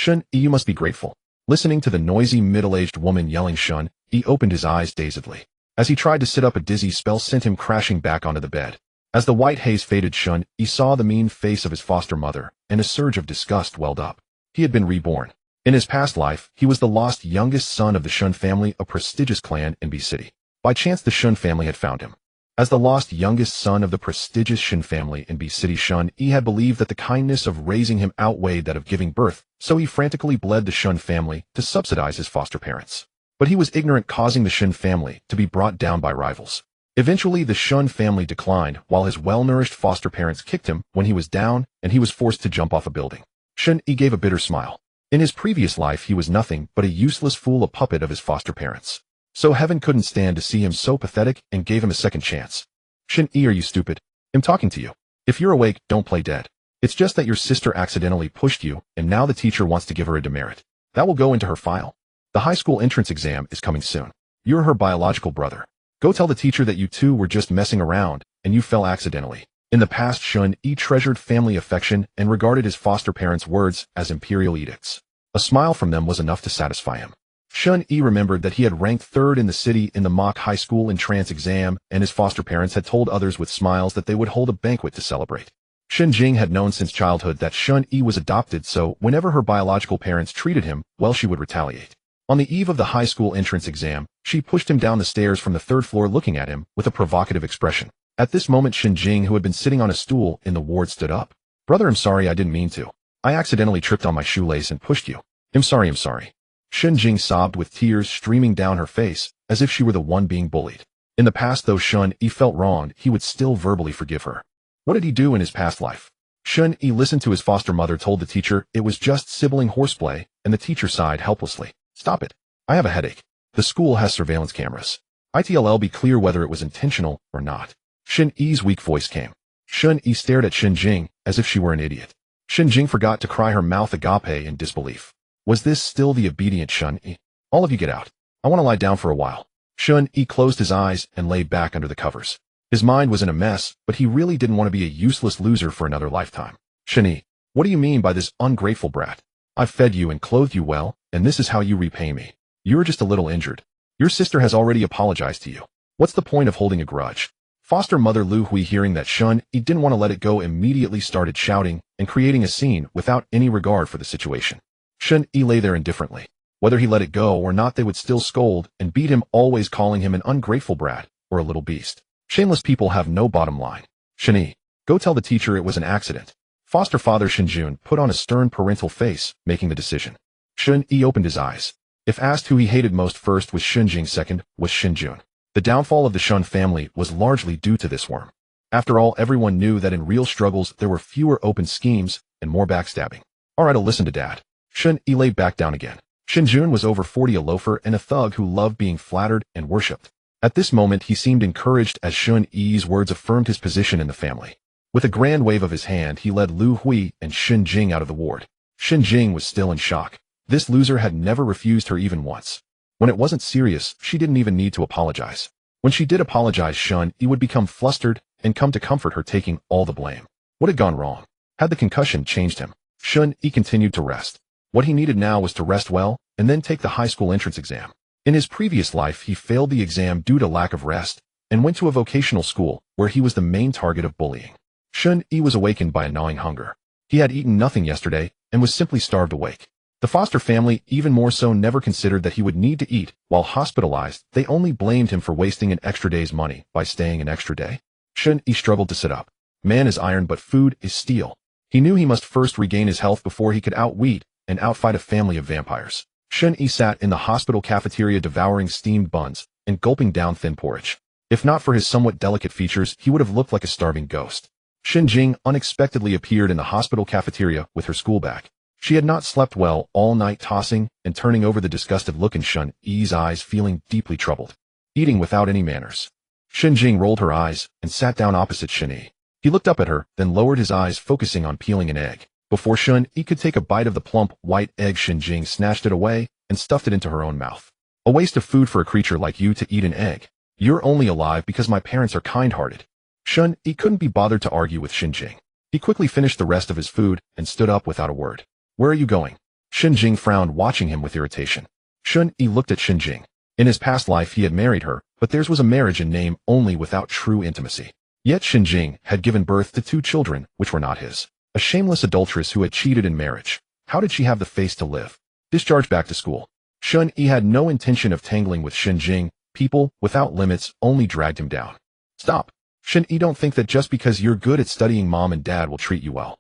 Shen Yi, you must be grateful. Listening to the noisy middle-aged woman yelling Shen Yi opened his eyes dazedly. As he tried to sit up, a dizzy spell sent him crashing back onto the bed. As the white haze faded, Shen Yi saw the mean face of his foster mother, and a surge of disgust welled up. He had been reborn. In his past life, he was the lost youngest son of the Shen family, a prestigious clan in B City. By chance, the Shen family had found him. As the lost youngest son of the prestigious Shen family in B City, Shen Yi had believed that the kindness of raising him outweighed that of giving birth, so he frantically bled the Shen family to subsidize his foster parents. But he was ignorant, causing the Shen family to be brought down by rivals. Eventually, the Shen family declined, while his well-nourished foster parents kicked him when he was down, and he was forced to jump off a building. Shen Yi gave a bitter smile. In his previous life, he was nothing but a useless fool, a puppet of his foster parents. So heaven couldn't stand to see him so pathetic and gave him a second chance. Shen Yi, are you stupid? I'm talking to you. If you're awake, don't play dead. It's just that your sister accidentally pushed you, and now the teacher wants to give her a demerit. That will go into her file. The high school entrance exam is coming soon. You're her biological brother. Go tell the teacher that you two were just messing around, and you fell accidentally. In the past, Shen Yi treasured family affection and regarded his foster parents' words as imperial edicts. A smile from them was enough to satisfy him. Shen Yi remembered that he had ranked third in the city in the mock high school entrance exam, and his foster parents had told others with smiles that they would hold a banquet to celebrate. Shen Jing had known since childhood that Shen Yi was adopted, so whenever her biological parents treated him well, she would retaliate. On the eve of the high school entrance exam, she pushed him down the stairs from the third floor, looking at him with a provocative expression. At this moment, Shen Jing, who had been sitting on a stool in the ward, stood up. Brother, I'm sorry, I didn't mean to. I accidentally tripped on my shoelace and pushed you. I'm sorry. Shen Jing sobbed with tears streaming down her face, as if she were the one being bullied. In the past, though Shen Yi felt wronged, he would still verbally forgive her. What did he do in his past life? Shen Yi listened to his foster mother told the teacher it was just sibling horseplay, and the teacher sighed helplessly. Stop it. I have a headache. The school has surveillance cameras. It'll be clear whether it was intentional or not. Shen Yi's weak voice came. Shen Yi stared at Shen Jing as if she were an idiot. Shen Jing forgot to cry her mouth agape in disbelief. Was this still the obedient Shen Yi? All of you get out. I want to lie down for a while. Shen Yi closed his eyes and lay back under the covers. His mind was in a mess, but he really didn't want to be a useless loser for another lifetime. Shen Yi, what do you mean by this ungrateful brat? I've fed you and clothed you well, and this is how you repay me. You're just a little injured. Your sister has already apologized to you. What's the point of holding a grudge? Foster mother Lu Hui, hearing that Shen Yi didn't want to let it go, immediately started shouting and creating a scene without any regard for the situation. Shen Yi lay there indifferently. Whether he let it go or not, they would still scold and beat him, always calling him an ungrateful brat or a little beast. Shameless people have no bottom line. Shen Yi, go tell the teacher it was an accident. Foster father Shen Jun put on a stern parental face, making the decision. Shen Yi opened his eyes. If asked who he hated most, first was Shen Jing, second was Shen Jun. The downfall of the Shen family was largely due to this worm. After all, everyone knew that in real struggles there were fewer open schemes and more backstabbing. Alright, I'll listen to Dad. Shen Yi lay back down again. Shen Jun was over 40, a loafer and a thug who loved being flattered and worshipped. At this moment, he seemed encouraged as Shen Yi's words affirmed his position in the family. With a grand wave of his hand, he led Lu Hui and Shen Jing out of the ward. Shen Jing was still in shock. This loser had never refused her even once. When it wasn't serious, she didn't even need to apologize. When she did apologize, Shen Yi would become flustered and come to comfort her, taking all the blame. What had gone wrong? Had the concussion changed him? Shen Yi continued to rest. What he needed now was to rest well and then take the high school entrance exam. In his previous life, he failed the exam due to lack of rest and went to a vocational school where he was the main target of bullying. Shen Yi was awakened by a gnawing hunger. He had eaten nothing yesterday and was simply starved awake. The foster family, even more so, never considered that he would need to eat. While hospitalized, they only blamed him for wasting an extra day's money by staying an extra day. Shen Yi struggled to sit up. Man is iron, but food is steel. He knew he must first regain his health before he could outweed and outfight a family of vampires. Shen Yi sat in the hospital cafeteria devouring steamed buns and gulping down thin porridge. If not for his somewhat delicate features, he would have looked like a starving ghost. Shen Jing unexpectedly appeared in the hospital cafeteria with her school bag. She had not slept well all night, tossing and turning over, the disgusted look in Shen Yi's eyes, feeling deeply troubled. Eating without any manners. Shen Jing rolled her eyes and sat down opposite Shen Yi. He looked up at her, then lowered his eyes, focusing on peeling an egg. Before Shen Yi could take a bite of the plump, white egg, Shen Jing snatched it away and stuffed it into her own mouth. A waste of food for a creature like you to eat an egg. You're only alive because my parents are kind-hearted. Shen Yi couldn't be bothered to argue with Shen Jing. He quickly finished the rest of his food and stood up without a word. Where are you going? Shen Jing frowned, watching him with irritation. Shen Yi looked at Shen Jing. In his past life he had married her, but theirs was a marriage in name only, without true intimacy. Yet Shen Jing had given birth to 2 children, which were not his. A shameless adulteress who had cheated in marriage. How did she have the face to live? Discharged back to school. Shen Yi had no intention of tangling with Shen Jing. People, without limits, only dragged him down. Stop. Shen Yi, don't think that just because you're good at studying mom and dad will treat you well.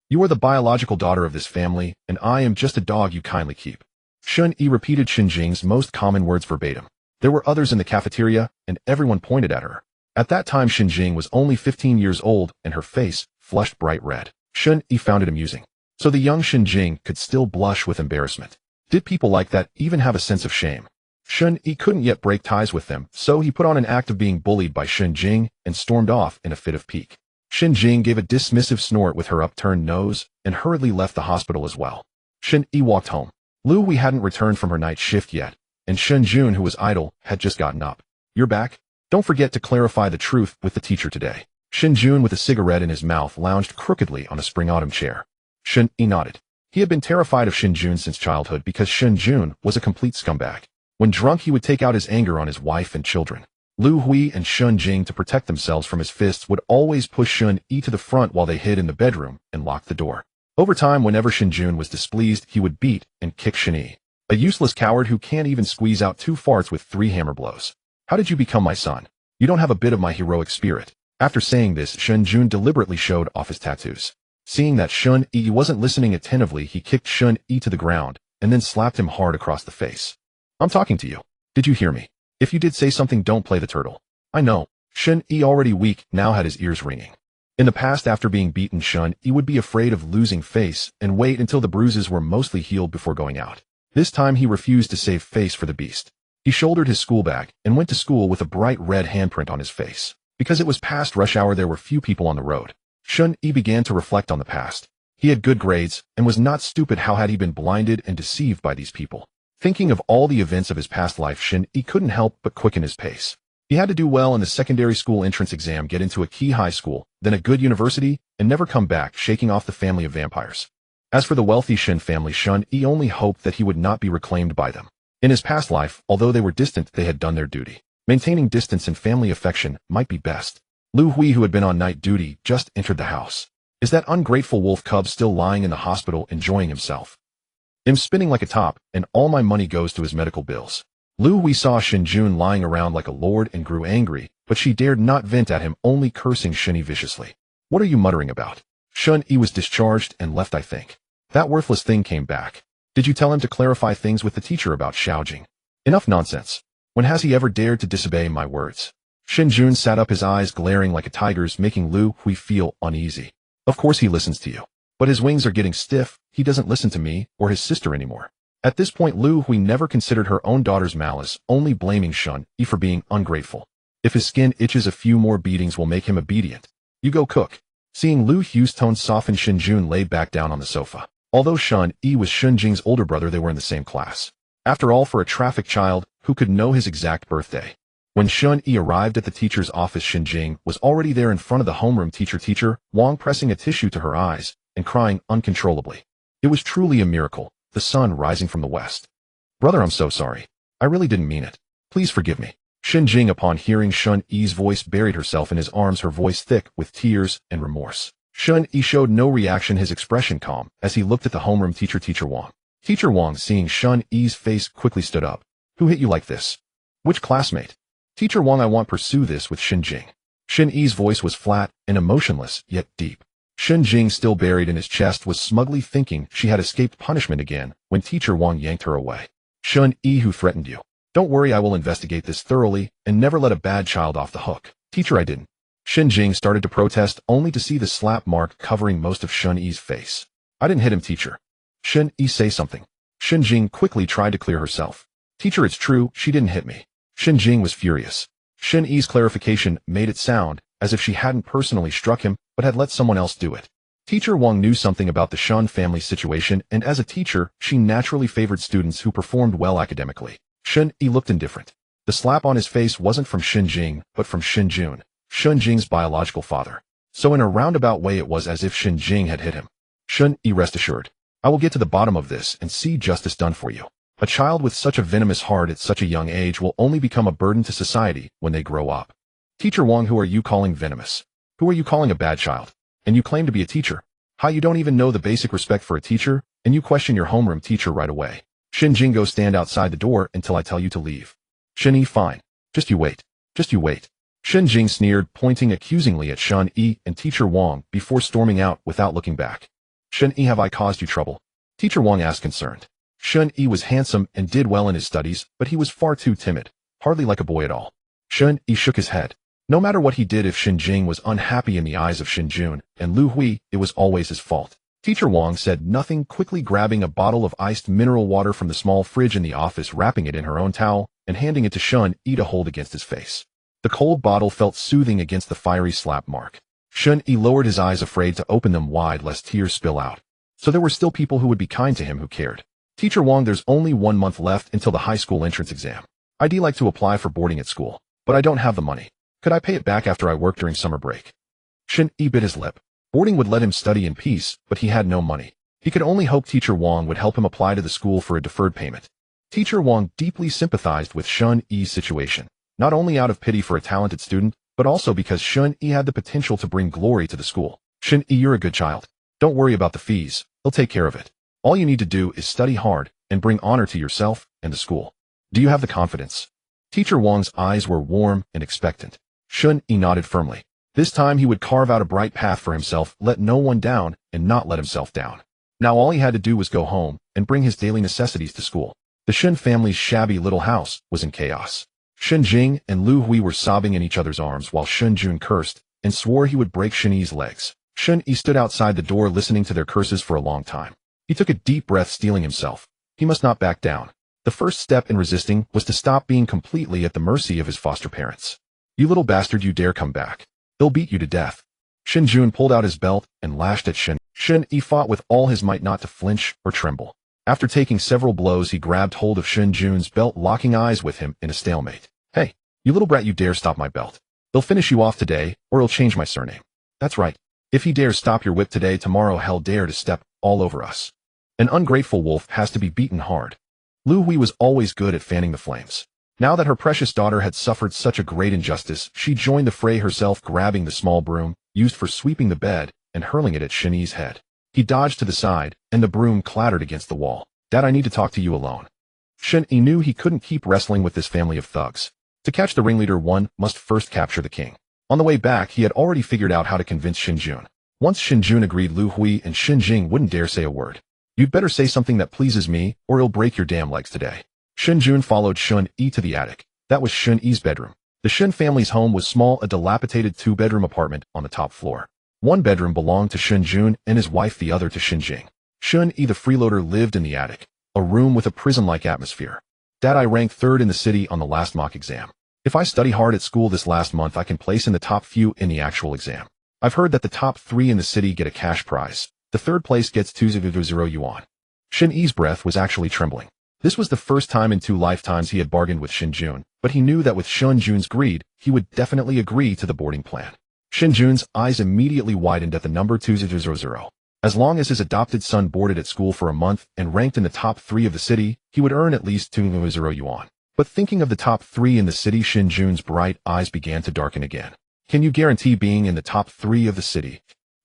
You are the biological daughter of this family, and I am just a dog you kindly keep. Shen Yi repeated Shen Jing's most common words verbatim. There were others in the cafeteria, and everyone pointed at her. At that time Shen Jing was only 15 years old, and her face flushed bright red. Shen Yi found it amusing. So the young Shen Jing could still blush with embarrassment. Did people like that even have a sense of shame? Shen Yi couldn't yet break ties with them, so he put on an act of being bullied by Shen Jing and stormed off in a fit of pique. Shen Jing gave a dismissive snort with her upturned nose and hurriedly left the hospital as well. Shen Yi walked home. Lu Hui hadn't returned from her night shift yet, and Shen Jun, who was idle, had just gotten up. You're back? Don't forget to clarify the truth with the teacher today. Shen Jun, with a cigarette in his mouth, lounged crookedly on a spring autumn chair. Shen Yi nodded. He had been terrified of Shen Jun since childhood because Shen Jun was a complete scumbag. When drunk he would take out his anger on his wife and children. Lu Hui and Shen Jing, to protect themselves from his fists, would always push Shen Yi to the front while they hid in the bedroom and locked the door. Over time, whenever Shen Jun was displeased, he would beat and kick Shen Yi. A useless coward who can't even squeeze out 2 farts with 3 hammer blows. How did you become my son? You don't have a bit of my heroic spirit. After saying this, Shen Jun deliberately showed off his tattoos. Seeing that Shen Yi wasn't listening attentively, he kicked Shen Yi to the ground and then slapped him hard across the face. I'm talking to you. Did you hear me? If you did, say something, don't play the turtle. I know. Shen Yi, already weak, now had his ears ringing. In the past, after being beaten, Shen Yi would be afraid of losing face and wait until the bruises were mostly healed before going out. This time he refused to save face for the beast. He shouldered his school bag and went to school with a bright red handprint on his face. Because it was past rush hour, there were few people on the road. Shen Yi began to reflect on the past. He had good grades and was not stupid. How had he been blinded and deceived by these people? Thinking of all the events of his past life, Shen Yi couldn't help but quicken his pace. He had to do well in the secondary school entrance exam, get into a key high school, then a good university, and never come back, shaking off the family of vampires. As for the wealthy Shen family, Shen Yi only hoped that he would not be reclaimed by them. In his past life, although they were distant, they had done their duty. Maintaining distance and family affection might be best. Lu Hui, who had been on night duty, just entered the house. Is that ungrateful wolf cub still lying in the hospital enjoying himself? I'm spinning like a top, and all my money goes to his medical bills. Lu Hui saw Shen Jun lying around like a lord and grew angry, but she dared not vent at him, only cursing Shen Yi viciously. What are you muttering about? Shen Yi was discharged and left, I think. That worthless thing came back. Did you tell him to clarify things with the teacher about Xiaojing? Enough nonsense. When has he ever dared to disobey my words? Shen Jun sat up, his eyes glaring like a tiger's, making Lu Hui feel uneasy. Of course he listens to you. But his wings are getting stiff. He doesn't listen to me or his sister anymore. At this point, Lu Hui never considered her own daughter's malice, only blaming Shen Yi for being ungrateful. If his skin itches, a few more beatings will make him obedient. You go cook. Seeing Lu Hui's tone soften, Shen Jun lay back down on the sofa. Although Shen Yi was Shen Jing's older brother, they were in the same class. After all, for a trafficked child, who could know his exact birthday? When Shen Yi arrived at the teacher's office, Shen Jing was already there in front of the homeroom. Teacher Wang, pressing a tissue to her eyes and crying uncontrollably. It was truly a miracle, the sun rising from the west. Brother, I'm so sorry. I really didn't mean it. Please forgive me. Shen Jing, upon hearing Shen Yi's voice, buried herself in his arms, her voice thick with tears and remorse. Shen Yi showed no reaction, his expression calm, as he looked at the homeroom teacher Wang. Teacher Wang, seeing Shen Yi's face, quickly stood up. Who hit you like this? Which classmate? Teacher Wang, I won't pursue this with Shen Jing. Shen Yi's voice was flat and emotionless, yet deep. Shen Jing, still buried in his chest, was smugly thinking she had escaped punishment again when Teacher Wang yanked her away. Shen Yi, who threatened you? Don't worry, I will investigate this thoroughly and never let a bad child off the hook. Teacher, I didn't. Shen Jing started to protest, only to see the slap mark covering most of Shen Yi's face. I didn't hit him, teacher. Shen Yi, say something. Shen Jing quickly tried to clear herself. Teacher, it's true, she didn't hit me. Shen Jing was furious. Shen Yi's clarification made it sound as if she hadn't personally struck him, but had let someone else do it. Teacher Wang knew something about the Shen family situation, and as a teacher, she naturally favored students who performed well academically. Shen Yi looked indifferent. The slap on his face wasn't from Shen Jing, but from Shen Jun, Shen Jing's biological father. So in a roundabout way, it was as if Shen Jing had hit him. Shen Yi, rest assured. I will get to the bottom of this and see justice done for you. A child with such a venomous heart at such a young age will only become a burden to society when they grow up. Teacher Wang, who are you calling venomous? Who are you calling a bad child? And you claim to be a teacher. How, you don't even know the basic respect for a teacher, and you question your homeroom teacher right away. Shen Yi, go stand outside the door until I tell you to leave. Shen Yi, fine. Just you wait. Just you wait. Shen Yi sneered, pointing accusingly at Shen Yi and Teacher Wang before storming out without looking back. Shen Yi, have I caused you trouble? Teacher Wang asked, concerned. Shen Yi was handsome and did well in his studies, but he was far too timid, hardly like a boy at all. Shen Yi shook his head. No matter what he did, if Shen Yi was unhappy in the eyes of Shen Jun and Lu Hui, it was always his fault. Teacher Wang said nothing, quickly grabbing a bottle of iced mineral water from the small fridge in the office, wrapping it in her own towel, and handing it to Shen Yi to hold against his face. The cold bottle felt soothing against the fiery slap mark. Shen Yi lowered his eyes, afraid to open them wide lest tears spill out. So there were still people who would be kind to him, who cared. Teacher Wang, there's only 1 month left until the high school entrance exam. I'd like to apply for boarding at school, but I don't have the money. Could I pay it back after I work during summer break? Shen Yi bit his lip. Boarding would let him study in peace, but he had no money. He could only hope Teacher Wang would help him apply to the school for a deferred payment. Teacher Wang deeply sympathized with Shen Yi's situation, not only out of pity for a talented student, but also because Shen Yi had the potential to bring glory to the school. Shen Yi, you're a good child. Don't worry about the fees. They'll take care of it. All you need to do is study hard and bring honor to yourself and the school. Do you have the confidence? Teacher Wang's eyes were warm and expectant. Shen Yi nodded firmly. This time he would carve out a bright path for himself, let no one down, and not let himself down. Now all he had to do was go home and bring his daily necessities to school. The Shen family's shabby little house was in chaos. Shen Jing and Lu Hui were sobbing in each other's arms while Shen Jun cursed and swore he would break Shen Yi's legs. Shen Yi stood outside the door listening to their curses for a long time. He took a deep breath, steeling himself. He must not back down. The first step in resisting was to stop being completely at the mercy of his foster parents. You little bastard, you dare come back. They'll beat you to death. Shen Jun pulled out his belt and lashed at Shen. Shen Yi fought with all his might not to flinch or tremble. After taking several blows, he grabbed hold of Shen Jun's belt, locking eyes with him in a stalemate. Hey, you little brat, you dare stop my belt. They'll finish you off today, or he'll change my surname. That's right. If he dares stop your whip today, tomorrow he'll dare to step all over us. An ungrateful wolf has to be beaten hard. Lu Hui was always good at fanning the flames. Now that her precious daughter had suffered such a great injustice, she joined the fray herself, grabbing the small broom used for sweeping the bed and hurling it at Shen Yi's head. He dodged to the side, and the broom clattered against the wall. Dad, I need to talk to you alone. Shen Yi knew he couldn't keep wrestling with this family of thugs. To catch the ringleader, one must first capture the king. On the way back, he had already figured out how to convince Shen Jun. Once Shen Jun agreed, Lu Hui and Shen Jing wouldn't dare say a word. You'd better say something that pleases me, or he'll break your damn legs today. Shen Jun followed Shen Yi to the attic. That was Shen Yi's bedroom. The Shen family's home was small, a dilapidated 2-bedroom apartment on the top floor. One bedroom belonged to Shen Jun and his wife, the other to Shen Jing. Shen Yi, the freeloader, lived in the attic, a room with a prison-like atmosphere. Dad, I ranked 3rd in the city on the last mock exam. If I study hard at school this last month, I can place in the top few in the actual exam. I've heard that the top 3 in the city get a cash prize. The 3rd place gets 200 yuan. Shen Yi's breath was actually trembling. This was the first time in 2 lifetimes he had bargained with Shen Jun, but he knew that with Shen Jun's greed, he would definitely agree to the boarding plan. Shen Jun's eyes immediately widened at the number 200. As long as his adopted son boarded at school for a month and ranked in the top 3 of the city, he would earn at least 200 yuan. But thinking of the top 3 in the city, Shen Jun's bright eyes began to darken again. Can you guarantee being in the top 3 of the city?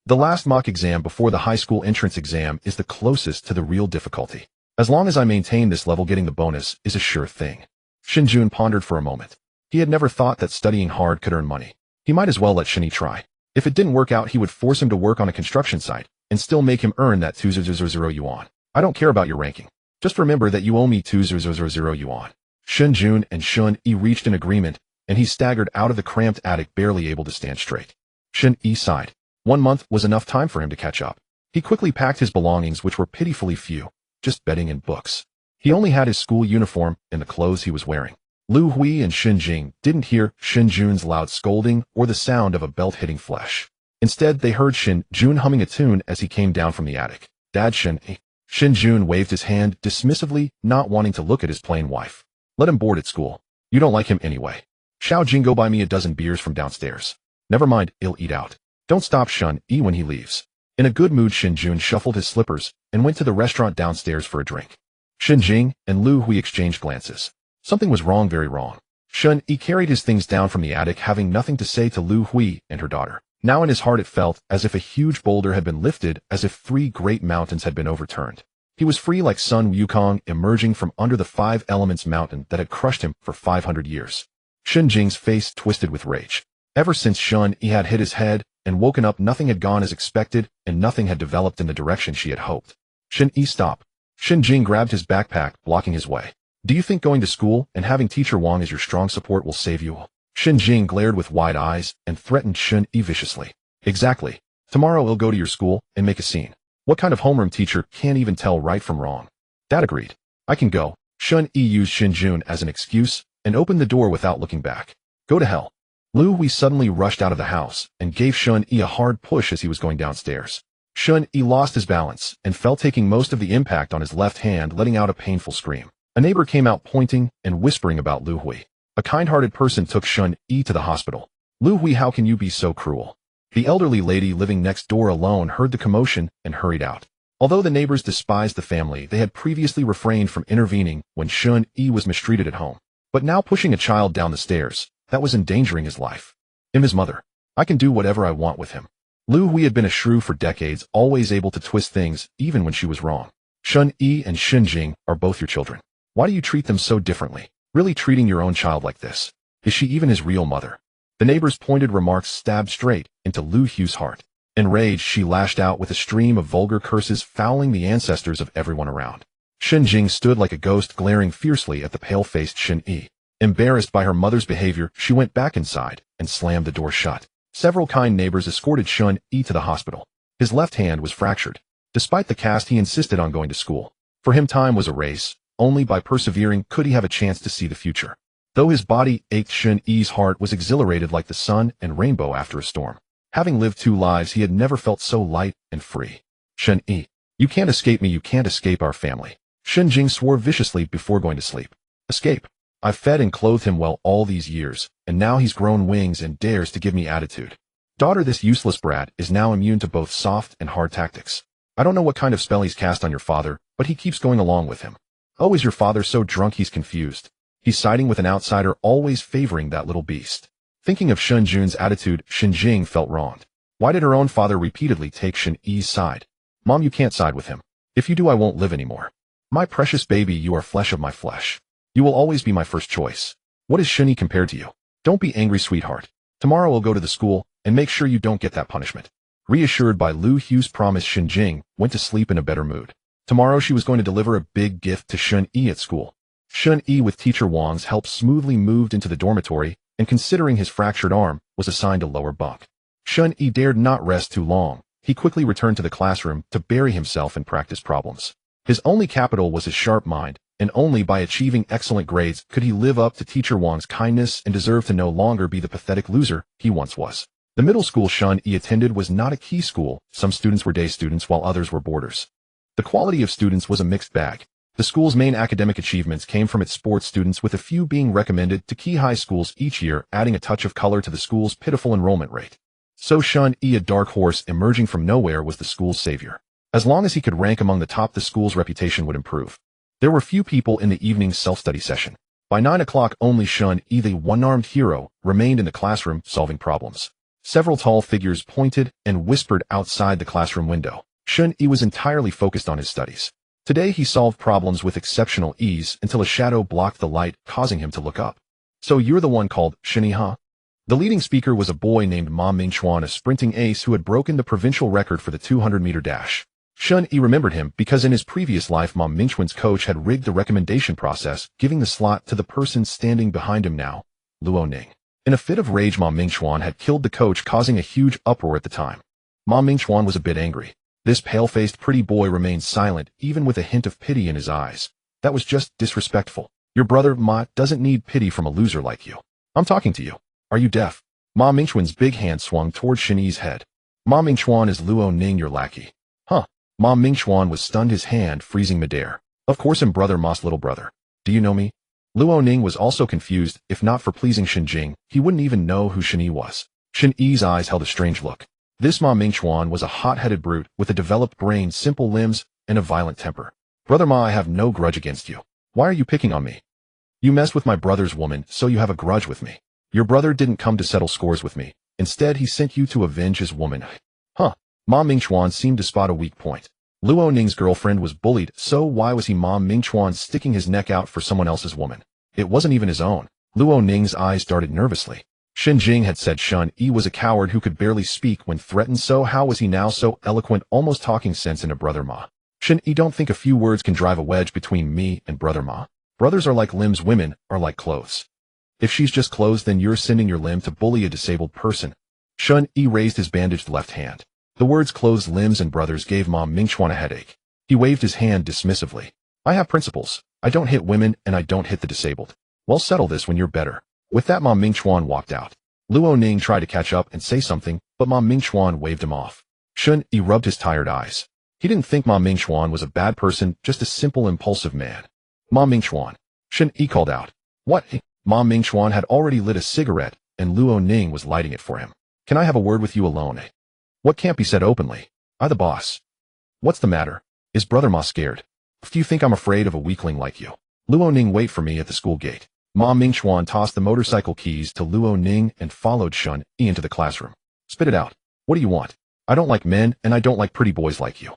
The last mock exam before the high school entrance exam is the closest to the real difficulty. As long as I maintain this level, getting the bonus is a sure thing. Shen Jun pondered for a moment. He had never thought that studying hard could earn money. He might as well let Shen Yi try. If it didn't work out, he would force him to work on a construction site and still make him earn that 200 yuan. I don't care about your ranking. Just remember that you owe me 200 yuan. Shen Jun and Shen Yi reached an agreement, and he staggered out of the cramped attic, barely able to stand straight. Shen Yi sighed. 1 month was enough time for him to catch up. He quickly packed his belongings, which were pitifully few, just bedding and books. He only had his school uniform and the clothes he was wearing. Lu Hui and Shen Jing didn't hear Shen Jun's loud scolding or the sound of a belt hitting flesh. Instead, they heard Shen Jun humming a tune as he came down from the attic. Dad, Shen Yi. Shen Jun waved his hand dismissively, not wanting to look at his plain wife. Let him board at school. You don't like him anyway. Xiao Jing, go buy me a dozen beers from downstairs. Never mind, he'll eat out. Don't stop Shen Yi when he leaves. In a good mood, Shen Jun shuffled his slippers and went to the restaurant downstairs for a drink. Shen Jing and Lu Hui exchanged glances. Something was wrong, very wrong. Shen Yi carried his things down from the attic, having nothing to say to Lu Hui and her daughter. Now in his heart it felt as if a huge boulder had been lifted, as if 3 great mountains had been overturned. He was free like Sun Wukong emerging from under the 5 elements mountain that had crushed him for 500 years. Shen Jing's face twisted with rage. Ever since Shen Yi had hit his head and woken up, nothing had gone as expected and nothing had developed in the direction she had hoped. Shen Yi, stop. Shen Jing grabbed his backpack, blocking his way. Do you think going to school and having Teacher Wang as your strong support will save you? Shen Jing glared with wide eyes and threatened Shen Yi viciously. Exactly. Tomorrow I'll go to your school and make a scene. What kind of homeroom teacher can't even tell right from wrong? Dad agreed. I can go. Shen Yi used Shen Jun as an excuse and opened the door without looking back. Go to hell. Lu Hui suddenly rushed out of the house and gave Shen Yi a hard push as he was going downstairs. Shen Yi lost his balance and fell, taking most of the impact on his left hand, letting out a painful scream. A neighbor came out pointing and whispering about Lu Hui. A kind-hearted person took Shen Yi to the hospital. Lu Hui, how can you be so cruel? The elderly lady living next door alone heard the commotion and hurried out. Although the neighbors despised the family, they had previously refrained from intervening when Shen Yi was mistreated at home. But now pushing a child down the stairs, that was endangering his life. I'm his mother. I can do whatever I want with him. Lu Hui had been a shrew for decades, always able to twist things even when she was wrong. Shen Yi and Shen Jing are both your children. Why do you treat them so differently? Really treating your own child like this? Is she even his real mother? The neighbor's pointed remarks stabbed straight into Lu Hui's heart. Enraged, she lashed out with a stream of vulgar curses, fouling the ancestors of everyone around. Shen Jing stood like a ghost, glaring fiercely at the pale-faced Shen Yi. Embarrassed by her mother's behavior, she went back inside and slammed the door shut. Several kind neighbors escorted Shen Yi to the hospital. His left hand was fractured. Despite the cast, he insisted on going to school. For him, time was a race. Only by persevering could he have a chance to see the future. Though his body ached, Shen Yi's heart was exhilarated like the sun and rainbow after a storm. Having lived 2 lives, he had never felt so light and free. Shen Yi, you can't escape me, you can't escape our family. Shen Jing swore viciously before going to sleep. Escape? I've fed and clothed him well all these years, and now he's grown wings and dares to give me attitude. Daughter, this useless brat is now immune to both soft and hard tactics. I don't know what kind of spell he's cast on your father, but he keeps going along with him. Oh, is your father so drunk he's confused? He's siding with an outsider, always favoring that little beast. Thinking of Shen Jun's attitude, Shen Jing felt wronged. Why did her own father repeatedly take Shen Yi's side? Mom, you can't side with him. If you do, I won't live anymore. My precious baby, you are flesh of my flesh. You will always be my first choice. What is Shen Yi compared to you? Don't be angry, sweetheart. Tomorrow I'll go to the school and make sure you don't get that punishment. Reassured by Lu Hui's promise, Shen Jing went to sleep in a better mood. Tomorrow she was going to deliver a big gift to Shen Yi at school. Shen Yi, with Teacher Wang's help, smoothly moved into the dormitory, and considering his fractured arm, was assigned a lower bunk. Shen Yi dared not rest too long. He quickly returned to the classroom to bury himself in practice problems. His only capital was his sharp mind, and only by achieving excellent grades could he live up to Teacher Wang's kindness and deserve to no longer be the pathetic loser he once was. The middle school Shen Yi attended was not a key school. Some students were day students while others were boarders. The quality of students was a mixed bag. The school's main academic achievements came from its sports students, with a few being recommended to key high schools each year, adding a touch of color to the school's pitiful enrollment rate. So Shen Yi, a dark horse emerging from nowhere, was the school's savior. As long as he could rank among the top, the school's reputation would improve. There were few people in the evening self-study session. By 9 o'clock, only Shen Yi, the one-armed hero, remained in the classroom solving problems. Several tall figures pointed and whispered outside the classroom window. Shen Yi was entirely focused on his studies. Today he solved problems with exceptional ease until a shadow blocked the light, causing him to look up. So you're the one called Shen Yi, huh? The leading speaker was a boy named Ma Mingchuan, a sprinting ace who had broken the provincial record for the 200-meter dash. Shen Yi remembered him because in his previous life, Ma Mingchuan's coach had rigged the recommendation process, giving the slot to the person standing behind him now, Luo Ning. In a fit of rage, Ma Mingchuan had killed the coach, causing a huge uproar at the time. Ma Mingchuan was a bit angry. This pale-faced pretty boy remained silent, even with a hint of pity in his eyes. That was just disrespectful. Your brother, Ma, doesn't need pity from a loser like you. I'm talking to you. Are you deaf? Ma Mingchuan's big hand swung toward Shen Yi's head. Ma Mingchuan is Luo Ning, your lackey. Huh. Ma Mingchuan was stunned, his hand freezing midair. Of course, I'm brother Ma's little brother. Do you know me? Luo Ning was also confused. If not for pleasing Shen Jing, he wouldn't even know who Shen Yi was. Shen Yi's eyes held a strange look. This Ma Mingchuan was a hot-headed brute with a developed brain, simple limbs, and a violent temper. Brother Ma, I have no grudge against you. Why are you picking on me? You messed with my brother's woman, so you have a grudge with me. Your brother didn't come to settle scores with me. Instead, he sent you to avenge his woman. Huh. Ma Mingchuan seemed to spot a weak point. Luo Ning's girlfriend was bullied, so why was he Ma Mingchuan sticking his neck out for someone else's woman? It wasn't even his own. Luo Ning's eyes darted nervously. Shen Jing had said Shen Yi was a coward who could barely speak when threatened, so how was he now so eloquent, almost talking sense into Brother Ma? Shen Yi, don't think a few words can drive a wedge between me and Brother Ma. Brothers are like limbs, women are like clothes. If she's just clothes, then you're sending your limb to bully a disabled person. Shen Yi raised his bandaged left hand. The words clothes, limbs, and brothers gave Ma Mingchuan a headache. He waved his hand dismissively. I have principles. I don't hit women and I don't hit the disabled. We'll settle this when you're better. With that, Ma Mingchuan walked out. Luo Ning tried to catch up and say something, but Ma Mingchuan waved him off. Shen Yi rubbed his tired eyes. He didn't think Ma Mingchuan was a bad person, just a simple, impulsive man. Ma Mingchuan. Shen Yi called out. What? Ma Mingchuan had already lit a cigarette, and Luo Ning was lighting it for him. Can I have a word with you alone? What can't be said openly? I the boss. What's the matter? Is Brother Ma scared? Do you think I'm afraid of a weakling like you? Luo Ning, wait for me at the school gate. Ma Mingchuan tossed the motorcycle keys to Luo Ning and followed Shen Yi into the classroom. Spit it out. What do you want? I don't like men and I don't like pretty boys like you.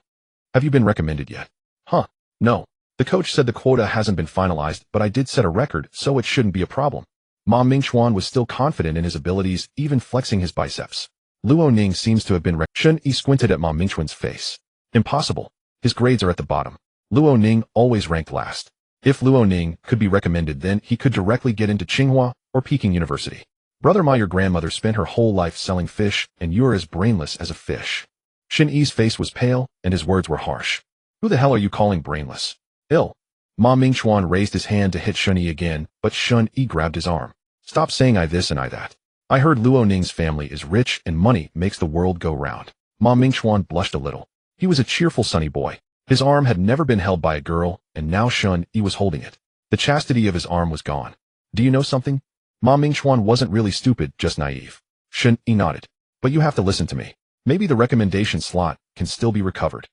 Have you been recommended yet? Huh? No. The coach said the quota hasn't been finalized, but I did set a record, so it shouldn't be a problem. Ma Mingchuan was still confident in his abilities, even flexing his biceps. Luo Ning seems to have been Shen Yi squinted at Ma Mingchuan's face. Impossible. His grades are at the bottom. Luo Ning always ranked last. If Luo Ning could be recommended, then he could directly get into Tsinghua or Peking University. Brother Ma, your grandmother spent her whole life selling fish, and you're as brainless as a fish. Shen Yi's face was pale, and his words were harsh. Who the hell are you calling brainless? Ill. Ma Mingchuan raised his hand to hit Shen Yi again, but Shen Yi grabbed his arm. Stop saying I this and I that. I heard Luo Ning's family is rich and money makes the world go round. Ma Mingchuan blushed a little. He was a cheerful, sunny boy. His arm had never been held by a girl, and now Shen Yi was holding it. The chastity of his arm was gone. Do you know something? Ma Mingchuan wasn't really stupid, just naive. Shen Yi nodded. But you have to listen to me. Maybe the recommendation slot can still be recovered.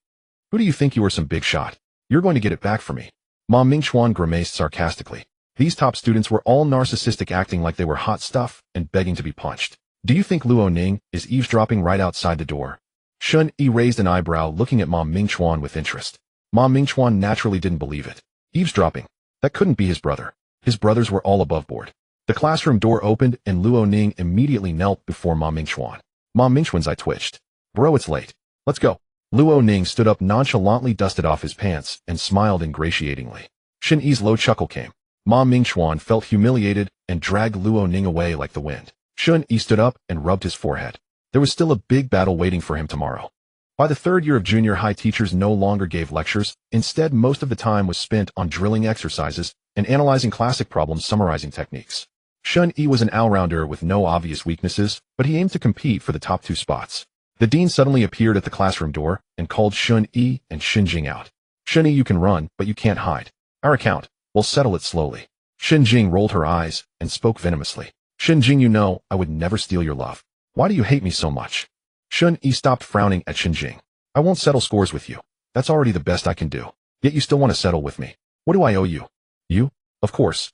Who do you think you are, some big shot? You're going to get it back for me. Ma Mingchuan grimaced sarcastically. These top students were all narcissistic, acting like they were hot stuff and begging to be punched. Do you think Luo Ning is eavesdropping right outside the door? Shen Yi raised an eyebrow, looking at Ma Mingchuan with interest. Ma Mingchuan naturally didn't believe it. Eavesdropping? That couldn't be his brother. His brothers were all above board. The classroom door opened and Luo Ning immediately knelt before Ma Mingchuan. Ma Mingchuan's eye twitched. Bro, it's late. Let's go. Luo Ning stood up, nonchalantly dusted off his pants, and smiled ingratiatingly. Shen Yi's low chuckle came. Ma Mingchuan felt humiliated and dragged Luo Ning away like the wind. Shen Yi stood up and rubbed his forehead. There was still a big battle waiting for him tomorrow. By the third year of junior high, teachers no longer gave lectures. Instead, most of the time was spent on drilling exercises and analyzing classic problems, summarizing techniques. Shen Yi was an all-rounder with no obvious weaknesses, but he aimed to compete for the top 2 spots. The dean suddenly appeared at the classroom door and called Shen Yi and Shen Jing out. Shen Yi, you can run, but you can't hide. Our account, we'll settle it slowly. Shen Jing rolled her eyes and spoke venomously. Shen Jing, you know, I would never steal your love. Why do you hate me so much? Shen Yi stopped frowning at Shen Jing. I won't settle scores with you. That's already the best I can do. Yet you still want to settle with me. What do I owe you? You? Of course.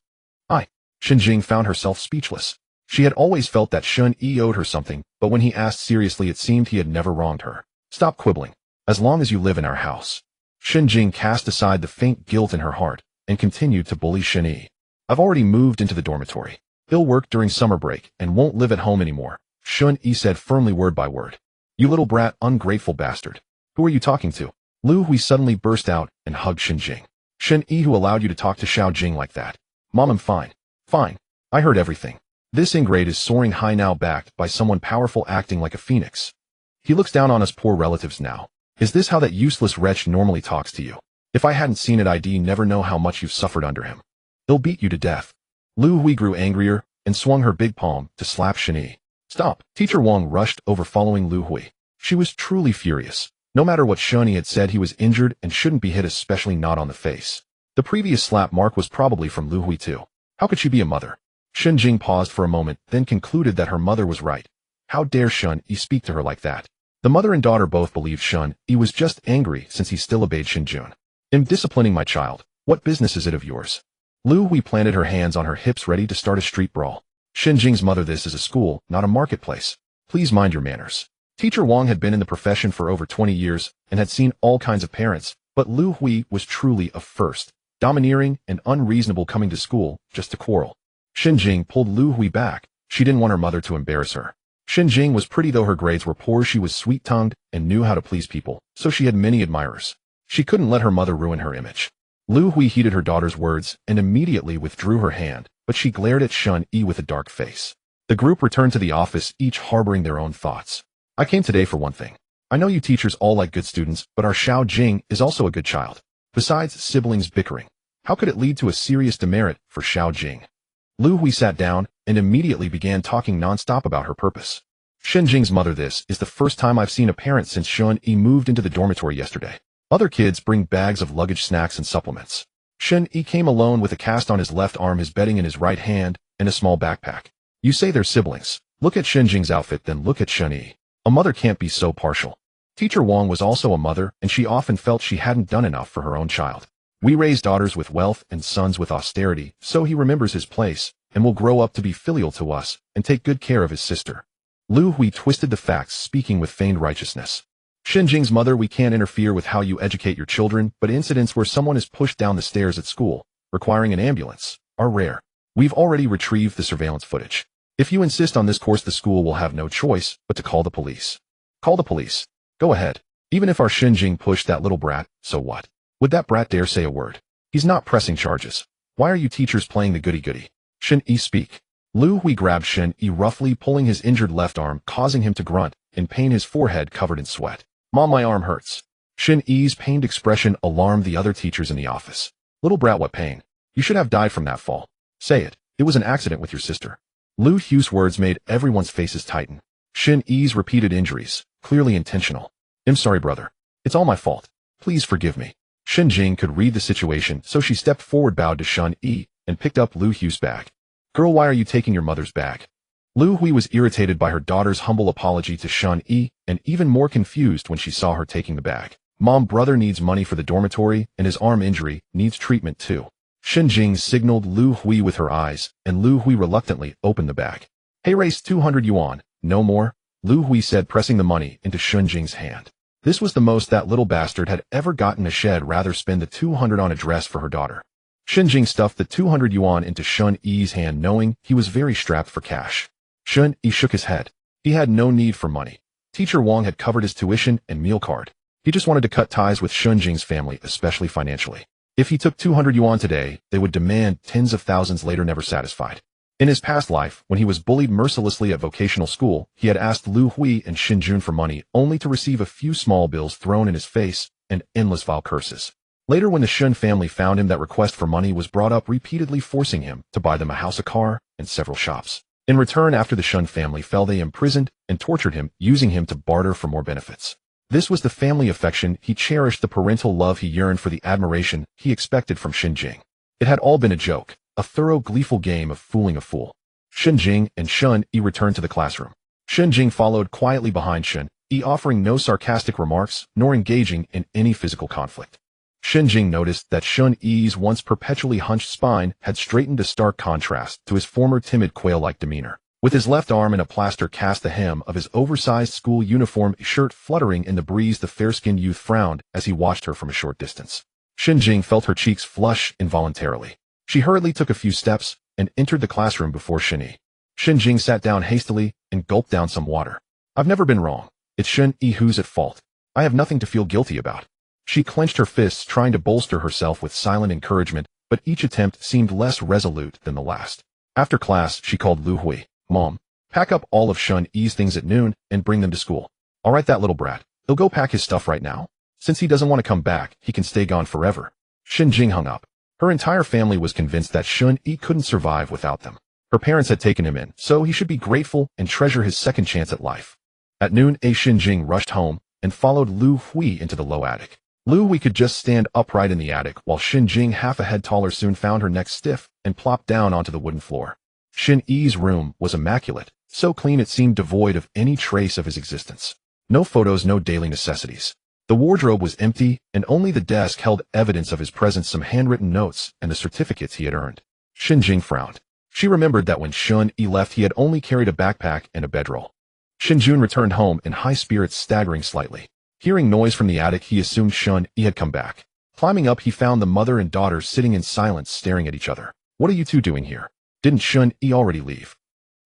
Shen Jing found herself speechless. She had always felt that Shen Yi owed her something, but when he asked seriously, it seemed he had never wronged her. Stop quibbling. As long as you live in our house. Shen Jing cast aside the faint guilt in her heart and continued to bully Shen Yi. I've already moved into the dormitory. He'll work during summer break and won't live at home anymore. Shen Yi said firmly, word by word. You little brat, ungrateful bastard. Who are you talking to? Lu Hui suddenly burst out and hugged Shen Jing. Shen Yi, who allowed you to talk to Xiao Jing like that? Mom, I'm fine. Fine. I heard everything. This ingrate is soaring high now, backed by someone powerful, acting like a phoenix. He looks down on us poor relatives now. Is this how that useless wretch normally talks to you? If I hadn't seen it, I'd never know how much you've suffered under him. He'll beat you to death. Lu Hui grew angrier and swung her big palm to slap Shen Yi. Stop! Teacher Wang rushed over, following Lu Hui. She was truly furious. No matter what Shen Yi had said, he was injured and shouldn't be hit, especially not on the face. The previous slap mark was probably from Lu Hui too. How could she be a mother? Shen Jing paused for a moment, then concluded that her mother was right. How dare Shen Yi speak to her like that? The mother and daughter both believed Shen Yi was just angry since he still obeyed Shinjun. "I'm disciplining my child. What business is it of yours?" Lu Hui planted her hands on her hips ready to start a street brawl. "Shinjing's mother, this is a school, not a marketplace. Please mind your manners." Teacher Wang had been in the profession for over 20 years and had seen all kinds of parents, but Lu Hui was truly a first, domineering and unreasonable, coming to school just to quarrel. Shinjing pulled Lu Hui back. She didn't want her mother to embarrass her. Shinjing was pretty, though her grades were poor. She was sweet-tongued and knew how to please people, so she had many admirers. She couldn't let her mother ruin her image. Lu Hui heeded her daughter's words and immediately withdrew her hand, but she glared at Shen Yi with a dark face. The group returned to the office, each harboring their own thoughts. "I came today for one thing. I know you teachers all like good students, but our Xiao Jing is also a good child. Besides siblings bickering, how could it lead to a serious demerit for Xiao Jing?" Lu Hui sat down and immediately began talking nonstop about her purpose. "Shinjing's mother, this is the first time I've seen a parent since Shen Yi moved into the dormitory yesterday. Other kids bring bags of luggage, snacks, and supplements. Shen Yi came alone with a cast on his left arm, his bedding in his right hand, and a small backpack. You say they're siblings. Look at Shinjing's outfit, then look at Shen Yi. A mother can't be so partial." Teacher Wang was also a mother, and she often felt she hadn't done enough for her own child. "We raise daughters with wealth and sons with austerity, so he remembers his place, and will grow up to be filial to us, and take good care of his sister." Lu Hui twisted the facts, speaking with feigned righteousness. "Shinjing's mother, we can't interfere with how you educate your children, but incidents where someone is pushed down the stairs at school, requiring an ambulance, are rare. We've already retrieved the surveillance footage. If you insist on this course, the school will have no choice but to call the police." "Call the police. Go ahead. Even if our Shinjing pushed that little brat, so what? Would that brat dare say a word? He's not pressing charges. Why are you teachers playing the goody-goody? Shen Yi, speak." Lu Hui grabbed Shen Yi roughly, pulling his injured left arm, causing him to grunt, in pain, his forehead covered in sweat. "Mom, my arm hurts." Shen Yi's pained expression alarmed the other teachers in the office. "Little brat, what pain? You should have died from that fall. Say it. It was an accident with your sister." Lu Hui's words made everyone's faces tighten. Shen Yi's repeated injuries, clearly intentional. "I'm sorry, brother. It's all my fault. Please forgive me." Shinjing could read the situation, so she stepped forward, bowed to Shen Yi, and picked up Lu Hui's bag. "Girl, why are you taking your mother's bag?" Lu Hui was irritated by her daughter's humble apology to Shen Yi, and even more confused when she saw her taking the bag. "Mom, brother needs money for the dormitory, and his arm injury needs treatment too." Shinjing signaled Lu Hui with her eyes, and Lu Hui reluctantly opened the bag. "Hey, race 200 yuan, no more," Lu Hui said, pressing the money into Shinjing's hand. This was the most that little bastard had ever gotten. She'd rather spend the 200 on a dress for her daughter. Shinjing stuffed the 200 yuan into Shen Yi's hand, knowing he was very strapped for cash. Shen Yi shook his head. He had no need for money. Teacher Wang had covered his tuition and meal card. He just wanted to cut ties with Shinjing's family, especially financially. If he took 200 yuan today, they would demand tens of thousands later, never satisfied. In his past life, when he was bullied mercilessly at vocational school, he had asked Lu Hui and Shinjun for money, only to receive a few small bills thrown in his face and endless vile curses. Later, when the Shen family found him, that request for money was brought up repeatedly, forcing him to buy them a house, a car, and several shops. In return, after the Shen family fell, they imprisoned and tortured him, using him to barter for more benefits. This was the family affection he cherished, the parental love he yearned for, the admiration he expected from Shinjing. It had all been a joke, a thorough, gleeful game of fooling a fool. Shinjing and Shen Yi returned to the classroom. Shinjing followed quietly behind Shen Yi, offering no sarcastic remarks, nor engaging in any physical conflict. Shinjing noticed that Shen Yi's once perpetually hunched spine had straightened, a stark contrast to his former timid, quail-like demeanor. With his left arm in a plaster cast, the hem of his oversized school uniform shirt fluttering in the breeze, the fair-skinned youth frowned as he watched her from a short distance. Shinjing felt her cheeks flush involuntarily. She hurriedly took a few steps and entered the classroom before Shen Yi. Shinjing sat down hastily and gulped down some water. "I've never been wrong. It's Shen Yi who's at fault. I have nothing to feel guilty about." She clenched her fists, trying to bolster herself with silent encouragement, but each attempt seemed less resolute than the last. After class, she called Lu Hui. "Mom, pack up all of Shen Yi's things at noon and bring them to school." "All right, that little brat. He'll go pack his stuff right now. Since he doesn't want to come back, he can stay gone forever." Shinjing hung up. Her entire family was convinced that Shen Yi couldn't survive without them. Her parents had taken him in, so he should be grateful and treasure his second chance at life. At noon, Shinjing rushed home and followed Lu Hui into the low attic. Lu Hui could just stand upright in the attic, while Shinjing, half a head taller, soon found her neck stiff and plopped down onto the wooden floor. Shen Yi's room was immaculate, so clean it seemed devoid of any trace of his existence. No photos, no daily necessities. The wardrobe was empty, and only the desk held evidence of his presence, some handwritten notes and the certificates he had earned. Shen Yi frowned. She remembered that when Shen Yi left he had only carried a backpack and a bedroll. Shen Yi returned home in high spirits, staggering slightly. Hearing noise from the attic, he assumed Shen Yi had come back. Climbing up, he found the mother and daughter sitting in silence, staring at each other. "What are you two doing here? Didn't Shen Yi already leave?"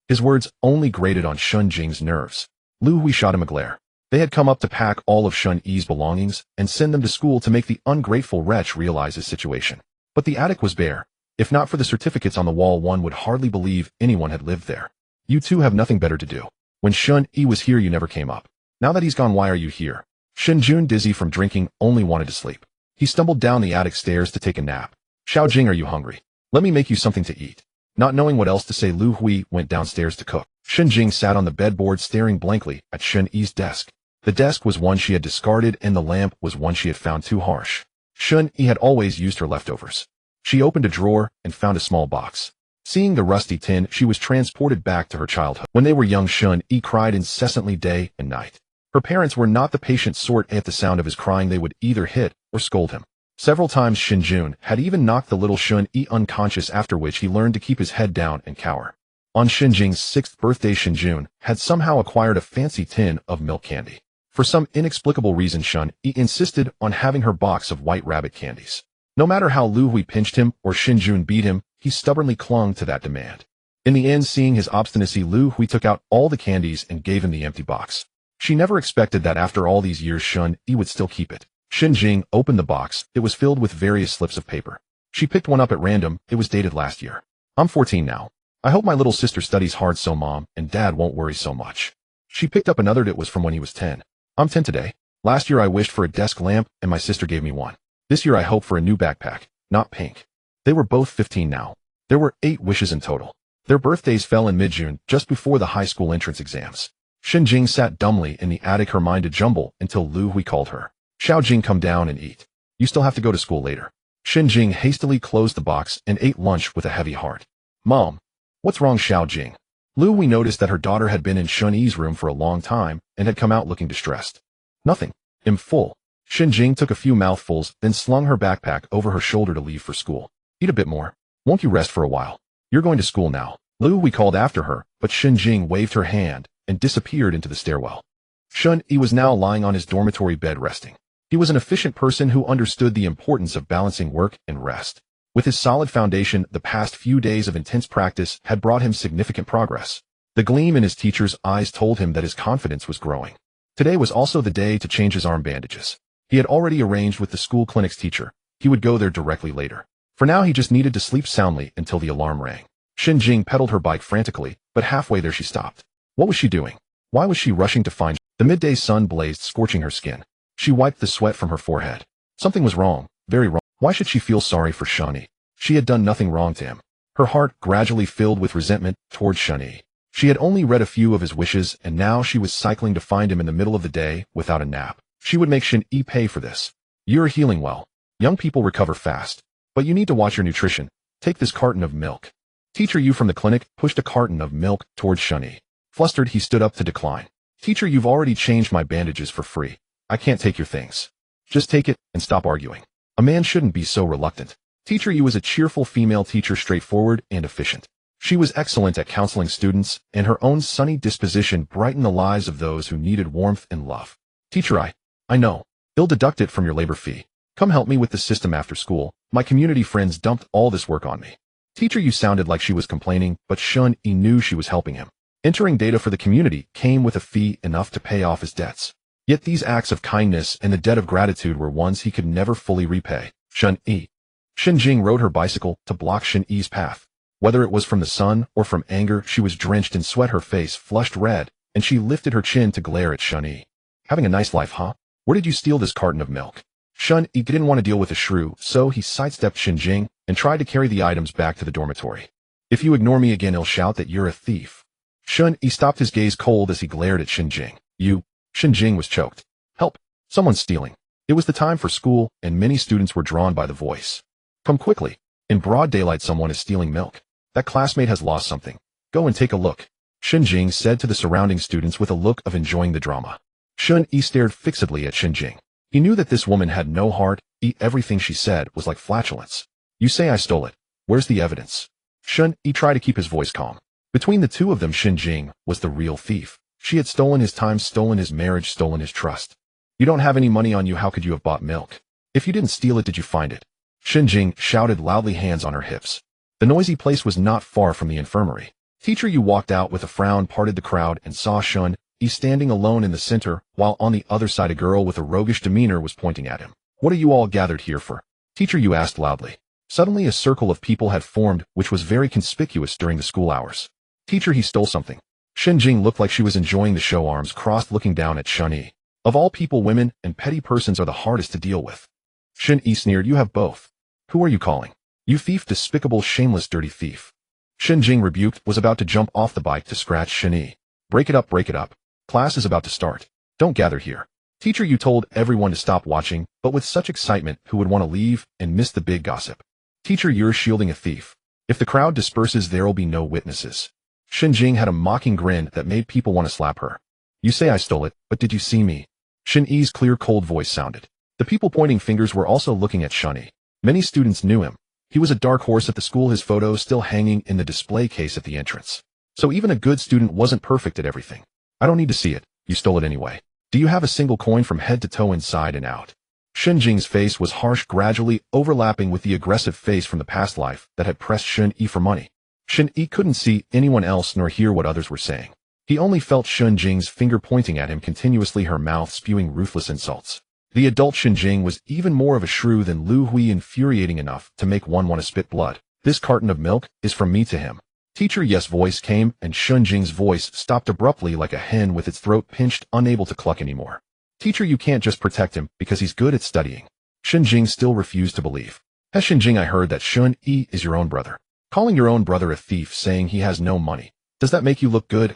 His words only grated on Shen Jing's nerves. Lu Hui shot him a glare. They had come up to pack all of Shen Yi's belongings and send them to school to make the ungrateful wretch realize his situation. But the attic was bare. If not for the certificates on the wall, one would hardly believe anyone had lived there. "You two have nothing better to do. When Shen Yi was here, you never came up. Now that he's gone, why are you here?" Shen Jun, dizzy from drinking, only wanted to sleep. He stumbled down the attic stairs to take a nap. "Xiao Jing, are you hungry? Let me make you something to eat." Not knowing what else to say, Lu Hui went downstairs to cook. Shen Jing sat on the bedboard, staring blankly at Shen Yi's desk. The desk was one she had discarded, and the lamp was one she had found too harsh. Shen Yi had always used her leftovers. She opened a drawer and found a small box. Seeing the rusty tin, she was transported back to her childhood. When they were young, Shen Yi cried incessantly day and night. Her parents were not the patient sort, and at the sound of his crying they would either hit or scold him. Several times Shen Jun had even knocked the little Shen Yi unconscious, after which he learned to keep his head down and cower. On Shen Jing's 6th birthday, Shen Jun had somehow acquired a fancy tin of milk candy. For some inexplicable reason, Shen Yi insisted on having her box of white rabbit candies. No matter how Lu Hui pinched him or Shen Jun beat him, he stubbornly clung to that demand. In the end, seeing his obstinacy, Lu Hui took out all the candies and gave him the empty box. She never expected that after all these years Shen Yi would still keep it. Shen Jing opened the box. It was filled with various slips of paper. She picked one up at random. It was dated last year. "I'm 14 now. I hope my little sister studies hard so Mom and Dad won't worry so much." She picked up another that was from when he was 10. "I'm 10 today. Last year I wished for a desk lamp and my sister gave me one. This year I hope for a new backpack, not pink." They were both 15 now. There were 8 wishes in total. Their birthdays fell in mid-June, just before the high school entrance exams. Shen Jing sat dumbly in the attic, her mind a jumble, until Lu Hui called her. "Xiao Jing, come down and eat. You still have to go to school later." Shen Jing hastily closed the box and ate lunch with a heavy heart. "Mom, what's wrong, Xiao Jing?" Lu Hui noticed that her daughter had been in Shen Yi's room for a long time and had come out looking distressed. "Nothing. I'm full." Shen Jing took a few mouthfuls, then slung her backpack over her shoulder to leave for school. "Eat a bit more. Won't you rest for a while? You're going to school now." Lu Hui called after her, but Shen Jing waved her hand and disappeared into the stairwell. Shen Yi was now lying on his dormitory bed resting. He was an efficient person who understood the importance of balancing work and rest. With his solid foundation, the past few days of intense practice had brought him significant progress. The gleam in his teacher's eyes told him that his confidence was growing. Today was also the day to change his arm bandages. He had already arranged with the school clinic's teacher. He would go there directly later. For now, he just needed to sleep soundly until the alarm rang. Shen Jing pedaled her bike frantically, but halfway there she stopped. What was she doing? Why was she rushing to find? The midday sun blazed, scorching her skin. She wiped the sweat from her forehead. Something was wrong, very wrong. Why should she feel sorry for Shen Yi? She had done nothing wrong to him. Her heart gradually filled with resentment toward Shen Yi. She had only read a few of his wishes, and now she was cycling to find him in the middle of the day without a nap. She would make Shen Yi pay for this. "You're healing well. Young people recover fast. But you need to watch your nutrition. Take this carton of milk." Teacher Yu from the clinic pushed a carton of milk towards Shen Yi. Flustered, he stood up to decline. "Teacher, you've already changed my bandages for free. I can't take your things. Just take it and stop arguing." A man shouldn't be so reluctant. Teacher Yu was a cheerful female teacher, straightforward and efficient. She was excellent at counseling students, and her own sunny disposition brightened the lives of those who needed warmth and love. "Teacher, I know. They'll deduct it from your labor fee. Come help me with the system after school. My community friends dumped all this work on me." Teacher Yu sounded like she was complaining, but Shen Yi knew she was helping him. Entering data for the community came with a fee enough to pay off his debts. Yet these acts of kindness and the debt of gratitude were ones he could never fully repay. Shen Yi. Shen Jing rode her bicycle to block Shen Yi's path. Whether it was from the sun or from anger, she was drenched in sweat, her face flushed red, and she lifted her chin to glare at Shen Yi. "Having a nice life, huh? Where did you steal this carton of milk?" Shen Yi didn't want to deal with a shrew, so he sidestepped Shen Jing and tried to carry the items back to the dormitory. "If you ignore me again, I'll shout that you're a thief." Shen Yi stopped, his gaze cold as he glared at Shen Jing. "You..." Shen Jing was choked. "Help! Someone's stealing." It was the time for school, and many students were drawn by the voice. "Come quickly. In broad daylight, someone is stealing milk. That classmate has lost something. Go and take a look," Shen Jing said to the surrounding students with a look of enjoying the drama. Shen Yi stared fixedly at Shen Jing. He knew that this woman had no heart. Everything she said was like flatulence. You say I stole it. Where's the evidence? Shen Yi tried to keep his voice calm. Between the two of them, Shen Jing was the real thief. She had stolen his time, stolen his marriage, stolen his trust. You don't have any money on you. How could you have bought milk? If you didn't steal it, did you find it? Shen Jing shouted loudly, hands on her hips. The noisy place was not far from the infirmary. Teacher Yu walked out with a frown, parted the crowd, and saw Shen Yi standing alone in the center, while on the other side a girl with a roguish demeanor was pointing at him. What are you all gathered here for? Teacher Yu asked loudly. Suddenly a circle of people had formed, which was very conspicuous during the school hours. Teacher, he stole something. Shen Jing looked like she was enjoying the show, arms crossed, looking down at Shen Yi. Of all people, women and petty persons are the hardest to deal with. Shen Yi sneered, you have both. Who are you calling? You thief, despicable, shameless, dirty thief. Shen Jing, rebuked, was about to jump off the bike to scratch Shen Yi. Break it up, break it up. Class is about to start. Don't gather here. Teacher, you told everyone to stop watching, but with such excitement, who would want to leave and miss the big gossip? Teacher, you're shielding a thief. If the crowd disperses, there'll be no witnesses. Shen Jing had a mocking grin that made people want to slap her. You say I stole it, but did you see me? Shen Yi's clear, cold voice sounded. The people pointing fingers were also looking at Shen Yi. Many students knew him. He was a dark horse at the school, his photo still hanging in the display case at the entrance. So even a good student wasn't perfect at everything. I don't need to see it. You stole it anyway. Do you have a single coin from head to toe, inside and out? Shen Jing's face was harsh, gradually overlapping with the aggressive face from the past life that had pressed Shen Yi for money. Shen Yi couldn't see anyone else nor hear what others were saying. He only felt Shen Jing's finger pointing at him continuously, her mouth spewing ruthless insults. The adult Shen Jing was even more of a shrew than Lu Hui, infuriating enough to make one want to spit blood. This carton of milk is from me to him. Teacher, yes, voice came, and Shen Jing's voice stopped abruptly like a hen with its throat pinched, unable to cluck anymore. Teacher, you can't just protect him because he's good at studying. Shen Jing still refused to believe. Hey Shen Jing, I heard that Shen Yi is your own brother. Calling your own brother a thief, saying he has no money. Does that make you look good?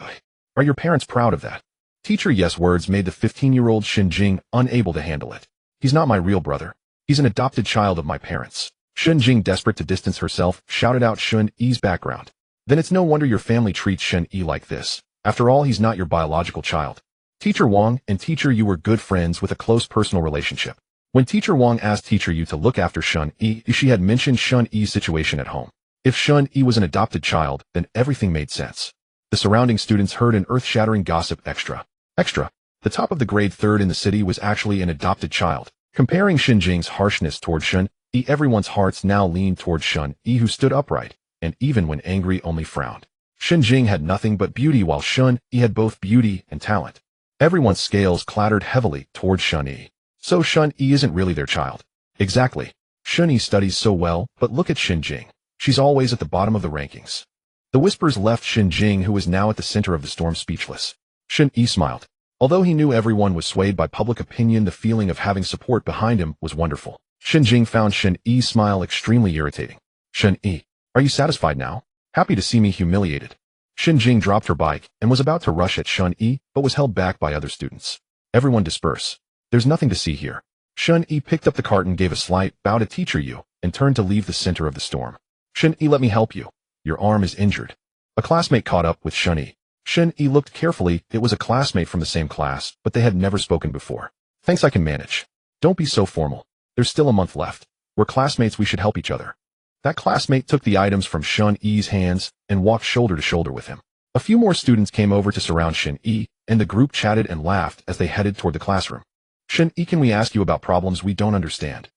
Are your parents proud of that? Teacher, yes, words made the 15-year-old Shen Jing unable to handle it. He's not my real brother. He's an adopted child of my parents. Shen Jing, desperate to distance herself, shouted out Shen Yi's background. Then it's no wonder your family treats Shen Yi like this. After all, he's not your biological child. Teacher Wang and Teacher Yu were good friends with a close personal relationship. When Teacher Wang asked Teacher Yu to look after Shen Yi, she had mentioned Shen Yi's situation at home. If Shen Yi was an adopted child, then everything made sense. The surrounding students heard an earth-shattering gossip. Extra. The top of the grade, third in the city, was actually an adopted child. Comparing Shen Jing's harshness toward Shen Yi, everyone's hearts now leaned toward Shen Yi, who stood upright, and even when angry only frowned. Shen Jing had nothing but beauty, while Shen Yi had both beauty and talent. Everyone's scales clattered heavily toward Shen Yi. So Shen Yi isn't really their child. Exactly. Shen Yi studies so well, but look at Shen Jing. She's always at the bottom of the rankings. The whispers left Shen Jing, who was now at the center of the storm, speechless. Shen Yi smiled. Although he knew everyone was swayed by public opinion, the feeling of having support behind him was wonderful. Shen Jing found Shen Yi's smile extremely irritating. Shen Yi, are you satisfied now? Happy to see me humiliated? Shen Jing dropped her bike and was about to rush at Shen Yi, but was held back by other students. Everyone disperse. There's nothing to see here. Shen Yi picked up the carton, gave a slight bow to Teacher Yu, and turned to leave the center of the storm. Shen Yi, let me help you. Your arm is injured. A classmate caught up with Shen Yi. Shen Yi looked carefully. It was a classmate from the same class, but they had never spoken before. Thanks, I can manage. Don't be so formal. There's still a month left. We're classmates, we should help each other. That classmate took the items from Shen Yi's hands and walked shoulder to shoulder with him. A few more students came over to surround Shen Yi, and the group chatted and laughed as they headed toward the classroom. Shen Yi, can we ask you about problems we don't understand?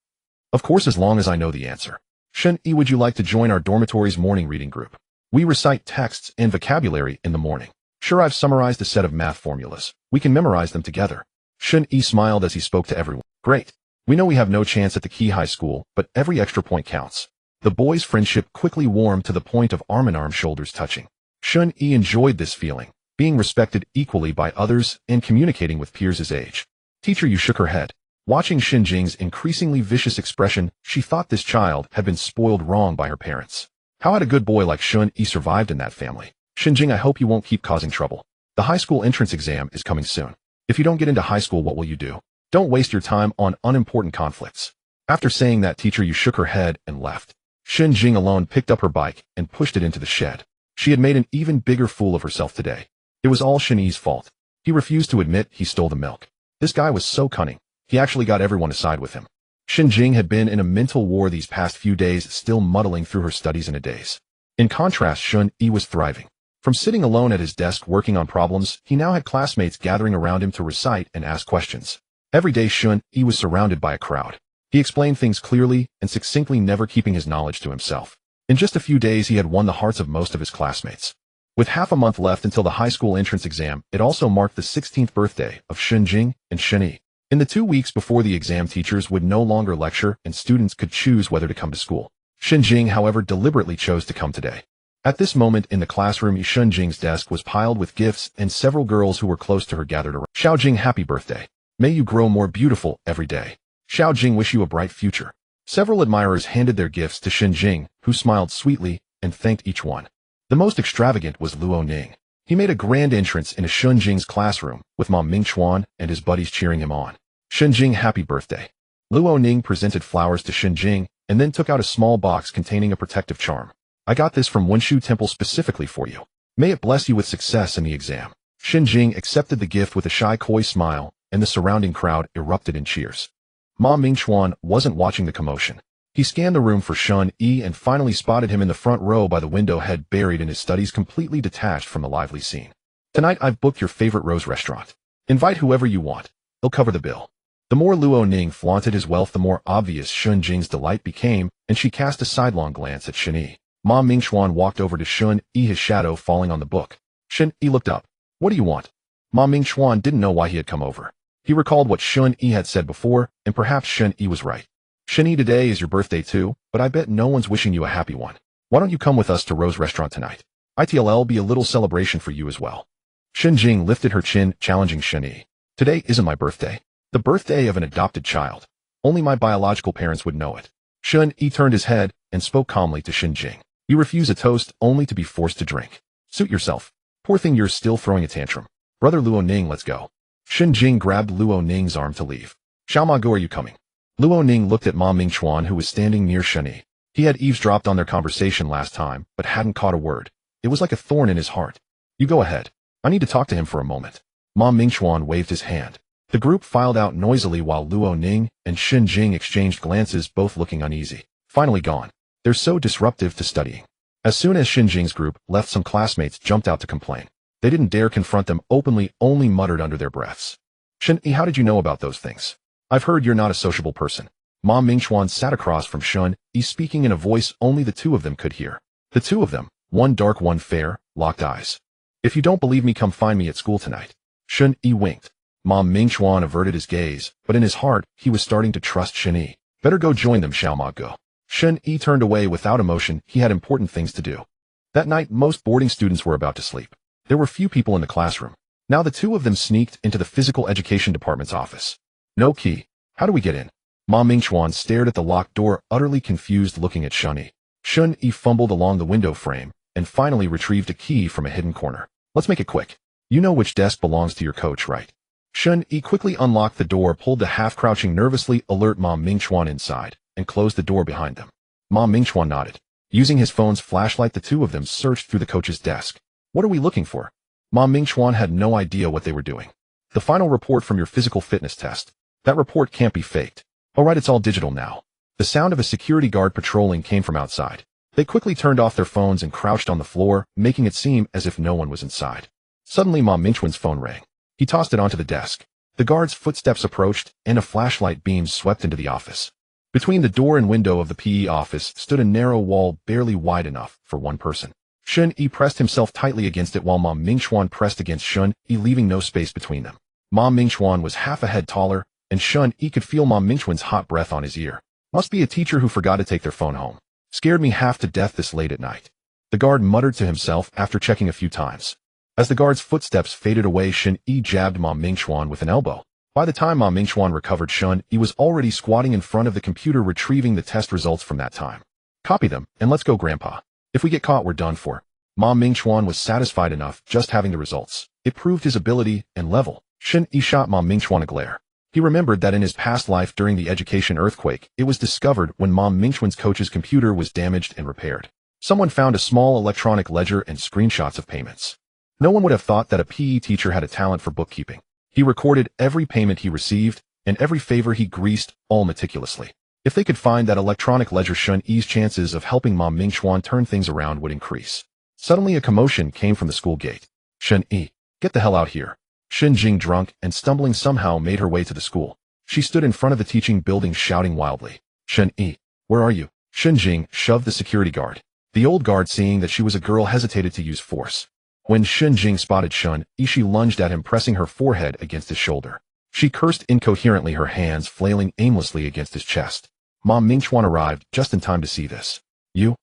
Of course, as long as I know the answer. Shen Yi, would you like to join our dormitory's morning reading group? We recite texts and vocabulary in the morning. Sure, I've summarized a set of math formulas. We can memorize them together. Shen Yi smiled as he spoke to everyone. Great. We know we have no chance at the Key High School, but every extra point counts. The boys' friendship quickly warmed to the point of arm-in-arm, shoulders touching. Shen Yi enjoyed this feeling, being respected equally by others and communicating with peers his age. Teacher Yu shook her head. Watching Shen Jing's increasingly vicious expression, she thought this child had been spoiled wrong by her parents. How had a good boy like Shen Yi survived in that family? Shen Jing, I hope you won't keep causing trouble. The high school entrance exam is coming soon. If you don't get into high school, what will you do? Don't waste your time on unimportant conflicts. After saying that, Teacher Yu shook her head and left. Shen Jing alone picked up her bike and pushed it into the shed. She had made an even bigger fool of herself today. It was all Shen Yi's fault. He refused to admit he stole the milk. This guy was so cunning. He actually got everyone to side with him. Shen Jing had been in a mental war these past few days, still muddling through her studies in a daze. In contrast, Shen Yi was thriving. From sitting alone at his desk working on problems, he now had classmates gathering around him to recite and ask questions. Every day Shen Yi was surrounded by a crowd. He explained things clearly and succinctly, never keeping his knowledge to himself. In just a few days he had won the hearts of most of his classmates. With half a month left until the high school entrance exam, it also marked the 16th birthday of Shen Jing and Shen Yi. In the 2 weeks before the exam, teachers would no longer lecture and students could choose whether to come to school. Shen Jing, however, deliberately chose to come today. At this moment in the classroom, Shen Jing's desk was piled with gifts and several girls who were close to her gathered around. Xiao Jing, happy birthday. May you grow more beautiful every day. Xiao Jing, wish you a bright future. Several admirers handed their gifts to Shen Jing, who smiled sweetly and thanked each one. The most extravagant was Luo Ning. He made a grand entrance into Shen Jing's classroom, with Ma Mingchuan and his buddies cheering him on. Shen Jing, happy birthday. Luo Ning presented flowers to Shen Jing, and then took out a small box containing a protective charm. I got this from Wenshu Temple specifically for you. May it bless you with success in the exam. Shen Jing accepted the gift with a shy, coy smile, and the surrounding crowd erupted in cheers. Ma Mingchuan wasn't watching the commotion. He scanned the room for Shen Yi and finally spotted him in the front row by the window, head buried in his studies, completely detached from the lively scene. Tonight I've booked your favorite Rose restaurant. Invite whoever you want. He'll cover the bill. The more Luo Ning flaunted his wealth, the more obvious Shen Jing's delight became, and she cast a sidelong glance at Shen Yi. Ma Mingchuan walked over to Shen Yi, his shadow falling on the book. Shen Yi looked up. What do you want? Ma Mingchuan didn't know why he had come over. He recalled what Shen Yi had said before, and perhaps Shen Yi was right. Shen Yi, today is your birthday too, but I bet no one's wishing you a happy one. Why don't you come with us to Rose Restaurant tonight? It'll be a little celebration for you as well. Shen Jing lifted her chin, challenging Shen Yi. Today isn't my birthday. The birthday of an adopted child. Only my biological parents would know it. Shen Yi turned his head and spoke calmly to Shen Jing. You refuse a toast only to be forced to drink. Suit yourself. Poor thing, you're still throwing a tantrum. Brother Luo Ning, let's go. Shen Jing grabbed Luo Ning's arm to leave. Xiao Go, are you coming? Luo Ning looked at Ma Mingchuan, who was standing near Shen Yi. He had eavesdropped on their conversation last time, but hadn't caught a word. It was like a thorn in his heart. You go ahead. I need to talk to him for a moment. Ma Mingchuan waved his hand. The group filed out noisily while Luo Ning and Shen Jing exchanged glances, both looking uneasy. Finally gone. They're so disruptive to studying. As soon as Shen Jing's group left, some classmates jumped out to complain. They didn't dare confront them openly, only muttered under their breaths. Shen Yi, how did you know about those things? I've heard you're not a sociable person. Ma Mingchuan sat across from Shen Yi, speaking in a voice only the two of them could hear. The two of them, one dark, one fair, locked eyes. If you don't believe me, come find me at school tonight. Shen Yi winked. Ma Mingchuan averted his gaze, but in his heart, he was starting to trust Shen Yi. Better go join them, Xiao Go. Shen Yi turned away without emotion. He had important things to do. That night, most boarding students were about to sleep. There were few people in the classroom. Now the two of them sneaked into the physical education department's office. No key. How do we get in? Ma Mingchuan stared at the locked door, utterly confused, looking at Shen Yi. Shen Yi fumbled along the window frame and finally retrieved a key from a hidden corner. Let's make it quick. You know which desk belongs to your coach, right? Shen Yi quickly unlocked the door, pulled the half-crouching, nervously alert Ma Mingchuan inside, and closed the door behind them. Ma Mingchuan nodded. Using his phone's flashlight, the two of them searched through the coach's desk. What are we looking for? Ma Mingchuan had no idea what they were doing. The final report from your physical fitness test. That report can't be faked. All right, it's all digital now. The sound of a security guard patrolling came from outside. They quickly turned off their phones and crouched on the floor, making it seem as if no one was inside. Suddenly, Ma Mingchuan's phone rang. He tossed it onto the desk. The guard's footsteps approached, and a flashlight beam swept into the office. Between the door and window of the PE office stood a narrow wall barely wide enough for one person. Shen Yi pressed himself tightly against it while Ma Mingchuan pressed against Shen Yi, leaving no space between them. Ma Mingchuan was half a head taller, and Shen Yi could feel Ma Mingchuan's hot breath on his ear. Must be a teacher who forgot to take their phone home. Scared me half to death this late at night. The guard muttered to himself after checking a few times. As the guard's footsteps faded away, Shen Yi jabbed Ma Mingchuan with an elbow. By the time Ma Mingchuan recovered, Shen Yi was already squatting in front of the computer, retrieving the test results from that time. Copy them, and let's go, Grandpa. If we get caught, we're done for. Ma Mingchuan was satisfied enough just having the results. It proved his ability and level. Shen Yi shot Ma Mingchuan a glare. He remembered that in his past life during the education earthquake, it was discovered when Ma Mingchuan's coach's computer was damaged and repaired. Someone found a small electronic ledger and screenshots of payments. No one would have thought that a PE teacher had a talent for bookkeeping. He recorded every payment he received and every favor he greased, all meticulously. If they could find that electronic ledger, Shen Yi's chances of helping Mom Mingxuan turn things around would increase. Suddenly a commotion came from the school gate. Shen Yi, get the hell out here. Shen Jing, drunk and stumbling, somehow made her way to the school. She stood in front of the teaching building shouting wildly, Shen Yi, where are you? Shen Jing shoved the security guard. The old guard, seeing that she was a girl, hesitated to use force. When Shen Jing spotted Shen Yi, she lunged at him, pressing her forehead against his shoulder. She cursed incoherently, her hands flailing aimlessly against his chest. Mom Mingxuan arrived just in time to see this. You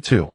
too.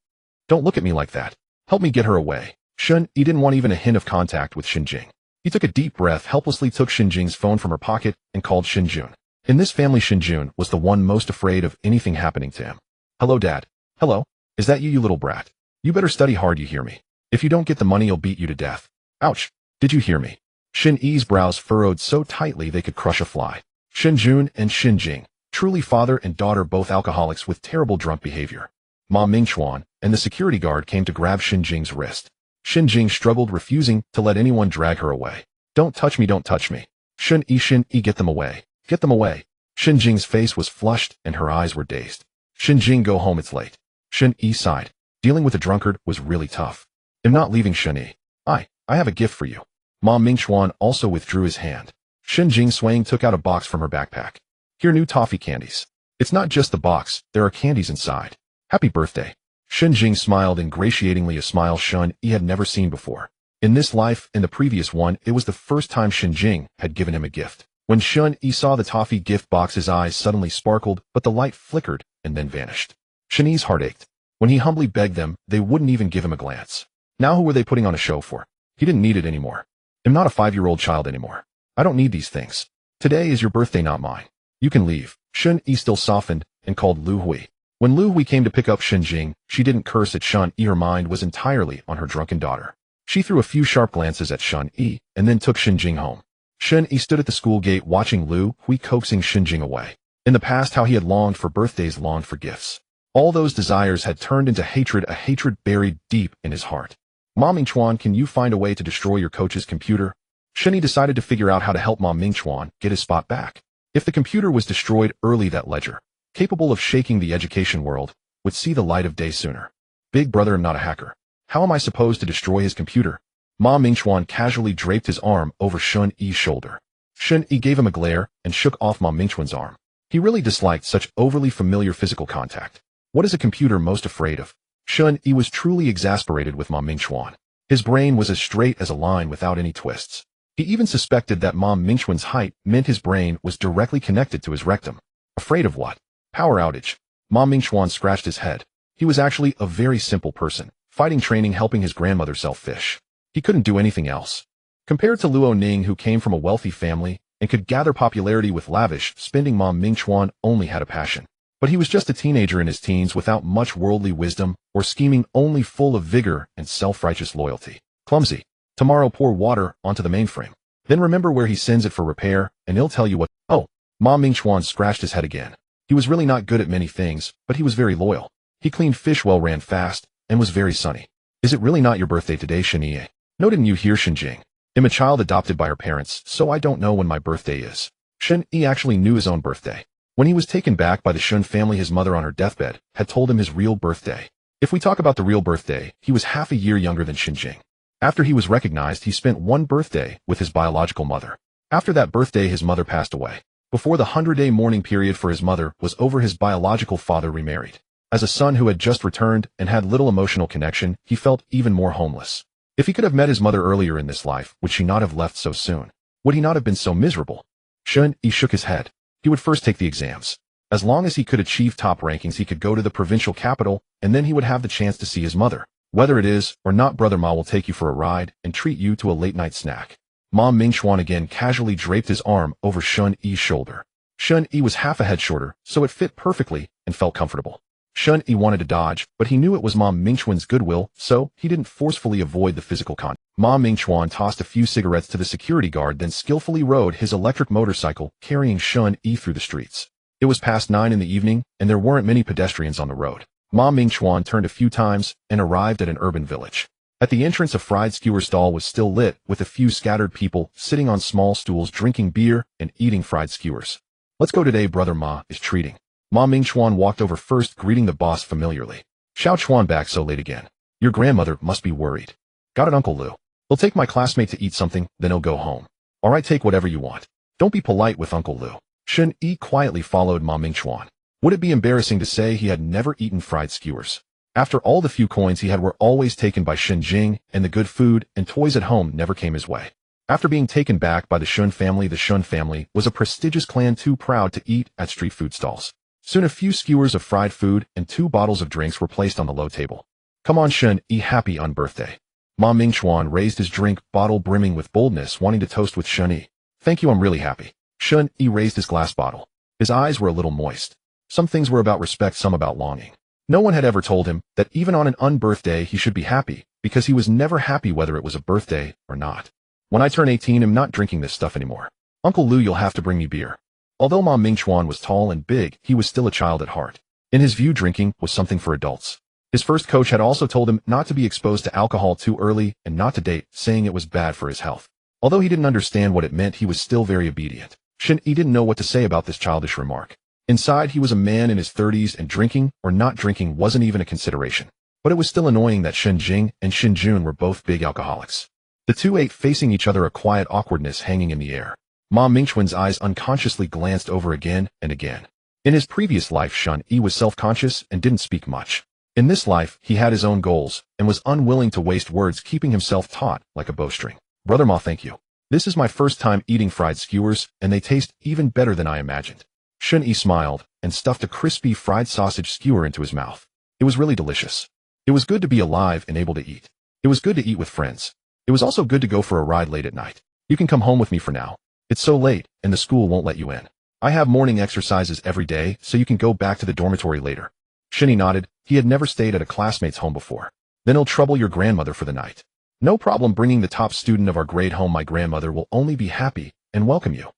Don't look at me like that. Help me get her away. Shen Yi didn't want even a hint of contact with Shen Jing. He took a deep breath, helplessly took Shen Jing's phone from her pocket, and called Shen Jun. In this family, Shen Jun was the one most afraid of anything happening to him. Hello, Dad. Hello? Is that you little brat? You better study hard, you hear me? If you don't get the money, I'll beat you to death. Ouch. Did you hear me? Shen Yi's brows furrowed so tightly they could crush a fly. Shen Jun and Shen Jing, truly father and daughter, both alcoholics with terrible drunk behavior. Mom Mingxuan and the security guard came to grab Shen Jing's wrist. Shen Jing struggled, refusing to let anyone drag her away. Don't touch me, don't touch me. Shen Yi, get them away. Get them away. Shen Jing's face was flushed and her eyes were dazed. Shen Jing, go home, it's late. Shen Yi sighed. Dealing with a drunkard was really tough. I'm not leaving, Shen Yi. I have a gift for you. Mom Mingxuan also withdrew his hand. Shen Jing, swaying, took out a box from her backpack. Here, new toffee candies. It's not just the box, there are candies inside. Happy birthday. Shen Jing smiled ingratiatingly, a smile Shen Yi had never seen before. In this life and the previous one, it was the first time Shen Jing had given him a gift. When Shen Yi saw the toffee gift box, his eyes suddenly sparkled, but the light flickered and then vanished. Shen Yi's heart ached. When he humbly begged them, they wouldn't even give him a glance. Now who were they putting on a show for? He didn't need it anymore. I'm not a 5-year-old child anymore. I don't need these things. Today is your birthday, not mine. You can leave. Shen Yi still softened and called Lu Hui. When Lu Hui came to pick up Shen Jing, she didn't curse at Shen Yi. Her mind was entirely on her drunken daughter. She threw a few sharp glances at Shen Yi and then took Shen Jing home. Shen Yi stood at the school gate watching Lu Hui coaxing Shen Jing away. In the past, how he had longed for birthdays, longed for gifts. All those desires had turned into hatred, a hatred buried deep in his heart. Mom Mingxuan, can you find a way to destroy your coach's computer? Shen Yi decided to figure out how to help Mom Mingxuan get his spot back. If the computer was destroyed early, that ledger, capable of shaking the education world, would see the light of day sooner. Big brother, I'm not a hacker. How am I supposed to destroy his computer? Mom Mingxuan casually draped his arm over Shen Yi's shoulder. Shen Yi gave him a glare and shook off Mom Mingxuan's arm. He really disliked such overly familiar physical contact. What is a computer most afraid of? Shen Yi was truly exasperated with Mom Mingxuan. His brain was as straight as a line without any twists. He even suspected that Mom Mingxuan's height meant his brain was directly connected to his rectum. Afraid of what? Power outage. Mom Mingxuan scratched his head. He was actually a very simple person, fighting training, helping his grandmother sell fish. He couldn't do anything else. Compared to Luo Ning, who came from a wealthy family and could gather popularity with lavish spending, Mom Mingxuan only had a passion. But he was just a teenager in his teens without much worldly wisdom or scheming, only full of vigor and self-righteous loyalty. Clumsy. Tomorrow pour water onto the mainframe. Then remember where he sends it for repair, and he'll tell you what. Oh, Mom Mingxuan scratched his head again. He was really not good at many things, but he was very loyal. He cleaned fish well, ran fast, and was very sunny. Is it really not your birthday today, Shen Yi? No, didn't you hear, Shen Jing? I'm a child adopted by her parents, so I don't know when my birthday is. Shen Yi actually knew his own birthday. When he was taken back by the Shen family, his mother on her deathbed had told him his real birthday. If we talk about the real birthday, he was half a year younger than Shen Jing. After he was recognized, he spent one birthday with his biological mother. After that birthday, his mother passed away. Before the 100-day mourning period for his mother was over, his biological father remarried. As a son who had just returned and had little emotional connection, he felt even more homeless. If he could have met his mother earlier in this life, would she not have left so soon? Would he not have been so miserable? Shen Yi shook his head. He would first take the exams. As long as he could achieve top rankings, he could go to the provincial capital, and then he would have the chance to see his mother. Whether it is or not, Brother Ma will take you for a ride and treat you to a late-night snack. Mom Mingxuan again casually draped his arm over Shen Yi's shoulder. Shen Yi was half a head shorter, so it fit perfectly and felt comfortable. Shen Yi wanted to dodge, but he knew it was Mom Mingxuan's goodwill, so he didn't forcefully avoid the physical contact. Mom Mingxuan tossed a few cigarettes to the security guard, then skillfully rode his electric motorcycle, carrying Shen Yi through the streets. It was past 9 in the evening, and there weren't many pedestrians on the road. Mom Mingxuan turned a few times and arrived at an urban village. At the entrance, a fried skewer stall was still lit, with a few scattered people sitting on small stools drinking beer and eating fried skewers. Let's go today, brother. Ma is treating. Ma Mingchuan walked over first, greeting the boss familiarly. Xiao Chuan, back so late again. Your grandmother must be worried. Got it, Uncle Lu. He'll take my classmate to eat something, then he'll go home. All right, take whatever you want. Don't be polite with Uncle Lu. Shen Yi quietly followed Ma Mingchuan. Would it be embarrassing to say he had never eaten fried skewers? After all, the few coins he had were always taken by Shen Jing, and the good food and toys at home never came his way. After being taken back by the Shun family was a prestigious clan too proud to eat at street food stalls. Soon a few skewers of fried food and 2 bottles of drinks were placed on the low table. Come on, Shen Yi, happy on birthday. Ma Mingchuan raised his drink bottle, brimming with boldness, wanting to toast with Shen Yi. Thank you, I'm really happy. Shen Yi raised his glass bottle. His eyes were a little moist. Some things were about respect, some about longing. No one had ever told him that even on an unbirthday he should be happy, because he was never happy whether it was a birthday or not. When I turn 18, I'm not drinking this stuff anymore. Uncle Lu, you'll have to bring me beer. Although Ma Mingchuan was tall and big, he was still a child at heart. In his view, drinking was something for adults. His first coach had also told him not to be exposed to alcohol too early and not to date, saying it was bad for his health. Although he didn't understand what it meant, he was still very obedient. Shen Yi didn't know what to say about this childish remark. Inside, he was a man in his 30s, and drinking or not drinking wasn't even a consideration. But it was still annoying that Shen Jing and Shen Jun were both big alcoholics. The two ate facing each other, a quiet awkwardness hanging in the air. Ma Mingchuan's eyes unconsciously glanced over again and again. In his previous life, Shen Yi was self-conscious and didn't speak much. In this life, he had his own goals and was unwilling to waste words, keeping himself taut like a bowstring. Brother Ma, thank you. This is my first time eating fried skewers, and they taste even better than I imagined. Shen Yi smiled and stuffed a crispy fried sausage skewer into his mouth. It was really delicious. It was good to be alive and able to eat. It was good to eat with friends. It was also good to go for a ride late at night. You can come home with me for now. It's so late, and the school won't let you in. I have morning exercises every day, so you can go back to the dormitory later. Shen Yi nodded. He had never stayed at a classmate's home before. Then he'll trouble your grandmother for the night. No problem bringing the top student of our grade home. My grandmother will only be happy and welcome you.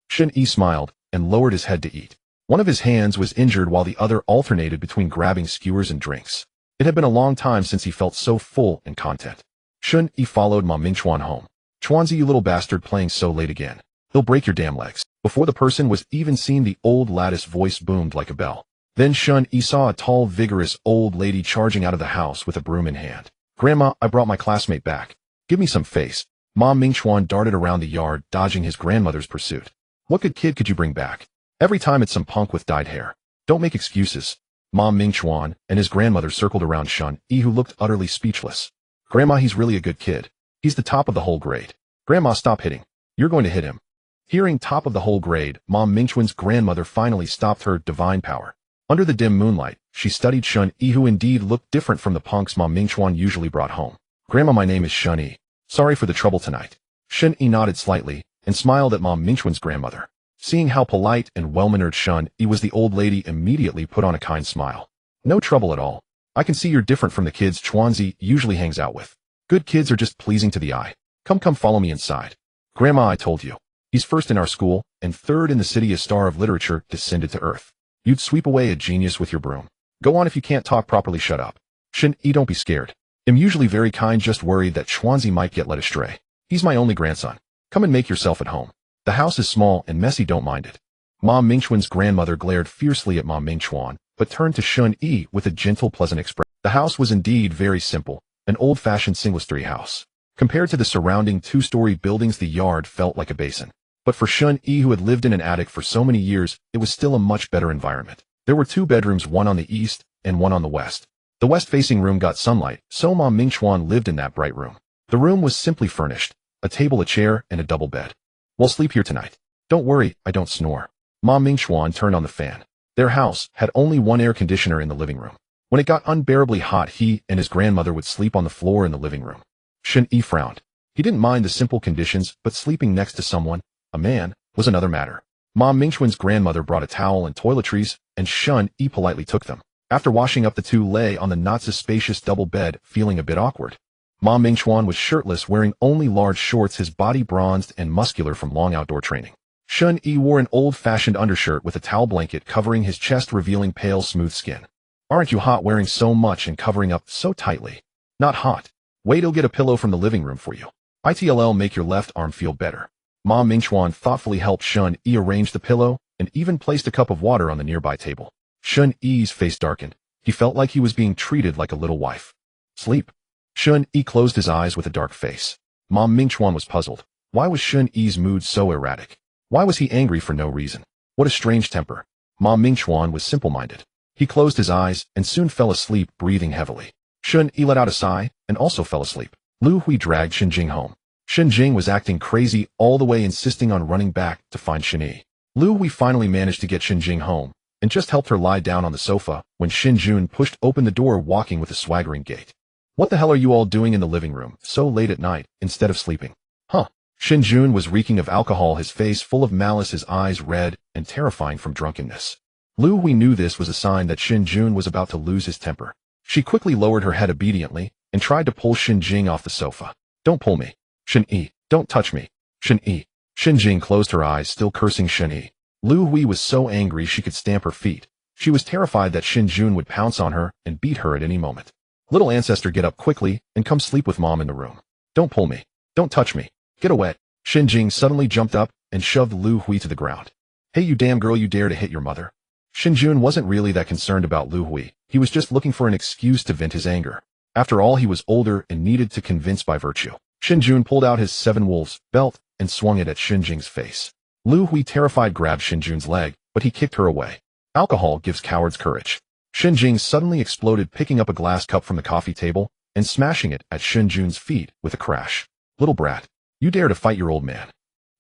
Shen Yi smiled and lowered his head to eat. One of his hands was injured while the other alternated between grabbing skewers and drinks. It had been a long time since he felt so full and content. Shen Yi followed Ma Mingchuan home. Chuanzi, you little bastard, playing so late again. He'll break your damn legs. Before the person was even seen, the old lattice voice boomed like a bell. Then Shen Yi saw a tall, vigorous old lady charging out of the house with a broom in hand. Grandma, I brought my classmate back. Give me some face. Ma Mingchuan darted around the yard, dodging his grandmother's pursuit. What good kid could you bring back? Every time it's some punk with dyed hair. Don't make excuses. Ma Mingchuan and his grandmother circled around Shen Yi, who looked utterly speechless. Grandma, he's really a good kid. He's the top of the whole grade. Grandma, stop hitting. You're going to hit him. Hearing top of the whole grade, Ma Mingchuan's grandmother finally stopped her divine power. Under the dim moonlight, she studied Shen Yi, who indeed looked different from the punks Ma Mingchuan usually brought home. Grandma, my name is Shen Yi. Sorry for the trouble tonight. Shen Yi nodded slightly and smiled at Ma Mingchuan's grandmother. Seeing how polite and well-mannered Shen Yi was, the old lady immediately put on a kind smile. No trouble at all. I can see you're different from the kids Chuanzi usually hangs out with. Good kids are just pleasing to the eye. Come follow me inside. Grandma, I told you. He's first in our school and third in the city, a star of literature descended to earth. You'd sweep away a genius with your broom. Go on, if you can't talk properly, shut up. Shen Yi, don't be scared. I'm usually very kind, just worried that Chuanzi might get led astray. He's my only grandson. Come and make yourself at home. The house is small and messy, don't mind it. Ma Mingchuan's grandmother glared fiercely at Ma Mingchuan, but turned to Shen Yi with a gentle, pleasant expression. The house was indeed very simple, an old-fashioned single-story house. Compared to the surrounding 2-story buildings, the yard felt like a basin. But for Shen Yi, who had lived in an attic for so many years, it was still a much better environment. There were 2 bedrooms, one on the east and one on the west. The west-facing room got sunlight, so Ma Mingchuan lived in that bright room. The room was simply furnished, a table, a chair, and a double bed. We'll sleep here tonight. Don't worry, I don't snore. Ma Mingchuan turned on the fan. Their house had only one air conditioner in the living room. When it got unbearably hot, he and his grandmother would sleep on the floor in the living room. Shen Yi frowned. He didn't mind the simple conditions, but sleeping next to someone, a man, was another matter. Ma Mingchuan's grandmother brought a towel and toiletries, and Shen Yi politely took them. After washing up, the two lay on the not so spacious double bed, feeling a bit awkward. Ma Mingchuan was shirtless, wearing only large shorts, his body bronzed and muscular from long outdoor training. Shen Yi wore an old-fashioned undershirt with a towel blanket covering his chest, revealing pale, smooth skin. Aren't you hot wearing so much and covering up so tightly? Not hot. Wait, I'll get a pillow from the living room for you. It'll make your left arm feel better. Mom Mingchuan thoughtfully helped Shen Yi arrange the pillow and even placed a cup of water on the nearby table. Shen Yi's face darkened. He felt like he was being treated like a little wife. Sleep. Shen Yi closed his eyes with a dark face. Mom Mingchuan was puzzled. Why was Shen Yi's mood so erratic? Why was he angry for no reason? What a strange temper. Mom Mingchuan was simple-minded. He closed his eyes and soon fell asleep, breathing heavily. Shen Yi let out a sigh and also fell asleep. Lu Hui dragged Shen Jing home. Shen Jing was acting crazy all the way, insisting on running back to find Shen Yi. Lu Hui finally managed to get Shen Jing home and just helped her lie down on the sofa when Shen Jun pushed open the door, walking with a swaggering gait. What the hell are you all doing in the living room so late at night instead of sleeping? Huh? Shen Jun was reeking of alcohol, his face full of malice, his eyes red and terrifying from drunkenness. Lu Hui knew this was a sign that Shen Jun was about to lose his temper. She quickly lowered her head obediently and tried to pull Shen Jing off the sofa. Don't pull me. Shen Yi, don't touch me. Shen Yi. Shen Jing closed her eyes, still cursing Shen Yi. Lu Hui was so angry she could stamp her feet. She was terrified that Shen Jun would pounce on her and beat her at any moment. Little ancestor, get up quickly and come sleep with mom in the room. Don't pull me. Don't touch me. Get away. Shen Jing suddenly jumped up and shoved Lu Hui to the ground. Hey, you damn girl, you dare to hit your mother? Shen Jun wasn't really that concerned about Lu Hui. He was just looking for an excuse to vent his anger. After all, he was older and needed to convince by virtue. Shen Jun pulled out his 7 Wolves belt and swung it at Shen Jing's face. Lu Hui, terrified, grabbed Shen Jun's leg, but he kicked her away. Alcohol gives cowards courage. Shen Jing suddenly exploded, picking up a glass cup from the coffee table and smashing it at Shen Jun's feet with a crash. Little brat. You dare to fight your old man.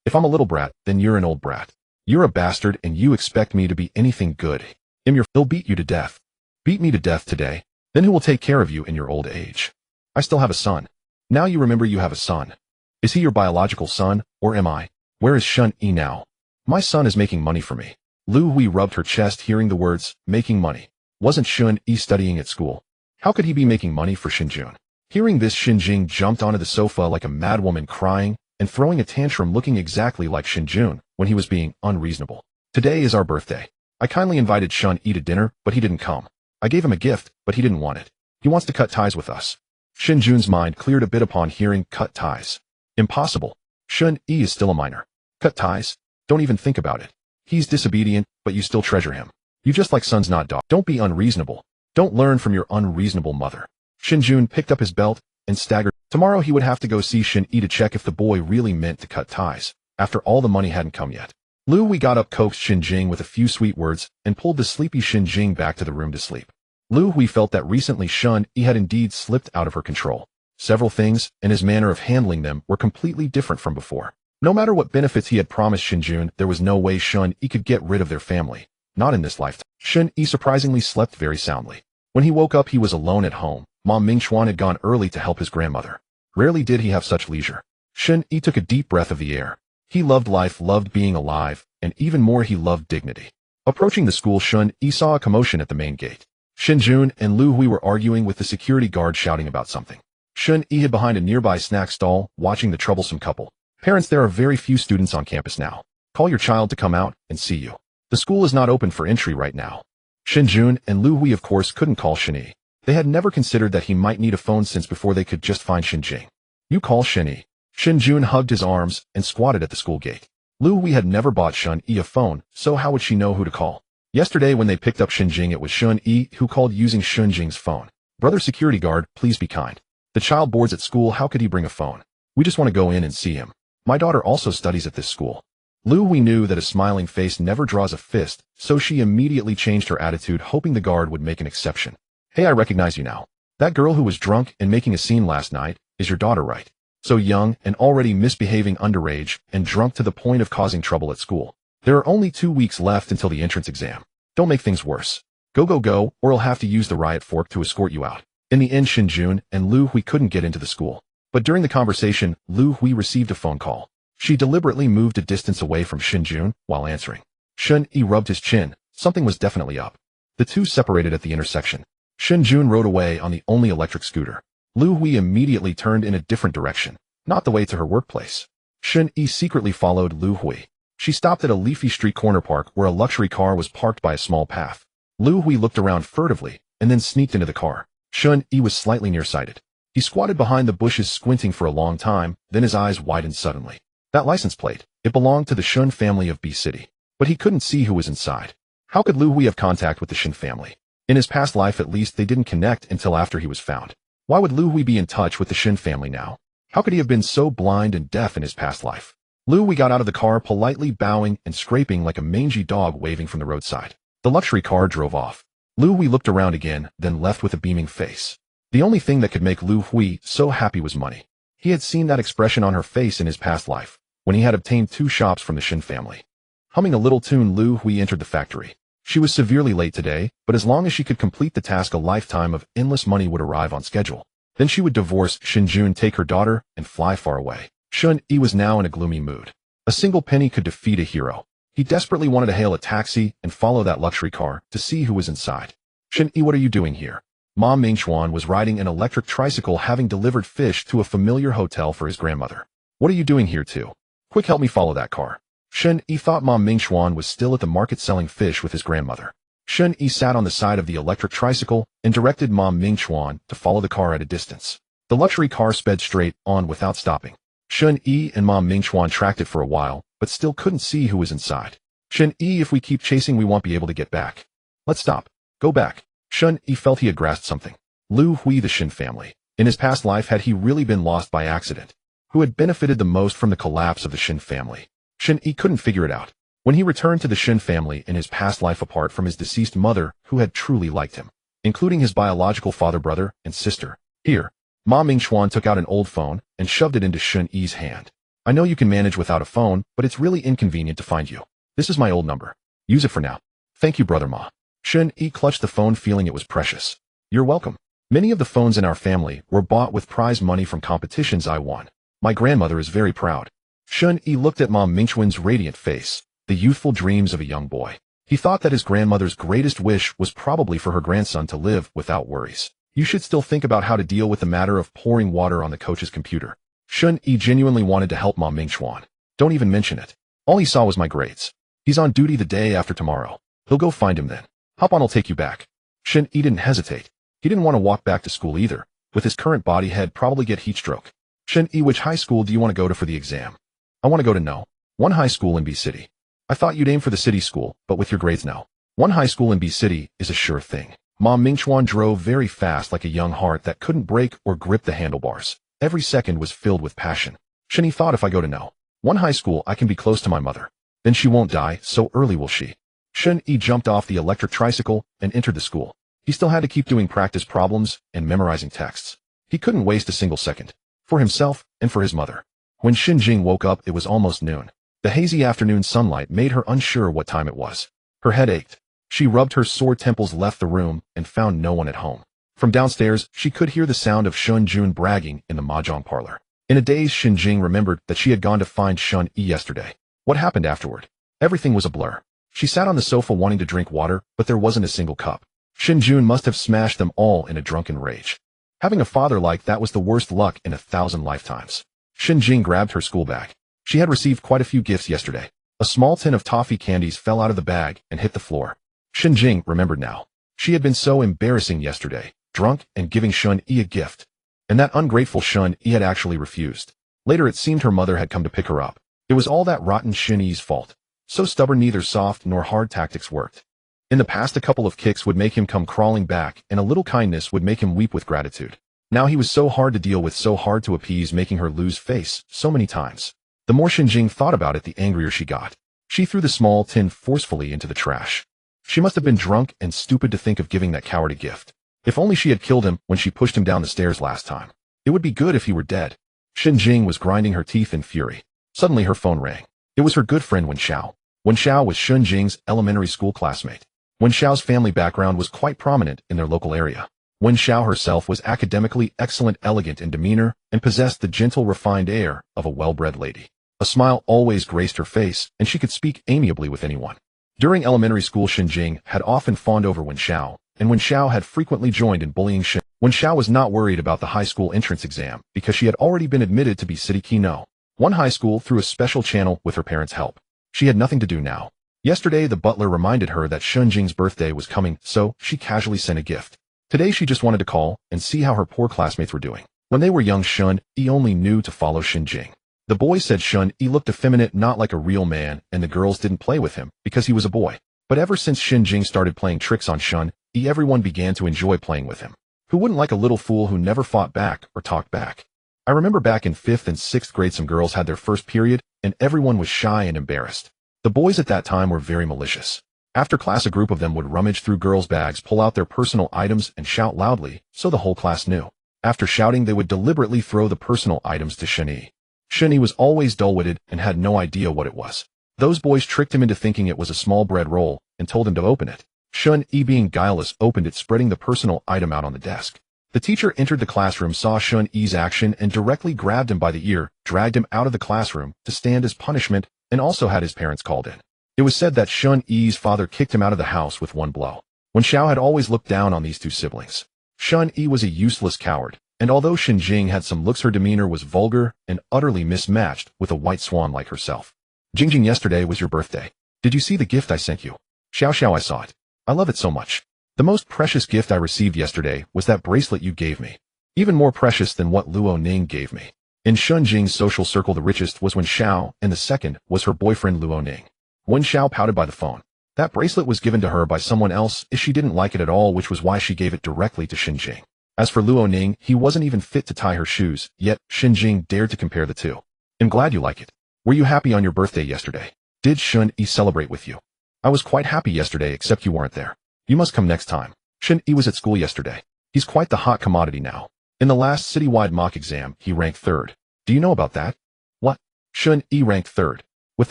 If I'm a little brat, then you're an old brat. You're a bastard and you expect me to be anything good. He'll beat you to death. Beat me to death today. Then who will take care of you in your old age? I still have a son. Now you remember you have a son. Is he your biological son, or am I? Where is Shen Yi now? My son is making money for me. Lu Hui rubbed her chest, hearing the words, making money. Wasn't Shen Yi studying at school? How could he be making money for Shen Jun? Hearing this, Shen Jing jumped onto the sofa like a madwoman, crying and throwing a tantrum, looking exactly like Shen Jun when he was being unreasonable. Today is our birthday. I kindly invited Shen Yi to dinner, but he didn't come. I gave him a gift, but he didn't want it. He wants to cut ties with us. Shen Jun's mind cleared a bit upon hearing cut ties. Impossible. Shen Yi is still a minor. Cut ties? Don't even think about it. He's disobedient, but you still treasure him. You just like sons, not dogs. Don't be unreasonable. Don't learn from your unreasonable mother. Shen Jun picked up his belt and staggered. Tomorrow he would have to go see Shen Yi to check if the boy really meant to cut ties. After all, the money hadn't come yet. Lu Hui got up, coaxed Shen Jing with a few sweet words, and pulled the sleepy Shen Jing back to the room to sleep. Lu Hui felt that recently Shen Yi had indeed slipped out of her control. Several things, and his manner of handling them, were completely different from before. No matter what benefits he had promised Shen Jun, there was no way Shen Yi could get rid of their family. Not in this lifetime. Shen Yi surprisingly slept very soundly. When he woke up, he was alone at home. Mom Mingchuan had gone early to help his grandmother. Rarely did he have such leisure. Shen Yi took a deep breath of the air. He loved life, loved being alive, and even more, he loved dignity. Approaching the school, Shen Yi saw a commotion at the main gate. Shen Jun and Lu Hui were arguing with the security guard, shouting about something. Shen Yi hid behind a nearby snack stall, watching the troublesome couple. Parents, there are very few students on campus now. Call your child to come out and see you. The school is not open for entry right now. Shen Jun and Lu Hui, of course, couldn't call Shen Yi. They had never considered that he might need a phone, since before they could just find Shen Jing. You call Shen Yi. Shen Jun hugged his arms and squatted at the school gate. Lu Hui had never bought Shen Yi a phone, so how would she know who to call? Yesterday when they picked up Shen Jing, it was Shen Yi who called using Shen Jing's phone. Brother security guard, please be kind. The child boards at school, how could he bring a phone? We just want to go in and see him. My daughter also studies at this school. Lu Hui knew that a smiling face never draws a fist, so she immediately changed her attitude, hoping the guard would make an exception. Hey, I recognize you now. That girl who was drunk and making a scene last night is your daughter, right? So young and already misbehaving, underage and drunk to the point of causing trouble at school. There are only 2 weeks left until the entrance exam. Don't make things worse. Go, or I'll have to use the riot fork to escort you out. In the end, Shen Jun and Lu Hui couldn't get into the school. But during the conversation, Lu Hui received a phone call. She deliberately moved a distance away from Shen Jun while answering. Shen Yi rubbed his chin. Something was definitely up. The two separated at the intersection. Shen Jun rode away on the only electric scooter. Lu Hui immediately turned in a different direction, not the way to her workplace. Shen Yi secretly followed Lu Hui. She stopped at a leafy street corner park where a luxury car was parked by a small path. Lu Hui looked around furtively and then sneaked into the car. Shen Yi was slightly nearsighted. He squatted behind the bushes squinting for a long time, then his eyes widened suddenly. That license plate, it belonged to the Shen family of B City. But he couldn't see who was inside. How could Lu Hui have contact with the Shen family? In his past life at least they didn't connect until after he was found. Why would Lu Hui be in touch with the Shen family now? How could he have been so blind and deaf in his past life? Lu Hui got out of the car politely bowing and scraping like a mangy dog waving from the roadside. The luxury car drove off. Lu Hui looked around again, then left with a beaming face. The only thing that could make Lu Hui so happy was money. He had seen that expression on her face in his past life, when he had obtained 2 shops from the Shen family. Humming a little tune, Lu Hui entered the factory. She was severely late today, but as long as she could complete the task, a lifetime of endless money would arrive on schedule. Then she would divorce Shen Jun, take her daughter, and fly far away. Shen Yi was now in a gloomy mood. A single penny could defeat a hero. He desperately wanted to hail a taxi and follow that luxury car to see who was inside. Shen Yi, what are you doing here? Mom Mingxuan was riding an electric tricycle having delivered fish to a familiar hotel for his grandmother. What are you doing here too? Quick, help me follow that car. Shen Yi thought Mom Mingxuan was still at the market selling fish with his grandmother. Shen Yi sat on the side of the electric tricycle and directed Mom Mingxuan to follow the car at a distance. The luxury car sped straight on without stopping. Shen Yi and Mom Mingxuan tracked it for a while, but still couldn't see who was inside. Shen Yi, if we keep chasing we won't be able to get back. Let's stop. Go back. Shen Yi felt he had grasped something. Lu Hui, the Shen family. In his past life, had he really been lost by accident? Who had benefited the most from the collapse of the Shen family? Shen Yi couldn't figure it out. When he returned to the Shen family in his past life apart from his deceased mother, who had truly liked him, including his biological father, brother, and sister. Here, Ma Mingxuan took out an old phone and shoved it into Shen Yi's hand. I know you can manage without a phone, but it's really inconvenient to find you. This is my old number. Use it for now. Thank you, brother Ma. Shen Yi clutched the phone feeling it was precious. You're welcome. Many of the phones in our family were bought with prize money from competitions I won. My grandmother is very proud. Shen Yi looked at Mom Mingxuan's radiant face, the youthful dreams of a young boy. He thought that his grandmother's greatest wish was probably for her grandson to live without worries. You should still think about how to deal with the matter of pouring water on the coach's computer. Shen Yi genuinely wanted to help Mom Mingxuan. Don't even mention it. All he saw was my grades. He's on duty the day after tomorrow. He'll go find him then. Hop on, I'll take you back. Shen Yi didn't hesitate. He didn't want to walk back to school either. With his current body, he'd probably get heat stroke. Shen Yi, which high school do you want to go to for the exam? I want to go to No. 1 high school in B City. I thought you'd aim for the city school, but with your grades now. 1 high school in B City is a sure thing. Mom Mingxuan drove very fast like a young heart that couldn't break or grip the handlebars. Every second was filled with passion. Shen Yi thought, if I go to No. 1 high school I can be close to my mother. Then she won't die, so early will she. Shen Yi jumped off the electric tricycle and entered the school. He still had to keep doing practice problems and memorizing texts. He couldn't waste a single second. For himself and for his mother. When Xin Jing woke up, it was almost noon. The hazy afternoon sunlight made her unsure what time it was. Her head ached. She rubbed her sore temples, left the room, and found no one at home. From downstairs, she could hear the sound of Shen Jun bragging in the mahjong parlor. In a daze, Xin Jing remembered that she had gone to find Shen Yi yesterday. What happened afterward? Everything was a blur. She sat on the sofa wanting to drink water, but there wasn't a single cup. Shen Jun must have smashed them all in a drunken rage. Having a father like that was the worst luck in 1,000 lifetimes. Xin Jing grabbed her school bag. She had received quite a few gifts yesterday. A small tin of toffee candies fell out of the bag and hit the floor. Xin Jing remembered now. She had been so embarrassing yesterday, drunk and giving Shen Yi a gift. And that ungrateful Shen Yi had actually refused. Later it seemed her mother had come to pick her up. It was all that rotten Shen Yi's fault. So stubborn, neither soft nor hard tactics worked. In the past, a couple of kicks would make him come crawling back, and a little kindness would make him weep with gratitude. Now he was so hard to deal with, so hard to appease, making her lose face so many times. The more Xin Jing thought about it, the angrier she got. She threw the small tin forcefully into the trash. She must have been drunk and stupid to think of giving that coward a gift. If only she had killed him when she pushed him down the stairs last time. It would be good if he were dead. Xin Jing was grinding her teeth in fury. Suddenly her phone rang. It was her good friend Wen Xiao. Wen Xiao was Xin Jing's elementary school classmate. Wen Xiao's family background was quite prominent in their local area. Wen Xiao herself was academically excellent, elegant in demeanor, and possessed the gentle, refined air of a well-bred lady. A smile always graced her face, and she could speak amiably with anyone. During elementary school, Xin Jing had often fawned over Wen Xiao, and Wen Xiao had frequently joined in bullying Xin. Wen Xiao was not worried about the high school entrance exam because she had already been admitted to be City Kino, 1 high school, through a special channel with her parents' help. She had nothing to do now. Yesterday, the butler reminded her that Shen Jing's birthday was coming, so she casually sent a gift. Today she just wanted to call and see how her poor classmates were doing. When they were young, Shen Yi only knew to follow Shen Jing. The boys said Shen Yi looked effeminate, not like a real man, and the girls didn't play with him because he was a boy. But ever since Shen Jing started playing tricks on Shen Yi, everyone began to enjoy playing with him. Who wouldn't like a little fool who never fought back or talked back? I remember back in 5th and 6th grade some girls had their first period, and everyone was shy and embarrassed. The boys at that time were very malicious. After class, a group of them would rummage through girls' bags, pull out their personal items, and shout loudly, so the whole class knew. After shouting, they would deliberately throw the personal items to Shen Yi. Shen Yi was always dull-witted and had no idea what it was. Those boys tricked him into thinking it was a small bread roll and told him to open it. Shen Yi, being guileless, opened it, spreading the personal item out on the desk. The teacher entered the classroom, saw Shen Yi's action, and directly grabbed him by the ear, dragged him out of the classroom to stand as punishment, and also had his parents called in. It was said that Shen Yi's father kicked him out of the house with one blow. Wen Xiao had always looked down on these two siblings. Shen Yi was a useless coward, and although Shen Jing had some looks, her demeanor was vulgar and utterly mismatched with a white swan like herself. Jingjing, yesterday was your birthday. Did you see the gift I sent you? Xiao Xiao, I saw it. I love it so much. The most precious gift I received yesterday was that bracelet you gave me. Even more precious than what Luo Ning gave me. In Shen Jing's social circle, the richest was Wen Xiao, and the second was her boyfriend Luo Ning. Wen Xiao pouted by the phone. That bracelet was given to her by someone else, if she didn't like it at all, which was why she gave it directly to Shen Jing. As for Luo Ning, he wasn't even fit to tie her shoes, yet Shen Jing dared to compare the two. I'm glad you like it. Were you happy on your birthday yesterday? Did Shen Yi celebrate with you? I was quite happy yesterday, except you weren't there. You must come next time. Shen Yi was at school yesterday. He's quite the hot commodity now. In the last citywide mock exam, he ranked 3rd. Do you know about that? What? Shen Yi ranked 3rd. With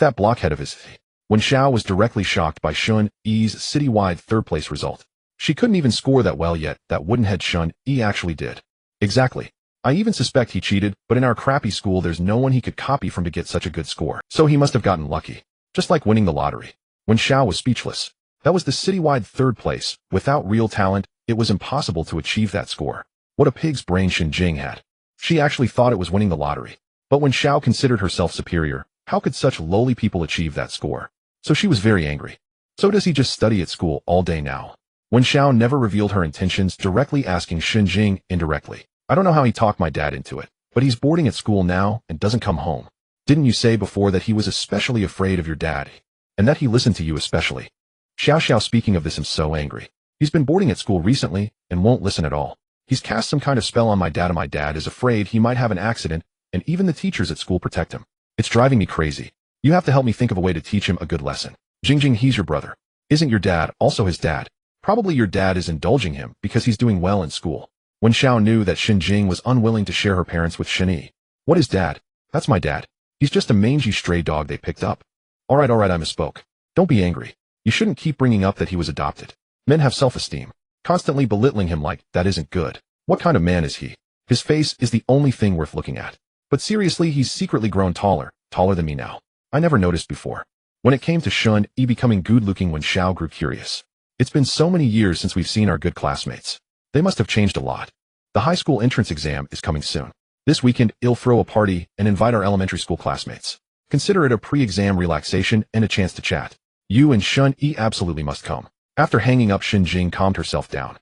that blockhead of his. Wen Xiao was directly shocked by Shen Yi's citywide 3rd place result. She couldn't even score that well yet, that woodenhead Shen Yi actually did. Exactly. I even suspect he cheated, but in our crappy school there's no one he could copy from to get such a good score. So he must have gotten lucky. Just like winning the lottery. Wen Xiao was speechless. That was the citywide 3rd place. Without real talent, it was impossible to achieve that score. What a pig's brain Shen Jing had. She actually thought it was winning the lottery. But Wen Xiao considered herself superior. How could such lowly people achieve that score? So she was very angry. So does he just study at school all day now? Wen Xiao never revealed her intentions, directly asking Shen Jing indirectly. I don't know how he talked my dad into it, but he's boarding at school now and doesn't come home. Didn't you say before that he was especially afraid of your dad, and that he listened to you especially? Xiao Xiao, speaking of this, I'm so angry. He's been boarding at school recently and won't listen at all. He's cast some kind of spell on my dad, and my dad is afraid he might have an accident, and even the teachers at school protect him. It's driving me crazy. You have to help me think of a way to teach him a good lesson. Jingjing, he's your brother. Isn't your dad also his dad? Probably your dad is indulging him because he's doing well in school. Wen Xiao knew that Shen Jing was unwilling to share her parents with Shen Yi. What is dad? That's my dad. He's just a mangy stray dog they picked up. Alright, I misspoke. Don't be angry. You shouldn't keep bringing up that he was adopted. Men have self-esteem. Constantly belittling him like that isn't good. What kind of man is he? His face is the only thing worth looking at. But seriously, he's secretly grown taller than me now. I never noticed before. When it came to Shen Yi becoming good-looking, Wen Xiao grew curious. It's been so many years since we've seen our good classmates. They must have changed a lot. The high school entrance exam is coming soon. This weekend, I'll throw a party and invite our elementary school classmates. Consider it a pre-exam relaxation and a chance to chat. You and Shen Yi absolutely must come. After hanging up, Shen Jing calmed herself down.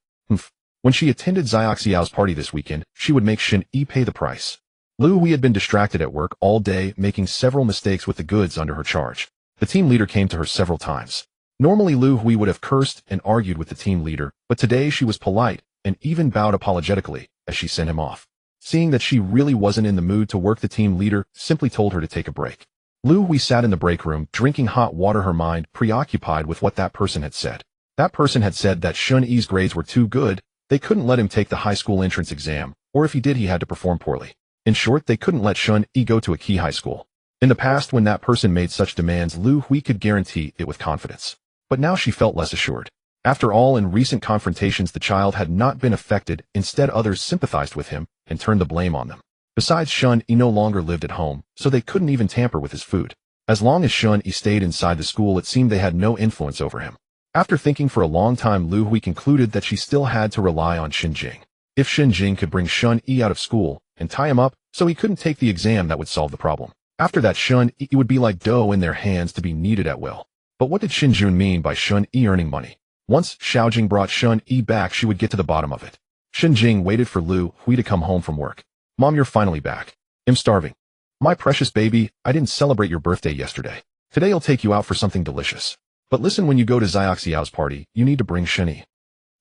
When she attended Xiaoxiao's party this weekend, she would make Shen Yi pay the price. Lu Hui had been distracted at work all day, making several mistakes with the goods under her charge. The team leader came to her several times. Normally Lu Hui would have cursed and argued with the team leader, but today she was polite and even bowed apologetically as she sent him off. Seeing that she really wasn't in the mood to work, the team leader simply told her to take a break. Lu Hui sat in the break room, drinking hot water, her mind preoccupied with what that person had said. That person had said that Shen Yi's grades were too good, they couldn't let him take the high school entrance exam, or if he did, he had to perform poorly. In short, they couldn't let Shen Yi go to a key high school. In the past, when that person made such demands, Lu Hui could guarantee it with confidence. But now she felt less assured. After all, in recent confrontations, the child had not been affected. Instead, others sympathized with him and turned the blame on them. Besides, Shen Yi no longer lived at home, so they couldn't even tamper with his food. As long as Shen Yi stayed inside the school, it seemed they had no influence over him. After thinking for a long time, Lu Hui concluded that she still had to rely on Shen Jing. If Shen Jing could bring Shen Yi out of school and tie him up so he couldn't take the exam, that would solve the problem. After that, Shen Yi would be like dough in their hands to be kneaded at will. But what did Shen Jun mean by Shen Yi earning money? Once Xiaojing brought Shen Yi back, she would get to the bottom of it. Shen Jing waited for Lu Hui to come home from work. Mom, you're finally back. I'm starving. My precious baby, I didn't celebrate your birthday yesterday. Today I'll take you out for something delicious. But listen, when you go to Xiaoxiao's party, you need to bring Shen Yi.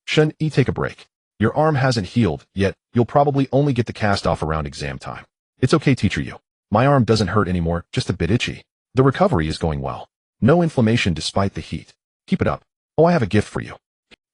Shen Yi, take a break. Your arm hasn't healed yet. You'll probably only get the cast off around exam time. It's okay, teacher Yu. My arm doesn't hurt anymore, just a bit itchy. The recovery is going well. No inflammation despite the heat. Keep it up. Oh, I have a gift for you.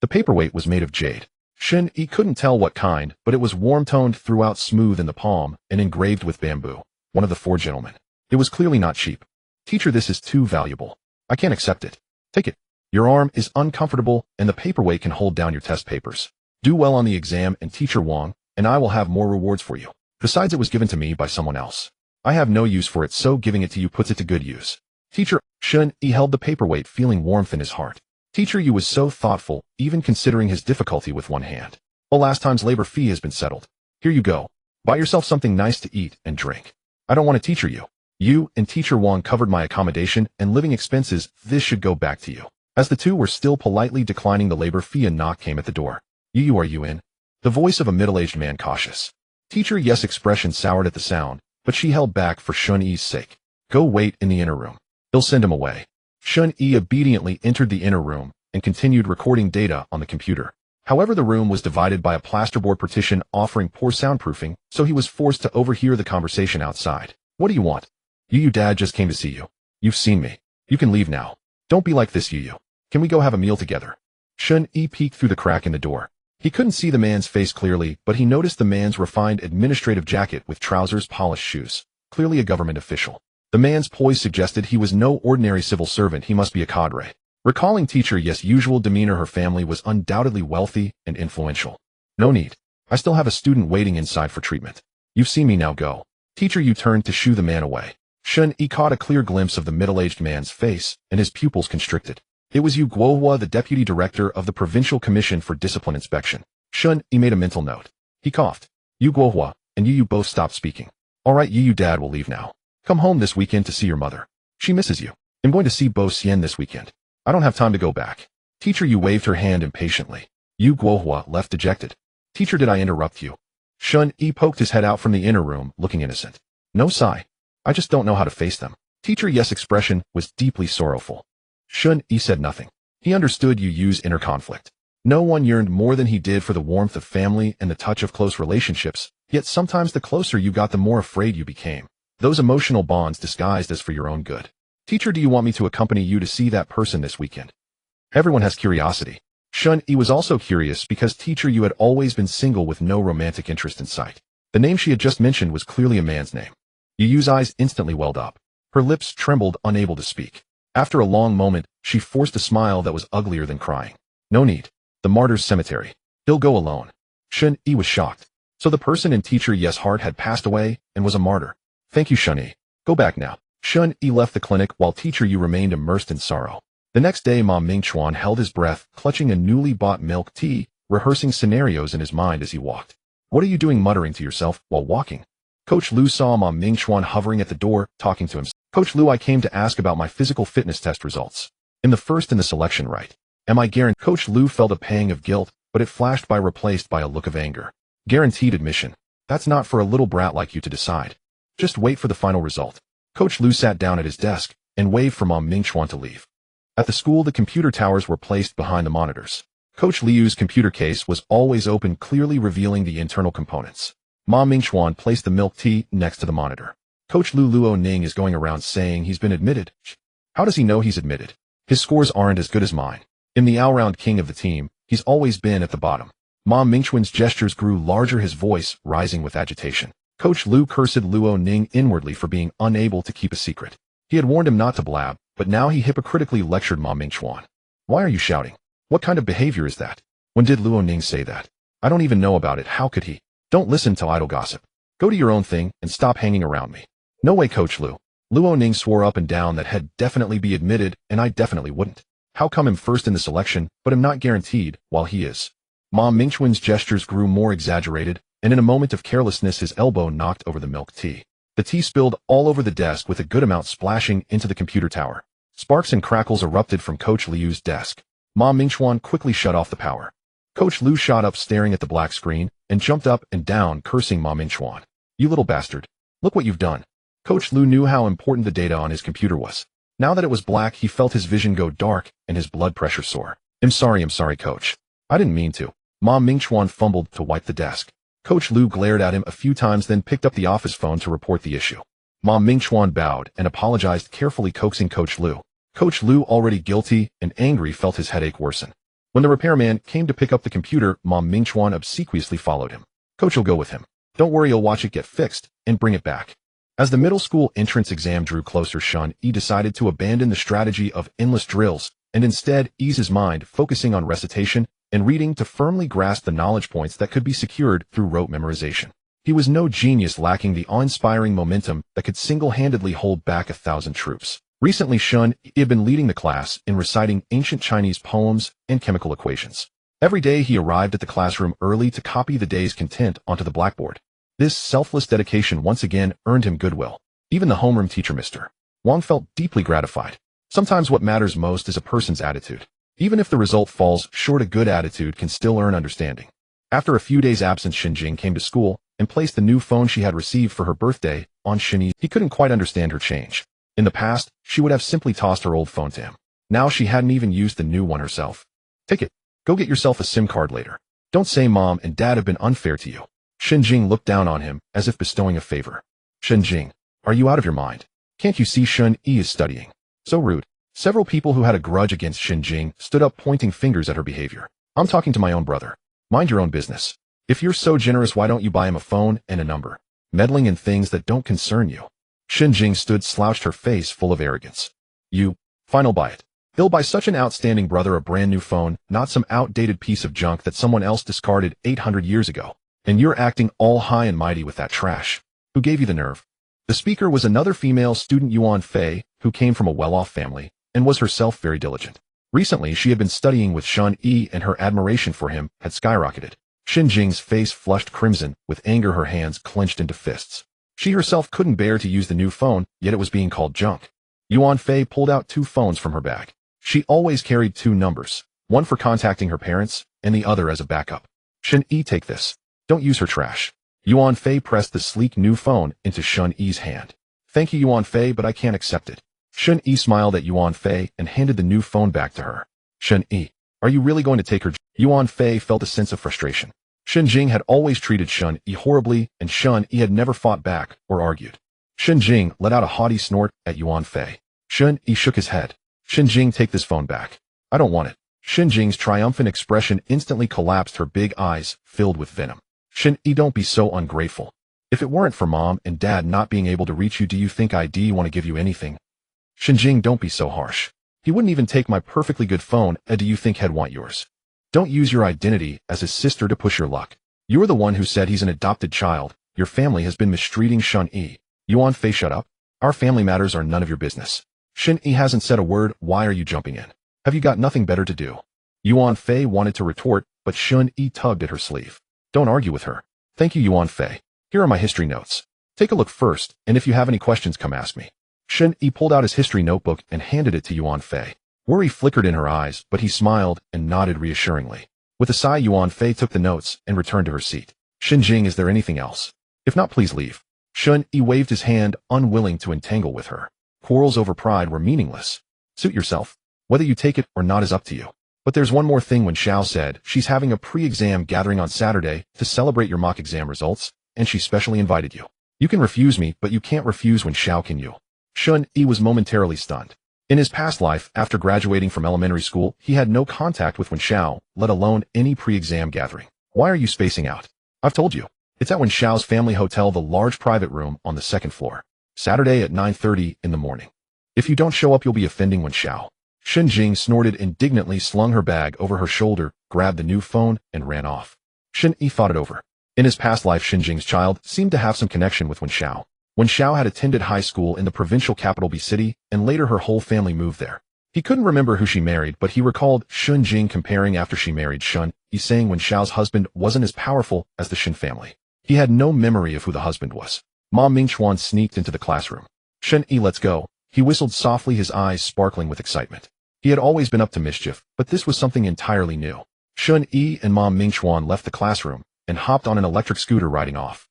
The paperweight was made of jade. Shen Yi couldn't tell what kind, but it was warm-toned throughout, smooth in the palm, and engraved with bamboo. One of the four gentlemen. It was clearly not cheap. Teacher, this is too valuable. I can't accept it. Take it. Your arm is uncomfortable, and the paperweight can hold down your test papers. Do well on the exam, and Teacher Wang and I will have more rewards for you. Besides, it was given to me by someone else. I have no use for it, so giving it to you puts it to good use. Teacher, Shen Yi held the paperweight, feeling warmth in his heart. Teacher Yu was so thoughtful, even considering his difficulty with one hand. Well, last time's labor fee has been settled. Here you go. Buy yourself something nice to eat and drink. I don't want to, Teacher Yu. You and Teacher Wang covered my accommodation and living expenses. This should go back to you. As the two were still politely declining the labor fee, a knock came at the door. You, are you in? The voice of a middle-aged man, cautious. Teacher Yes' expression soured at the sound, but she held back for Shen Yi's sake. Go wait in the inner room. He'll send him away. Shen Yi obediently entered the inner room and continued recording data on the computer. However, the room was divided by a plasterboard partition offering poor soundproofing, so he was forced to overhear the conversation outside. What do you want? Yu, Dad just came to see you. You've seen me. You can leave now. Don't be like this, Yu. Can we go have a meal together? Shen Yi peeked through the crack in the door. He couldn't see the man's face clearly, but he noticed the man's refined administrative jacket with trousers, polished shoes. Clearly a government official. The man's poise suggested he was no ordinary civil servant, he must be a cadre. Recalling Teacher Yes' usual demeanor, her family was undoubtedly wealthy and influential. No need. I still have a student waiting inside for treatment. You've seen me, now go. Teacher Yu turned to shoo the man away. Shen Yi caught a clear glimpse of the middle-aged man's face, and his pupils constricted. It was Yu Guohua, the deputy director of the Provincial Commission for Discipline Inspection. Shen Yi made a mental note. He coughed. Yu Guohua and Yu both stopped speaking. All right, Yu, Dad will leave now. Come home this weekend to see your mother. She misses you. I'm going to see Bo Xian this weekend. I don't have time to go back. Teacher Yu waved her hand impatiently. Yu Guohua left dejected. Teacher, did I interrupt you? Shen Yi poked his head out from the inner room, looking innocent. No, sigh. I just don't know how to face them. Teacher Yes' expression was deeply sorrowful. Shen Yi said nothing. He understood Yu's inner conflict. No one yearned more than he did for the warmth of family and the touch of close relationships, yet sometimes the closer you got, the more afraid you became. Those emotional bonds disguised as for your own good. Teacher, do you want me to accompany you to see that person this weekend? Everyone has curiosity. Shen Yi was also curious because Teacher Yu had always been single with no romantic interest in sight. The name she had just mentioned was clearly a man's name. Yu's eyes instantly welled up. Her lips trembled, unable to speak. After a long moment, she forced a smile that was uglier than crying. No need. The martyr's cemetery. He'll go alone. Shen Yi was shocked. So the person in Teacher Yes' heart had passed away and was a martyr. Thank you, Shen Yi. Go back now. Shen Yi left the clinic while Teacher Yu remained immersed in sorrow. The next day, Ma Mingchuan held his breath, clutching a newly bought milk tea, rehearsing scenarios in his mind as he walked. What are you doing, muttering to yourself while walking? Coach Lu saw Ma Mingchuan hovering at the door, talking to himself. Coach Lu, I came to ask about my physical fitness test results. I'm the first in the selection, right? Am I guaranteed? Coach Lu felt a pang of guilt, but it flashed by, replaced by a look of anger. Guaranteed admission. That's not for a little brat like you to decide. Just wait for the final result. Coach Lu sat down at his desk and waved for Ma Mingchuan to leave. At the school, the computer towers were placed behind the monitors. Coach Liu's computer case was always open, clearly revealing the internal components. Ma Mingchuan placed the milk tea next to the monitor. Coach Luo Ning is going around saying he's been admitted. How does he know he's admitted? His scores aren't as good as mine. I'm the all-round king of the team. He's always been at the bottom. Ma Mingchuan's gestures grew larger, his voice rising with agitation. Coach Lu cursed Luo Ning inwardly for being unable to keep a secret. He had warned him not to blab, but now he hypocritically lectured Ma Mingchuan. Why are you shouting? What kind of behavior is that? When did Luo Ning say that? I don't even know about it. How could he? Don't listen to idle gossip. Go do your own thing and stop hanging around me. No way, Coach Lu. Luo Ning swore up and down that he'd definitely be admitted, and I definitely wouldn't. How come I'm first in the selection, but I'm not guaranteed, while he is? Ma Mingchuan's gestures grew more exaggerated, and in a moment of carelessness his elbow knocked over the milk tea. The tea spilled all over the desk, with a good amount splashing into the computer tower. Sparks and crackles erupted from Coach Liu's desk. Ma Mingchuan quickly shut off the power. Coach Lu shot up, staring at the black screen, and jumped up and down, cursing Ma Mingchuan. You little bastard. Look what you've done. Coach Lu knew how important the data on his computer was. Now that it was black, he felt his vision go dark and his blood pressure soar. I'm sorry, coach. I didn't mean to. Mom Mingchuan fumbled to wipe the desk. Coach Lu glared at him a few times, then picked up the office phone to report the issue. Mom Mingchuan bowed and apologized, carefully coaxing Coach Lu. Coach Lu, already guilty and angry, felt his headache worsen. When the repairman came to pick up the computer, Mom Mingchuan obsequiously followed him. Coach will go with him. Don't worry, you'll watch it get fixed and bring it back. As the middle school entrance exam drew closer, Shen Yi decided to abandon the strategy of endless drills and instead ease his mind, focusing on recitation and reading to firmly grasp the knowledge points that could be secured through rote memorization. He was no genius, lacking the awe-inspiring momentum that could single-handedly hold back 1,000 troops. Recently, Shen Yi had been leading the class in reciting ancient Chinese poems and chemical equations. Every day he arrived at the classroom early to copy the day's content onto the blackboard. This selfless dedication once again earned him goodwill. Even the homeroom teacher, Mr. Wang, felt deeply gratified. Sometimes what matters most is a person's attitude. Even if the result falls short, a good attitude can still earn understanding. After a few days' absence, Xinjing came to school and placed the new phone she had received for her birthday on Shen Yi. He couldn't quite understand her change. In the past, she would have simply tossed her old phone to him. Now she hadn't even used the new one herself. Take it. Go get yourself a SIM card later. Don't say Mom and Dad have been unfair to you. Xinjing looked down on him as if bestowing a favor. Xinjing, are you out of your mind? Can't you see Shen Yi is studying? So rude. Several people who had a grudge against Xinjing stood up, pointing fingers at her behavior. I'm talking to my own brother. Mind your own business. If you're so generous, why don't you buy him a phone and a number? Meddling in things that don't concern you. Xinjing stood slouched, her face full of arrogance. You, fine, I'll buy it. He'll buy such an outstanding brother a brand new phone, not some outdated piece of junk that someone else discarded 800 years ago. And you're acting all high and mighty with that trash. Who gave you the nerve? The speaker was another female student, Yuan Fei, who came from a well-off family and was herself very diligent. Recently, she had been studying with Shen Yi, and her admiration for him had skyrocketed. Xinjing's face flushed crimson, with anger, her hands clenched into fists. She herself couldn't bear to use the new phone, yet it was being called junk. Yuan Fei pulled out 2 phones from her bag. She always carried 2 numbers, one for contacting her parents and the other as a backup. Shen Yi, take this. Don't use her trash. Yuan Fei pressed the sleek new phone into Shen Yi's hand. Thank you, Yuan Fei, but I can't accept it. Shen Yi smiled at Yuan Fei and handed the new phone back to her. Shen Yi, are you really going to take her? Yuan Fei felt a sense of frustration. Xinjing had always treated Shen Yi horribly, and Shen Yi had never fought back or argued. Xinjing let out a haughty snort at Yuan Fei. Shen Yi shook his head. Xinjing, take this phone back. I don't want it. Xinjing's triumphant expression instantly collapsed, her big eyes filled with venom. Shen Yi, don't be so ungrateful. If it weren't for Mom and Dad not being able to reach you, do you think I'd want to give you anything? Xinjing, don't be so harsh. He wouldn't even take my perfectly good phone, and do you think he'd want yours? Don't use your identity as his sister to push your luck. You're the one who said he's an adopted child. Your family has been mistreating Shen Yi. Yuan Fei, shut up. Our family matters are none of your business. Shen Yi hasn't said a word. Why are you jumping in? Have you got nothing better to do? Yuan Fei wanted to retort, but Shen Yi tugged at her sleeve. Don't argue with her. Thank you, Yuan Fei. Here are my history notes. Take a look first, and if you have any questions, come ask me. Shen Yi pulled out his history notebook and handed it to Yuan Fei. Worry flickered in her eyes, but he smiled and nodded reassuringly. With a sigh, Yuan Fei took the notes and returned to her seat. Xinjing, is there anything else? If not, please leave. Shen Yi waved his hand, unwilling to entangle with her. Quarrels over pride were meaningless. Suit yourself. Whether you take it or not is up to you. But there's one more thing. When Xiao said she's having a pre-exam gathering on Saturday to celebrate your mock exam results, and she specially invited you. You can refuse me, but you can't refuse when Xiao can you. Shen Yi was momentarily stunned. In his past life, after graduating from elementary school, he had no contact with Wen Xiao, let alone any pre-exam gathering. Why are you spacing out? I've told you. It's at Wen Xiao's family hotel, the large private room on the 2nd floor. Saturday at 9:30 in the morning. If you don't show up, you'll be offending Wen Xiao. Xinjing snorted indignantly, slung her bag over her shoulder, grabbed the new phone, and ran off. Shen Yi thought it over. In his past life, Xinjing's child seemed to have some connection with Wen Xiao. Wen Xiao had attended high school in the provincial capital B city, and later her whole family moved there. He couldn't remember who she married, but he recalled Xinjing comparing after she married Shen Yi, saying Wen Xiao's husband wasn't as powerful as the Shen family. He had no memory of who the husband was. Mom Mingchuan sneaked into the classroom. Shen Yi, let's go. He whistled softly, his eyes sparkling with excitement. He had always been up to mischief, but this was something entirely new. Shen Yi and Mom Mingchuan left the classroom and hopped on an electric scooter, riding off.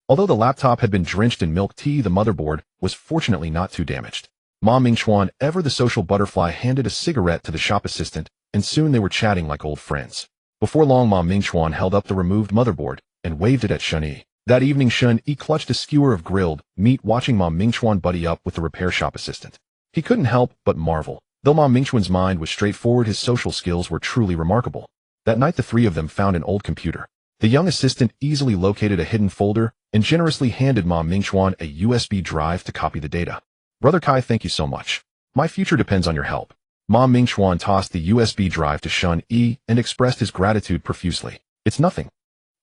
Although the laptop had been drenched in milk tea, the motherboard was fortunately not too damaged. Ma Mingchuan, ever the social butterfly, handed a cigarette to the shop assistant, and soon they were chatting like old friends. Before long, Ma Mingchuan held up the removed motherboard and waved it at Shen Yi. That evening, Shen Yi clutched a skewer of grilled meat watching Ma Mingchuan buddy up with the repair shop assistant. He couldn't help but marvel. Though Ma Mingchuan's mind was straightforward, his social skills were truly remarkable. That night, the three of them found an old computer. The young assistant easily located a hidden folder and generously handed Ma Mingchuan a USB drive to copy the data. "Brother Kai, thank you so much. My future depends on your help." Ma Mingchuan tossed the USB drive to Shen Yi and expressed his gratitude profusely. "It's nothing.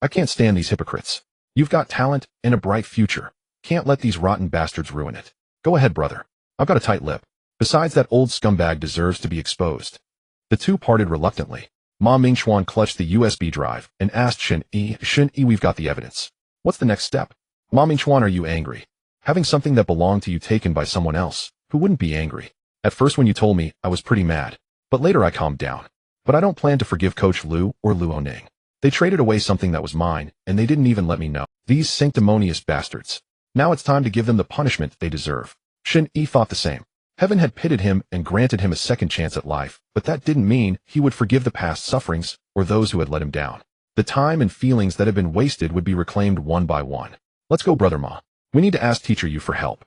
I can't stand these hypocrites. You've got talent and a bright future. Can't let these rotten bastards ruin it. Go ahead, brother. I've got a tight lip. Besides, that old scumbag deserves to be exposed." The two parted reluctantly. Ma Mingchuan clutched the USB drive and asked Shen Yi, "We've got the evidence. What's the next step?" "Ma Mingchuan, are you angry? Having something that belonged to you taken by someone else? Who wouldn't be angry? At first when you told me, I was pretty mad. But later I calmed down. But I don't plan to forgive Coach Liu or Luo Ning. They traded away something that was mine, and they didn't even let me know. These sanctimonious bastards. Now it's time to give them the punishment they deserve." Shen Yi thought the same. Heaven had pitied him and granted him a second chance at life, but that didn't mean he would forgive the past sufferings or those who had let him down. The time and feelings that had been wasted would be reclaimed one by one. "Let's go, Brother Ma. We need to ask Teacher Yu for help.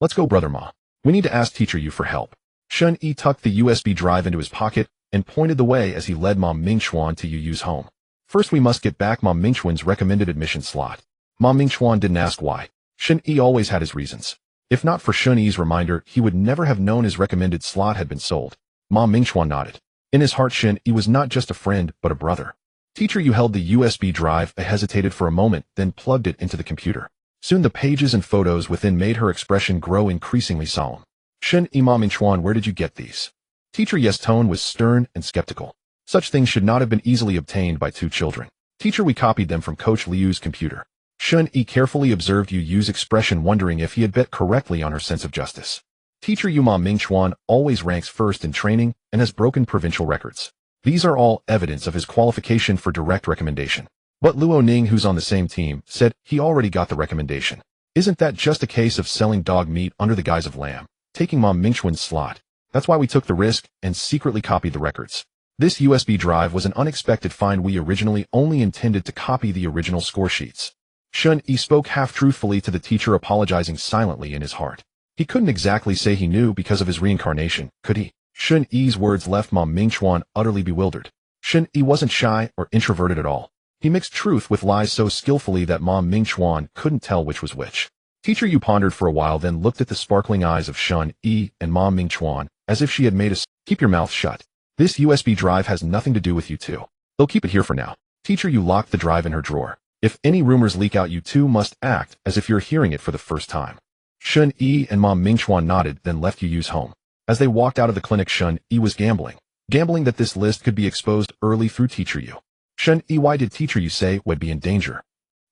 Let's go, Brother Ma. We need to ask Teacher Yu for help." Shen Yi tucked the USB drive into his pocket and pointed the way as he led Ma Mingchuan to Yu's home. "First, we must get back Ma Mingchuan's recommended admission slot." Ma Mingchuan didn't ask why. Shen Yi always had his reasons. If not for Shen Yi's reminder, he would never have known his recommended slot had been sold. Ma Mingchuan nodded. In his heart, Shen Yi was not just a friend, but a brother. Teacher Yu held the USB drive, hesitated for a moment, then plugged it into the computer. Soon the pages and photos within made her expression grow increasingly solemn. "Shen Yi, Ma Mingchuan, where did you get these?" Teacher Yu's tone was stern and skeptical. Such things should not have been easily obtained by two children. "Teacher, we copied them from Coach Liu's computer." Shen Yi carefully observed Yu's expression, wondering if he had bet correctly on her sense of justice. Teacher Yu, Ma Mingchuan, always ranks first in training and has broken provincial records. These are all evidence of his qualification for direct recommendation. But Luo Ning, who's on the same team, said he already got the recommendation. Isn't that just a case of selling dog meat under the guise of lamb? Taking Ma Mingchuan's slot. That's why we took the risk and secretly copied the records. This USB drive was an unexpected find. We originally only intended to copy the original score sheets. Shen Yi spoke half-truthfully to the teacher, apologizing silently in his heart. He couldn't exactly say he knew because of his reincarnation, could he? Shen Yi's words left Ma Mingchuan utterly bewildered. Shen Yi wasn't shy or introverted at all. He mixed truth with lies so skillfully that Ma Mingchuan couldn't tell which was which. Teacher Yu pondered for a while, then looked at the sparkling eyes of Shen Yi and Ma Mingchuan as if she had made a "Keep your mouth shut. This USB drive has nothing to do with you two. They'll keep it here for now." Teacher Yu locked the drive in her drawer. "If any rumors leak out, you two must act as if you're hearing it for the first time." Shen Yi and Ma Mingchuan nodded, then left Yu's home. As they walked out of the clinic, Shen Yi was gambling that this list could be exposed early through Teacher Yu. "Shen Yi, why did Teacher Yu say we'd be in danger?"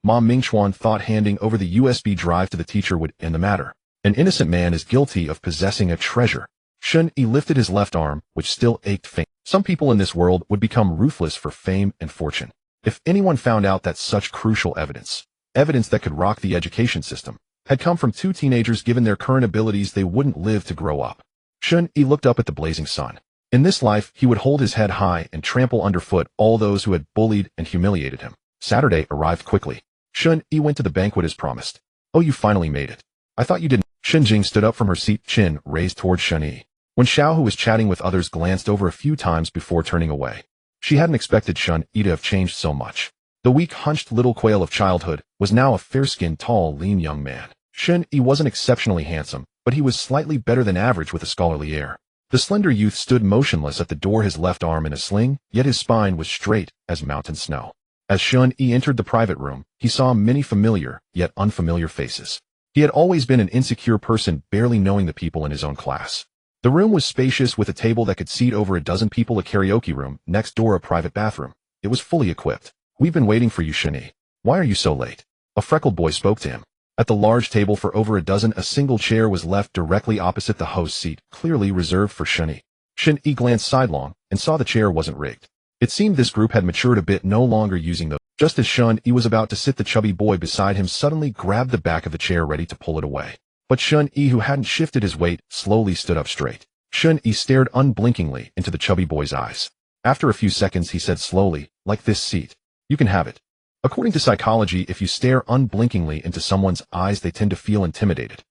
Ma Mingchuan thought handing over the USB drive to the teacher would end the matter. An innocent man is guilty of possessing a treasure. Shen Yi lifted his left arm, which still ached faintly. Some people in this world would become ruthless for fame and fortune. If anyone found out that such crucial evidence that could rock the education system, had come from two teenagers, given their current abilities, they wouldn't live to grow up. Shen Yi looked up at the blazing sun. In this life, he would hold his head high and trample underfoot all those who had bullied and humiliated him. Saturday arrived quickly. Shen Yi went to the banquet as promised. "Oh, you finally made it. I thought you didn't." Shen Jing stood up from her seat, chin raised towards Shen Yi. When Xiao, who was chatting with others, glanced over a few times before turning away. She hadn't expected Shen Yi to have changed so much. The weak, hunched little quail of childhood was now a fair-skinned, tall, lean young man. Shen Yi wasn't exceptionally handsome, but he was slightly better than average with a scholarly air. The slender youth stood motionless at the door, his left arm in a sling, yet his spine was straight as mountain snow. As Shen Yi entered the private room, he saw many familiar, yet unfamiliar faces. He had always been an insecure person, barely knowing the people in his own class. The room was spacious, with a table that could seat over a dozen people, a karaoke room, next door a private bathroom. It was fully equipped. "We've been waiting for you, Shen Yi. Why are you so late?" A freckled boy spoke to him. At the large table for over a dozen, a single chair was left directly opposite the host's seat, clearly reserved for Shen Yi. Shen Yi glanced sidelong and saw the chair wasn't rigged. It seemed this group had matured a bit, no longer using those Just as Shen Yi was about to sit, the chubby boy beside him suddenly grabbed the back of the chair ready to pull it away. But Shen Yi, who hadn't shifted his weight, slowly stood up straight. Shen Yi stared unblinkingly into the chubby boy's eyes. After a few seconds, he said slowly, "Like this seat. You can have it." According to psychology, if you stare unblinkingly into someone's eyes, they tend to feel intimidated.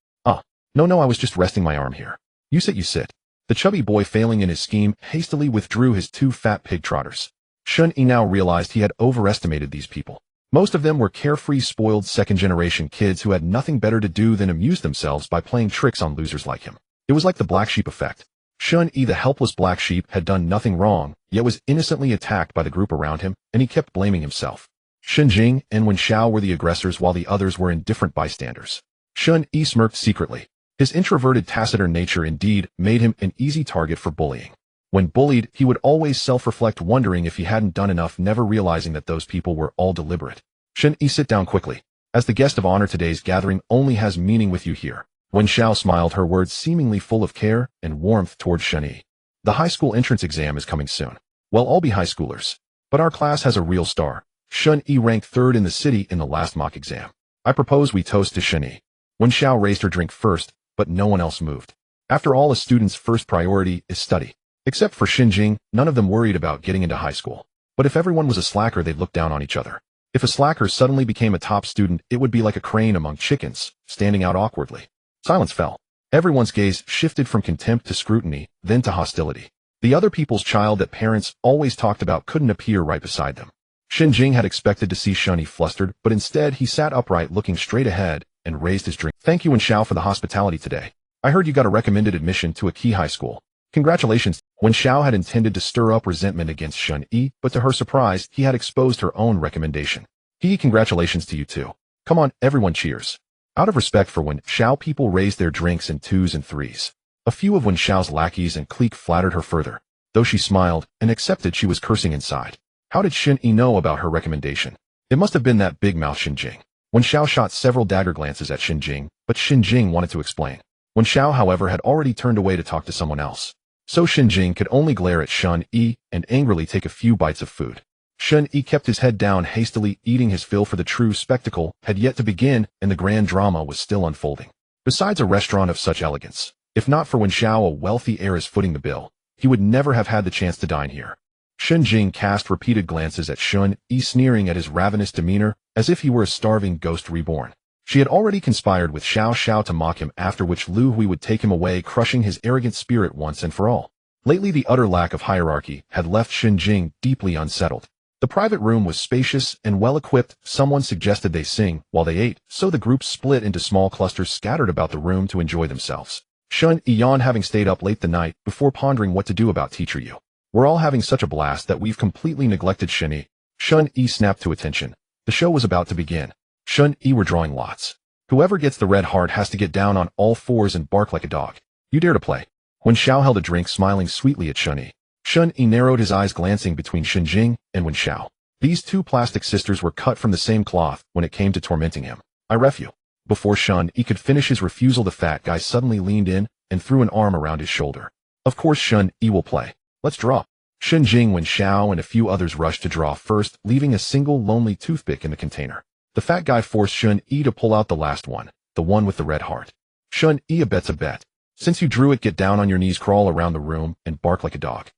No, I was just resting my arm here. You sit. The chubby boy, failing in his scheme, hastily withdrew his 2 fat pig trotters. Shen Yi now realized he had overestimated these people. Most of them were carefree, spoiled second-generation kids who had nothing better to do than amuse themselves by playing tricks on losers like him. It was like the black sheep effect. Shen Yi, the helpless black sheep, had done nothing wrong, yet was innocently attacked by the group around him, and he kept blaming himself. Shen Jing and Wen Xiao were the aggressors while the others were indifferent bystanders. Shen Yi smirked secretly. His introverted, taciturn nature indeed made him an easy target for bullying. When bullied, he would always self-reflect, wondering if he hadn't done enough, never realizing that those people were all deliberate. Shen Yi, sit down quickly. As the guest of honor, today's gathering only has meaning with you here. Wen Xiao smiled, her words seemingly full of care and warmth towards Shen Yi. The high school entrance exam is coming soon. We'll all be high schoolers. But our class has a real star. Shen Yi ranked 3rd in the city in the last mock exam. I propose we toast to Shen Yi. Wen Xiao raised her drink first, but no one else moved. After all, a student's first priority is study. Except for Shen Jing, none of them worried about getting into high school. But if everyone was a slacker, they'd look down on each other. If a slacker suddenly became a top student, it would be like a crane among chickens, standing out awkwardly. Silence fell. Everyone's gaze shifted from contempt to scrutiny, then to hostility. The other people's child that parents always talked about couldn't appear right beside them. Shen Jing had expected to see Shen Yi flustered, but instead he sat upright, looking straight ahead, and raised his drink. Thank you, Wen Xiao, for the hospitality today. I heard you got a recommended admission to a key high school. Congratulations. Wen Xiao had intended to stir up resentment against Shen Yi, but to her surprise, he had exposed her own recommendation. Congratulations to you too. Come on, everyone cheers. Out of respect for Wen Xiao, people raised their drinks in 2s and 3s. A few of Wen Xiao's lackeys and clique flattered her further. Though she smiled and accepted, she was cursing inside. How did Shen Yi know about her recommendation? It must have been that big mouth Shen Jing. Wen Xiao shot several dagger glances at Shen Jing, but Shen Jing wanted to explain. Wen Xiao, however, had already turned away to talk to someone else. So Shen Jing could only glare at Shen Yi and angrily take a few bites of food. Shen Yi kept his head down, hastily eating his fill, for the true spectacle had yet to begin and the grand drama was still unfolding. Besides a restaurant of such elegance, if not for Wen Xiao, a wealthy heiress footing the bill, he would never have had the chance to dine here. Shen Jing cast repeated glances at Shen Yi, sneering at his ravenous demeanor, as if he were a starving ghost reborn. She had already conspired with Xiao Xiao to mock him, after which Lu Hui would take him away, crushing his arrogant spirit once and for all. Lately, the utter lack of hierarchy had left Shen Jing deeply unsettled. The private room was spacious and well-equipped. Someone suggested they sing while they ate, so the group split into small clusters scattered about the room to enjoy themselves. Shen Yi yawned, having stayed up late the night before, pondering what to do about Teacher Yu. We're all having such a blast that we've completely neglected Shen Yi. Shen Yi snapped to attention. The show was about to begin. Shen Yi were drawing lots. Whoever gets the red heart has to get down on all fours and bark like a dog. You dare to play. Wen Xiao held a drink, smiling sweetly at Shen Yi. Shen Yi narrowed his eyes, glancing between Shen Jing and Wen Xiao. These 2 plastic sisters were cut from the same cloth when it came to tormenting him. I ref you. Before Shen Yi could finish his refusal, the fat guy suddenly leaned in and threw an arm around his shoulder. Of course Shen Yi will play. Let's draw. Shen Jing, Wen Xiao, and a few others rushed to draw first, leaving a single lonely toothpick in the container. The fat guy forced Shen Yi to pull out the last one, the one with the red heart. Shen Yi, a bet's a bet. Since you drew it, get down on your knees, crawl around the room, and bark like a dog.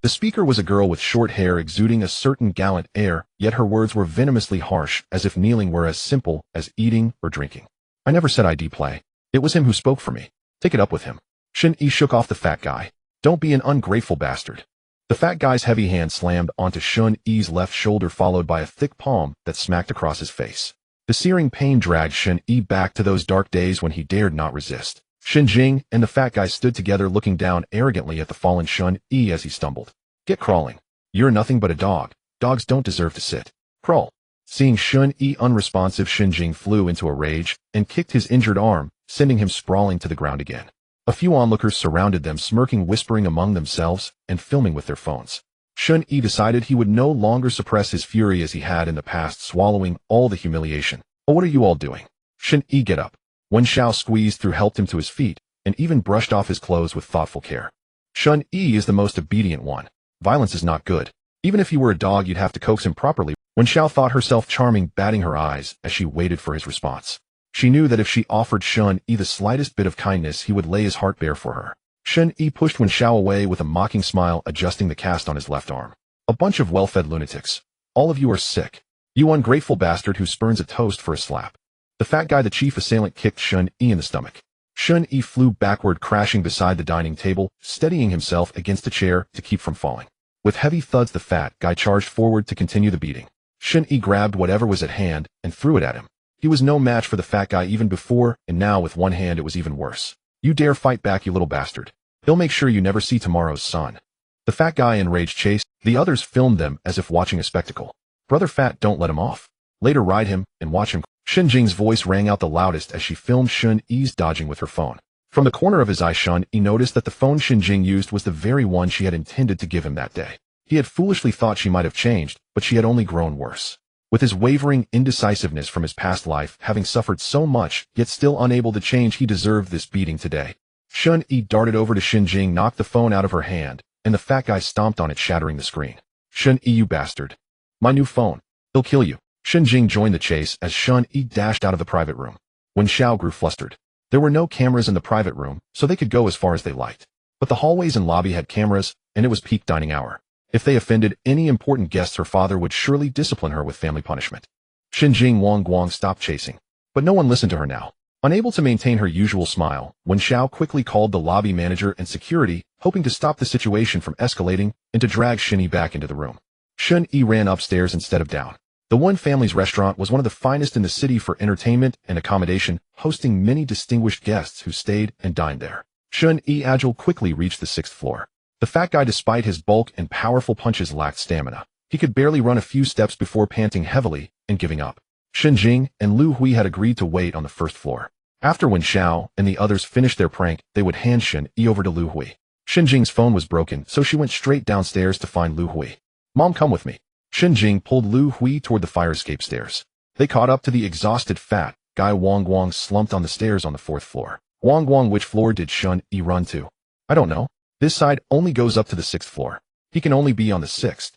The speaker was a girl with short hair, exuding a certain gallant air, yet her words were venomously harsh, as if kneeling were as simple as eating or drinking. I never said I'd play. It was him who spoke for me. Take it up with him. Shen Yi shook off the fat guy. Don't be an ungrateful bastard. The fat guy's heavy hand slammed onto Shen Yi's left shoulder, followed by a thick palm that smacked across his face. The searing pain dragged Shen Yi back to those dark days when he dared not resist. Shen Jing and the fat guy stood together, looking down arrogantly at the fallen Shen Yi as he stumbled. Get crawling. You're nothing but a dog. Dogs don't deserve to sit. Crawl. Seeing Shen Yi unresponsive, Shen Jing flew into a rage and kicked his injured arm, sending him sprawling to the ground again. A few onlookers surrounded them, smirking, whispering among themselves, and filming with their phones. Shen Yi decided he would no longer suppress his fury as he had in the past, swallowing all the humiliation. Oh, what are you all doing? Shen Yi, get up. Wen Xiao squeezed through, helped him to his feet, and even brushed off his clothes with thoughtful care. Shen Yi is the most obedient one. Violence is not good. Even if he were a dog, you'd have to coax him properly. When Xiao thought herself charming, batting her eyes as she waited for his response. She knew that if she offered Shen Yi the slightest bit of kindness, he would lay his heart bare for her. Shen Yi pushed Wen Xiao away with a mocking smile, adjusting the cast on his left arm. A bunch of well-fed lunatics. All of you are sick. You ungrateful bastard who spurns a toast for a slap. The fat guy, the chief assailant, kicked Shen Yi in the stomach. Shen Yi flew backward, crashing beside the dining table, steadying himself against a chair to keep from falling. With heavy thuds, the fat guy charged forward to continue the beating. Shen Yi grabbed whatever was at hand and threw it at him. He was no match for the fat guy even before, and now with one hand it was even worse. You dare fight back, you little bastard. He'll make sure you never see tomorrow's sun. The fat guy enraged chased. The others filmed them as if watching a spectacle. Brother Fat, don't let him off. Later ride him and watch him. Shen Jing's voice rang out the loudest as she filmed Shen Yi's dodging with her phone. From the corner of his eye, Shen Yi noticed that the phone Shen Jing used was the very one she had intended to give him that day. He had foolishly thought she might have changed, but she had only grown worse. With his wavering indecisiveness from his past life, having suffered so much, yet still unable to change, he deserved this beating today. Shen Yi darted over to Shen Jing, knocked the phone out of her hand, and the fat guy stomped on it, shattering the screen. Shen Yi, you bastard. My new phone. He'll kill you. Shen Jing joined the chase as Shen Yi dashed out of the private room. Wen Xiao grew flustered. There were no cameras in the private room, so they could go as far as they liked. But the hallways and lobby had cameras, and it was peak dining hour. If they offended any important guests, her father would surely discipline her with family punishment. Shen Jing Wang Guang stopped chasing. But no one listened to her now. Unable to maintain her usual smile, Wen Xiao quickly called the lobby manager and security, hoping to stop the situation from escalating and to drag Shen Yi back into the room. Shen Yi ran upstairs instead of down. The One Family's restaurant was one of the finest in the city for entertainment and accommodation, hosting many distinguished guests who stayed and dined there. Shen Yi agile quickly reached the 6th floor. The fat guy, despite his bulk and powerful punches, lacked stamina. He could barely run a few steps before panting heavily and giving up. Shen Jing and Lu Hui had agreed to wait on the 1st floor. After Wen Xiao and the others finished their prank, they would hand Shen Yi over to Lu Hui. Shen Jing's phone was broken, so she went straight downstairs to find Lu Hui. Mom, come with me. Shen Jing pulled Lu Hui toward the fire escape stairs. They caught up to the exhausted fat guy. Wang Guang slumped on the stairs on the 4th floor. Wang Guang, which floor did Shen Yi run to? I don't know. This side only goes up to the 6th floor. He can only be on the 6th.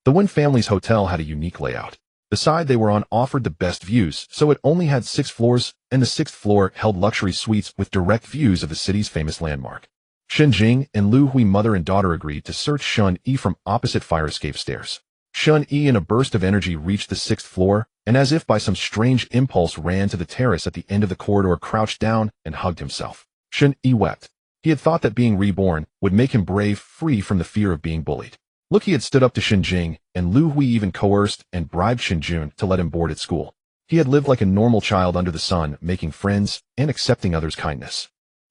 The Wen family's hotel had a unique layout. The side they were on offered the best views, so it only had 6 floors, and the 6th floor held luxury suites with direct views of the city's famous landmark. Shen Jing and Lu Hui, mother and daughter, agreed to search Shen Yi from opposite fire escape stairs. Shen Yi, in a burst of energy, reached the 6th floor, and as if by some strange impulse ran to the terrace at the end of the corridor, crouched down and hugged himself. Shen Yi wept. He had thought that being reborn would make him brave, free from the fear of being bullied. Look, he had stood up to Shen Jing, and Lu Hui even coerced and bribed Shen Jun to let him board at school. He had lived like a normal child under the sun, making friends and accepting others' kindness.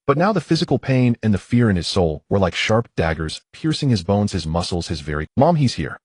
But now the physical pain and the fear in his soul were like sharp daggers, piercing his bones, his muscles, his very... Mom, he's here.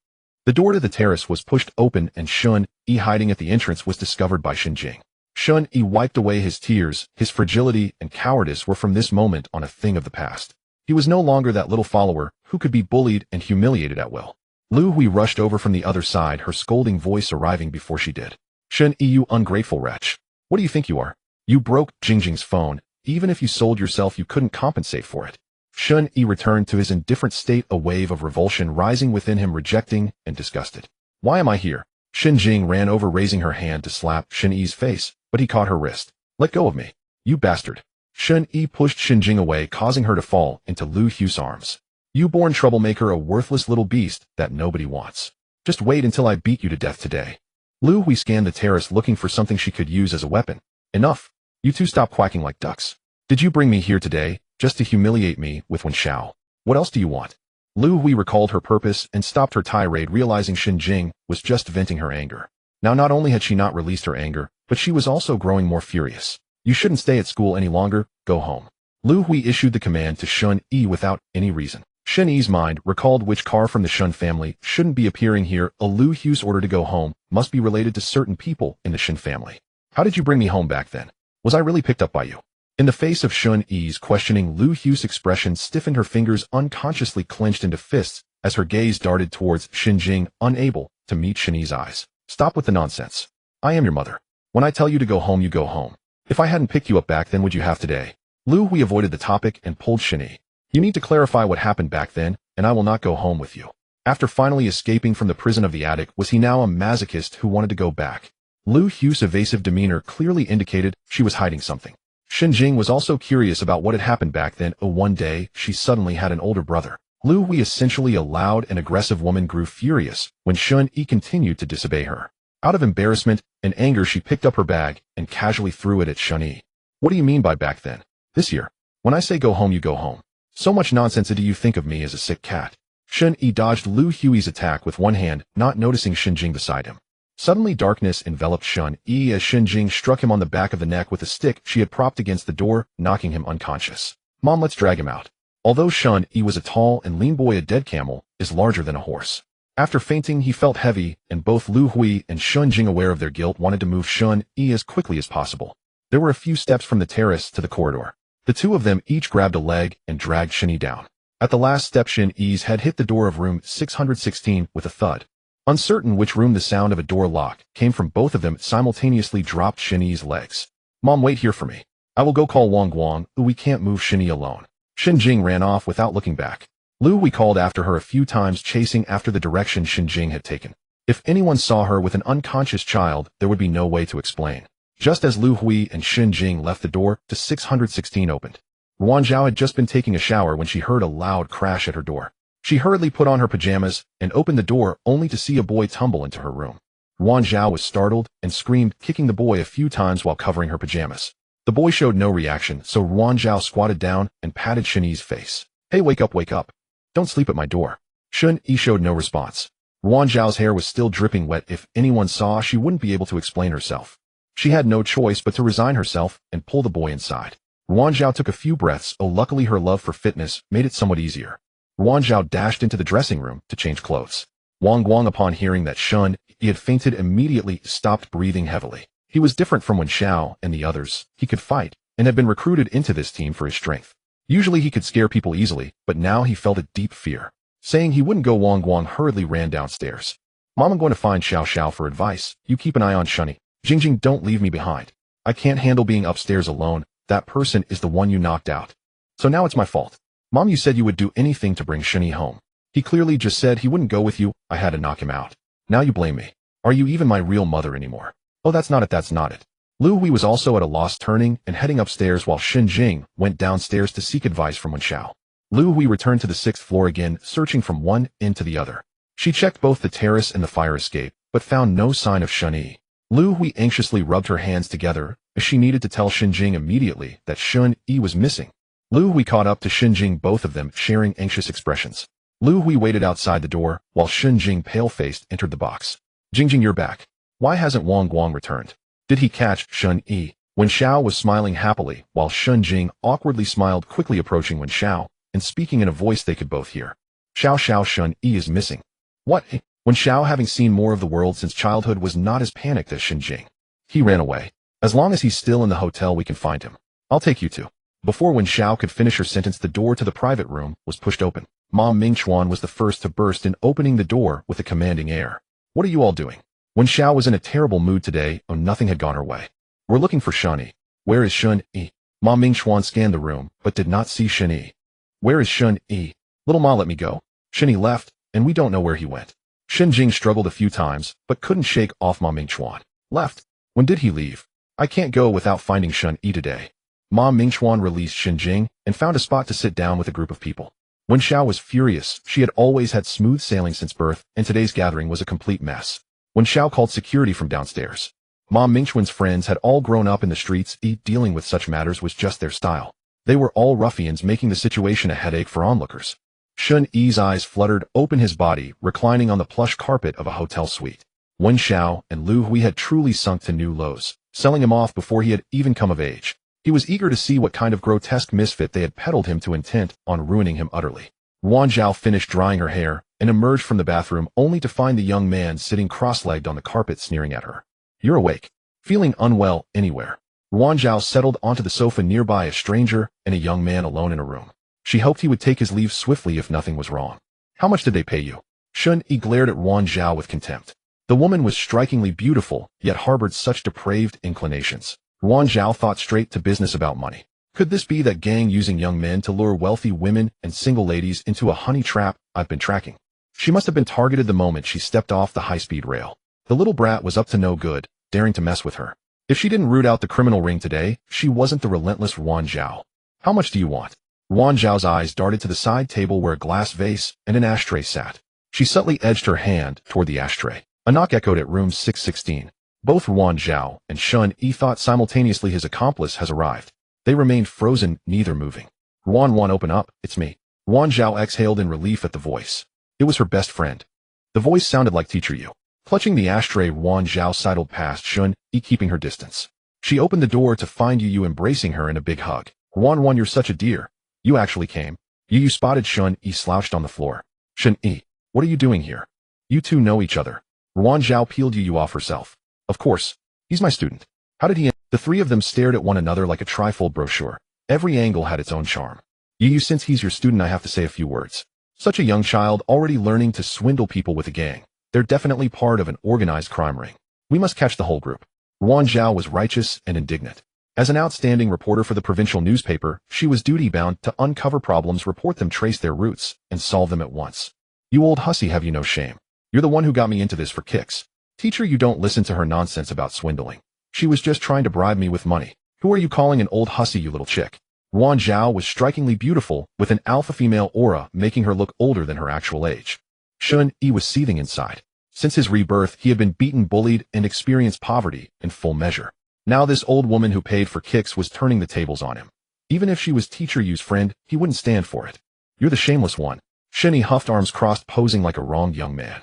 The door to the terrace was pushed open, and Shen Yi, hiding at the entrance, was discovered by Shen Jing. Shen Yi wiped away his tears. His fragility and cowardice were from this moment on a thing of the past. He was no longer that little follower who could be bullied and humiliated at will. Lu Hui rushed over from the other side, her scolding voice arriving before she did. Shen Yi, you ungrateful wretch. What do you think you are? You broke Jingjing's phone. Even if you sold yourself, you couldn't compensate for it. Shen Yi returned to his indifferent state, a wave of revulsion rising within him, rejecting and disgusted. Why am I here? Shen Jing ran over, raising her hand to slap Shen Yi's face, but he caught her wrist. Let go of me. You bastard. Shen Yi pushed Shen Jing away, causing her to fall into Lu Hui's arms. You born troublemaker, a worthless little beast that nobody wants. Just wait until I beat you to death today. Lu Hui scanned the terrace, looking for something she could use as a weapon. Enough. You two stop quacking like ducks. Did you bring me here today just to humiliate me with Wen Xiao? What else do you want? Lu Hui recalled her purpose and stopped her tirade, realizing Shen Jing was just venting her anger. Now, not only had she not released her anger, but she was also growing more furious. You shouldn't stay at school any longer. Go home. Lu Hui issued the command to Shen Yi without any reason. Shen Yi's mind recalled which car from the Shen family shouldn't be appearing here. A Lu Hui's order to go home must be related to certain people in the Shen family. How did you bring me home back then? Was I really picked up by you? In the face of Shen Yi's questioning, Lu Hui's expression stiffened, her fingers unconsciously clenched into fists as her gaze darted towards Shen Jing, unable to meet Shen Yi's eyes. Stop with the nonsense. I am your mother. When I tell you to go home, you go home. If I hadn't picked you up back then, would you have today? Lu Hui avoided the topic and pulled Shen Yi. You need to clarify what happened back then, and I will not go home with you. After finally escaping from the prison of the attic, was he now a masochist who wanted to go back? Lu Hu's evasive demeanor clearly indicated she was hiding something. Shen Yi was also curious about what had happened back then. One day, she suddenly had an older brother. Lu Hui, essentially a loud and aggressive woman, grew furious when Shen Yi continued to disobey her. Out of embarrassment and anger, she picked up her bag and casually threw it at Shen Yi. What do you mean by back then? This year. When I say go home, you go home. So much nonsense. Do you think of me as a sick cat? Shen Yi dodged Lu Hui's attack with one hand, not noticing Shen Jing beside him. Suddenly darkness enveloped Shen Yi as Shen Jing struck him on the back of the neck with a stick she had propped against the door, knocking him unconscious. Mom, let's drag him out. Although Shen Yi was a tall and lean boy, a dead camel is larger than a horse. After fainting, he felt heavy, and both Lu Hui and Shen Jing, aware of their guilt, wanted to move Shen Yi as quickly as possible. There were a few steps from the terrace to the corridor. The two of them each grabbed a leg and dragged Shen Yi down. At the last step, Shen Yi's head hit the door of room 616 with a thud. Uncertain which room the sound of a door lock came from, both of them simultaneously dropped Shen Yi's legs. Mom, wait here for me. I will go call Wang Guang. We can't move Shen Yi alone. Shen Jing ran off without looking back. Lu Hui called after her a few times, chasing after the direction Shen Jing had taken. If anyone saw her with an unconscious child, there would be no way to explain. Just as Lu Hui and Shen Jing left, the door to 616 opened. Ruan Zhao had just been taking a shower when she heard a loud crash at her door. She hurriedly put on her pajamas and opened the door, only to see a boy tumble into her room. Ruan Zhao was startled and screamed, kicking the boy a few times while covering her pajamas. The boy showed no reaction, so Ruan Zhao squatted down and patted Shen Yi's face. Hey, wake up, wake up. Don't sleep at my door. Shen Yi showed no response. Ruan Zhao's hair was still dripping wet. If anyone saw, she wouldn't be able to explain herself. She had no choice but to resign herself and pull the boy inside. Ruan Zhao took a few breaths. Luckily her love for fitness made it somewhat easier. Ruan Zhao dashed into the dressing room to change clothes. Wang Guang, upon hearing that Shen Yi had fainted, immediately stopped breathing heavily. He was different from Wen Xiao and the others. He could fight and had been recruited into this team for his strength. Usually he could scare people easily, but now he felt a deep fear. Saying he wouldn't go, Wang Guang hurriedly ran downstairs. Mom, I'm going to find Xiao Xiao for advice. You keep an eye on Shen Yi. Jing, don't leave me behind. I can't handle being upstairs alone. That person is the one you knocked out. So now it's my fault. Mom, you said you would do anything to bring Shen Yi home. He clearly just said he wouldn't go with you. I had to knock him out. Now you blame me. Are you even my real mother anymore? Oh, that's not it. Lu Hui was also at a loss, turning and heading upstairs while Shen Jing went downstairs to seek advice from Wen Xiao. Lu Hui returned to the 6th floor again, searching from one end to the other. She checked both the terrace and the fire escape, but found no sign of Shen Yi. Lu Hui anxiously rubbed her hands together, as she needed to tell Shen Jing immediately that Shen Yi was missing. Lu Hui caught up to Shen Jing, both of them sharing anxious expressions. Lu Hui waited outside the door, while Shen Jing, pale-faced, entered the box. Jing, you're back. Why hasn't Wang Guang returned? Did he catch Shen Yi? Wen Xiao was smiling happily, while Shen Jing awkwardly smiled, quickly approaching Wen Xiao and speaking in a voice they could both hear. Xiao, Shen Yi is missing. What? Wen Xiao, having seen more of the world since childhood, was not as panicked as Shen Jing. He ran away. As long as he's still in the hotel, we can find him. I'll take you to. Before Wen Xiao could finish her sentence, the door to the private room was pushed open. Mom Mingchuan was the first to burst in, opening the door with a commanding air. What are you all doing? Wen Xiao was in a terrible mood today. Nothing had gone her way. We're looking for Shen Yi. Where is Shen Yi? Ma Mingchuan scanned the room, but did not see Shen Yi. Where is Shen Yi? Little Ma, let me go. Shen Yi left, and we don't know where he went. Shen Jing struggled a few times, but couldn't shake off Ma Mingchuan. Left? When did he leave? I can't go without finding Shen Yi today. Ma Mingchuan released Shen Jing and found a spot to sit down with a group of people. Wen Xiao was furious. She had always had smooth sailing since birth, and today's gathering was a complete mess. Wen Xiao called security from downstairs. Ma Mingchuan's friends had all grown up in the streets. Dealing with such matters was just their style. They were all ruffians, making the situation a headache for onlookers. Shen Yi's eyes fluttered open, his body reclining on the plush carpet of a hotel suite. Wen Xiao and Lu Hui had truly sunk to new lows, selling him off before he had even come of age. He was eager to see what kind of grotesque misfit they had peddled him to, intent on ruining him utterly. Ruan Zhao finished drying her hair and emerged from the bathroom, only to find the young man sitting cross-legged on the carpet, sneering at her. You're awake. Feeling unwell anywhere? Ruan Zhao settled onto the sofa nearby, a stranger and a young man alone in a room. She hoped he would take his leave swiftly if nothing was wrong. How much did they pay you? Shen Yi glared at Ruan Zhao with contempt. The woman was strikingly beautiful, yet harbored such depraved inclinations. Ruan Zhao thought straight to business about money. Could this be that gang using young men to lure wealthy women and single ladies into a honey trap I've been tracking? She must have been targeted the moment she stepped off the high-speed rail. The little brat was up to no good, daring to mess with her. If she didn't root out the criminal ring today, she wasn't the relentless Ruan Zhao. How much do you want? Ruan Zhao's eyes darted to the side table where a glass vase and an ashtray sat. She subtly edged her hand toward the ashtray. A knock echoed at room 616. Both Ruan Zhao and Shen Yi thought simultaneously his accomplice has arrived. They remained frozen, neither moving. Ruan, open up, it's me. Ruan Zhao exhaled in relief at the voice. It was her best friend. The voice sounded like Teacher Yu. Clutching the ashtray, Ruan Zhao sidled past Shen Yi, keeping her distance. She opened the door to find Yu embracing her in a big hug. Ruan, you're such a dear. You actually came. Yu spotted Shen Yi slouched on the floor. Shen Yi, what are you doing here? You two know each other. Ruan Zhao peeled Yu off herself. Of course. He's my student. How did he? The three of them stared at one another like a trifold brochure. Every angle had its own charm. Yu, since he's your student, I have to say a few words. Such a young child already learning to swindle people with a gang. They're definitely part of an organized crime ring. We must catch the whole group. Ruan Zhao was righteous and indignant. As an outstanding reporter for the provincial newspaper, she was duty-bound to uncover problems, report them, trace their roots, and solve them at once. You old hussy, have you no shame? You're the one who got me into this for kicks. Teacher, you don't listen to her nonsense about swindling. She was just trying to bribe me with money. Who are you calling an old hussy, you little chick? Ruan Zhao was strikingly beautiful, with an alpha female aura making her look older than her actual age. Shen Yi was seething inside. Since his rebirth, he had been beaten, bullied, and experienced poverty in full measure. Now this old woman who paid for kicks was turning the tables on him. Even if she was Teacher Yu's friend, he wouldn't stand for it. You're the shameless one. Shen Yi huffed, arms crossed, posing like a wronged young man.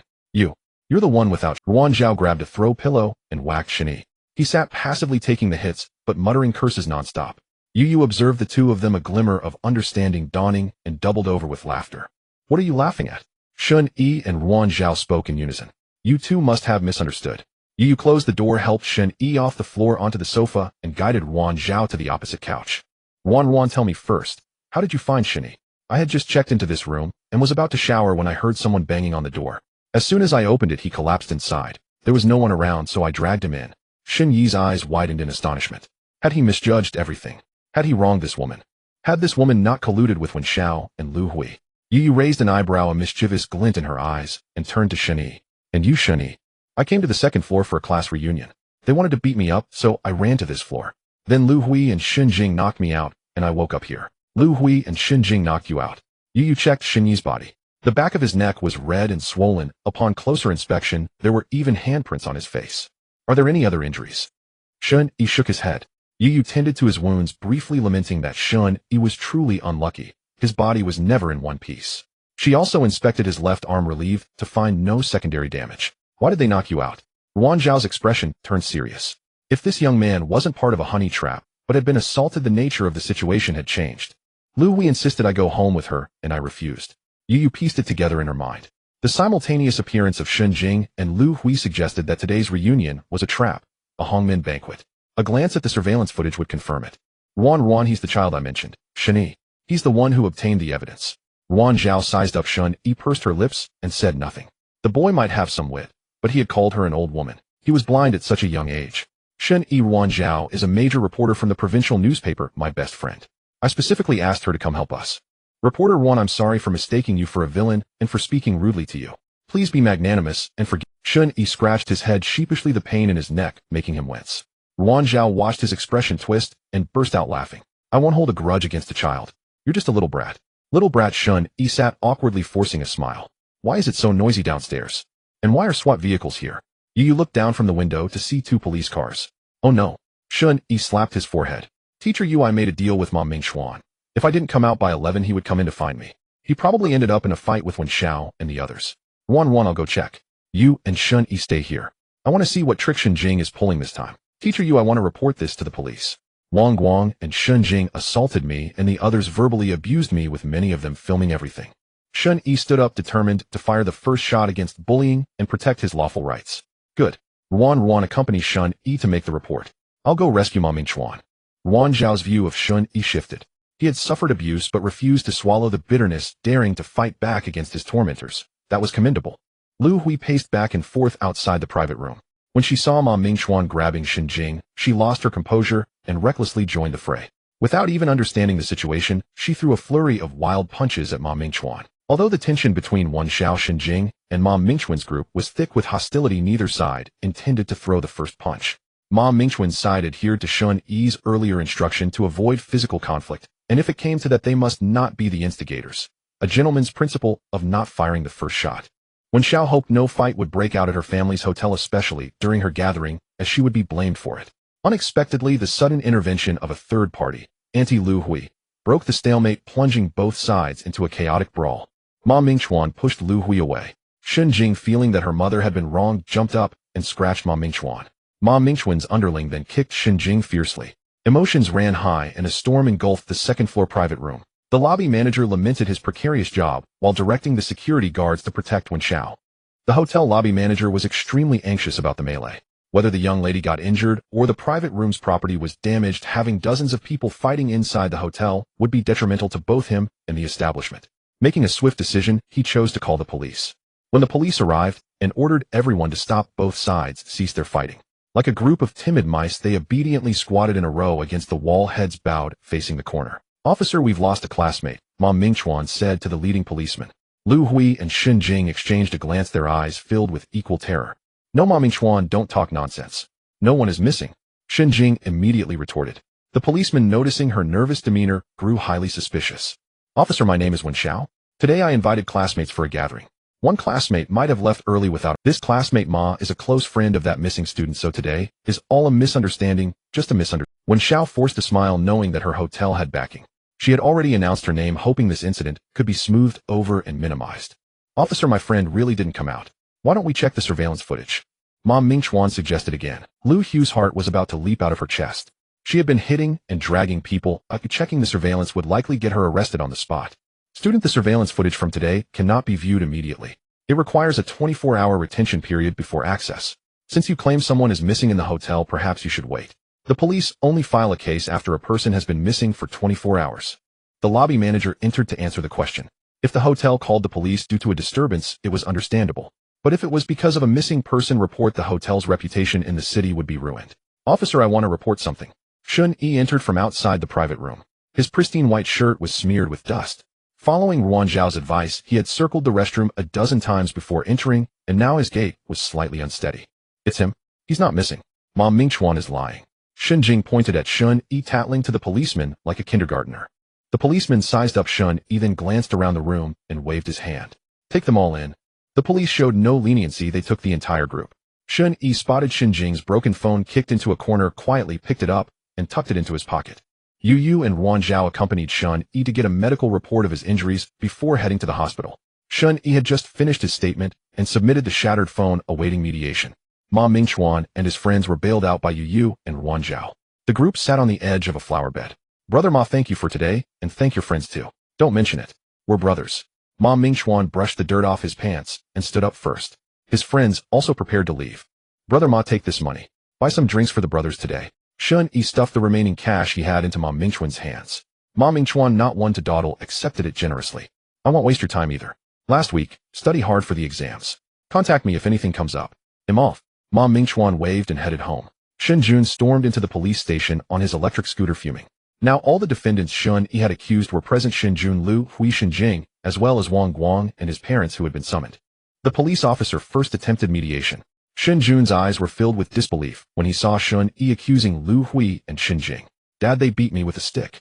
You're the one without. Ruan Zhao grabbed a throw pillow and whacked Shen Yi. He sat passively taking the hits, but muttering curses nonstop. Yu observed the two of them, a glimmer of understanding dawning, and doubled over with laughter. What are you laughing at? Shen Yi and Ruan Zhao spoke in unison. You two must have misunderstood. Yu closed the door, helped Shen Yi off the floor onto the sofa, and guided Ruan Zhao to the opposite couch. Ruan, tell me first, how did you find Shen Yi? I had just checked into this room, and was about to shower when I heard someone banging on the door. As soon as I opened it, he collapsed inside. There was no one around, so I dragged him in. Shen Yi's eyes widened in astonishment. Had he misjudged everything? Had he wronged this woman? Had this woman not colluded with Wen Xiao and Lu Hui? Yu raised an eyebrow, a mischievous glint in her eyes, and turned to Shen Yi. And you, Shen Yi? I came to the second floor for a class reunion. They wanted to beat me up, so I ran to this floor. Then Lu Hui and Shen Jing knocked me out, and I woke up here. Lu Hui and Shen Jing knocked you out. Yu checked Shen Yi's body. The back of his neck was red and swollen. Upon closer inspection, there were even handprints on his face. Are there any other injuries? Shen Yi shook his head. Yu tended to his wounds, briefly lamenting that Shen Yi was truly unlucky. His body was never in one piece. She also inspected his left arm, relieved to find no secondary damage. Why did they knock you out? Ruan Zhao's expression turned serious. If this young man wasn't part of a honey trap, but had been assaulted, the nature of the situation had changed. Lu Hui insisted I go home with her, and I refused. Yu pieced it together in her mind. The simultaneous appearance of Shen Jing and Lu Hui suggested that today's reunion was a trap, a Hongmen banquet. A glance at the surveillance footage would confirm it. Ruan, he's the child I mentioned. Shen Yi. He's the one who obtained the evidence. Ruan Zhao sized up Shen Yi, pursed her lips, and said nothing. The boy might have some wit, but he had called her an old woman. He was blind at such a young age. Shen Yi. Ruan Zhao is a major reporter from the provincial newspaper, my best friend. I specifically asked her to come help us. Reporter 1, I'm sorry for mistaking you for a villain and for speaking rudely to you. Please be magnanimous and forgive. Shen Yi scratched his head sheepishly, the pain in his neck making him wince. Ruan Zhao watched his expression twist and burst out laughing. I won't hold a grudge against a child. You're just a little brat. Little brat. Shen Yi sat awkwardly, forcing a smile. Why is it so noisy downstairs? And why are SWAT vehicles here? Yu looked down from the window to see 2 police cars. Oh no. Shen Yi slapped his forehead. Teacher Yu, I made a deal with Ma Mingxuan. If I didn't come out by 11, he would come in to find me. He probably ended up in a fight with Wen Xiao and the others. Ruan, I'll go check. You and Shen Yi stay here. I want to see what trick Shen Jing is pulling this time. Teacher Yu, I want to report this to the police. Wang Guang and Shen Jing assaulted me, and the others verbally abused me, with many of them filming everything. Shen Yi stood up, determined to fire the first shot against bullying and protect his lawful rights. Good. Ruan accompanies Shen Yi to make the report. I'll go rescue Ma Mingxuan. Ruan Zhao's view of Shen Yi shifted. He had suffered abuse but refused to swallow the bitterness, daring to fight back against his tormentors. That was commendable. Lu Hui paced back and forth outside the private room. When she saw Ma Mingxuan grabbing Shen Jing, she lost her composure and recklessly joined the fray. Without even understanding the situation, she threw a flurry of wild punches at Ma Mingxuan. Although the tension between Wan Xiao Shenjing and Ma Mingquan's group was thick with hostility, neither side intended to throw the first punch. Ma Mingquan's side adhered to Shen Yi's earlier instruction to avoid physical conflict, and if it came to that, they must not be the instigators. A gentleman's principle of not firing the first shot. Wan Xiao hoped no fight would break out at her family's hotel, especially during her gathering, as she would be blamed for it. Unexpectedly, the sudden intervention of a third party, Auntie Lu Hui, broke the stalemate, plunging both sides into a chaotic brawl. Ma Mingquan pushed Lu Hui away. Shen Jing, feeling that her mother had been wronged, jumped up and scratched Ma Mingquan. Ma Mingquan's underling then kicked Shen Jing fiercely. Emotions ran high and a storm engulfed the second-floor private room. The lobby manager lamented his precarious job while directing the security guards to protect Wan Xiao. The hotel lobby manager was extremely anxious about the melee. Whether the young lady got injured or the private room's property was damaged, having dozens of people fighting inside the hotel would be detrimental to both him and the establishment. Making a swift decision, he chose to call the police. When the police arrived and ordered everyone to stop, both sides ceased their fighting. Like a group of timid mice, they obediently squatted in a row against the wall, heads bowed, facing the corner. "Officer, we've lost a classmate," Ma Mingquan said to the leading policeman. Lu Hui and Shen Jing exchanged a glance, their eyes filled with equal terror. "No, Ma Mingquan, don't talk nonsense. No one is missing," Shen Jing immediately retorted. The policeman, noticing her nervous demeanor, grew highly suspicious. "Officer, my name is Wan Xiao. Today I invited classmates for a gathering. One classmate might have left early without. This classmate, Ma, is a close friend of that missing student, so today is all a misunderstanding, just a misunderstanding." Wan Xiao forced a smile, knowing that her hotel had backing. She had already announced her name, hoping this incident could be smoothed over and minimized. "Officer, my friend really didn't come out. Why don't we check the surveillance footage?" Ma Mingquan suggested again. Lu Hu's heart was about to leap out of her chest. She had been hitting and dragging people. Checking the surveillance would likely get her arrested on the spot. "Student, the surveillance footage from today cannot be viewed immediately. It requires a 24-hour retention period before access. Since you claim someone is missing in the hotel, perhaps you should wait. The police only file a case after a person has been missing for 24 hours. The lobby manager entered to answer the question. If the hotel called the police due to a disturbance, it was understandable. But if it was because of a missing person report, the hotel's reputation in the city would be ruined. "Officer, I want to report something." Shen Yi entered from outside the private room. His pristine white shirt was smeared with dust. Following Wan Zhao's advice, he had circled the restroom a dozen times before entering, and now his gait was slightly unsteady. "It's him. He's not missing. Ma Mingquan is lying." Shen Jing pointed at Shen Yi, tattling to the policeman like a kindergartner. The policeman sized up Shen Yi, then glanced around the room and waved his hand. "Take them all in." The police showed no leniency, they took the entire group. Shen Yi spotted Shen Jing's broken phone, kicked into a corner, quietly picked it up, and tucked it into his pocket. Yu and Wan Zhao accompanied Shen Yi to get a medical report of his injuries before heading to the hospital. Shen Yi had just finished his statement and submitted the shattered phone, awaiting mediation. Ma Mingquan and his friends were bailed out by Yu and Wan Zhao. The group sat on the edge of a flower bed. "Brother Ma, thank you for today, and thank your friends too. Don't mention it. We're brothers." Ma Mingquan brushed the dirt off his pants and stood up first. His friends also prepared to leave. "Brother Ma, take this money. Buy some drinks for the brothers today." Shen Yi stuffed the remaining cash he had into Ma Mingquan's hands. Ma Mingquan, not one to dawdle, accepted it generously. "I won't waste your time either. Last week, study hard for the exams. Contact me if anything comes up. I'm off." Ma Mingquan waved and headed home. Shen Jun stormed into the police station on his electric scooter, fuming. Now all the defendants Shen Yi had accused were present: Shen Jun, Lu Hui, Shen Jing, as well as Wang Guang and his parents who had been summoned. The police officer first attempted mediation. Shen Jun's eyes were filled with disbelief when he saw Shen Yi accusing Lu Hui and Shen Jing. "Dad, they beat me with a stick."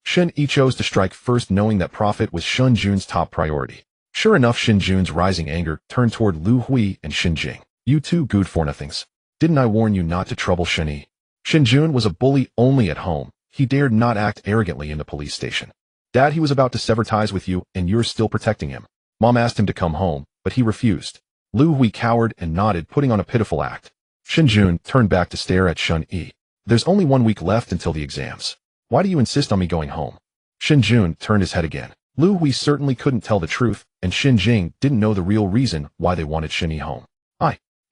Shen Yi chose to strike first, knowing that profit was Shen Jun's top priority. Sure enough, Shen Jun's rising anger turned toward Lu Hui and Shen Jing. "You two good for nothings. Didn't I warn you not to trouble Shen Yi?" Shen Jun was a bully only at home. He dared not act arrogantly in the police station. "Dad, he was about to sever ties with you, and you're still protecting him." Mom asked him to come home, but he refused. Lu Hui cowered and nodded, putting on a pitiful act. Shen Jun turned back to stare at Shen Yi. "There's only 1 week left until the exams. Why do you insist on me going home?" Shen Jun turned his head again. Lu Hui certainly couldn't tell the truth, and Shen Jing didn't know the real reason why they wanted Shen Yi home.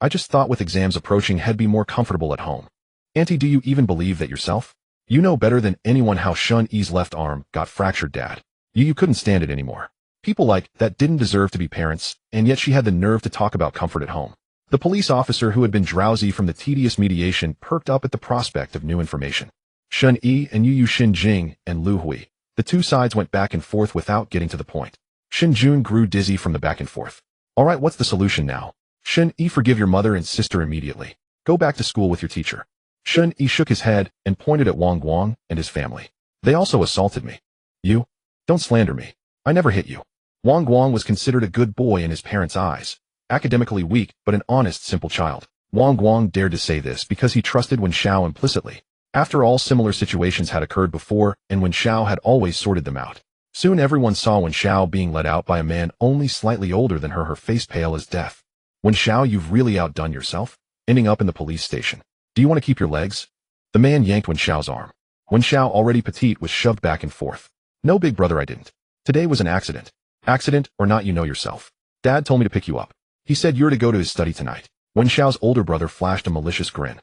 I just thought with exams approaching, he'd be more comfortable at home." "Auntie, do you even believe that yourself? You know better than anyone how Shen Yi's left arm got fractured, Dad. You couldn't stand it anymore. People like that didn't deserve to be parents, and yet she had the nerve to talk about comfort at home." The police officer, who had been drowsy from the tedious mediation, perked up at the prospect of new information. Shen Yi and Yu, Shen Jing, and Lu Hui. The two sides went back and forth without getting to the point. Shen Jun grew dizzy from the back and forth. Alright, what's the solution now? Shen Yi, forgive your mother and sister immediately. Go back to school with your teacher. Shen Yi shook his head and pointed at Wang Guang and his family. They also assaulted me. You? Don't slander me. I never hit you. Wang Guang was considered a good boy in his parents' eyes. Academically weak, but an honest, simple child. Wang Guang dared to say this because he trusted Wen Xiao implicitly. After all, similar situations had occurred before, and Wen Xiao had always sorted them out. Soon everyone saw Wen Xiao being led out by a man only slightly older than her face pale as death. Wen Xiao, you've really outdone yourself, ending up in the police station. Do you want to keep your legs? The man yanked Wen Xiao's arm. Wen Xiao, already petite, was shoved back and forth. No, big brother, I didn't. Today was an accident. Accident or not, you know yourself. Dad told me to pick you up. He said you're to go to his study tonight. Wen Xiao's older brother flashed a malicious grin.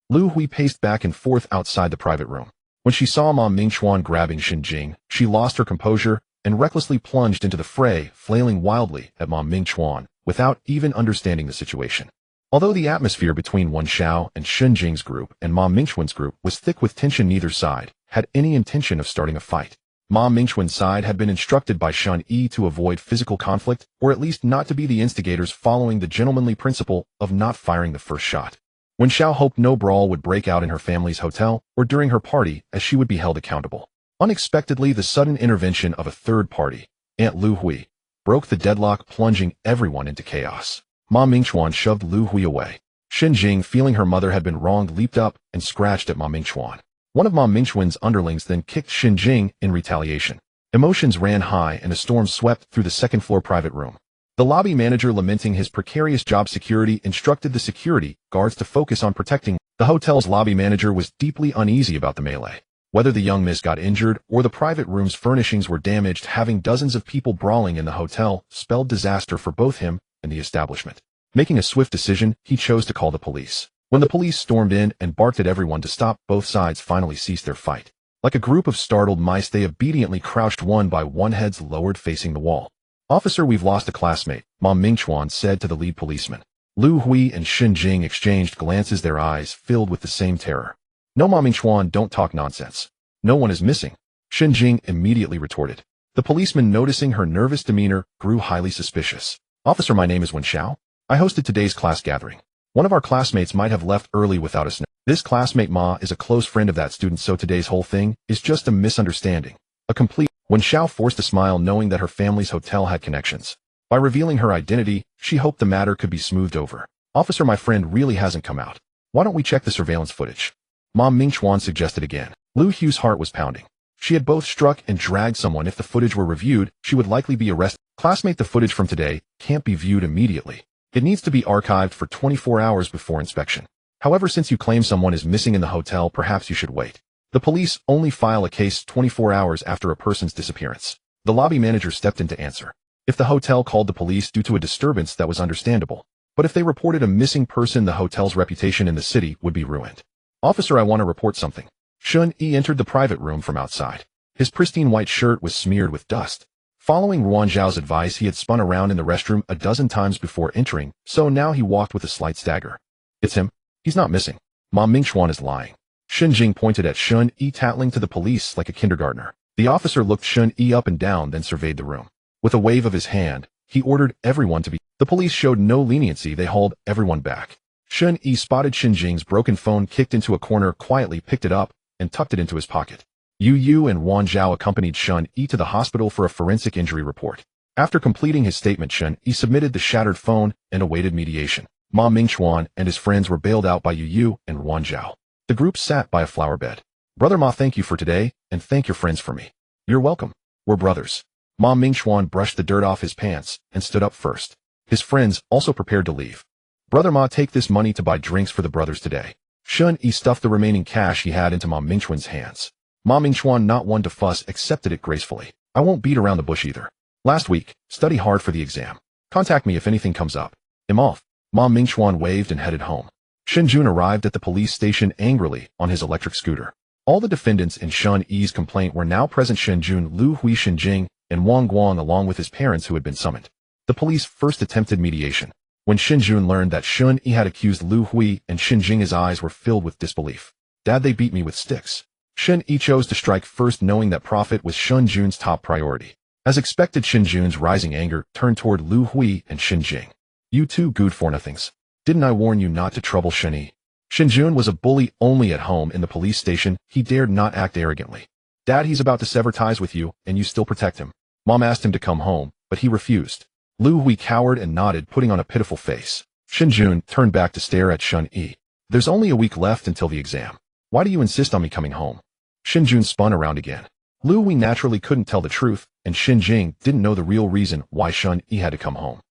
Lu Hui paced back and forth outside the private room. When she saw Ma Mingchuan grabbing Shen Jing, she lost her composure and recklessly plunged into the fray, flailing wildly at Ma Mingchuan, without even understanding the situation. Although the atmosphere between Wen Xiao and Shen Jing's group and Ma Mingchuan's group was thick with tension, neither side had any intention of starting a fight. Ma Mingchuan's side had been instructed by Shen Yi to avoid physical conflict, or at least not to be the instigators, following the gentlemanly principle of not firing the first shot. Wen Xiao hoped no brawl would break out in her family's hotel or during her party, as she would be held accountable. Unexpectedly, the sudden intervention of a third party, Aunt Lu Hui, broke the deadlock, plunging everyone into chaos. Ma Mingchuan shoved Lu Hui away. Shen Jing, feeling her mother had been wronged, leaped up and scratched at Ma Mingchuan. One of Ma Mingchuan's underlings then kicked Shen Jing in retaliation. Emotions ran high and a storm swept through the second-floor private room. The lobby manager, lamenting his precarious job security, instructed the security guards to focus on protecting. The hotel's lobby manager was deeply uneasy about the melee. Whether the young miss got injured or the private room's furnishings were damaged, having dozens of people brawling in the hotel spelled disaster for both him and the establishment. Making a swift decision, he chose to call the police. When the police stormed in and barked at everyone to stop, both sides finally ceased their fight. Like a group of startled mice, they obediently crouched one by one, heads lowered, facing the wall. Officer, we've lost a classmate, Ma Mingchuan said to the lead policeman. Lu Hui and Shen Jing exchanged glances, their eyes filled with the same terror. No, Ma Mingchuan, don't talk nonsense. No one is missing. Shen Jing immediately retorted. The policeman, noticing her nervous demeanor, grew highly suspicious. Officer, my name is Wen Xiao. I hosted today's class gathering. One of our classmates might have left early without us knowing. This classmate Ma is a close friend of that student, so today's whole thing is just a misunderstanding. A complete. Wen Xiao forced a smile, knowing that her family's hotel had connections. By revealing her identity, she hoped the matter could be smoothed over. Officer, my friend really hasn't come out. Why don't we check the surveillance footage? Ma Mingchuan suggested again. Lu Hu's heart was pounding. She had both struck and dragged someone. If the footage were reviewed, she would likely be arrested. Classmate, the footage from today can't be viewed immediately. It needs to be archived for 24 hours before inspection. However, since you claim someone is missing in the hotel, perhaps you should wait. The police only file a case 24 hours after a person's disappearance. The lobby manager stepped in to answer. If the hotel called the police due to a disturbance, that was understandable. But if they reported a missing person, the hotel's reputation in the city would be ruined. Officer, I want to report something. Shen Yi entered the private room from outside. His pristine white shirt was smeared with dust. Following Ruan Zhao's advice, he had spun around in the restroom a dozen times before entering, so now he walked with a slight stagger. It's him. He's not missing. Ma Mingchuan is lying. Shen Jing pointed at Shen Yi, tattling to the police like a kindergartner. The officer looked Shen Yi up and down, then surveyed the room. With a wave of his hand, he ordered everyone to be. The police showed no leniency. They hauled everyone back. Shen Yi spotted Shen Jing's broken phone, kicked into a corner, quietly picked it up, and tucked it into his pocket. Yu and Ruan Zhao accompanied Shen Yi to the hospital for a forensic injury report. After completing his statement, Shen Yi submitted the shattered phone and awaited mediation. Ma Mingchuan and his friends were bailed out by Yu and Ruan Zhao. The group sat by a flower bed. Brother Ma, thank you for today, and thank your friends for me. You're welcome. We're brothers. Ma Mingchuan brushed the dirt off his pants and stood up first. His friends also prepared to leave. Brother Ma, take this money to buy drinks for the brothers today. Shen Yi stuffed the remaining cash he had into Ma Mingchuan's hands. Ma Mingchuan, not one to fuss, accepted it gracefully. I won't beat around the bush either. Last week, study hard for the exam. Contact me if anything comes up. I'm off. Ma Mingchuan waved and headed home. Shen Jun arrived at the police station angrily on his electric scooter. All the defendants in Shen Yi's complaint were now present: Shen Jun, Lu Hui, Shen Jing, and Wang Guang, along with his parents who had been summoned. The police first attempted mediation. When Shen Jun learned that Shen Yi had accused Lu Hui and Shen Jing, his eyes were filled with disbelief. Dad, they beat me with sticks. Shen Yi chose to strike first, knowing that profit was Shen Jun's top priority. As expected, Shen Jun's rising anger turned toward Lu Hui and Shen Jing. You two good-for-nothings. Didn't I warn you not to trouble Shen Yi? Shen Jun was a bully only at home. In the police station, he dared not act arrogantly. Dad, he's about to sever ties with you, and you still protect him. Mom asked him to come home, but he refused. Lu Hui cowered and nodded, putting on a pitiful face. Shen Jun turned back to stare at Shen Yi. There's only a week left until the exam. Why do you insist on me coming home? Shen Jun spun around again. Lu Hui naturally couldn't tell the truth, and Shen Jing didn't know the real reason why Shen Yi had to come home.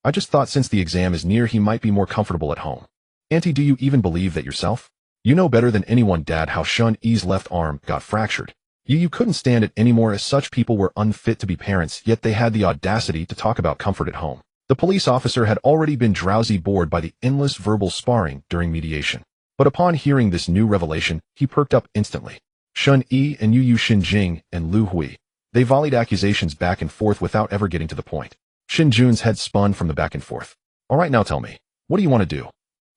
I just thought since the exam is near he might be more comfortable at home. Auntie, do you even believe that yourself? You know better than anyone, Dad, how Shen Yi's left arm got fractured. You couldn't stand it anymore, as such people were unfit to be parents, yet they had the audacity to talk about comfort at home. The police officer had already been drowsy bored by the endless verbal sparring during mediation. But upon hearing this new revelation, he perked up instantly. Shen Yi and Yu Shen Jing and Lu Hui. They volleyed accusations back and forth without ever getting to the point. Shen Jun's head spun from the back and forth. All right, now tell me, what do you want to do?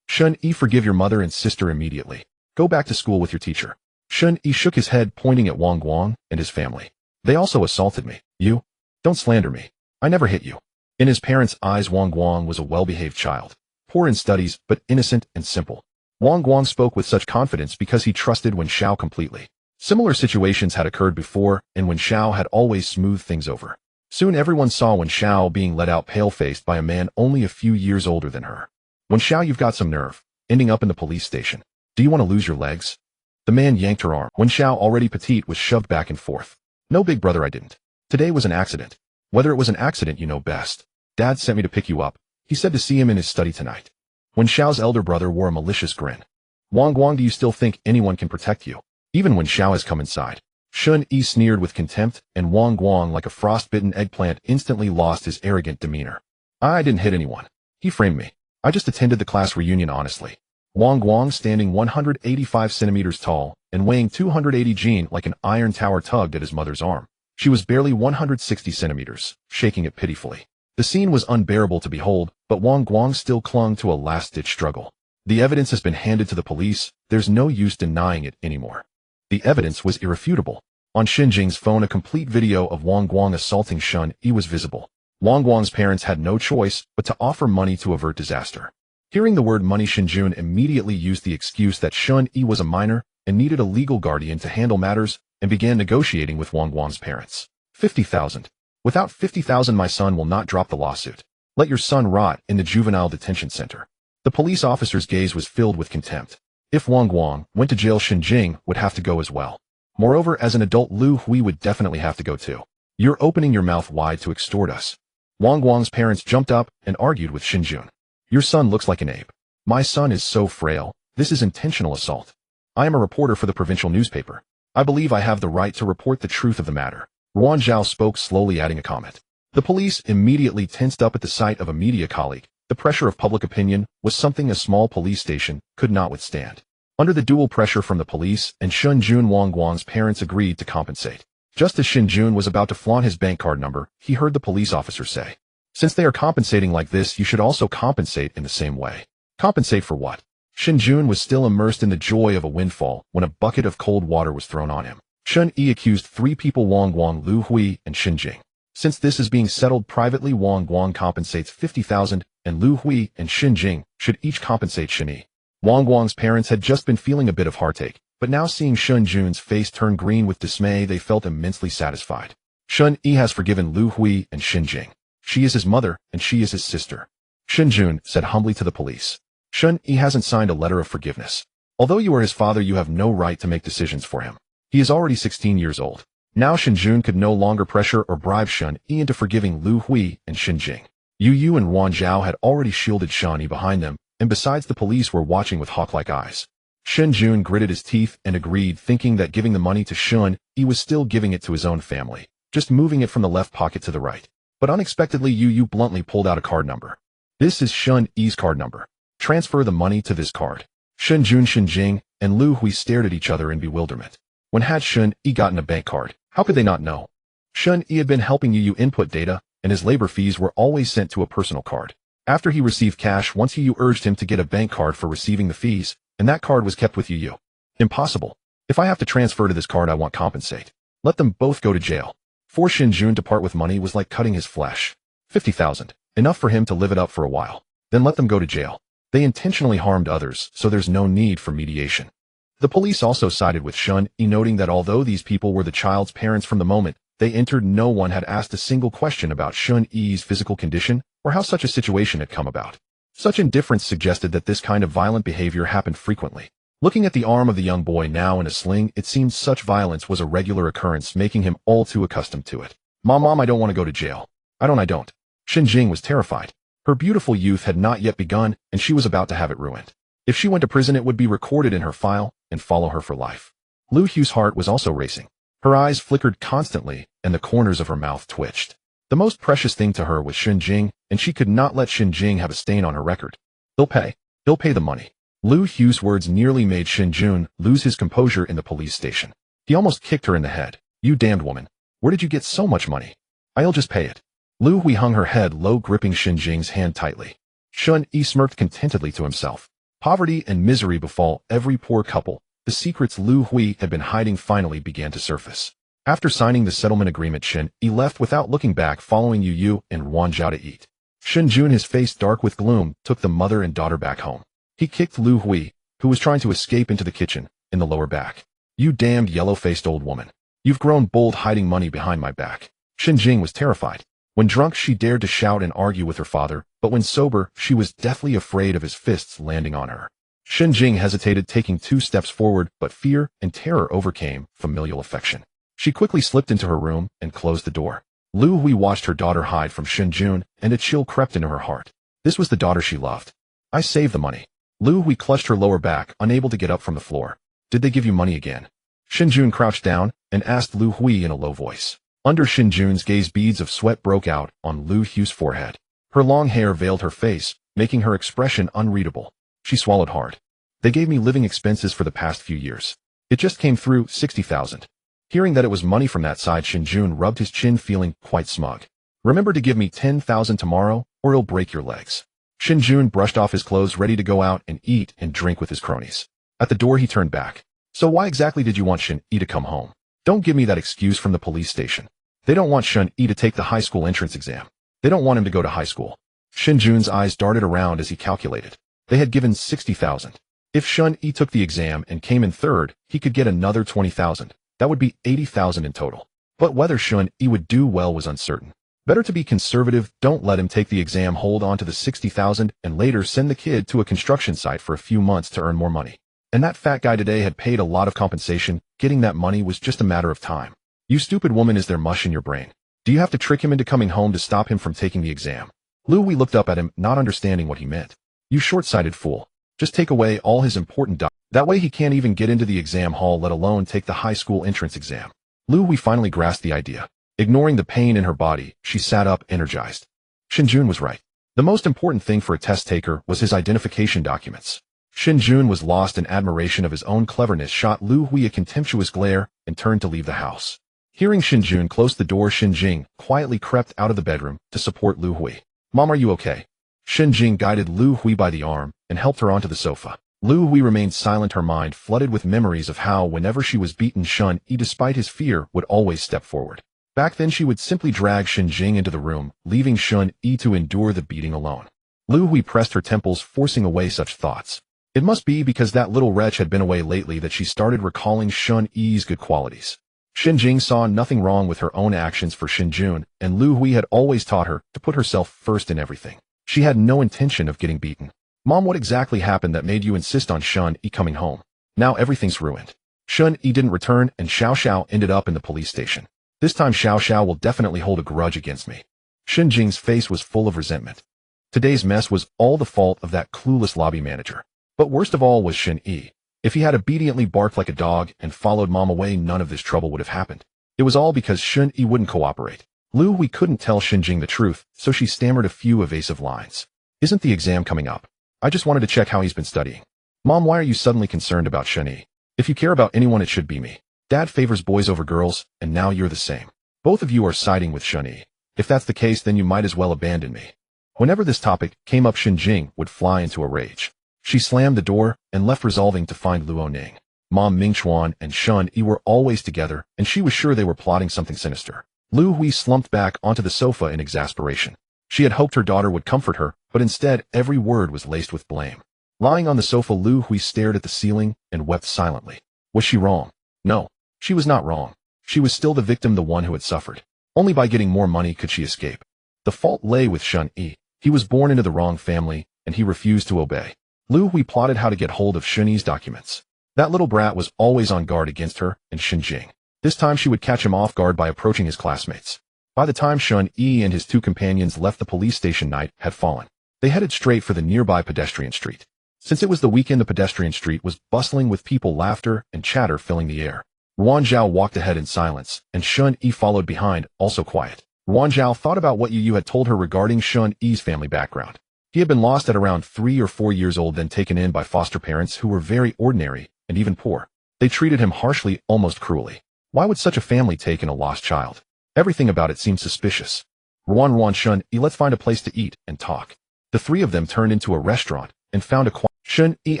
Shen Yi, forgive your mother and sister immediately. Go back to school with your teacher. Shen Yi shook his head, pointing at Wang Guang and his family. They also assaulted me. You? Don't slander me. I never hit you. In his parents' eyes, Wang Guang was a well-behaved child. Poor in studies, but innocent and simple. Wang Guang spoke with such confidence because he trusted Wen Xiao completely. Similar situations had occurred before, and Wen Xiao had always smoothed things over. Soon everyone saw Wen Xiao being led out pale-faced by a man only a few years older than her. Wen Xiao, you've got some nerve, ending up in the police station. Do you want to lose your legs? The man yanked her arm. Wen Xiao, already petite, was shoved back and forth. No, big brother, I didn't. Today was an accident. Whether it was an accident, you know best. Dad sent me to pick you up. He said to see him in his study tonight. Wen Xiao's elder brother wore a malicious grin. Wang Guang, do you still think anyone can protect you? Even Wen Xiao has come inside. Shen Yi sneered with contempt, and Wang Guang, like a frostbitten eggplant, instantly lost his arrogant demeanor. I didn't hit anyone. He framed me. I just attended the class reunion honestly. Wang Guang, standing 185 centimeters tall and weighing 280 Jin like an iron tower, tugged at his mother's arm. She was barely 160 centimeters, shaking it pitifully. The scene was unbearable to behold, but Wang Guang still clung to a last-ditch struggle. The evidence has been handed to the police. There's no use denying it anymore. The evidence was irrefutable. On Shen Jing's phone, a complete video of Wang Guang assaulting Shen Yi was visible. Wang Guang's parents had no choice but to offer money to avert disaster. Hearing the word money, Shen Jun immediately used the excuse that Shen Yi was a minor and needed a legal guardian to handle matters, and began negotiating with Wang Guang's parents. 50,000. Without 50,000, my son will not drop the lawsuit. Let your son rot in the juvenile detention center. The police officer's gaze was filled with contempt. If Wang Guang went to jail, Shen Jing would have to go as well. Moreover, as an adult, Lu Hui would definitely have to go too. You're opening your mouth wide to extort us. Wang Guang's parents jumped up and argued with Shen Jun. Your son looks like an ape. My son is so frail. This is intentional assault. I am a reporter for the provincial newspaper. I believe I have the right to report the truth of the matter. Ruan Zhao spoke slowly, adding a comment. The police immediately tensed up at the sight of a media colleague. The pressure of public opinion was something a small police station could not withstand. Under the dual pressure from the police and Shen Jun, Wang Guang's parents agreed to compensate. Just as Shen Jun was about to flaunt his bank card number, he heard the police officer say, "Since they are compensating like this, you should also compensate in the same way." Compensate for what? Shen Jun was still immersed in the joy of a windfall when a bucket of cold water was thrown on him. Shen Yi accused three people: Wang Guang, Lu Hui, and Shen Jing. Since this is being settled privately, Wang Guang compensates 50,000, and Lu Hui and Shen Jing should each compensate Shen Yi. Wang Guang's parents had just been feeling a bit of heartache, but now seeing Shen Jun's face turn green with dismay, they felt immensely satisfied. Shen Yi has forgiven Lu Hui and Shen Jing. She is his mother, and she is his sister. Shen Jun said humbly to the police. Shen Yi hasn't signed a letter of forgiveness. Although you are his father, you have no right to make decisions for him. He is already 16 years old. Now Shen Jun could no longer pressure or bribe Shen Yi into forgiving Lu Hui and Shen Jing. Yu and Ruan Zhao had already shielded Shen Yi behind them, and besides, the police were watching with hawk-like eyes. Shen Jun gritted his teeth and agreed, thinking that giving the money to Shen Yi was still giving it to his own family, just moving it from the left pocket to the right. But unexpectedly, Yu bluntly pulled out a card number. This is Shen Yi's card number. Transfer the money to this card. Shen Jun, Shen Jing, and Lu Hui stared at each other in bewilderment. When had Shen Yi gotten a bank card? How could they not know? Shen Yi had been helping Yu input data, and his labor fees were always sent to a personal card. After he received cash, once Yu urged him to get a bank card for receiving the fees, and that card was kept with Yu. Impossible. If I have to transfer to this card, I want compensate. Let them both go to jail. For Shen Jun to part with money was like cutting his flesh. 50,000. Enough for him to live it up for a while. Then let them go to jail. They intentionally harmed others, so there's no need for mediation. The police also sided with Shen Yi, noting that although these people were the child's parents from the moment they entered, no one had asked a single question about Shen Yi's physical condition or how such a situation had come about. Such indifference suggested that this kind of violent behavior happened frequently. Looking at the arm of the young boy now in a sling, it seemed such violence was a regular occurrence, making him all too accustomed to it. Mom, I don't want to go to jail. I don't. Shen Jing was terrified. Her beautiful youth had not yet begun, and she was about to have it ruined. If she went to prison, it would be recorded in her file and follow her for life. Lu Hu's heart was also racing. Her eyes flickered constantly, and the corners of her mouth twitched. The most precious thing to her was Shen Jing, and she could not let Shen Jing have a stain on her record. He'll pay the money. Lu Hu's words nearly made Shen Jun lose his composure in the police station. He almost kicked her in the head. You damned woman. Where did you get so much money? I'll just pay it. Lu Hui hung her head low, gripping Shen Jing's hand tightly. Shen Yi smirked contentedly to himself. Poverty and misery befall every poor couple. The secrets Lu Hui had been hiding finally began to surface. After signing the settlement agreement, Shen Yi left without looking back, following Yu and Wan Zhao to eat. Shen Jun, his face dark with gloom, took the mother and daughter back home. He kicked Lu Hui, who was trying to escape, into the kitchen, in the lower back. You damned yellow-faced old woman. You've grown bold, hiding money behind my back. Shen Jing was terrified. When drunk, she dared to shout and argue with her father, but when sober, she was deathly afraid of his fists landing on her. Shen Jing hesitated, taking 2 steps forward, but fear and terror overcame familial affection. She quickly slipped into her room and closed the door. Lu Hui watched her daughter hide from Shen Jun, and a chill crept into her heart. This was the daughter she loved. I saved the money. Lu Hui clutched her lower back, unable to get up from the floor. Did they give you money again? Shen Jun crouched down and asked Lu Hui in a low voice. Under Shen Jun's gaze, beads of sweat broke out on Lu Hu's forehead. Her long hair veiled her face, making her expression unreadable. She swallowed hard. They gave me living expenses for the past few years. It just came through, 60,000. Hearing that it was money from that side, Shen Jun rubbed his chin, feeling quite smug. Remember to give me 10,000 tomorrow, or it'll break your legs. Shen Jun brushed off his clothes, ready to go out and eat and drink with his cronies. At the door, he turned back. So why exactly did you want Shen Yi to come home? Don't give me that excuse from the police station. They don't want Shen Yi to take the high school entrance exam. They don't want him to go to high school. Shen Jun's eyes darted around as he calculated. They had given 60,000. If Shen Yi took the exam and came in third, he could get another 20,000. That would be 80,000 in total. But whether Shen Yi would do well was uncertain. Better to be conservative. Don't let him take the exam, hold on to the 60,000, and later send the kid to a construction site for a few months to earn more money. And that fat guy today had paid a lot of compensation. Getting that money was just a matter of time. You stupid woman, is there mush in your brain? Do you have to trick him into coming home to stop him from taking the exam? Lu Hui looked up at him, not understanding what he meant. You short-sighted fool. Just take away all his important documents. That way he can't even get into the exam hall, let alone take the high school entrance exam. Lu Hui finally grasped the idea. Ignoring the pain in her body, she sat up, energized. Shen Jun was right. The most important thing for a test taker was his identification documents. Shen Jun was lost in admiration of his own cleverness, shot Lu Hui a contemptuous glare, and turned to leave the house. Hearing Shen Jun close the door, Shen Jing quietly crept out of the bedroom to support Lu Hui. Mom, are you okay? Shen Jing guided Lu Hui by the arm and helped her onto the sofa. Lu Hui remained silent, her mind flooded with memories of how, whenever she was beaten, Shen Yi, despite his fear, would always step forward. Back then, she would simply drag Shen Jing into the room, leaving Shen Yi to endure the beating alone. Lu Hui pressed her temples, forcing away such thoughts. It must be because that little wretch had been away lately that she started recalling Shen Yi's good qualities. Shen Jing saw nothing wrong with her own actions for Shen Jun, and Lu Hui had always taught her to put herself first in everything. She had no intention of getting beaten. Mom, what exactly happened that made you insist on Shen Yi coming home? Now everything's ruined. Shen Yi didn't return, and Xiao Xiao ended up in the police station. This time Xiao Xiao will definitely hold a grudge against me. Shen Jing's face was full of resentment. Today's mess was all the fault of that clueless lobby manager. But worst of all was Shen Yi. If he had obediently barked like a dog and followed Mom away, none of this trouble would have happened. It was all because Shen Yi wouldn't cooperate. Lu Hui couldn't tell Shen Jing the truth, so she stammered a few evasive lines. Isn't the exam coming up? I just wanted to check how he's been studying. Mom, why are you suddenly concerned about Shen Yi? If you care about anyone, it should be me. Dad favors boys over girls, and now you're the same. Both of you are siding with Shen Yi. If that's the case, then you might as well abandon me. Whenever this topic came up, Shen Jing would fly into a rage. She slammed the door and left, resolving to find Luo Ning. Mom Mingchuan and Shen Yi were always together, and she was sure they were plotting something sinister. Lu Hui slumped back onto the sofa in exasperation. She had hoped her daughter would comfort her, but instead every word was laced with blame. Lying on the sofa, Lu Hui stared at the ceiling and wept silently. Was she wrong? No, she was not wrong. She was still the victim, the one who had suffered. Only by getting more money could she escape. The fault lay with Shen Yi. He was born into the wrong family, and he refused to obey. Lu Hui plotted how to get hold of Shen Yi's documents. That little brat was always on guard against her and Shen Jing. This time she would catch him off guard by approaching his classmates. By the time Shen Yi and his two companions left the police station, night had fallen. They headed straight for the nearby pedestrian street. Since it was the weekend, the pedestrian street was bustling with people, laughter, and chatter filling the air. Ruan Zhao walked ahead in silence, and Shen Yi followed behind, also quiet. Ruan Zhao thought about what Yu had told her regarding Shen Yi's family background. He had been lost at around 3 or 4 years old, then taken in by foster parents who were very ordinary and even poor. They treated him harshly, almost cruelly. Why would such a family take in a lost child? Everything about it seemed suspicious. Ruan Shen Yi, let's find a place to eat and talk. The three of them turned into a restaurant and found a quiet. Shen Yi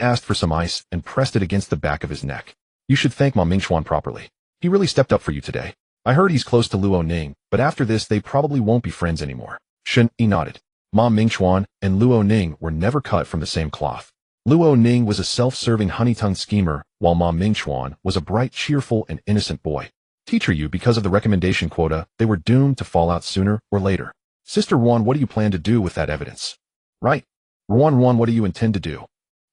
asked for some ice and pressed it against the back of his neck. You should thank Ma Mingxuan properly. He really stepped up for you today. I heard he's close to Luo Ning, but after this they probably won't be friends anymore. Shen Yi nodded. Ma Mingxuan and Luo Ning were never cut from the same cloth. Luo Ning was a self-serving honey-tongued schemer, while Ma Mingxuan was a bright, cheerful, and innocent boy. Teacher Yu, because of the recommendation quota, they were doomed to fall out sooner or later. Sister Ruan, what do you plan to do with that evidence? Right. Ruan, what do you intend to do?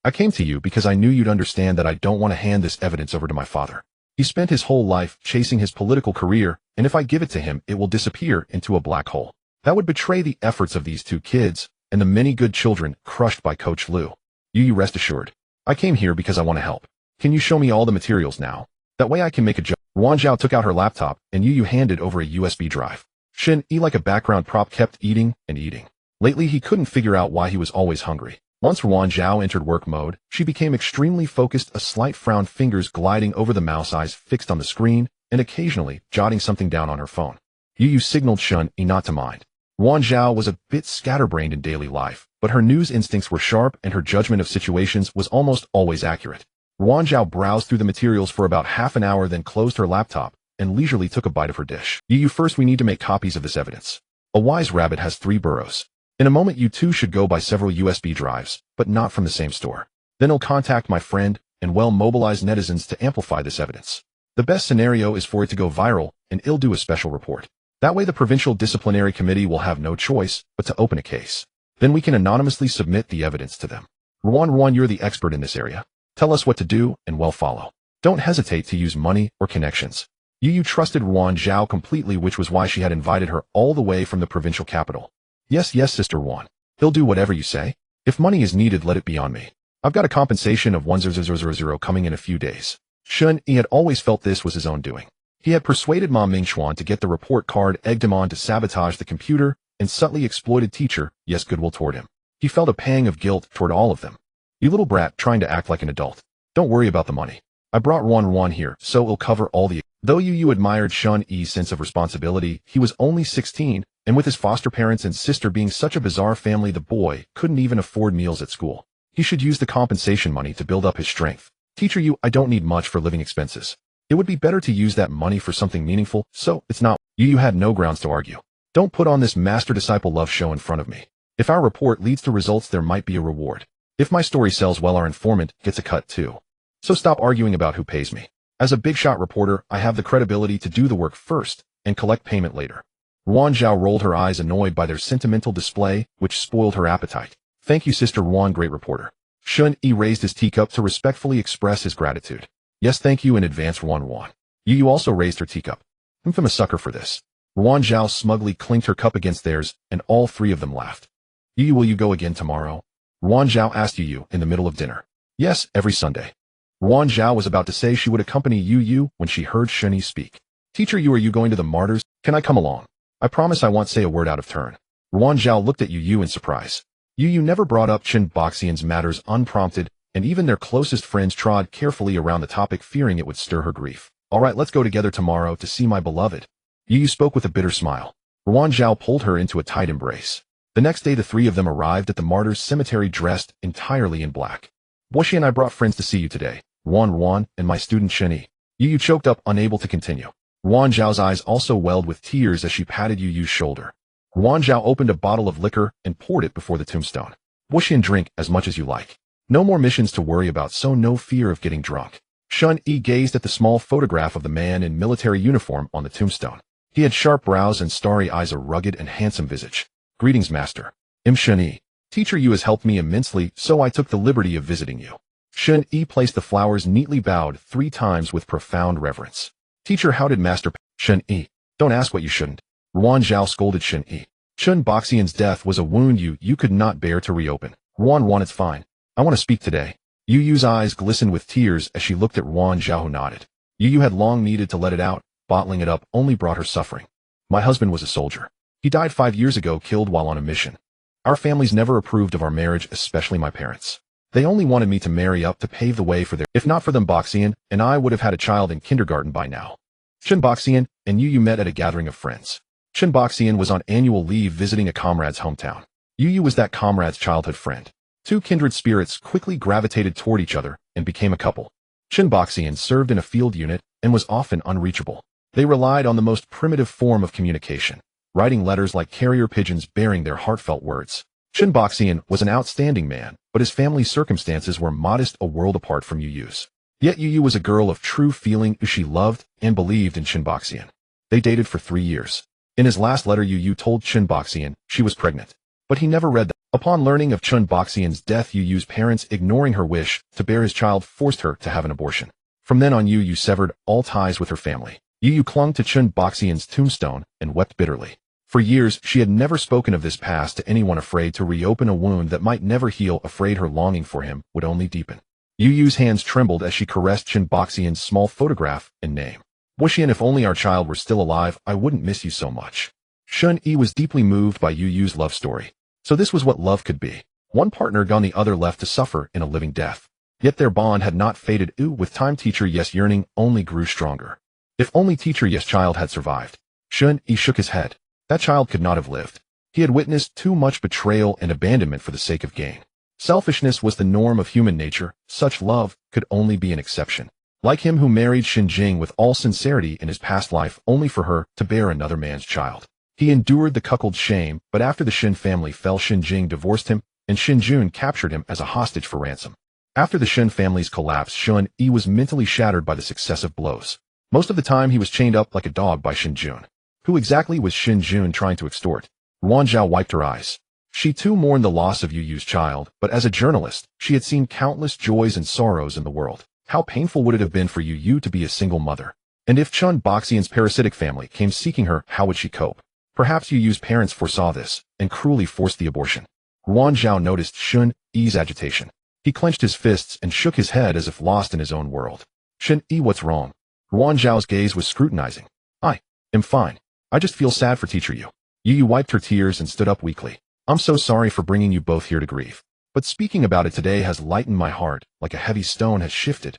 I came to you because I knew you'd understand that I don't want to hand this evidence over to my father. He spent his whole life chasing his political career, and if I give it to him, it will disappear into a black hole. That would betray the efforts of these two kids and the many good children crushed by Coach Lu. You rest assured. I came here because I want to help. Can you show me all the materials now? That way I can make a joke. Ruan Zhao took out her laptop, and Yu handed over a USB drive. Shen Yi, like a background prop, kept eating and eating. Lately he couldn't figure out why he was always hungry. Once Ruan Zhao entered work mode, she became extremely focused, a slight frown, fingers gliding over the mouse, eyes fixed on the screen, and occasionally jotting something down on her phone. Yu signaled Shen Yi not to mind. Ruan Zhao was a bit scatterbrained in daily life, but her news instincts were sharp and her judgment of situations was almost always accurate. Ruan Zhao browsed through the materials for about half an hour, then closed her laptop and leisurely took a bite of her dish. Yu, first we need to make copies of this evidence. A wise rabbit has 3 burrows. In a moment you two should go buy several USB drives, but not from the same store. Then I'll contact my friend and well-mobilized netizens to amplify this evidence. The best scenario is for it to go viral, and I'll do a special report. That way the Provincial Disciplinary Committee will have no choice but to open a case. Then we can anonymously submit the evidence to them. Ruan, you're the expert in this area. Tell us what to do and we'll follow. Don't hesitate to use money or connections. Yu trusted Ruan Zhao completely, which was why she had invited her all the way from the provincial capital. Yes, Sister Ruan. He'll do whatever you say. If money is needed, let it be on me. I've got a compensation of 10000 coming in a few days. Shen Yi had always felt this was his own doing. He had persuaded Ma Mingxuan to get the report card, egged him on to sabotage the computer, and subtly exploited teacher Yes goodwill toward him. He felt a pang of guilt toward all of them. You little brat, trying to act like an adult. Don't worry about the money. I brought Ruan here, so it'll cover all the... Though Yu admired Shen Yi's sense of responsibility, he was only 16, and with his foster parents and sister being such a bizarre family, the boy couldn't even afford meals at school. He should use the compensation money to build up his strength. Teacher Yu, I don't need much for living expenses. It would be better to use that money for something meaningful, so it's not... Yu had no grounds to argue. Don't put on this master-disciple love show in front of me. If our report leads to results, there might be a reward. If my story sells well, our informant gets a cut too. So stop arguing about who pays me. As a big-shot reporter, I have the credibility to do the work first and collect payment later. Ruan Zhao rolled her eyes, annoyed by their sentimental display, which spoiled her appetite. Thank you, Sister Ruan, great reporter. Shen Yi raised his teacup to respectfully express his gratitude. Yes, thank you in advance, Ruan. Yu also raised her teacup. I'm a sucker for this. Ruan Zhao smugly clinked her cup against theirs, and all 3 of them laughed. Yu, will you go again tomorrow? Ruan Zhao asked Yu in the middle of dinner. Yes, every Sunday. Ruan Zhao was about to say she would accompany Yu when she heard Shen Yi speak. Teacher Yu, are you going to the martyrs? Can I come along? I promise I won't say a word out of turn. Ruan Zhao looked at Yu in surprise. Yu never brought up Chen Boxian's matters unprompted, and even their closest friends trod carefully around the topic, fearing it would stir her grief. All right, let's go together tomorrow to see my beloved. Yu spoke with a bitter smile. Ruan Zhao pulled her into a tight embrace. The next day the 3 of them arrived at the martyrs' cemetery dressed entirely in black. Boshi and I brought friends to see you today. Ruan and my student Shen Yi. Yu choked up, unable to continue. Ruan Zhao's eyes also welled with tears as she patted Yu Yu's shoulder. Ruan Zhao opened a bottle of liquor and poured it before the tombstone. Wish and drink as much as you like. No more missions to worry about, so no fear of getting drunk. Shen Yi gazed at the small photograph of the man in military uniform on the tombstone. He had sharp brows and starry eyes, a rugged and handsome visage. Greetings, master. Shen Yi. Teacher Yu has helped me immensely, so I took the liberty of visiting you. Shen Yi placed the flowers neatly, bowed 3 times with profound reverence. Teacher, how did Master Shen Yi? Don't ask what you shouldn't. Ruan Zhao scolded Shen Yi. Chun Boxian's death was a wound you could not bear to reopen. Ruan, it's fine. I want to speak today. Yu Yu's eyes glistened with tears as she looked at Ruan Zhao, who nodded. Yu Yu had long needed to let it out. Bottling it up only brought her suffering. My husband was a soldier. He died 5 years ago, killed while on a mission. Our families never approved of our marriage, especially my parents. They only wanted me to marry up to pave the way for their— If not for them, Boxian and I would have had a child in kindergarten by now. Shen Boxian and Yu Yu met at a gathering of friends. Shen Boxian was on annual leave visiting a comrade's hometown. Yu Yu was that comrade's childhood friend. 2 kindred spirits quickly gravitated toward each other and became a couple. Shen Boxian served in a field unit and was often unreachable. They relied on the most primitive form of communication, writing letters like carrier pigeons bearing their heartfelt words. Shen Boxian was an outstanding man, but his family's circumstances were modest, a world apart from Yu Yu's. Yet Yu Yu was a girl of true feeling who she loved and believed in Shen Boxian. They dated for 3 years. In his last letter, Yu Yu told Shen Boxian she was pregnant, but he never read that. Upon learning of Shen Boxian's death, Yu Yu's parents, ignoring her wish to bear his child, forced her to have an abortion. From then on, Yu Yu severed all ties with her family. Yu Yu clung to Shen Boxian's tombstone and wept bitterly. For years, she had never spoken of this past to anyone, afraid to reopen a wound that might never heal, afraid her longing for him would only deepen. Yu Yu's hands trembled as she caressed Shen Boxian's small photograph and name. Wishing, if only our child were still alive, I wouldn't miss you so much. Shen Yi was deeply moved by Yu Yu's love story. So this was what love could be. One partner gone, the other left to suffer in a living death. Yet their bond had not faded. With time, Teacher Yes' yearning only grew stronger. If only Teacher Yes' child had survived. Shen Yi shook his head. That child could not have lived. He had witnessed too much betrayal and abandonment for the sake of gain. Selfishness was the norm of human nature. Such love could only be an exception. Like him who married Xin Jing with all sincerity in his past life, only for her to bear another man's child. He endured the cuckold shame, but after the Shen family fell, Xin Jing divorced him, and Xin Jun captured him as a hostage for ransom. After the Shen family's collapse, Shen Yi was mentally shattered by the successive blows. Most of the time he was chained up like a dog by Xin Jun. Who exactly was Xin Jun trying to extort? Ruan Zhao wiped her eyes. She too mourned the loss of Yu Yu's child, but as a journalist, she had seen countless joys and sorrows in the world. How painful would it have been for Yu Yu to be a single mother? And if Chun Boxian's parasitic family came seeking her, how would she cope? Perhaps Yu Yu's parents foresaw this and cruelly forced the abortion. Ruan Zhao noticed Shen Yi's agitation. He clenched his fists and shook his head as if lost in his own world. Shen Yi, what's wrong? Ruan Zhao's gaze was scrutinizing. I am fine. I just feel sad for Teacher Yu. Yu Yu wiped her tears and stood up weakly. I'm so sorry for bringing you both here to grieve. But speaking about it today has lightened my heart, like a heavy stone has shifted.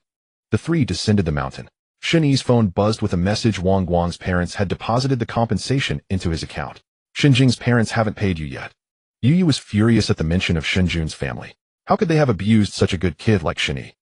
The 3 descended the mountain. Shen Yi's phone buzzed with a message. Wang Guang's parents had deposited the compensation into his account. Shen Jing's parents haven't paid you yet. Yu Yu was furious at the mention of Shen Jun's family. How could they have abused such a good kid like Shen Yi?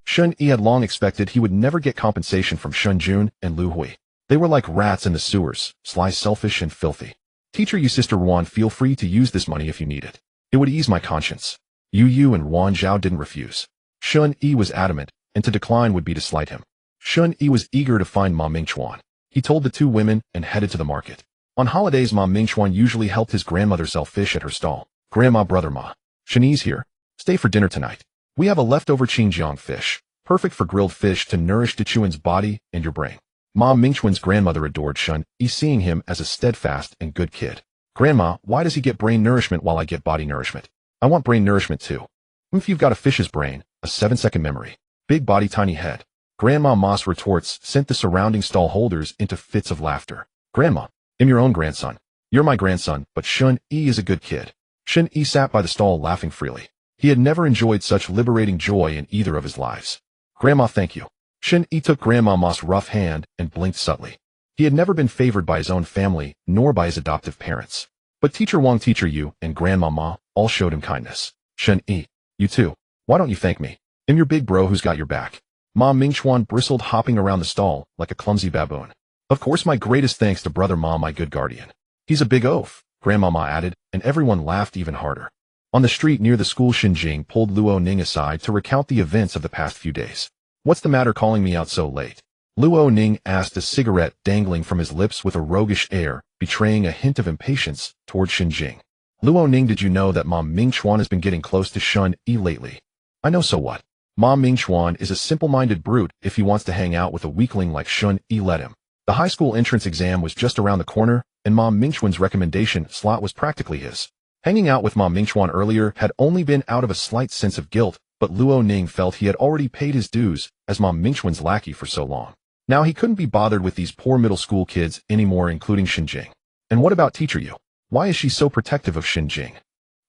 Shen Yi had long expected he would never get compensation from Shen Jun and Lu Hui. They were like rats in the sewers, sly, selfish, and filthy. Teacher Yu, Sister Ruan, feel free to use this money if you need it. It would ease my conscience. Yu Yu and Ruan Zhao didn't refuse. Shen Yi was adamant, and to decline would be to slight him. Shen Yi was eager to find Ma Mingchuan. He told the 2 women and headed to the market. On holidays, Ma Mingchuan usually helped his grandmother sell fish at her stall. Grandma, brother Ma. Shen Yi's here. Stay for dinner tonight. We have a leftover Qingjiang fish, perfect for grilled fish to nourish Dechuan's body and your brain. Ma Mingchuan's grandmother adored Shen Yi, seeing him as a steadfast and good kid. Grandma, why does he get brain nourishment while I get body nourishment? I want brain nourishment too. If you've got a fish's brain, a 7-second memory, big body, tiny head. Grandma Ma's retorts sent the surrounding stall holders into fits of laughter. Grandma, I'm your own grandson. You're my grandson, but Shen Yi is a good kid. Shen Yi sat by the stall laughing freely. He had never enjoyed such liberating joy in either of his lives. Grandma, thank you. Shen Yi took Grandma Ma's rough hand and blinked subtly. He had never been favored by his own family, nor by his adoptive parents. But Teacher Wang, Teacher Yu, and Grandma Ma all showed him kindness. Shen Yi, you too. Why don't you thank me? I'm your big bro who's got your back. Ma Mingchuan bristled, hopping around the stall like a clumsy baboon. Of course, my greatest thanks to Brother Ma, my good guardian. He's a big oaf, Grandmama added, and everyone laughed even harder. On the street near the school, Shen Yi pulled Luo Ning aside to recount the events of the past few days. What's the matter calling me out so late? Luo Ning asked, a cigarette dangling from his lips with a roguish air, betraying a hint of impatience toward Shen Yi. Luo Ning, did you know that Ma Mingchuan has been getting close to Shen Yi lately? I know, so what? Ma Mingchuan is a simple-minded brute. If he wants to hang out with a weakling like Shen Yi, let him. The high school entrance exam was just around the corner, and Ma Mingchuan's recommendation slot was practically his. Hanging out with Ma Mingchuan earlier had only been out of a slight sense of guilt, but Luo Ning felt he had already paid his dues as Ma Mingchuan's lackey for so long. Now he couldn't be bothered with these poor middle school kids anymore, including Shen Yi. And what about Teacher Yu? Why is she so protective of Shen Yi?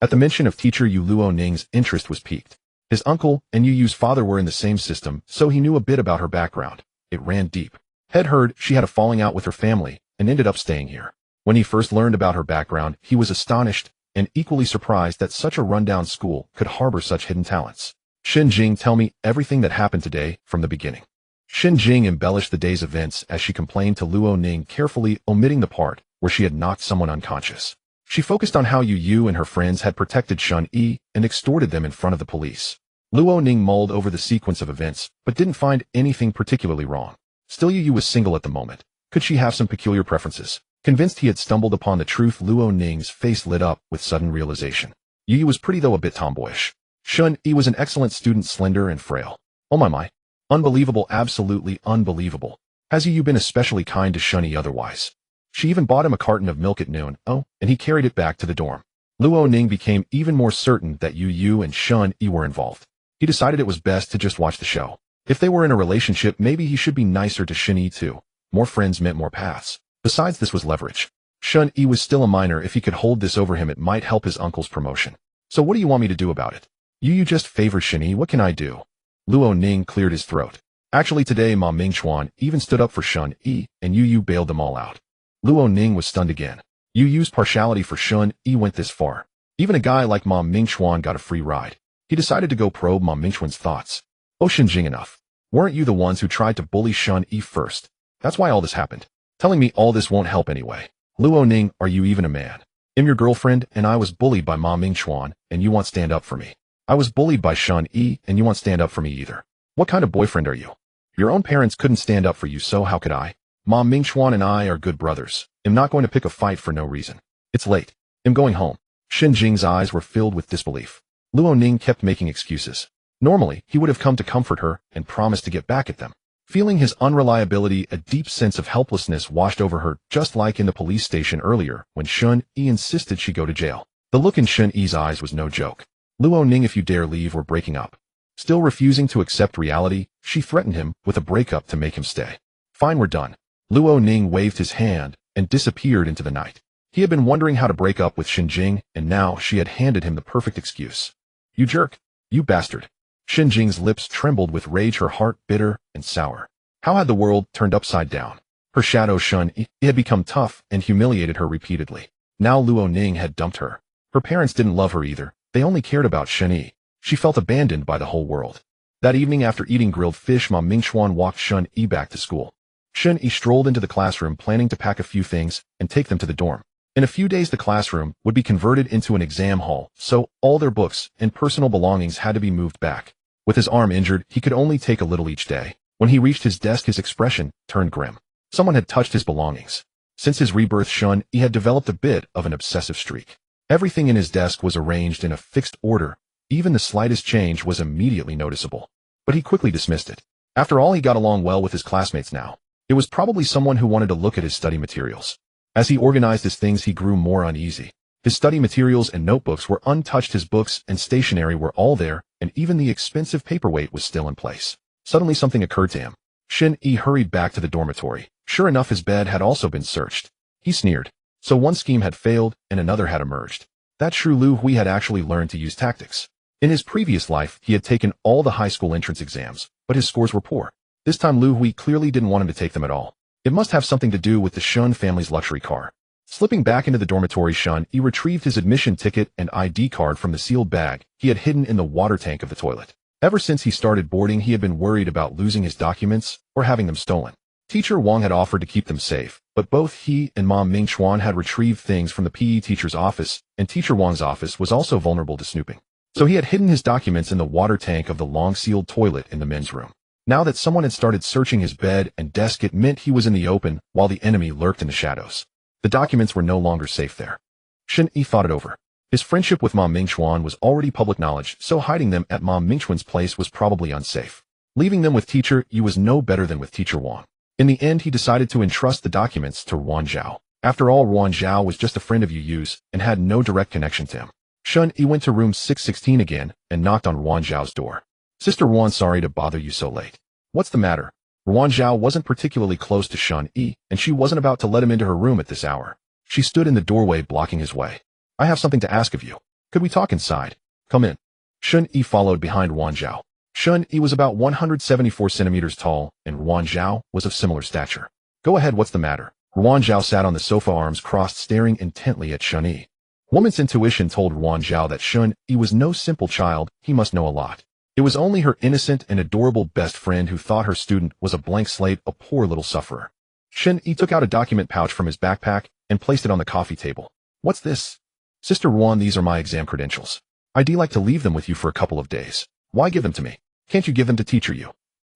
At the mention of Teacher Yu, Luo Ning's interest was piqued. His uncle and Yu Yu's father were in the same system, so he knew a bit about her background. It ran deep. Had heard she had a falling out with her family and ended up staying here. When he first learned about her background, he was astonished and equally surprised that such a rundown school could harbor such hidden talents. Shen Yi, tell me everything that happened today from the beginning. Shen Yi embellished the day's events as she complained to Luo Ning, carefully omitting the part where she had knocked someone unconscious. She focused on how Yu Yu and her friends had protected Shen Yi and extorted them in front of the police. Luo Ning mulled over the sequence of events, but didn't find anything particularly wrong. Still, Yu Yu was single at the moment. Could she have some peculiar preferences? Convinced he had stumbled upon the truth, Luo Ning's face lit up with sudden realization. Yu Yu was pretty, though a bit tomboyish. Shen Yi was an excellent student, slender and frail. Oh my. Unbelievable, absolutely unbelievable. Has Yu Yu been especially kind to Shen Yi otherwise? She even bought him a carton of milk at noon, and he carried it back to the dorm. Luo Ning became even more certain that Yu Yu and Shen Yi were involved. He decided it was best to just watch the show. If they were in a relationship, maybe he should be nicer to Shen Yi too. More friends meant more paths. Besides, this was leverage. Shen Yi was still a minor. If he could hold this over him, it might help his uncle's promotion. So what do you want me to do about it? Yu Yu just favors Shen Yi. What can I do? Luo Ning cleared his throat. Actually, today Ma Mingchuan even stood up for Shen Yi, and Yu Yu bailed them all out. Luo Ning was stunned again. Yu Yu's partiality for Shen Yi went this far. Even a guy like Ma Mingchuan got a free ride. He decided to go probe Ma Mingchuan's thoughts. Oh, Shen Yi, enough. Weren't you the ones who tried to bully Shen Yi first? That's why all this happened. Telling me all this won't help anyway. Luo Ning, are you even a man? I'm your girlfriend, and I was bullied by Ma Mingchuan, and you want stand up for me. I was bullied by Shen Yi, and you want stand up for me either. What kind of boyfriend are you? Your own parents couldn't stand up for you, so how could I? Ma Mingchuan and I are good brothers. I'm not going to pick a fight for no reason. It's late. I'm going home. Shen Yi's eyes were filled with disbelief. Luo Ning kept making excuses. Normally, he would have come to comfort her and promised to get back at them. Feeling his unreliability, a deep sense of helplessness washed over her, just like in the police station earlier when Shen Yi insisted she go to jail. The look in Shen Yi's eyes was no joke. Luo Ning, if you dare leave, we're breaking up. Still refusing to accept reality, she threatened him with a breakup to make him stay. Fine, we're done. Luo Ning waved his hand and disappeared into the night. He had been wondering how to break up with Shen Yi, and now she had handed him the perfect excuse. You jerk. You bastard. Shen Yi's lips trembled with rage, her heart bitter and sour. How had the world turned upside down? Her shadow Shen Yi had become tough and humiliated her repeatedly. Now Luo Ning had dumped her. Her parents didn't love her either. They only cared about Shen Yi. She felt abandoned by the whole world. That evening, after eating grilled fish, Ma Mingchuan walked Shen Yi back to school. Shen Yi strolled into the classroom, planning to pack a few things and take them to the dorm. In a few days, the classroom would be converted into an exam hall, so all their books and personal belongings had to be moved back. With his arm injured, he could only take a little each day. When he reached his desk, his expression turned grim. Someone had touched his belongings. Since his rebirth, Shen Yi had developed a bit of an obsessive streak. Everything in his desk was arranged in a fixed order. Even the slightest change was immediately noticeable. But he quickly dismissed it. After all, he got along well with his classmates now. It was probably someone who wanted to look at his study materials. As he organized his things, he grew more uneasy. His study materials and notebooks were untouched, his books and stationery were all there, and even the expensive paperweight was still in place. Suddenly something occurred to him. Shen Yi hurried back to the dormitory. Sure enough, his bed had also been searched. He sneered. So one scheme had failed, and another had emerged. That true Lu Hui had actually learned to use tactics. In his previous life, he had taken all the high school entrance exams, but his scores were poor. This time Lu Hui clearly didn't want him to take them at all. It must have something to do with the Shen family's luxury car. Slipping back into the dormitory, Shen Yi retrieved his admission ticket and ID card from the sealed bag he had hidden in the water tank of the toilet. Ever since he started boarding, he had been worried about losing his documents or having them stolen. Teacher Wang had offered to keep them safe, but both he and Mom Mingchuan had retrieved things from the PE teacher's office, and Teacher Wang's office was also vulnerable to snooping. So he had hidden his documents in the water tank of the long-sealed toilet in the men's room. Now that someone had started searching his bed and desk, it meant he was in the open, while the enemy lurked in the shadows. The documents were no longer safe there. Shen Yi thought it over. His friendship with Mom Mingchuan was already public knowledge, so hiding them at Mom Mingchuan's place was probably unsafe. Leaving them with Teacher Yi was no better than with Teacher Wang. In the end, he decided to entrust the documents to Ruan Zhao. After all, Ruan Zhao was just a friend of Yu's and had no direct connection to him. Shen Yi went to room 616 again and knocked on Ruan Zhao's door. Sister Ruan, sorry to bother you so late. What's the matter? Ruan Zhao wasn't particularly close to Shen Yi, and she wasn't about to let him into her room at this hour. She stood in the doorway blocking his way. I have something to ask of you. Could we talk inside? Come in. Shen Yi followed behind Ruan Zhao. Shen Yi was about 174 centimeters tall, and Ruan Zhao was of similar stature. Go ahead, what's the matter? Ruan Zhao sat on the sofa, arms crossed, staring intently at Shen Yi. Woman's intuition told Ruan Zhao that Shen Yi was no simple child, he must know a lot. It was only her innocent and adorable best friend who thought her student was a blank slate, a poor little sufferer. Shen Yi took out a document pouch from his backpack and placed it on the coffee table. What's this? Sister Ruan, these are my exam credentials. I'd like to leave them with you for a couple of days. Why give them to me? Can't you give them to Teacher Yu?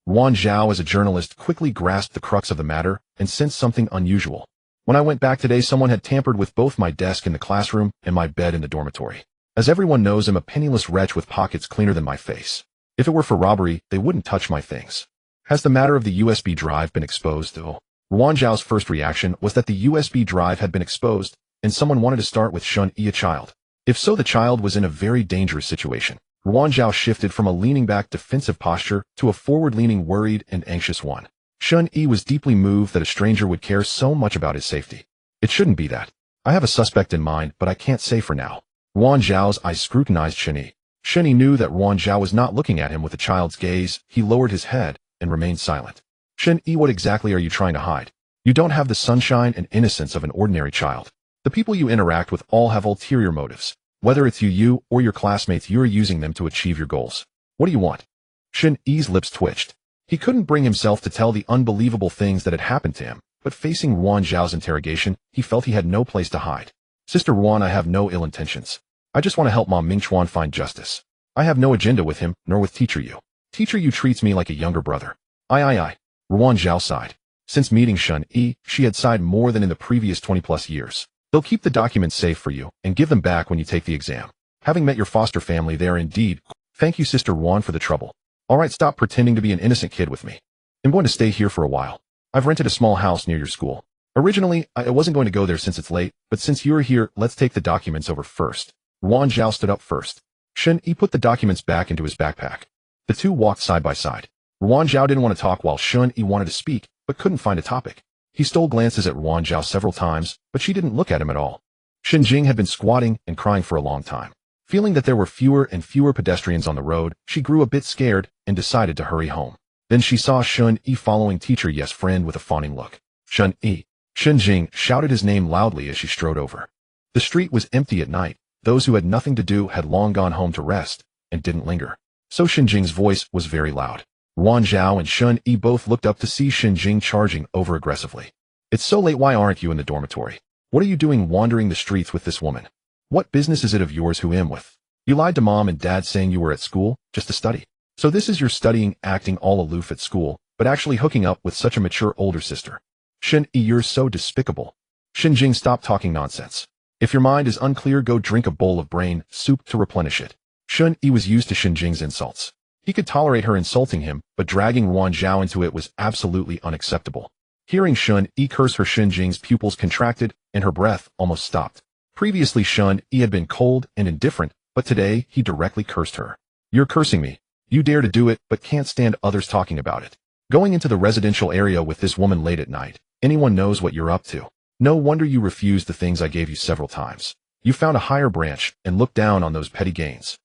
Ruan Zhao, as a journalist, quickly grasped the crux of the matter and sensed something unusual. When I went back today, someone had tampered with both my desk in the classroom and my bed in the dormitory. As everyone knows, I'm a penniless wretch with pockets cleaner than my face. If it were for robbery, they wouldn't touch my things. Has the matter of the USB drive been exposed, though? Ruan Zhao's first reaction was that the USB drive had been exposed, and someone wanted to start with Shen Yi, a child. If so, the child was in a very dangerous situation. Ruan Zhao shifted from a leaning back defensive posture to a forward-leaning worried and anxious one. Shen Yi was deeply moved that a stranger would care so much about his safety. It shouldn't be that. I have a suspect in mind, but I can't say for now. Ruan Zhao's eyes scrutinized Shen Yi. Shen Yi knew that Ruan Zhao was not looking at him with a child's gaze. He lowered his head and remained silent. Shen Yi, what exactly are you trying to hide? You don't have the sunshine and innocence of an ordinary child. The people you interact with all have ulterior motives. Whether it's you or your classmates, you're using them to achieve your goals. What do you want? Shen Yi's lips twitched. He couldn't bring himself to tell the unbelievable things that had happened to him, but facing Ruan Zhao's interrogation, he felt he had no place to hide. Sister Ruan, I have no ill intentions. I just want to help Mom Mingchuan find justice. I have no agenda with him, nor with Teacher Yu. Teacher Yu treats me like a younger brother. I. Ruan Zhao sighed. Since meeting Shen Yi, she had sighed more than in the previous 20-plus years. They'll keep the documents safe for you and give them back when you take the exam. Having met your foster family, they are indeed. Thank you, Sister Ruan, for the trouble. All right, stop pretending to be an innocent kid with me. I'm going to stay here for a while. I've rented a small house near your school. Originally, I wasn't going to go there since it's late, but since you're here, let's take the documents over first. Ruan Zhao stood up first. Shen Yi put the documents back into his backpack. The two walked side by side. Ruan Zhao didn't want to talk while Shen Yi wanted to speak, but couldn't find a topic. He stole glances at Ruan Zhao several times, but she didn't look at him at all. Shen Jing had been squatting and crying for a long time. Feeling that there were fewer and fewer pedestrians on the road, she grew a bit scared and decided to hurry home. Then she saw Shen Yi following Teacher Yi's friend with a fawning look. Shen Yi. Shen Jing shouted his name loudly as she strode over. The street was empty at night. Those who had nothing to do had long gone home to rest and didn't linger. So Shen Jing's voice was very loud. Ruan Zhao and Shen Yi both looked up to see Shen Jing charging over aggressively. It's so late, why aren't you in the dormitory? What are you doing wandering the streets with this woman? What business is it of yours who am with? You lied to Mom and Dad saying you were at school, just to study. So this is your studying, acting all aloof at school, but actually hooking up with such a mature older sister. Shen Yi, you're so despicable. Shen Jing, stop talking nonsense. If your mind is unclear, go drink a bowl of brain soup to replenish it. Shen Yi was used to Shen Jing's insults. He could tolerate her insulting him, but dragging Ruan Zhao into it was absolutely unacceptable. Hearing Shen Yi curse her, Shen Jing's pupils contracted, and her breath almost stopped. Previously, Shen Yi had been cold and indifferent, but today he directly cursed her. You're cursing me. You dare to do it, but can't stand others talking about it. Going into the residential area with this woman late at night. Anyone knows what you're up to. No wonder you refused the things I gave you several times. You found a higher branch and looked down on those petty gains.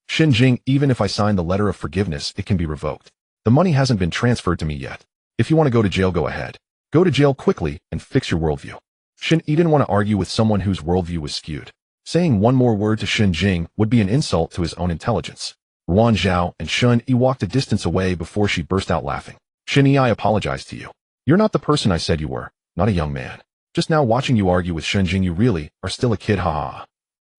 Shen Jing, even if I sign the letter of forgiveness, it can be revoked. The money hasn't been transferred to me yet. If you want to go to jail, go ahead. Go to jail quickly and fix your worldview. Shen Yi didn't want to argue with someone whose worldview was skewed. Saying one more word to Shen Jing would be an insult to his own intelligence. Ruan Zhao and Shen Yi walked a distance away before she burst out laughing. Shen Yi, I apologize to you. You're not the person I said you were, not a young man. Just now watching you argue with Shen Jing, you really are still a kid, ha.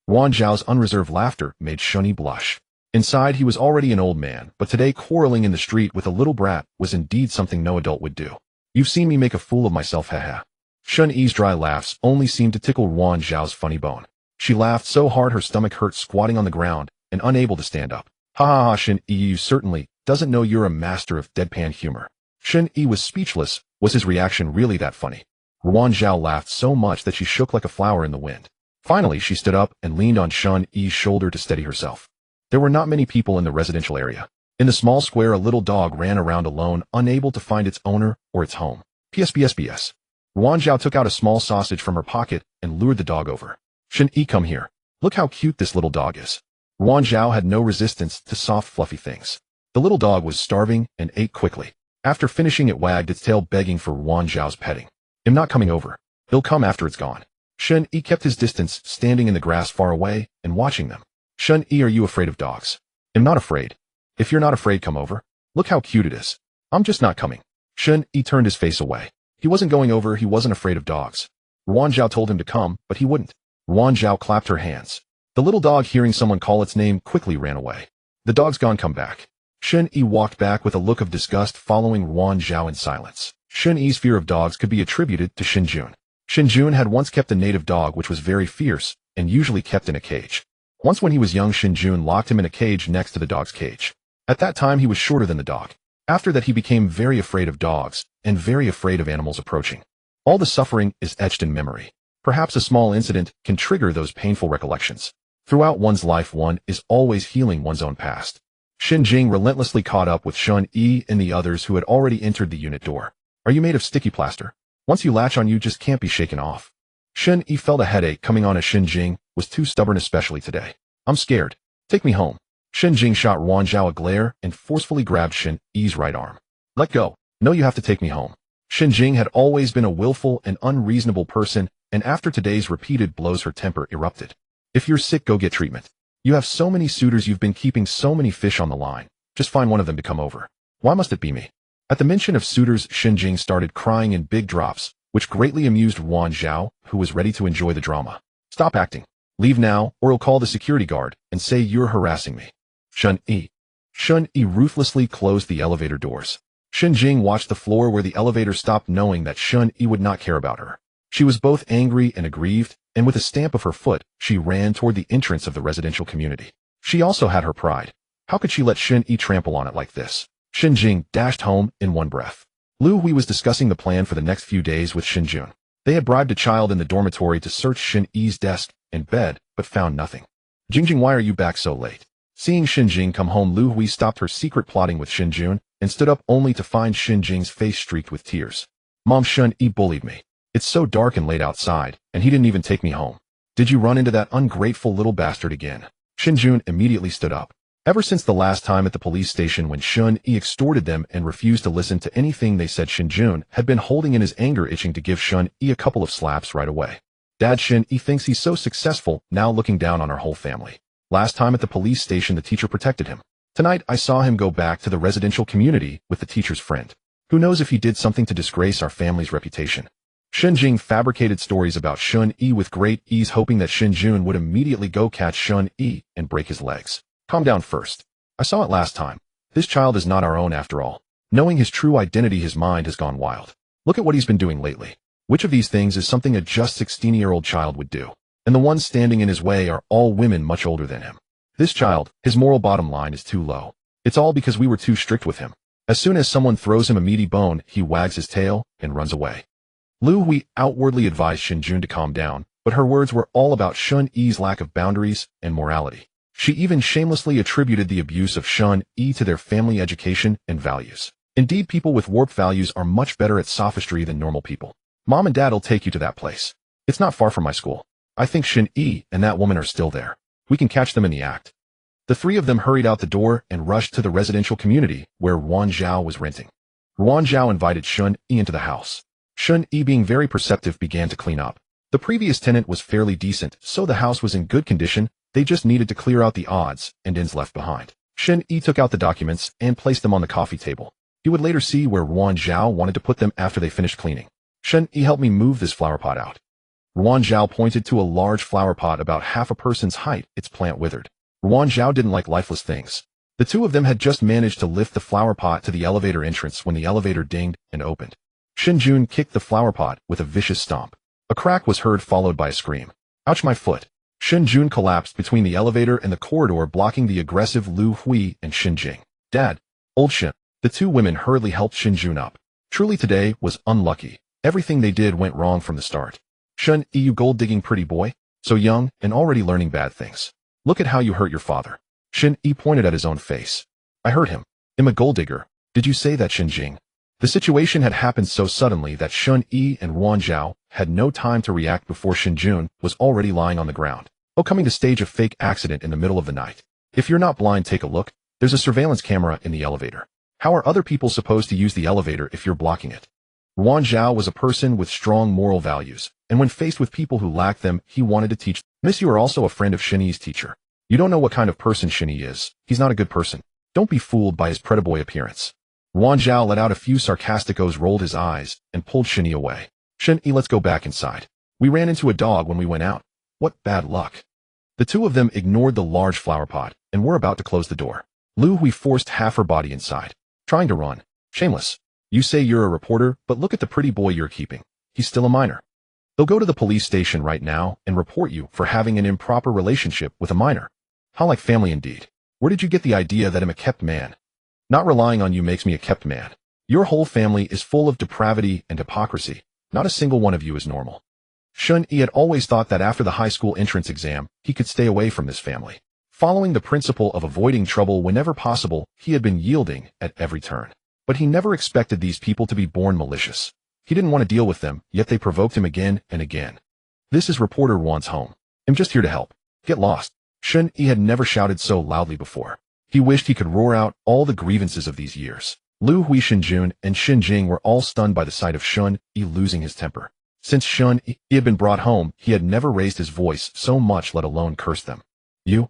Yuan Zhao's unreserved laughter made Shen Yi blush. Inside, he was already an old man, but today quarreling in the street with a little brat was indeed something no adult would do. You've seen me make a fool of myself, haha. Shen Yi's dry laughs only seemed to tickle Yuan Zhao's funny bone. She laughed so hard her stomach hurt, squatting on the ground and unable to stand up. Ha ha ha, Shen Yi, you certainly doesn't know you're a master of deadpan humor. Shen Yi was speechless. Was his reaction really that funny? Yuan Zhao laughed so much that she shook like a flower in the wind. Finally, she stood up and leaned on Shen Yi's shoulder to steady herself. There were not many people in the residential area. In the small square, a little dog ran around alone, unable to find its owner or its home. PSPSBS. Yuan Zhao took out a small sausage from her pocket and lured the dog over. Shen Yi, come here. Look how cute this little dog is. Yuan Zhao had no resistance to soft, fluffy things. The little dog was starving and ate quickly. After finishing, it wagged its tail, begging for Yuan Zhao's petting. I'm not coming over. He'll come after it's gone. Shen Yi kept his distance, standing in the grass far away and watching them. Shen Yi, are you afraid of dogs? I'm not afraid. If you're not afraid, come over. Look how cute it is. I'm just not coming. Shen Yi turned his face away. He wasn't going over, he wasn't afraid of dogs. Yuan Zhao told him to come, but he wouldn't. Yuan Zhao clapped her hands. The little dog, hearing someone call its name, quickly ran away. The dog's gone, come back. Shen Yi walked back with a look of disgust, following Yuan Zhao in silence. Shen Yi's fear of dogs could be attributed to Shen Jun. Shen Jun had once kept a native dog which was very fierce and usually kept in a cage. Once when he was young, Shen Jun locked him in a cage next to the dog's cage. At that time, he was shorter than the dog. After that, he became very afraid of dogs and very afraid of animals approaching. All the suffering is etched in memory. Perhaps a small incident can trigger those painful recollections. Throughout one's life, one is always healing one's own past. Shen Jing relentlessly caught up with Shen Yi and the others who had already entered the unit door. Are you made of sticky plaster? Once you latch on, you just can't be shaken off. Shen Yi felt a headache coming on as Shen Jing was too stubborn, especially today. I'm scared. Take me home. Shen Jing shot Yuan Zhao a glare and forcefully grabbed Shen Yi's right arm. Let go. No, you have to take me home. Shen Jing had always been a willful and unreasonable person, and after today's repeated blows, her temper erupted. If you're sick, go get treatment. You have so many suitors, you've been keeping so many fish on the line. Just find one of them to come over. Why must it be me? At the mention of suitors, Shen Jing started crying in big drops, which greatly amused Yuan Zhao, who was ready to enjoy the drama. Stop acting. Leave now, or I'll call the security guard and say you're harassing me. Shen Yi. Shen Yi ruthlessly closed the elevator doors. Shen Jing watched the floor where the elevator stopped, knowing that Shen Yi would not care about her. She was both angry and aggrieved, and with a stamp of her foot, she ran toward the entrance of the residential community. She also had her pride. How could she let Shen Yi trample on it like this? Shen Jing dashed home in one breath. Lu Hui was discussing the plan for the next few days with Shen Jun. They had bribed a child in the dormitory to search Shen Yi's desk and bed, but found nothing. Jingjing, why are you back so late? Seeing Shen Jing come home, Lu Hui stopped her secret plotting with Shen Jun and stood up only to find Shen Jing's face streaked with tears. Mom, Shen Yi bullied me. It's so dark and late outside, and he didn't even take me home. Did you run into that ungrateful little bastard again? Shen Jun immediately stood up. Ever since the last time at the police station when Shen Yi extorted them and refused to listen to anything they said, Shen Jun had been holding in his anger, itching to give Shen Yi a couple of slaps right away. Dad, Shen Yi thinks he's so successful, now looking down on our whole family. Last time at the police station, the teacher protected him. Tonight, I saw him go back to the residential community with the teacher's friend. Who knows if he did something to disgrace our family's reputation. Shen Jing fabricated stories about Shen Yi with great ease, hoping that Shen Jun would immediately go catch Shen Yi and break his legs. Calm down first. I saw it last time. This child is not our own after all. Knowing his true identity, his mind has gone wild. Look at what he's been doing lately. Which of these things is something a just 16-year-old child would do? And the ones standing in his way are all women much older than him. This child, his moral bottom line is too low. It's all because we were too strict with him. As soon as someone throws him a meaty bone, he wags his tail and runs away. Lu Hui outwardly advised Shen Jun to calm down, but her words were all about Shen Yi's lack of boundaries and morality. She even shamelessly attributed the abuse of Shen Yi to their family education and values. Indeed, people with warped values are much better at sophistry than normal people. Mom and Dad will take you to that place. It's not far from my school. I think Shen Yi and that woman are still there. We can catch them in the act. The three of them hurried out the door and rushed to the residential community where Yuan Zhao was renting. Yuan Zhao invited Shen Yi into the house. Shen Yi, being very perceptive, began to clean up. The previous tenant was fairly decent, so the house was in good condition. They just needed to clear out the odds and ends left behind. Shen Yi took out the documents and placed them on the coffee table. He would later see where Ruan Zhao wanted to put them after they finished cleaning. Shen Yi helped me move this flower pot out. Ruan Zhao pointed to a large flower pot about half a person's height. Its plant withered. Ruan Zhao didn't like lifeless things. The two of them had just managed to lift the flower pot to the elevator entrance when the elevator dinged and opened. Shen Jun kicked the flower pot with a vicious stomp. A crack was heard, followed by a scream. Ouch, my foot. Shen Jun collapsed between the elevator and the corridor, blocking the aggressive Lu Hui and Shen Jing. Dad. Old Shen. The two women hurriedly helped Shen Jun up. Truly, today was unlucky. Everything they did went wrong from the start. Shen Yi, you gold-digging pretty boy. So young and already learning bad things. Look at how you hurt your father. Shen Yi pointed at his own face. I hurt him. I'm a gold digger. Did you say that, Shen Jing? The situation had happened so suddenly that Shen Yi and Ruan Zhao had no time to react before Shen Jun was already lying on the ground. Coming to stage a fake accident in the middle of the night. If you're not blind, take a look. There's a surveillance camera in the elevator. How are other people supposed to use the elevator if you're blocking it? Ruan Zhao was a person with strong moral values, and when faced with people who lacked them, he wanted to teach them. Miss, you are also a friend of Shen Yi's teacher. You don't know what kind of person Shen Yi is. He's not a good person. Don't be fooled by his pretty-boy appearance. Ruan Zhao let out a few sarcastic ohs, rolled his eyes, and pulled Shen Yi away. Shen Yi, let's go back inside. We ran into a dog when we went out. What bad luck. The two of them ignored the large flower pot, and were about to close the door. Lu Hui forced half her body inside, trying to run. Shameless. You say you're a reporter, but look at the pretty boy you're keeping. He's still a minor. They'll go to the police station right now and report you for having an improper relationship with a minor. How like family indeed. Where did you get the idea that I'm a kept man? Not relying on you makes me a kept man. Your whole family is full of depravity and hypocrisy. Not a single one of you is normal. Shen Yi had always thought that after the high school entrance exam, he could stay away from this family. Following the principle of avoiding trouble whenever possible, he had been yielding at every turn. But he never expected these people to be born malicious. He didn't want to deal with them, yet they provoked him again and again. This is Reporter Wan's home. I'm just here to help. Get lost. Shen Yi had never shouted so loudly before. He wished he could roar out all the grievances of these years. Lu Hui, Shen Jun, and Shen Jing were all stunned by the sight of Shen Yi losing his temper. Since Shen Yi had been brought home, he had never raised his voice so much, let alone cursed them. You.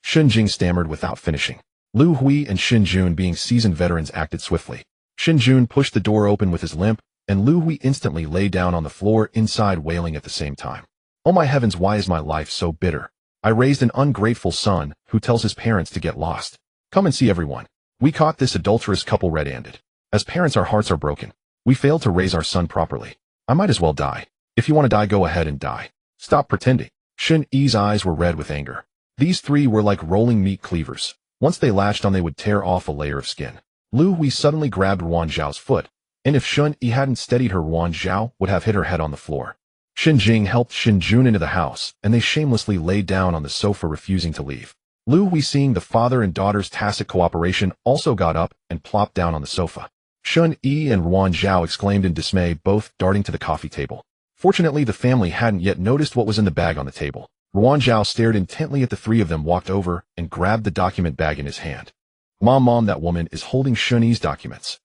Shen Jing stammered without finishing. Lu Hui and Shen Jun, being seasoned veterans, acted swiftly. Shen Jun pushed the door open with his limp, and Lu Hui instantly lay down on the floor inside, wailing at the same time. Oh my heavens, why is my life so bitter? I raised an ungrateful son who tells his parents to get lost. Come and see, everyone. We caught this adulterous couple red-handed. As parents, our hearts are broken. We failed to raise our son properly. I might as well die. If you want to die, go ahead and die. Stop pretending. Shen Yi's eyes were red with anger. These three were like rolling meat cleavers. Once they latched on, they would tear off a layer of skin. Lu Hui suddenly grabbed Ruan Zhao's foot, and if Shen Yi hadn't steadied her, Ruan Zhao would have hit her head on the floor. Shen Jing helped Shen Jun into the house, and they shamelessly lay down on the sofa, refusing to leave. Lu Hui, seeing the father and daughter's tacit cooperation, also got up and plopped down on the sofa. Shen Yi and Ruan Zhao exclaimed in dismay, both darting to the coffee table. Fortunately, the family hadn't yet noticed what was in the bag on the table. Ruan Zhao stared intently at the three of them, walked over, and grabbed the document bag in his hand. Mom, that woman is holding Shen Yi's documents.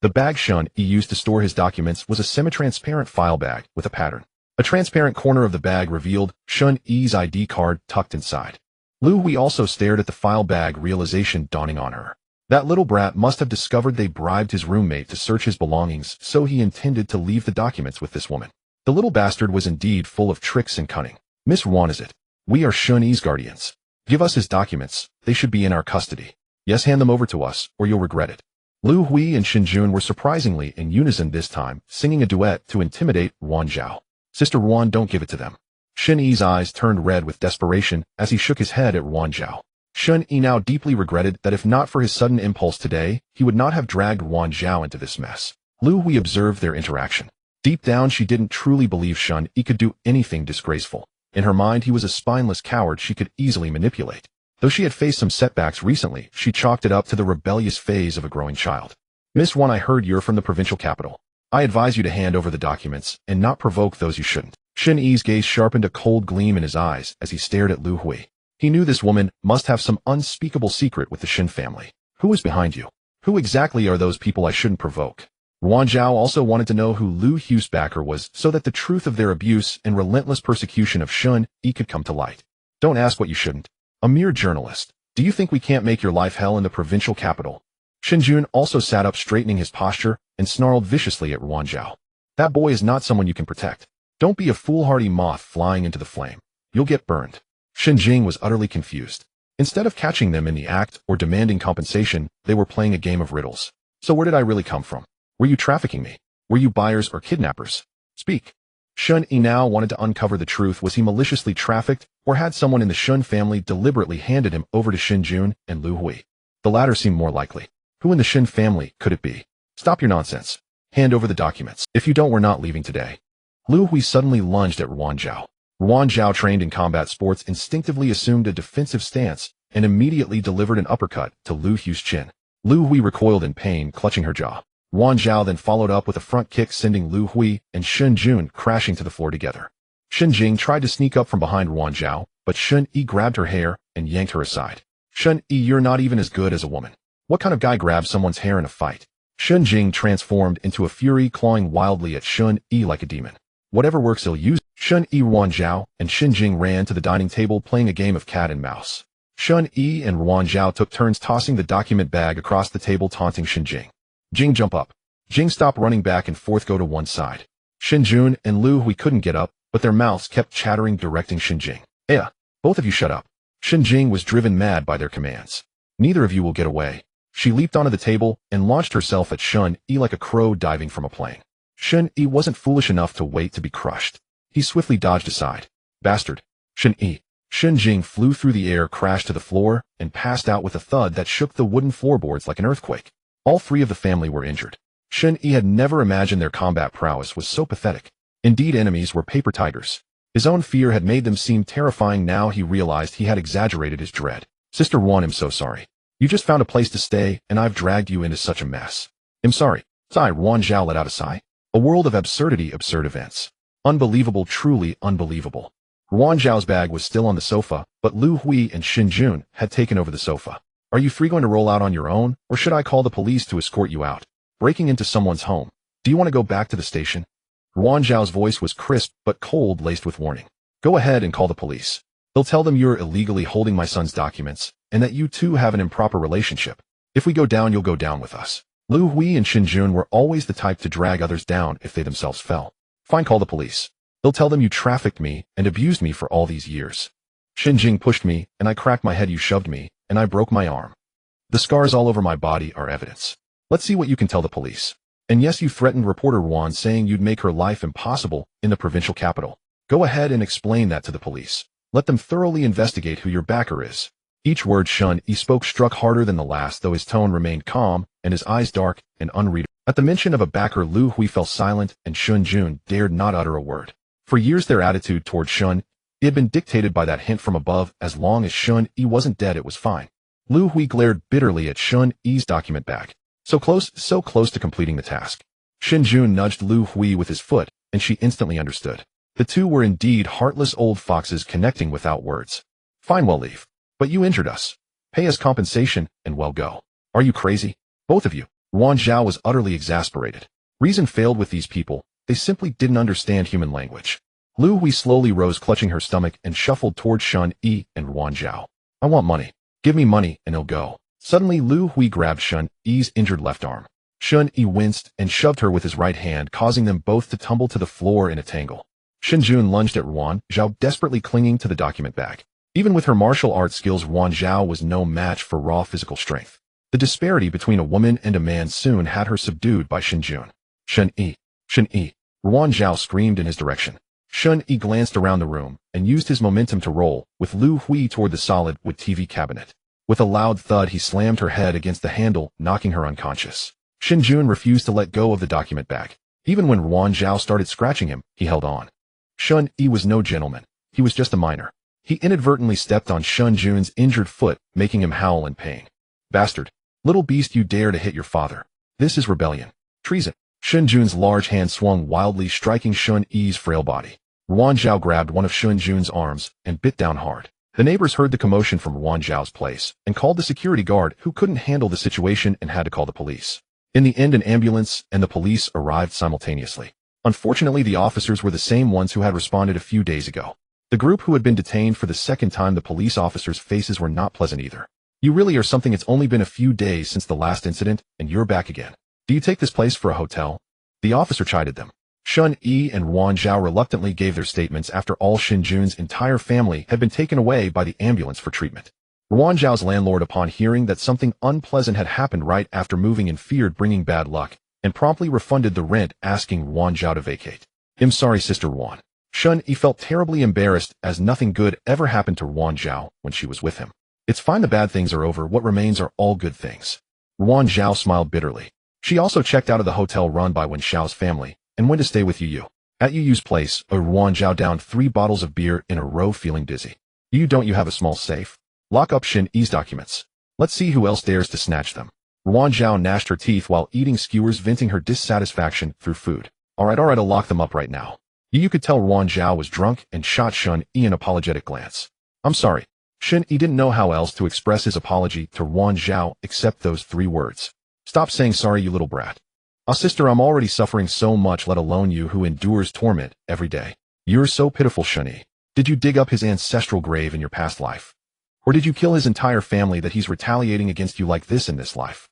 The bag Shen Yi used to store his documents was a semi-transparent file bag with a pattern. A transparent corner of the bag revealed Shen Yi's ID card tucked inside. Lu Hui also stared at the file bag, realization dawning on her. That little brat must have discovered they bribed his roommate to search his belongings, so he intended to leave the documents with this woman. The little bastard was indeed full of tricks and cunning. Miss Ruan, is it? We are Shen Yi's guardians. Give us his documents. They should be in our custody. Yes, hand them over to us, or you'll regret it. Lu Hui and Shen Jun were surprisingly in unison this time, singing a duet to intimidate Ruan Zhao. Sister Ruan, don't give it to them. Shen Yi's eyes turned red with desperation as he shook his head at Ruan Zhao. Shen Yi now deeply regretted that if not for his sudden impulse today, he would not have dragged Ruan Zhao into this mess. Lu Hui observed their interaction. Deep down, she didn't truly believe Shen Yi could do anything disgraceful. In her mind, he was a spineless coward she could easily manipulate. Though she had faced some setbacks recently, she chalked it up to the rebellious phase of a growing child. Miss Ruan, I heard you're from the provincial capital. I advise you to hand over the documents and not provoke those you shouldn't. Shen Yi's gaze sharpened, a cold gleam in his eyes as he stared at Lu Hui. He knew this woman must have some unspeakable secret with the Shen family. Who is behind you? Who exactly are those people I shouldn't provoke? Ruan Zhao also wanted to know who Lu Hui's backer was so that the truth of their abuse and relentless persecution of Shen Yi could come to light. Don't ask what you shouldn't. A mere journalist. Do you think we can't make your life hell in the provincial capital? Shen Jun also sat up, straightening his posture, and snarled viciously at Ruan Zhao. That boy is not someone you can protect. Don't be a foolhardy moth flying into the flame. You'll get burned. Shen Jing was utterly confused. Instead of catching them in the act or demanding compensation, they were playing a game of riddles. So where did I really come from? Were you trafficking me? Were you buyers or kidnappers? Speak. Shen Yi now wanted to uncover the truth. Was he maliciously trafficked, or had someone in the Shen family deliberately handed him over to Shen Jun and Lu Hui? The latter seemed more likely. Who in the Shen family could it be? Stop your nonsense. Hand over the documents. If you don't, we're not leaving today. Lu Hui suddenly lunged at Ruan Zhao. Ruan Zhao, trained in combat sports, instinctively assumed a defensive stance and immediately delivered an uppercut to Lu Hui's chin. Lu Hui recoiled in pain, clutching her jaw. Ruan Zhao then followed up with a front kick, sending Lu Hui and Shen Jun crashing to the floor together. Shen Jing tried to sneak up from behind Ruan Zhao, but Shen Yi grabbed her hair and yanked her aside. Shen Yi, you're not even as good as a woman. What kind of guy grabs someone's hair in a fight? Shen Jing transformed into a fury, clawing wildly at Shen Yi like a demon. Whatever works, he'll use. Shen Yi, Ruan Zhao, and Shen Jing ran to the dining table, playing a game of cat and mouse. Shen Yi and Ruan Zhao took turns tossing the document bag across the table, taunting Shen Jing. Jing, jump up. Jing, stop running back and forth, go to one side. Shen Jun and Lu Hui couldn't get up, but their mouths kept chattering, directing Shen Jing. Both of you shut up. Shen Jing was driven mad by their commands. Neither of you will get away. She leaped onto the table and launched herself at Shen Yi like a crow diving from a plane. Shen Yi wasn't foolish enough to wait to be crushed. He swiftly dodged aside. Bastard. Shen Yi. Shen Jing flew through the air, crashed to the floor, and passed out with a thud that shook the wooden floorboards like an earthquake. All three of the family were injured. Shen Yi had never imagined their combat prowess was so pathetic. Indeed, enemies were paper tigers. His own fear had made them seem terrifying. Now he realized he had exaggerated his dread. Sister Ruan, I'm so sorry. You just found a place to stay, and I've dragged you into such a mess. I'm sorry. Sigh. Ruan Zhao let out a sigh. A world of absurdity, absurd events. Unbelievable, truly unbelievable. Ruan Zhao's bag was still on the sofa, but Lu Hui and Shen Jun had taken over the sofa. Are you three going to roll out on your own, or should I call the police to escort you out? Breaking into someone's home. Do you want to go back to the station? Ruan Zhao's voice was crisp but cold, laced with warning. Go ahead and call the police. They'll tell them you're illegally holding my son's documents, and that you two have an improper relationship. If we go down, you'll go down with us. Lu Hui and Shen Jun were always the type to drag others down if they themselves fell. Fine, call the police. They'll tell them you trafficked me and abused me for all these years. Shen Jing pushed me, and I cracked my head. You shoved me, and I broke my arm. The scars all over my body are evidence. Let's see what you can tell the police. And yes, you threatened reporter Ruan, saying you'd make her life impossible in the provincial capital. Go ahead and explain that to the police. Let them thoroughly investigate who your backer is. Each word Shen Yi spoke struck harder than the last, though his tone remained calm and his eyes dark and unreadable. At the mention of a backer, Lu Hui fell silent, and Shen Jun dared not utter a word. For years their attitude toward Shen Yi had been dictated by that hint from above. As long as Shen Yi wasn't dead, it was fine. Lu Hui glared bitterly at Shen Yi's document bag. So close to completing the task. Shen Jun nudged Lu Hui with his foot, and she instantly understood. The two were indeed heartless old foxes, connecting without words. Fine, we'll leave. But you injured us. Pay us compensation, and we'll go. Are you crazy? Both of you. Ruan Zhao was utterly exasperated. Reason failed with these people. They simply didn't understand human language. Lu Hui slowly rose, clutching her stomach, and shuffled toward Shen Yi and Ruan Zhao. I want money. Give me money, and he'll go. Suddenly, Lu Hui grabbed Shen Yi's injured left arm. Shen Yi winced and shoved her with his right hand, causing them both to tumble to the floor in a tangle. Shen Jun lunged at Ruan Zhao, desperately clinging to the document bag. Even with her martial arts skills, Ruan Zhao was no match for raw physical strength. The disparity between a woman and a man soon had her subdued by Shen Jun. Shen Yi! Shen Yi! Ruan Zhao screamed in his direction. Shen Yi glanced around the room and used his momentum to roll with Lu Hui toward the solid wood TV cabinet. With a loud thud, he slammed her head against the handle, knocking her unconscious. Shen Jun refused to let go of the document bag. Even when Ruan Zhao started scratching him, he held on. Shen Yi was no gentleman. He was just a minor. He inadvertently stepped on Shen Jun's injured foot, making him howl in pain. Bastard. Little beast, you dare to hit your father. This is rebellion. Treason. Shen Jun's large hand swung wildly, striking Shen Yi's frail body. Ruan Zhao grabbed one of Shen Jun's arms and bit down hard. The neighbors heard the commotion from Ruan Zhao's place and called the security guard, who couldn't handle the situation and had to call the police. In the end, an ambulance and the police arrived simultaneously. Unfortunately, the officers were the same ones who had responded a few days ago. The group who had been detained for the second time, the police officers' faces were not pleasant either. You really are something. It's only been a few days since the last incident, and you're back again. Do you take this place for a hotel? The officer chided them. Shen Yi and Wang Zhao reluctantly gave their statements after all Shen Jun's entire family had been taken away by the ambulance for treatment. Wang Zhao's landlord, upon hearing that something unpleasant had happened right after moving and feared bringing bad luck, and promptly refunded the rent, asking Wang Zhao to vacate. I'm sorry, Sister Wang. Shen Yi felt terribly embarrassed, as nothing good ever happened to Wang Zhao when she was with him. It's fine, the bad things are over, what remains are all good things. Wang Zhao smiled bitterly. She also checked out of the hotel run by Wen Xiao's family, and went to stay with Yu. At Yu's place, Wang Zhao downed 3 bottles of beer in a row, feeling dizzy. Don't you have a small safe? Lock up Shen Yi's documents. Let's see who else dares to snatch them. Wang Zhao gnashed her teeth while eating skewers, venting her dissatisfaction through food. Alright, I'll lock them up right now. Yu could tell Wang Zhao was drunk and shot Shen Yi an apologetic glance. I'm sorry. Shen Yi didn't know how else to express his apology to Wang Zhao except those 3 words. Stop saying sorry, you little brat. Sister, I'm already suffering so much, let alone you who endures torment every day. You're so pitiful, Shen Yi. Did you dig up his ancestral grave in your past life? Or did you kill his entire family that he's retaliating against you like this in this life?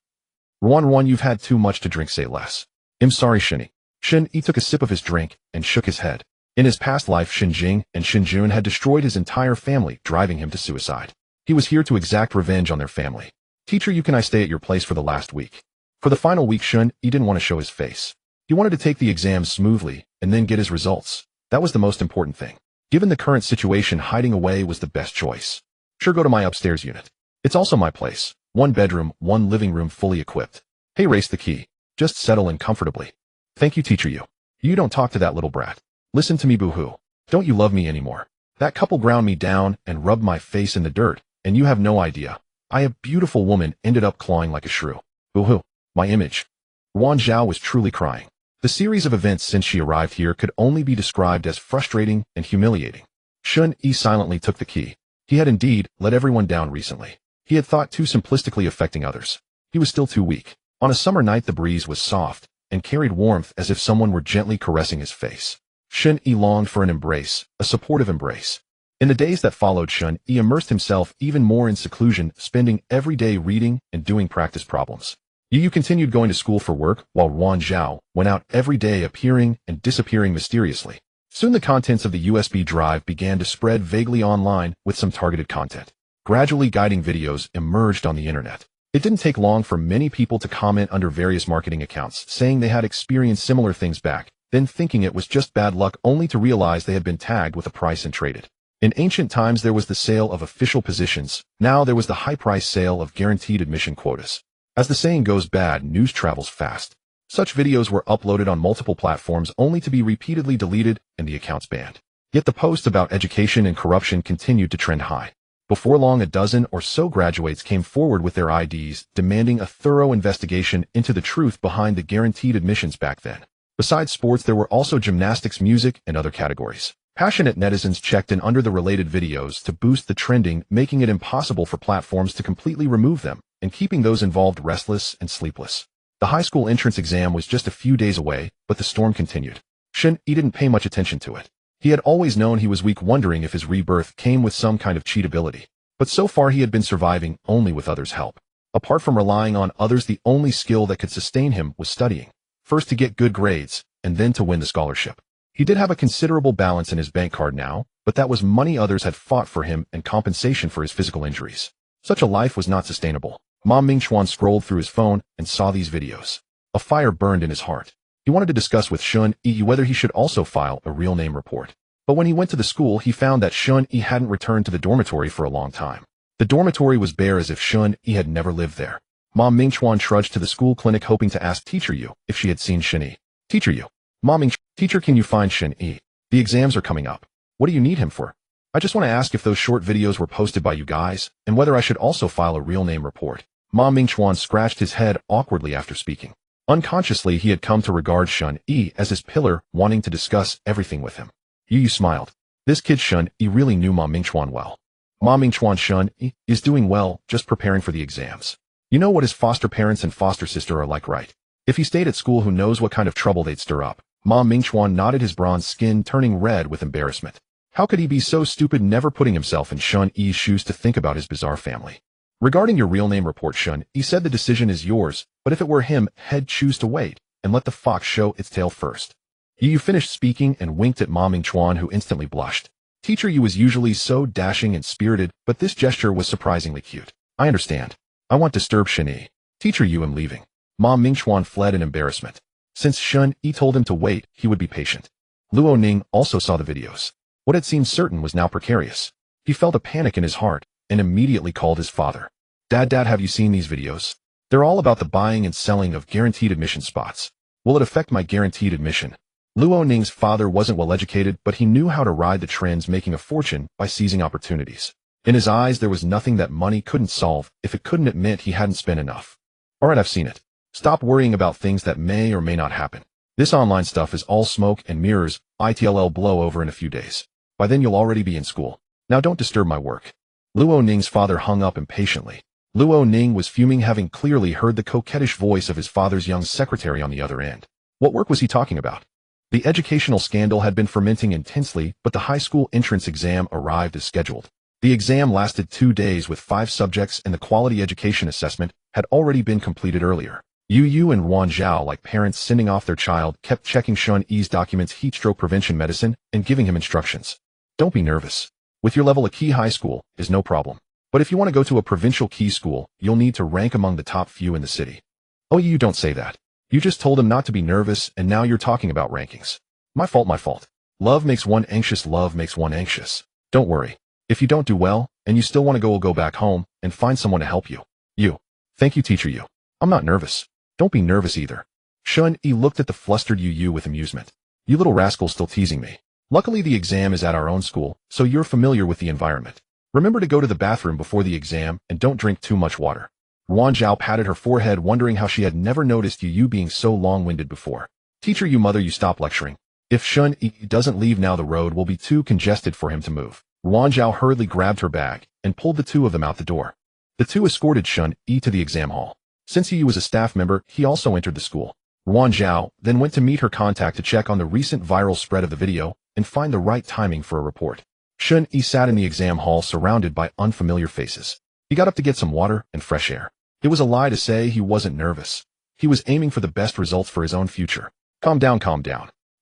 Ruan, you've had too much to drink, say less. I'm sorry, Shen Yi. Shen Yi took a sip of his drink and shook his head. In his past life, Shen Jing and Shen Jun had destroyed his entire family, driving him to suicide. He was here to exact revenge on their family. Teacher, can I stay at your place for the last week? For the final week, Shen Yi didn't want to show his face. He wanted to take the exams smoothly and then get his results. That was the most important thing. Given the current situation, hiding away was the best choice. Sure, go to my upstairs unit. It's also my place. 1 bedroom, 1 living room, fully equipped. Hey, race the key. Just settle in comfortably. Thank you, Teacher Yu. You don't talk to that little brat. Listen to me, boo-hoo. Don't you love me anymore? That couple ground me down and rubbed my face in the dirt, and you have no idea. A beautiful woman ended up clawing like a shrew. Boo-hoo. My image. Wang Zhao was truly crying. The series of events since she arrived here could only be described as frustrating and humiliating. Shen Yi silently took the key. He had indeed let everyone down recently. He had thought too simplistically, affecting others. He was still too weak. On a summer night, the breeze was soft and carried warmth as if someone were gently caressing his face. Shen Yi longed for an embrace, a supportive embrace. In the days that followed, Shen Yi immersed himself even more in seclusion, spending every day reading and doing practice problems. Yu continued going to school for work, while Wang Zhao went out every day, appearing and disappearing mysteriously. Soon the contents of the USB drive began to spread vaguely online with some targeted content. Gradually, guiding videos emerged on the internet. It didn't take long for many people to comment under various marketing accounts, saying they had experienced similar things back, then thinking it was just bad luck, only to realize they had been tagged with a price and traded. In ancient times, there was the sale of official positions. Now there was the high-price sale of guaranteed admission quotas. As the saying goes, bad news travels fast. Such videos were uploaded on multiple platforms only to be repeatedly deleted and the accounts banned. Yet the posts about education and corruption continued to trend high. Before long, a dozen or so graduates came forward with their IDs, demanding a thorough investigation into the truth behind the guaranteed admissions back then. Besides sports, there were also gymnastics, music, and other categories. Passionate netizens checked in under the related videos to boost the trending, making it impossible for platforms to completely remove them, and keeping those involved restless and sleepless. The high school entrance exam was just a few days away, but the storm continued. Shen Yi didn't pay much attention to it. He had always known he was weak, wondering if his rebirth came with some kind of cheat ability. But so far he had been surviving only with others' help. Apart from relying on others, the only skill that could sustain him was studying. First to get good grades, and then to win the scholarship. He did have a considerable balance in his bank card now, but that was money others had fought for him and compensation for his physical injuries. Such a life was not sustainable. Ma Mingchuan scrolled through his phone and saw these videos. A fire burned in his heart. He wanted to discuss with Shen Yi whether he should also file a real name report. But when he went to the school, he found that Shen Yi hadn't returned to the dormitory for a long time. The dormitory was bare, as if Shen Yi had never lived there. Ma Mingchuan trudged to the school clinic, hoping to ask Teacher Yu if she had seen Shen Yi. Teacher Yu. Ma Mingchuan. Teacher, can you find Shen Yi? The exams are coming up. What do you need him for? I just want to ask if those short videos were posted by you guys, and whether I should also file a real name report. Ma Mingchuan scratched his head awkwardly after speaking. Unconsciously, he had come to regard Shen Yi as his pillar, wanting to discuss everything with him. Yu smiled. This kid Shen Yi really knew Ma Mingchuan well. Ma Mingchuan, Shen Yi is doing well, just preparing for the exams. You know what his foster parents and foster sister are like, right? If he stayed at school, who knows what kind of trouble they'd stir up. Ma Mingchuan nodded, his bronze skin turning red with embarrassment. How could he be so stupid, never putting himself in Shen Yi's shoes to think about his bizarre family? Regarding your real name report, Shen Yi said the decision is yours, but if it were him, he'd choose to wait and let the fox show its tail first. Yu finished speaking and winked at Ma Mingchuan, who instantly blushed. Teacher Yu was usually so dashing and spirited, but this gesture was surprisingly cute. I understand. I won't disturb Shen Yi. Teacher Yu, am leaving. Ma Mingchuan fled in embarrassment. Since Shen Yi told him to wait, he would be patient. Luo Ning also saw the videos. What had seemed certain was now precarious. He felt a panic in his heart and immediately called his father. Dad, have you seen these videos? They're all about the buying and selling of guaranteed admission spots. Will it affect my guaranteed admission? Luo Ning's father wasn't well educated, but he knew how to ride the trends, making a fortune by seizing opportunities. In his eyes, there was nothing that money couldn't solve if it couldn't admit he hadn't spent enough. Alright, I've seen it. Stop worrying about things that may or may not happen. This online stuff is all smoke and mirrors. It'll blow over in a few days. By then you'll already be in school. Now don't disturb my work. Luo Ning's father hung up impatiently. Luo Ning was fuming, having clearly heard the coquettish voice of his father's young secretary on the other end. What work was he talking about? The educational scandal had been fermenting intensely, but the high school entrance exam arrived as scheduled. The exam lasted 2 days with 5 subjects, and the quality education assessment had already been completed earlier. Yu and Wan Zhao, like parents sending off their child, kept checking Shen Yi's documents, heat stroke prevention medicine, and giving him instructions. Don't be nervous. With your level, a key high school is no problem. But if you want to go to a provincial key school, you'll need to rank among the top few in the city. Oh, you don't say that. You just told him not to be nervous, and now you're talking about rankings. My fault. Love makes one anxious, love makes one anxious. Don't worry. If you don't do well, and you still want to go back home and find someone to help you. Thank you, Teacher Yu. I'm not nervous. Don't be nervous either. Shen Yi looked at the flustered Yu with amusement. You little rascal, still teasing me. Luckily the exam is at our own school, so you're familiar with the environment. Remember to go to the bathroom before the exam and don't drink too much water. Wan Zhao patted her forehead, wondering how she had never noticed Yu being so long-winded before. Teacher Yu, mother, you stop lecturing. If Shen Yi doesn't leave now, the road will be too congested for him to move. Wan Zhao hurriedly grabbed her bag and pulled the two of them out the door. The two escorted Shen Yi to the exam hall. Since Yu was a staff member, he also entered the school. Wan Zhao then went to meet her contact to check on the recent viral spread of the video and find the right timing for a report. Shen Yi sat in the exam hall surrounded by unfamiliar faces. He got up to get some water and fresh air. It was a lie to say he wasn't nervous. He was aiming for the best results for his own future. Calm down.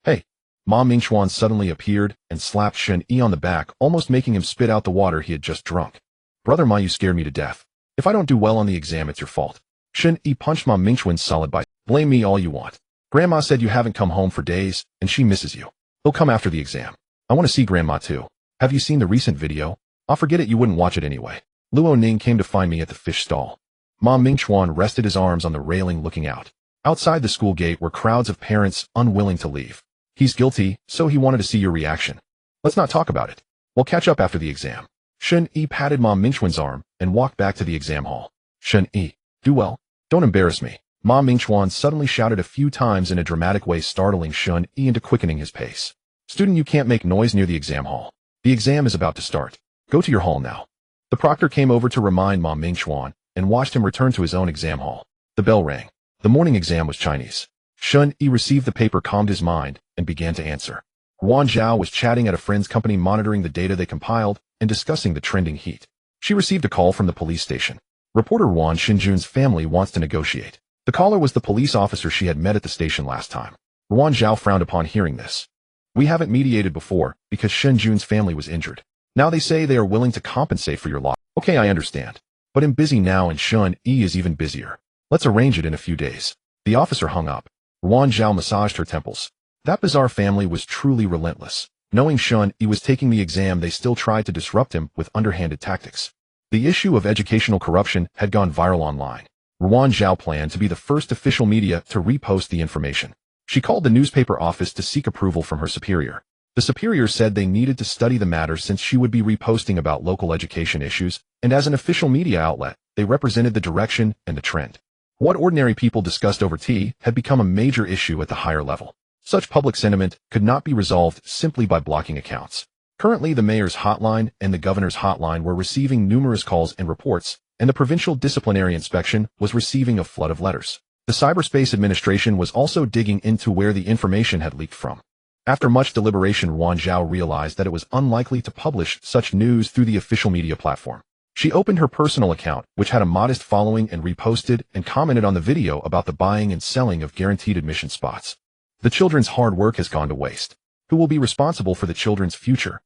Hey. Ma Mingchuan suddenly appeared and slapped Shen Yi on the back, almost making him spit out the water he had just drunk. Brother Ma, you scared me to death. If I don't do well on the exam, it's your fault. Shen Yi punched Ma Mingchuan solid by. Blame me all you want. Grandma said you haven't come home for days, and she misses you. He'll come after the exam. I want to see Grandma too. Have you seen the recent video? I'll forget it, you wouldn't watch it anyway. Luo Ning came to find me at the fish stall. Ma Mingchuan rested his arms on the railing looking out. Outside the school gate were crowds of parents unwilling to leave. He's guilty, so he wanted to see your reaction. Let's not talk about it. We'll catch up after the exam. Shen Yi patted Ma Mingchuan's arm and walked back to the exam hall. Shen Yi, do well. Don't embarrass me. Ma Mingchuan suddenly shouted a few times in a dramatic way, startling Shen Yi into quickening his pace. Student, you can't make noise near the exam hall. The exam is about to start. Go to your hall now. The proctor came over to remind Ma Mingchuan and watched him return to his own exam hall. The bell rang. The morning exam was Chinese. Shen Yi received the paper, calmed his mind, and began to answer. Wan Zhao was chatting at a friend's company, monitoring the data they compiled and discussing the trending heat. She received a call from the police station. Reporter Wan Xinjun's family wants to negotiate. The caller was the police officer she had met at the station last time. Wan Zhao frowned upon hearing this. We haven't mediated before because Xinjun's family was injured. Now they say they are willing to compensate for your loss. Okay, I understand. But I'm busy now and Shen Yi is even busier. Let's arrange it in a few days. The officer hung up. Wan Zhao massaged her temples. That bizarre family was truly relentless. Knowing Shen Yi was taking the exam, they still tried to disrupt him with underhanded tactics. The issue of educational corruption had gone viral online. Wan Zhao planned to be the first official media to repost the information. She called the newspaper office to seek approval from her superior. The superior said they needed to study the matter since she would be reposting about local education issues, and as an official media outlet, they represented the direction and the trend. What ordinary people discussed over tea had become a major issue at the higher level. Such public sentiment could not be resolved simply by blocking accounts. Currently, the mayor's hotline and the governor's hotline were receiving numerous calls and reports, and the provincial disciplinary inspection was receiving a flood of letters. The cyberspace administration was also digging into where the information had leaked from. After much deliberation, Wan Zhao realized that it was unlikely to publish such news through the official media platform. She opened her personal account, which had a modest following, and reposted and commented on the video about the buying and selling of guaranteed admission spots. The children's hard work has gone to waste. Who will be responsible for the children's future?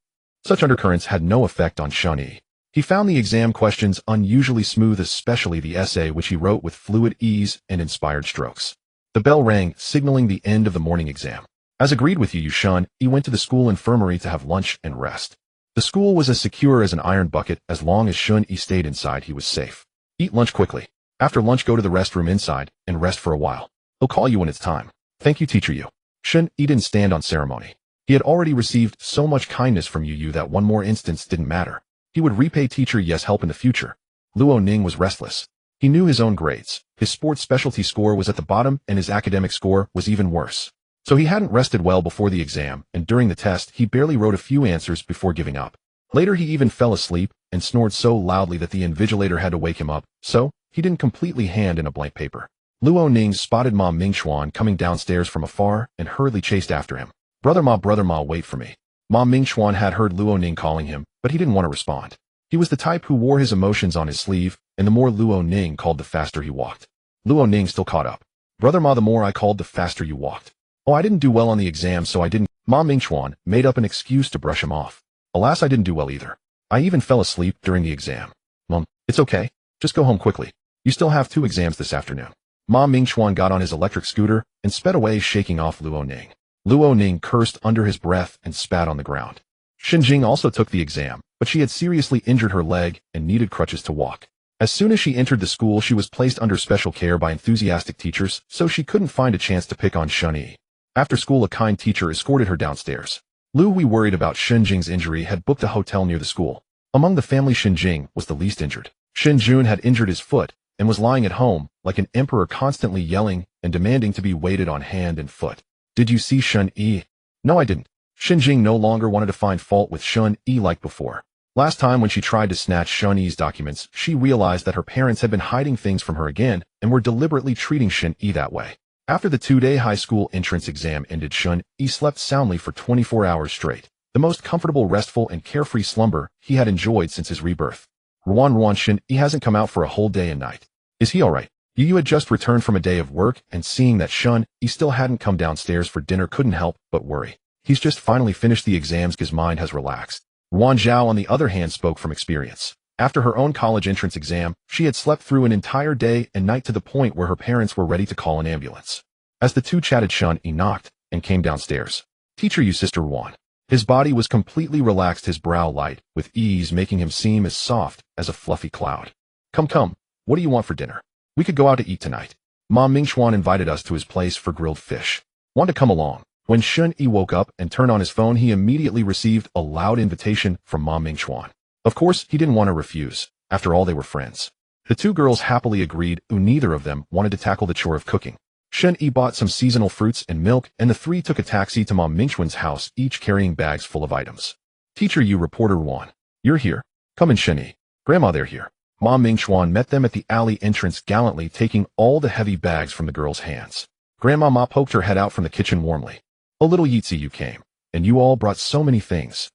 Such undercurrents had no effect on Shen Yi. He found the exam questions unusually smooth, especially the essay, which he wrote with fluid ease and inspired strokes. The bell rang, signaling the end of the morning exam. As agreed with you, Shen Yi went to the school infirmary to have lunch and rest. The school was as secure as an iron bucket. As long as Shen Yi stayed inside, he was safe. Eat lunch quickly. After lunch, go to the restroom inside and rest for a while. He'll call you when it's time. Thank you, teacher Yu. Shen Yi didn't stand on ceremony. He had already received so much kindness from Yu that one more instance didn't matter. He would repay teacher Yes help in the future. Luo Ning was restless. He knew his own grades. His sports specialty score was at the bottom and his academic score was even worse. So he hadn't rested well before the exam, and during the test he barely wrote a few answers before giving up. Later he even fell asleep and snored so loudly that the invigilator had to wake him up, so he didn't completely hand in a blank paper. Luo Ning spotted Ma Mingxuan coming downstairs from afar and hurriedly chased after him. Brother Ma, wait for me. Ma Mingxuan had heard Luo Ning calling him, but he didn't want to respond. He was the type who wore his emotions on his sleeve, and the more Luo Ning called, the faster he walked. Luo Ning still caught up. Brother Ma, the more I called, the faster you walked. Oh, I didn't do well on the exam, so I didn't. Ma Mingxuan made up an excuse to brush him off. Alas, I didn't do well either. I even fell asleep during the exam. Mom, it's okay. Just go home quickly. You still have 2 exams this afternoon. Ma Mingxuan got on his electric scooter and sped away, shaking off Luo Ning. Luo Ning cursed under his breath and spat on the ground. Shen Jing also took the exam, but she had seriously injured her leg and needed crutches to walk. As soon as she entered the school, she was placed under special care by enthusiastic teachers, so she couldn't find a chance to pick on Shen Yi. After school, a kind teacher escorted her downstairs. Lu Hui, worried about Shen Jing's injury, had booked a hotel near the school. Among the family, Shen Jing was the least injured. Shen Jun had injured his foot and was lying at home like an emperor, constantly yelling and demanding to be waited on hand and foot. Did you see Shen Yi? No, I didn't. Shen Jing no longer wanted to find fault with Shen Yi like before. Last time when she tried to snatch Shen Yi's documents, she realized that her parents had been hiding things from her again and were deliberately treating Shen Yi that way. After the 2-day high school entrance exam ended, Shen Yi slept soundly for 24 hours straight, the most comfortable, restful, and carefree slumber he had enjoyed since his rebirth. Ruan, Shen Yi hasn't come out for a whole day and night. Is he alright? Yu had just returned from a day of work, and seeing that Shen Yi still hadn't come downstairs for dinner couldn't help but worry. He's just finally finished the exams. His mind has relaxed. Ruan Zhao, on the other hand, spoke from experience. After her own college entrance exam, she had slept through an entire day and night to the point where her parents were ready to call an ambulance. As the two chatted, Shen Yi knocked and came downstairs. Teacher Yu, Sister Ruan. His body was completely relaxed, his brow light, with ease, making him seem as soft as a fluffy cloud. Come, what do you want for dinner? We could go out to eat tonight. Ma Mingxuan invited us to his place for grilled fish. Want to come along? When Shen Yi woke up and turned on his phone, he immediately received a loud invitation from Ma Mingxuan. Of course, he didn't want to refuse. After all, they were friends. The two girls happily agreed, neither of them wanted to tackle the chore of cooking. Shen Yi bought some seasonal fruits and milk, and the three took a taxi to Ma Mingxuan's house, each carrying bags full of items. Teacher Yu, Reporter Ruan. You're here. Come in, Shen Yi. Grandma, they're here. Ma Mingxuan met them at the alley entrance, gallantly taking all the heavy bags from the girls' hands. Grandma Ma poked her head out from the kitchen warmly. A little Yitzi, you came, and you all brought so many things.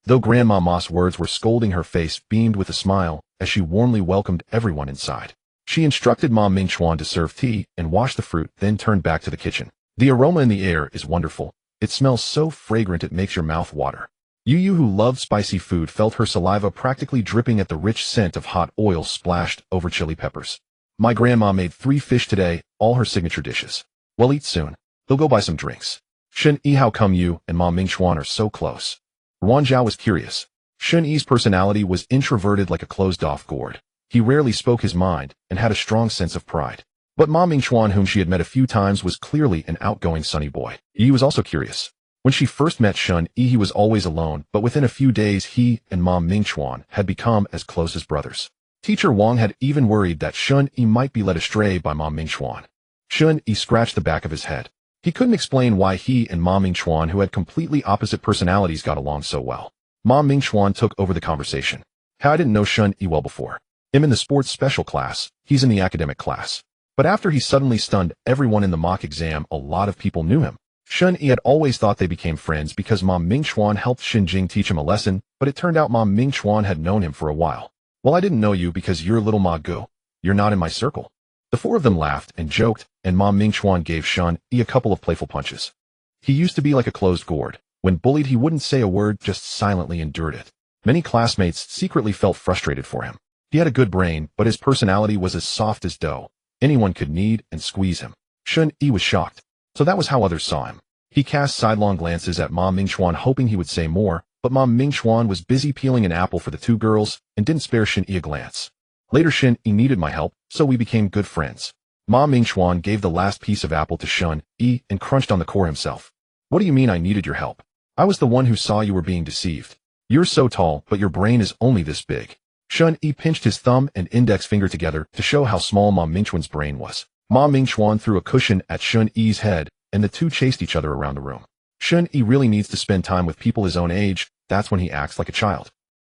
Though Grandma Ma's words were scolding, her face beamed with a smile as she warmly welcomed everyone inside. She instructed Ma Mingxuan to serve tea and wash the fruit, then turned back to the kitchen. The aroma in the air is wonderful. It smells so fragrant it makes your mouth water. Yu, who loved spicy food, felt her saliva practically dripping at the rich scent of hot oil splashed over chili peppers. My grandma made 3 fish today, all her signature dishes. We'll eat soon. They'll go buy some drinks. Shen Yi, how come you and Ma Mingxuan are so close? Ruan Zhao was curious. Shen Yi's personality was introverted like a closed-off gourd. He rarely spoke his mind and had a strong sense of pride. But Ma Mingxuan, whom she had met a few times, was clearly an outgoing sunny boy. Yi was also curious. When she first met Shen Yi, he was always alone, but within a few days he and Ma Mingxuan had become as close as brothers. Teacher Wang had even worried that Shen Yi might be led astray by Ma Mingxuan. Shen Yi scratched the back of his head. He couldn't explain why he and Ma Mingxuan, who had completely opposite personalities, got along so well. Ma Mingxuan took over the conversation. I didn't know Shen Yi well before. I'm in the sports special class, he's in the academic class. But after he suddenly stunned everyone in the mock exam, a lot of people knew him. Shen Yi had always thought they became friends because Ma Mingxuan helped Shen Jing teach him a lesson, but it turned out Ma Mingxuan had known him for a while. Well, I didn't know you because you're little Ma Gu. You're not in my circle. The four of them laughed and joked, and Ma Mingchuan gave Shen Yi a couple of playful punches. He used to be like a closed gourd. When bullied, he wouldn't say a word, just silently endured it. Many classmates secretly felt frustrated for him. He had a good brain, but his personality was as soft as dough. Anyone could knead and squeeze him. Shen Yi was shocked. So that was how others saw him. He cast sidelong glances at Ma Mingchuan, hoping he would say more, but Ma Mingchuan was busy peeling an apple for the two girls and didn't spare Shen Yi a glance. Later, Shen Yi needed my help, so we became good friends. Ma Mingchuan gave the last piece of apple to Shen Yi and crunched on the core himself. What do you mean I needed your help? I was the one who saw you were being deceived. You're so tall, but your brain is only this big. Shen Yi pinched his thumb and index finger together to show how small Ma Mingchuan's brain was. Ma Mingchuan threw a cushion at Shen Yi's head, and the two chased each other around the room. Shen Yi really needs to spend time with people his own age. That's when he acts like a child.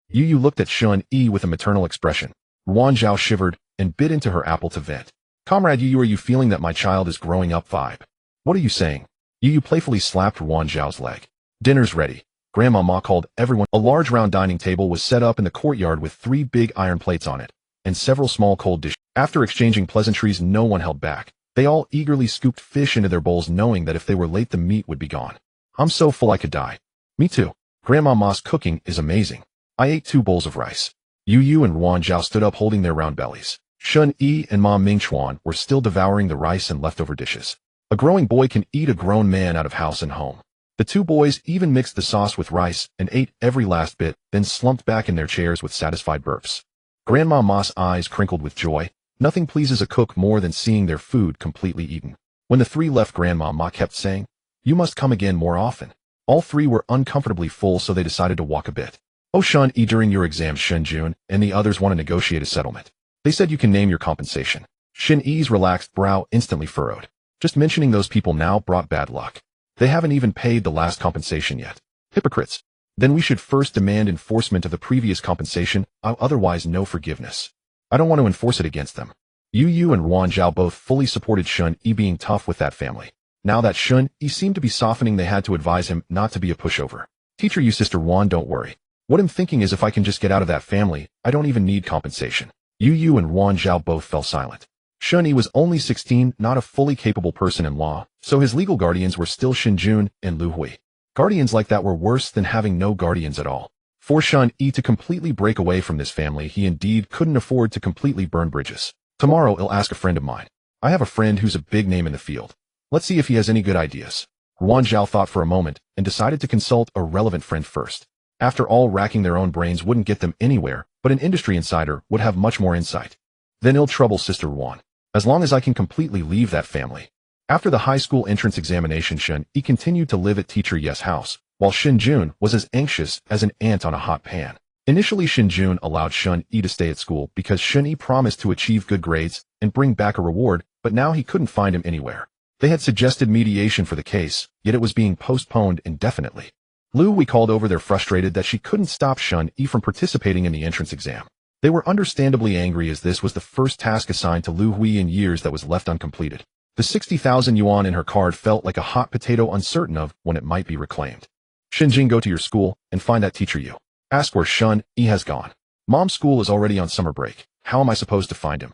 Yu looked at Shen Yi with a maternal expression. Ruan Zhao shivered and bit into her apple to vent. Comrade Yu, are you feeling that my child is growing up vibe? What are you saying? Yu playfully slapped Ruan Zhao's leg. Dinner's ready. Grandma Ma called everyone. A large round dining table was set up in the courtyard with 3 big iron plates on it, and several small cold dishes. After exchanging pleasantries, no one held back. They all eagerly scooped fish into their bowls, knowing that if they were late, the meat would be gone. I'm so full I could die. Me too. Grandma Ma's cooking is amazing. I ate 2 bowls of rice. Yu and Ruan Zhao stood up holding their round bellies. Shen Yi and Ma Mingchuan were still devouring the rice and leftover dishes. A growing boy can eat a grown man out of house and home. The 2 boys even mixed the sauce with rice and ate every last bit, then slumped back in their chairs with satisfied burps. Grandma Ma's eyes crinkled with joy. Nothing pleases a cook more than seeing their food completely eaten. When the 3 left, Grandma Ma kept saying, "You must come again more often." All 3 were uncomfortably full, so they decided to walk a bit. Oh, Shen Yi, during your exam, Shen Jun and the others want to negotiate a settlement. They said you can name your compensation. Shen Yi's relaxed brow instantly furrowed. Just mentioning those people now brought bad luck. They haven't even paid the last compensation yet. Hypocrites. Then we should first demand enforcement of the previous compensation, otherwise no forgiveness. I don't want to enforce it against them. Yu and Ruan Zhao both fully supported Shen Yi being tough with that family. Now that Shen Yi seemed to be softening, they had to advise him not to be a pushover. Teacher Yu, Sister Ruan, don't worry. What I'm thinking is if I can just get out of that family, I don't even need compensation. Yu and Ruan Zhao both fell silent. Shen Yi was only 16, not a fully capable person in law, so his legal guardians were still Shen Jun and Lu Hui. Guardians like that were worse than having no guardians at all. For Shen Yi to completely break away from this family, he indeed couldn't afford to completely burn bridges. Tomorrow I'll ask a friend of mine. I have a friend who's a big name in the field. Let's see if he has any good ideas. Ruan Zhao thought for a moment and decided to consult a relevant friend first. After all, racking their own brains wouldn't get them anywhere, but an industry insider would have much more insight. Then ill trouble, Sister Ruan. As long as I can completely leave that family. After the high school entrance examination, Shen Yi continued to live at Teacher Ye's house, while Shen Jun was as anxious as an ant on a hot pan. Initially, Shen Jun allowed Shen Yi to stay at school because Shen Yi promised to achieve good grades and bring back a reward, but now he couldn't find him anywhere. They had suggested mediation for the case, yet it was being postponed indefinitely. Lu Hui called over there, frustrated that she couldn't stop Shen Yi from participating in the entrance exam. They were understandably angry, as this was the first task assigned to Lu Hui in years that was left uncompleted. The 60,000 yuan in her card felt like a hot potato, uncertain of when it might be reclaimed. Shenjing, go to your school and find that Teacher Yu. Ask where Shen Yi has gone. Mom's school is already on summer break. How am I supposed to find him?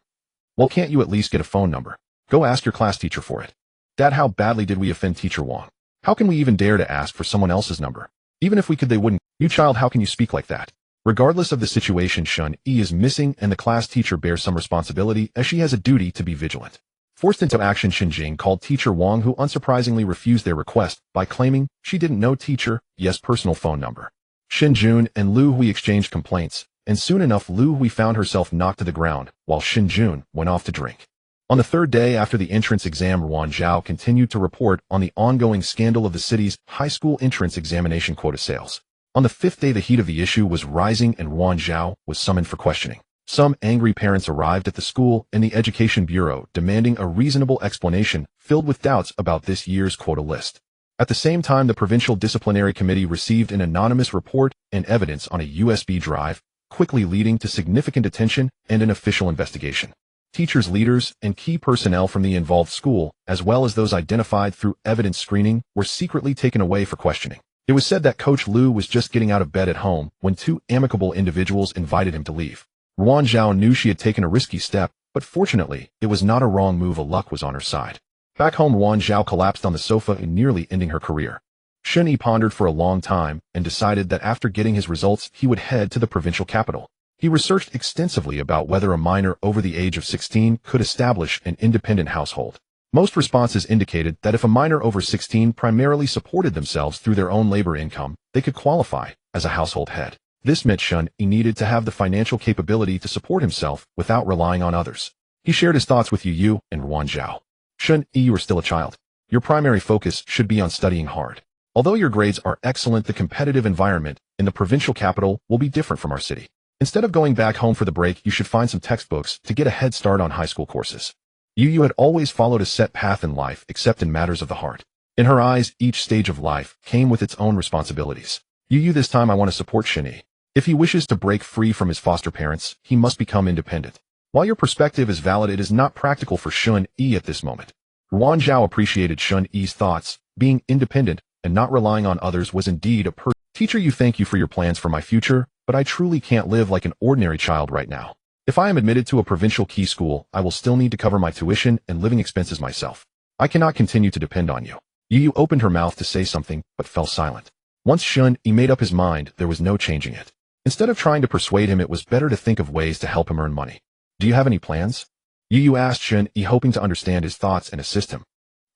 Well, can't you at least get a phone number? Go ask your class teacher for it. Dad, how badly did we offend Teacher Wang? How can we even dare to ask for someone else's number? Even if we could, they wouldn't. You child, how can you speak like that? Regardless of the situation, Shen Yi is missing and the class teacher bears some responsibility, as she has a duty to be vigilant. Forced into action, Xinjing called Teacher Wang, who unsurprisingly refused their request by claiming she didn't know Teacher Ye's personal phone number. Shen Jun and Lu Hui exchanged complaints, and soon enough Lu Hui found herself knocked to the ground, while Shen Jun went off to drink. On the 3rd day after the entrance exam, Ruan Zhao continued to report on the ongoing scandal of the city's high school entrance examination quota sales. On the 5th day, the heat of the issue was rising and Ruan Zhao was summoned for questioning. Some angry parents arrived at the school and the Education Bureau, demanding a reasonable explanation filled with doubts about this year's quota list. At the same time, the Provincial Disciplinary Committee received an anonymous report and evidence on a USB drive, quickly leading to significant attention and an official investigation. Teachers, leaders, and key personnel from the involved school, as well as those identified through evidence screening, were secretly taken away for questioning. It was said that Coach Lu was just getting out of bed at home when 2 amicable individuals invited him to leave. Ruan Zhao knew she had taken a risky step, but fortunately, it was not a wrong move. Luck was on her side. Back home, Ruan Zhao collapsed on the sofa and nearly ending her career. Shen Yi pondered for a long time and decided that after getting his results, he would head to the provincial capital. He researched extensively about whether a minor over the age of 16 could establish an independent household. Most responses indicated that if a minor over 16 primarily supported themselves through their own labor income, they could qualify as a household head. This meant Shen Yi needed to have the financial capability to support himself without relying on others. He shared his thoughts with Yu and Ruan Zhao. Shen Yi, you are still a child. Your primary focus should be on studying hard. Although your grades are excellent, the competitive environment in the provincial capital will be different from our city. Instead of going back home for the break, you should find some textbooks to get a head start on high school courses. Yu had always followed a set path in life except in matters of the heart. In her eyes, each stage of life came with its own responsibilities. Yu, this time I want to support Shen Yi. If he wishes to break free from his foster parents, he must become independent. While your perspective is valid, it is not practical for Shen Yi at this moment. Ruan Zhao appreciated Shen Yi's thoughts. Being independent and not relying on others was indeed a teacher. You thank you for your plans for my future, but I truly can't live like an ordinary child right now. If I am admitted to a provincial key school, I will still need to cover my tuition and living expenses myself. I cannot continue to depend on you. Yu opened her mouth to say something, but fell silent. Once Shen Yi made up his mind, there was no changing it. Instead of trying to persuade him, it was better to think of ways to help him earn money. Do you have any plans? Yu asked Shen Yi, hoping to understand his thoughts and assist him.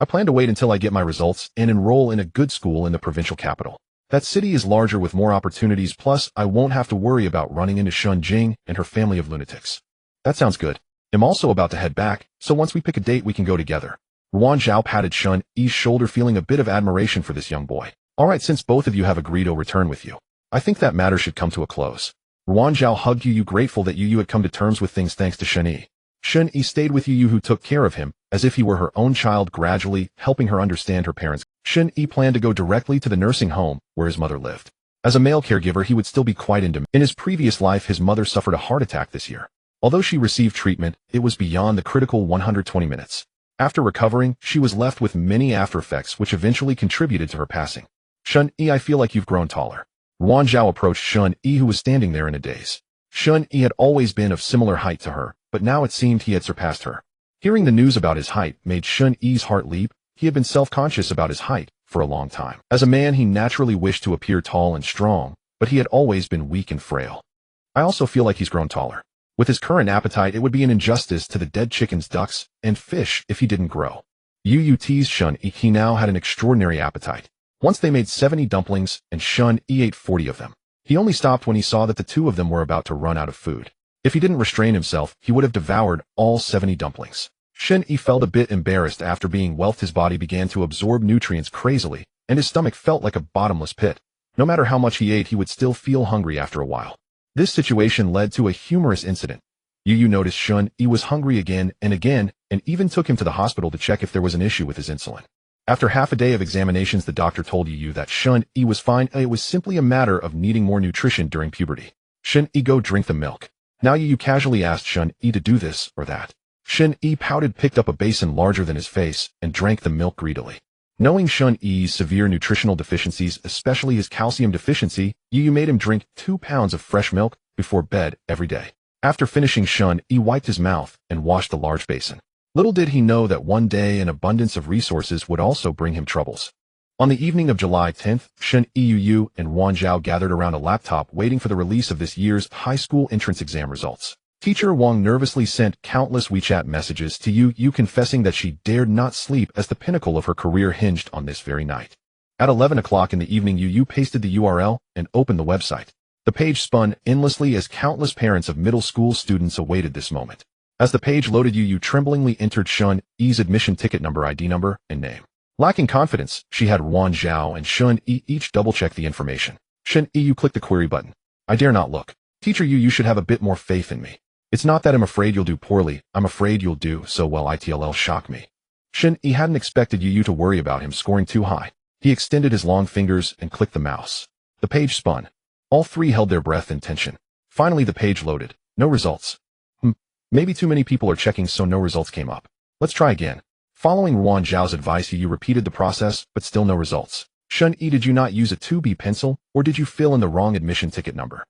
I plan to wait until I get my results and enroll in a good school in the provincial capital. That city is larger with more opportunities, plus I won't have to worry about running into Shen Jing and her family of lunatics. That sounds good. I'm also about to head back, so once we pick a date we can go together. Ruan Zhao patted Shen Yi's shoulder, feeling a bit of admiration for this young boy. Alright, since both of you have agreed, I'll return with you. I think that matter should come to a close. Ruan Zhao hugged Yu, grateful that Yu had come to terms with things thanks to Shen Yi. Shen Yi stayed with Yu, who took care of him, as if he were her own child, gradually helping her understand her parents. Shen Yi planned to go directly to the nursing home where his mother lived. As a male caregiver, he would still be quite in demand. In his previous life, his mother suffered a heart attack this year. Although she received treatment, it was beyond the critical 120 minutes. After recovering, she was left with many after effects which eventually contributed to her passing. Shen Yi, I feel like you've grown taller. Ruan Zhao approached Shen Yi, who was standing there in a daze. Shen Yi had always been of similar height to her, but now it seemed he had surpassed her. Hearing the news about his height made Shen Yi's heart leap. He had been self-conscious about his height for a long time. As a man, he naturally wished to appear tall and strong, but he had always been weak and frail. I also feel like he's grown taller. With his current appetite, it would be an injustice to the dead chickens, ducks, and fish if he didn't grow. Yu teased Shen Yi. He now had an extraordinary appetite. Once they made 70 dumplings, and Shen Yi ate 40 of them. He only stopped when he saw that the two of them were about to run out of food. If he didn't restrain himself, he would have devoured all 70 dumplings. Shen Yi felt a bit embarrassed after being whelped. His body began to absorb nutrients crazily, and his stomach felt like a bottomless pit. No matter how much he ate, he would still feel hungry after a while. This situation led to a humorous incident. Yu noticed Shen Yi was hungry again, and even took him to the hospital to check if there was an issue with his insulin. After half a day of examinations, the doctor told Yu that Shen Yi was fine. It was simply a matter of needing more nutrition during puberty. Shen Yi, go drink the milk. Now Yu casually asked Shen Yi to do this or that. Shen Yi pouted, picked up a basin larger than his face, and drank the milk greedily. Knowing Shen Yi's severe nutritional deficiencies, especially his calcium deficiency, Yu made him drink 2 pounds of fresh milk before bed every day. After finishing, Shen Yi wiped his mouth and washed the large basin. Little did he know that one day an abundance of resources would also bring him troubles. On the evening of July 10th, Shen Yi, Yu, and Ruan Zhao gathered around a laptop waiting for the release of this year's high school entrance exam results. Teacher Wang nervously sent countless WeChat messages to Yu, confessing that she dared not sleep as the pinnacle of her career hinged on this very night. At 11 o'clock in the evening, Yu pasted the URL and opened the website. The page spun endlessly as countless parents of middle school students awaited this moment. As the page loaded, Yu tremblingly entered Shen Yi's admission ticket number, ID number, and name. Lacking confidence, she had Ruan Zhao and Shen Yi each double-check the information. Shen Yi, clicked the query button. I dare not look. Teacher Yu, you should have a bit more faith in me. It's not that I'm afraid you'll do poorly, I'm afraid you'll do so well. ITLL shock me. Shen Yi hadn't expected Yu to worry about him scoring too high. He extended his long fingers and clicked the mouse. The page spun. All three held their breath in tension. Finally the page loaded. No results. Maybe too many people are checking, so no results came up. Let's try again. Following Ruan Zhao's advice, Yu repeated the process, but still no results. Shen Yi, did you not use a 2B pencil, or did you fill in the wrong admission ticket number?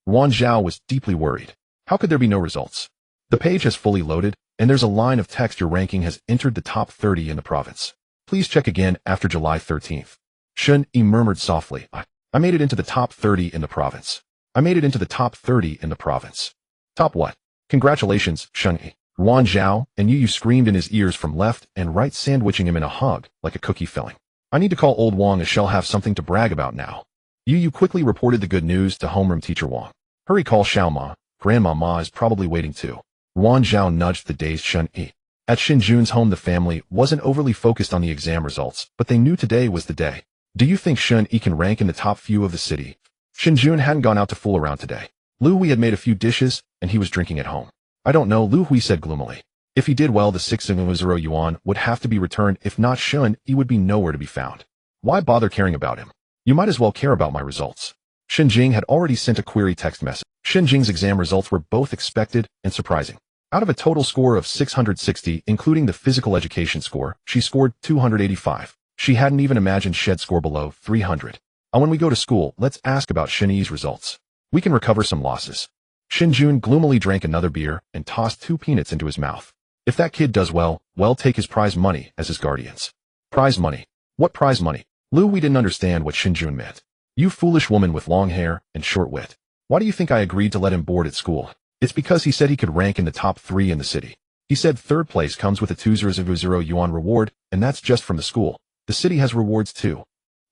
Ruan Zhao was deeply worried. How could there be no results? The page has fully loaded, and there's a line of text. Your ranking has entered the top 30 in the province. Please check again after July 13th. Shen Yi murmured softly. I made it into the top 30 in the province. I made it into the top 30 in the province. Top what? Congratulations, Shen Yi. Ruan Zhao and Yu screamed in his ears from left and right, sandwiching him in a hug, like a cookie filling. I need to call old Wang, as she'll have something to brag about now. Yu quickly reported the good news to homeroom teacher Wang. Hurry, call Xiao Ma. Grandma Ma is probably waiting too. Ruan Zhao nudged the dazed Shen Yi. At Xinjun's home, the family wasn't overly focused on the exam results, but they knew today was the day. Do you think Shen Yi can rank in the top few of the city? Xinjun hadn't gone out to fool around today. Lu Hui had made a few dishes, and he was drinking at home. I don't know, Lu Hui said gloomily. If he did well, the 600 yuan would have to be returned. If not, Shen Yi would be nowhere to be found. Why bother caring about him? You might as well care about my results. Xinjing had already sent a query text message. Xinjing's exam results were both expected and surprising. Out of a total score of 660, including the physical education score, she scored 285. She hadn't even imagined she'd score below 300. When we go to school, let's ask about Shen Yi's results. We can recover some losses. Xinjun gloomily drank another beer and tossed 2 peanuts into his mouth. If that kid does well, take his prize money as his guardians. Prize money? What prize money? Lu Hui didn't understand what Xinjun meant. You foolish woman with long hair and short wit. Why do you think I agreed to let him board at school? It's because he said he could rank in the top 3 in the city. He said third place comes with a 200 yuan reward, and that's just from the school. The city has rewards too.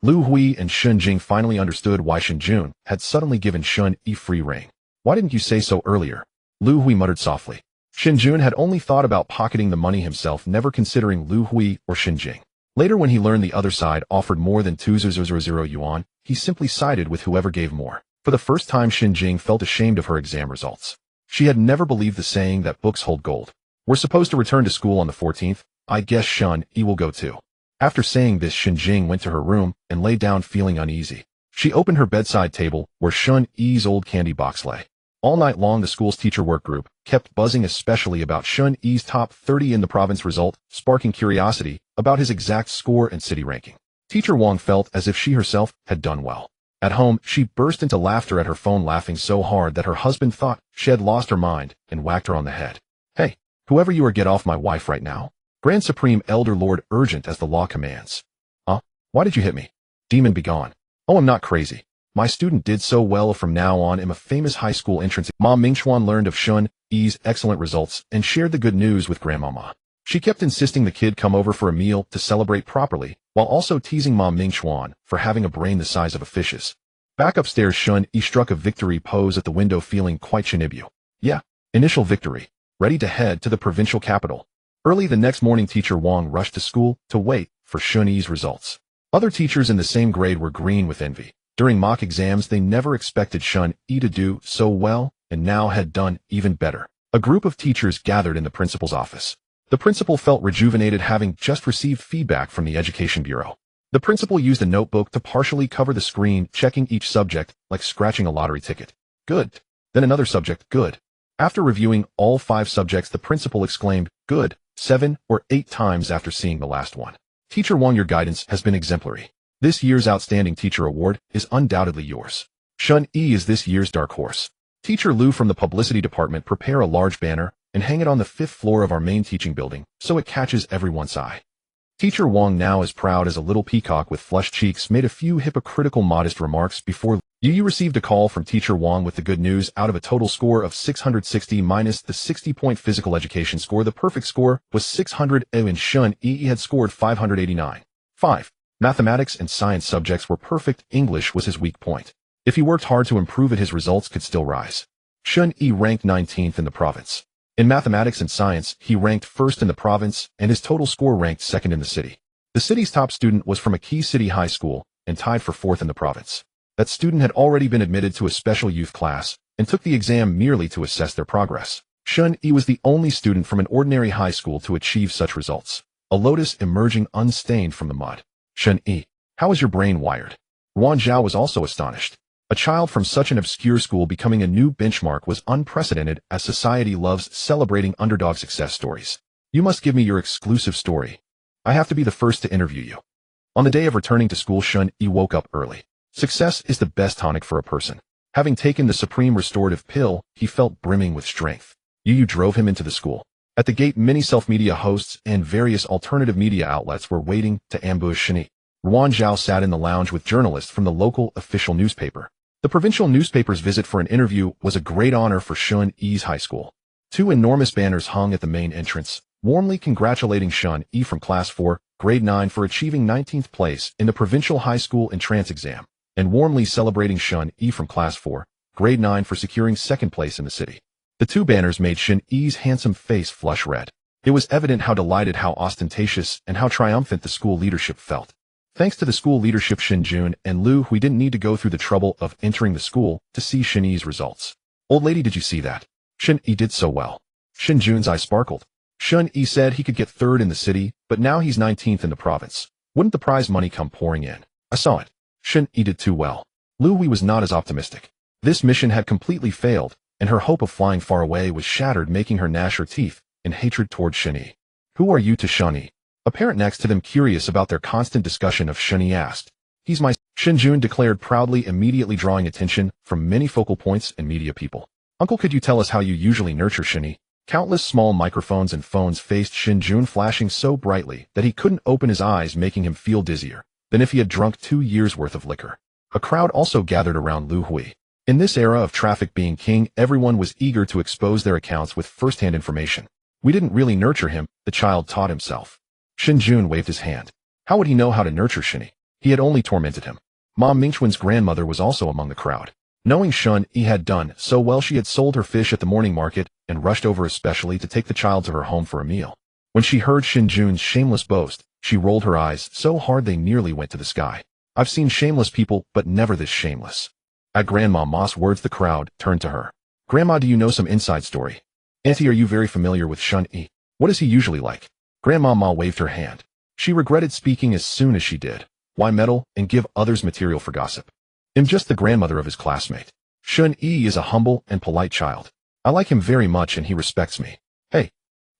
Lu Hui and Xinjing finally understood why Xinjun had suddenly given Shen Yi free rein. Why didn't you say so earlier? Lu Hui muttered softly. Xinjun had only thought about pocketing the money himself, never considering Lu Hui or Xinjing. Later, when he learned the other side offered more than 200 yuan, he simply sided with whoever gave more. For the first time, Xinjing felt ashamed of her exam results. She had never believed the saying that books hold gold. We're supposed to return to school on the 14th. I guess Shen Yi will go too. After saying this, Xinjing went to her room and lay down feeling uneasy. She opened her bedside table, where Shen Yi's old candy box lay. All night long, the school's teacher work group kept buzzing, especially about Shen Yi's top 30 in the province result, sparking curiosity about his exact score and city ranking. Teacher Wang felt as if she herself had done well. At home, she burst into laughter at her phone, laughing so hard that her husband thought she had lost her mind and whacked her on the head. Hey, whoever you are, get off my wife right now. Grand Supreme Elder Lord, urgent as the law commands. Why did you hit me? Demon, be gone. Oh, I'm not crazy. My student did so well. From now on, I'm a famous high school entrance. Ma Mingxuan learned of Shen Yi's excellent results and shared the good news with Grandmama. She kept insisting the kid come over for a meal to celebrate properly, while also teasing Ma Mingxuan for having a brain the size of a fish's. Back upstairs, Shen Yi struck a victory pose at the window, feeling quite Shinibu. Yeah, initial victory. Ready to head to the provincial capital. Early the next morning, teacher Wang rushed to school to wait for Shen Yi's results. Other teachers in the same grade were green with envy. During mock exams, they never expected Shen Yi to do so well, and now had done even better. A group of teachers gathered in the principal's office. The principal felt rejuvenated, having just received feedback from the Education Bureau. The principal used a notebook to partially cover the screen, checking each subject like scratching a lottery ticket. Good. Then another subject. Good. After reviewing all 5 subjects, the principal exclaimed, good, 7 or 8 times after seeing the last one. Teacher Wang, your guidance has been exemplary. This year's Outstanding Teacher Award is undoubtedly yours. Shen Yi is this year's dark horse. Teacher Lu from the publicity department, prepare a large banner and hang it on the 5th floor of our main teaching building so it catches everyone's eye. Teacher Wang, now as proud as a little peacock with flushed cheeks, made a few hypocritical modest remarks before Yu received a call from teacher Wang with the good news. Out of a total score of 660 minus the 60-point physical education score, the perfect score was 600, and Shen Yi had scored 589. 5. Mathematics and science subjects were perfect. English was his weak point. If he worked hard to improve it, his results could still rise. Shen Yi ranked 19th in the province. In mathematics and science, he ranked 1st in the province, and his total score ranked 2nd in the city. The city's top student was from a key city high school and tied for 4th in the province. That student had already been admitted to a special youth class and took the exam merely to assess their progress. Shen Yi was the only student from an ordinary high school to achieve such results. A lotus emerging unstained from the mud. Shen Yi, how is your brain wired? Ruan Zhao was also astonished. A child from such an obscure school becoming a new benchmark was unprecedented, as society loves celebrating underdog success stories. You must give me your exclusive story. I have to be the first to interview you. On the day of returning to school, Shen Yi woke up early. Success is the best tonic for a person. Having taken the supreme restorative pill, he felt brimming with strength. Yu drove him into the school. At the gate, many self-media hosts and various alternative media outlets were waiting to ambush Shen Yi. Ruan Zhao sat in the lounge with journalists from the local official newspaper. The provincial newspaper's visit for an interview was a great honor for Shen Yi's high school. 2 enormous banners hung at the main entrance, warmly congratulating Shen Yi from Class 4, Grade 9 for achieving 19th place in the provincial high school entrance exam, and warmly celebrating Shen Yi from Class 4, Grade 9 for securing 2nd place in the city. The 2 banners made Shen Yi's handsome face flush red. It was evident how delighted, how ostentatious, and how triumphant the school leadership felt. Thanks to the school leadership, Shen Jun and Lu Hui didn't need to go through the trouble of entering the school to see Shen Yi's results. Old lady, did you see that? Shen Yi did so well. Shen Jun's eye sparkled. Shen Yi said he could get 3rd in the city, but now he's 19th in the province. Wouldn't the prize money come pouring in? I saw it. Shen Yi did too well. Lu Hui was not as optimistic. This mission had completely failed, and her hope of flying far away was shattered, making her gnash her teeth in hatred toward Shen Yi. Who are you to Shen Yi? A parent next to them, curious about their constant discussion of Shen Yi, asked. He's my Shen Jun declared proudly, immediately drawing attention from many focal points and media people. Uncle, could you tell us how you usually nurture Shen Yi? Countless small microphones and phones faced Shen Jun, flashing so brightly that he couldn't open his eyes, making him feel dizzier than if he had drunk 2 years' worth of liquor. A crowd also gathered around Lu Hui. In this era of traffic being king, everyone was eager to expose their accounts with first-hand information. We didn't really nurture him, the child taught himself. Shen Jun waved his hand. How would he know how to nurture Shen Yi? He had only tormented him. Mom Mingchuan's grandmother was also among the crowd. Knowing Shen Yi had done so well, she had sold her fish at the morning market and rushed over especially to take the child to her home for a meal. When she heard Shen Jun's shameless boast, she rolled her eyes so hard they nearly went to the sky. I've seen shameless people, but never this shameless. At Grandma Ma's words, the crowd turned to her. Grandma, do you know some inside story? Auntie, are you very familiar with Shen Yi? What is he usually like? Grandma Ma waved her hand. She regretted speaking as soon as she did. Why meddle and give others material for gossip? I'm just the grandmother of his classmate. Shen Yi is a humble and polite child. I like him very much and he respects me. Hey,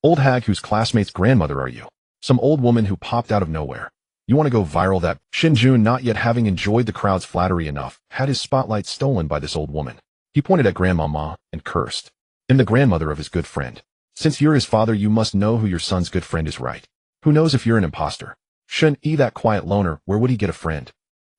old hag, whose classmate's grandmother are you? Some old woman who popped out of nowhere. You want to go viral? That Shen Jun, not yet having enjoyed the crowd's flattery enough, had his spotlight stolen by this old woman. He pointed at Grandma Ma and cursed. I'm the grandmother of his good friend. Since you're his father, you must know who your son's good friend is, right? Who knows if you're an imposter? Shen Yi, that quiet loner, where would he get a friend?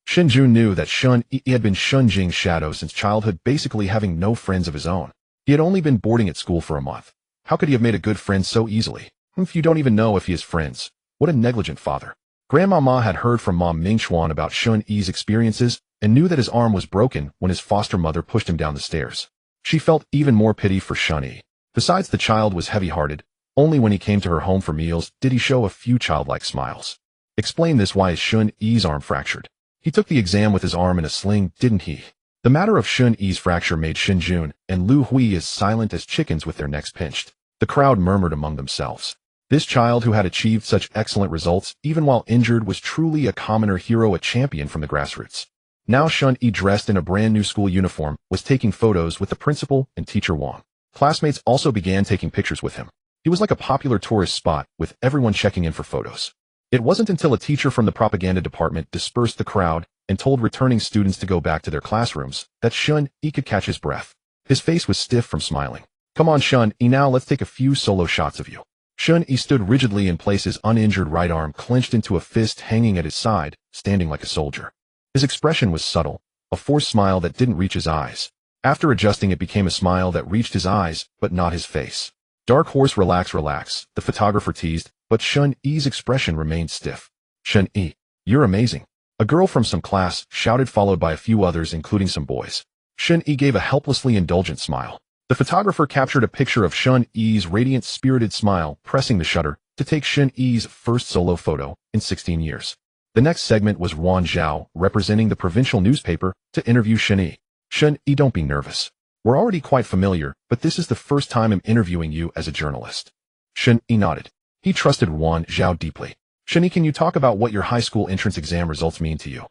Shen Jun knew that Shen Yi had been Shen Jing's shadow since childhood, basically having no friends of his own. He had only been boarding at school for a month. How could he have made a good friend so easily? If you don't even know if he has friends. What a negligent father. Grandma Ma had heard from Mom Mingchuan about Shen Yi's experiences and knew that his arm was broken when his foster mother pushed him down the stairs. She felt even more pity for Shen Yi. Besides, the child was heavy-hearted. Only when he came to her home for meals did he show a few childlike smiles. Explain this: why is Shen Yi's arm fractured? He took the exam with his arm in a sling, didn't he? The matter of Shen Yi's fracture made Shen Jun and Lu Hui as silent as chickens with their necks pinched. The crowd murmured among themselves. This child who had achieved such excellent results, even while injured, was truly a commoner hero, a champion from the grassroots. Now Shen Yi, dressed in a brand new school uniform, was taking photos with the principal and teacher Wang. Classmates also began taking pictures with him. He was like a popular tourist spot, with everyone checking in for photos. It wasn't until a teacher from the propaganda department dispersed the crowd and told returning students to go back to their classrooms that Shen Yi could catch his breath. His face was stiff from smiling. Come on, Shen Yi, now let's take a few solo shots of you. Shen Yi stood rigidly in place, his uninjured right arm clenched into a fist hanging at his side, standing like a soldier. His expression was subtle, a forced smile that didn't reach his eyes. After adjusting, it became a smile that reached his eyes, but not his face. Dark horse, relax, relax, the photographer teased, but Shen Yi's expression remained stiff. Shen Yi, you're amazing. A girl from some class shouted, followed by a few others, including some boys. Shen Yi gave a helplessly indulgent smile. The photographer captured a picture of Shen Yi's radiant, spirited smile, pressing the shutter to take Shen Yi's first solo photo in 16 years. The next segment was Ruan Zhao, representing the provincial newspaper, to interview Shen Yi. Shen Yi, don't be nervous. We're already quite familiar, but this is the first time I'm interviewing you as a journalist. Shen Yi nodded. He trusted Ruan Zhao deeply. Shen Yi, can you talk about what your high school entrance exam results mean to you?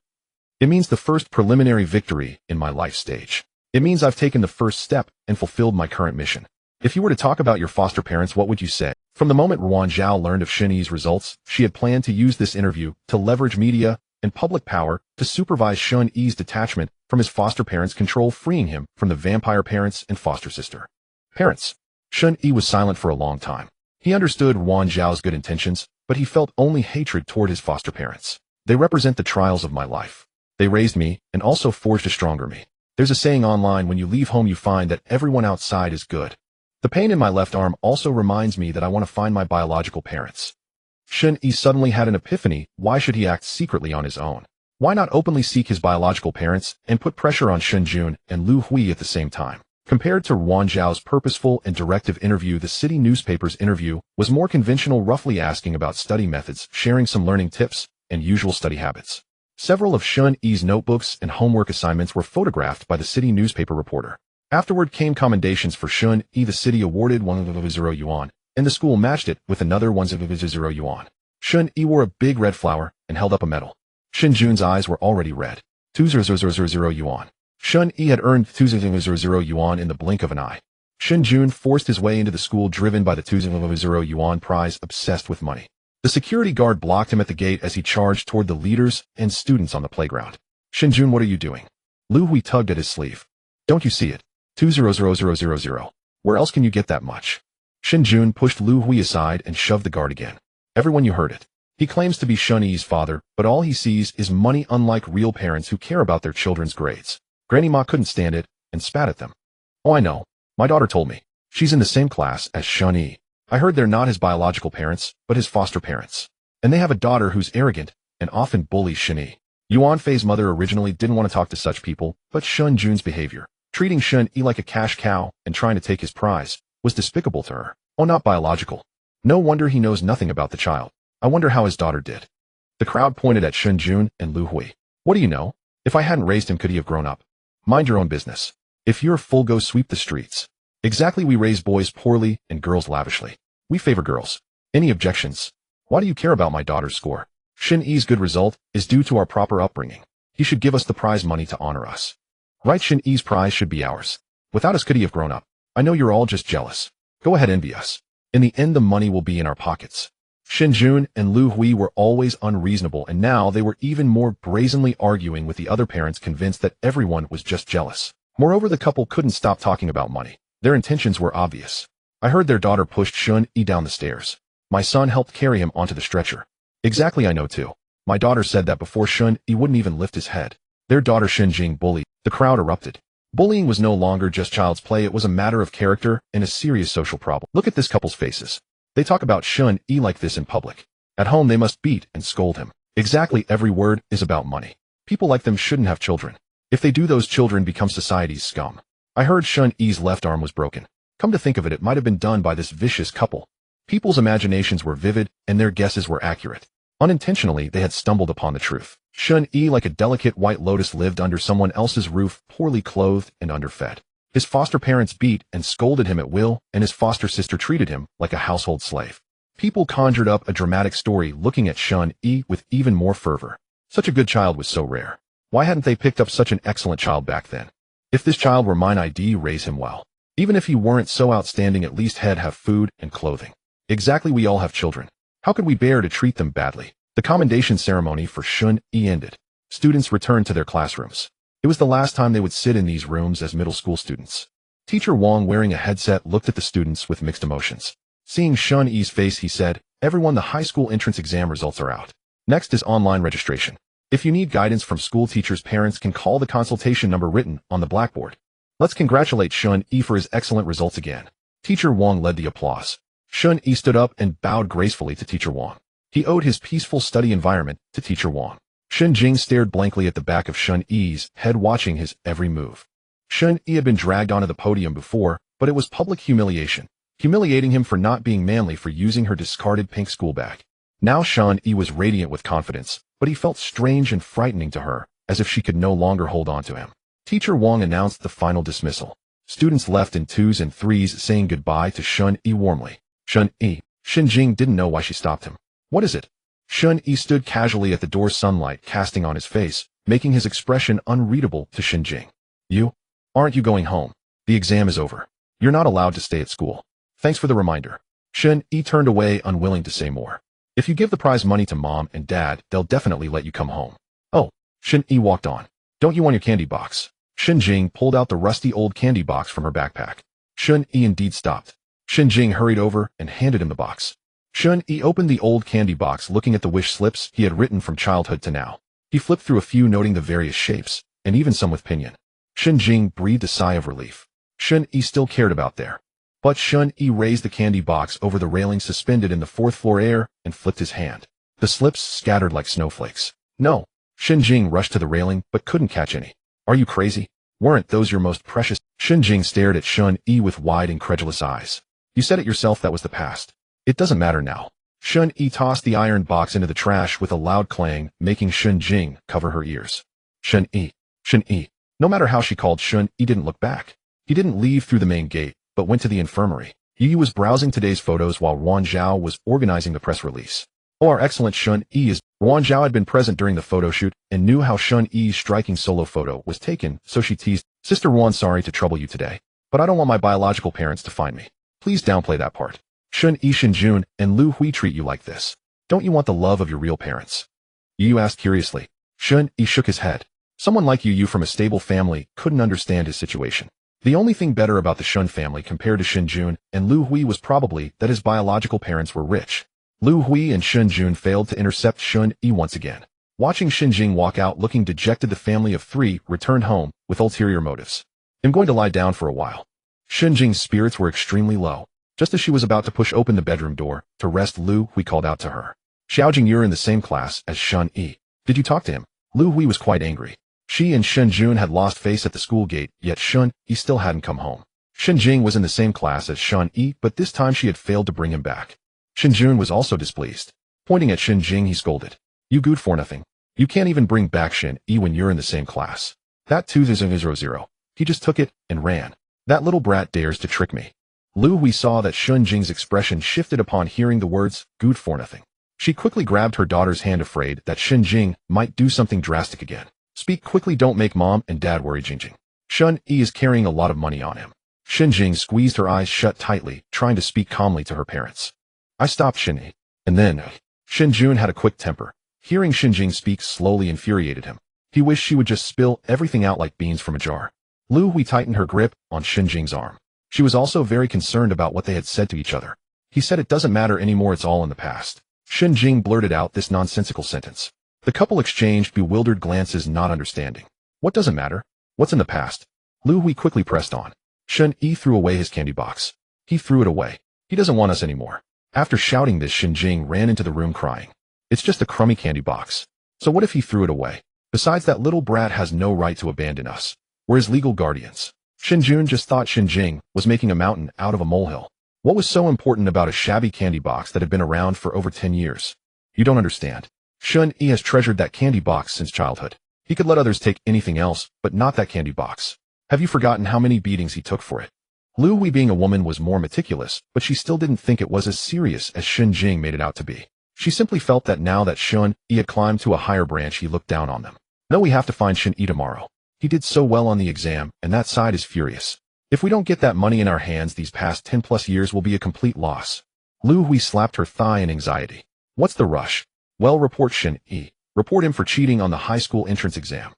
It means the first preliminary victory in my life stage. It means I've taken the first step and fulfilled my current mission. If you were to talk about your foster parents, what would you say? From the moment Ruan Zhao learned of Shen Yi's results, she had planned to use this interview to leverage media and public power to supervise Shen Yi's detachment from his foster parents' control, freeing him from the vampire parents and foster sister. Parents. Shen Yi was silent for a long time. He understood Wang Zhao's good intentions, but he felt only hatred toward his foster parents. They represent the trials of my life. They raised me and also forged a stronger me. There's a saying online, when you leave home you find that everyone outside is good. The pain in my left arm also reminds me that I want to find my biological parents. Shen Yi suddenly had an epiphany. Why should he act secretly on his own? Why not openly seek his biological parents and put pressure on Shen Jun and Lu Hui at the same time? Compared to Wang Zhao's purposeful and directive interview, the city newspaper's interview was more conventional, roughly asking about study methods, sharing some learning tips, and usual study habits. Several of Shen Yi's notebooks and homework assignments were photographed by the city newspaper reporter. Afterward came commendations for Shen Yi. The city awarded 1,000 yuan, and the school matched it with another 1,000 yuan. Shen Yi wore a big red flower and held up a medal. Shen Jun's eyes were already red. 2,000 yuan. Shen Yi had earned 2,000 yuan in the blink of an eye. Shen Jun forced his way into the school, driven by the 2,000 yuan prize, obsessed with money. The security guard blocked him at the gate as he charged toward the leaders and students on the playground. Shen Jun, what are you doing? Lu Hui tugged at his sleeve. Don't you see it? 2,000. Where else can you get that much? Shen Jun pushed Lu Hui aside and shoved the guard again. Everyone, you heard it. He claims to be Shen Yi's father, but all he sees is money, unlike real parents who care about their children's grades. Granny Ma couldn't stand it and spat at them. Oh, I know. My daughter told me. She's in the same class as Shen Yi. I heard they're not his biological parents, but his foster parents. And they have a daughter who's arrogant and often bullies Shen Yi. Yuan Fei's mother originally didn't want to talk to such people, but Shen Jun's behavior, treating Shen Yi like a cash cow and trying to take his prize, was despicable to her. Oh, not biological. No wonder he knows nothing about the child. I wonder how his daughter did. The crowd pointed at Shen Jun and Lu Hui. What do you know? If I hadn't raised him, could he have grown up? Mind your own business. If you're a fool, go sweep the streets. Exactly, we raise boys poorly and girls lavishly. We favor girls. Any objections? Why do you care about my daughter's score? Shen Yi's good result is due to our proper upbringing. He should give us the prize money to honor us. Right, Shen Yi's prize should be ours. Without us, could he have grown up? I know you're all just jealous. Go ahead, envy us. In the end, the money will be in our pockets. Shen Jun and Lu Hui were always unreasonable, and now they were even more brazenly arguing with the other parents, convinced that everyone was just jealous. Moreover, the couple couldn't stop talking about money. Their intentions were obvious. I heard their daughter pushed Shen Yi down the stairs. My son helped carry him onto the stretcher. Exactly, I know too. My daughter said that before Shen Yi wouldn't even lift his head. Their daughter Shen Jing bullied. The crowd erupted. Bullying was no longer just child's play, it was a matter of character and a serious social problem. Look at this couple's faces. They talk about Shen Yi like this in public. At home they must beat and scold him. Exactly, every word is about money. People like them shouldn't have children. If they do, those children become society's scum. I heard Shen Yi's left arm was broken. Come to think of it, it might have been done by this vicious couple. People's imaginations were vivid and their guesses were accurate. Unintentionally, they had stumbled upon the truth. Shen Yi, like a delicate white lotus, lived under someone else's roof, poorly clothed and underfed. His foster parents beat and scolded him at will, and his foster sister treated him like a household slave. People conjured up a dramatic story, looking at Shen Yi with even more fervor. Such a good child was so rare. Why hadn't they picked up such an excellent child back then? If this child were mine, I'd raise him well. Even if he weren't so outstanding, at least he'd have food and clothing. Exactly, we all have children. How could we bear to treat them badly? The commendation ceremony for Shen Yi ended. Students returned to their classrooms. It was the last time they would sit in these rooms as middle school students. Teacher Wang, wearing a headset, looked at the students with mixed emotions. Seeing Shen Yi's face, he said, "Everyone, the high school entrance exam results are out. Next is online registration. If you need guidance from school teachers, parents can call the consultation number written on the blackboard. Let's congratulate Shen Yi for his excellent results again." Teacher Wang led the applause. Shen Yi stood up and bowed gracefully to Teacher Wang. He owed his peaceful study environment to Teacher Wang. Shen Jing stared blankly at the back of Shen Yi's head, watching his every move. Shen Yi had been dragged onto the podium before, but it was public humiliation, humiliating him for not being manly, for using her discarded pink school bag. Now Shen Yi was radiant with confidence, but he felt strange and frightening to her, as if she could no longer hold on to him. Teacher Wang announced the final dismissal. Students left in twos and threes, saying goodbye to Shen Yi warmly. Shen Yi. Shen Jing didn't know why she stopped him. What is it? Shen Yi stood casually at the door, sunlight casting on his face, making his expression unreadable to Shen Jing. You? Aren't you going home? The exam is over. You're not allowed to stay at school. Thanks for the reminder. Shen Yi turned away, unwilling to say more. If you give the prize money to mom and dad, they'll definitely let you come home. Oh, Shen Yi walked on. Don't you want your candy box? Shen Jing pulled out the rusty old candy box from her backpack. Shen Yi indeed stopped. Shen Jing hurried over and handed him the box. Shen Yi opened the old candy box, looking at the wish slips he had written from childhood to now. He flipped through a few, noting the various shapes, and even some with pinyin. Shen Jing breathed a sigh of relief. Shen Yi still cared about there. But Shen Yi raised the candy box over the railing suspended in the fourth-floor air and flipped his hand. The slips scattered like snowflakes. No. Shen Jing rushed to the railing but couldn't catch any. Are you crazy? Weren't those your most precious? Shen Jing stared at Shen Yi with wide, incredulous eyes. You said it yourself, that was the past. It doesn't matter now. Shen Yi tossed the iron box into the trash with a loud clang, making Shen Jing cover her ears. Shen Yi. Shen Yi. No matter how she called, Shen Yi didn't look back. He didn't leave through the main gate, but went to the infirmary. Yi was browsing today's photos while Ruan Zhao was organizing the press release. Oh, our excellent Shen Yi is... Ruan Zhao had been present during the photo shoot and knew how Shen Yi's striking solo photo was taken, so she teased, Sister Ruan, sorry to trouble you today, but I don't want my biological parents to find me. Please downplay that part. Shen Yi, Shen Jun, and Lu Hui treat you like this. Don't you want the love of your real parents? Yu asked curiously. Shen Yi shook his head. Someone like you from a stable family couldn't understand his situation. The only thing better about the Shen family compared to Shen Jun and Lu Hui was probably that his biological parents were rich. Lu Hui and Shen Jun failed to intercept Shen Yi once again. Watching Shen Jing walk out looking dejected, the family of three returned home with ulterior motives. I'm going to lie down for a while. Shen Jing's spirits were extremely low. Just as she was about to push open the bedroom door to rest, Lu Hui called out to her. Xiaojing, you're in the same class as Shen Yi. Did you talk to him? Lu Hui was quite angry. She and Shen Jun had lost face at the school gate, yet Shen Yi still hadn't come home. Shen Jing was in the same class as Shen Yi, but this time she had failed to bring him back. Shen Jun was also displeased. Pointing at Shen Jing, he scolded. You good for nothing. You can't even bring back Shen Yi when you're in the same class. That 200. He just took it and ran. That little brat dares to trick me. Lu Hui saw that Shen Jing's expression shifted upon hearing the words, good for nothing. She quickly grabbed her daughter's hand, afraid that Shen Jing might do something drastic again. Speak quickly, don't make mom and dad worry, Jingjing. Shen Yi is carrying a lot of money on him. Shen Jing squeezed her eyes shut tightly, trying to speak calmly to her parents. I stopped Shen Yi. And then, Shen Jun had a quick temper. Hearing Shen Jing speak slowly infuriated him. He wished she would just spill everything out like beans from a jar. Lu Hui tightened her grip on Shen Jing's arm. She was also very concerned about what they had said to each other. He said it doesn't matter anymore, it's all in the past. Shen Jing blurted out this nonsensical sentence. The couple exchanged bewildered glances, not understanding. What doesn't matter? What's in the past? Lu Hui quickly pressed on. Shen Yi threw away his candy box. He threw it away. He doesn't want us anymore. After shouting this, Shen Jing ran into the room crying. It's just a crummy candy box. So what if he threw it away? Besides, that little brat has no right to abandon us. We're his legal guardians. Shen Jun just thought Shen Jing was making a mountain out of a molehill. What was so important about a shabby candy box that had been around for over 10 years? You don't understand. Shen Yi has treasured that candy box since childhood. He could let others take anything else, but not that candy box. Have you forgotten how many beatings he took for it? Lu Hui, being a woman, was more meticulous, but she still didn't think it was as serious as Shen Jing made it out to be. She simply felt that now that Shen Yi had climbed to a higher branch, he looked down on them. No, we have to find Shen Yi tomorrow. He did so well on the exam, and that side is furious. If we don't get that money in our hands, these past 10+ years will be a complete loss. Lu Hui slapped her thigh in anxiety. What's the rush? Well, report Shen Yi. Report him for cheating on the high school entrance exam.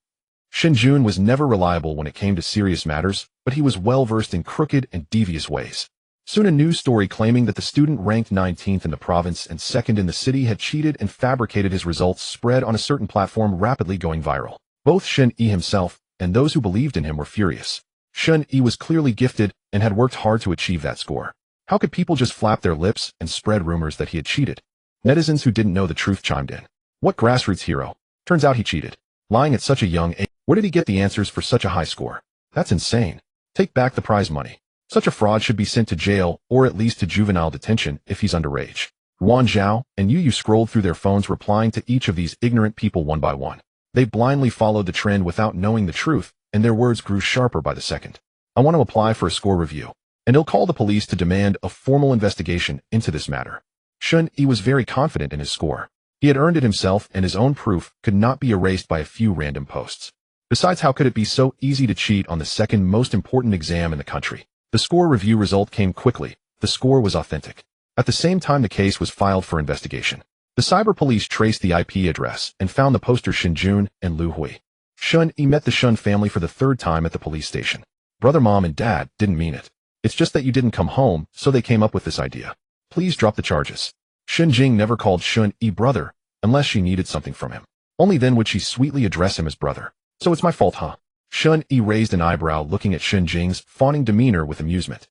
Shen Jun was never reliable when it came to serious matters, but he was well versed in crooked and devious ways. Soon a news story claiming that the student ranked 19th in the province and 2nd in the city had cheated and fabricated his results spread on a certain platform, rapidly going viral. Both Shen Yi himself and those who believed in him were furious. Shen Yi was clearly gifted and had worked hard to achieve that score. How could people just flap their lips and spread rumors that he had cheated? Netizens who didn't know the truth chimed in. What grassroots hero? Turns out he cheated. Lying at such a young age. Where did he get the answers for such a high score? That's insane. Take back the prize money. Such a fraud should be sent to jail or at least to juvenile detention if he's underage. Ruan Zhao and Yu scrolled through their phones, replying to each of these ignorant people one by one. They blindly followed the trend without knowing the truth, and their words grew sharper by the second. I want to apply for a score review, and he'll call the police to demand a formal investigation into this matter. Shen Yi was very confident in his score. He had earned it himself, and his own proof could not be erased by a few random posts. Besides, how could it be so easy to cheat on the second most important exam in the country? The score review result came quickly. The score was authentic. At the same time, the case was filed for investigation. The cyber police traced the IP address and found the poster Shinjun and Lu Hui. Shen Yi met the Shen family for the third time at the police station. Brother, mom, and dad didn't mean it. It's just that you didn't come home, so they came up with this idea. Please drop the charges. Shen Jing never called Shen Yi brother unless she needed something from him. Only then would she sweetly address him as brother. So it's my fault, huh? Shen Yi raised an eyebrow, looking at Shen Jing's fawning demeanor with amusement.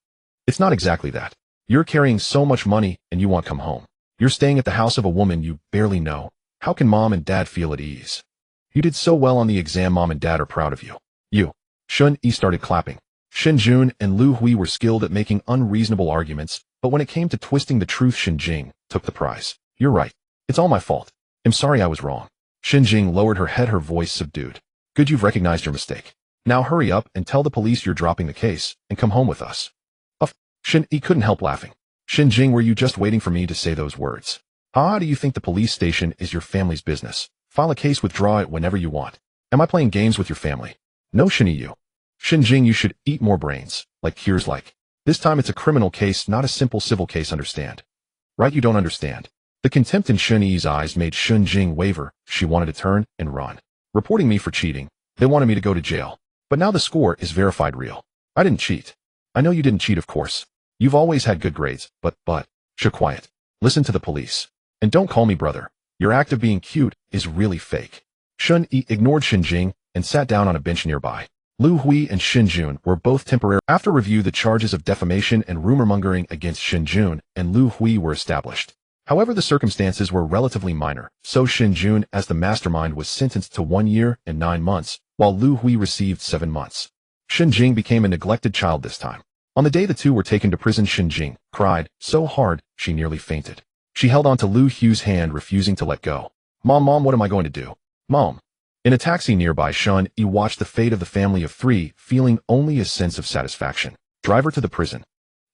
It's not exactly that. You're carrying so much money and you won't come home. You're staying at the house of a woman you barely know. How can mom and dad feel at ease? You did so well on the exam, mom and dad are proud of you. Shen Yi started clapping. Shen Jun and Lu Hui were skilled at making unreasonable arguments, but when it came to twisting the truth, Shen Jing took the prize. You're right. It's all my fault. I'm sorry I was wrong. Shen Jing lowered her head, her voice subdued. Good, you've recognized your mistake. Now hurry up and tell the police you're dropping the case and come home with us. Shen Yi couldn't help laughing. Shen Jing, were you just waiting for me to say those words? How do you think the police station is your family's business? File a case, withdraw it whenever you want. Am I playing games with your family? No, Shen Yi, Shen Jing, you should eat more brains. Here's like. This time it's a criminal case, not a simple civil case, understand? Right, you don't understand. The contempt in Shen Yi's eyes made Shen Jing waver. She wanted to turn and run. Reporting me for cheating. They wanted me to go to jail. But now the score is verified real. I didn't cheat. I know you didn't cheat, of course. You've always had good grades, but, quiet. Listen to the police. And don't call me brother. Your act of being cute is really fake. Shen Yi ignored Shen Jing and sat down on a bench nearby. Lu Hui and Shen Jun were both temporary. After review, the charges of defamation and rumor-mongering against Shen Jun and Lu Hui were established. However, the circumstances were relatively minor, so Shen Jun, as the mastermind, was sentenced to 1 year and 9 months, while Lu Hui received 7 months. Shen Jing became a neglected child this time. On the day the two were taken to prison, Shen Jing cried so hard she nearly fainted. She held on to Lu Hui's hand, refusing to let go. Mom, what am I going to do? Mom. In a taxi nearby, Shen Yi watched the fate of the family of 3, feeling only a sense of satisfaction. Drive her to the prison.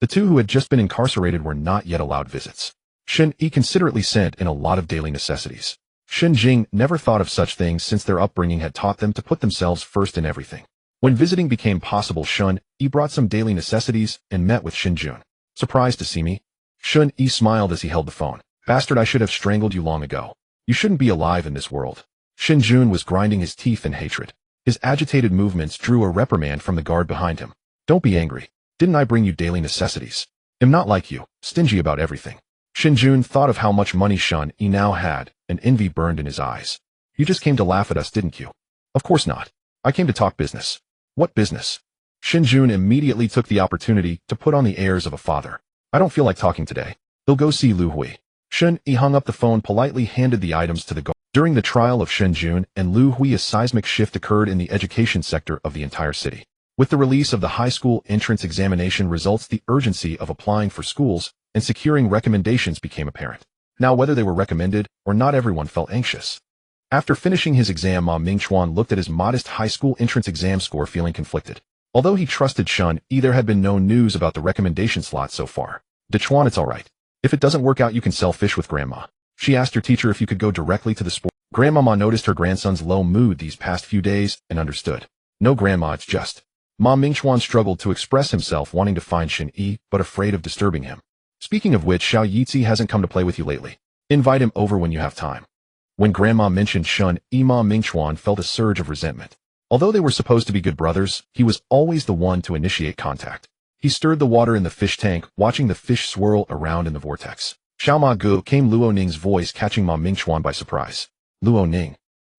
The 2 who had just been incarcerated were not yet allowed visits. Shen Yi considerately sent in a lot of daily necessities. Shen Jing never thought of such things since their upbringing had taught them to put themselves first in everything. When visiting became possible, Shen Yi brought some daily necessities and met with Shen Jun. Surprised to see me? Shen Yi smiled as he held the phone. Bastard, I should have strangled you long ago. You shouldn't be alive in this world. Shen Jun was grinding his teeth in hatred. His agitated movements drew a reprimand from the guard behind him. Don't be angry. Didn't I bring you daily necessities? I'm not like you, stingy about everything. Shen Jun thought of how much money Shen Yi now had, and envy burned in his eyes. You just came to laugh at us, didn't you? Of course not. I came to talk business. What business? Shen Jun immediately took the opportunity to put on the airs of a father. I don't feel like talking today. They'll go see Lu Hui. Shen Yi hung up the phone, politely handed the items to the guard. During the trial of Shen Jun and Lu Hui, a seismic shift occurred in the education sector of the entire city. With the release of the high school entrance examination results, the urgency of applying for schools and securing recommendations became apparent. Now, whether they were recommended or not, everyone felt anxious. After finishing his exam, Ma Mingchuan looked at his modest high school entrance exam score, feeling conflicted. Although he trusted Shen Yi, there had been no news about the recommendation slot so far. Dechuan, it's alright. If it doesn't work out, you can sell fish with Grandma. She asked her teacher if you could go directly to the sport. Grandmama noticed her grandson's low mood these past few days and understood. No, Grandma, it's just. Ma Mingchuan struggled to express himself, wanting to find Shen Yi, but afraid of disturbing him. Speaking of which, Xiao Yizi hasn't come to play with you lately. Invite him over when you have time. When Grandma mentioned Shen Yi, Ma Mingchuan felt a surge of resentment. Although they were supposed to be good brothers, he was always the one to initiate contact. He stirred the water in the fish tank, watching the fish swirl around in the vortex. Xiao Ma Gu, came Luo Ning's voice, catching Ma Mingchuan by surprise. Luo Ning.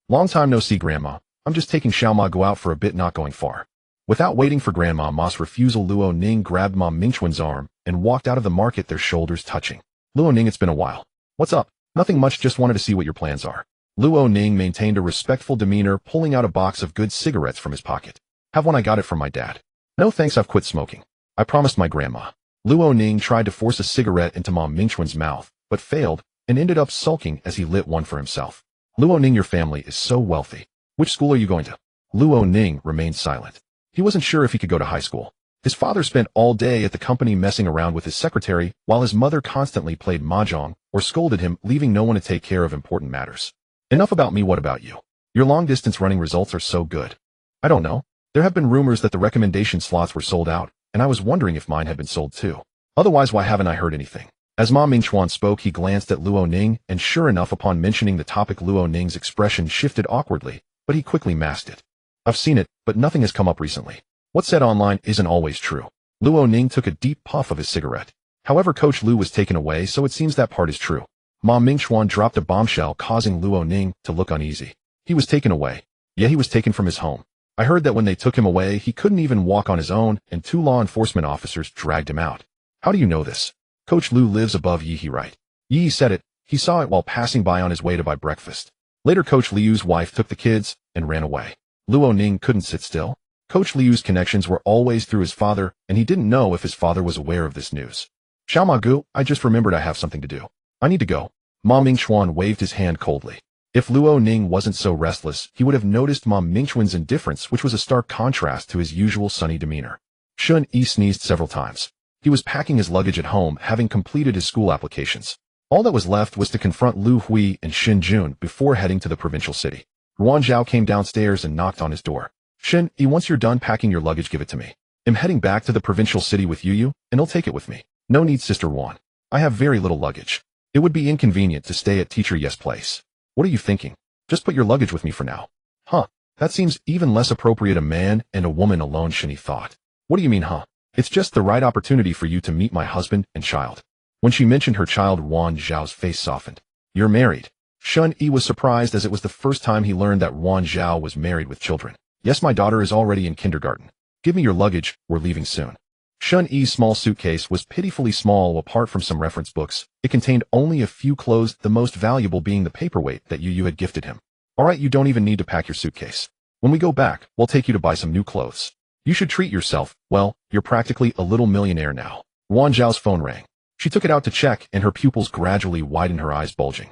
Long time no see, Grandma. I'm just taking Xiao Ma Gu out for a bit, not going far. Without waiting for Grandma Ma's refusal, Luo Ning grabbed Ma Mingchuan's arm and walked out of the market, their shoulders touching. Luo Ning, it's been a while. What's up? Nothing much, just wanted to see what your plans are. Luo Ning maintained a respectful demeanor, pulling out a box of good cigarettes from his pocket. Have one, I got it from my dad. No thanks, I've quit smoking. I promised my grandma. Luo Ning tried to force a cigarette into Ma Mingchuan's mouth, but failed, and ended up sulking as he lit one for himself. Luo Ning, your family is so wealthy. Which school are you going to? Luo Ning remained silent. He wasn't sure if he could go to high school. His father spent all day at the company messing around with his secretary, while his mother constantly played mahjong or scolded him, leaving no one to take care of important matters. Enough about me, what about you? Your long-distance running results are so good. I don't know. There have been rumors that the recommendation slots were sold out, and I was wondering if mine had been sold too. Otherwise, why haven't I heard anything? As Ma Mingchuan spoke, he glanced at Luo Ning, and sure enough, upon mentioning the topic, Luo Ning's expression shifted awkwardly, but he quickly masked it. I've seen it, but nothing has come up recently. What's said online isn't always true. Luo Ning took a deep puff of his cigarette. However, Coach Lu was taken away, so it seems that part is true. Ma Mingchuan dropped a bombshell, causing Luo Ning to look uneasy. He was taken away. Yeah, he was taken from his home. I heard that when they took him away, he couldn't even walk on his own, and 2 law enforcement officers dragged him out. How do you know this? Coach Lu lives above Yi, he right? Yi said it. He saw it while passing by on his way to buy breakfast. Later, Coach Liu's wife took the kids and ran away. Luo Ning couldn't sit still. Coach Liu's connections were always through his father, and he didn't know if his father was aware of this news. Xiao Ma Gu, I just remembered I have something to do. I need to go. Ma Mingchuan waved his hand coldly. If Luo Ning wasn't so restless, he would have noticed Ma Mingchuan's indifference, which was a stark contrast to his usual sunny demeanor. Shen Yi sneezed several times. He was packing his luggage at home, having completed his school applications. All that was left was to confront Lu Hui and Shen Jun before heading to the provincial city. Ruan Zhao came downstairs and knocked on his door. Shen Yi, once you're done packing your luggage, give it to me. I'm heading back to the provincial city with Yu, and I'll take it with me. No need, Sister Ruan. I have very little luggage. It would be inconvenient to stay at Teacher Yes' place. What are you thinking? Just put your luggage with me for now. Huh, that seems even less appropriate, a man and a woman alone, Shen Yi thought. What do you mean, huh? It's just the right opportunity for you to meet my husband and child. When she mentioned her child, Ruan Zhao's face softened. You're married. Shen Yi was surprised, as it was the first time he learned that Ruan Zhao was married with children. Yes, my daughter is already in kindergarten. Give me your luggage, we're leaving soon. Shen Yi's small suitcase was pitifully small. Apart from some reference books, it contained only a few clothes, the most valuable being the paperweight that Yu had gifted him. Alright, you don't even need to pack your suitcase. When we go back, we'll take you to buy some new clothes. You should treat yourself. Well, you're practically a little millionaire now. Ruan Zhao's phone rang. She took it out to check, and her pupils gradually widened, her eyes bulging.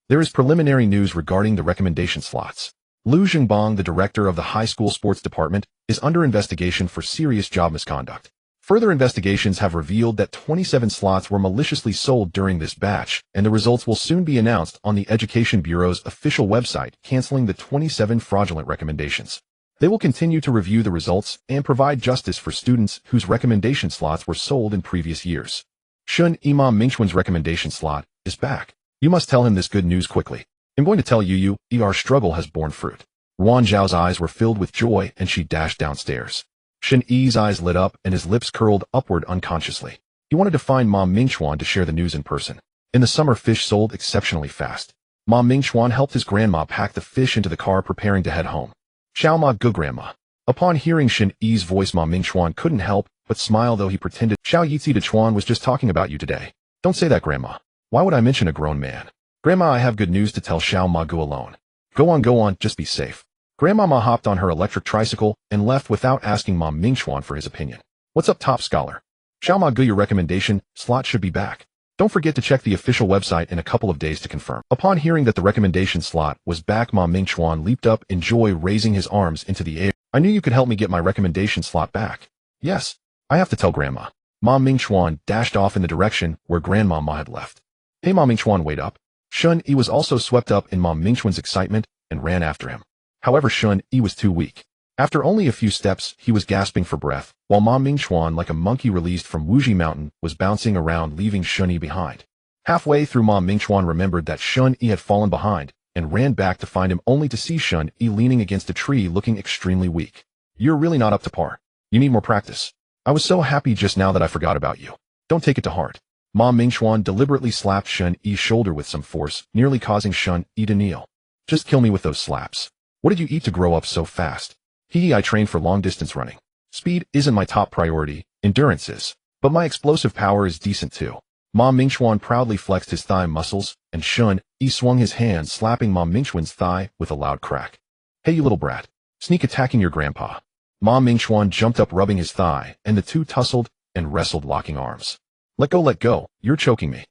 There is preliminary news regarding the recommendation slots. Lu Xingbang, the director of the high school sports department, is under investigation for serious job misconduct. Further investigations have revealed that 27 slots were maliciously sold during this batch, and the results will soon be announced on the Education Bureau's official website, canceling the 27 fraudulent recommendations. They will continue to review the results and provide justice for students whose recommendation slots were sold in previous years. Shen Yi, Ma Mingchuan's recommendation slot is back. You must tell him this good news quickly. I'm going to tell Yu, our struggle has borne fruit. Ruan Zhao's eyes were filled with joy, and she dashed downstairs. Shen Yi's eyes lit up, and his lips curled upward unconsciously. He wanted to find Ma Mingchuan to share the news in person. In the summer, fish sold exceptionally fast. Ma Mingchuan helped his grandma pack the fish into the car, preparing to head home. Xiao Ma Gu, grandma. Upon hearing Shen Yi's voice, Ma Mingchuan couldn't help but smile, though he pretended. Xiao Yitzi de Chuan was just talking about you today. Don't say that, grandma. Why would I mention a grown man? Grandma, I have good news to tell. Xiao Ma Gu alone. Go on, just be safe. Grandma Ma hopped on her electric tricycle and left without asking Ma Mingchuan for his opinion. What's up, top scholar? Xiao Ma Gu, your recommendation slot should be back. Don't forget to check the official website in a couple of days to confirm. Upon hearing that the recommendation slot was back, Ma Mingchuan leaped up in joy, raising his arms into the air. I knew you could help me get my recommendation slot back. Yes, I have to tell Grandma. Ma Mingchuan dashed off in the direction where Grandma Ma had left. Hey, Ma Mingchuan, wait up. Shen Yi was also swept up in Ma Mingchuan's excitement and ran after him. However, Shen Yi was too weak. After only a few steps, he was gasping for breath, while Ma Mingchuan, like a monkey released from Wuji Mountain, was bouncing around, leaving Shen Yi behind. Halfway through, Ma Mingchuan remembered that Shen Yi had fallen behind and ran back to find him, only to see Shen Yi leaning against a tree, looking extremely weak. You're really not up to par. You need more practice. I was so happy just now that I forgot about you. Don't take it to heart. Ma Mingchuan deliberately slapped Shen Yi's shoulder with some force, nearly causing Shen Yi to kneel. Just kill me with those slaps. What did you eat to grow up so fast? I trained for long-distance running. Speed isn't my top priority, endurance is. But my explosive power is decent too. Ma Mingchuan proudly flexed his thigh muscles, and Shen Yi swung his hand, slapping Ma Mingchuan's thigh with a loud crack. Hey, you little brat. Sneak attacking your grandpa. Ma Mingchuan jumped up, rubbing his thigh, and the two tussled and wrestled, locking arms. Let go, you're choking me.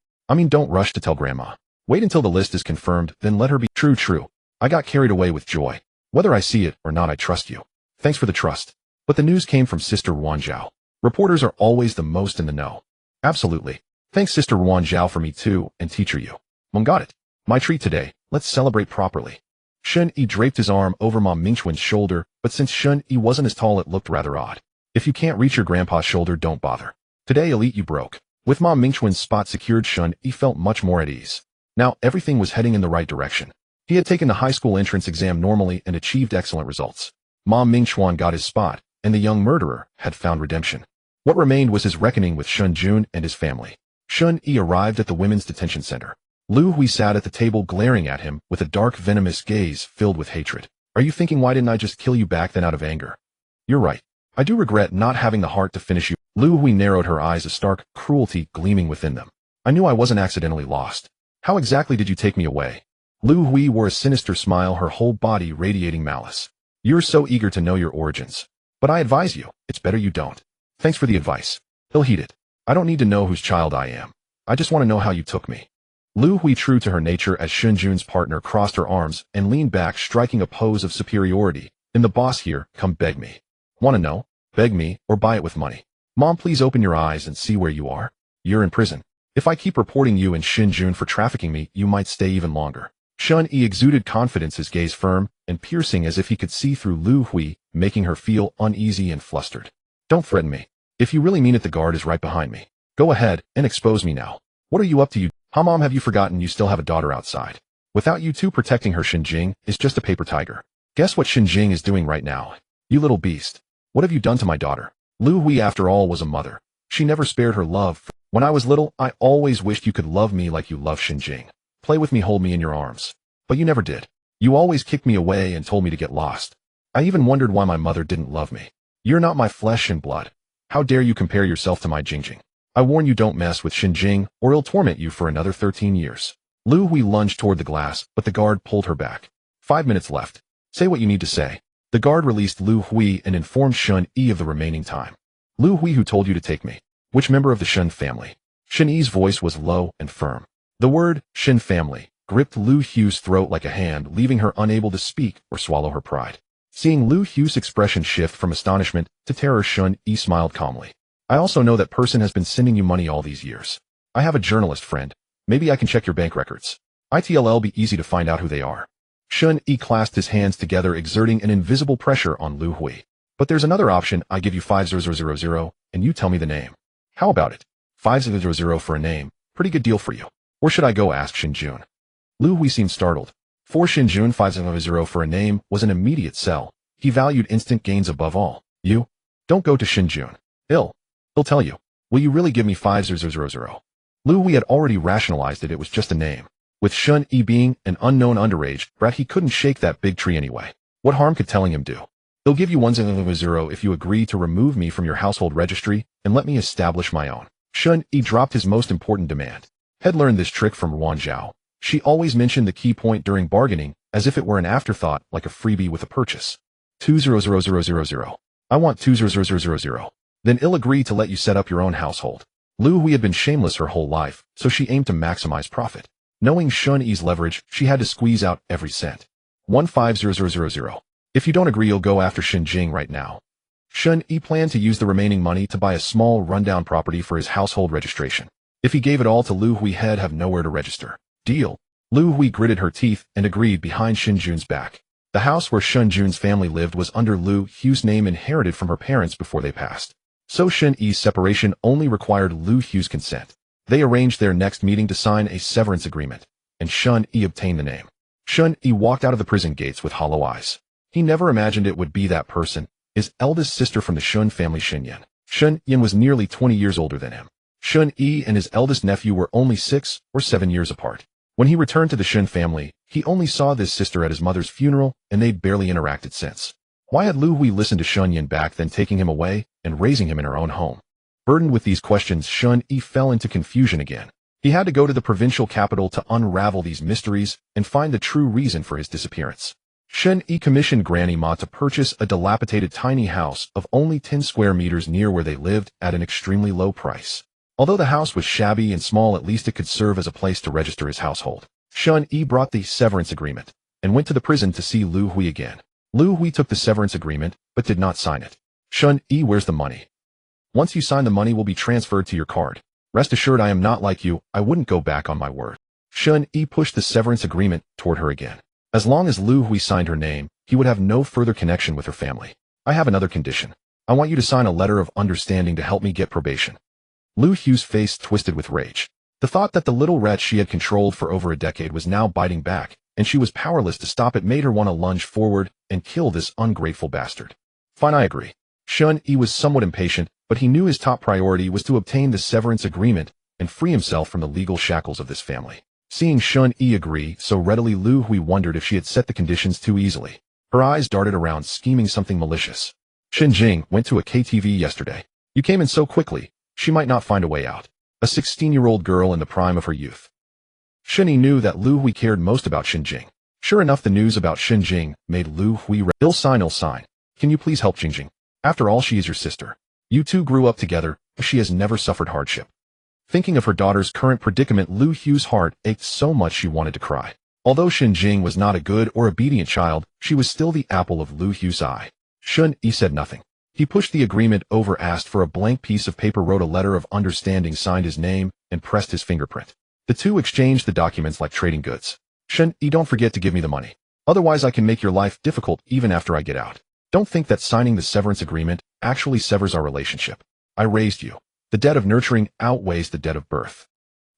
Don't rush to tell Grandma. Wait until the list is confirmed, then let her be. True. I got carried away with joy. Whether I see it or not, I trust you. Thanks for the trust. But the news came from Sister Ruan Zhao. Reporters are always the most in the know. Absolutely. Thanks, Sister Ruan Zhao, for me too, and Teacher Yu. Mom, got it. My treat today. Let's celebrate properly. Shen Yi draped his arm over Ma Mingchuan's shoulder, but since Shen Yi wasn't as tall, it looked rather odd. If you can't reach your grandpa's shoulder, don't bother. Today I'll eat you broke. With Mom Mingchuan's spot secured, Shen Yi felt much more at ease. Now everything was heading in the right direction. He had taken the high school entrance exam normally and achieved excellent results. Mom Mingchuan got his spot, and the young murderer had found redemption. What remained was his reckoning with Shen Jun and his family. Shen Yi arrived at the women's detention center. Lu Hui sat at the table glaring at him with a dark venomous gaze filled with hatred. Are you thinking, why didn't I just kill you back then out of anger? You're right. I do regret not having the heart to finish you. Lu Hui narrowed her eyes, a stark cruelty gleaming within them. I knew I wasn't accidentally lost. How exactly did you take me away? Lu Hui wore a sinister smile, her whole body radiating malice. You're so eager to know your origins. But I advise you, it's better you don't. Thanks for the advice. He'll heed it. I don't need to know whose child I am. I just want to know how you took me. Lu Hui, true to her nature as Shen Jun's partner, crossed her arms and leaned back, striking a pose of superiority. In the boss here, come beg me. Want to know? Beg me, or buy it with money. Mom, please open your eyes and see where you are. You're in prison. If I keep reporting you and Shen Jun for trafficking me, you might stay even longer. Shen Yi exuded confidence, his gaze firm and piercing as if he could see through Lu Hui, making her feel uneasy and flustered. Don't threaten me. If you really mean it, the guard is right behind me. Go ahead and expose me now. What are you up to, you? Huh, Mom, have you forgotten you still have a daughter outside? Without you two protecting her, Xinjing is just a paper tiger. Guess what Xinjing is doing right now? You little beast. What have you done to my daughter? Lu Hui, after all, was a mother. She never spared her love. When I was little, I always wished you could love me like you love Xinjing. Play with me, hold me in your arms. But you never did. You always kicked me away and told me to get lost. I even wondered why my mother didn't love me. You're not my flesh and blood. How dare you compare yourself to my Jingjing? I warn you, don't mess with Xinjing, or he'll torment you for another 13 years. Lu Hui lunged toward the glass, but the guard pulled her back. 5 minutes left. Say what you need to say. The guard released Lu Hui and informed Shen Yi of the remaining time. Lu Hui, who told you to take me? Which member of the Shen family? Shen Yi's voice was low and firm. The word, Shen family, gripped Lu Hui's throat like a hand, leaving her unable to speak or swallow her pride. Seeing Lu Hui's expression shift from astonishment to terror, Shen Yi smiled calmly. I also know that person has been sending you money all these years. I have a journalist friend. Maybe I can check your bank records. It'll be easy to find out who they are. Shen Yi clasped his hands together, exerting an invisible pressure on Lu Hui. But there's another option. I give you 50000, and you tell me the name. How about it? 500 for a name. Pretty good deal for you. Where should I go? Asked Shen Jun. Lu Hui seemed startled. For Shen Jun, 500 for a name was an immediate sell. He valued instant gains above all. You? Don't go to Shen Jun. He'll tell you. Will you really give me 500? Lu Hui had already rationalized it was just a name. With Shen Yi being an unknown underage brat, he couldn't shake that big tree anyway. What harm could telling him do? He'll give you 100 if you agree to remove me from your household registry and let me establish my own. Shen Yi dropped his most important demand. Had learned this trick from Wan Zhao. She always mentioned the key point during bargaining as if it were an afterthought, like a freebie with a purchase. 200,000. I want 200,000. Then he'll agree to let you set up your own household. Lu Hui had been shameless her whole life, so she aimed to maximize profit. Knowing Shen Yi's leverage, she had to squeeze out every cent. 150,000. If you don't agree, you'll go after Xinjing right now. Shen Yi planned to use the remaining money to buy a small rundown property for his household registration. If he gave it all to Lu Hui, he'd have nowhere to register. Deal. Lu Hui gritted her teeth and agreed behind Shen Jun's back. The house where Shen Jun's family lived was under Lu Hui's name, inherited from her parents before they passed. So Shen Yi's separation only required Lu Hui's consent. They arranged their next meeting to sign a severance agreement, and Shen Yi obtained the name. Shen Yi walked out of the prison gates with hollow eyes. He never imagined it would be that person, his eldest sister from the Shen family, Shen Yin. Shen Yin was nearly 20 years older than him. Shen Yi and his eldest nephew were only 6 or 7 years apart. When he returned to the Shen family, he only saw this sister at his mother's funeral, and they'd barely interacted since. Why had Lu Hui listened to Shen Yin back then, taking him away and raising him in her own home? Burdened with these questions, Shen Yi fell into confusion again. He had to go to the provincial capital to unravel these mysteries and find the true reason for his disappearance. Shen Yi commissioned Granny Ma to purchase a dilapidated tiny house of only 10 square meters near where they lived at an extremely low price. Although the house was shabby and small, at least it could serve as a place to register his household. Shen Yi brought the severance agreement and went to the prison to see Lu Hui again. Lu Hui took the severance agreement, but did not sign it. Shen Yi, where's the money? Once you sign, the money will be transferred to your card. Rest assured, I am not like you. I wouldn't go back on my word. Shen Yi pushed the severance agreement toward her again. As long as Lu Hui signed her name, he would have no further connection with her family. I have another condition. I want you to sign a letter of understanding to help me get probation. Lu Hu's face twisted with rage. The thought that the little wretch she had controlled for over a decade was now biting back, and she was powerless to stop it made her want to lunge forward and kill this ungrateful bastard. Fine, I agree. Shen Yi was somewhat impatient, but he knew his top priority was to obtain the severance agreement and free himself from the legal shackles of this family. Seeing Shen Yi agree so readily, Lu Hui wondered if she had set the conditions too easily. Her eyes darted around, scheming something malicious. Shen Jing went to a KTV yesterday. You came in so quickly, she might not find a way out. A 16-year-old girl in the prime of her youth. Shen Yi knew that Lu Hui cared most about Shen Jing. Sure enough, the news about Shen Jing made Lu Hui ill sign. Can you please help Jing Jing? After all, she is your sister. You two grew up together, but she has never suffered hardship. Thinking of her daughter's current predicament, Lu Hu's heart ached so much she wanted to cry. Although Shen Jing was not a good or obedient child, she was still the apple of Lu Hu's eye. Shen Yi said nothing. He pushed the agreement over, asked for a blank piece of paper, wrote a letter of understanding, signed his name, and pressed his fingerprint. The two exchanged the documents like trading goods. Shen Yi, don't forget to give me the money. Otherwise I can make your life difficult even after I get out. Don't think that signing the severance agreement actually severs our relationship. I raised you. The debt of nurturing outweighs the debt of birth.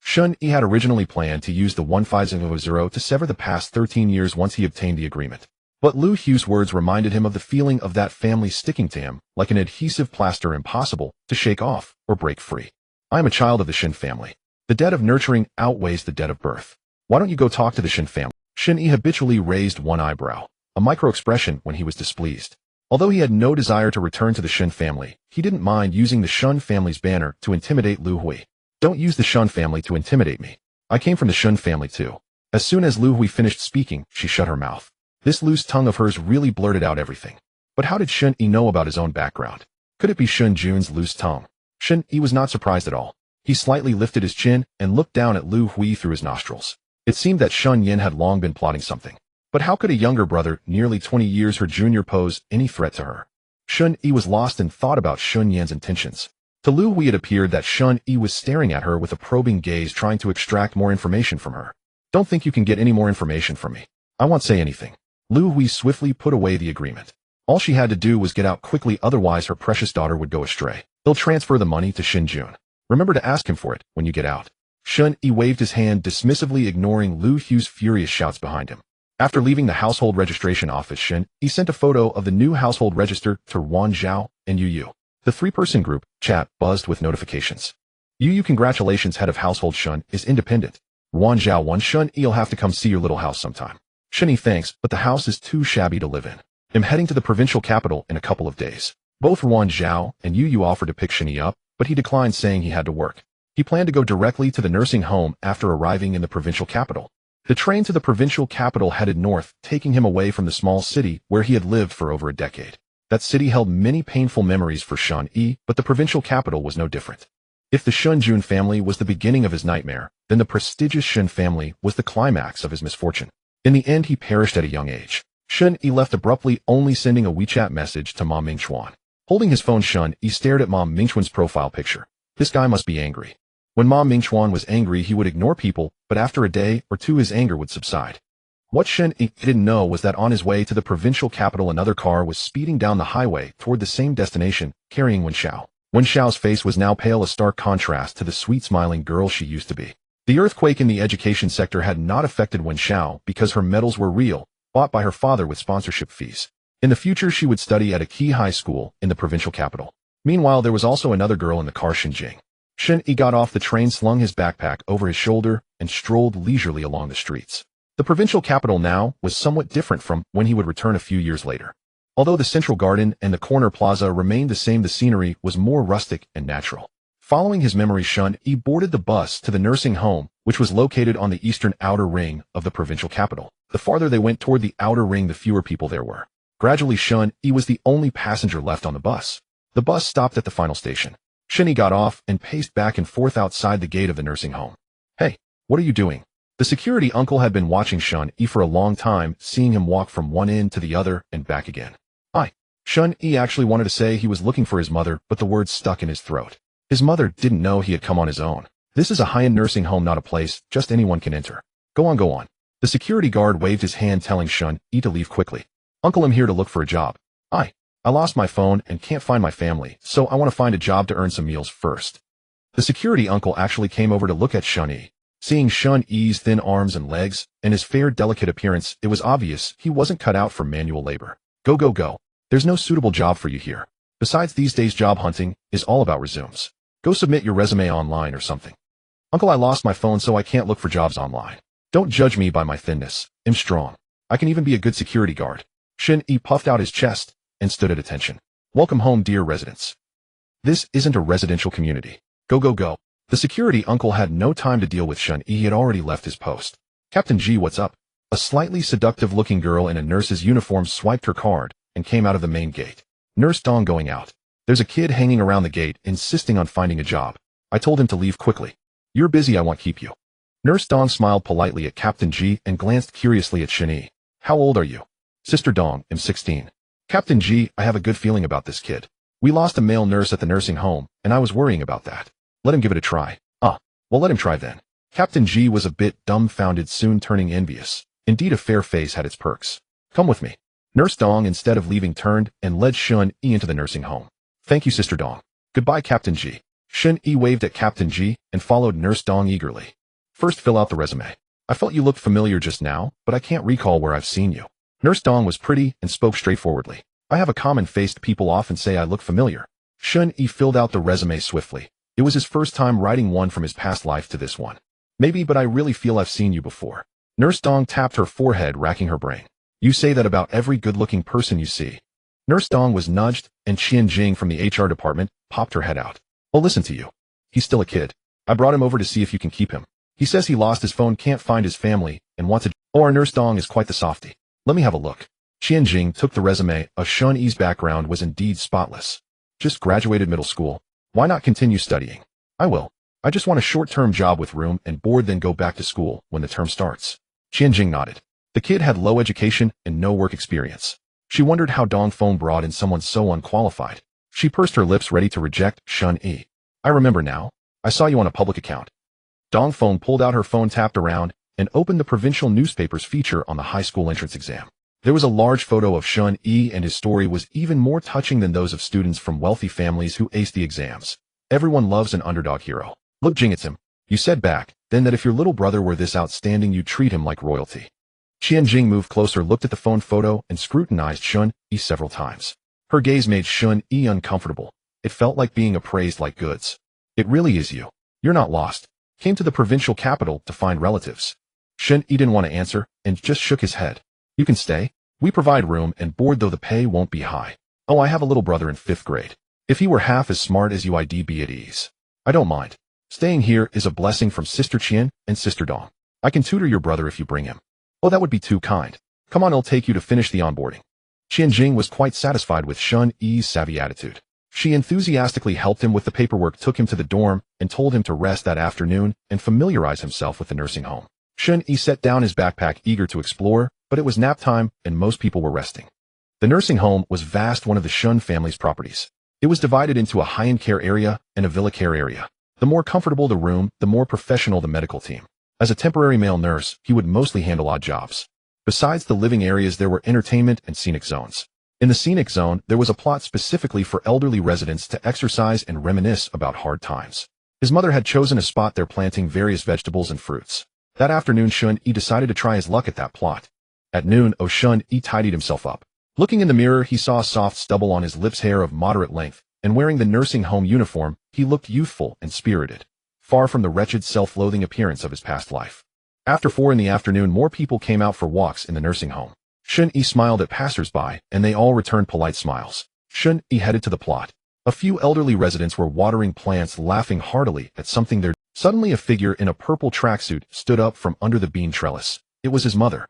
Shen Yi had originally planned to use the 1500 to sever the past 13 years once he obtained the agreement. But Lu Hu's words reminded him of the feeling of that family sticking to him like an adhesive plaster, impossible to shake off or break free. I am a child of the Shen family. The debt of nurturing outweighs the debt of birth. Why don't you go talk to the Shen family? Shen Yi habitually raised one eyebrow, a micro-expression when he was displeased. Although he had no desire to return to the Shen family, he didn't mind using the Shen family's banner to intimidate Lu Hui. Don't use the Shen family to intimidate me. I came from the Shen family too. As soon as Lu Hui finished speaking, she shut her mouth. This loose tongue of hers really blurted out everything. But how did Shen Yi know about his own background? Could it be Shen Jun's loose tongue? Shen Yi was not surprised at all. He slightly lifted his chin and looked down at Lu Hui through his nostrils. It seemed that Shen Yin had long been plotting something. But how could a younger brother, nearly 20 years her junior, pose any threat to her? Shen Yi was lost in thought about Shen Yin's intentions. To Lu Hui it appeared that Shen Yi was staring at her with a probing gaze, trying to extract more information from her. Don't think you can get any more information from me. I won't say anything. Lu Hui swiftly put away the agreement. All she had to do was get out quickly, otherwise her precious daughter would go astray. He'll transfer the money to Shen Jun. Remember to ask him for it when you get out. Shen Yi waved his hand dismissively, ignoring Lu Hu's furious shouts behind him. After leaving the household registration office, Shen Yi sent a photo of the new household register to Wan Zhao and Yu Yu. The three-person group chat buzzed with notifications. Yu Yu, congratulations, head of household Shen is independent. Wan Zhao, one Shen Yi'll have to come see your little house sometime. Shen Yi, thanks, but the house is too shabby to live in. I'm heading to the provincial capital in a couple of days. Both Wan Zhao and Yu Yu offered to pick Shen Yi up, but he declined, saying he had to work. He planned to go directly to the nursing home after arriving in the provincial capital. The train to the provincial capital headed north, taking him away from the small city where he had lived for over a decade. That city held many painful memories for Shen Yi, but the provincial capital was no different. If the Shen Jun family was the beginning of his nightmare, then the prestigious Shen family was the climax of his misfortune. In the end, he perished at a young age. Shen Yi left abruptly, only sending a WeChat message to Mom Mingchuan. Holding his phone, Shen Yi stared at Mom Mingchuan's profile picture. This guy must be angry. When Mom Mingchuan was angry, he would ignore people, but after a day or two his anger would subside. What Shen Yi didn't know was that on his way to the provincial capital, another car was speeding down the highway toward the same destination, carrying Wen Xiao. Wen Xiao's face was now pale, a stark contrast to the sweet smiling girl she used to be. The earthquake in the education sector had not affected Wen Xiao because her medals were real, bought by her father with sponsorship fees. In the future she would study at a key high school in the provincial capital. Meanwhile, there was also another girl in the car, Xinjing. Shen Yi got off the train, slung his backpack over his shoulder, and strolled leisurely along the streets. The provincial capital now was somewhat different from when he would return a few years later. Although the central garden and the corner plaza remained the same, the scenery was more rustic and natural. Following his memories, Shen Yi boarded the bus to the nursing home, which was located on the eastern outer ring of the provincial capital. The farther they went toward the outer ring, the fewer people there were. Gradually, Shen Yi was the only passenger left on the bus. The bus stopped at the final station. Shen Yi got off and paced back and forth outside the gate of the nursing home. Hey, what are you doing? The security uncle had been watching Shen Yi for a long time, seeing him walk from one end to the other and back again. Shen Yi actually wanted to say he was looking for his mother, but the words stuck in his throat. His mother didn't know he had come on his own. This is a high-end nursing home, not a place just anyone can enter. Go on, go on. The security guard waved his hand, telling Shen Yi to leave quickly. Uncle, I'm here to look for a job. I lost my phone and can't find my family, so I want to find a job to earn some meals first. The security uncle actually came over to look at Shen Yi. Seeing Shen Yi's thin arms and legs, and his fair, delicate appearance, it was obvious he wasn't cut out for manual labor. Go, go, go. There's no suitable job for you here. Besides, these days job hunting is all about resumes. Go submit your resume online or something. Uncle, I lost my phone so I can't look for jobs online. Don't judge me by my thinness. I'm strong. I can even be a good security guard. Shen Yi puffed out his chest and stood at attention. Welcome home, dear residents. This isn't a residential community. Go, go, go. The security uncle had no time to deal with Shen Yi. He had already left his post. Captain G, what's up? A slightly seductive-looking girl in a nurse's uniform swiped her card and came out of the main gate. Nurse Dong going out. There's a kid hanging around the gate insisting on finding a job. I told him to leave quickly. You're busy, I won't keep you. Nurse Dong smiled politely at Captain G and glanced curiously at Shen Yi. How old are you? Sister Dong, I'm 16. Captain G, I have a good feeling about this kid. We lost a male nurse at the nursing home, and I was worrying about that. Let him give it a try. Well, let him try then. Captain G was a bit dumbfounded, soon turning envious. Indeed, a fair face had its perks. Come with me. Nurse Dong, instead of leaving, turned and led Shen Yi into the nursing home. Thank you, Sister Dong. Goodbye, Captain G. Shen Yi waved at Captain G and followed Nurse Dong eagerly. First, fill out the resume. I felt you looked familiar just now, but I can't recall where I've seen you. Nurse Dong was pretty and spoke straightforwardly. I have a common face. People often say I look familiar. Shen Yi filled out the resume swiftly. It was his first time writing one from his past life to this one. Maybe, but I really feel I've seen you before. Nurse Dong tapped her forehead, racking her brain. You say that about every good-looking person you see. Nurse Dong was nudged, and Qian Jing from the HR department popped her head out. Oh, listen to you. He's still a kid. I brought him over to see if you can keep him. He says he lost his phone, can't find his family, and wants a... Oh, our Nurse Dong is quite the softie. Let me have a look. Qian Jing took the resume. Shen Yi's background was indeed spotless. Just graduated middle school. Why not continue studying? I will. I just want a short-term job with room and board, then go back to school when the term starts. Qian Jing nodded. The kid had low education and no work experience. She wondered how Dong Feng brought in someone so unqualified. She pursed her lips, ready to reject Shen Yi. I remember now. I saw you on a public account. Dong Feng pulled out her phone, tapped around, and opened the provincial newspaper's feature on the high school entrance exam. There was a large photo of Shen Yi, and his story was even more touching than those of students from wealthy families who aced the exams. Everyone loves an underdog hero. Look, Jing, it's him. You said back then that if your little brother were this outstanding, you'd treat him like royalty. Qian Jing moved closer, looked at the phone photo, and scrutinized Shen Yi several times. Her gaze made Shen Yi uncomfortable. It felt like being appraised like goods. It really is you. You're not lost. Came to the provincial capital to find relatives. Shen Yi didn't want to answer and just shook his head. You can stay. We provide room and board, though the pay won't be high. Oh, I have a little brother in 5th grade. If he were half as smart as you, I'd be at ease. I don't mind. Staying here is a blessing from Sister Qian and Sister Dong. I can tutor your brother if you bring him. Oh, that would be too kind. Come on, I'll take you to finish the onboarding. Qian Jing was quite satisfied with Shen Yi's savvy attitude. She enthusiastically helped him with the paperwork, took him to the dorm, and told him to rest that afternoon and familiarize himself with the nursing home. Shen Yi set down his backpack, eager to explore, but it was nap time and most people were resting. The nursing home was vast, one of the Shen family's properties. It was divided into a high-end care area and a villa care area. The more comfortable the room, the more professional the medical team. As a temporary male nurse, he would mostly handle odd jobs. Besides the living areas, there were entertainment and scenic zones. In the scenic zone, there was a plot specifically for elderly residents to exercise and reminisce about hard times. His mother had chosen a spot there, planting various vegetables and fruits. That afternoon, Shen Yi decided to try his luck at that plot. At noon, Shen Yi tidied himself up. Looking in the mirror, he saw soft stubble on his lips, hair of moderate length, and wearing the nursing home uniform, he looked youthful and spirited, far from the wretched, self-loathing appearance of his past life. After 4 in the afternoon, more people came out for walks in the nursing home. Shen Yi smiled at passers-by, and they all returned polite smiles. Shen Yi headed to the plot. A few elderly residents were watering plants, laughing heartily at something there. Suddenly, a figure in a purple tracksuit stood up from under the bean trellis. It was his mother.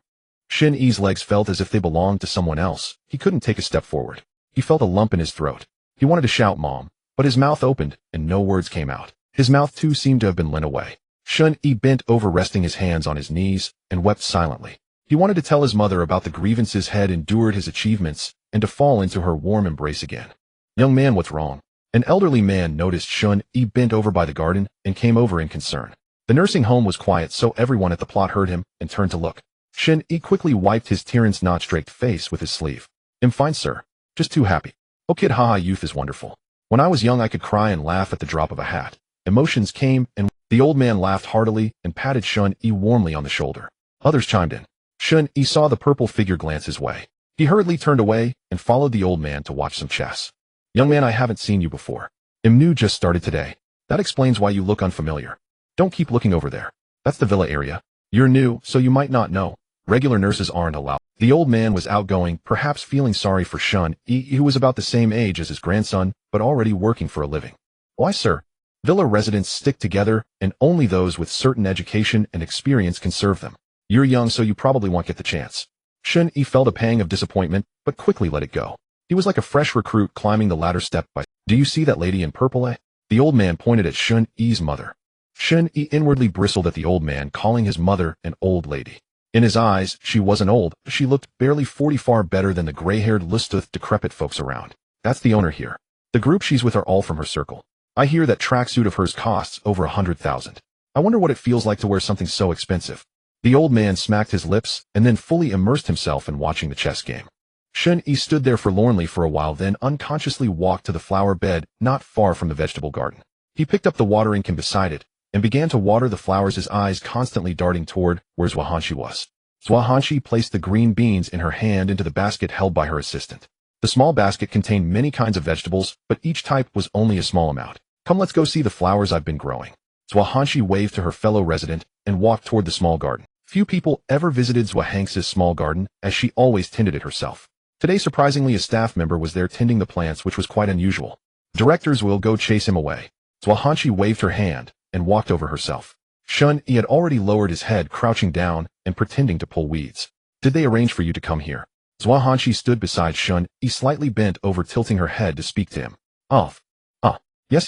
Shen Yi's legs felt as if they belonged to someone else. He couldn't take a step forward. He felt a lump in his throat. He wanted to shout "Mom," but his mouth opened, and no words came out. His mouth, too, seemed to have been lent away. Shen Yi bent over, resting his hands on his knees, and wept silently. He wanted to tell his mother about the grievances had endured, his achievements, and to fall into her warm embrace again. Young man, what's wrong? An elderly man noticed Shen Yi bent over by the garden and came over in concern. The nursing home was quiet, so everyone at the plot heard him and turned to look. Shen Yi quickly wiped his tear-stained, not-streaked face with his sleeve. I'm fine, sir. Just too happy. Oh, kid, haha, youth is wonderful. When I was young, I could cry and laugh at the drop of a hat. Emotions came, and the old man laughed heartily and patted Shen Yi warmly on the shoulder. Others chimed in. Shen Yi saw the purple figure glance his way. He hurriedly turned away and followed the old man to watch some chess. Young man, I haven't seen you before. I'm new, just started today. That explains why you look unfamiliar. Don't keep looking over there. That's the villa area. You're new, so you might not know. Regular nurses aren't allowed. The old man was outgoing, perhaps feeling sorry for Shen Yi, who was about the same age as his grandson, but already working for a living. Why, sir? Villa residents stick together, and only those with certain education and experience can serve them. You're young, so you probably won't get the chance. Shen Yi felt a pang of disappointment, but quickly let it go. He was like a fresh recruit climbing the ladder step by. Do you see that lady in purple, eh? The old man pointed at Shen Yi's mother. Shen Yi inwardly bristled at the old man calling his mother an old lady. In his eyes, she wasn't old. She looked barely 40, far better than the gray-haired, listeth, decrepit folks around. That's the owner here. The group she's with are all from her circle. I hear that tracksuit of hers costs over 100,000. I wonder what it feels like to wear something so expensive. The old man smacked his lips and then fully immersed himself in watching the chess game. Shen Yi stood there forlornly for a while, then unconsciously walked to the flower bed not far from the vegetable garden. He picked up the watering can beside it and began to water the flowers, his eyes constantly darting toward where Zhuanghanshi was. Zhuanghanshi placed the green beans in her hand into the basket held by her assistant. The small basket contained many kinds of vegetables, but each type was only a small amount. Come, let's go see the flowers I've been growing. Zhuanghanshi waved to her fellow resident and walked toward the small garden. Few people ever visited Zhuanghanxi's small garden, as she always tended it herself. Today, surprisingly, a staff member was there tending the plants, which was quite unusual. Directors will go chase him away. Zhuanghanshi waved her hand and walked over herself. Shen Yi had already lowered his head, crouching down and pretending to pull weeds. Did they arrange for you to come here? Zhuanghanshi stood beside Shen Yi, slightly bent over, tilting her head to speak to him.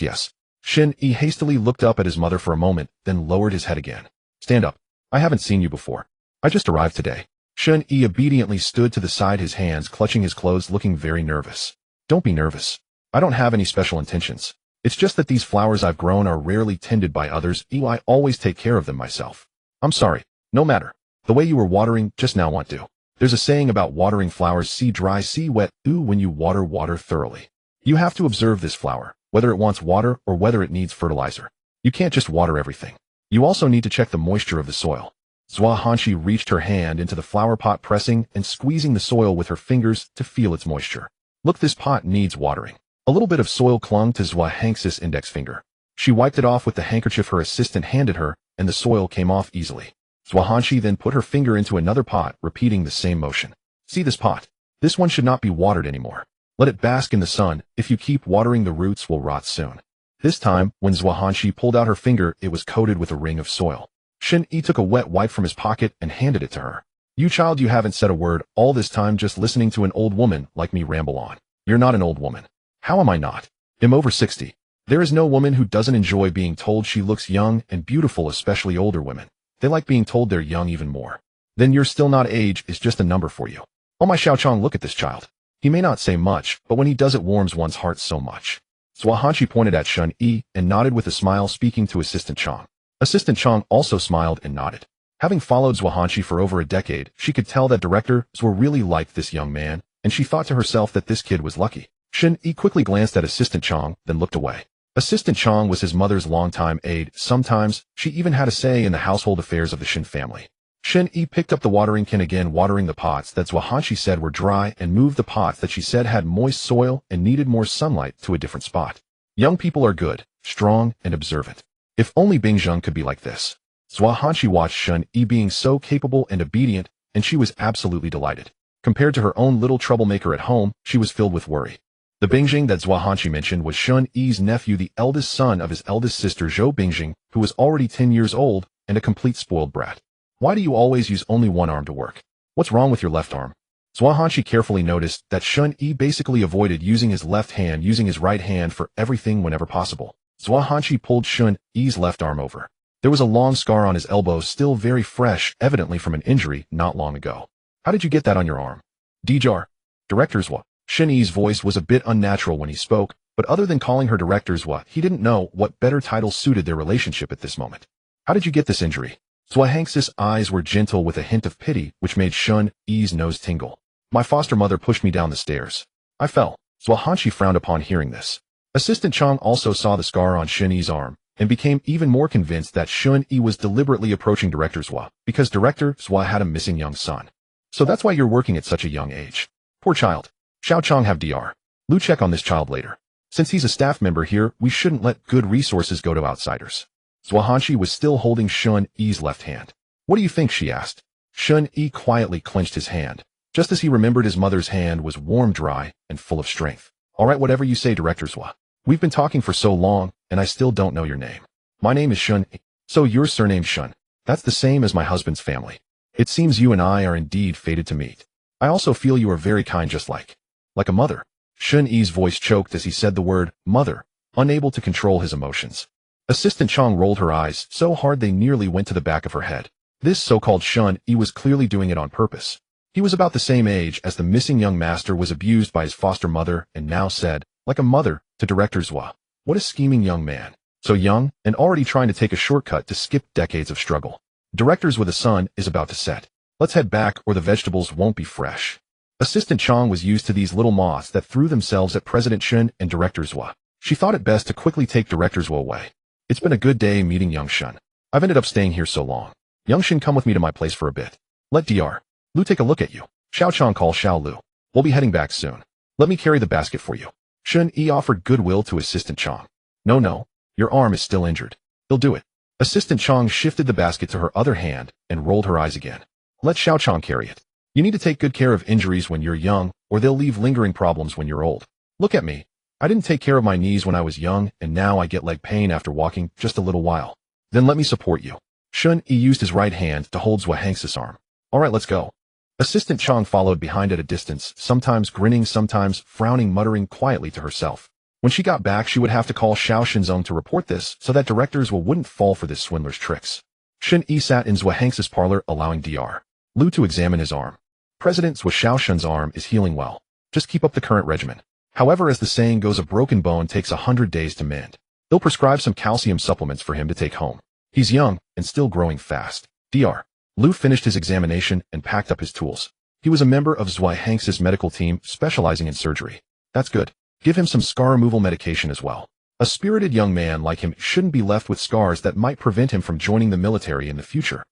Yes. Shen Yi hastily looked up at his mother for a moment, then lowered his head again. Stand up. I haven't seen you before. I just arrived today. Shen Yi obediently stood to the side, his hands clutching his clothes, looking very nervous. Don't be nervous. I don't have any special intentions. It's just that these flowers I've grown are rarely tended by others. I always take care of them myself. I'm sorry. No matter. The way you were watering just now won't do. There's a saying about watering flowers: see dry, see wet. When you water, water thoroughly. You have to observe this flower, whether it wants water or whether it needs fertilizer. You can't just water everything. You also need to check the moisture of the soil. Zhuanghanshi reached her hand into the flower pot, pressing and squeezing the soil with her fingers to feel its moisture. Look, this pot needs watering. A little bit of soil clung to Zhuanghanxi's index finger. She wiped it off with the handkerchief her assistant handed her, and the soil came off easily. Zhuanghanshi then put her finger into another pot, repeating the same motion. See this pot? This one should not be watered anymore. Let it bask in the sun. If you keep watering, the roots will rot soon. This time, when Zhuanghanshi pulled out her finger, it was coated with a ring of soil. Shen Yi took a wet wipe from his pocket and handed it to her. You child, you haven't said a word all this time, just listening to an old woman like me ramble on. You're not an old woman. How am I not? I'm over 60. There is no woman who doesn't enjoy being told she looks young and beautiful, especially older women. They like being told they're young even more. Then you're still not. Age is just a number for you. Oh my Xiaochang, look at this child. He may not say much, but when he does, it warms one's heart so much. Zhuanghanshi pointed at Shen Yi and nodded with a smile, speaking to Assistant Chang. Assistant Chang also smiled and nodded. Having followed Zhuanghanshi for over a decade, she could tell that directors were really liked this young man, and she thought to herself that this kid was lucky. Shen Yi quickly glanced at Assistant Chang, then looked away. Assistant Chang was his mother's longtime aide. Sometimes, she even had a say in the household affairs of the Shen family. Shen Yi picked up the watering can again, watering the pots that Zhuanghanshi said were dry, and moved the pots that she said had moist soil and needed more sunlight to a different spot. Young people are good, strong, and observant. If only Bingzheng could be like this. Zhuanghanshi watched Shen Yi being so capable and obedient, and she was absolutely delighted. Compared to her own little troublemaker at home, she was filled with worry. The Bingzheng that Zhuanghanshi mentioned was Shen Yi's nephew, the eldest son of his eldest sister Zhou Bingzheng, who was already 10 years old and a complete spoiled brat. Why do you always use only one arm to work? What's wrong with your left arm? Zhuanghanshi carefully noticed that Shen Yi basically avoided using his left hand, using his right hand for everything whenever possible. Zhuanghanshi pulled Shen Yi's left arm over. There was a long scar on his elbow, still very fresh, evidently from an injury not long ago. How did you get that on your arm? Dijar. Directors what? Shen Yi's voice was a bit unnatural when he spoke, but other than calling her directors what, he didn't know what better title suited their relationship at this moment. How did you get this injury? Zhuanghanxi's eyes were gentle with a hint of pity, which made Shen Yi's nose tingle. My foster mother pushed me down the stairs. I fell. Zhuanghanshi frowned upon hearing this. Assistant Chang also saw the scar on Shen Yi's arm, and became even more convinced that Shen Yi was deliberately approaching Director Zhua because Director Zhua had a missing young son. So that's why you're working at such a young age. Poor child. Xiao Chong have Dr. Lu check on this child later. Since he's a staff member here, we shouldn't let good resources go to outsiders. Zhua Hanshi was still holding Shen Yi's left hand. What do you think, she asked. Shen Yi quietly clenched his hand, just as he remembered his mother's hand was warm, dry, and full of strength. All right, whatever you say, Director Zhua. We've been talking for so long, and I still don't know your name. My name is Shen Yi. So your surname's Shen. That's the same as my husband's family. It seems you and I are indeed fated to meet. I also feel you are very kind, just like a mother. Shen Yi's voice choked as he said the word mother, unable to control his emotions. Assistant Chong rolled her eyes so hard they nearly went to the back of her head. This so-called Shen Yi was clearly doing it on purpose. He was about the same age as the missing young master was abused by his foster mother and now said, like a mother, to Director Zhua. What a scheming young man. So young and already trying to take a shortcut to skip decades of struggle. Directors with a son is about to set. Let's head back or the vegetables won't be fresh. Assistant Chong was used to these little moths that threw themselves at President Shen and Director Zhua. She thought it best to quickly take Director Zhua away. It's been a good day meeting young Shen. I've ended up staying here so long. Young Shen, come with me to my place for a bit. Let Dr. Lu take a look at you. Xiao Chong call Xiao Lu. We'll be heading back soon. Let me carry the basket for you. Shen Yi offered goodwill to Assistant Chong. No, your arm is still injured. He'll do it. Assistant Chong shifted the basket to her other hand and rolled her eyes again. Let Xiao Chong carry it. You need to take good care of injuries when you're young, or they'll leave lingering problems when you're old. Look at me. I didn't take care of my knees when I was young, and now I get leg pain after walking just a little while. Then let me support you. Shen Yi used his right hand to hold Zhua Heng's arm. All right, let's go. Assistant Chong followed behind at a distance, sometimes grinning, sometimes frowning, muttering quietly to herself. When she got back, she would have to call Xiao Shenzong to report this so that directors wouldn't fall for this swindler's tricks. Shen Yi sat in Zhua Heng's parlor, allowing Dr. Lu to examine his arm. President Zhua Xiaoshen's arm is healing well. Just keep up the current regimen. However, as the saying goes, a broken bone takes 100 days to mend. They'll prescribe some calcium supplements for him to take home. He's young and still growing fast. Dr. Lu finished his examination and packed up his tools. He was a member of Zhua Heng's medical team specializing in surgery. That's good. Give him some scar removal medication as well. A spirited young man like him shouldn't be left with scars that might prevent him from joining the military in the future.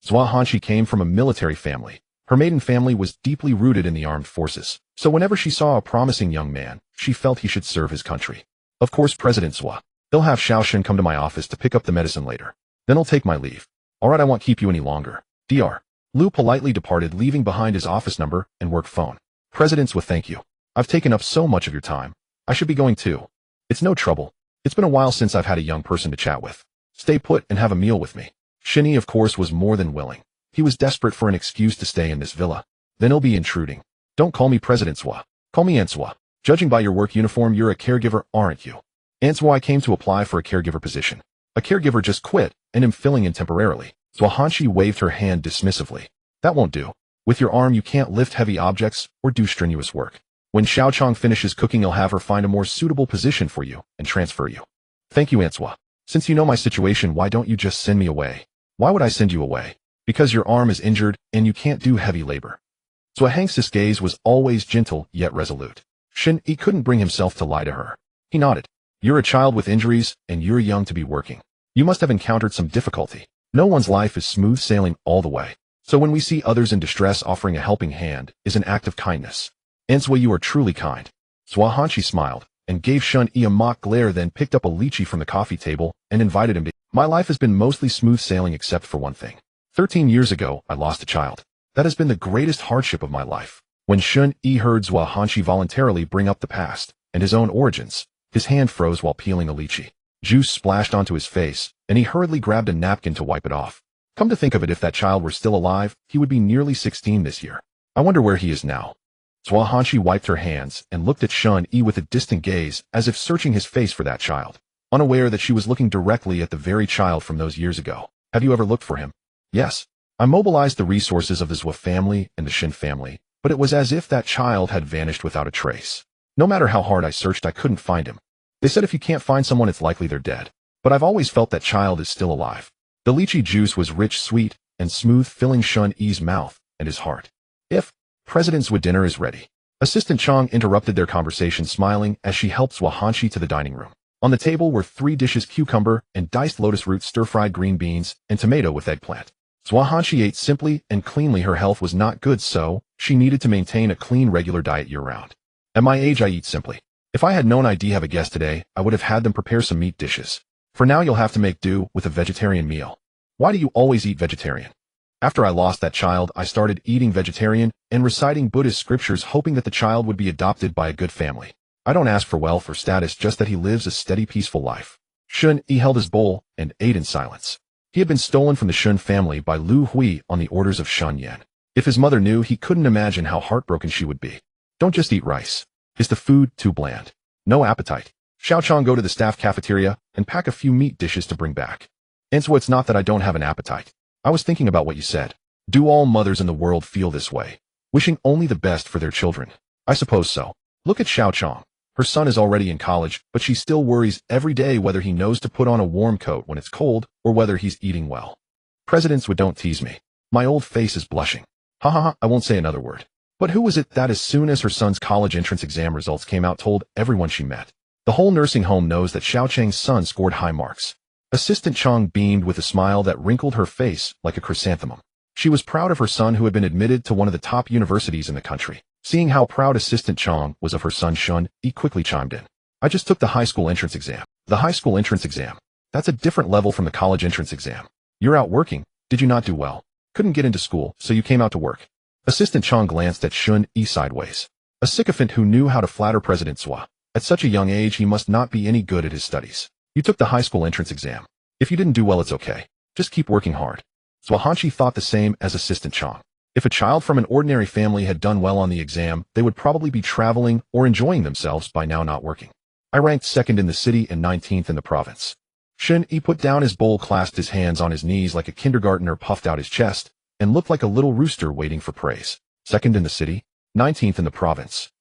Zhua Hanshi came from a military family. Her maiden family was deeply rooted in the armed forces, so whenever she saw a promising young man, she felt he should serve his country. Of course, President Zhua. They'll have Xiao Shen come to my office to pick up the medicine later. Then I'll take my leave. All right, I won't keep you any longer. Dr. Lu politely departed, leaving behind his office number and work phone. President Zhua, thank you. I've taken up so much of your time. I should be going too. It's no trouble. It's been a while since I've had a young person to chat with. Stay put and have a meal with me. Shen Yi, of course, was more than willing. He was desperate for an excuse to stay in this villa. Then he'll be intruding. Don't call me President Zhua. Call me Aunt Zhua. Judging by your work uniform, you're a caregiver, aren't you? Aunt Zhua, I came to apply for a caregiver position. A caregiver just quit, and am filling in temporarily. Zhua Hanshi waved her hand dismissively. That won't do. With your arm, you can't lift heavy objects or do strenuous work. When Xiao Chong finishes cooking, I'll have her find a more suitable position for you and transfer you. Thank you, Aunt Zhua. Since you know my situation, why don't you just send me away? Why would I send you away? Because your arm is injured and you can't do heavy labor. Zhua Heng's gaze was always gentle yet resolute. Shen Yi couldn't bring himself to lie to her. He nodded. You're a child with injuries and you're young to be working. You must have encountered some difficulty. No one's life is smooth sailing all the way. So when we see others in distress, offering a helping hand is an act of kindness. Aunt Zhua, you are truly kind. Zhua Hanshi smiled and gave Shen Yi a mock glare, then picked up a lychee from the coffee table and invited him to. My life has been mostly smooth sailing except for one thing. 13 years ago, I lost a child. That has been the greatest hardship of my life. When Shen Yi heard Zhua Hanshi voluntarily bring up the past and his own origins, his hand froze while peeling a lychee. Juice splashed onto his face, and he hurriedly grabbed a napkin to wipe it off. Come to think of it, if that child were still alive, he would be nearly 16 this year. I wonder where he is now. Zhua Hanshi wiped her hands and looked at Shen Yi with a distant gaze, as if searching his face for that child, unaware that she was looking directly at the very child from those years ago. Have you ever looked for him? Yes. I mobilized the resources of the Zhua family and the Shen family, but it was as if that child had vanished without a trace. No matter how hard I searched, I couldn't find him. They said if you can't find someone, it's likely they're dead. But I've always felt that child is still alive. The lychee juice was rich, sweet, and smooth, filling Shen Yi's mouth and his heart. If President Zhua, dinner is ready. Assistant Chong interrupted their conversation, smiling as she helped Zhua Hanshi to the dining room. On the table were 3 dishes: cucumber and diced lotus root, stir-fried green beans, and tomato with eggplant. Zhuanghanshi ate simply and cleanly. Her health was not good, so she needed to maintain a clean, regular diet year-round. At my age, I eat simply. If I had known I'd have a guest today, I would have had them prepare some meat dishes. For now, you'll have to make do with a vegetarian meal. Why do you always eat vegetarian? After I lost that child, I started eating vegetarian and reciting Buddhist scriptures, hoping that the child would be adopted by a good family. I don't ask for wealth or status, just that he lives a steady, peaceful life. Shen Yi held his bowl and ate in silence. He had been stolen from the Shen family by Lu Hui on the orders of Shen Yi. If his mother knew, he couldn't imagine how heartbroken she would be. Don't just eat rice. Is the food too bland? No appetite. Xiaochang, go to the staff cafeteria and pack a few meat dishes to bring back. And so it's not that I don't have an appetite. I was thinking about what you said. Do all mothers in the world feel this way? Wishing only the best for their children? I suppose so. Look at Xiaochang. Her son is already in college, but she still worries every day whether he knows to put on a warm coat when it's cold or whether he's eating well. Presidents would don't tease me. My old face is blushing. Ha ha ha, I won't say another word. But who was it that as soon as her son's college entrance exam results came out told everyone she met? The whole nursing home knows that Xiao Chang's son scored high marks. Assistant Chang beamed with a smile that wrinkled her face like a chrysanthemum. She was proud of her son, who had been admitted to one of the top universities in the country. Seeing how proud Assistant Chang was of her son, Shen Yi quickly chimed in. I just took the high school entrance exam. The high school entrance exam? That's a different level from the college entrance exam. You're out working. Did you not do well? Couldn't get into school, so you came out to work. Assistant Chang glanced at Shen Yi sideways. A sycophant who knew how to flatter President Zhua. At such a young age, he must not be any good at his studies. You took the high school entrance exam. If you didn't do well, it's okay. Just keep working hard. Zhuanghanshi thought the same as Assistant Chang. If a child from an ordinary family had done well on the exam, they would probably be traveling or enjoying themselves by now, not working. I ranked 2nd in the city and 19th in the province. Shen Yi put down his bowl, clasped his hands on his knees like a kindergartner, puffed out his chest, and looked like a little rooster waiting for praise. 2nd in the city, 19th in the province.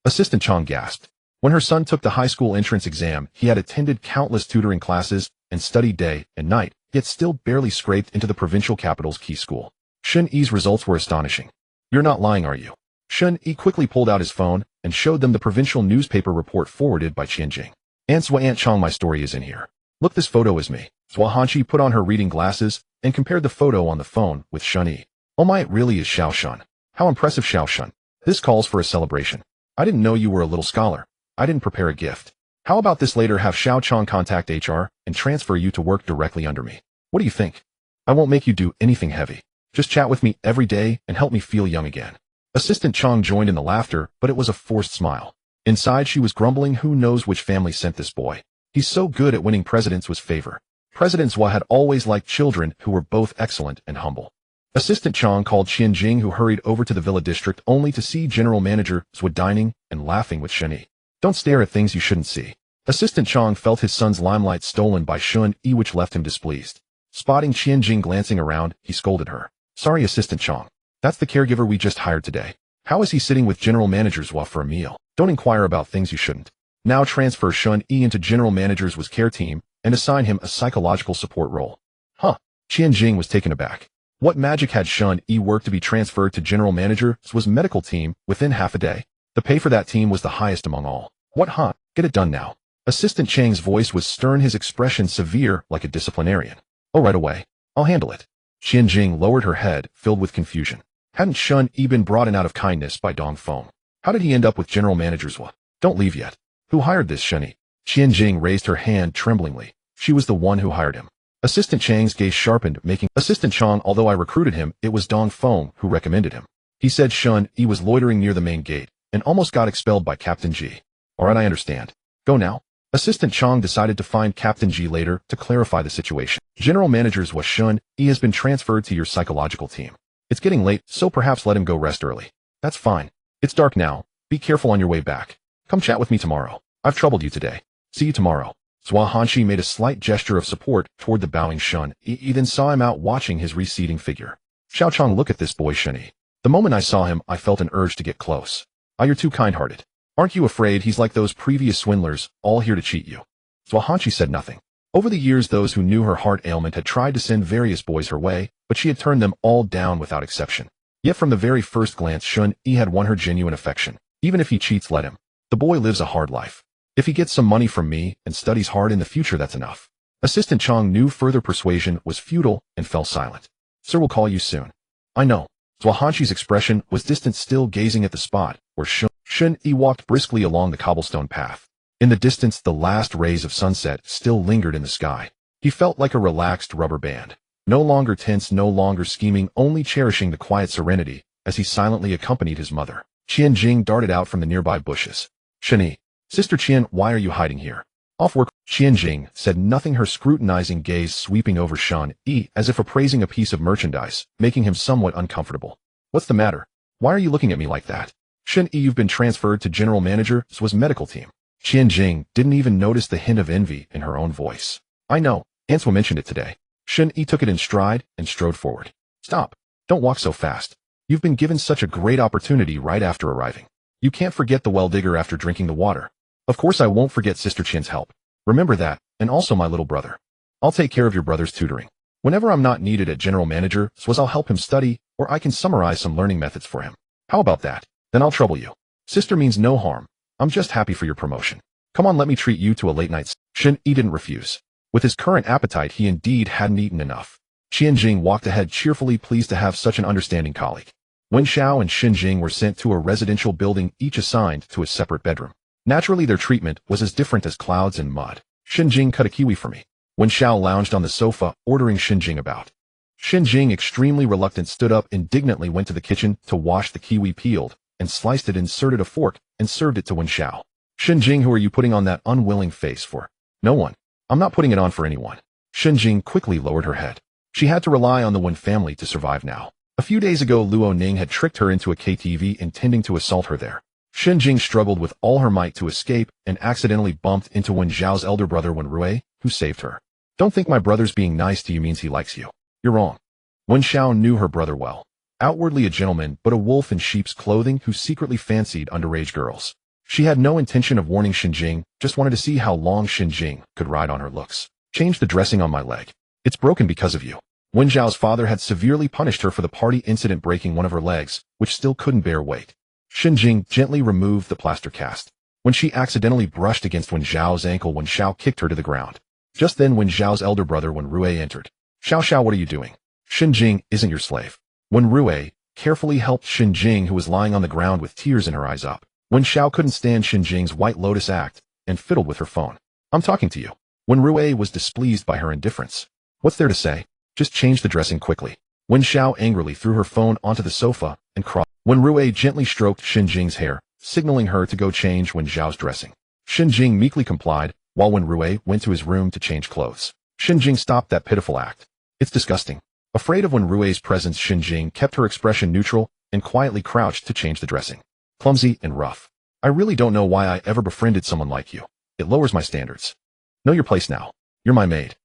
Assistant Chang gasped. When her son took the high school entrance exam, he had attended countless tutoring classes and studied day and night, yet still barely scraped into the provincial capital's key school. Shen Yi's results were astonishing. You're not lying, are you? Shen Yi quickly pulled out his phone and showed them the provincial newspaper report forwarded by Qianjing. Aunt Chang, my story is in here. Look, this photo is me. Zhuanghanshi put on her reading glasses and compared the photo on the phone with Shen Yi. Oh my, it really is Xiao Shen. How impressive, Xiao Shen. This calls for a celebration. I didn't know you were a little scholar. I didn't prepare a gift. How about this later, have Xiao Chang contact HR and transfer you to work directly under me? What do you think? I won't make you do anything heavy. Just chat with me every day and help me feel young again. Assistant Chang joined in the laughter, but it was a forced smile. Inside she was grumbling, who knows which family sent this boy. He's so good at winning presidents with favor. President Zhua had always liked children who were both excellent and humble. Assistant Chang called Qianjing, who hurried over to the villa district only to see General Manager Zhua dining and laughing with Shen Yi. Don't stare at things you shouldn't see. Assistant Chang felt his son's limelight stolen by Shen Yi, which left him displeased. Spotting Qianjing glancing around, he scolded her. Sorry, Assistant Chang. That's the caregiver we just hired today. How is he sitting with General Manager Zhua for a meal? Don't inquire about things you shouldn't. Now transfer Shen Yi into General Manager Zhua's care team and assign him a psychological support role. Huh. Qianjing was taken aback. What magic had Shen Yi worked to be transferred to General Manager Zhua's medical team within half a day? The pay for that team was the highest among all. What, huh? Get it done now. Assistant Chang's voice was stern, his expression severe like a disciplinarian. Oh, right away. I'll handle it. Qianjing lowered her head, filled with confusion. Hadn't Shen Yi been brought in out of kindness by Dong Feng? How did he end up with General Manager Zhua? Don't leave yet. Who hired this Shen Yi? Qianjing raised her hand tremblingly. She was the one who hired him. Assistant Chang's gaze sharpened, making Assistant Chang, although I recruited him, it was Dong Feng who recommended him. He said Shen Yi was loitering near the main gate and almost got expelled by Captain Ji. Alright, I understand. Go now. Assistant Chang decided to find Captain Ji later to clarify the situation. General Manager Zhua, Shen Yi has been transferred to your psychological team. It's getting late, so perhaps let him go rest early. That's fine. It's dark now. Be careful on your way back. Come chat with me tomorrow. I've troubled you today. See you tomorrow. Zhuanghanshi made a slight gesture of support toward the bowing Shen Yi, then saw him out watching his receding figure. Xiao Chang, look at this boy Shen Yi. The moment I saw him, I felt an urge to get close. Ah, you're too kind-hearted. Aren't you afraid he's like those previous swindlers, all here to cheat you? Zhuanghanshi said nothing. Over the years, those who knew her heart ailment had tried to send various boys her way, but she had turned them all down without exception. Yet from the very first glance, Shen Yi had won her genuine affection. Even if he cheats, let him. The boy lives a hard life. If he gets some money from me and studies hard in the future, that's enough. Assistant Chong knew further persuasion was futile and fell silent. Sir will call you soon. I know. Zhuahanqi's expression was distant, still gazing at the spot where Shen Yi walked briskly along the cobblestone path. In the distance, the last rays of sunset still lingered in the sky. He felt like a relaxed rubber band. No longer tense, no longer scheming, only cherishing the quiet serenity as he silently accompanied his mother. Qian Jing darted out from the nearby bushes. Shen Yi, Sister Qian, why are you hiding here? Off work. Qian Jing said nothing, her scrutinizing gaze sweeping over Shen Yi as if appraising a piece of merchandise, making him somewhat uncomfortable. What's the matter? Why are you looking at me like that? Shen Yi, you've been transferred to General Manager Zhu's medical team. Qian Jing didn't even notice the hint of envy in her own voice. I know, Aunt Zhu mentioned it today. Shen Yi took it in stride and strode forward. Stop. Don't walk so fast. You've been given such a great opportunity right after arriving. You can't forget the well digger after drinking the water. Of course I won't forget Sister Qian's help. Remember that, and also my little brother. I'll take care of your brother's tutoring. Whenever I'm not needed at General Manager Zhu's, I'll help him study, or I can summarize some learning methods for him. How about that? Then I'll trouble you. Sister means no harm. I'm just happy for your promotion. Come on, let me treat you to a late night. Shen Yi didn't refuse. With his current appetite, he indeed hadn't eaten enough. Qian Jing walked ahead, cheerfully pleased to have such an understanding colleague. Wen Xiao and Shen Jing were sent to a residential building, each assigned to a separate bedroom. Naturally, their treatment was as different as clouds and mud. Shen Jing, cut a kiwi for me. Wen Xiao lounged on the sofa, ordering Shen Jing about. Shen Jing, extremely reluctant, stood up, indignantly went to the kitchen to wash the kiwi, peeled and sliced it, inserted a fork, and served it to Wen Xiao. Shen Jing, who are you putting on that unwilling face for? No one. I'm not putting it on for anyone. Shen Jing quickly lowered her head. She had to rely on the Wen family to survive now. A few days ago, Luo Ning had tricked her into a KTV, intending to assault her there. Shen Jing struggled with all her might to escape and accidentally bumped into Wen Zhao's elder brother Wen Rui, who saved her. Don't think my brother's being nice to you means he likes you. You're wrong. Wen Xiao knew her brother well. Outwardly a gentleman, but a wolf in sheep's clothing who secretly fancied underage girls. She had no intention of warning Shen Jing, just wanted to see how long Shen Jing could ride on her looks. Change the dressing on my leg. It's broken because of you. Wen Zhao's father had severely punished her for the party incident, breaking one of her legs, which still couldn't bear weight. Shen Jing gently removed the plaster cast. When she accidentally brushed against Wen Zhao's ankle, Wen Xiao kicked her to the ground. Just then Wen Zhao's elder brother Wen Rui entered. Xiao, what are you doing? Shen Jing isn't your slave. Wen Rui carefully helped Shen Jing, who was lying on the ground with tears in her eyes, up. Wen Xiao couldn't stand Shen Jing's White Lotus act and fiddled with her phone. I'm talking to you. Wen Rui was displeased by her indifference. What's there to say? Just change the dressing quickly. Wen Xiao angrily threw her phone onto the sofa and cried. Wen Rui gently stroked Shen Jing's hair, signaling her to go change Wen Zhao's dressing. Shen Jing meekly complied, while Wen Rui went to his room to change clothes. Shen Jing stopped that pitiful act. It's disgusting. Afraid of Wen Rui's presence, Shen Jing kept her expression neutral and quietly crouched to change the dressing. Clumsy and rough. I really don't know why I ever befriended someone like you. It lowers my standards. Know your place now. You're my maid.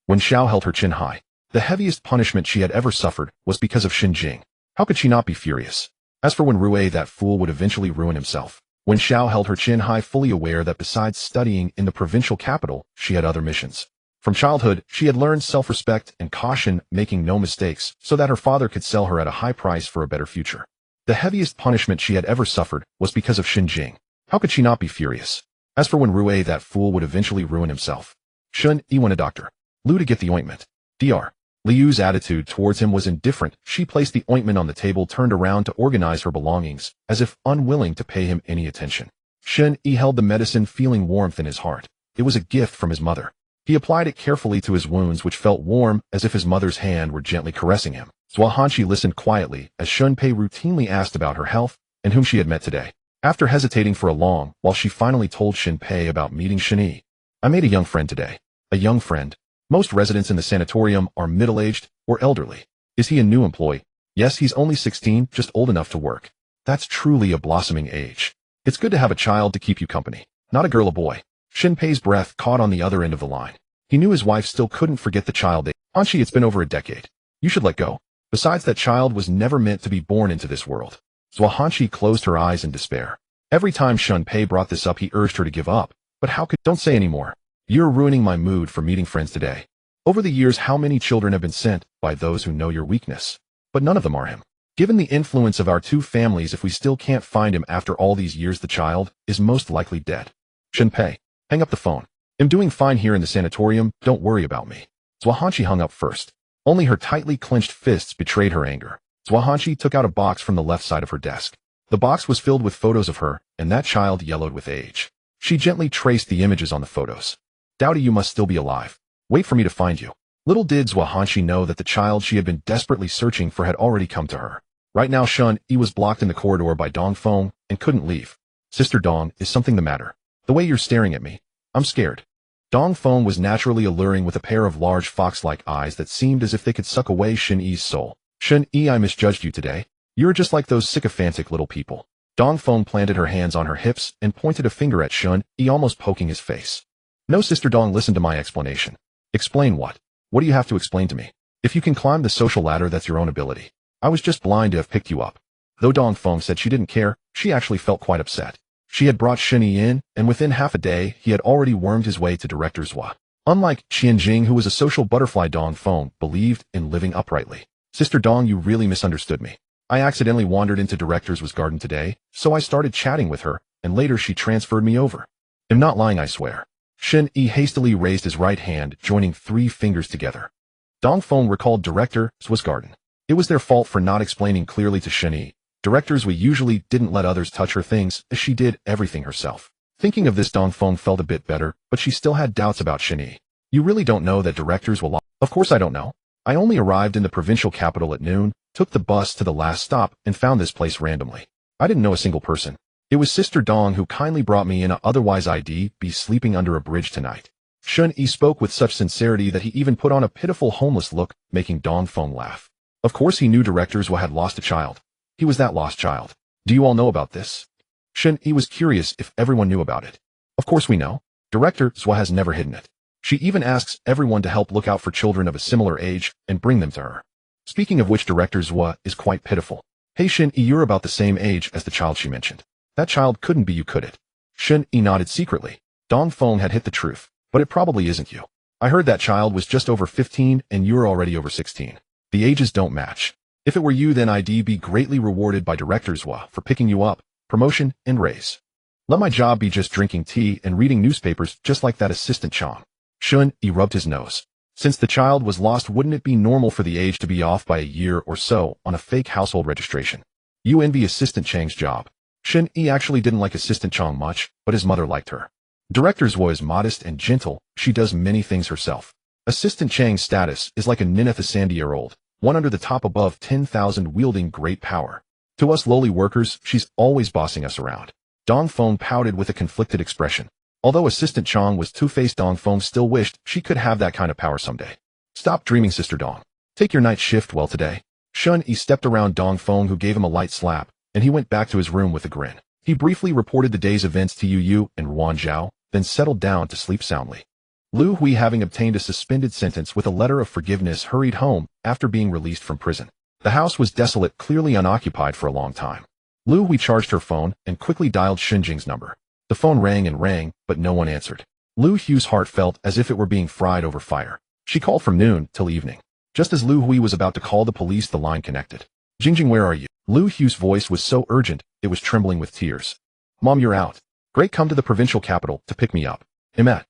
Wen Xiao held her chin high. The heaviest punishment she had ever suffered was because of Shen Jing. How could she not be furious? As for Wen Rui, that fool would eventually ruin himself. Wen Xiao held her chin high, fully aware that besides studying in the provincial capital, she had other missions. From childhood, she had learned self-respect and caution, making no mistakes, so that her father could sell her at a high price for a better future. The heaviest punishment she had ever suffered was because of Shen Jing. How could she not be furious? As for Wen Rui, that fool would eventually ruin himself. Shen Yi went a doctor. Lu to get the ointment. Dr. Liu's attitude towards him was indifferent. She placed the ointment on the table, turned around to organize her belongings, as if unwilling to pay him any attention. Shen Yi held the medicine, feeling warmth in his heart. It was a gift from his mother. He applied it carefully to his wounds, which felt warm, as if his mother's hand were gently caressing him. Zhuahanqi listened quietly as Shen Pei routinely asked about her health and whom she had met today. After hesitating for a long while, she finally told Shen Pei about meeting Shen Yi. I made a young friend today. A young friend. Most residents in the sanatorium are middle-aged or elderly. Is he a new employee? Yes, he's only 16, just old enough to work. That's truly a blossoming age. It's good to have a child to keep you company. Not a girl, a boy. Shen Pei's breath caught on the other end of the line. He knew his wife still couldn't forget the child. Hanshi, it's been over a decade. You should let go. Besides, that child was never meant to be born into this world. Zhuahanqi closed her eyes in despair. Every time Shen Pei brought this up, he urged her to give up. But how could— Don't say any more. You're ruining my mood for meeting friends today. Over the years, how many children have been sent by those who know your weakness? But none of them are him. Given the influence of our two families, if we still can't find him after all these years, the child is most likely dead. Shen Pei. Hang up the phone. I'm doing fine here in the sanatorium, don't worry about me. Zhuhanqi hung up first. Only her tightly clenched fists betrayed her anger. Zhuhanqi took out a box from the left side of her desk. The box was filled with photos of her, and that child yellowed with age. She gently traced the images on the photos. Doubty, you must still be alive. Wait for me to find you. Little did Zhuhanqi know that the child she had been desperately searching for had already come to her. Right now Shen Yi was blocked in the corridor by Dong Feng and couldn't leave. Sister Dong, is something the matter? The way you're staring at me. I'm scared. Dong Feng was naturally alluring with a pair of large fox-like eyes that seemed as if they could suck away Shen Yi's soul. Shen Yi, I misjudged you today. You're just like those sycophantic little people. Dong Feng planted her hands on her hips and pointed a finger at Shen Yi, almost poking his face. No, Sister Dong, listen to my explanation. Explain what? What do you have to explain to me? If you can climb the social ladder, that's your own ability. I was just blind to have picked you up. Though Dong Feng said she didn't care, she actually felt quite upset. She had brought Shen Yi in, and within half a day, he had already wormed his way to Director Zhua. Unlike Qianjing, who was a social butterfly, Dong Feng believed in living uprightly. Sister Dong, you really misunderstood me. I accidentally wandered into Director Zhua's garden today, so I started chatting with her, and later she transferred me over. I'm not lying, I swear. Shen Yi hastily raised his right hand, joining 3 fingers together. Dong Feng recalled Director Zhua's garden. It was their fault for not explaining clearly to Shen Yi. Director Zhua usually didn't let others touch her things, as she did everything herself. Thinking of this, Dong Feng felt a bit better, but she still had doubts about Shen Yi. You really don't know that Directors will lie? Of course I don't know. I only arrived in the provincial capital at noon, took the bus to the last stop, and found this place randomly. I didn't know a single person. It was Sister Dong who kindly brought me in, otherwise I'd be sleeping under a bridge tonight. Shen Yi spoke with such sincerity that he even put on a pitiful homeless look, making Dong Feng laugh. Of course he knew Director Zhua had lost a child. He was that lost child. Do you all know about this? Shen Yi was curious if everyone knew about it. Of course we know. Director Zhua has never hidden it. She even asks everyone to help look out for children of a similar age and bring them to her. Speaking of which, Director Zhua is quite pitiful. Hey Shen Yi, you're about the same age as the child she mentioned. That child couldn't be you, could it? Shen Yi nodded secretly. Dong Feng had hit the truth, but it probably isn't you. I heard that child was just over 15 and you're already over 16. The ages don't match. If it were you, then I'd be greatly rewarded by Director Zhua for picking you up, promotion, and raise. Let my job be just drinking tea and reading newspapers just like that assistant Chong. Shen Yi rubbed his nose. Since the child was lost, wouldn't it be normal for the age to be off by a year or so on a fake household registration? You envy Assistant Chang's job. Shen Yi actually didn't like Assistant Chong much, but his mother liked her. Director Zhua is modest and gentle, she does many things herself. Assistant Chang's status is like a nineth, a 70-year-old, one under the top above 10,000 wielding great power. To us lowly workers, she's always bossing us around. Dong Feng pouted with a conflicted expression. Although Assistant Chong was two-faced, Dong Feng still wished she could have that kind of power someday. Stop dreaming, Sister Dong. Take your night shift well today. Shen Yi stepped around Dong Feng, who gave him a light slap, and he went back to his room with a grin. He briefly reported the day's events to Yu Yu and Ruan Zhao, then settled down to sleep soundly. Lu Hui, having obtained a suspended sentence with a letter of forgiveness, hurried home after being released from prison. The house was desolate, clearly unoccupied for a long time. Lu Hui charged her phone and quickly dialed Xinjing's number. The phone rang and rang, but no one answered. Lu Hui's heart felt as if it were being fried over fire. She called from noon till evening. Just as Lu Hui was about to call the police, the line connected. Jingjing, where are you? Lu Hui's voice was so urgent, it was trembling with tears. Mom, you're out. Great, come to the provincial capital to pick me up. I'm at.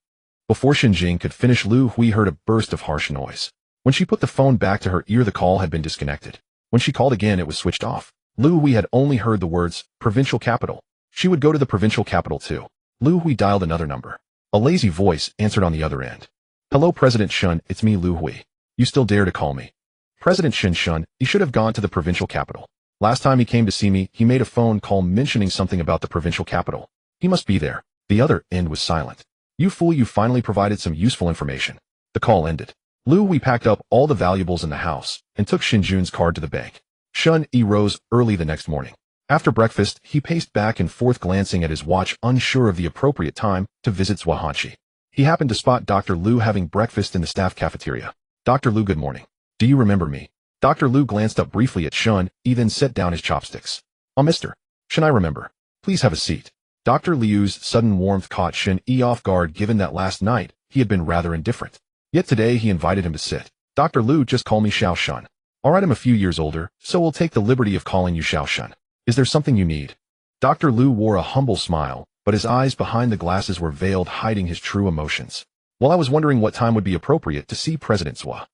Before Xinjing could finish, Lu Hui heard a burst of harsh noise. When she put the phone back to her ear, the call had been disconnected. When she called again, it was switched off. Lu Hui had only heard the words, provincial capital. She would go to the provincial capital too. Lu Hui dialed another number. A lazy voice answered on the other end. Hello, President Shen, it's me, Lu Hui. You still dare to call me? President Shen, he should have gone to the provincial capital. Last time he came to see me, he made a phone call mentioning something about the provincial capital. He must be there. The other end was silent. You fool, you finally provided some useful information. The call ended. Lu Hui packed up all the valuables in the house and took Xinjun's card to the bank. Shen Yi rose early the next morning. After breakfast, he paced back and forth, glancing at his watch, unsure of the appropriate time to visit Zhuhanqi. He happened to spot Dr. Lu having breakfast in the staff cafeteria. Dr. Lu, good morning. Do you remember me? Dr. Lu glanced up briefly at Shen Yi, then set down his chopsticks. Oh, Mr. Shen, I remember. Please have a seat. Dr. Liu's sudden warmth caught Shen Yi off guard, given that last night he had been rather indifferent. Yet today he invited him to sit. Dr. Lu, just call me Xiao Shen. Alright, I'm a few years older, so we'll take the liberty of calling you Xiao Shen. Is there something you need? Dr. Lu wore a humble smile, but his eyes behind the glasses were veiled, hiding his true emotions. Well, I was wondering what time would be appropriate to see President Zhua.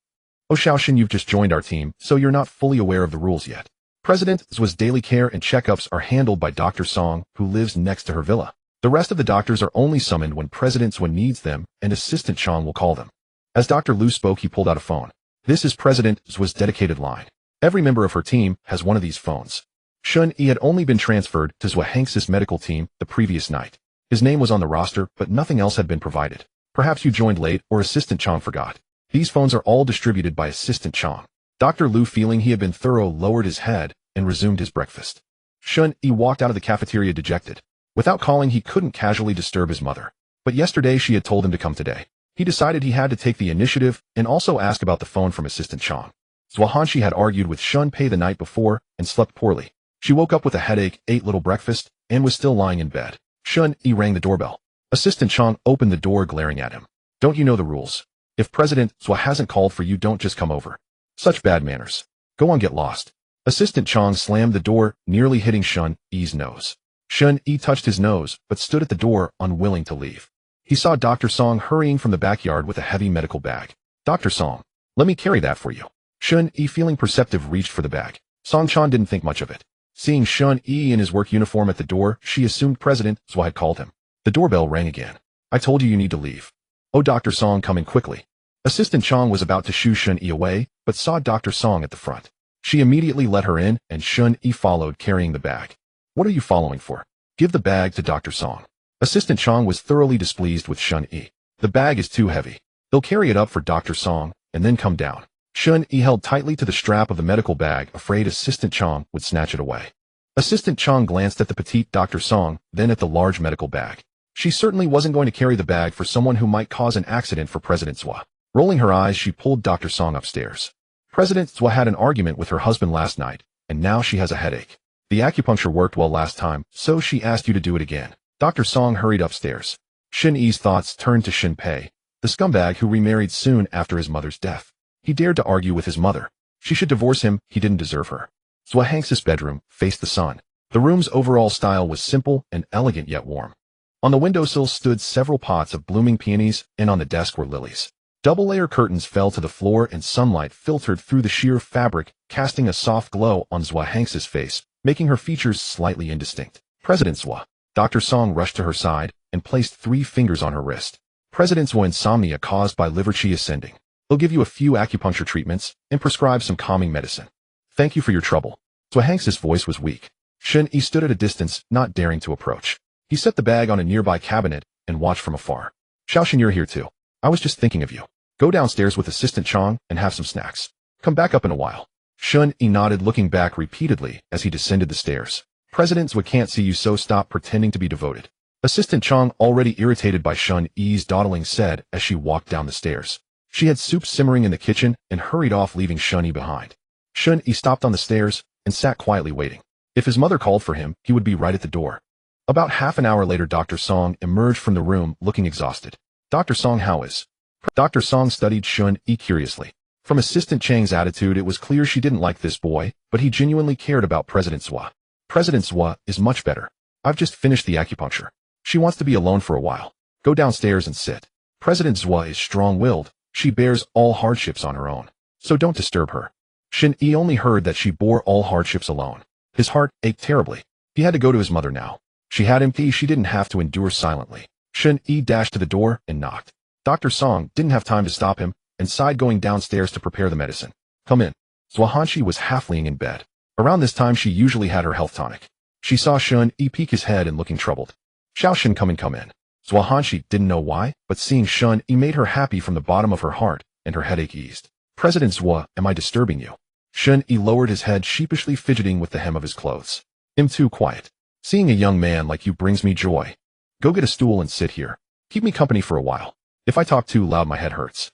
Oh, Xiaoshen, you've just joined our team, so you're not fully aware of the rules yet. President Zhua's daily care and checkups are handled by Dr. Song, who lives next to her villa. The rest of the doctors are only summoned when President Zhua needs them, and Assistant Chong will call them. As Dr. Lu spoke, he pulled out a phone. This is President Zhua's dedicated line. Every member of her team has one of these phones. Shen Yi had only been transferred to Zhua Hanx's medical team the previous night. His name was on the roster, but nothing else had been provided. Perhaps you joined late or Assistant Chong forgot. These phones are all distributed by Assistant Chong. Dr. Lu, feeling he had been thorough, lowered his head and resumed his breakfast. Shen Yi walked out of the cafeteria dejected. Without calling, he couldn't casually disturb his mother. But yesterday she had told him to come today. He decided he had to take the initiative and also ask about the phone from Assistant Chong. Zhua Hanxi had argued with Shen Pei the night before and slept poorly. She woke up with a headache, ate little breakfast, and was still lying in bed. Shen Yi rang the doorbell. Assistant Chong opened the door, glaring at him. Don't you know the rules? If President Zhua hasn't called for you, don't just come over. Such bad manners. Go on, get lost. Assistant Chong slammed the door, nearly hitting Shen Yi's nose. Shen Yi touched his nose, but stood at the door, unwilling to leave. He saw Dr. Song hurrying from the backyard with a heavy medical bag. Dr. Song, let me carry that for you. Shen Yi, feeling perceptive, reached for the bag. Song Chan didn't think much of it. Seeing Shen Yi in his work uniform at the door, she assumed President Zhua had called him. The doorbell rang again. I told you need to leave. Oh, Dr. Song, come in quickly. Assistant Chong was about to shoo Shen Yi away, but saw Dr. Song at the front. She immediately let her in, and Shen Yi followed, carrying the bag. What are you following for? Give the bag to Dr. Song. Assistant Chong was thoroughly displeased with Shen Yi. The bag is too heavy. They'll carry it up for Dr. Song, and then come down. Shen Yi held tightly to the strap of the medical bag, afraid Assistant Chong would snatch it away. Assistant Chong glanced at the petite Dr. Song, then at the large medical bag. She certainly wasn't going to carry the bag for someone who might cause an accident for President Zhua. Rolling her eyes, she pulled Dr. Song upstairs. President Zhua had an argument with her husband last night, and now she has a headache. The acupuncture worked well last time, so she asked you to do it again. Dr. Song hurried upstairs. Shen Yi's thoughts turned to Shen Pei, the scumbag who remarried soon after his mother's death. He dared to argue with his mother. She should divorce him, he didn't deserve her. Zhua Hanx's bedroom faced the sun. The room's overall style was simple and elegant yet warm. On the windowsill stood several pots of blooming peonies, and on the desk were lilies. Double-layer curtains fell to the floor, and sunlight filtered through the sheer fabric, casting a soft glow on Zhua Hanx's face, making her features slightly indistinct. President Zhua. Dr. Song rushed to her side and placed 3 fingers on her wrist. President Zhua, insomnia caused by liver qi ascending. They'll give you a few acupuncture treatments and prescribe some calming medicine. Thank you for your trouble. Zhua Hanx's voice was weak. Shen Yi stood at a distance, not daring to approach. He set the bag on a nearby cabinet and watched from afar. Xiaoshen, you're here too. I was just thinking of you. Go downstairs with Assistant Chong and have some snacks. Come back up in a while. Shen Yi nodded, looking back repeatedly as he descended the stairs. President Zhua can't see you, so stop pretending to be devoted. Assistant Chong, already irritated by Shen Yi's dawdling, said as she walked down the stairs. She had soup simmering in the kitchen and hurried off, leaving Shen Yi behind. Shen Yi stopped on the stairs and sat quietly waiting. If his mother called for him, he would be right at the door. About half an hour later, Dr. Song emerged from the room, looking exhausted. Dr. Song, how is? Dr. Song studied Shen Yi curiously. From Assistant Chang's attitude, it was clear she didn't like this boy, but he genuinely cared about President Zhua. President Zhua is much better. I've just finished the acupuncture. She wants to be alone for a while. Go downstairs and sit. President Zhua is strong-willed. She bears all hardships on her own. So don't disturb her. Shen Yi only heard that she bore all hardships alone. His heart ached terribly. He had to go to his mother now. She had him. She didn't have to endure silently. Shen Yi dashed to the door and knocked. Dr. Song didn't have time to stop him and sighed, going downstairs to prepare the medicine. Come in. Zhua Hanxi was half-laying in bed. Around this time she usually had her health tonic. She saw Shen Yi peek his head and looking troubled. Xiaoshen, come in. Zhua Hanxi didn't know why, but seeing Shen Yi made her happy from the bottom of her heart, and her headache eased. President Zhua, am I disturbing you? Shen Yi lowered his head, sheepishly fidgeting with the hem of his clothes. I'm too quiet. Seeing a young man like you brings me joy. Go get a stool and sit here. Keep me company for a while. If I talk too loud, my head hurts.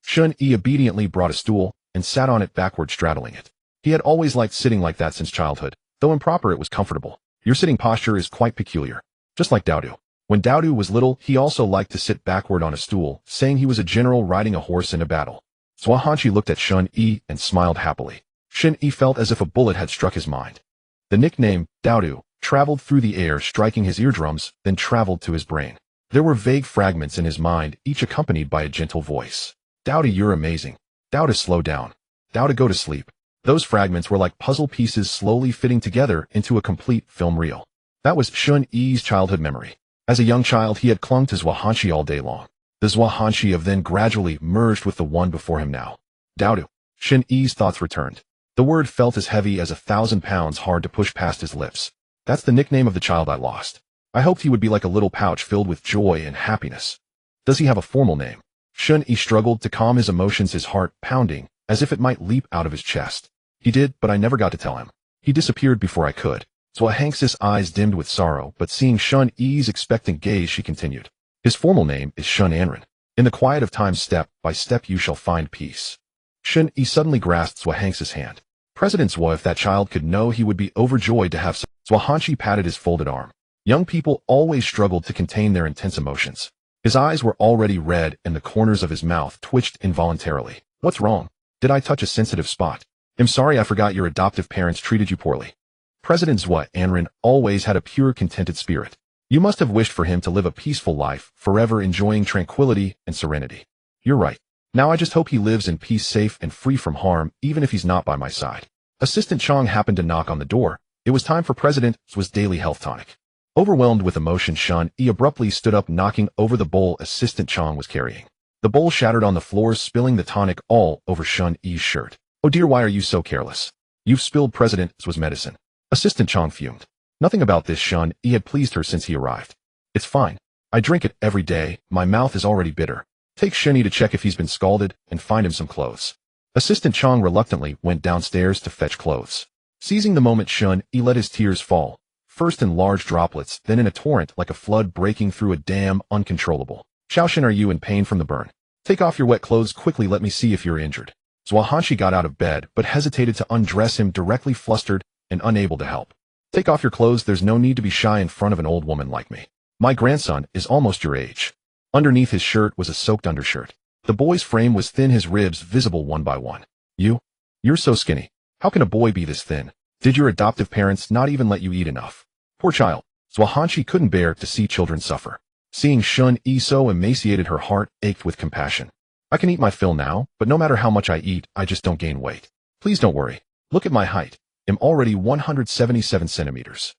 Shen Yi obediently brought a stool and sat on it backward, straddling it. He had always liked sitting like that since childhood. Though improper, it was comfortable. Your sitting posture is quite peculiar. Just like Daodu. When Daodu was little, he also liked to sit backward on a stool, saying he was a general riding a horse in a battle. Zhua Hanxi looked at Shen Yi and smiled happily. Shen Yi felt as if a bullet had struck his mind. The nickname, Daodu, traveled through the air, striking his eardrums, then traveled to his brain. There were vague fragments in his mind, each accompanied by a gentle voice. Dowdy, you're amazing. Dowdy, slow down. Dowdy, go to sleep. Those fragments were like puzzle pieces slowly fitting together into a complete film reel. That was Shen Yi's childhood memory. As a young child, he had clung to Zhuanghanshi all day long. The Zhuanghanshi of then gradually merged with the one before him now. Dowdy. Shen Yi's thoughts returned. The word felt as heavy as 1,000 pounds, hard to push past his lips. That's the nickname of the child I lost. I hoped he would be like a little pouch filled with joy and happiness. Does he have a formal name? Shen Yi struggled to calm his emotions, his heart pounding, as if it might leap out of his chest. He did, but I never got to tell him. He disappeared before I could. Zhuanghanxi's eyes dimmed with sorrow, but seeing Shen Yi's expectant gaze, she continued. His formal name is Shun Anren. In the quiet of time, step by step you shall find peace. Shen Yi suddenly grasped Zhuanghanxi's hand. President Zhua, if that child could know, he would be overjoyed to have some. Zhuanghanshi patted his folded arm. Young people always struggled to contain their intense emotions. His eyes were already red and the corners of his mouth twitched involuntarily. What's wrong? Did I touch a sensitive spot? I'm sorry, I forgot your adoptive parents treated you poorly. President Zhua Anren always had a pure, contented spirit. You must have wished for him to live a peaceful life, forever enjoying tranquility and serenity. You're right. Now I just hope he lives in peace, safe and free from harm, even if he's not by my side. Assistant Chong happened to knock on the door. It was time for President Zhua's daily health tonic. Overwhelmed with emotion, Shen Yi abruptly stood up, knocking over the bowl Assistant Chong was carrying. The bowl shattered on the floor, spilling the tonic all over Shen Yi's shirt. Oh dear, why are you so careless? You've spilled President Zhua's medicine. Assistant Chong fumed. Nothing about this. Shen Yi had pleased her since he arrived. It's fine. I drink it every day. My mouth is already bitter. Take Shen Yi to check if he's been scalded and find him some clothes. Assistant Chong reluctantly went downstairs to fetch clothes. Seizing the moment, Shen Yi let his tears fall. First in large droplets, then in a torrent like a flood breaking through a dam, uncontrollable. Xiaoshen, are you in pain from the burn? Take off your wet clothes quickly, let me see if you're injured. Zhuanghanshi got out of bed, but hesitated to undress him, directly flustered and unable to help. Take off your clothes, there's no need to be shy in front of an old woman like me. My grandson is almost your age. Underneath his shirt was a soaked undershirt. The boy's frame was thin, his ribs visible one by one. You're so skinny. How can a boy be this thin? Did your adoptive parents not even let you eat enough? Poor child. Zhuanghanshi couldn't bear to see children suffer. Seeing Shen Yi so emaciated, her heart ached with compassion. I can eat my fill now, but no matter how much I eat, I just don't gain weight. Please don't worry. Look at my height. I'm already 177 centimeters.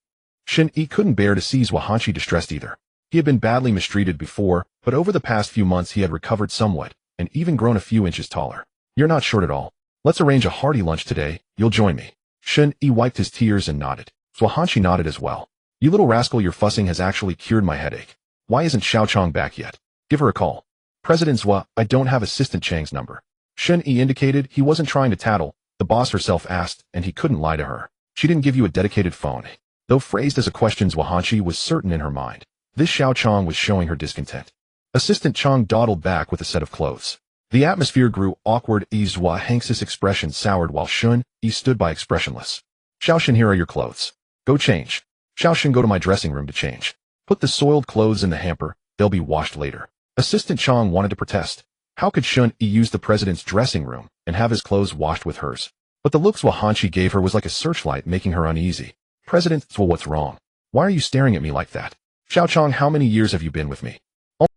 Shen Yi couldn't bear to see Zhuanghanshi distressed either. He had been badly mistreated before, but over the past few months he had recovered somewhat, and even grown a few inches taller. You're not short at all. Let's arrange a hearty lunch today. You'll join me. Shen Yi wiped his tears and nodded. Zhuanghanshi nodded as well. You little rascal, your fussing has actually cured my headache. Why isn't Xiao Chong back yet? Give her a call. President Zhua, I don't have Assistant Chang's number. Shen Yi indicated he wasn't trying to tattle. The boss herself asked, and he couldn't lie to her. She didn't give you a dedicated phone. Though phrased as a question, Zhuanghanshi was certain in her mind. This Xiao Chong was showing her discontent. Assistant Chong dawdled back with a set of clothes. The atmosphere grew awkward. Zhuanghanxi's expression soured while Shen Yi stood by expressionless. Xiaoshen, here are your clothes. Go change. Xiaoshen, go to my dressing room to change. Put the soiled clothes in the hamper. They'll be washed later. Assistant Chong wanted to protest. How could Shen Yi use the president's dressing room and have his clothes washed with hers? But the look Zhuanghanshi gave her was like a searchlight, making her uneasy. President Zhua, what's wrong? Why are you staring at me like that? Xiao Chong, how many years have you been with me?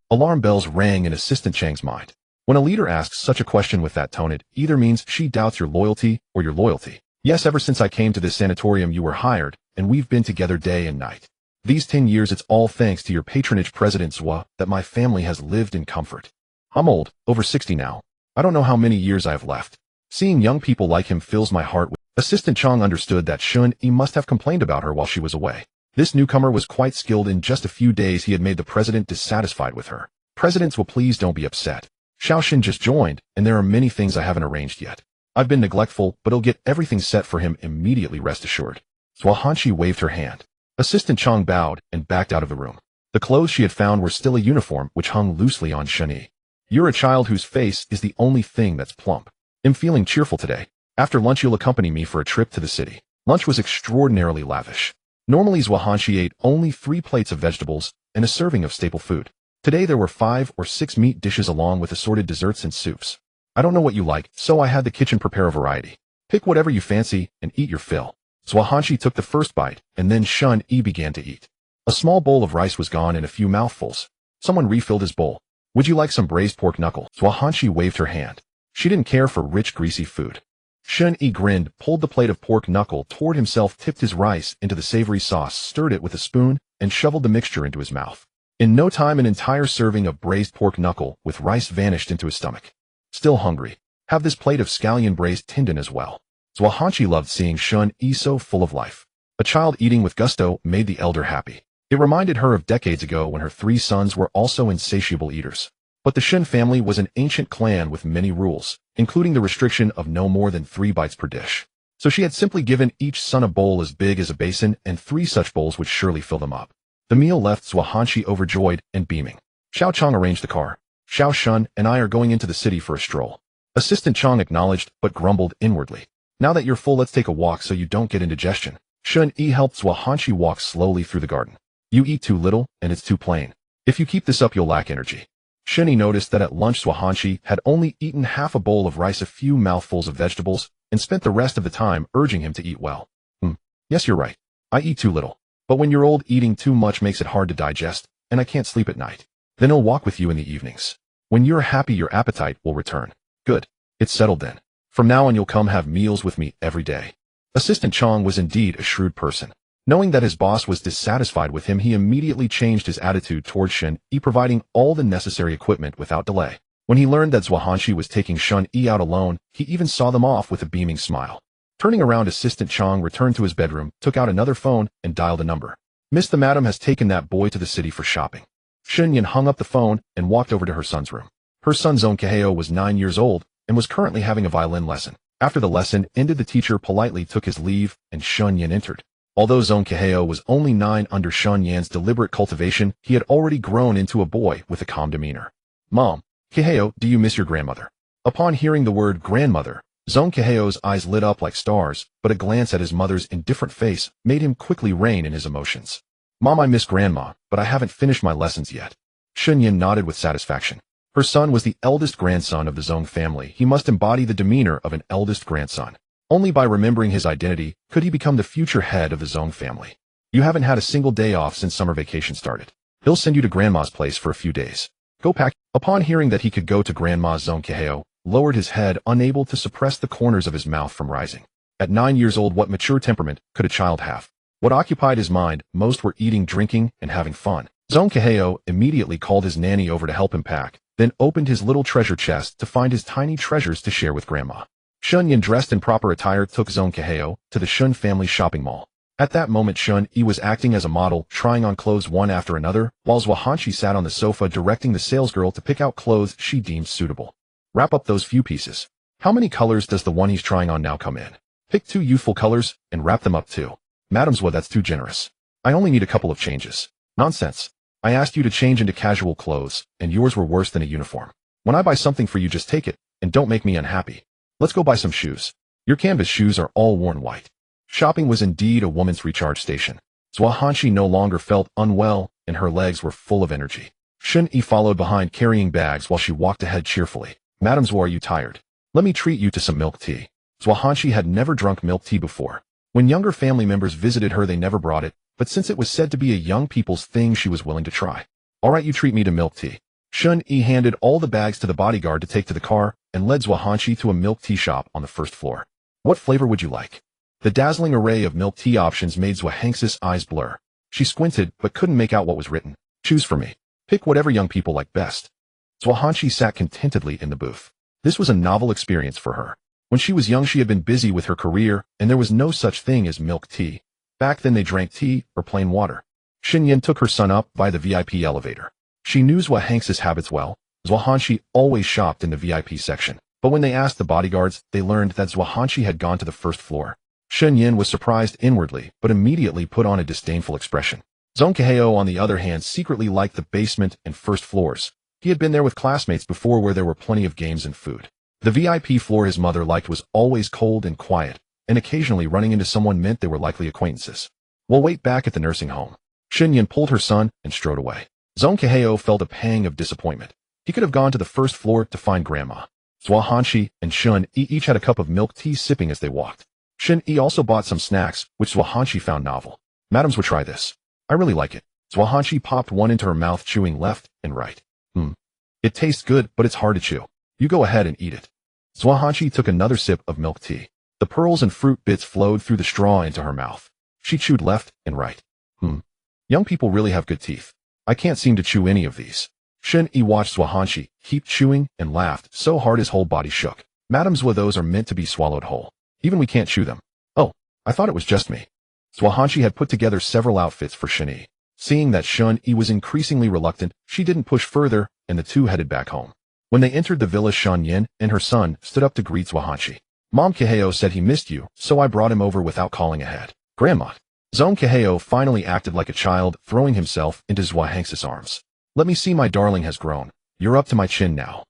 Alarm bells rang in Assistant Chang's mind. When a leader asks such a question with that tone, it either means she doubts your loyalty or your loyalty. Yes, ever since I came to this sanatorium you were hired, and we've been together day and night. These 10 years, it's all thanks to your patronage, President Zhua, that my family has lived in comfort. I'm old, over 60 now. I don't know how many years I have left. Seeing young people like him fills my heart with... Assistant Chong understood that Shen Yi must have complained about her while she was away. This newcomer was quite skilled. In just a few days he had made the president dissatisfied with her. President Zhua, please don't be upset. Xiaoshen just joined, and there are many things I haven't arranged yet. I've been neglectful, but I'll get everything set for him immediately, rest assured. Zhuanghanshi waved her hand. Assistant Chong bowed and backed out of the room. The clothes she had found were still a uniform which hung loosely on Shen Yi. You're a child whose face is the only thing that's plump. I'm feeling cheerful today. After lunch you'll accompany me for a trip to the city. Lunch was extraordinarily lavish. Normally Zhuanghanshi ate only 3 plates of vegetables and a serving of staple food. Today there were 5 or 6 meat dishes along with assorted desserts and soups. I don't know what you like, so I had the kitchen prepare a variety. Pick whatever you fancy and eat your fill. Zhuanghanshi took the first bite, and then Shen Yi began to eat. A small bowl of rice was gone in a few mouthfuls. Someone refilled his bowl. Would you like some braised pork knuckle? Zhuanghanshi waved her hand. She didn't care for rich, greasy food. Shen Yi grinned, pulled the plate of pork knuckle toward himself, tipped his rice into the savory sauce, stirred it with a spoon, and shoveled the mixture into his mouth. In no time, an entire serving of braised pork knuckle with rice vanished into his stomach. Still hungry? Have this plate of scallion braised tendon as well. Zhuanghanshi loved seeing Shen Yi so full of life. A child eating with gusto made the elder happy. It reminded her of decades ago when her 3 sons were also insatiable eaters. But the Shen family was an ancient clan with many rules, including the restriction of no more than 3 bites per dish. So she had simply given each son a bowl as big as a basin, and 3 such bowls would surely fill them up. The meal left Zhuanghanshi overjoyed and beaming. Xiao Chang arranged the car. Xiao Shun and I are going into the city for a stroll. Assistant Chang acknowledged, but grumbled inwardly. Now that you're full, let's take a walk so you don't get indigestion. Shen Yi helped Zhuanghanshi walk slowly through the garden. You eat too little, and it's too plain. If you keep this up, you'll lack energy. Shen Yi noticed that at lunch Zhuanghanshi had only eaten half a bowl of rice, a few mouthfuls of vegetables, and spent the rest of the time urging him to eat well. Yes, you're right. I eat too little. But when you're old, eating too much makes it hard to digest, and I can't sleep at night. Then I'll walk with you in the evenings. When you're happy, your appetite will return. Good. It's settled then. From now on, you'll come have meals with me every day. Assistant Chang was indeed a shrewd person. Knowing that his boss was dissatisfied with him, he immediately changed his attitude toward Shen Yi, providing all the necessary equipment without delay. When he learned that Zhuanghanshi was taking Shen Yi out alone, he even saw them off with a beaming smile. Turning around, Assistant Chang returned to his bedroom, took out another phone, and dialed a number. Miss, the madam has taken that boy to the city for shopping. Shen Yin hung up the phone and walked over to her son's room. Her son Zong Keheo was 9 years old and was currently having a violin lesson. After the lesson ended, the teacher politely took his leave, and Shen Yin entered. Although Zong Keheo was only 9, under Shen Yan's deliberate cultivation, he had already grown into a boy with a calm demeanor. Mom, Keheo, do you miss your grandmother? Upon hearing the word grandmother, Zong Keheo's eyes lit up like stars, but a glance at his mother's indifferent face made him quickly rein in his emotions. Mom, I miss Grandma, but I haven't finished my lessons yet. Shen Yin nodded with satisfaction. Her son was the eldest grandson of the Zong family. He must embody the demeanor of an eldest grandson. Only by remembering his identity could he become the future head of the Zong family. You haven't had a single day off since summer vacation started. He'll send you to Grandma's place for a few days. Go pack. Upon hearing that he could go to Grandma's, Zong Keheo lowered his head, unable to suppress the corners of his mouth from rising. At 9 years old, what mature temperament could a child have? What occupied his mind most were eating, drinking, and having fun. Zong Keheo immediately called his nanny over to help him pack, then opened his little treasure chest to find his tiny treasures to share with Grandma. Shen Yin, dressed in proper attire, took Zong Keheo to the Shen family shopping mall. At that moment, Shen Yi was acting as a model, trying on clothes one after another, while Zhuanghanshi sat on the sofa directing the salesgirl to pick out clothes she deemed suitable. Wrap up those few pieces. How many colors does the one he's trying on now come in? Pick 2 youthful colors and wrap them up too. Madam's, well, that's too generous. I only need a couple of changes. Nonsense. I asked you to change into casual clothes, and yours were worse than a uniform. When I buy something for you, just take it, and don't make me unhappy. Let's go buy some shoes. Your canvas shoes are all worn white. Shopping was indeed a woman's recharge station. Zhuanghanshi no longer felt unwell, and her legs were full of energy. Shen Yi followed behind, carrying bags while she walked ahead cheerfully. Madam, are you tired? Let me treat you to some milk tea. Zhuanghanshi had never drunk milk tea before. When younger family members visited her, they never brought it, but since it was said to be a young people's thing, she was willing to try. All right, you treat me to milk tea. Shen Yi handed all the bags to the bodyguard to take to the car and led Zhuanghanshi to a milk tea shop on the first floor. What flavor would you like? The dazzling array of milk tea options made Zhuanghanxi's eyes blur. She squinted but couldn't make out what was written. Choose for me. Pick whatever young people like best. Zhuanghanshi sat contentedly in the booth. This was a novel experience for her. When she was young, she had been busy with her career, and there was no such thing as milk tea. Back then they drank tea or plain water. Shen Yin took her son up by the VIP elevator. She knew Zhuanghanxi's habits well. Zhuanghanshi always shopped in the VIP section, but when they asked the bodyguards, they learned that Zhuanghanshi had gone to the first floor. Shen Yin was surprised inwardly, but immediately put on a disdainful expression. Zong Keheo, on the other hand, secretly liked the basement and first floors. He had been there with classmates before, where there were plenty of games and food. The VIP floor his mother liked was always cold and quiet, and occasionally running into someone meant they were likely acquaintances. We'll wait back at the nursing home. Shen Yin pulled her son and strode away. Zong Keheo felt a pang of disappointment. He could have gone to the first floor to find Grandma. Zhuanghanshi and Shen Yi each had a cup of milk tea, sipping as they walked. Shen Yi also bought some snacks, which Zhuanghanqi found novel. Madams would try this. I really like it. Zhuanghanqi popped one into her mouth, chewing left and right. It tastes good, but it's hard to chew. You go ahead and eat it. Zhuanghanqi took another sip of milk tea. The pearls and fruit bits flowed through the straw into her mouth. She chewed left and right. Young people really have good teeth. I can't seem to chew any of these. Shen Yi watched Zhuanghanqi keep chewing and laughed so hard his whole body shook. Madams, those are meant to be swallowed whole. Even we can't chew them. Oh, I thought it was just me. Zhuanghanqi had put together several outfits for Shen Yi. Seeing that Shen Yi was increasingly reluctant, she didn't push further, and the two headed back home. When they entered the villa, Shen Yi and her son stood up to greet Zhuanghanqi. Mom Kaheo said he missed you, so I brought him over without calling ahead. Grandma. Zone Kaheo finally acted like a child, throwing himself into Zhuanghanqi's arms. Let me see, my darling has grown. You're up to my chin now.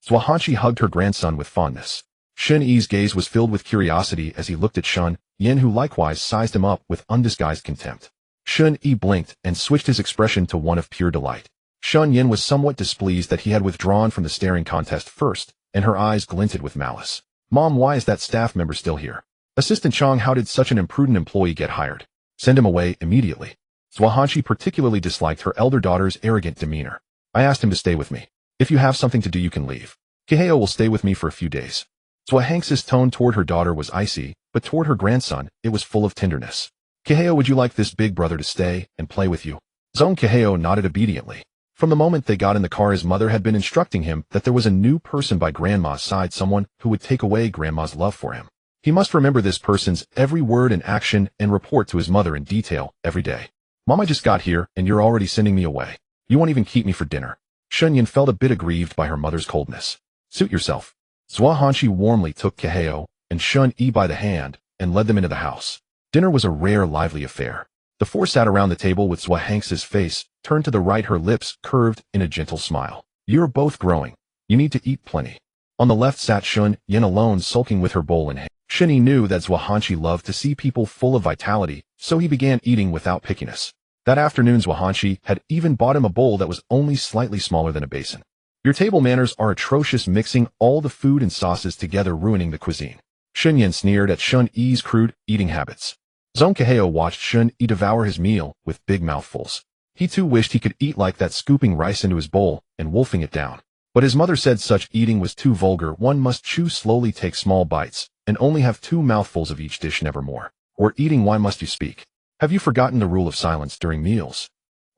Zhuanghanqi hugged her grandson with fondness. Shen Yi's gaze was filled with curiosity as he looked at Shen Yi, who likewise sized him up with undisguised contempt. Shen Yi blinked and switched his expression to one of pure delight. Shen Yi was somewhat displeased that he had withdrawn from the staring contest first, and her eyes glinted with malice. Mom, why is that staff member still here? Assistant Chong, how did such an imprudent employee get hired? Send him away immediately. Zhuanghanqi particularly disliked her elder daughter's arrogant demeanor. I asked him to stay with me. If you have something to do, you can leave. Kaheo will stay with me for a few days. Zhuanghanqi's tone toward her daughter was icy, but toward her grandson, it was full of tenderness. Kaheo, would you like this big brother to stay and play with you? Zone Kaheo nodded obediently. From the moment they got in the car, his mother had been instructing him that there was a new person by Grandma's side, someone who would take away Grandma's love for him. He must remember this person's every word and action and report to his mother in detail every day. Mom, I just got here, and you're already sending me away. You won't even keep me for dinner. Shen Yi felt a bit aggrieved by her mother's coldness. Suit yourself. Zhuanghanqi warmly took Kaheo and Shen Yi by the hand and led them into the house. Dinner was a rare, lively affair. The four sat around the table with Zhuanghanqi's face turned to the right, her lips curved in a gentle smile. You're both growing. You need to eat plenty. On the left sat Shen Yi alone, sulking with her bowl in hand. Shen Yi knew that Zhuanghanqi loved to see people full of vitality, so he began eating without pickiness. That afternoon, Zhuanghanqi had even bought him a bowl that was only slightly smaller than a basin. Your table manners are atrocious, mixing all the food and sauces together, ruining the cuisine. Shen Yi sneered at Shen Yi's crude eating habits. Zone Kaheo watched Shen Yi devour his meal with big mouthfuls. He too wished he could eat like that, scooping rice into his bowl and wolfing it down. But his mother said such eating was too vulgar. One must chew slowly, take small bites, and only have 2 mouthfuls of each dish, never more. Or eating, why must you speak? Have you forgotten the rule of silence during meals?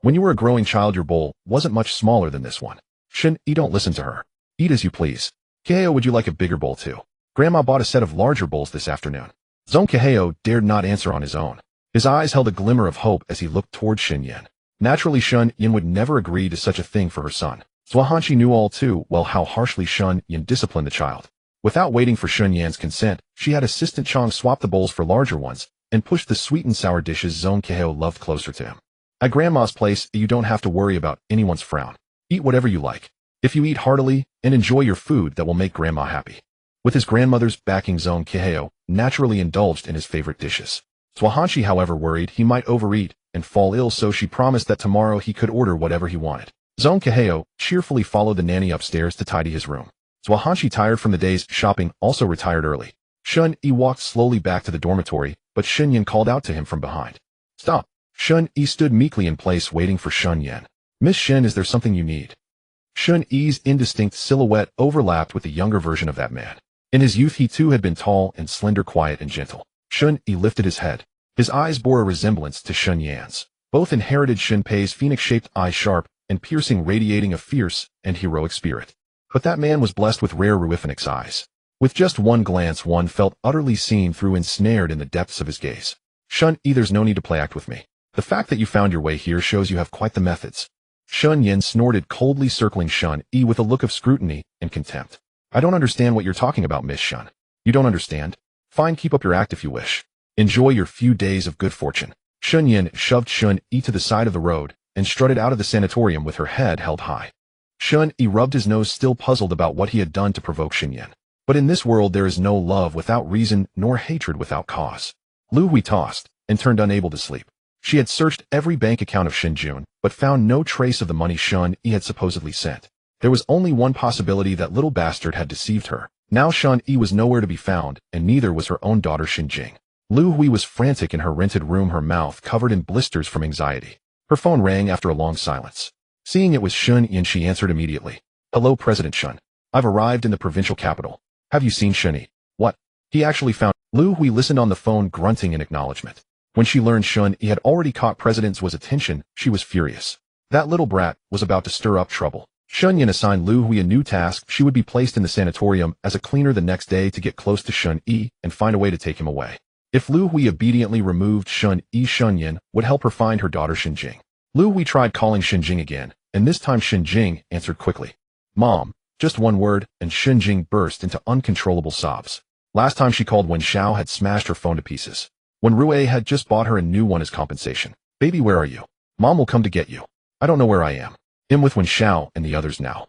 When you were a growing child, your bowl wasn't much smaller than this one. Shen Yi, don't listen to her. Eat as you please. Kaheo, would you like a bigger bowl too? Grandma bought a set of larger bowls this afternoon. Zone Kaheo dared not answer on his own. His eyes held a glimmer of hope as he looked toward Shen Yi. Naturally, Shen Yi would never agree to such a thing for her son. Zhuanghanqi knew all too well how harshly Shen Yi disciplined the child. Without waiting for Shen Yi's consent, she had Assistant Chong swap the bowls for larger ones and push the sweet and sour dishes Zone Kaheo loved closer to him. At Grandma's place, you don't have to worry about anyone's frown. Eat whatever you like. If you eat heartily and enjoy your food, that will make Grandma happy. With his grandmother's backing, Zone Kaheo naturally indulged in his favorite dishes. Zhuanghanqi, however, worried he might overeat and fall ill, so she promised that tomorrow he could order whatever he wanted. Zone Kaheo cheerfully followed the nanny upstairs to tidy his room. Zhuanghanqi, tired from the day's shopping, also retired early. Shen Yi walked slowly back to the dormitory, but Shen Yi called out to him from behind. Stop. Shen Yi stood meekly in place, waiting for Shen Yi. Miss Shen, is there something you need? Shen Yi's indistinct silhouette overlapped with the younger version of that man. In his youth, he too had been tall and slender, quiet and gentle. Shen Yi lifted his head. His eyes bore a resemblance to Shen Yi's. Both inherited Shen Pei's phoenix-shaped eyes, sharp and piercing, radiating a fierce and heroic spirit. But that man was blessed with rare ruifinix eyes. With just one glance, one felt utterly seen through, ensnared in the depths of his gaze. Shen Yi, there's no need to play act with me. The fact that you found your way here shows you have quite the methods. Shen Yi snorted coldly, circling Shen Yi with a look of scrutiny and contempt. I don't understand what you're talking about, Miss Shen. You don't understand? Fine, keep up your act if you wish. Enjoy your few days of good fortune. Shen Yi shoved Shen Yi to the side of the road and strutted out of the sanatorium with her head held high. Shen Yi rubbed his nose, still puzzled about what he had done to provoke Shen Yi. But in this world there is no love without reason, nor hatred without cause. Lu Hui tossed and turned, unable to sleep. She had searched every bank account of Shen Jun, but found no trace of the money Shen Yi had supposedly sent. There was only one possibility: that little bastard had deceived her. Now Shen Yi was nowhere to be found, and neither was her own daughter Shen Jing. Lu Hui was frantic in her rented room, her mouth covered in blisters from anxiety. Her phone rang after a long silence. Seeing it was Shen Yi, she answered immediately. Hello, President Shen. I've arrived in the provincial capital. Have you seen Shen Yi? What? He actually found. Lu Hui listened on the phone, grunting in acknowledgement. When she learned Shen Yi had already caught President Zhu's attention, she was furious. That little brat was about to stir up trouble. Shen Yi assigned Lu Hui a new task. She would be placed in the sanatorium as a cleaner the next day to get close to Shen Yi and find a way to take him away. If Lu Hui obediently removed Shen Yi, Shen Yin would help her find her daughter Shen Jing. Lu Hui tried calling Shen Jing again, and this time Shen Jing answered quickly. Mom, just one word, and Shen Jing burst into uncontrollable sobs. Last time she called, Wen Xiao had smashed her phone to pieces. When Rui had just bought her a new one as compensation. Baby, where are you? Mom will come to get you. I don't know where I am. I'm with Wen Xiao and the others now.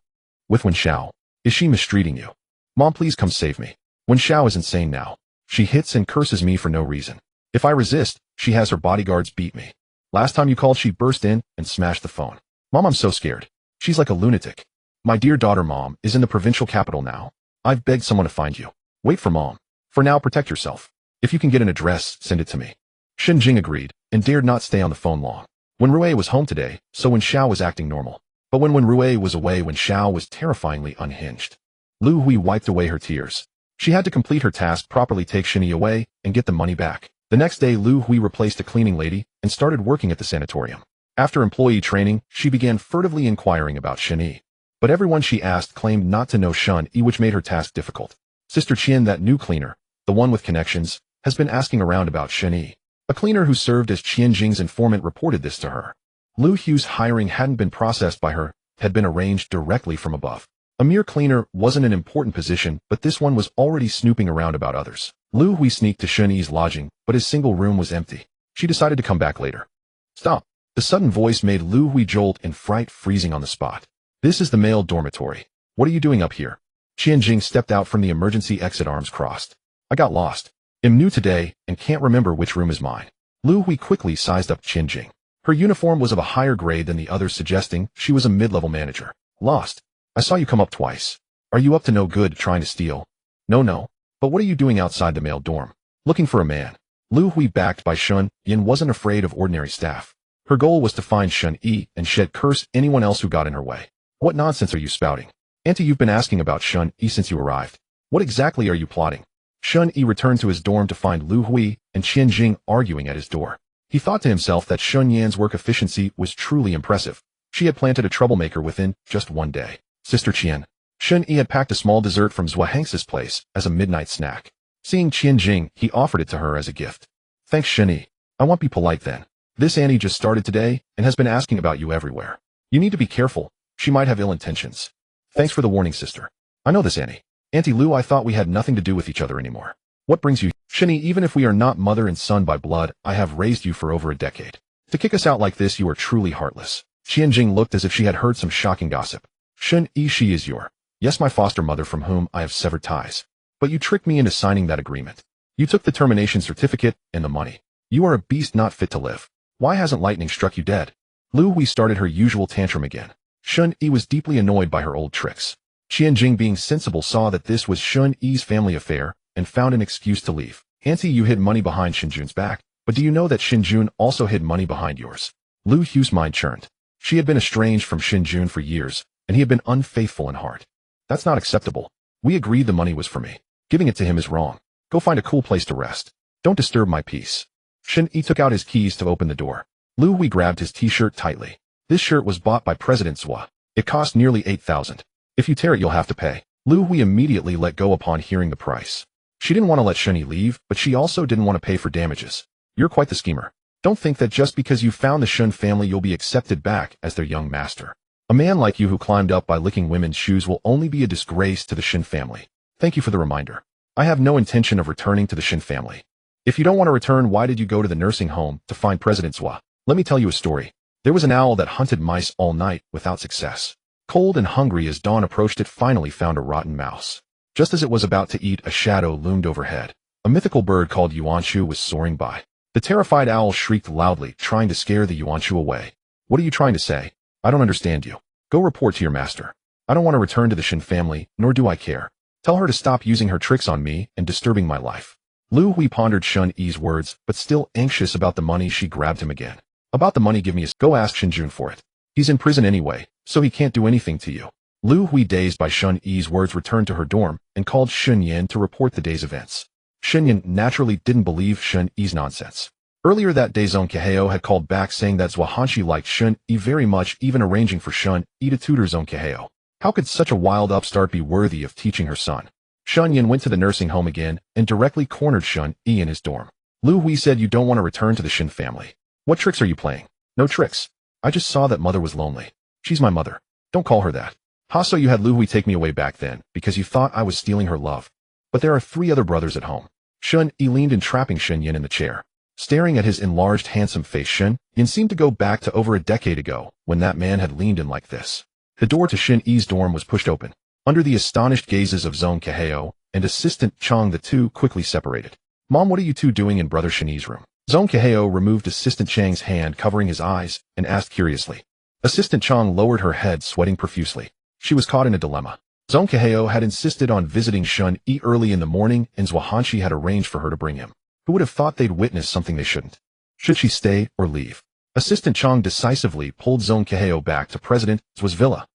With Wen Xiao? Is she mistreating you? Mom, please come save me. Wen Xiao is insane now. She hits and curses me for no reason. If I resist, she has her bodyguards beat me. Last time you called, she burst in and smashed the phone. Mom, I'm so scared. She's like a lunatic. My dear daughter, Mom, is in the provincial capital now. I've begged someone to find you. Wait for Mom. For now, protect yourself. If you can get an address, send it to me. Shen Jing agreed and dared not stay on the phone long. Wen Rui was home today, so Wen Xiao was acting normal. But when Wen Rui was away, Wen Xiao was terrifyingly unhinged. Lu Hui wiped away her tears. She had to complete her task properly, take Shen Yi away, and get the money back. The next day, Lu Hui replaced a cleaning lady and started working at the sanatorium. After employee training, she began furtively inquiring about Shen Yi. But everyone she asked claimed not to know Shen Yi, which made her task difficult. Sister Qian, that new cleaner, the one with connections, has been asking around about Shen Yi. A cleaner who served as Qian Jing's informant reported this to her. Lu Hui's hiring hadn't been processed by her, had been arranged directly from above. A mere cleaner wasn't an important position, but this one was already snooping around about others. Lu Hui sneaked to Shen Yi's lodging, but his single room was empty. She decided to come back later. Stop. The sudden voice made Lu Hui jolt in fright, freezing on the spot. This is the male dormitory. What are you doing up here? Qian Jing stepped out from the emergency exit, arms crossed. I got lost. I'm new today and can't remember which room is mine. Lu Hui quickly sized up Qian Jing. Her uniform was of a higher grade than the others, suggesting she was a mid-level manager. Lost. I saw you come up twice. Are you up to no good trying to steal? No. But what are you doing outside the male dorm? Looking for a man. Lu Hui, backed by Shen Yin, wasn't afraid of ordinary staff. Her goal was to find Shen Yi and shed curse anyone else who got in her way. What nonsense are you spouting? Auntie, you've been asking about Shen Yi since you arrived. What exactly are you plotting? Shen Yi returned to his dorm to find Lu Hui and Qian Jing arguing at his door. He thought to himself that Shen Yan's work efficiency was truly impressive. She had planted a troublemaker within just one day. Sister Qian. Shen Yi had packed a small dessert from Zhua Hanx's place as a midnight snack. Seeing Qian Jing, he offered it to her as a gift. Thanks, Shen Yi. I won't be polite then. This Annie just started today and has been asking about you everywhere. You need to be careful. She might have ill intentions. Thanks for the warning, sister. I know this, Annie. Auntie Lu, I thought we had nothing to do with each other anymore. What brings you? Shen Yi, even if we are not mother and son by blood, I have raised you for over a decade. To kick us out like this, you are truly heartless. Qian Jing looked as if she had heard some shocking gossip. Shen Yi, she is yes, my foster mother from whom I have severed ties. But you tricked me into signing that agreement. You took the termination certificate and the money. You are a beast not fit to live. Why hasn't lightning struck you dead? Lu Hui started her usual tantrum again. Shen Yi was deeply annoyed by her old tricks. Qian Jing, being sensible, saw that this was Shen Yi's family affair and found an excuse to leave. Auntie, you hid money behind Shinjun's back, but do you know that Shinjun also hid money behind yours? Lu Hui's mind churned. She had been estranged from Shinjun for years, and he had been unfaithful in heart. That's not acceptable. We agreed the money was for me. Giving it to him is wrong. Go find a cool place to rest. Don't disturb my peace. Shen Yi took out his keys to open the door. Lu Hui grabbed his t-shirt tightly. This shirt was bought by President Zhua. It cost nearly 8,000. If you tear it, you'll have to pay. Lu Hui immediately let go upon hearing the price. She didn't want to let Shen Yi leave, but she also didn't want to pay for damages. You're quite the schemer. Don't think that just because you found the Shen family you'll be accepted back as their young master. A man like you who climbed up by licking women's shoes will only be a disgrace to the Shen family. Thank you for the reminder. I have no intention of returning to the Shen family. If you don't want to return, why did you go to the nursing home to find President Zhua? Let me tell you a story. There was an owl that hunted mice all night without success. Cold and hungry as dawn approached, it finally found a rotten mouse. Just as it was about to eat, a shadow loomed overhead. A mythical bird called Yuanshu was soaring by. The terrified owl shrieked loudly, trying to scare the Yuanshu away. What are you trying to say? I don't understand you. Go report to your master. I don't want to return to the Shen family, nor do I care. Tell her to stop using her tricks on me and disturbing my life. Lu Hui pondered Shen Yi's words, but still anxious about the money, she grabbed him again. About the money, give me a go ask Shen Jun for it. He's in prison anyway, so he can't do anything to you. Lu Hui, dazed by Shen Yi's words, returned to her dorm and called Shen Yan to report the day's events. Shen Yan naturally didn't believe Shen Yi's nonsense. Earlier that day, Zhong Keheo had called back saying that Zhuohanshi liked Shen Yi very much, even arranging for Shen Yi to tutor Zhong Keheo. How could such a wild upstart be worthy of teaching her son? Shen Yan went to the nursing home again and directly cornered Shen Yi in his dorm. Lu Hui said, you don't want to return to the Shen family. What tricks are you playing? No tricks. I just saw that mother was lonely. She's my mother. Don't call her that. So you had Lu Hui take me away back then because you thought I was stealing her love. But there are 3 other brothers at home. Shen Yi leaned, entrapping Shen Yan in the chair. Staring at his enlarged, handsome face, Shen Yan seemed to go back to over a decade ago when that man had leaned in like this. The door to Shen Yi's dorm was pushed open. Under the astonished gazes of Zhong Keheo and assistant Chang, the two quickly separated. Mom, what are you two doing in brother Shen Yi's room? Zhong Keheo removed assistant Chang's hand, covering his eyes, and asked curiously. Assistant Chang lowered her head, sweating profusely. She was caught in a dilemma. Zhong Keheo had insisted on visiting Shen Yi early in the morning, and Zhuohanshi had arranged for her to bring him. Who would have thought they'd witnessed something they shouldn't? Should she stay or leave? Assistant Chang decisively pulled Zhong Keheo back to President Zhuo's villa.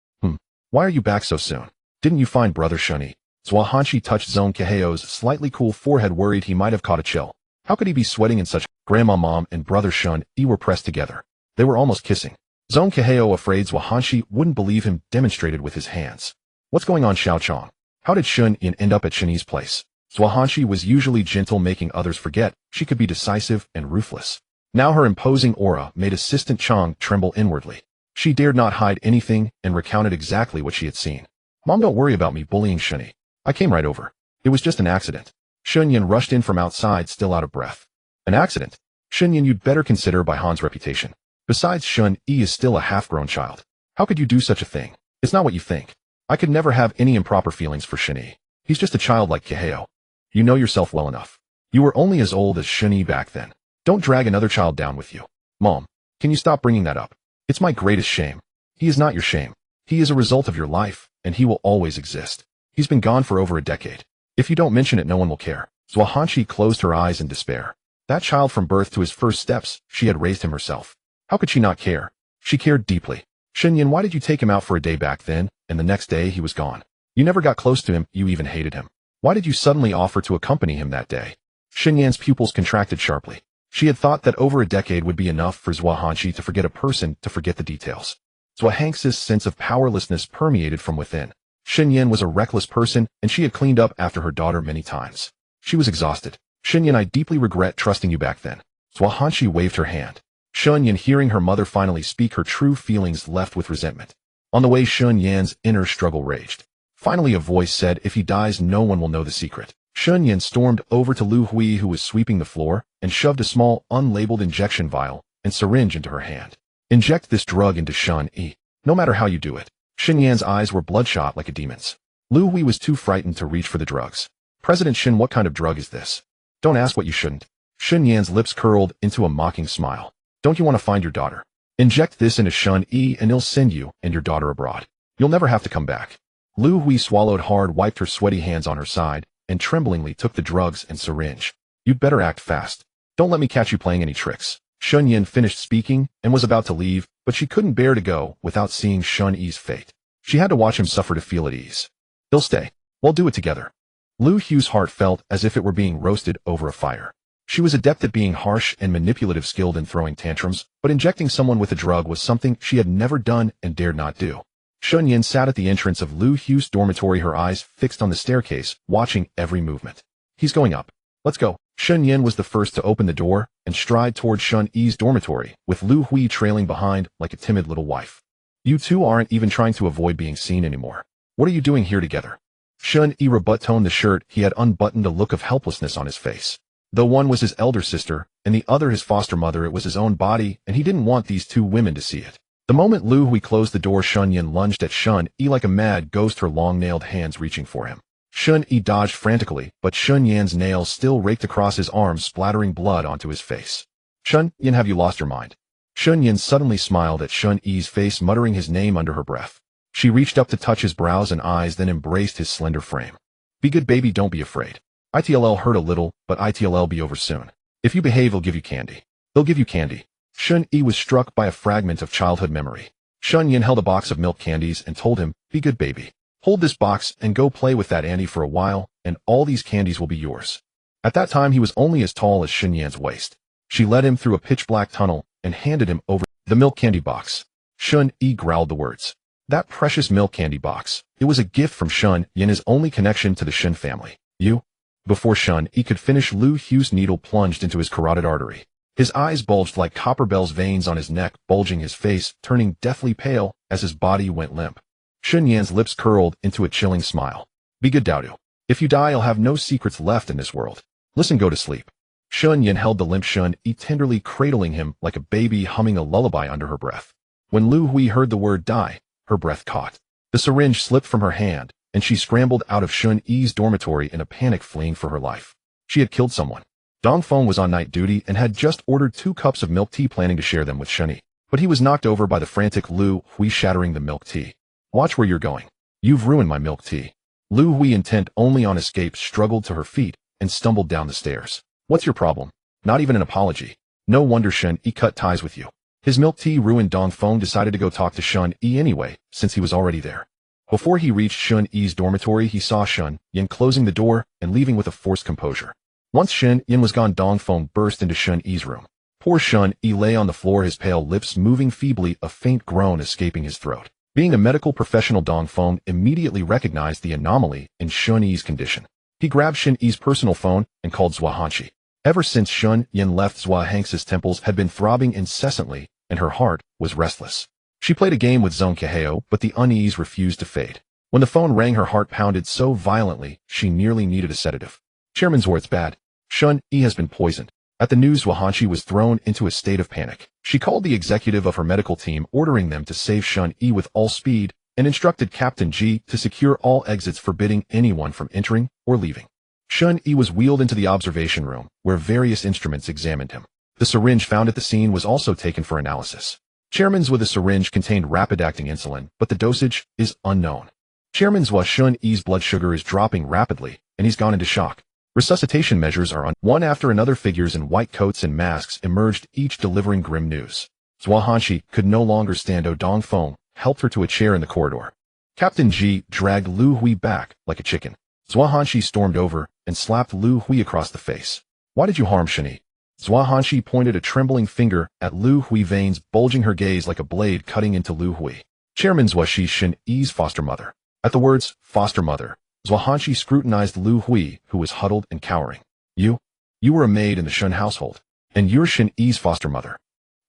Why are you back so soon? Didn't you find brother Shen Yi? Zhuohanshi touched Zhong Keheo's slightly cool forehead, worried he might have caught a chill. How could he be sweating in such? Grandma, Mom, and brother Shen Yi were pressed together. They were almost kissing. Zhong Keheo, afraid Zhuohanshi wouldn't believe him, demonstrated with his hands. What's going on, Xiao Chong? How did Shen Yi end up at Shen Yi's place? Zhuohanshi was usually gentle, making others forget she could be decisive and ruthless. Now her imposing aura made Assistant Chang tremble inwardly. She dared not hide anything and recounted exactly what she had seen. Mom, don't worry about me bullying Shen Yi. I came right over. It was just an accident. Shen Yin rushed in from outside, still out of breath. An accident? Shen Yin, you'd better consider by Han's reputation. Besides, Shen Yi is still a half-grown child. How could you do such a thing? It's not what you think. I could never have any improper feelings for Shen Yi. He's just a child like Keheo. You know yourself well enough. You were only as old as Shen Yi back then. Don't drag another child down with you. Mom, can you stop bringing that up? It's my greatest shame. He is not your shame. He is a result of your life, and he will always exist. He's been gone for over a decade. If you don't mention it, no one will care. Zhuohanshi closed her eyes in despair. That child, from birth to his first steps, she had raised him herself. How could she not care? She cared deeply. Shen Yin, why did you take him out for a day back then, and the next day he was gone? You never got close to him, you even hated him. Why did you suddenly offer to accompany him that day? Shen Yan's pupils contracted sharply. She had thought that over a decade would be enough for Zhuohanshi to forget a person, to forget the details. Zhuohanxi's sense of powerlessness permeated from within. Shen Yan was a reckless person, and she had cleaned up after her daughter many times. She was exhausted. Shen Yan, I deeply regret trusting you back then. Zhuohanshi waved her hand. Shen Yan, hearing her mother finally speak her true feelings, left with resentment. On the way, Shen Yan's inner struggle raged. Finally, a voice said, if he dies, no one will know the secret. Shen Yan stormed over to Lu Hui, who was sweeping the floor, and shoved a small, unlabeled injection vial and syringe into her hand. Inject this drug into Shen Yi. No matter how you do it. Shen Yan's eyes were bloodshot like a demon's. Lu Hui was too frightened to reach for the drugs. President Shen, what kind of drug is this? Don't ask what you shouldn't. Shen Yan's lips curled into a mocking smile. Don't you want to find your daughter? Inject this into Shen Yi and he'll send you and your daughter abroad. You'll never have to come back. Lu Hui swallowed hard, wiped her sweaty hands on her side, and tremblingly took the drugs and syringe. You'd better act fast. Don't let me catch you playing any tricks. Shen Yin finished speaking and was about to leave, but she couldn't bear to go without seeing Shen Yi's fate. She had to watch him suffer to feel at ease. He'll stay. We'll do it together. Lu Hu's heart felt as if it were being roasted over a fire. She was adept at being harsh and manipulative, skilled in throwing tantrums, but injecting someone with a drug was something she had never done and dared not do. Shen Yin sat at the entrance of Lu Hu's dormitory, her eyes fixed on the staircase, watching every movement. He's going up. Let's go. Shen Yin was the first to open the door and stride toward Shen Yi's dormitory, with Lu Hui trailing behind like a timid little wife. You two aren't even trying to avoid being seen anymore. What are you doing here together? Shen Yi rebuttoned the shirt he had unbuttoned, a look of helplessness on his face. Though one was his elder sister and the other his foster mother, it was his own body, and he didn't want these two women to see it. The moment Lu Hui closed the door, Shen Yin lunged at Shen Yi like a mad ghost, her long-nailed hands reaching for him. Shen Yi dodged frantically, but Shen Yan's nails still raked across his arm, splattering blood onto his face. Shen Yin, have you lost your mind? Shen Yin suddenly smiled at Shen Yi's face, muttering his name under her breath. She reached up to touch his brows and eyes, then embraced his slender frame. Be good, baby, don't be afraid. It'll hurt a little, but it'll be over soon. If you behave, I'll give you candy. They'll give you candy. Shen Yi was struck by a fragment of childhood memory. Shen Yin held a box of milk candies and told him, "Be good, baby. Hold this box and go play with that Andy for a while, and all these candies will be yours." At that time, he was only as tall as Shen Yan's waist. She led him through a pitch-black tunnel and handed him over the milk candy box. Shen Yi growled the words. That precious milk candy box. It was a gift from Shen Yin, his only connection to the Shen family. You? Before Shen Yi could finish, Lu Hu's needle plunged into his carotid artery. His eyes bulged like copper bells, veins on his neck bulging, his face turning deathly pale as his body went limp. Shen Yan's lips curled into a chilling smile. Be good, Daodu. If you die, I'll have no secrets left in this world. Listen, go to sleep. Shen Yin held the limp Shen Yi, tenderly cradling him like a baby, humming a lullaby under her breath. When Lu Hui heard the word die, her breath caught. The syringe slipped from her hand, and she scrambled out of Shen Yi's dormitory in a panic, fleeing for her life. She had killed someone. Dongfeng was on night duty and had just ordered 2 cups of milk tea, planning to share them with Shen Yi. But he was knocked over by the frantic Lu Hui, shattering the milk tea. Watch where you're going. You've ruined my milk tea. Lu Hui, intent only on escape, struggled to her feet and stumbled down the stairs. What's your problem? Not even an apology. No wonder Shen Yi cut ties with you. His milk tea ruined. Dongfeng decided to go talk to Shen Yi anyway, since he was already there. Before he reached Shen Yi's dormitory, he saw Shen Yin closing the door and leaving with a forced composure. Once Shen Yin was gone, Dongfeng burst into Shen Yi's room. Poor Shen Yi lay on the floor, his pale lips moving feebly, a faint groan escaping his throat. Being a medical professional, Dongfeng immediately recognized the anomaly in Shen Yi's condition. He grabbed Shen Yi's personal phone and called Zhua Hanxi. Ever since Shen Yin left, Zhua Hanxi's temples had been throbbing incessantly, and her heart was restless. She played a game with Zhong Keheo, but the unease refused to fade. When the phone rang, her heart pounded so violently she nearly needed a sedative. Chairman Zhou, it's bad. Shen Yi has been poisoned. At the news, Zhua Hanxi was thrown into a state of panic. She called the executive of her medical team, ordering them to save Shen Yi with all speed, and instructed Captain Ji to secure all exits, forbidding anyone from entering or leaving. Shen Yi was wheeled into the observation room, where various instruments examined him. The syringe found at the scene was also taken for analysis. Chairman's with a syringe contained rapid-acting insulin, but the dosage is unknown. Chairman's Zhua Shen Yi's blood sugar is dropping rapidly, and he's gone into shock. Resuscitation measures are on. One after another, figures in white coats and masks emerged, each delivering grim news. Zhua Hanxi could no longer stand. Dongfeng helped her to a chair in the corridor. Captain Ji dragged Lu Hui back like a chicken. Zhua Hanxi stormed over and slapped Lu Hui across the face. Why did you harm Shen Yi? Zhua Hanxi pointed a trembling finger at Lu Hui, veins bulging, her gaze like a blade cutting into Lu Hui. Chairman Zhua, she's Shen Yi's foster mother. At the words, foster mother, Zhua Hanxi scrutinized Lu Hui, who was huddled and cowering. You were a maid in the Shen household, and you're Shen Yi's foster mother.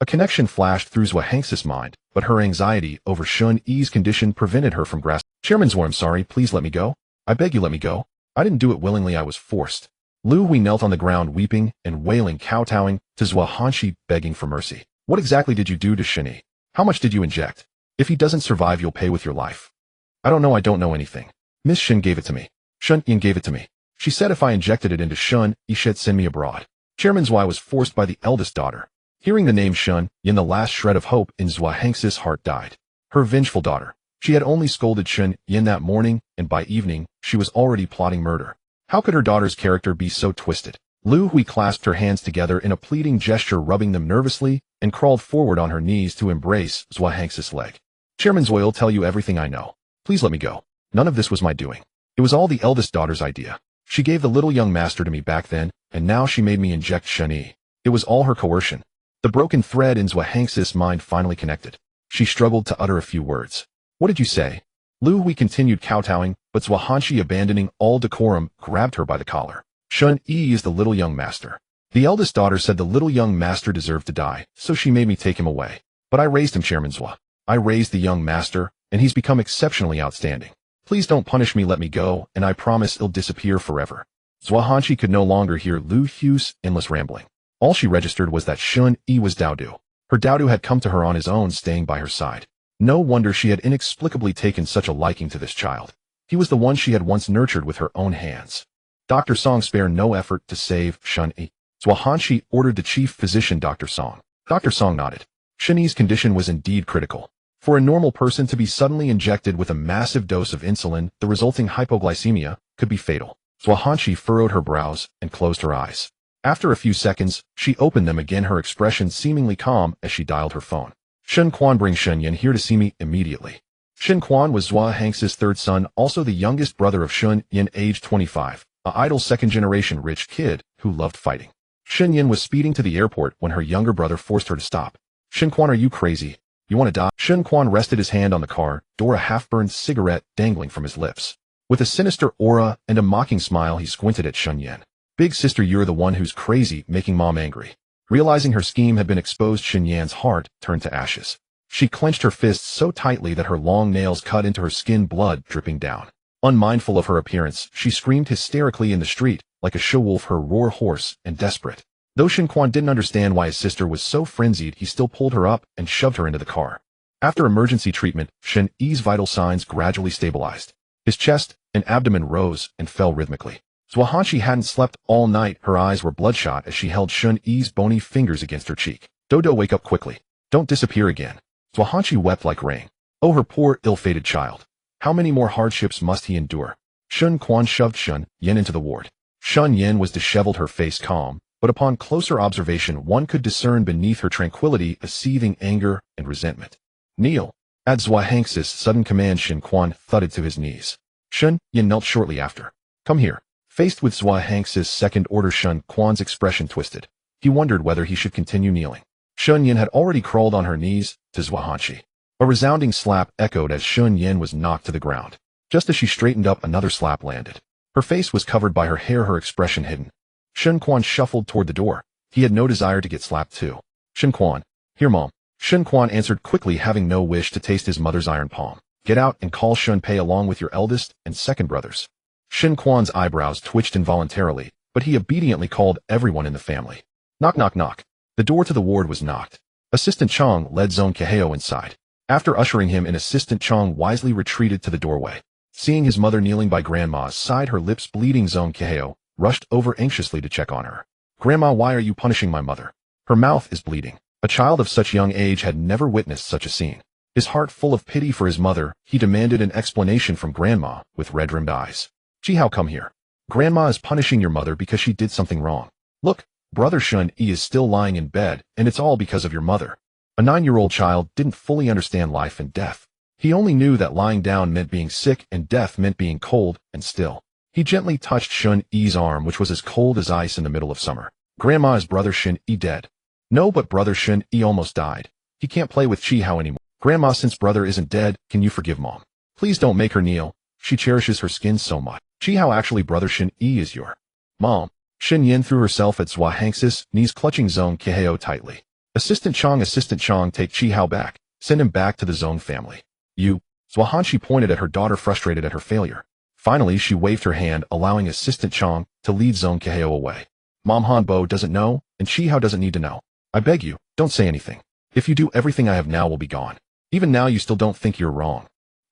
A connection flashed through Zhua Hanxi's mind, but her anxiety over Shen Yi's condition prevented her from grasping. Chairman Zhua, I'm sorry, please let me go. I beg you, let me go. I didn't do it willingly, I was forced. Lu Hui knelt on the ground, weeping and wailing, kowtowing to Zhua Hanxi, begging for mercy. What exactly did you do to Shen Yi? How much did you inject? If he doesn't survive, you'll pay with your life. I don't know anything. Miss Shen gave it to me. Shen Yin gave it to me. She said if I injected it into Shen Yi, she'd send me abroad. Chairman Zhua was forced by the eldest daughter. Hearing the name Shen Yin, the last shred of hope in Zhua Hanxi's heart died. Her vengeful daughter. She had only scolded Shen Yin that morning, and by evening, she was already plotting murder. How could her daughter's character be so twisted? Lu Hui clasped her hands together in a pleading gesture, rubbing them nervously, and crawled forward on her knees to embrace Zhua Hanxi's leg. Chairman Zhua will tell you everything I know. Please let me go. None of this was my doing. It was all the eldest daughter's idea. She gave the little young master to me back then, and now she made me inject Shen Yi. It was all her coercion. The broken thread in Zhua Hanxi's mind finally connected. She struggled to utter a few words. What did you say? Lu Hui continued kowtowing, but Zhua Hanxi, abandoning all decorum, grabbed her by the collar. Shen Yi is the little young master. The eldest daughter said the little young master deserved to die, so she made me take him away. But I raised him, Chairman Zhua. I raised the young master, and he's become exceptionally outstanding. Please don't punish me, let me go, and I promise it'll disappear forever. Zhua Hanxi could no longer hear Lu Hu's endless rambling. All she registered was that Shen Yi was Daodu. Her Daodu had come to her on his own, staying by her side. No wonder she had inexplicably taken such a liking to this child. He was the one she had once nurtured with her own hands. Dr. Song spared no effort to save Shen Yi. Zhua Hanxi ordered the chief physician, Dr. Song. Dr. Song nodded. Shen Yi's condition was indeed critical. For a normal person to be suddenly injected with a massive dose of insulin, the resulting hypoglycemia could be fatal. Zhuanghanqi furrowed her brows and closed her eyes. After a few seconds, she opened them again, her expression seemingly calm as she dialed her phone. Shen Quan, bring Shen Yin here to see me immediately. Shen Quan was Zhuanghanqi's third son, also the youngest brother of Shen Yin, aged 25, a idle second-generation rich kid who loved fighting. Shen Yin was speeding to the airport when her younger brother forced her to stop. Shen Quan, are you crazy? You want to die? Shen Quan rested his hand on the car door, a half-burned cigarette dangling from his lips. With a sinister aura and a mocking smile, he squinted at Shen Yin. Big sister, you're the one who's crazy, making mom angry. Realizing her scheme had been exposed, Shen Yan's heart turned to ashes. She clenched her fists so tightly that her long nails cut into her skin, blood dripping down. Unmindful of her appearance, she screamed hysterically in the street, like a show wolf, her roar hoarse and desperate. Though Shen Quan didn't understand why his sister was so frenzied, he still pulled her up and shoved her into the car. After emergency treatment, Shen Yi's vital signs gradually stabilized. His chest and abdomen rose and fell rhythmically. Zhuanghanqi hadn't slept all night. Her eyes were bloodshot as she held Shen Yi's bony fingers against her cheek. Dodo, wake up quickly. Don't disappear again. Zhuanghanqi wept like rain. Oh, her poor, ill-fated child. How many more hardships must he endure? Shen Quan shoved Shen Yin into the ward. Shen Yin was disheveled, her face calm, but upon closer observation one could discern beneath her tranquility a seething anger and resentment. Kneel. At Zhuanghanqi's sudden command, Shen Quan thudded to his knees. Shen Yin knelt shortly after. Come here. Faced with Zhuanghanqi's second order, Shen Quan's expression twisted. He wondered whether he should continue kneeling. Shen Yin had already crawled on her knees to Zhuanghanqi. A resounding slap echoed as Shen Yin was knocked to the ground. Just as she straightened up, another slap landed. Her face was covered by her hair, her expression hidden. Shen Quan shuffled toward the door. He had no desire to get slapped too. Shen Quan. Here, Mom. Shen Quan answered quickly, having no wish to taste his mother's iron palm. Get out and call Shen Pei along with your eldest and second brothers. Shen Quan's eyebrows twitched involuntarily, but he obediently called everyone in the family. Knock, knock, knock. The door to the ward was knocked. Assistant Chong led Zhong Keheo inside. After ushering him in, Assistant Chong wisely retreated to the doorway. Seeing his mother kneeling by Grandma's side, her lips bleeding, Zhong Keheo rushed over anxiously to check on her. Grandma, why are you punishing my mother? Her mouth is bleeding. A child of such young age had never witnessed such a scene. His heart full of pity for his mother, he demanded an explanation from Grandma with red-rimmed eyes. How come here? Grandma is punishing your mother because she did something wrong. Look, brother Shen Yi is still lying in bed, and it's all because of your mother. A 9-year-old child didn't fully understand life and death. He only knew that lying down meant being sick and death meant being cold and still. He gently touched Shen Yi's arm, which was as cold as ice in the middle of summer. Grandma, is brother Shen Yi dead? No, but brother Shen Yi almost died. He can't play with Chi-Hao anymore. Grandma, since brother isn't dead, can you forgive Mom? Please don't make her kneel. She cherishes her skin so much. Chi-Hao, actually brother Shen Yi is your Mom. Shen Yin threw herself at Zhuanghanqi's knees, clutching Zhong Keheo tightly. Assistant Chong, take Chi-Hao back. Send him back to the Zhong family. You. Zhuanghanqi pointed at her daughter, frustrated at her failure. Finally, she waved her hand, allowing Assistant Chong to lead Zhong Keheo away. Mom, Hanbo doesn't know, and Chi-Hao doesn't need to know. I beg you, don't say anything. If you do, everything I have now will be gone. Even now you still don't think you're wrong.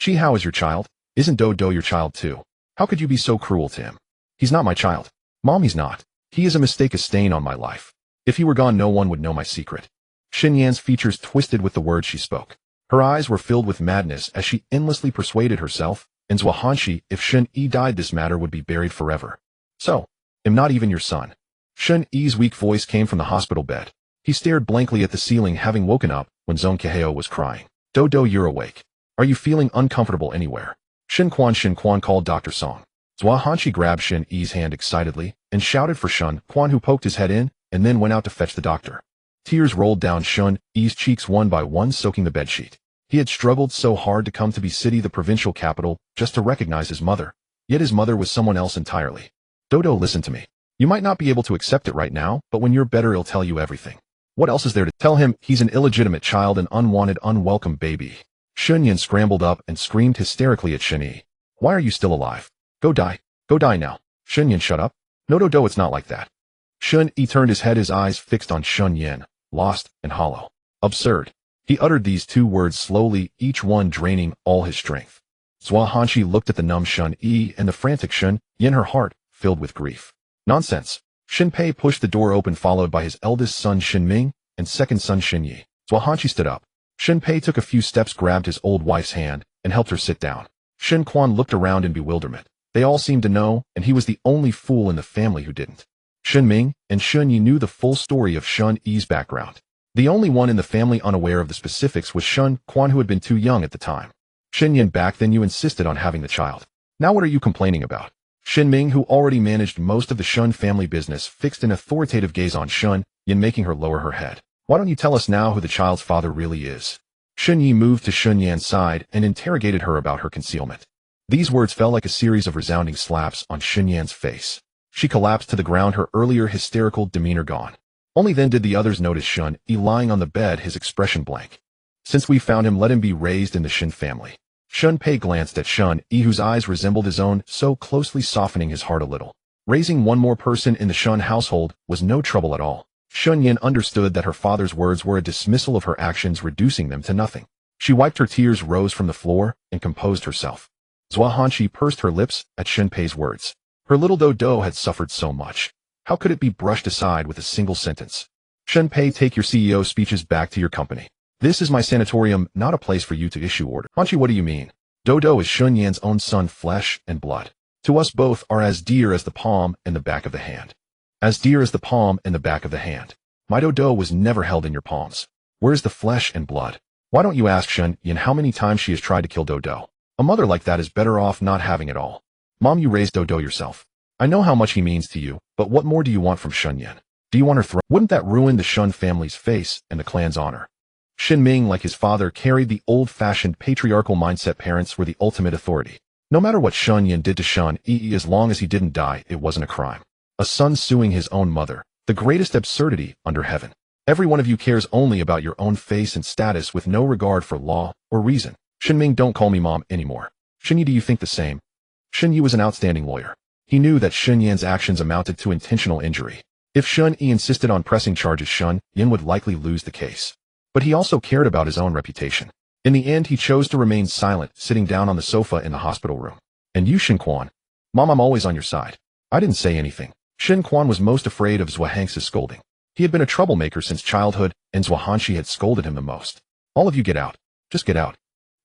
Chi-Hao is your child. Isn't Dodo your child too? How could you be so cruel to him? He's not my child. Mom, he's not. He is a mistake, a stain on my life. If he were gone, no one would know my secret. Shen Yan's features twisted with the words she spoke. Her eyes were filled with madness as she endlessly persuaded herself and Zhuanghanqi if Shen Yi died, this matter would be buried forever. So, am not even your son. Shen Yi's weak voice came from the hospital bed. He stared blankly at the ceiling, having woken up when Zhong Keheo was crying. Dodo, you're awake. Are you feeling uncomfortable anywhere? Shen Quan called Dr. Song. Zhuanghanqi grabbed Shen Yi's hand excitedly and shouted for Shen Quan, who poked his head in and then went out to fetch the doctor. Tears rolled down Shen Yi's cheeks one by one, soaking the bedsheet. He had struggled so hard to come to Bi City, the provincial capital, just to recognize his mother. Yet his mother was someone else entirely. Dodo, listen to me. You might not be able to accept it right now, but when you're better he'll tell you everything. What else is there to tell him? He's an illegitimate child, an unwanted, unwelcome baby. Shen Yin scrambled up and screamed hysterically at Shen Yi. Why are you still alive? Go die. Go die now. Shen Yin, shut up. No, Dodo, it's not like that. Shen Yi turned his head, his eyes fixed on Shen Yin, lost and hollow. Absurd. He uttered these two words slowly, each one draining all his strength. Zhuanghanqi looked at the numb Shen Yi and the frantic Shen Yin, her heart filled with grief. Nonsense. Shen Pei pushed the door open, followed by his eldest son Shen Ming and second son Shen Yi. Zhuanghanqi stood up. Shen Pei took a few steps, grabbed his old wife's hand, and helped her sit down. Shen Quan looked around in bewilderment. They all seemed to know, and he was the only fool in the family who didn't. Shen Ming and Shen Yi knew the full story of Shen Yi's background. The only one in the family unaware of the specifics was Shen Quan, who had been too young at the time. Shen Yin, back then you insisted on having the child. Now what are you complaining about? Shen Ming, who already managed most of the Shen family business, fixed an authoritative gaze on Shen Yin, making her lower her head. Why don't you tell us now who the child's father really is? Shen Yi moved to Shen Yan's side and interrogated her about her concealment. These words fell like a series of resounding slaps on Shen Yan's face. She collapsed to the ground, her earlier hysterical demeanor gone. Only then did the others notice Shen Yi lying on the bed, his expression blank. Since we found him, let him be raised in the Shen family. Shen Pei glanced at Shen Yi, whose eyes resembled his own, so closely, softening his heart a little. Raising one more person in the Shen household was no trouble at all. Shen Yin understood that her father's words were a dismissal of her actions, reducing them to nothing. She wiped her tears, rose from the floor, and composed herself. Zhua Hanqi pursed her lips at Shen Pei's words. Her little Dodo had suffered so much. How could it be brushed aside with a single sentence? Shen Pei, take your CEO speeches back to your company. This is my sanatorium, not a place for you to issue orders. Hanqi, what do you mean? Dodo is Shen Yan's own son, flesh and blood. To us both are as dear as the palm and the back of the hand. As dear as the palm and the back of the hand. My Dodo was never held in your palms. Where's the flesh and blood? Why don't you ask Shen Yin how many times she has tried to kill Dodo? A mother like that is better off not having it all. Mom, you raised Dodo yourself. I know how much he means to you, but what more do you want from Shen Yin? Do you want her thrown? Wouldn't that ruin the Shen family's face and the clan's honor? Shen Ming, like his father, carried the old-fashioned patriarchal mindset. Parents were the ultimate authority. No matter what Shen Yin did to Shen Yi, as long as he didn't die, it wasn't a crime. A son suing his own mother, the greatest absurdity under heaven. Every one of you cares only about your own face and status with no regard for law or reason. Shen Ming, don't call me mom anymore. Shen Yi, do you think the same? Shen Yi was an outstanding lawyer. He knew that Shen Yan's actions amounted to intentional injury. If Shen Yi insisted on pressing charges, Shen Yin would likely lose the case. But he also cared about his own reputation. In the end, he chose to remain silent, sitting down on the sofa in the hospital room. And you, Shen Quan? Mom, I'm always on your side. I didn't say anything. Shen Quan was most afraid of Zhua Hanxi's scolding. He had been a troublemaker since childhood, and Zhua Hanxi had scolded him the most. All of you get out. Just get out.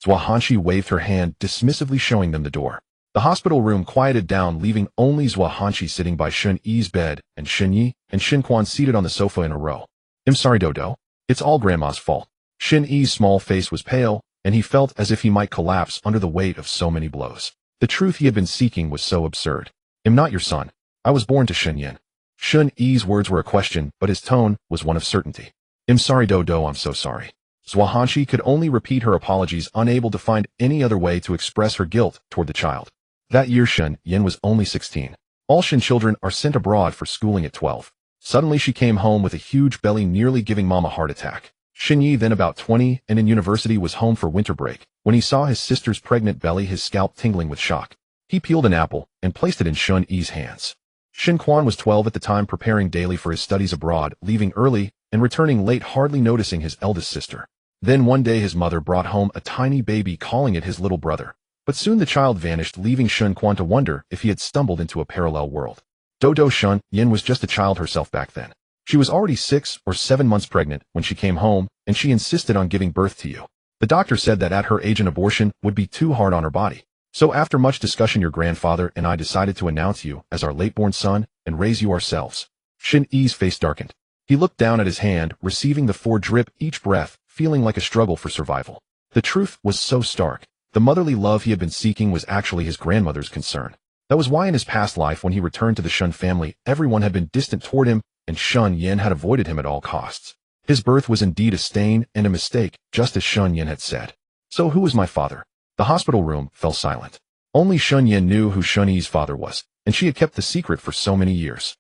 Zhua Hanxi waved her hand, dismissively showing them the door. The hospital room quieted down, leaving only Zhua Hanxi sitting by Shen Yi's bed, and Shen Yi and Shen Quan seated on the sofa in a row. I'm sorry, Dodo. It's all Grandma's fault. Shen Yi's small face was pale, and he felt as if he might collapse under the weight of so many blows. The truth he had been seeking was so absurd. I'm not your son. I was born to Shen Yin. Shen Yi's words were a question, but his tone was one of certainty. I'm sorry, Dodo, I'm so sorry. Zhua Hanxi could only repeat her apologies, unable to find any other way to express her guilt toward the child. That year Shen Yin was only 16. All Shen children are sent abroad for schooling at 12. Suddenly she came home with a huge belly, nearly giving Mom a heart attack. Shen Yi, then about 20 and in university, was home for winter break. When he saw his sister's pregnant belly, his scalp tingling with shock. He peeled an apple and placed it in Shen Yi's hands. Shen Quan was 12 at the time, preparing daily for his studies abroad, leaving early and returning late, hardly noticing his eldest sister. Then one day his mother brought home a tiny baby, calling it his little brother. But soon the child vanished, leaving Shen Quan to wonder if he had stumbled into a parallel world. Dodo Shen Yin was just a child herself back then. She was already 6 or 7 months pregnant when she came home, and she insisted on giving birth to you. The doctor said that at her age an abortion would be too hard on her body. So after much discussion, your grandfather and I decided to announce you as our late-born son and raise you ourselves. Shen Yi's face darkened. He looked down at his hand, receiving the 4 drip each breath, feeling like a struggle for survival. The truth was so stark. The motherly love he had been seeking was actually his grandmother's concern. That was why in his past life, when he returned to the Shen family, everyone had been distant toward him, and Shen Yin had avoided him at all costs. His birth was indeed a stain and a mistake, just as Shen Yin had said. So who was my father? The hospital room fell silent. Only Shen Yin knew who Shen Yi's father was, and she had kept the secret for so many years.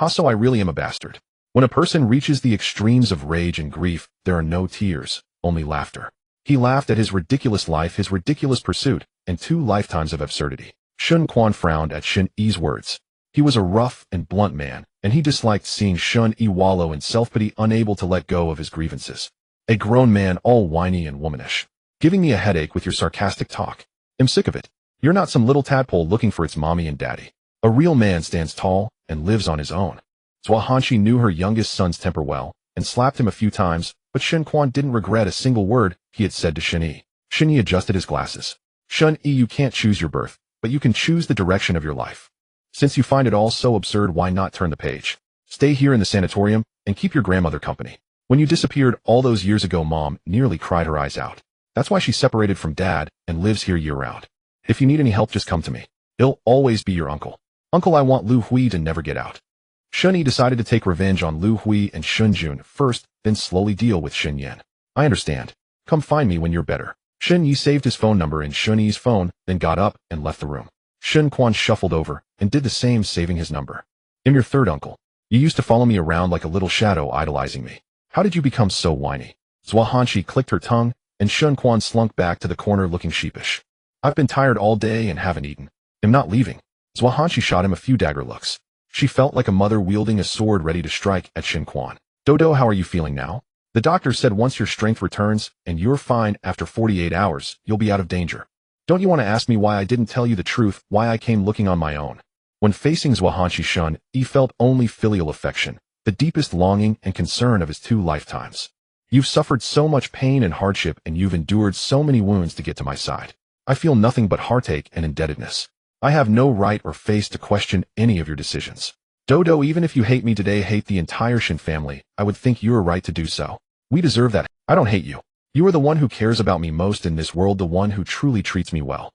So I really am a bastard. When a person reaches the extremes of rage and grief, there are no tears, only laughter. He laughed at his ridiculous life, his ridiculous pursuit, and 2 lifetimes of absurdity. Shen Quan frowned at Shen Yi's words. He was a rough and blunt man, and he disliked seeing Shen Yi wallow in self-pity, unable to let go of his grievances. A grown man, all whiny and womanish. Giving me a headache with your sarcastic talk. I'm sick of it. You're not some little tadpole looking for its mommy and daddy. A real man stands tall and lives on his own. Zhua Hanxi knew her youngest son's temper well, and slapped him a few times, but Shen Quan didn't regret a single word he had said to Shen Yi. Shen Yi adjusted his glasses. Shen Yi, you can't choose your birth. but you can choose the direction of your life. Since you find it all so absurd, why not turn the page? Stay here in the sanatorium and keep your grandmother company. When you disappeared all those years ago, Mom nearly cried her eyes out. That's why she separated from Dad and lives here year-round. If you need any help, just come to me. I'll always be your uncle. Uncle, I want Lu Hui to never get out. Shen Yi decided to take revenge on Lu Hui and Shun Jun first, then slowly deal with Shen Yan. I understand. Come find me when you're better. Shen Yi saved his phone number in Shun Yi's phone, then got up and left the room. Shen Quan shuffled over and did the same, saving his number. I'm your third uncle. You used to follow me around like a little shadow, idolizing me. How did you become so whiny? Zhua Hanshi clicked her tongue, and Shen Quan slunk back to the corner looking sheepish. I've been tired all day and haven't eaten. I'm not leaving. Zhua Hanshi shot him a few dagger looks. She felt like a mother wielding a sword ready to strike at Shen Quan. Dodo, how are you feeling now? The doctor said once your strength returns and you're fine after 48 hours, you'll be out of danger. Don't you want to ask me why I didn't tell you the truth, why I came looking on my own? When facing Zhua Hanshi, Shun Yi felt only filial affection, the deepest longing and concern of his 2 lifetimes. You've suffered so much pain and hardship, and you've endured so many wounds to get to my side. I feel nothing but heartache and indebtedness. I have no right or face to question any of your decisions. Dodo, even if you hate me today, hate the entire Shen family, I would think you're right to do so. We deserve that. I don't hate you. You are the one who cares about me most in this world, the one who truly treats me well.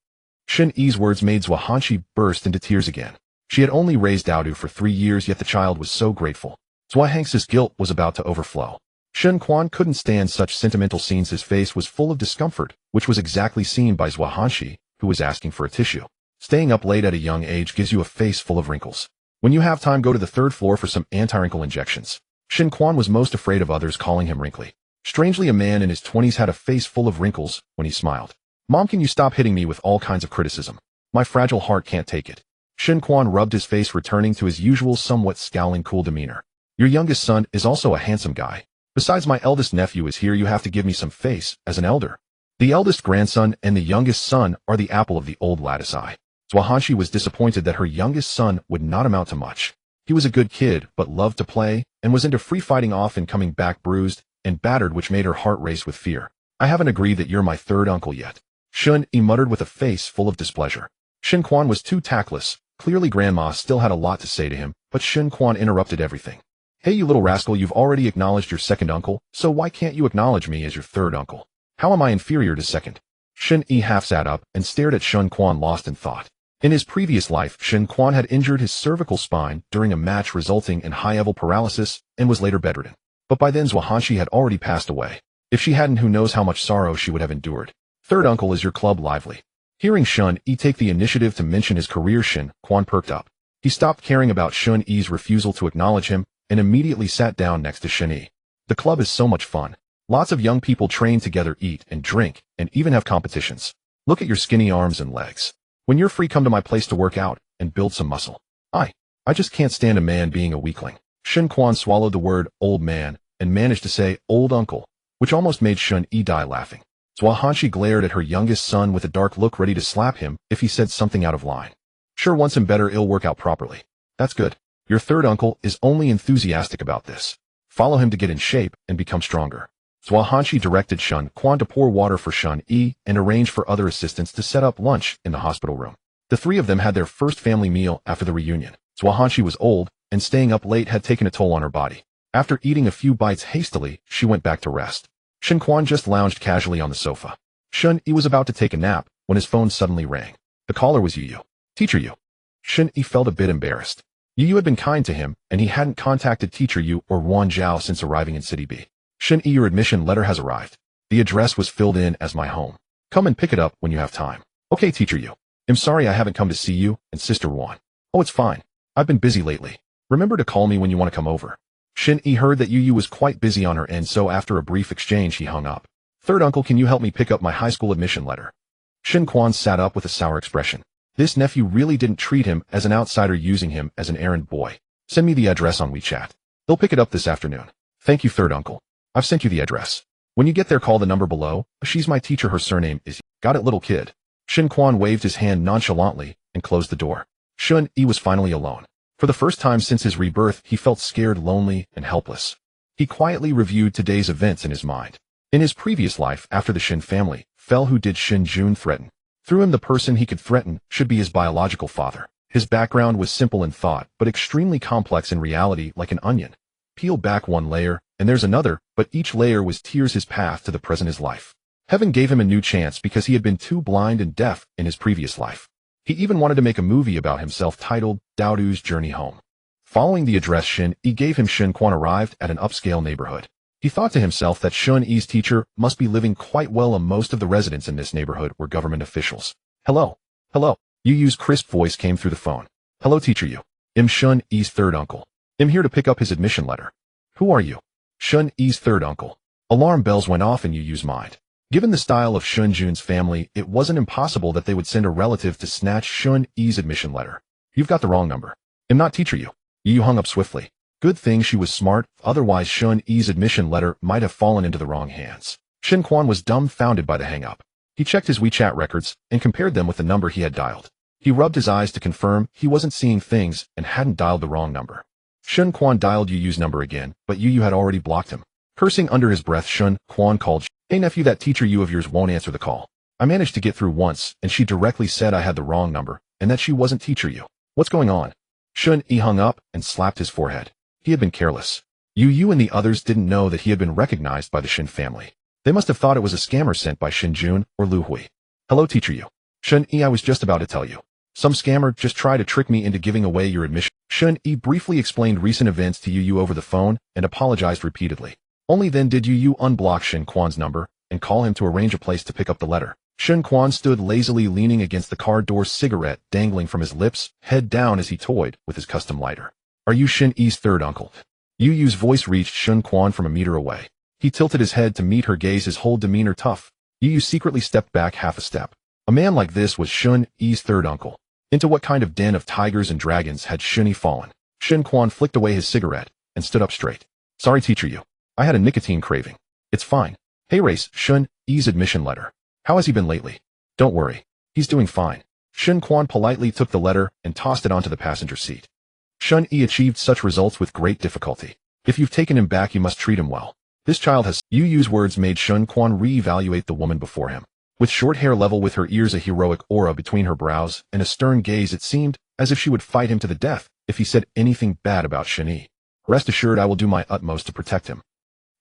Shen Yi's words made Zhua Hanshi burst into tears again. She had only raised Daodu for 3 years, yet the child was so grateful. Zhua Hanxi's guilt was about to overflow. Shen Quan couldn't stand such sentimental scenes. His face was full of discomfort, which was exactly seen by Zhua Hanshi, who was asking for a tissue. Staying up late at a young age gives you a face full of wrinkles. When you have time, go to the 3rd floor for some anti-wrinkle injections. Shen Quan was most afraid of others calling him wrinkly. Strangely, a man in his 20s had a face full of wrinkles when he smiled. Mom, can you stop hitting me with all kinds of criticism? My fragile heart can't take it. Shen Quan rubbed his face, returning to his usual somewhat scowling, cool demeanor. Your youngest son is also a handsome guy. Besides, my eldest nephew is here. You have to give me some face as an elder. The eldest grandson and the youngest son are the apple of the old lattice eye. Zhua Hanshi was disappointed that her youngest son would not amount to much. He was a good kid, but loved to play, and was into free fighting, often coming back bruised and battered, which made her heart race with fear. I haven't agreed that you're my third uncle yet. Shun Yi muttered with a face full of displeasure. Shen Quan was too tactless. Clearly Grandma still had a lot to say to him, but Shen Quan interrupted everything. Hey, you little rascal, you've already acknowledged your second uncle, so why can't you acknowledge me as your third uncle? How am I inferior to second? Shen Yi half sat up and stared at Shen Quan, lost in thought. In his previous life, Shen Quan had injured his cervical spine during a match, resulting in high-level paralysis, and was later bedridden. But by then Zhua Hanshi had already passed away. If she hadn't, who knows how much sorrow she would have endured. Third uncle, is your club lively? Hearing Shun Yi take the initiative to mention his career, Shen Quan perked up. He stopped caring about Shun Yi's refusal to acknowledge him and immediately sat down next to Shen Yi. The club is so much fun. Lots of young people train together, eat and drink, and even have competitions. Look at your skinny arms and legs. When you're free, come to my place to work out and build some muscle. I just can't stand a man being a weakling. Shen Quan swallowed the word old man and managed to say old uncle, which almost made Shun Yi die laughing. Zhua Hanshi glared at her youngest son with a dark look, ready to slap him if he said something out of line. Sure, once him better, it'll work out properly. That's good. Your third uncle is only enthusiastic about this. Follow him to get in shape and become stronger. Zhua Hanshi directed Shen Quan to pour water for Shun Yi and arrange for other assistants to set up lunch in the hospital room. The 3 of them had their first family meal after the reunion. Zhua Hanshi was old, and staying up late had taken a toll on her body. After eating a few bites hastily, she went back to rest. Shen Quan just lounged casually on the sofa. Shun Yi was about to take a nap when his phone suddenly rang. The caller was Yu. Teacher Yu. Shen Yi felt a bit embarrassed. Yu had been kind to him, and he hadn't contacted Teacher Yu or Wan Zhao since arriving in City B. Shen Yi, your admission letter has arrived. The address was filled in as my home. Come and pick it up when you have time. Okay, Teacher Yu. I'm sorry I haven't come to see you and Sister Wan. Oh, it's fine. I've been busy lately. Remember to call me when you want to come over. Shen Yi heard that Yu was quite busy on her end, so after a brief exchange he hung up. Third uncle, can you help me pick up my high school admission letter? Shen Quan sat up with a sour expression. This nephew really didn't treat him as an outsider, using him as an errand boy. Send me the address on WeChat. They'll pick it up this afternoon. Thank you, third uncle. I've sent you the address. When you get there, call the number below. She's my teacher. Her surname is... Got it, little kid. Shen Quan waved his hand nonchalantly and closed the door. Shun Yi was finally alone. For the first time since his rebirth, he felt scared, lonely, and helpless. He quietly reviewed today's events in his mind. In his previous life, after the Shen family fell, who did Shen Jun threaten? Through him the person he could threaten should be his biological father. His background was simple in thought, but extremely complex in reality, like an onion. Peel back one layer, and there's another, but each layer was tears his path to the present his life. Heaven gave him a new chance because he had been too blind and deaf in his previous life. He even wanted to make a movie about himself titled Daodu's Journey Home. Following the address Shen Yi gave him, Shen Quan arrived at an upscale neighborhood. He thought to himself that Shen Yi's teacher must be living quite well, and most of the residents in this neighborhood were government officials. Hello. Hello. Yu Yu's crisp voice came through the phone. Hello, teacher Yu. I'm Shen Yi's third uncle. I'm here to pick up his admission letter. Who are you? Shen Yi's third uncle. Alarm bells went off in Yu Yu's mind. Given the style of Shen Jun's family, it wasn't impossible that they would send a relative to snatch Shen Yi's admission letter. You've got the wrong number. I'm not teacher Yu. Yu hung up swiftly. Good thing she was smart, otherwise Shen Yi's admission letter might have fallen into the wrong hands. Shen Quan was dumbfounded by the hang-up. He checked his WeChat records and compared them with the number he had dialed. He rubbed his eyes to confirm he wasn't seeing things and hadn't dialed the wrong number. Shen Quan dialed Yu Yu's number again, but Yu Yu had already blocked him. Cursing under his breath, Shen Quan called, "Hey nephew, that teacher Yu of yours won't answer the call. I managed to get through once, and she directly said I had the wrong number, and that she wasn't teacher Yu. What's going on?" Shen Yi hung up and slapped his forehead. He had been careless. Yu Yu and the others didn't know that he had been recognized by the Shen family. They must have thought it was a scammer sent by Shen Jun or Lu Hui. "Hello, teacher Yu. Shen Yi, I was just about to tell you. Some scammer just tried to trick me into giving away your admission." Shen Yi briefly explained recent events to Yu Yu over the phone and apologized repeatedly. Only then did Yu Yu unblock Shen Quan's number and call him to arrange a place to pick up the letter. Shen Quan stood lazily leaning against the car door, cigarette dangling from his lips, head down as he toyed with his custom lighter. "Are you Shen Yi's third uncle?" Yu Yu's voice reached Shen Quan from a meter away. He tilted his head to meet her gaze, his whole demeanor tough. Yu Yu secretly stepped back half a step. A man like this was Shen Yi's third uncle. Into what kind of den of tigers and dragons had Shen Yi fallen? Shen Quan flicked away his cigarette and stood up straight. "Sorry, teacher Yu. I had a nicotine craving. It's fine. Hey Race, Shen Yi's admission letter. How has he been lately?" "Don't worry. He's doing fine." Shen Quan politely took the letter and tossed it onto the passenger seat. Shen Yi achieved such results with great difficulty. If you've taken him back, you must treat him well. This child has— Yu Yu's words made Shen Quan re-evaluate the woman before him. With short hair level with her ears, a heroic aura between her brows, and a stern gaze, it seemed as if she would fight him to the death if he said anything bad about Shen Yi. "Rest assured I will do my utmost to protect him.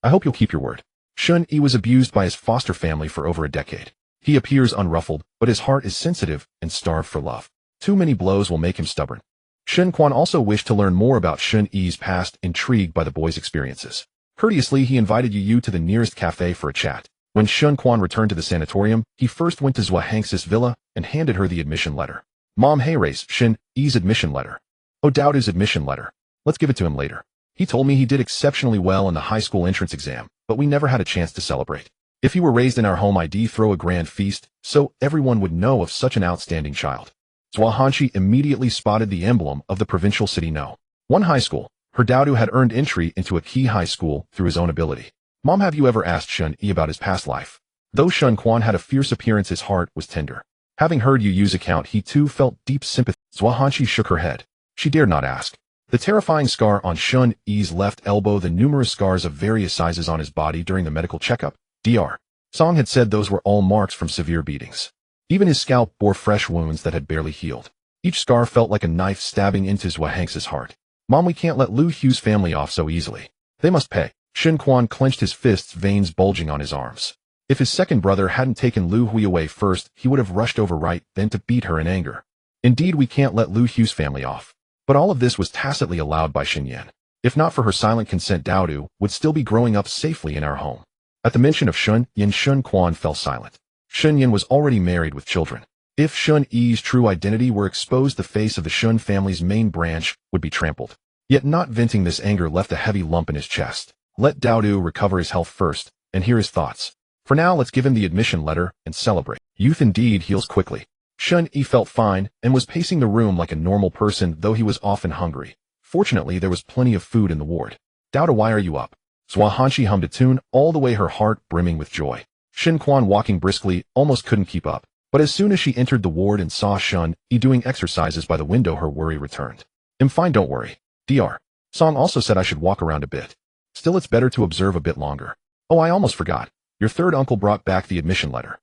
I hope you'll keep your word." Shen Yi was abused by his foster family for over a decade. He appears unruffled, but his heart is sensitive and starved for love. Too many blows will make him stubborn. Shen Quan also wished to learn more about Shen Yi's past, intrigued by the boy's experiences. Courteously, he invited Yu Yu to the nearest cafe for a chat. When Shen Quan returned to the sanatorium, he first went to Zhua Hang's villa and handed her the admission letter. "Mom, hey Race, Shen Yi's admission letter." "Oh, Daodu's admission letter. Let's give it to him later. He told me he did exceptionally well in the high school entrance exam, but we never had a chance to celebrate. If he were raised in our home, I'd throw a grand feast so everyone would know of such an outstanding child." Zhua Hanshi immediately spotted the emblem of the provincial city No. 1 high school. Her Daodu had earned entry into a key high school through his own ability. "Mom, have you ever asked Shen Yi about his past life?" Though Shen Quan had a fierce appearance, his heart was tender. Having heard Yu Yu's account, he too felt deep sympathy. Zhua Hanshi shook her head. She dared not ask. The terrifying scar on Shen Yi's left elbow, the numerous scars of various sizes on his body during the medical checkup, Dr. Song had said those were all marks from severe beatings. Even his scalp bore fresh wounds that had barely healed. Each scar felt like a knife stabbing into Zhua Hang's heart. "Mom, we can't let Lu Hu's family off so easily. They must pay." Shen Quan clenched his fists, veins bulging on his arms. If his second brother hadn't taken Lu Hui away first, he would have rushed over right then to beat her in anger. "Indeed, we can't let Lu Hu's family off." But all of this was tacitly allowed by Shen Yan. If not for her silent consent, Daodu would still be growing up safely in our home. At the mention of Shen Yan, Shen Quan fell silent. Shen Yan was already married with children. If Shen Yi's true identity were exposed, the face of the Shen family's main branch would be trampled. Yet not venting this anger left a heavy lump in his chest. Let Daodu recover his health first, and hear his thoughts. For now, let's give him the admission letter and celebrate. Youth indeed heals quickly. Shen Yi felt fine and was pacing the room like a normal person, though he was often hungry. Fortunately, there was plenty of food in the ward. "Daodu, why are you up?" Zhua Hanshi hummed a tune, all the way her heart brimming with joy. Shen Quan, walking briskly, almost couldn't keep up. But as soon as she entered the ward and saw Shen Yi doing exercises by the window, her worry returned. "I'm fine, don't worry. Dr. Song also said I should walk around a bit. Still, it's better to observe a bit longer. Oh, I almost forgot. Your third uncle brought back the admission letter."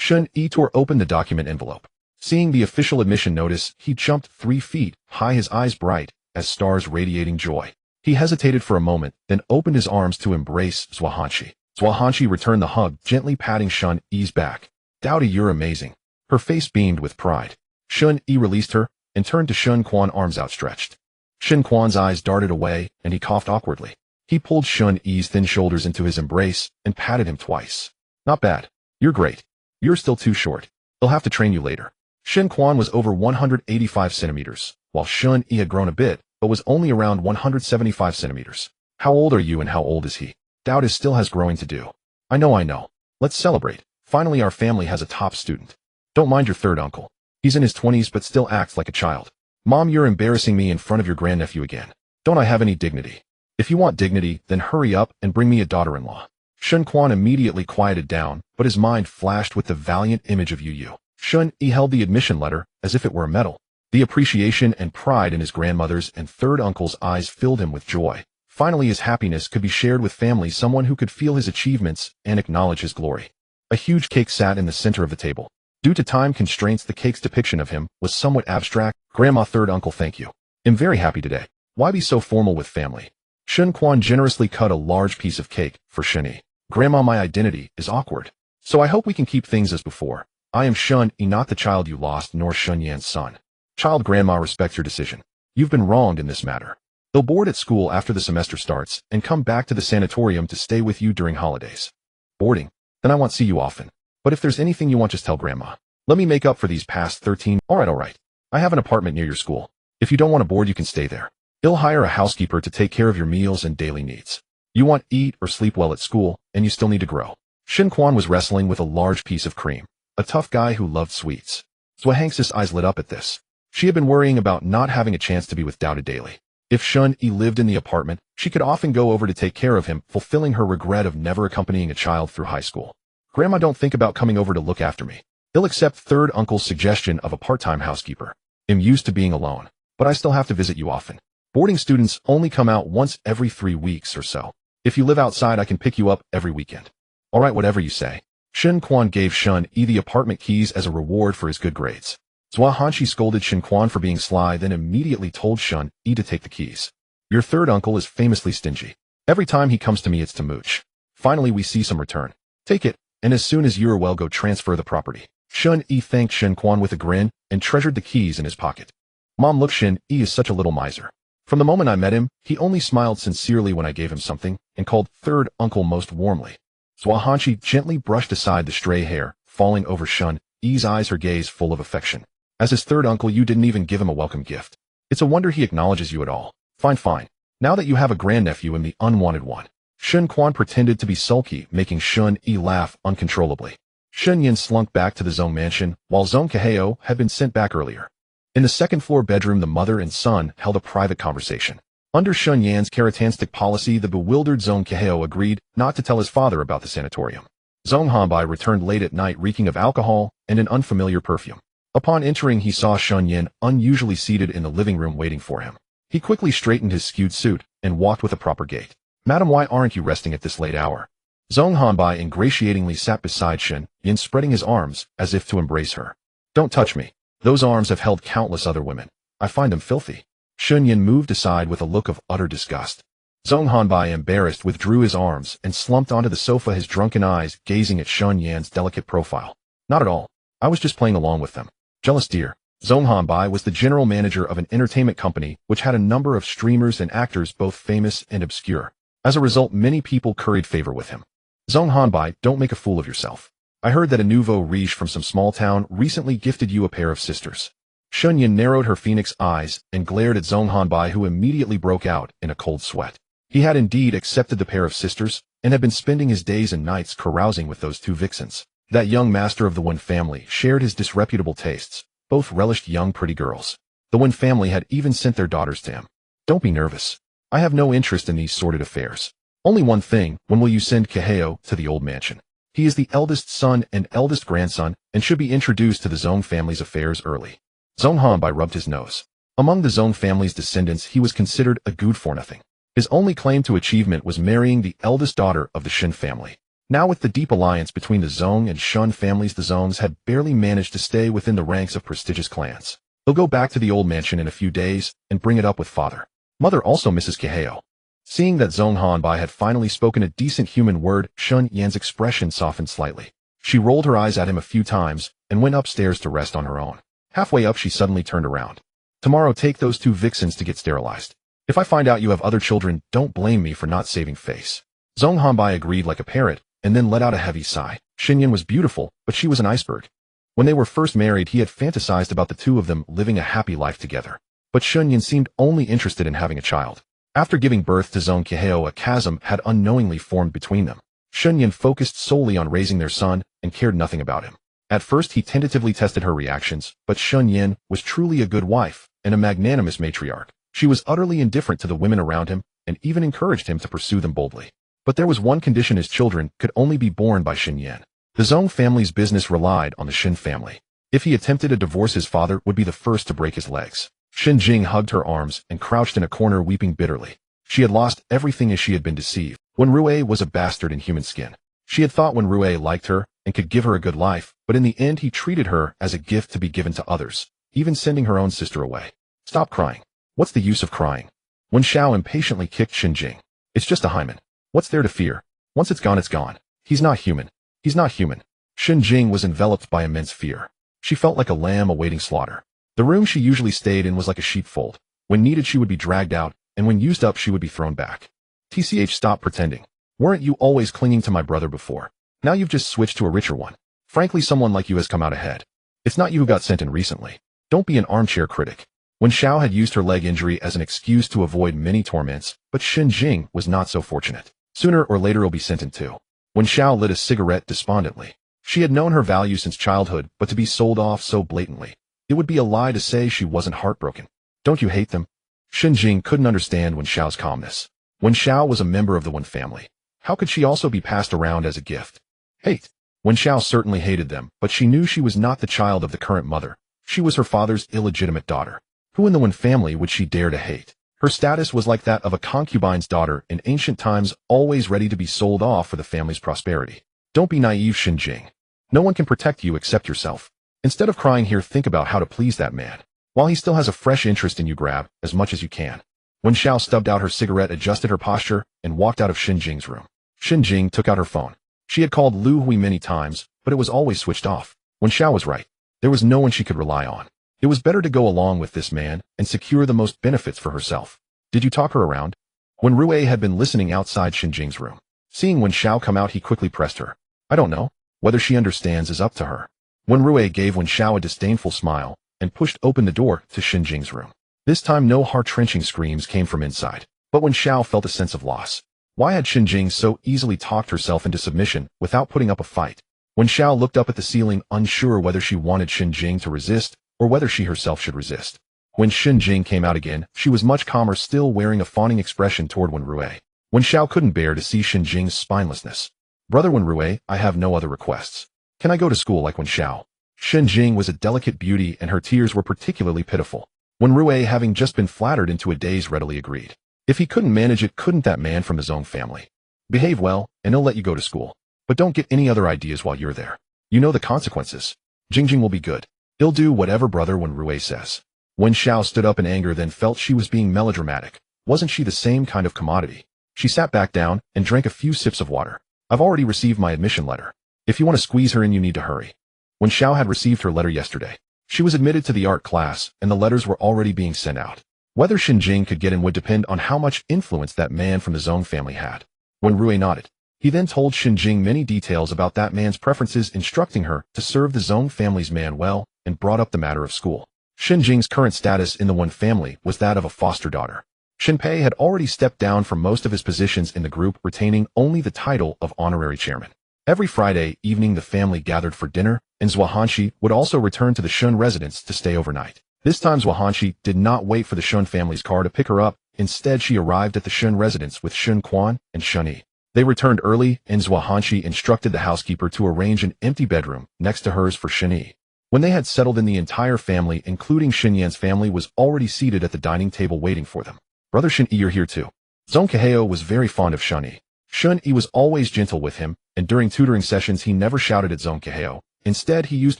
Shen Yi tore open the document envelope. Seeing the official admission notice, he jumped 3 feet high, his eyes bright as stars radiating joy. He hesitated for a moment, then opened his arms to embrace Zhuanghanshi. Zhuanghanshi returned the hug, gently patting Shen Yi's back. "Doubty, you're amazing." Her face beamed with pride. Shen Yi released her and turned to Shen Quan, arms outstretched. Shen Quan's eyes darted away, and he coughed awkwardly. He pulled Shen Yi's thin shoulders into his embrace and patted him twice. "Not bad. You're great. You're still too short. They'll have to train you later." Shen Quan was over 185 centimeters, while Shen Yi had grown a bit, but was only around 175 centimeters. "How old are you and how old is he?" "Doubt is still has growing to do." I know. Let's celebrate. Finally our family has a top student." "Don't mind your third uncle. He's in his 20s but still acts like a child." "Mom, you're embarrassing me in front of your grandnephew again." "Don't I have any dignity?" "If you want dignity, then hurry up and bring me a daughter-in-law." Shen Quan immediately quieted down, but his mind flashed with the valiant image of Yu. Shen Yi held the admission letter as if it were a medal. The appreciation and pride in his grandmother's and third uncle's eyes filled him with joy. Finally his happiness could be shared with family, someone who could feel his achievements and acknowledge his glory. A huge cake sat in the center of the table. Due to time constraints, the cake's depiction of him was somewhat abstract. "Grandma, third uncle, thank you. I'm very happy today. Why be so formal with family?" Shen Quan generously cut a large piece of cake for Shen Yi. "Grandma, my identity is awkward, so I hope we can keep things as before. I am Shen Yi, not the child you lost, nor Shen Yan's son." "Child, grandma respects your decision. You've been wronged in this matter. They'll board at school after the semester starts and come back to the sanatorium to stay with you during holidays." "Boarding? Then I won't see you often. But if there's anything you want, just tell grandma. Let me make up for these past 13. All right. I have an apartment near your school. If you don't want to board, you can stay there. He'll hire a housekeeper to take care of your meals and daily needs. You won't eat or sleep well at school, and you still need to grow." Shen Quan was wrestling with a large piece of cream, a tough guy who loved sweets. Zhuanghanxi's eyes lit up at this. She had been worrying about not having a chance to be with Doubted daily. If Shen Yi lived in the apartment, she could often go over to take care of him, fulfilling her regret of never accompanying a child through high school. "Grandma, don't think about coming over to look after me. He'll accept third uncle's suggestion of a part-time housekeeper. I'm used to being alone, but I still have to visit you often. Boarding students only come out once every 3 weeks or so. If you live outside, I can pick you up every weekend." "All right, whatever you say." Shen Quan gave Shen Yi the apartment keys as a reward for his good grades. Zhuanghanshi scolded Shen Quan for being sly, then immediately told Shen Yi to take the keys. "Your third uncle is famously stingy. Every time he comes to me, it's to mooch. Finally, we see some return. Take it, and as soon as you're well, go transfer the property." Shen Yi thanked Shen Quan with a grin and treasured the keys in his pocket. "Mom, look, Shen Yi is such a little miser. From the moment I met him, he only smiled sincerely when I gave him something and called third uncle most warmly." Zhuanghanshi gently brushed aside the stray hair, falling over Shen Yi's eyes, her gaze full of affection. "As his third uncle, you didn't even give him a welcome gift. It's a wonder he acknowledges you at all." Fine. Now that you have a grandnephew, I'm the unwanted one." Shen Quan pretended to be sulky, making Shen Yi laugh uncontrollably. Shen Yin slunk back to the Zong mansion, while Zong Kaheo had been sent back earlier. In the second-floor bedroom, the mother and son held a private conversation. Under Shen Yan's characteristic policy, the bewildered Zong Kaheo agreed not to tell his father about the sanatorium. Zong Hanbai returned late at night, reeking of alcohol and an unfamiliar perfume. Upon entering, he saw Shen Yin unusually seated in the living room waiting for him. He quickly straightened his skewed suit and walked with a proper gait. "Madam, why aren't you resting at this late hour?" Zong Hanbai ingratiatingly sat beside Shen Yin, spreading his arms as if to embrace her. "Don't touch me. Those arms have held countless other women. I find them filthy." Shen Yin moved aside with a look of utter disgust. Zong Hanbai, embarrassed, withdrew his arms and slumped onto the sofa, his drunken eyes gazing at Shen Yan's delicate profile. "Not at all. I was just playing along with them." "Jealous dear." Zong Hanbai was the general manager of an entertainment company which had a number of streamers and actors, both famous and obscure. As a result, many people curried favor with him. "Zong Hanbai, don't make a fool of yourself. I heard that a nouveau riche from some small town recently gifted you a pair of sisters." Shen Yin narrowed her phoenix eyes and glared at Zong Hanbai, who immediately broke out in a cold sweat. He had indeed accepted the pair of sisters and had been spending his days and nights carousing with those two vixens. That young master of the Wen family shared his disreputable tastes. Both relished young pretty girls. The Wen family had even sent their daughters to him. "Don't be nervous. I have no interest in these sordid affairs. Only one thing, when will you send Kaheo to the old mansion? He is the eldest son and eldest grandson and should be introduced to the Zong family's affairs early." Zong Hanbai rubbed his nose. Among the Zong family's descendants, he was considered a good for nothing. His only claim to achievement was marrying the eldest daughter of the Shen family. Now with the deep alliance between the Zong and Shun families, the Zongs had barely managed to stay within the ranks of prestigious clans. They'll go back to the old mansion in a few days and bring it up with father. Mother also misses Keheo. Seeing that Zong Hanbai had finally spoken a decent human word, Shun Yan's expression softened slightly. She rolled her eyes at him a few times and went upstairs to rest on her own. Halfway up she suddenly turned around. Tomorrow take those 2 vixens to get sterilized. If I find out you have other children, don't blame me for not saving face. Zong Hanbai agreed like a parrot and then let out a heavy sigh. Shen Yi was beautiful, but she was an iceberg. When they were first married, he had fantasized about the 2 of them living a happy life together. But Shen Yi seemed only interested in having a child. After giving birth to Zong Keheo, a chasm had unknowingly formed between them. Shen Yi focused solely on raising their son and cared nothing about him. At first he tentatively tested her reactions, but Shen Yi was truly a good wife and a magnanimous matriarch. She was utterly indifferent to the women around him and even encouraged him to pursue them boldly. But there was one condition: his children could only be born by Shen Yi. The Zong family's business relied on the Shen family. If he attempted to divorce, his father would be the first to break his legs. Shen Jing hugged her arms and crouched in a corner weeping bitterly. She had lost everything as she had been deceived. When Rue was a bastard in human skin. She had thought when Rue liked her and could give her a good life, but in the end he treated her as a gift to be given to others, even sending her own sister away. Stop crying. What's the use of crying? Wen Xiao impatiently kicked Shen Jing. It's just a hymen. What's there to fear? Once it's gone, it's gone. He's not human. He's not human. Shen Jing was enveloped by immense fear. She felt like a lamb awaiting slaughter. The room she usually stayed in was like a sheepfold. When needed she would be dragged out, and when used up she would be thrown back. TCH, stop pretending. Weren't you always clinging to my brother before? Now you've just switched to a richer one. Frankly, someone like you has come out ahead. It's not you who got sent in recently. Don't be an armchair critic. Wen Xiao had used her leg injury as an excuse to avoid many torments, but Shen Jing was not so fortunate. Sooner or later he'll be sent in too. Wen Xiao lit a cigarette despondently. She had known her value since childhood, but to be sold off so blatantly. It would be a lie to say she wasn't heartbroken. Don't you hate them? Shen Jing couldn't understand Wen Xiao's calmness. Wen Xiao was a member of the Wen family. How could she also be passed around as a gift? Hate. Wen Xiao certainly hated them, but she knew she was not the child of the current mother. She was her father's illegitimate daughter. Who in the Wen family would she dare to hate? Her status was like that of a concubine's daughter in ancient times, always ready to be sold off for the family's prosperity. Don't be naive, Shen Jing. No one can protect you except yourself. Instead of crying here, think about how to please that man. While he still has a fresh interest in you, grab as much as you can. Wen Xiao stubbed out her cigarette, adjusted her posture, and walked out of Shen Jing's room. Shen Jing took out her phone. She had called Lu Hui many times, but it was always switched off. Wen Xiao was right. There was no one she could rely on. It was better to go along with this man and secure the most benefits for herself. Did you talk her around? When Rue had been listening outside Shen Jing's room. Seeing Wen Xiao come out, he quickly pressed her. I don't know. Whether she understands is up to her. Wen Rue gave Wen Xiao a disdainful smile and pushed open the door to Shen Jing's room. This time no heart-wrenching screams came from inside, but Wen Xiao felt a sense of loss. Why had Shen Jing so easily talked herself into submission without putting up a fight? Wen Xiao looked up at the ceiling, unsure whether she wanted Shen Jing to resist or whether she herself should resist. When Shen Jing came out again, she was much calmer, still wearing a fawning expression toward Wen Rue. Wen Xiao couldn't bear to see Shen Jing's spinelessness. Brother Wen Rue, I have no other requests. Can I go to school like Wen Xiao? Shen Jing was a delicate beauty and her tears were particularly pitiful. Wen Rue, having just been flattered into a daze, readily agreed. If he couldn't manage it, couldn't that man from his own family? Behave well, and he'll let you go to school. But don't get any other ideas while you're there. You know the consequences. Jingjing will be good. He'll do whatever Brother Wen Rue says. Wen Xiao stood up in anger, then felt she was being melodramatic. Wasn't she the same kind of commodity? She sat back down and drank a few sips of water. I've already received my admission letter. If you want to squeeze her in, you need to hurry. Wen Xiao had received her letter yesterday. She was admitted to the art class, and the letters were already being sent out. Whether Shen Jing could get in would depend on how much influence that man from the Zong family had. Wen Rue nodded. He then told Shen Jing many details about that man's preferences, instructing her to serve the Zong family's man well, and brought up the matter of school. Shen Jing's current status in the Wen family was that of a foster daughter. Shen Pei had already stepped down from most of his positions in the group, retaining only the title of honorary chairman. Every Friday evening the family gathered for dinner, and Zhuanghanshi would also return to the Shun residence to stay overnight. This time Zhuanghanshi did not wait for the Shun family's car to pick her up. Instead, she arrived at the Shun residence with Shun Quan and Shen Yi. They returned early, and Zhuanghanshi instructed the housekeeper to arrange an empty bedroom next to hers for Shen Yi. When they had settled in, the entire family, including Shen Yan's family, was already seated at the dining table waiting for them. Brother Shen Yi, you're here too. Zong Keheo was very fond of Shen Yi. Shen Yi was always gentle with him, and during tutoring sessions he never shouted at Zong Keheo. Instead, he used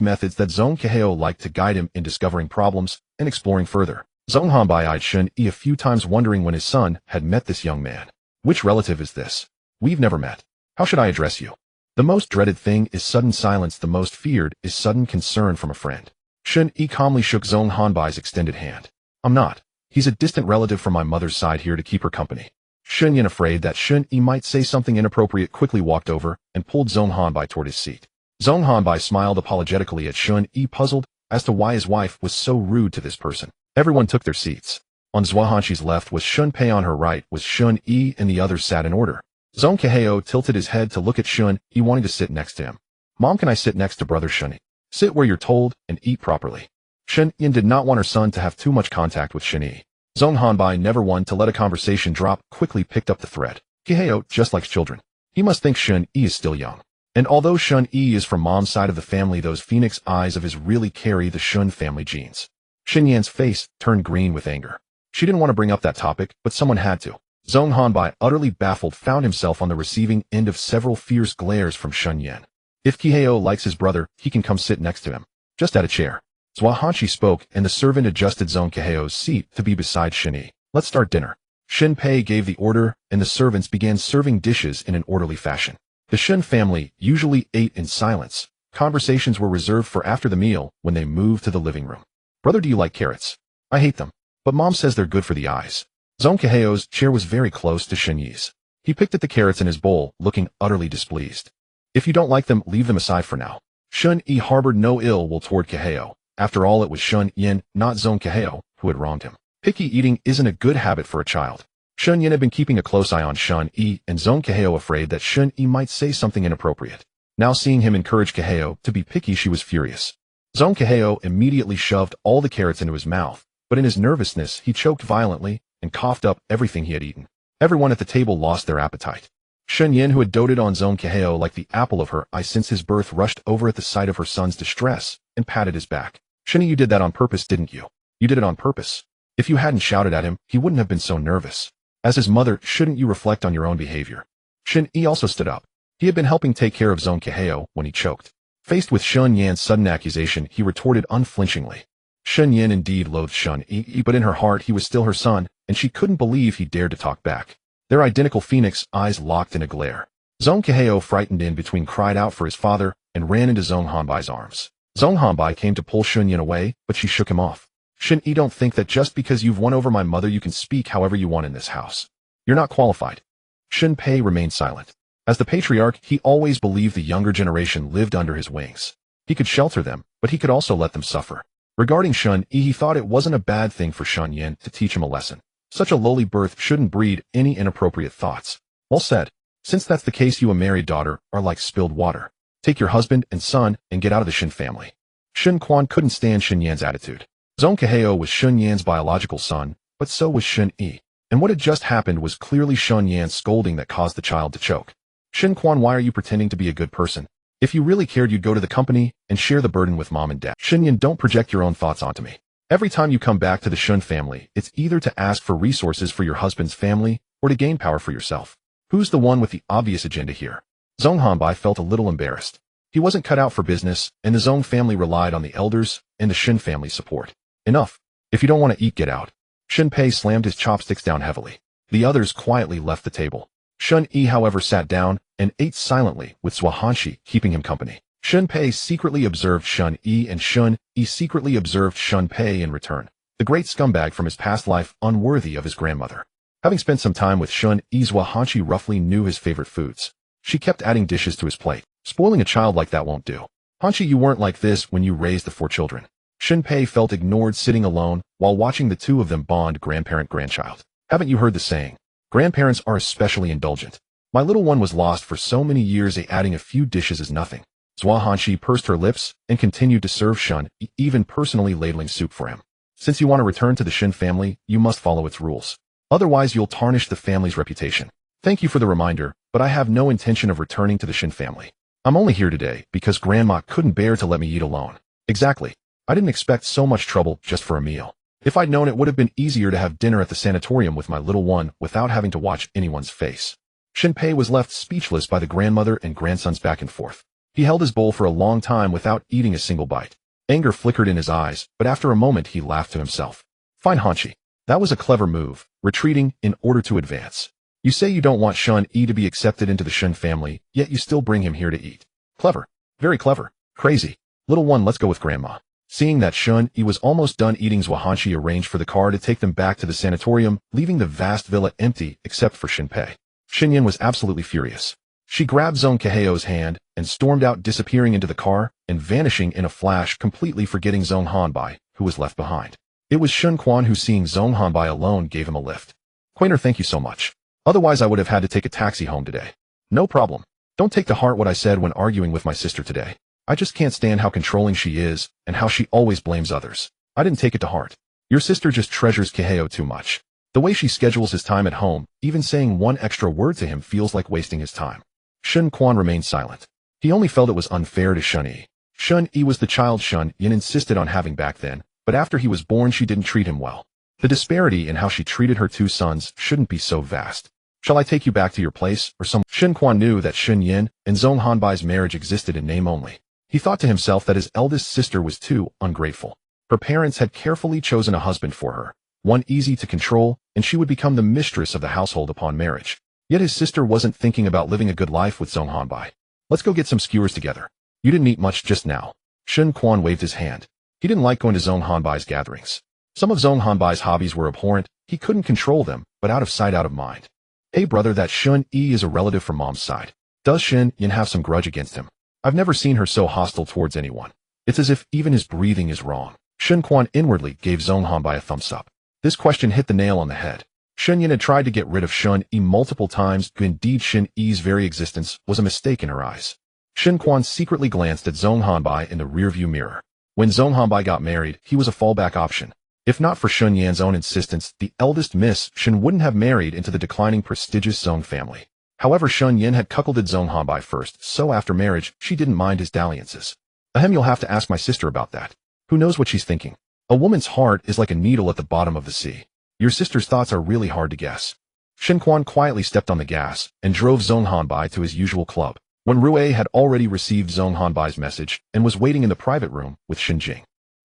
methods that Zong Keheo liked to guide him in discovering problems and exploring further. Zong Hanbai eyed Shen Yi a few times, wondering when his son had met this young man. Which relative is this? We've never met. How should I address you? The most dreaded thing is sudden silence. The most feared is sudden concern from a friend. Shen Yi calmly shook Zong Hanbai's extended hand. I'm not. He's a distant relative from my mother's side here to keep her company. Shen Yin, afraid that Shen Yi might say something inappropriate, quickly walked over and pulled Zong Hanbai toward his seat. Zong Hanbai smiled apologetically at Shen Yi, puzzled as to why his wife was so rude to this person. Everyone took their seats. On Zhuahanshi's left was Shun Pei, on her right was Shun Yi, and the others sat in order. Zong Keheo tilted his head to look at Shun Yi, wanting to sit next to him. Mom, can I sit next to brother Shen Yi? Sit where you're told and eat properly. Shen Yin did not want her son to have too much contact with Shen Yi. Zong Hanbai, never one to let a conversation drop, quickly picked up the thread. Keheo just likes children. He must think Shen Yi is still young. And although Shen Yi is from mom's side of the family, those phoenix eyes of his really carry the Shun family genes. Shen Yan's face turned green with anger. She didn't want to bring up that topic, but someone had to. Zong Hanbai, utterly baffled, found himself on the receiving end of several fierce glares from Shen Yan. If Keheo likes his brother, he can come sit next to him. Just add a chair. Zhuahanshi spoke, and the servant adjusted Zong Keheo's seat to be beside Shen Yi. Let's start dinner. Shen Pei gave the order, and the servants began serving dishes in an orderly fashion. The Shen family usually ate in silence. Conversations were reserved for after the meal, when they moved to the living room. Brother, do you like carrots? I hate them. But Mom says they're good for the eyes. Zong Keheo's chair was very close to Shen Yi's. He picked at the carrots in his bowl, looking utterly displeased. If you don't like them, leave them aside for now. Shen Yi harbored no ill will toward Keheo. After all, it was Shen Yin, not Zong Keheo, who had wronged him. Picky eating isn't a good habit for a child. Shen Yin had been keeping a close eye on Shen Yi, and Zong Keheo, afraid that Shen Yi might say something inappropriate. Now seeing him encourage Keheo to be picky, she was furious. Zong Keheo immediately shoved all the carrots into his mouth, but in his nervousness he choked violently and coughed up everything he had eaten. Everyone at the table lost their appetite. Shen Yin, who had doted on Zong Keheo like the apple of her eye since his birth, rushed over at the sight of her son's distress and patted his back. Shen Yi, you did that on purpose, didn't you? You did it on purpose. If you hadn't shouted at him, he wouldn't have been so nervous. As his mother, shouldn't you reflect on your own behavior? Shen Yi also stood up. He had been helping take care of Zong Keheo when he choked. Faced with Shen Yan's sudden accusation, he retorted unflinchingly. Shen Yin indeed loathed Shen Yi, but in her heart he was still her son, and she couldn't believe he dared to talk back. Their identical phoenix eyes locked in a glare. Zong Keheo, frightened in between, cried out for his father and ran into Zong Hanbai's arms. Zong Hanbai came to pull Shen Yin away, but she shook him off. Shen Yi, don't think that just because you've won over my mother you can speak however you want in this house. You're not qualified. Shen Pei remained silent. As the patriarch, he always believed the younger generation lived under his wings. He could shelter them, but he could also let them suffer. Regarding Shen Yi, he thought it wasn't a bad thing for Shen Yin to teach him a lesson. Such a lowly birth shouldn't breed any inappropriate thoughts. Well said. Since that's the case, you, a married daughter, are like spilled water. Take your husband and son and get out of the Shen family. Shen Quan couldn't stand Shen Yan's attitude. Zong Keheo was Shen Yan's biological son, but so was Shen Yi. And what had just happened was clearly Shen Yan's scolding that caused the child to choke. Shen Quan, why are you pretending to be a good person? If you really cared, you'd go to the company and share the burden with mom and dad. Shen Yin, don't project your own thoughts onto me. Every time you come back to the Shen family, it's either to ask for resources for your husband's family or to gain power for yourself. Who's the one with the obvious agenda here? Zong Hanbai felt a little embarrassed. He wasn't cut out for business, and the Zong family relied on the elders and the Shen family's support. Enough. If you don't want to eat, get out. Shen Pei slammed his chopsticks down heavily. The others quietly left the table. Shen Yi, however, sat down and ate silently, with Zhuahanshi keeping him company. Shen Pei secretly observed Shen Yi, and Shen Yi secretly observed Shen Pei in return. The great scumbag from his past life, unworthy of his grandmother. Having spent some time with Shen Yi, Zhuahanshi roughly knew his favorite foods. She kept adding dishes to his plate. Spoiling a child like that won't do. Hanshi, you weren't like this when you raised the 4 children. Shen Pei felt ignored, sitting alone while watching the two of them bond grandparent-grandchild. Haven't you heard the saying? Grandparents are especially indulgent. My little one was lost for so many years, adding a few dishes is nothing. Zhuahanshi pursed her lips and continued to serve Shen, even personally ladling soup for him. Since you want to return to the Shen family, you must follow its rules. Otherwise, you'll tarnish the family's reputation. Thank you for the reminder, but I have no intention of returning to the Shen family. I'm only here today because Grandma couldn't bear to let me eat alone. Exactly. I didn't expect so much trouble just for a meal. If I'd known, it would have been easier to have dinner at the sanatorium with my little one without having to watch anyone's face. Shen Pei was left speechless by the grandmother and grandson's back and forth. He held his bowl for a long time without eating a single bite. Anger flickered in his eyes, but after a moment he laughed to himself. Fine Hanshi. That was a clever move, retreating in order to advance. You say you don't want Shen Yi to be accepted into the Shen family, yet you still bring him here to eat. Clever. Very clever. Crazy. Little one, let's go with Grandma. Seeing that Shen Yi was almost done eating, Hanshi arranged for the car to take them back to the sanatorium, leaving the vast villa empty except for Shen Pei. Shen Yin was absolutely furious. She grabbed Zhong Keheo's hand and stormed out, disappearing into the car and vanishing in a flash, completely forgetting Zhong Hanbai, who was left behind. It was Shun Quan who, seeing Zhong Hanbai alone, gave him a lift. Quainer, thank you so much. Otherwise I would have had to take a taxi home today. No problem. Don't take to heart what I said when arguing with my sister today. I just can't stand how controlling she is and how she always blames others. I didn't take it to heart. Your sister just treasures Keheo too much. The way she schedules his time at home, even saying one extra word to him feels like wasting his time. Shun Quan remained silent. He only felt it was unfair to Shen Yi. Shen Yi was the child Shen Yin insisted on having back then, but after he was born she didn't treat him well. The disparity in how she treated her two sons shouldn't be so vast. Shall I take you back to your place, or some? Shen Quan knew that Shen Yin and Zhong Hanbai's marriage existed in name only. He thought to himself that his eldest sister was too ungrateful. Her parents had carefully chosen a husband for her, one easy to control, and she would become the mistress of the household upon marriage. Yet his sister wasn't thinking about living a good life with Zhong Hanbai. Let's go get some skewers together. You didn't eat much just now. Shen Quan waved his hand. He didn't like going to Zhong Hanbai's gatherings. Some of Zhong Hanbai's hobbies were abhorrent. He couldn't control them, but out of sight, out of mind. Hey brother, that Shen Yi is a relative from mom's side. Does Shen Yin have some grudge against him? I've never seen her so hostile towards anyone. It's as if even his breathing is wrong. Shen Quan inwardly gave Zhong Hanbai a thumbs up. This question hit the nail on the head. Shen Yin had tried to get rid of Shen Yi multiple times. Indeed, Shen Yi's very existence was a mistake in her eyes. Shen Quan secretly glanced at Zhong Hanbai in the rearview mirror. When Zhong Hanbai got married, he was a fallback option. If not for Shen Yan's own insistence, the eldest Miss Shen wouldn't have married into the declining prestigious Zhong family. However, Shen Yin had cuckolded Zhong Hanbai first, so after marriage, she didn't mind his dalliances. Ahem, you'll have to ask my sister about that. Who knows what she's thinking? A woman's heart is like a needle at the bottom of the sea. Your sister's thoughts are really hard to guess. Shen Quan quietly stepped on the gas and drove Zhong Hanbai to his usual club, when Rui had already received Zhong Hanbai's message and was waiting in the private room with Shen Jing.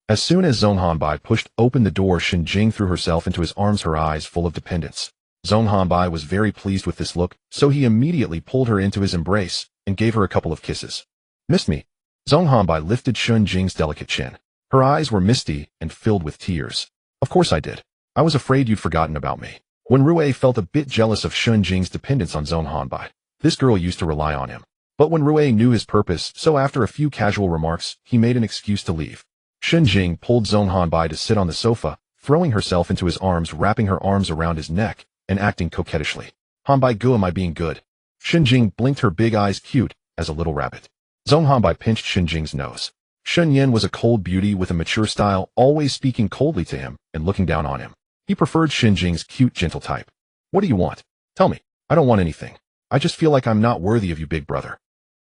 As soon as Zhong Hanbai pushed open the door, Shen Jing threw herself into his arms, her eyes full of dependence. Zhong Hanbai was very pleased with this look, so he immediately pulled her into his embrace and gave her a couple of kisses. Missed me? Zhong Hanbai lifted Shen Jing's delicate chin. Her eyes were misty and filled with tears. Of course I did. I was afraid you'd forgotten about me. When Rui felt a bit jealous of Shen Jing's dependence on Zhong Hanbai. This girl used to rely on him. But when Rui knew his purpose, so after a few casual remarks, he made an excuse to leave. Shen Jing pulled Zhong Hanbai to sit on the sofa, throwing herself into his arms, wrapping her arms around his neck, and acting coquettishly. Hanbai gu, am I being good? Shen Jing blinked her big eyes, cute as a little rabbit. Zhong Hanbai pinched Shen Jing's nose. Shen Yin was a cold beauty with a mature style, always speaking coldly to him and looking down on him. He preferred Shen Jing's cute, gentle type. What do you want? Tell me. I don't want anything. I just feel like I'm not worthy of you, big brother.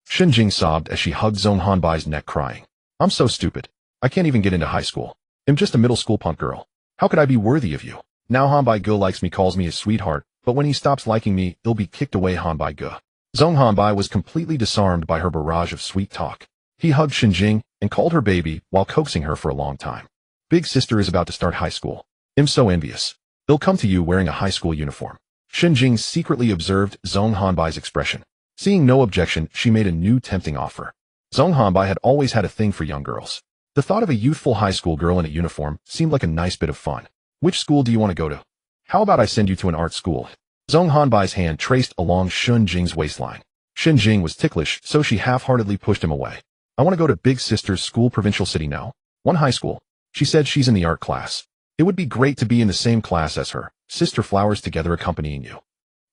Shen Jing sobbed as she hugged Zhong Hanbai's neck, crying. I'm so stupid. I can't even get into high school. I'm just a middle school punk girl. How could I be worthy of you? Now Hanbai Ge likes me, calls me his sweetheart, but when he stops liking me, he'll be kicked away. Hanbai Ge. Zhong Hanbai was completely disarmed by her barrage of sweet talk. He hugged Shen Jing and called her baby while coaxing her for a long time. Big sister is about to start high school. I'm so envious. They'll come to you wearing a high school uniform. Shen Jing secretly observed Zhong Hanbai's expression. Seeing no objection, she made a new tempting offer. Zhong Hanbai had always had a thing for young girls. The thought of a youthful high school girl in a uniform seemed like a nice bit of fun. Which school do you want to go to? How about I send you to an art school? Zhong Hanbai's hand traced along Shen Jing's waistline. Shen Jing was ticklish, so she half-heartedly pushed him away. I want to go to Big Sister's school, provincial city. No. One high school. She said she's in the art class. It would be great to be in the same class as her. Sister Flowers together accompanying you.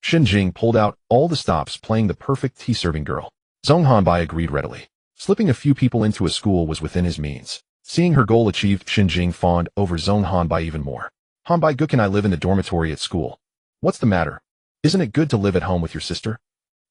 Shen Jing pulled out all the stops, playing the perfect tea-serving girl. Zhong Hanbai agreed readily. Slipping a few people into a school was within his means. Seeing her goal achieved, Shen Jing fawned over Zhong Hanbai even more. Hanbai Ge, can I live in the dormitory at school? What's the matter? Isn't it good to live at home with your sister?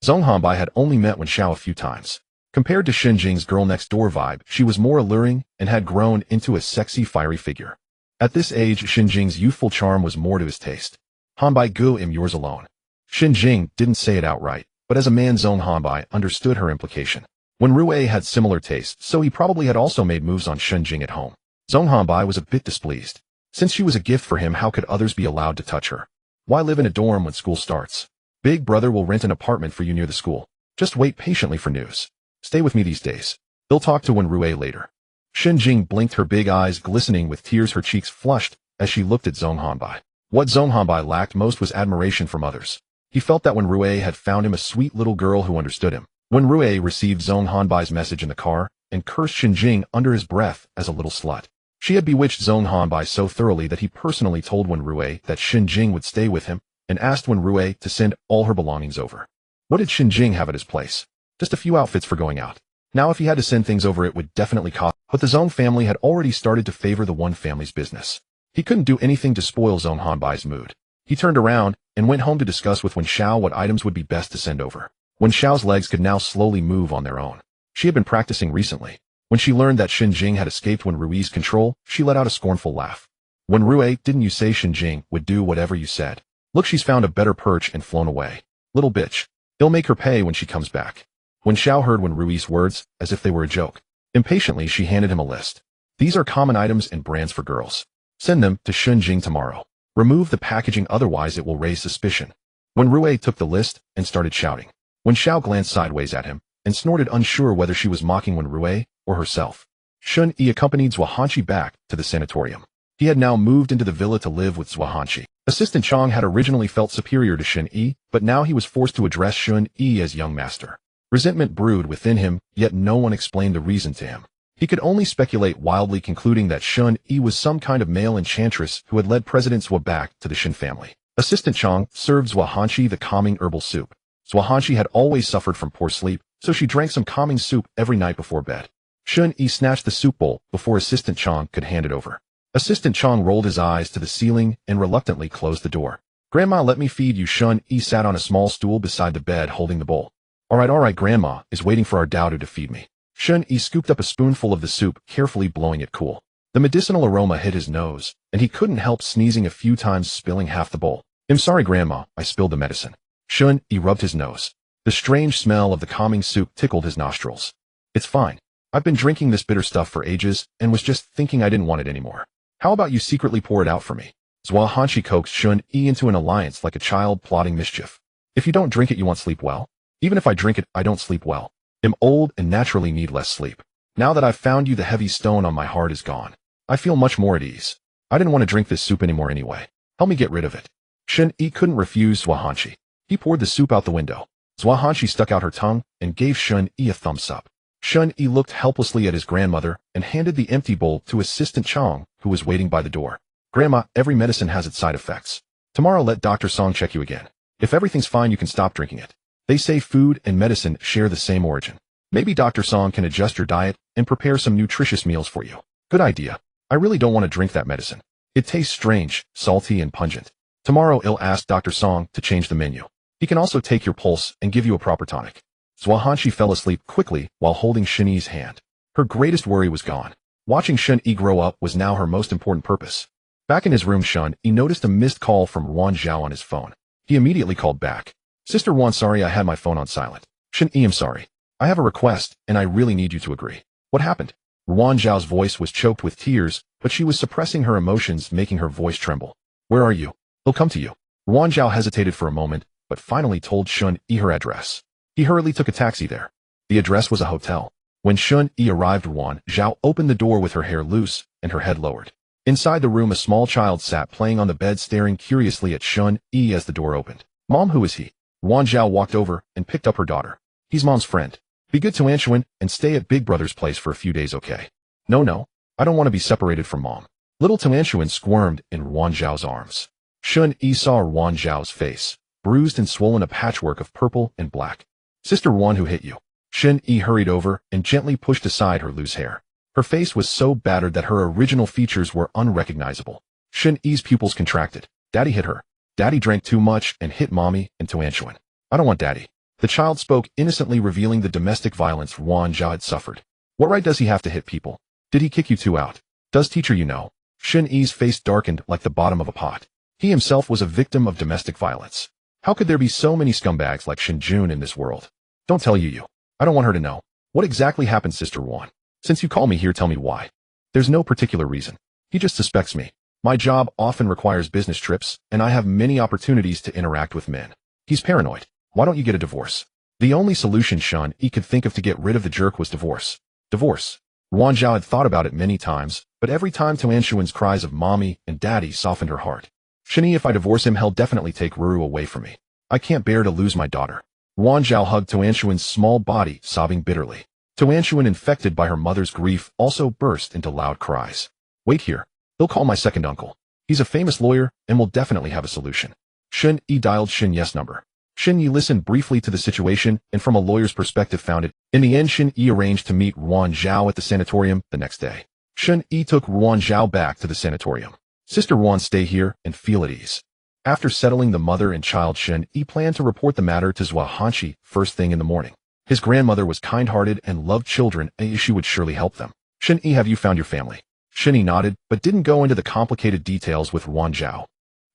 Zhong Hanbai had only met Wen Xiao a few times. Compared to Shen Jing's girl-next-door vibe, she was more alluring and had grown into a sexy, fiery figure. At this age, Shen Jing's youthful charm was more to his taste. Hanbai Ge, am yours alone. Shen Jing didn't say it outright, but as a man Zhong Hanbai understood her implication. When Rui had similar tastes, so he probably had also made moves on Shen Jing at home. Zhong Hanbai was a bit displeased. Since she was a gift for him, how could others be allowed to touch her? Why live in a dorm when school starts? Big brother will rent an apartment for you near the school. Just wait patiently for news. Stay with me these days. They'll talk to Wen Rui later. Shen Jing blinked, her big eyes glistening with tears, her cheeks flushed as she looked at Zhong Hanbai. What Zhong Hanbai lacked most was admiration from others. He felt that Wen Rui had found him a sweet little girl who understood him. Wen Rui received Zhong Hanbai's message in the car and cursed Shen Jing under his breath as a little slut. She had bewitched Zhong Hanbai so thoroughly that he personally told Wen Rui that Shen Jing would stay with him and asked Wen Rui to send all her belongings over. What did Shen Jing have at his place? Just a few outfits for going out. Now if he had to send things over, it would definitely cost, but the Zhong family had already started to favor the one family's business. He couldn't do anything to spoil Zhong Hanbai's mood. He turned around and went home to discuss with Wen Xiao what items would be best to send over. Wen Xiao's legs could now slowly move on their own. She had been practicing recently. When she learned that Shen Jing had escaped Wen Rui's control, she let out a scornful laugh. Wen Rui, didn't you say Shen Jing would do whatever you said? Look, she's found a better perch and flown away. Little bitch. He'll make her pay when she comes back. Wen Xiao heard Wen Rui's words as if they were a joke. Impatiently, she handed him a list. These are common items and brands for girls. Send them to Shen Jing tomorrow. Remove the packaging, otherwise it will raise suspicion. Wen Rui took the list and started shouting. Wen Xiao glanced sideways at him and snorted, unsure whether she was mocking Wen Rui or herself. Shen Yi accompanied Zhuhanqi back to the sanatorium. He had now moved into the villa to live with Zhuhanqi. Assistant Chang had originally felt superior to Shen Yi, but now he was forced to address Shen Yi as young master. Resentment brewed within him, yet no one explained the reason to him. He could only speculate wildly, concluding that Shen Yi was some kind of male enchantress who had led President Zhua back to the Shen family. Assistant Chang served Zhuhanqi the calming herbal soup. Zhuhanqi had always suffered from poor sleep, so she drank some calming soup every night before bed. Shen Yi snatched the soup bowl before Assistant Chang could hand it over. Assistant Chang rolled his eyes to the ceiling and reluctantly closed the door. Grandma, let me feed you. Shen Yi sat on a small stool beside the bed holding the bowl. All right, Grandma is waiting for our daughter to feed me. Shen Yi scooped up a spoonful of the soup, carefully blowing it cool. The medicinal aroma hit his nose, and he couldn't help sneezing a few times, spilling half the bowl. I'm sorry, Grandma, I spilled the medicine. Shen Yi rubbed his nose. The strange smell of the calming soup tickled his nostrils. It's fine. I've been drinking this bitter stuff for ages and was just thinking I didn't want it anymore. How about you secretly pour it out for me? Zhuhanqi coaxed Shen Yi into an alliance like a child plotting mischief. If you don't drink it, you won't sleep well? Even if I drink it, I don't sleep well. I'm old and naturally need less sleep. Now that I've found you, the heavy stone on my heart is gone. I feel much more at ease. I didn't want to drink this soup anymore anyway. Help me get rid of it. Shen Yi couldn't refuse Zhuhanqi. He poured the soup out the window. Zhuhanqi stuck out her tongue and gave Shen Yi a thumbs up. Shen Yi looked helplessly at his grandmother and handed the empty bowl to Assistant Chang, who was waiting by the door. Grandma, every medicine has its side effects. Tomorrow let Dr. Song check you again. If everything's fine, you can stop drinking it. They say food and medicine share the same origin. Maybe Dr. Song can adjust your diet and prepare some nutritious meals for you. Good idea. I really don't want to drink that medicine. It tastes strange, salty and pungent. Tomorrow I'll ask Dr. Song to change the menu. He can also take your pulse and give you a proper tonic. Zhuhanqi fell asleep quickly while holding Shen Yi's hand. Her greatest worry was gone. Watching Shen Yi grow up was now her most important purpose. Back in his room, Shen Yi noticed a missed call from Wan Zhao on his phone. He immediately called back. Sister Wan, sorry I had my phone on silent. Shen Yi, I'm sorry. I have a request, and I really need you to agree. What happened? Wan Zhao's voice was choked with tears, but she was suppressing her emotions, making her voice tremble. Where are you? He'll come to you. Wan Zhao hesitated for a moment, but finally told Shen Yi her address. He hurriedly took a taxi there. The address was a hotel. When Shen Yi arrived, Wan Zhao opened the door with her hair loose and her head lowered. Inside the room, a small child sat playing on the bed, staring curiously at Shen Yi as the door opened. Mom, who is he? Wan Zhao walked over and picked up her daughter. He's Mom's friend. Be good to Anshuan and stay at Big Brother's place for a few days, okay? No, I don't want to be separated from Mom. Little Anshuan squirmed in Wan Zhao's arms. Shen Yi saw Wan Zhao's face, bruised and swollen, a patchwork of purple and black. Sister Wan, who hit you? Shen Yi hurried over and gently pushed aside her loose hair. Her face was so battered that her original features were unrecognizable. Shen Yi's pupils contracted. Daddy hit her. Daddy drank too much and hit Mommy and Anshuan. I don't want Daddy. The child spoke innocently, revealing the domestic violence Wan Zhao had suffered. What right does he have to hit people? Did he kick you two out? Does teacher you know? Shen Yi's face darkened like the bottom of a pot. He himself was a victim of domestic violence. How could there be so many scumbags like Shen Jun in this world? Don't tell you. I don't want her to know. What exactly happened, Sister Wan? Since you call me here, tell me why. There's no particular reason. He just suspects me. My job often requires business trips, and I have many opportunities to interact with men. He's paranoid. Why don't you get a divorce? The only solution Shen Yi could think of to get rid of the jerk was divorce. Divorce. Ruan Zhao had thought about it many times, but every time Tuanshuan's cries of mommy and daddy softened her heart. Shen Yi, if I divorce him, he'll definitely take Ruru away from me. I can't bear to lose my daughter. Ruan Zhao hugged Tuanshuan's small body, sobbing bitterly. Tuanshuan, infected by her mother's grief, also burst into loud cries. Wait here. He'll call my second uncle. He's a famous lawyer and will definitely have a solution. Shen Yi dialed Shen Yi's number. Shen Yi listened briefly to the situation and from a lawyer's perspective found it. In the end, Shen Yi arranged to meet Ruan Zhao at the sanatorium the next day. Shen Yi took Ruan Zhao back to the sanatorium. Sister Ruan, stay here and feel at ease. After settling the mother and child, Shen Yi planned to report the matter to Zhua Hanqi first thing in the morning. His grandmother was kind-hearted and loved children, and she would surely help them. Shen Yi, have you found your family? Shen Yi nodded, but didn't go into the complicated details with Ruan Zhao.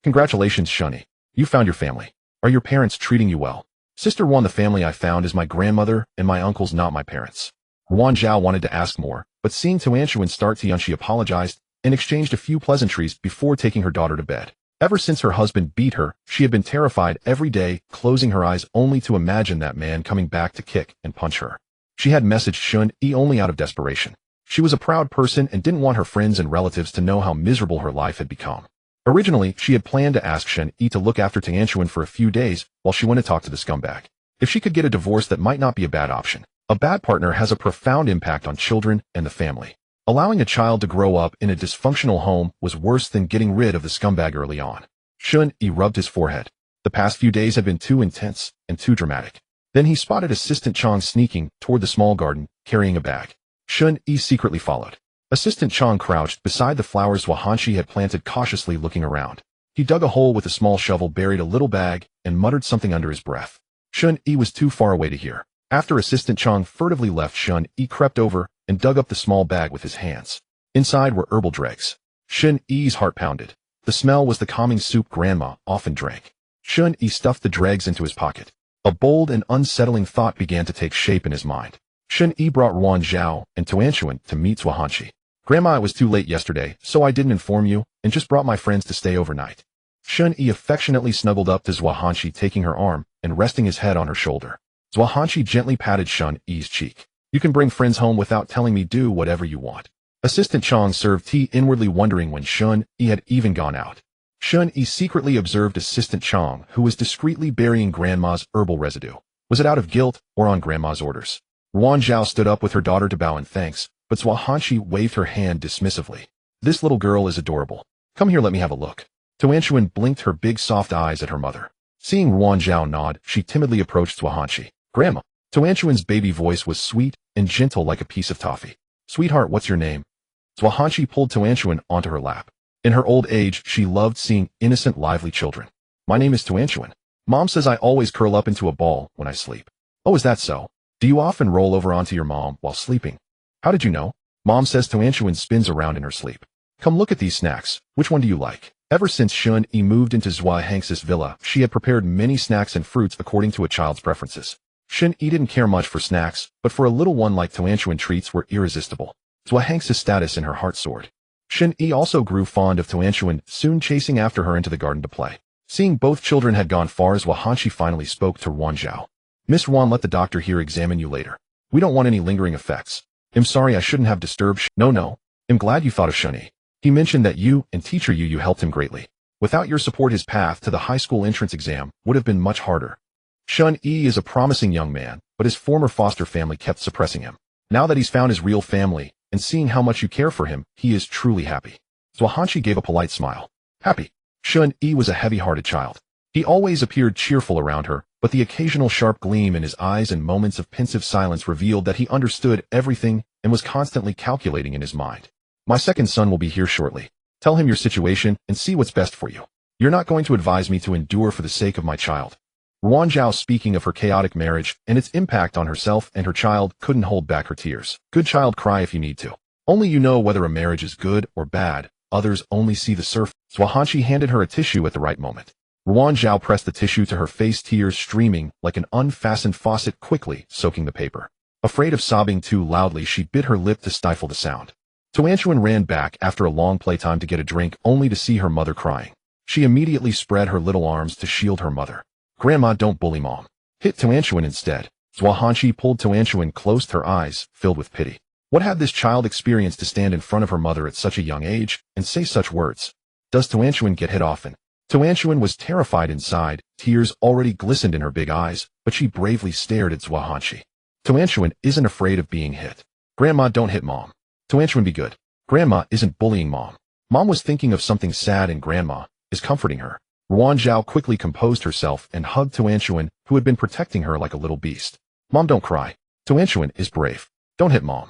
Congratulations, Shen Yi. You found your family. Are your parents treating you well? Sister Ruan, the family I found is my grandmother and my uncles, not my parents. Ruan Zhao wanted to ask more, but seeing Tuanshuan start to yawn, she apologized and exchanged a few pleasantries before taking her daughter to bed. Ever since her husband beat her, she had been terrified every day, closing her eyes only to imagine that man coming back to kick and punch her. She had messaged Shen Yi only out of desperation. She was a proud person and didn't want her friends and relatives to know how miserable her life had become. Originally, she had planned to ask Shen Yi to look after Tuanshuan for a few days while she went to talk to the scumbag. If she could get a divorce, that might not be a bad option. A bad partner has a profound impact on children and the family. Allowing a child to grow up in a dysfunctional home was worse than getting rid of the scumbag early on. Shen Yi rubbed his forehead. The past few days had been too intense and too dramatic. Then he spotted Assistant Chong sneaking toward the small garden, carrying a bag. Shen Yi secretly followed. Assistant Chong crouched beside the flowers Zhua Hanqi had planted, cautiously looking around. He dug a hole with a small shovel, buried a little bag, and muttered something under his breath. Shen Yi was too far away to hear. After Assistant Chong furtively left, Shen Yi crept over and dug up the small bag with his hands. Inside were herbal dregs. Shen Yi's heart pounded. The smell was the calming soup Grandma often drank. Shen Yi stuffed the dregs into his pocket. A bold and unsettling thought began to take shape in his mind. Shen Yi brought Ruan Zhao and Tuanshuan to meet Zhua Hanqi. Grandma, it was too late yesterday, so I didn't inform you, and just brought my friends to stay overnight. Shen Yi affectionately snuggled up to Zhua Hanqi, taking her arm and resting his head on her shoulder. Zhua Hanqi gently patted Shen Yi's cheek. You can bring friends home without telling me. Do whatever you want. Assistant Chong served tea, inwardly wondering when Shen Yi had even gone out. Shen Yi secretly observed Assistant Chong, who was discreetly burying Grandma's herbal residue. Was it out of guilt or on Grandma's orders? Ruan Zhao stood up with her daughter to bow in thanks, but Zhua Hanqi waved her hand dismissively. This little girl is adorable. Come here, let me have a look. Tuanshuan blinked her big soft eyes at her mother. Seeing Ruan Zhao nod, she timidly approached Zhua Hanqi. Grandma. Tuanshuan's baby voice was sweet and gentle like a piece of toffee. Sweetheart, what's your name? Zhua Hanqi pulled Tuanshuan onto her lap. In her old age, she loved seeing innocent, lively children. My name is Tuanshuan. Mom says I always curl up into a ball when I sleep. Oh, is that so? Do you often roll over onto your mom while sleeping? How did you know? Mom says Tuanshuan spins around in her sleep. Come look at these snacks. Which one do you like? Ever since Shen Yi moved into Zhua Hanqi's villa, she had prepared many snacks and fruits according to a child's preferences. Shen Yi didn't care much for snacks, but for a little one like Tuanshuan, treats were irresistible. Zhua Hanqi's status in her heart soared. Shen Yi also grew fond of Tuanshuan, soon chasing after her into the garden to play. Seeing both children had gone far, Zhua Hanqi finally spoke to Ruan Zhao. Miss Ruan, let the doctor here examine you later. We don't want any lingering effects. I'm sorry I shouldn't have disturbed No. I'm glad you thought of Shen Yi. He mentioned that you and teacher Yu helped him greatly. Without your support, his path to the high school entrance exam would have been much harder. Shen Yi is a promising young man, but his former foster family kept suppressing him. Now that he's found his real family, and seeing how much you care for him, he is truly happy. Zhua Hanqi gave a polite smile. Happy. Shen Yi was a heavy-hearted child. He always appeared cheerful around her, but the occasional sharp gleam in his eyes and moments of pensive silence revealed that he understood everything and was constantly calculating in his mind. My second son will be here shortly. Tell him your situation and see what's best for you. You're not going to advise me to endure for the sake of my child. Ruan Zhao, speaking of her chaotic marriage and its impact on herself and her child, couldn't hold back her tears. Good child, cry if you need to. Only you know whether a marriage is good or bad. Others only see the surface. Zhua Hanqi handed her a tissue at the right moment. Ruan Zhao pressed the tissue to her face, tears streaming like an unfastened faucet, quickly soaking the paper. Afraid of sobbing too loudly, she bit her lip to stifle the sound. Tuanchuan ran back after a long playtime to get a drink, only to see her mother crying. She immediately spread her little arms to shield her mother. "Grandma, don't bully Mom. Hit Tuanchuan instead." Zhua Hanqi pulled Tuanchuan close to her, eyes filled with pity. What had this child experienced to stand in front of her mother at such a young age and say such words? Does Tuanchuan get hit often? Tuanchuan was terrified inside. Tears already glistened in her big eyes, but she bravely stared at Zhua Hanqi. Tuanchuan isn't afraid of being hit. "Grandma, don't hit Mom. Tuanchuan, be good. Grandma isn't bullying Mom." Mom was thinking of something sad and Grandma is comforting her. Ruan Zhao quickly composed herself and hugged Tuanchuan, who had been protecting her like a little beast. "Mom, don't cry. Tuanchuan is brave. Don't hit Mom."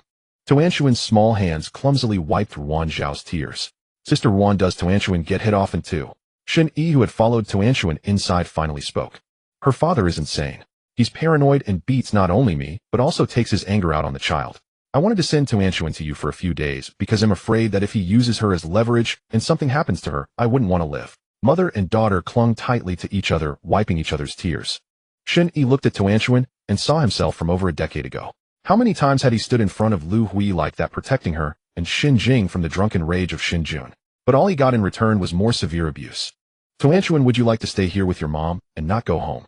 Tuanchuan's small hands clumsily wiped Ruan Zhao's tears. "Sister Ruan, does Tuanchuan get hit often too?" Shen Yi, who had followed Tuanchuan inside, finally spoke. "Her father is insane. He's paranoid and beats not only me, but also takes his anger out on the child. I wanted to send Tuanchuan to you for a few days because I'm afraid that if he uses her as leverage and something happens to her, I wouldn't want to live." Mother and daughter clung tightly to each other, wiping each other's tears. Shen Yi looked at Tuanchuan and saw himself from over a decade ago. How many times had he stood in front of Lu Hui like that, protecting her, and Xin Jing from the drunken rage of Xin Jun? But all he got in return was more severe abuse. "Tuanchuan, would you like to stay here with your mom and not go home?"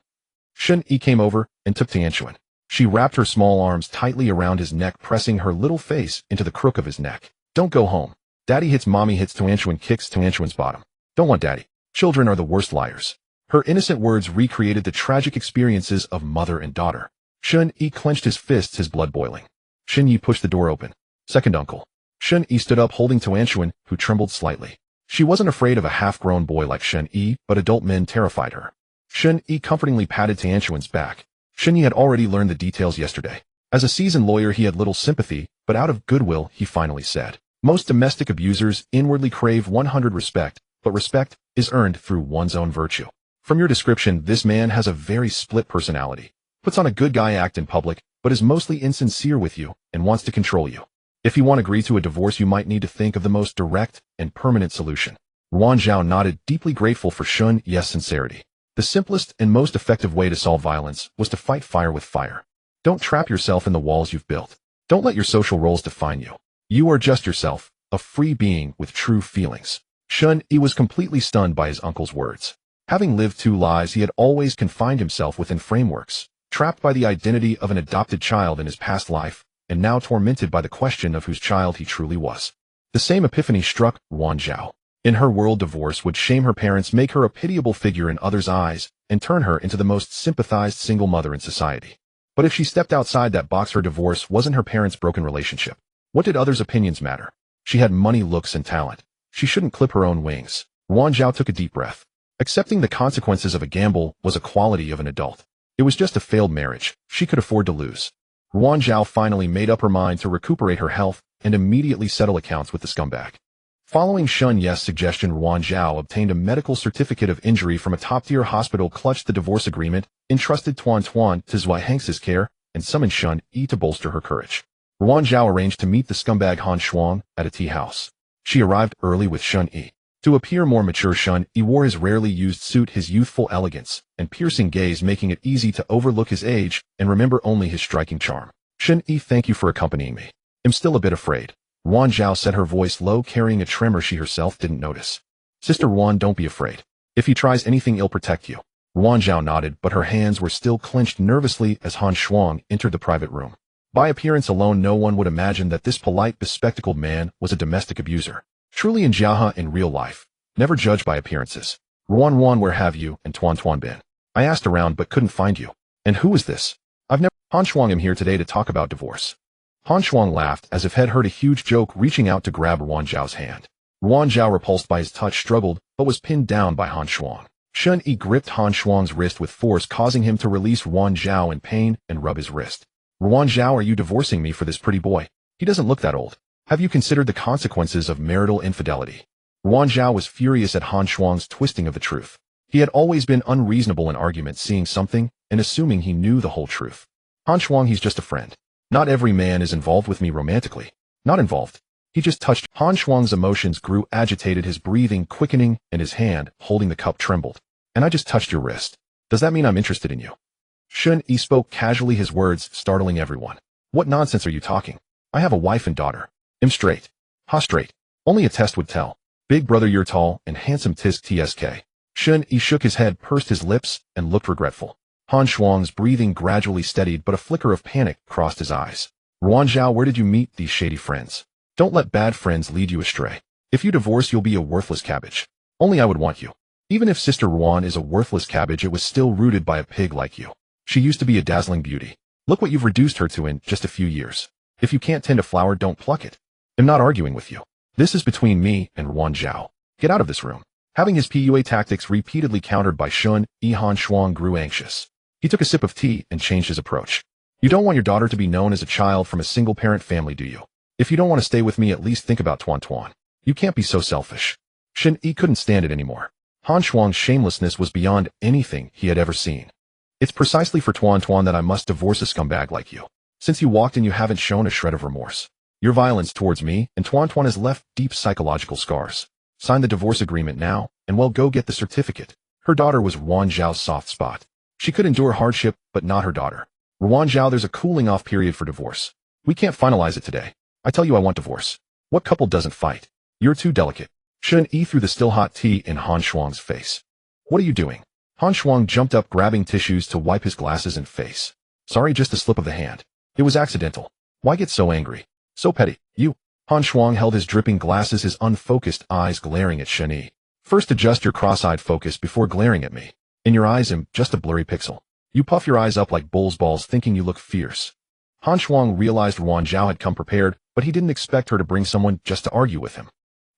Shen Yi came over and took Tuanchuan. She wrapped her small arms tightly around his neck, pressing her little face into the crook of his neck. "Don't go home. Daddy hits Mommy hits." Tuanchuan kicks Tuanchuan's bottom. "Don't want Daddy. Children are the worst liars." Her innocent words recreated the tragic experiences of mother and daughter. Shen Yi clenched his fists, his blood boiling. Shen Yi pushed the door open. "Second uncle." Shen Yi stood up, holding Tuanchuan, who trembled slightly. She wasn't afraid of a half-grown boy like Shen Yi, but adult men terrified her. Shen Yi comfortingly patted Tuanchuan's back. Shen Yi had already learned the details yesterday. As a seasoned lawyer, he had little sympathy, but out of goodwill, he finally said, "Most domestic abusers inwardly crave 100 respect, but respect is earned through one's own virtue. From your description, this man has a very split personality. Puts on a good guy act in public, but is mostly insincere with you and wants to control you. If you want to agree to a divorce, you might need to think of the most direct and permanent solution." Ruan Zhao nodded, deeply grateful for Shen Yi's sincerity. The simplest and most effective way to solve violence was to fight fire with fire. Don't trap yourself in the walls you've built. Don't let your social roles define you. You are just yourself, a free being with true feelings. Shen Yi was completely stunned by his uncle's words. Having lived two lives, he had always confined himself within frameworks, trapped by the identity of an adopted child in his past life, and now tormented by the question of whose child he truly was. The same epiphany struck Ruan Zhao. In her world, divorce would shame her parents, make her a pitiable figure in others' eyes, and turn her into the most sympathized single mother in society. But if she stepped outside that box, her divorce wasn't her parents' broken relationship. What did others' opinions matter? She had money, looks, and talent. She shouldn't clip her own wings. Ruan Zhao took a deep breath. Accepting the consequences of a gamble was a quality of an adult. It was just a failed marriage. She could afford to lose. Ruan Zhao finally made up her mind to recuperate her health and immediately settle accounts with the scumbag. Following Shen Yi's suggestion, Ruan Zhao obtained a medical certificate of injury from a top-tier hospital, clutched the divorce agreement, entrusted Tuan to Zhuai Heng's care, and summoned Shen Yi to bolster her courage. Ruan Zhao arranged to meet the scumbag Han Shuang at a tea house. She arrived early with Shen Yi. To appear more mature, Shen Yi wore his rarely used suit, his youthful elegance and piercing gaze making it easy to overlook his age and remember only his striking charm. "Shen Yi, thank you for accompanying me. I'm still a bit afraid." Ruan Zhao said, her voice low, carrying a tremor she herself didn't notice. "Sister Ruan, don't be afraid. If he tries anything, he'll protect you." Ruan Zhao nodded, but her hands were still clenched nervously as Han Shuang entered the private room. By appearance alone, no one would imagine that this polite, bespectacled man was a domestic abuser. Truly in Jiahe in real life, never judge by appearances. "Ruan, where have you and Tuan been? I asked around but couldn't find you. And who is this? I've never—" "Han Shuang, I'm here today to talk about divorce." Han Shuang laughed as if had heard a huge joke, reaching out to grab Ruan Zhao's hand. Ruan Zhao, repulsed by his touch, struggled, but was pinned down by Han Shuang. Shen Yi gripped Han Shuang's wrist with force, causing him to release Ruan Zhao in pain and rub his wrist. "Ruan Zhao, are you divorcing me for this pretty boy? He doesn't look that old. Have you considered the consequences of marital infidelity?" Ruan Zhao was furious at Han Shuang's twisting of the truth. He had always been unreasonable in arguments, seeing something and assuming he knew the whole truth. "Han Shuang, he's just a friend. Not every man is involved with me romantically. Not involved. He just touched." Han Shuang's emotions grew agitated, his breathing quickening, and his hand, holding the cup, trembled. And I just touched your wrist. Does that mean I'm interested in you? Shen Yi spoke casually, his words startling everyone. What nonsense are you talking? I have a wife and daughter. I'm straight. Ha straight. Only a test would tell. Big brother, you're tall and handsome, tisk tsk. Shen Yi shook his head, pursed his lips, and looked regretful. Han Shuang's breathing gradually steadied, but a flicker of panic crossed his eyes. Ruan Zhao, where did you meet these shady friends? Don't let bad friends lead you astray. If you divorce, you'll be a worthless cabbage. Only I would want you. Even if Sister Ruan is a worthless cabbage, it was still rooted by a pig like you. She used to be a dazzling beauty. Look what you've reduced her to in just a few years. If you can't tend a flower, don't pluck it. I'm not arguing with you. This is between me and Ruan Zhao. Get out of this room. Having his PUA tactics repeatedly countered by Shen Yi, Han Shuang grew anxious. He took a sip of tea and changed his approach. You don't want your daughter to be known as a child from a single-parent family, do you? If you don't want to stay with me, at least think about Tuan Tuan. You can't be so selfish. Shen Yi couldn't stand it anymore. Han Shuang's shamelessness was beyond anything he had ever seen. It's precisely for Tuan Tuan that I must divorce a scumbag like you. Since you walked in, you haven't shown a shred of remorse. Your violence towards me and Tuan Tuan has left deep psychological scars. Sign the divorce agreement now, and well, go get the certificate. Her daughter was Ruan Zhao's soft spot. She could endure hardship, but not her daughter. Ruan Zhao, there's a cooling-off period for divorce. We can't finalize it today. I tell you, I want divorce. What couple doesn't fight? You're too delicate. Shen Yi threw the still-hot tea in Han Shuang's face. What are you doing? Han Shuang jumped up, grabbing tissues to wipe his glasses and face. Sorry, just a slip of the hand. It was accidental. Why get so angry? So petty. You. Han Shuang held his dripping glasses, his unfocused eyes glaring at Shen Yi. First adjust your cross-eyed focus before glaring at me. In your eyes am just a blurry pixel. You puff your eyes up like bull's balls thinking you look fierce. Han Shuang realized Ruan Zhao had come prepared, but he didn't expect her to bring someone just to argue with him.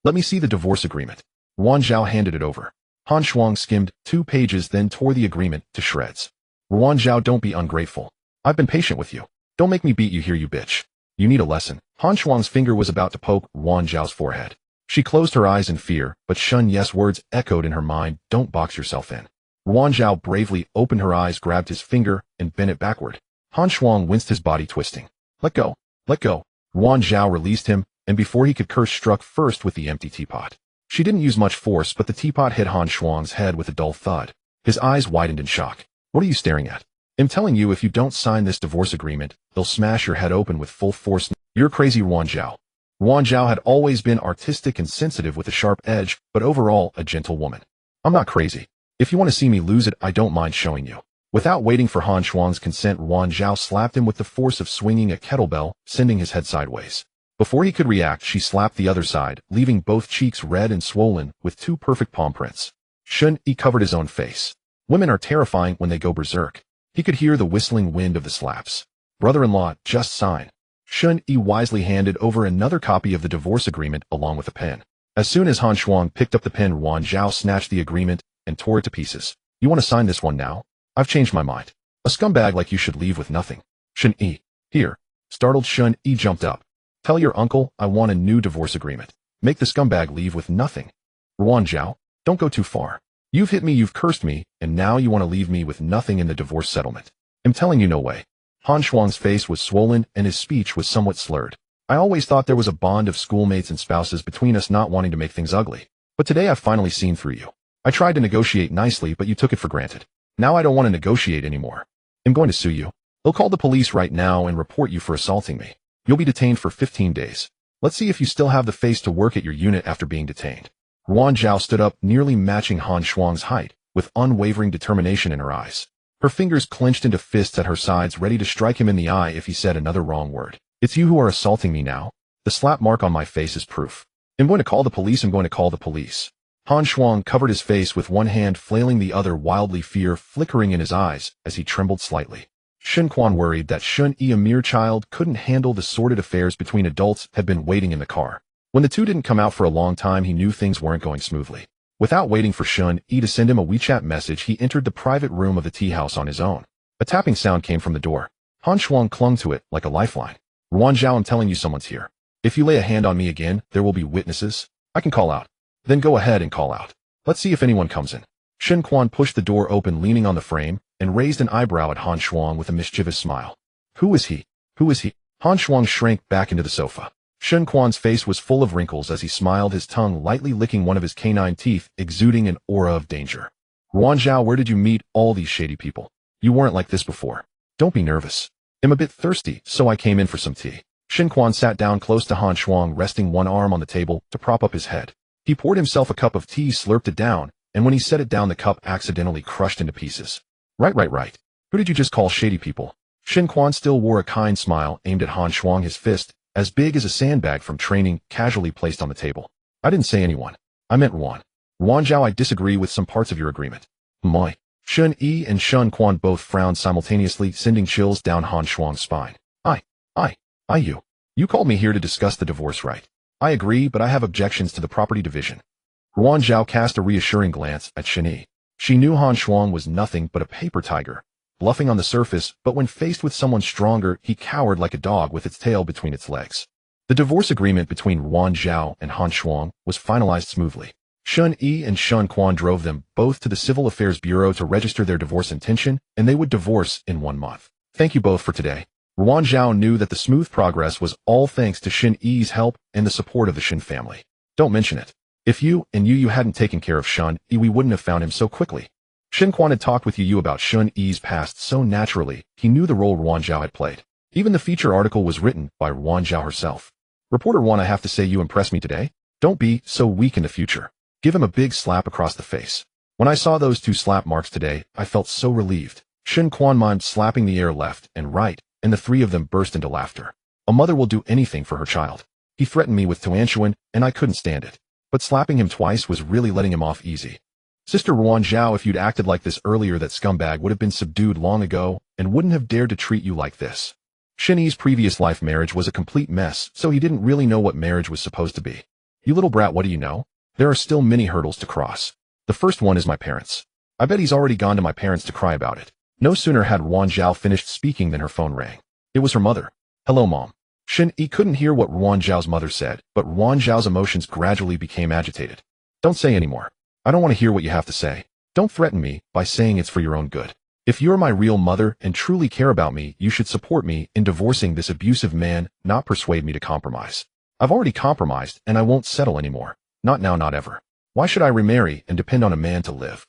Let me see the divorce agreement. Ruan Zhao handed it over. Han Shuang skimmed 2 pages, then tore the agreement to shreds. Ruan Zhao, don't be ungrateful. I've been patient with you. Don't make me beat you here, you bitch. You need a lesson. Han Shuang's finger was about to poke Ruan Zhao's forehead. She closed her eyes in fear, but Shen Yi's words echoed in her mind, don't box yourself in. Ruan Zhao bravely opened her eyes, grabbed his finger, and bent it backward. Han Shuang winced, his body twisting. Let go. Let go. Ruan Zhao released him, and before he could curse, struck first with the empty teapot. She didn't use much force, but the teapot hit Han Shuang's head with a dull thud. His eyes widened in shock. What are you staring at? I'm telling you, if you don't sign this divorce agreement, they'll smash your head open with full force. You're crazy, Ruan Zhao. Ruan Zhao had always been artistic and sensitive with a sharp edge, but overall a gentle woman. I'm not crazy. If you want to see me lose it, I don't mind showing you. Without waiting for Han Shuang's consent, Ruan Zhao slapped him with the force of swinging a kettlebell, sending his head sideways. Before he could react, she slapped the other side, leaving both cheeks red and swollen, with 2 perfect palm prints. Shen Yi covered his own face. Women are terrifying when they go berserk. He could hear the whistling wind of the slaps. Brother-in-law, just sign. Shen Yi wisely handed over another copy of the divorce agreement along with a pen. As soon as Han Shuang picked up the pen, Ruan Zhao snatched the agreement and tore it to pieces. You want to sign this one now? I've changed my mind. A scumbag like you should leave with nothing. Shen Yi. Here. Startled, Shen Yi jumped up. Tell your uncle I want a new divorce agreement. Make the scumbag leave with nothing. Ruan Zhao, don't go too far. You've hit me, you've cursed me, and now you want to leave me with nothing in the divorce settlement. I'm telling you, no way. Han Shuang's face was swollen and his speech was somewhat slurred. I always thought there was a bond of schoolmates and spouses between us, not wanting to make things ugly. But today I've finally seen through you. I tried to negotiate nicely, but you took it for granted. Now I don't want to negotiate anymore. I'm going to sue you. They'll call the police right now and report you for assaulting me. You'll be detained for 15 days. Let's see if you still have the face to work at your unit after being detained. Ruan Zhao stood up, nearly matching Han Shuang's height, with unwavering determination in her eyes. Her fingers clenched into fists at her sides, ready to strike him in the eye if he said another wrong word. It's you who are assaulting me now. The slap mark on my face is proof. I'm going to call the police. I'm going to call the police. Han Shuang covered his face with one hand, flailing the other wildly, fear flickering in his eyes as he trembled slightly. Shen Quan, worried that Shen Yi, a mere child, couldn't handle the sordid affairs between adults, had been waiting in the car. When the two didn't come out for a long time, he knew things weren't going smoothly. Without waiting for Shen Yi to send him a WeChat message, he entered the private room of the tea house on his own. A tapping sound came from the door. Han Shuang clung to it like a lifeline. Ruan Zhao, I'm telling you, someone's here. If you lay a hand on me again, there will be witnesses. I can call out. Then go ahead and call out. Let's see if anyone comes in. Shen Quan pushed the door open, leaning on the frame, and raised an eyebrow at Han Shuang with a mischievous smile. Who is he? Who is he? Han Shuang shrank back into the sofa. Shen Quan's face was full of wrinkles as he smiled, his tongue lightly licking one of his canine teeth, exuding an aura of danger. Ruan Zhao, where did you meet all these shady people? You weren't like this before. Don't be nervous. I'm a bit thirsty, so I came in for some tea. Shen Quan sat down close to Han Shuang, resting one arm on the table to prop up his head. He poured himself a cup of tea, slurped it down, and when he set it down, the cup accidentally crushed into pieces. Right. Who did you just call shady people? Shen Quan still wore a kind smile, aimed at Han Shuang, his fist, as big as a sandbag from training, casually placed on the table. I didn't say anyone. I meant Ruan. Ruan Zhao, I disagree with some parts of your agreement. My. Shen Yi and Shen Quan both frowned simultaneously, sending chills down Han Shuang's spine. You called me here to discuss the divorce, right? I agree, but I have objections to the property division. Ruan Zhao cast a reassuring glance at Shen Yi. She knew Han Shuang was nothing but a paper tiger, bluffing on the surface, but when faced with someone stronger, he cowered like a dog with its tail between its legs. The divorce agreement between Ruan Zhao and Han Shuang was finalized smoothly. Shen Yi and Shen Quan drove them both to the Civil Affairs Bureau to register their divorce intention, and they would divorce in 1 month. Thank you both for today. Ruan Zhao knew that the smooth progress was all thanks to Shen Yi's help and the support of the Shen family. Don't mention it. If you hadn't taken care of Shen Yi, we wouldn't have found him so quickly. Shen Quan had talked with Yu about Shen Yi's past so naturally, he knew the role Ruan Zhao had played. Even the feature article was written by Ruan Zhao herself. Reporter Ruan, I have to say you impressed me today. Don't be so weak in the future. Give him a big slap across the face. When I saw those 2 slap marks today, I felt so relieved. Shen Quan mimed slapping the air left and right, and the 3 of them burst into laughter. A mother will do anything for her child. He threatened me with Tuanshuan, and I couldn't stand it. But slapping him twice was really letting him off easy. Sister Ruan Zhao, if you'd acted like this earlier, that scumbag would have been subdued long ago and wouldn't have dared to treat you like this. Shen Yi's previous life marriage was a complete mess, so he didn't really know what marriage was supposed to be. You little brat, what do you know? There are still many hurdles to cross. The first one is my parents. I bet he's already gone to my parents to cry about it. No sooner had Ruan Zhao finished speaking than her phone rang. It was her mother. Hello, Mom. Shen Yi couldn't hear what Ruan Zhao's mother said, but Ruan Zhao's emotions gradually became agitated. Don't say anymore. I don't want to hear what you have to say. Don't threaten me by saying it's for your own good. If you're my real mother and truly care about me, you should support me in divorcing this abusive man, not persuade me to compromise. I've already compromised, and I won't settle anymore. Not now, not ever. Why should I remarry and depend on a man to live?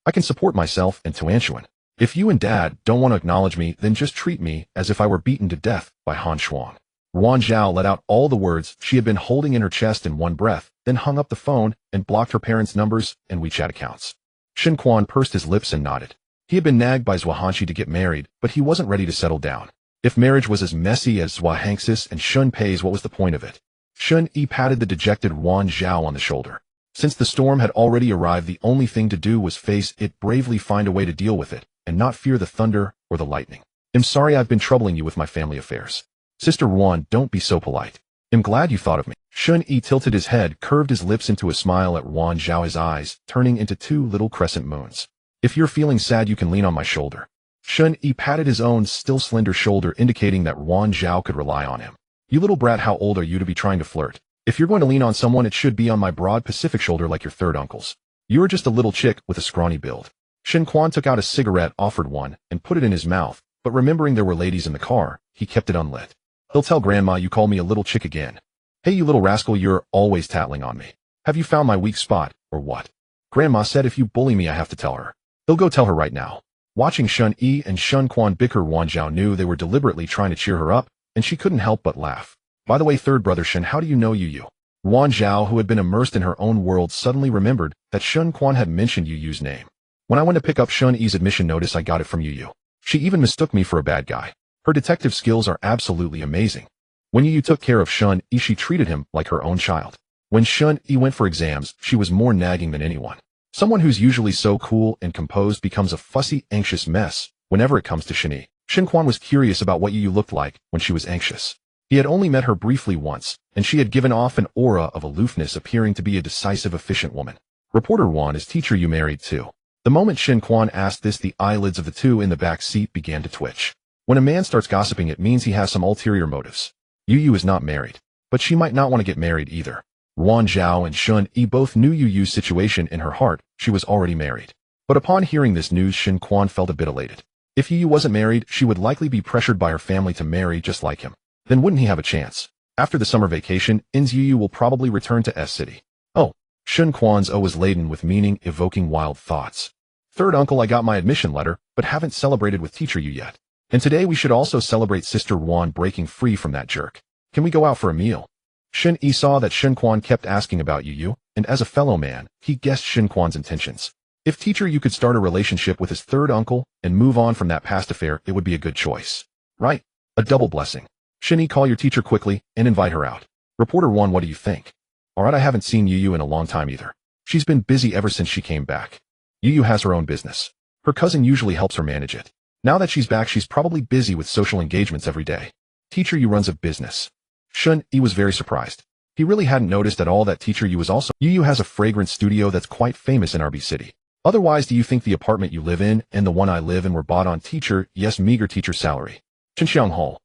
I can support myself and Tuanshuan. If you and Dad don't want to acknowledge me, then just treat me as if I were beaten to death by Han Shuang. Ruan Zhao let out all the words she had been holding in her chest in one breath, then hung up the phone and blocked her parents' numbers and WeChat accounts. Shen Quan pursed his lips and nodded. He had been nagged by Zhuangxi to get married, but he wasn't ready to settle down. If marriage was as messy as Zhuangxi's and Shun Pei's, what was the point of it? Shen Yi patted the dejected Ruan Zhao on the shoulder. Since the storm had already arrived, the only thing to do was face it, bravely find a way to deal with it, and not fear the thunder or the lightning. I'm sorry I've been troubling you with my family affairs. Sister Ruan, don't be so polite. I'm glad you thought of me. Shen Yi tilted his head, curved his lips into a smile at Ruan Zhao, his eyes turning into 2 little crescent moons. If you're feeling sad, you can lean on my shoulder. Shen Yi patted his own still slender shoulder, indicating that Ruan Zhao could rely on him. You little brat, how old are you to be trying to flirt? If you're going to lean on someone, it should be on my broad Pacific shoulder like your third uncle's. You're just a little chick with a scrawny build. Shen Quan took out a cigarette, offered one, and put it in his mouth, but remembering there were ladies in the car, he kept it unlit. He'll tell Grandma you call me a little chick again. Hey, you little rascal, you're always tattling on me. Have you found my weak spot, or what? Grandma said if you bully me, I have to tell her. He'll go tell her right now. Watching Shen Yi and Shen Quan bicker, Ruan Zhao knew they were deliberately trying to cheer her up, and she couldn't help but laugh. By the way, third brother Shen, how do you know Yu? Ruan Zhao, who had been immersed in her own world, suddenly remembered that Shen Quan had mentioned Yu's name. When I went to pick up Shen Yi's admission notice, I got it from Yu. She even mistook me for a bad guy. Her detective skills are absolutely amazing. When Yu took care of Shen Yi, she treated him like her own child. When Shen Yi went for exams, she was more nagging than anyone. Someone who's usually so cool and composed becomes a fussy, anxious mess whenever it comes to Shen Yi. Shen Quan was curious about what Yu looked like when she was anxious. He had only met her briefly once, and she had given off an aura of aloofness, appearing to be a decisive, efficient woman. Reporter Juan, is teacher Yu married too? The moment Shen Quan asked this, the eyelids of the 2 in the back seat began to twitch. When a man starts gossiping, it means he has some ulterior motives. Yu is not married, but she might not want to get married either. Ruan Zhao and Shen Yi both knew Yu's situation. In her heart, she was already married. But upon hearing this news, Shen Quan felt a bit elated. If Yu wasn't married, she would likely be pressured by her family to marry just like him. Then wouldn't he have a chance? After the summer vacation, Yu will probably return to S City. Oh, Shen Quan's O was laden with meaning, evoking wild thoughts. Third uncle, I got my admission letter, but haven't celebrated with teacher Yu yet. And today we should also celebrate sister Wan breaking free from that jerk. Can we go out for a meal? Shen Yi saw that Shen Quan kept asking about Yu, and as a fellow man, he guessed Shen Quan's intentions. If teacher Yu could start a relationship with his third uncle and move on from that past affair, it would be a good choice. Right? A double blessing. Shen Yi, call your teacher quickly and invite her out. Reporter 1, what do you think? Alright, I haven't seen Yu in a long time either. She's been busy ever since she came back. Yu has her own business. Her cousin usually helps her manage it. Now that she's back, she's probably busy with social engagements every day. Teacher Yu runs a business. Shen Yi was very surprised. He really hadn't noticed at all that teacher Yu was also. Yu has a fragrance studio that's quite famous in RB City. Otherwise, do you think the apartment you live in and the one I live in were bought on teacher, yes, meager teacher salary? Chinxiang Hall.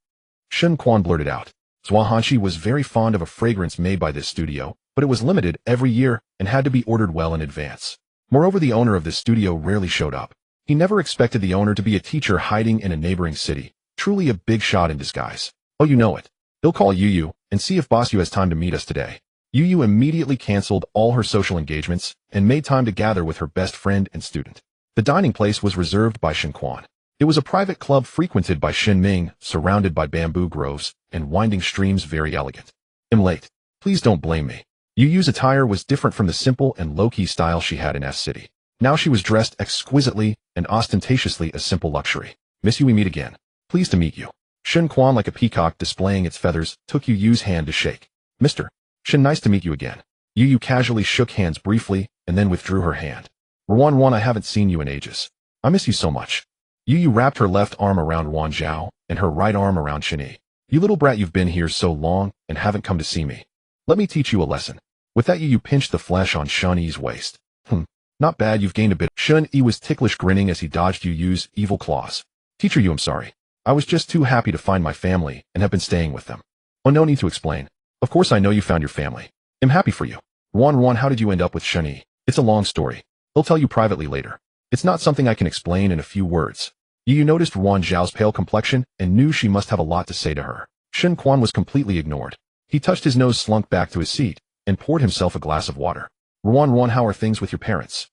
Shen Quan blurted out. Zhuanghanshi was very fond of a fragrance made by this studio, but it was limited every year and had to be ordered well in advance. Moreover, the owner of this studio rarely showed up. He never expected the owner to be a teacher hiding in a neighboring city. Truly a big shot in disguise. Oh, you know it. He'll call Yu and see if Boss Yu has time to meet us today. Yu immediately canceled all her social engagements and made time to gather with her best friend and student. The dining place was reserved by Shen Quan. It was a private club frequented by Shen Ming, surrounded by bamboo groves and winding streams, very elegant. I'm late. Please don't blame me. Yu's attire was different from the simple and low-key style she had in S City. Now she was dressed exquisitely and ostentatiously, a simple luxury. Miss Yu, we meet again. Pleased to meet you. Shen Quan, like a peacock displaying its feathers, took Yu's hand to shake. Mr. Shen, nice to meet you again. Yu casually shook hands briefly and then withdrew her hand. Wan, I haven't seen you in ages. I miss you so much. Yu wrapped her left arm around Wan Zhao and her right arm around Shen Yi. You little brat, you've been here so long and haven't come to see me. Let me teach you a lesson. With that, Yu pinched the flesh on Shen Yi's waist. Not bad, you've gained a bit. Shen Yi was ticklish, grinning as he dodged Yu's evil claws. Teacher Yu, I'm sorry. I was just too happy to find my family and have been staying with them. Oh, no need to explain. Of course I know you found your family. I'm happy for you. Wan, how did you end up with Shen Yi? It's a long story. He'll tell you privately later. It's not something I can explain in a few words. Yu noticed Wan Zhao's pale complexion and knew she must have a lot to say to her. Shen Quan was completely ignored. He touched his nose, slunk back to his seat, and poured himself a glass of water. Wan, how are things with your parents?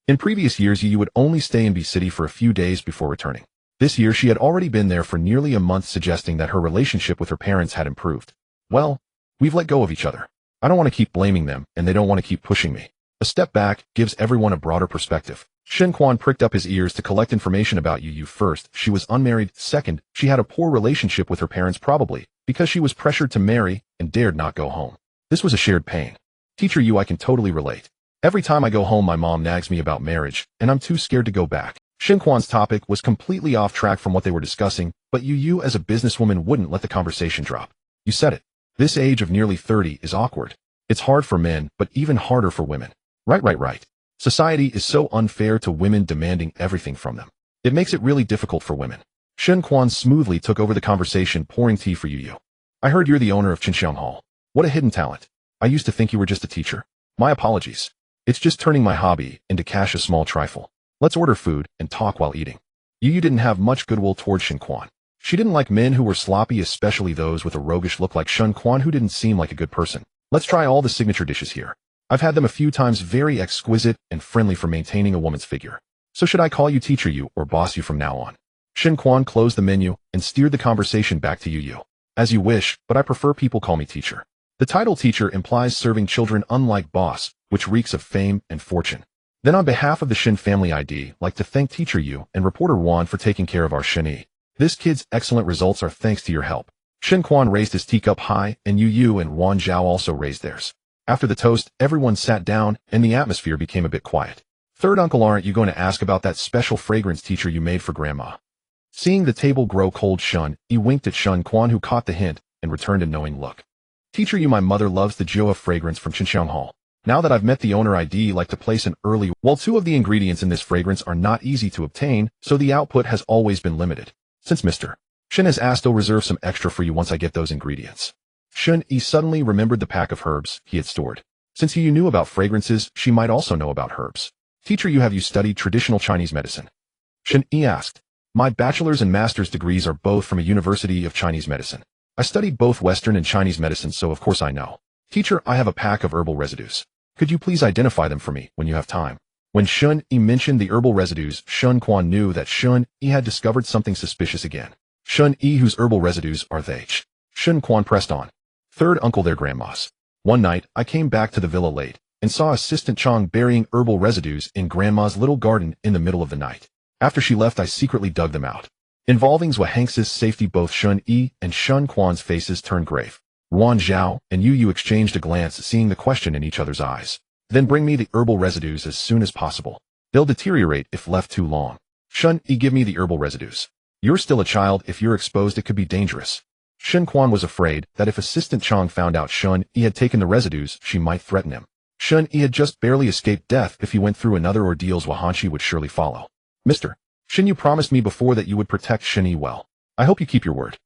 In previous years, Yu would only stay in B City for a few days before returning. This year, she had already been there for nearly a month, suggesting that her relationship with her parents had improved. Well, we've let go of each other. I don't want to keep blaming them, and they don't want to keep pushing me. A step back gives everyone a broader perspective. Shen Quan pricked up his ears to collect information about Yu. First, she was unmarried. Second, she had a poor relationship with her parents, probably because she was pressured to marry and dared not go home. This was a shared pain. Teacher Yu, I can totally relate. Every time I go home, my mom nags me about marriage, and I'm too scared to go back. Shen Quan's topic was completely off track from what they were discussing, but Yu as a businesswoman wouldn't let the conversation drop. You said it. This age of nearly 30 is awkward. It's hard for men, but even harder for women. Right. Society is so unfair to women, demanding everything from them. It makes it really difficult for women. Shen Quan smoothly took over the conversation, pouring tea for Yu. I heard you're the owner of Chinxiang Hall. What a hidden talent. I used to think you were just a teacher. My apologies. It's just turning my hobby into cash, a small trifle. Let's order food and talk while eating. Yu didn't have much goodwill toward Shen Quan. She didn't like men who were sloppy, especially those with a roguish look like Shen Quan, who didn't seem like a good person. Let's try all the signature dishes here. I've had them a few times, very exquisite and friendly for maintaining a woman's figure. So should I call you Teacher Yu or Boss Yu from now on? Shen Quan closed the menu and steered the conversation back to Yu. As you wish, but I prefer people call me teacher. The title teacher implies serving children, unlike boss, which reeks of fame and fortune. Then on behalf of the Shen family, I'd like to thank Teacher Yu and Reporter Wan for taking care of our Shen Yi. This kid's excellent results are thanks to your help. Shen Quan raised his teacup high, and Yu and Wan Zhao also raised theirs. After the toast, everyone sat down, and the atmosphere became a bit quiet. Third uncle, aren't you going to ask about that special fragrance teacher you made for Grandma? Seeing the table grow cold, Shen Yi winked at Shen Quan, who caught the hint and returned a knowing look. Teacher Yu, my mother loves the Joa fragrance from Chinxiang Hall. Now that I've met the owner, I'd like to place an early. While two of the ingredients in this fragrance are not easy to obtain, so the output has always been limited. Since Mr. Shen has asked, I'll reserve some extra for you once I get those ingredients. Shen Yi suddenly remembered the pack of herbs he had stored. Since Yu knew about fragrances, she might also know about herbs. Teacher Yu, have you studied traditional Chinese medicine? Shen Yi asked. My bachelor's and master's degrees are both from a University of Chinese Medicine. I studied both Western and Chinese medicine, so of course I know. Teacher, I have a pack of herbal residues. Could you please identify them for me when you have time? When Shen Yi mentioned the herbal residues, Shen Quan knew that Shen Yi had discovered something suspicious again. Shen Yi, whose herbal residues are they? Shen Quan pressed on. Third uncle, their grandma's. One night, I came back to the villa late and saw Assistant Chong burying herbal residues in Grandma's little garden in the middle of the night. After she left, I secretly dug them out. Involving Zhuang's safety, both Shen Yi and Shen Quan's faces turned grave. Ruan Zhao and Yu exchanged a glance, seeing the question in each other's eyes. Then bring me the herbal residues as soon as possible. They'll deteriorate if left too long. Shen Yi, give me the herbal residues. You're still a child. If you're exposed, it could be dangerous. Shen Quan was afraid that if Assistant Chong found out Shen Yi had taken the residues, she might threaten him. Shen Yi had just barely escaped death. If he went through another ordeal, Zhuangzi would surely follow. Mr. Shen, you promised me before that you would protect Shen Yi well. I hope you keep your word.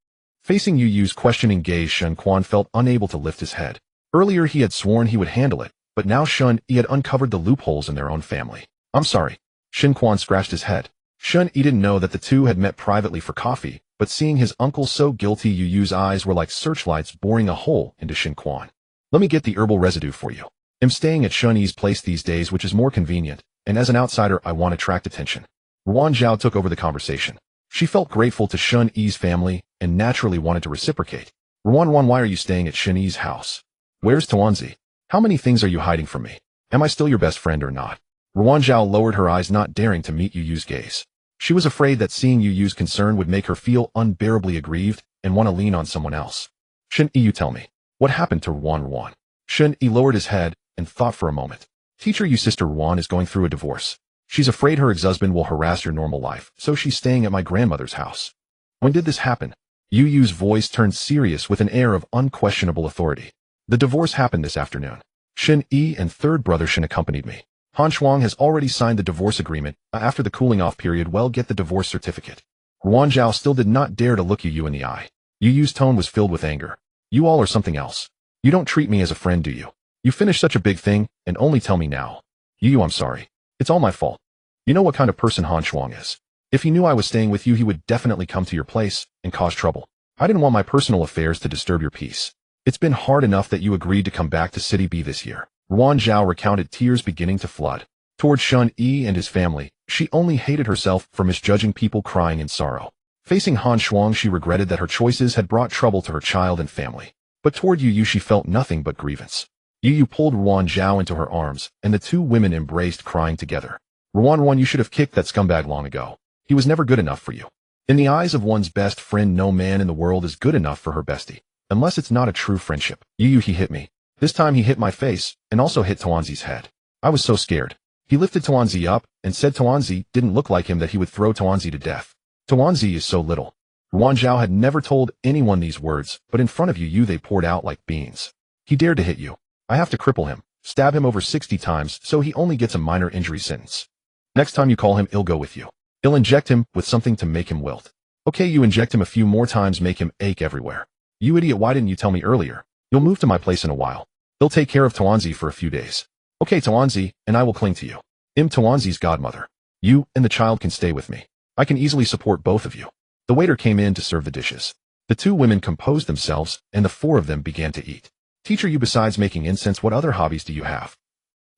Facing Yu's questioning gaze, Shen Quan felt unable to lift his head. Earlier he had sworn he would handle it, but now Shen Yi had uncovered the loopholes in their own family. I'm sorry. Shen Quan scratched his head. Shen Yi didn't know that the two had met privately for coffee, but seeing his uncle so guilty, Yu's eyes were like searchlights boring a hole into Shen Quan. Let me get the herbal residue for you. I'm staying at Shen Yi's place these days, which is more convenient, and as an outsider I want to attract attention. Ruan Zhao took over the conversation. She felt grateful to Shen Yi's family and naturally wanted to reciprocate. Ruan, why are you staying at Shen Yi's house? Where's Tuanzi? How many things are you hiding from me? Am I still your best friend or not? Ruan Zhao lowered her eyes, not daring to meet Yu's gaze. She was afraid that seeing Yu's concern would make her feel unbearably aggrieved and want to lean on someone else. Shen Yi, you tell me. What happened to Ruan? Shen Yi lowered his head and thought for a moment. Teacher, Yu's sister Ruan is going through a divorce. She's afraid her ex-husband will harass your normal life, so she's staying at my grandmother's house. When did this happen? Yu's voice turned serious with an air of unquestionable authority. The divorce happened this afternoon. Shen Yi and third brother Shen accompanied me. Han Shuang has already signed the divorce agreement. After the cooling-off period, well, get the divorce certificate. Ruan Zhao still did not dare to look Yu in the eye. Yu's tone was filled with anger. You all are something else. You don't treat me as a friend, do you? You finished such a big thing, and only tell me now. Yu, I'm sorry. It's all my fault. You know what kind of person Han Shuang is. If he knew I was staying with you, he would definitely come to your place and cause trouble. I didn't want my personal affairs to disturb your peace. It's been hard enough that you agreed to come back to City B this year. Ruan Zhao recounted, tears beginning to flood. Toward Shen Yi and his family, she only hated herself for misjudging people crying in sorrow. Facing Han Shuang, she regretted that her choices had brought trouble to her child and family. But toward Yu, she felt nothing but grievance. Yu pulled Ruan Zhao into her arms, and the two women embraced, crying together. Ruan, you should have kicked that scumbag long ago. He was never good enough for you. In the eyes of one's best friend, no man in the world is good enough for her bestie. Unless it's not a true friendship. Yu, he hit me. This time he hit my face, and also hit Tuanzi's head. I was so scared. He lifted Tuanzi up, and said Tuanzi didn't look like him, that he would throw Tuanzi to death. Tuanzi is so little. Ruan Zhao had never told anyone these words, but in front of Yu they poured out like beans. He dared to hit you. I have to cripple him, stab him over 60 times, so he only gets a minor injury sentence. Next time you call him, I'll go with you. I'll inject him with something to make him wilt. Okay, you inject him a few more times, make him ache everywhere. You idiot, why didn't you tell me earlier? You'll move to my place in a while. They'll take care of Tuanzi for a few days. Okay, Tuanzi, and I will cling to you. I'm Tuanzi's godmother. You and the child can stay with me. I can easily support both of you. The waiter came in to serve the dishes. The two women composed themselves, and the four of them began to eat. Teacher, you, besides making incense, what other hobbies do you have?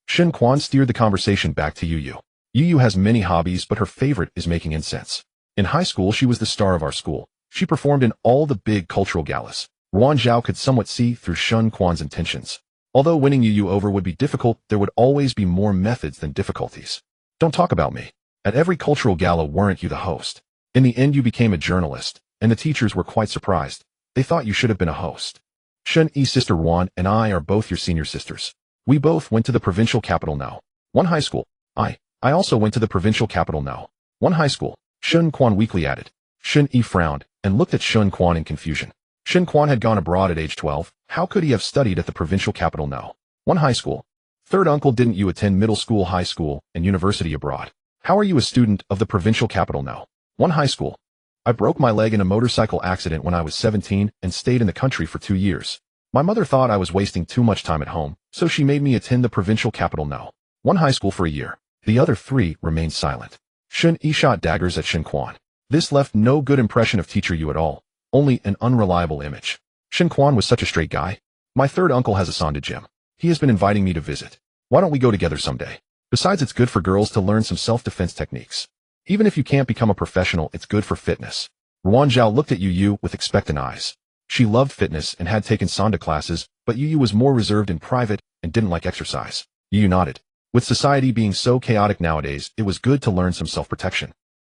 Shen Quan steered the conversation back to Yu. Yu has many hobbies, but her favorite is making incense. In high school, she was the star of our school. She performed in all the big cultural galas. Ruan Zhao could somewhat see through Shen Quan's intentions. Although winning Yu over would be difficult, there would always be more methods than difficulties. Don't talk about me. At every cultural gala, weren't you the host? In the end, you became a journalist, and the teachers were quite surprised. They thought you should have been a host. Shen Yi's sister Ruan and I are both your senior sisters. We both went to the provincial capital now. One high school. I also went to the provincial capital now. One high school. Shen Quan weakly added. Shen Yi frowned and looked at Shen Quan in confusion. Shen Quan had gone abroad at age 12. How could he have studied at the provincial capital now? One high school. Third uncle, didn't you attend middle school, high school, and university abroad? How are you a student of the provincial capital now? One high school. I broke my leg in a motorcycle accident when I was 17 and stayed in the country for 2 years. My mother thought I was wasting too much time at home, so she made me attend the provincial capital now. One high school for a year. The other three remained silent. Shen Yi shot daggers at Shen Quan. This left no good impression of Teacher Yu at all, only an unreliable image. Shen Quan was such a straight guy. My third uncle has a Sonda gym. He has been inviting me to visit. Why don't we go together someday? Besides, it's good for girls to learn some self-defense techniques. Even if you can't become a professional, it's good for fitness. Ruan Zhao looked at Yu with expectant eyes. She loved fitness and had taken Sanda classes, but Yu was more reserved in private and didn't like exercise. Yu nodded. With society being so chaotic nowadays, it was good to learn some self-protection.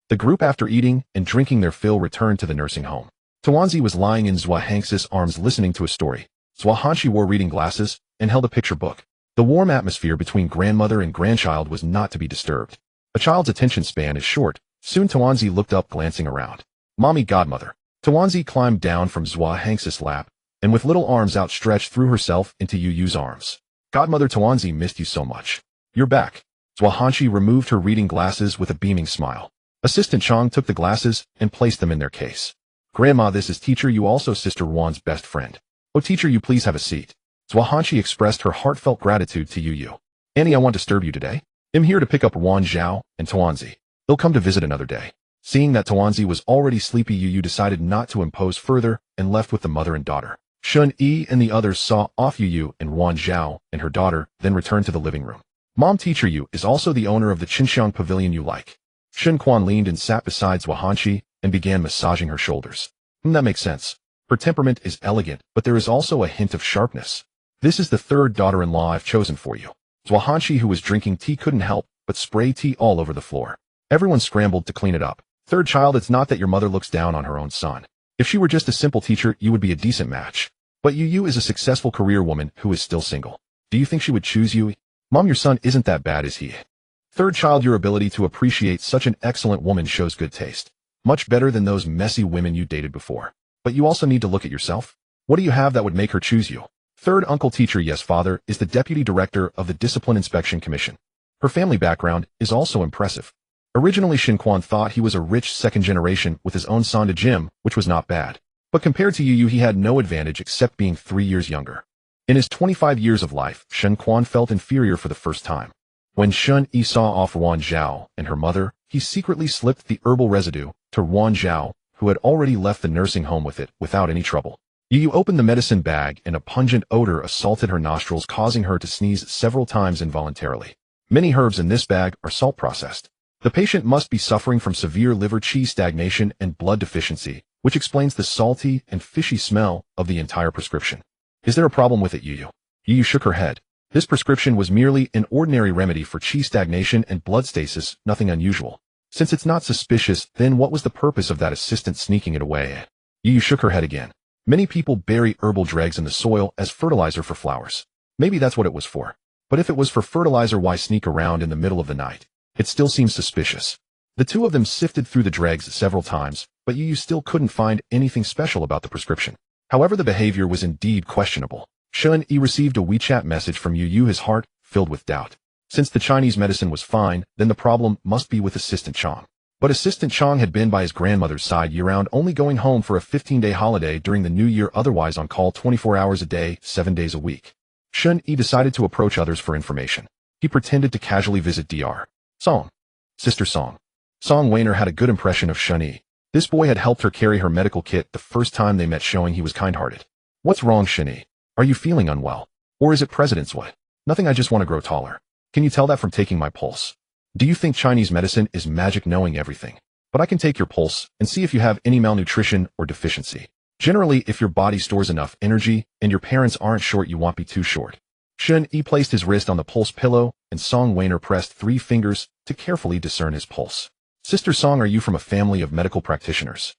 The group, after eating and drinking their fill, returned to the nursing home. Tawanzi was lying in Zhua Hanxi's arms listening to a story. Zhua Hanxi wore reading glasses and held a picture book. The warm atmosphere between grandmother and grandchild was not to be disturbed. A child's attention span is short. Soon Tawanzi looked up, glancing around. Mommy, godmother. Tawanzi climbed down from Zhua Hanxi's lap, and with little arms outstretched threw herself into Yu's arms. Godmother Tawanzi, missed you so much. You're back. Zhua Hanxi removed her reading glasses with a beaming smile. Assistant Chang took the glasses and placed them in their case. Grandma, this is teacher Yu, also sister Ruan's best friend. Oh, teacher Yu, please have a seat. Zhua Hanxi expressed her heartfelt gratitude to Yu. Annie, I won't disturb you today. I'm here to pick up Ruan Zhao and Tawanzi. They'll come to visit another day. Seeing that Tawanzi was already sleepy, Yu decided not to impose further and left with the mother and daughter. Shen Yi and the others saw off Yu and Ruan Zhao and her daughter, then returned to the living room. Mom, teacher Yu is also the owner of the Qinxiang pavilion you like. Shen Quan leaned and sat beside Zhua Hanxi and began massaging her shoulders. That makes sense. Her temperament is elegant, but there is also a hint of sharpness. This is the third daughter-in-law I've chosen for you. Zhua Hanxi, who was drinking tea, couldn't help but spray tea all over the floor. Everyone scrambled to clean it up. Third child, it's not that your mother looks down on her own son. If she were just a simple teacher, you would be a decent match. But Yu is a successful career woman who is still single. Do you think she would choose you? Mom, your son isn't that bad, is he? Third child, your ability to appreciate such an excellent woman shows good taste. Much better than those messy women you dated before. But you also need to look at yourself. What do you have that would make her choose you? Third uncle, teacher, yes, father is the deputy director of the Discipline Inspection Commission. Her family background is also impressive. Originally, Shen Quan thought he was a rich second generation with his own Sanda Jim, which was not bad. But compared to Yu, he had no advantage except being 3 years younger. In his 25 years of life, Shen Quan felt inferior for the first time. When Shen Yi saw off Ruan Zhao and her mother, he secretly slipped the herbal residue to Ruan Zhao, who had already left the nursing home with it without any trouble. Yu opened the medicine bag and a pungent odor assaulted her nostrils, causing her to sneeze several times involuntarily. Many herbs in this bag are salt processed. The patient must be suffering from severe liver qi stagnation and blood deficiency, which explains the salty and fishy smell of the entire prescription. Is there a problem with it, Yu? Yu shook her head. This prescription was merely an ordinary remedy for qi stagnation and blood stasis, nothing unusual. Since it's not suspicious, then what was the purpose of that assistant sneaking it away? Yu shook her head again. Many people bury herbal dregs in the soil as fertilizer for flowers. Maybe that's what it was for. But if it was for fertilizer, why sneak around in the middle of the night? It still seems suspicious. The two of them sifted through the dregs several times, but Yu still couldn't find anything special about the prescription. However, the behavior was indeed questionable. Shen Yi received a WeChat message from Yu, his heart filled with doubt. Since the Chinese medicine was fine, then the problem must be with Assistant Chang. But Assistant Chang had been by his grandmother's side year-round, only going home for a 15-day holiday during the new year, otherwise on call 24 hours a day, 7 days a week. Shen Yi decided to approach others for information. He pretended to casually visit Dr. Song. Sister Song. Song Weiner had a good impression of Shen Yi. This boy had helped her carry her medical kit the first time they met, showing he was kind-hearted. What's wrong, Shen Yi? Are you feeling unwell? Or is it President's what? Nothing, I just want to grow taller. Can you tell that from taking my pulse? Do you think Chinese medicine is magic, knowing everything? But I can take your pulse and see if you have any malnutrition or deficiency. Generally, if your body stores enough energy and your parents aren't short, you won't be too short. Shen Yi placed his wrist on the pulse pillow and Song Weiner pressed 3 fingers to carefully discern his pulse. Sister Song, are you from a family of medical practitioners?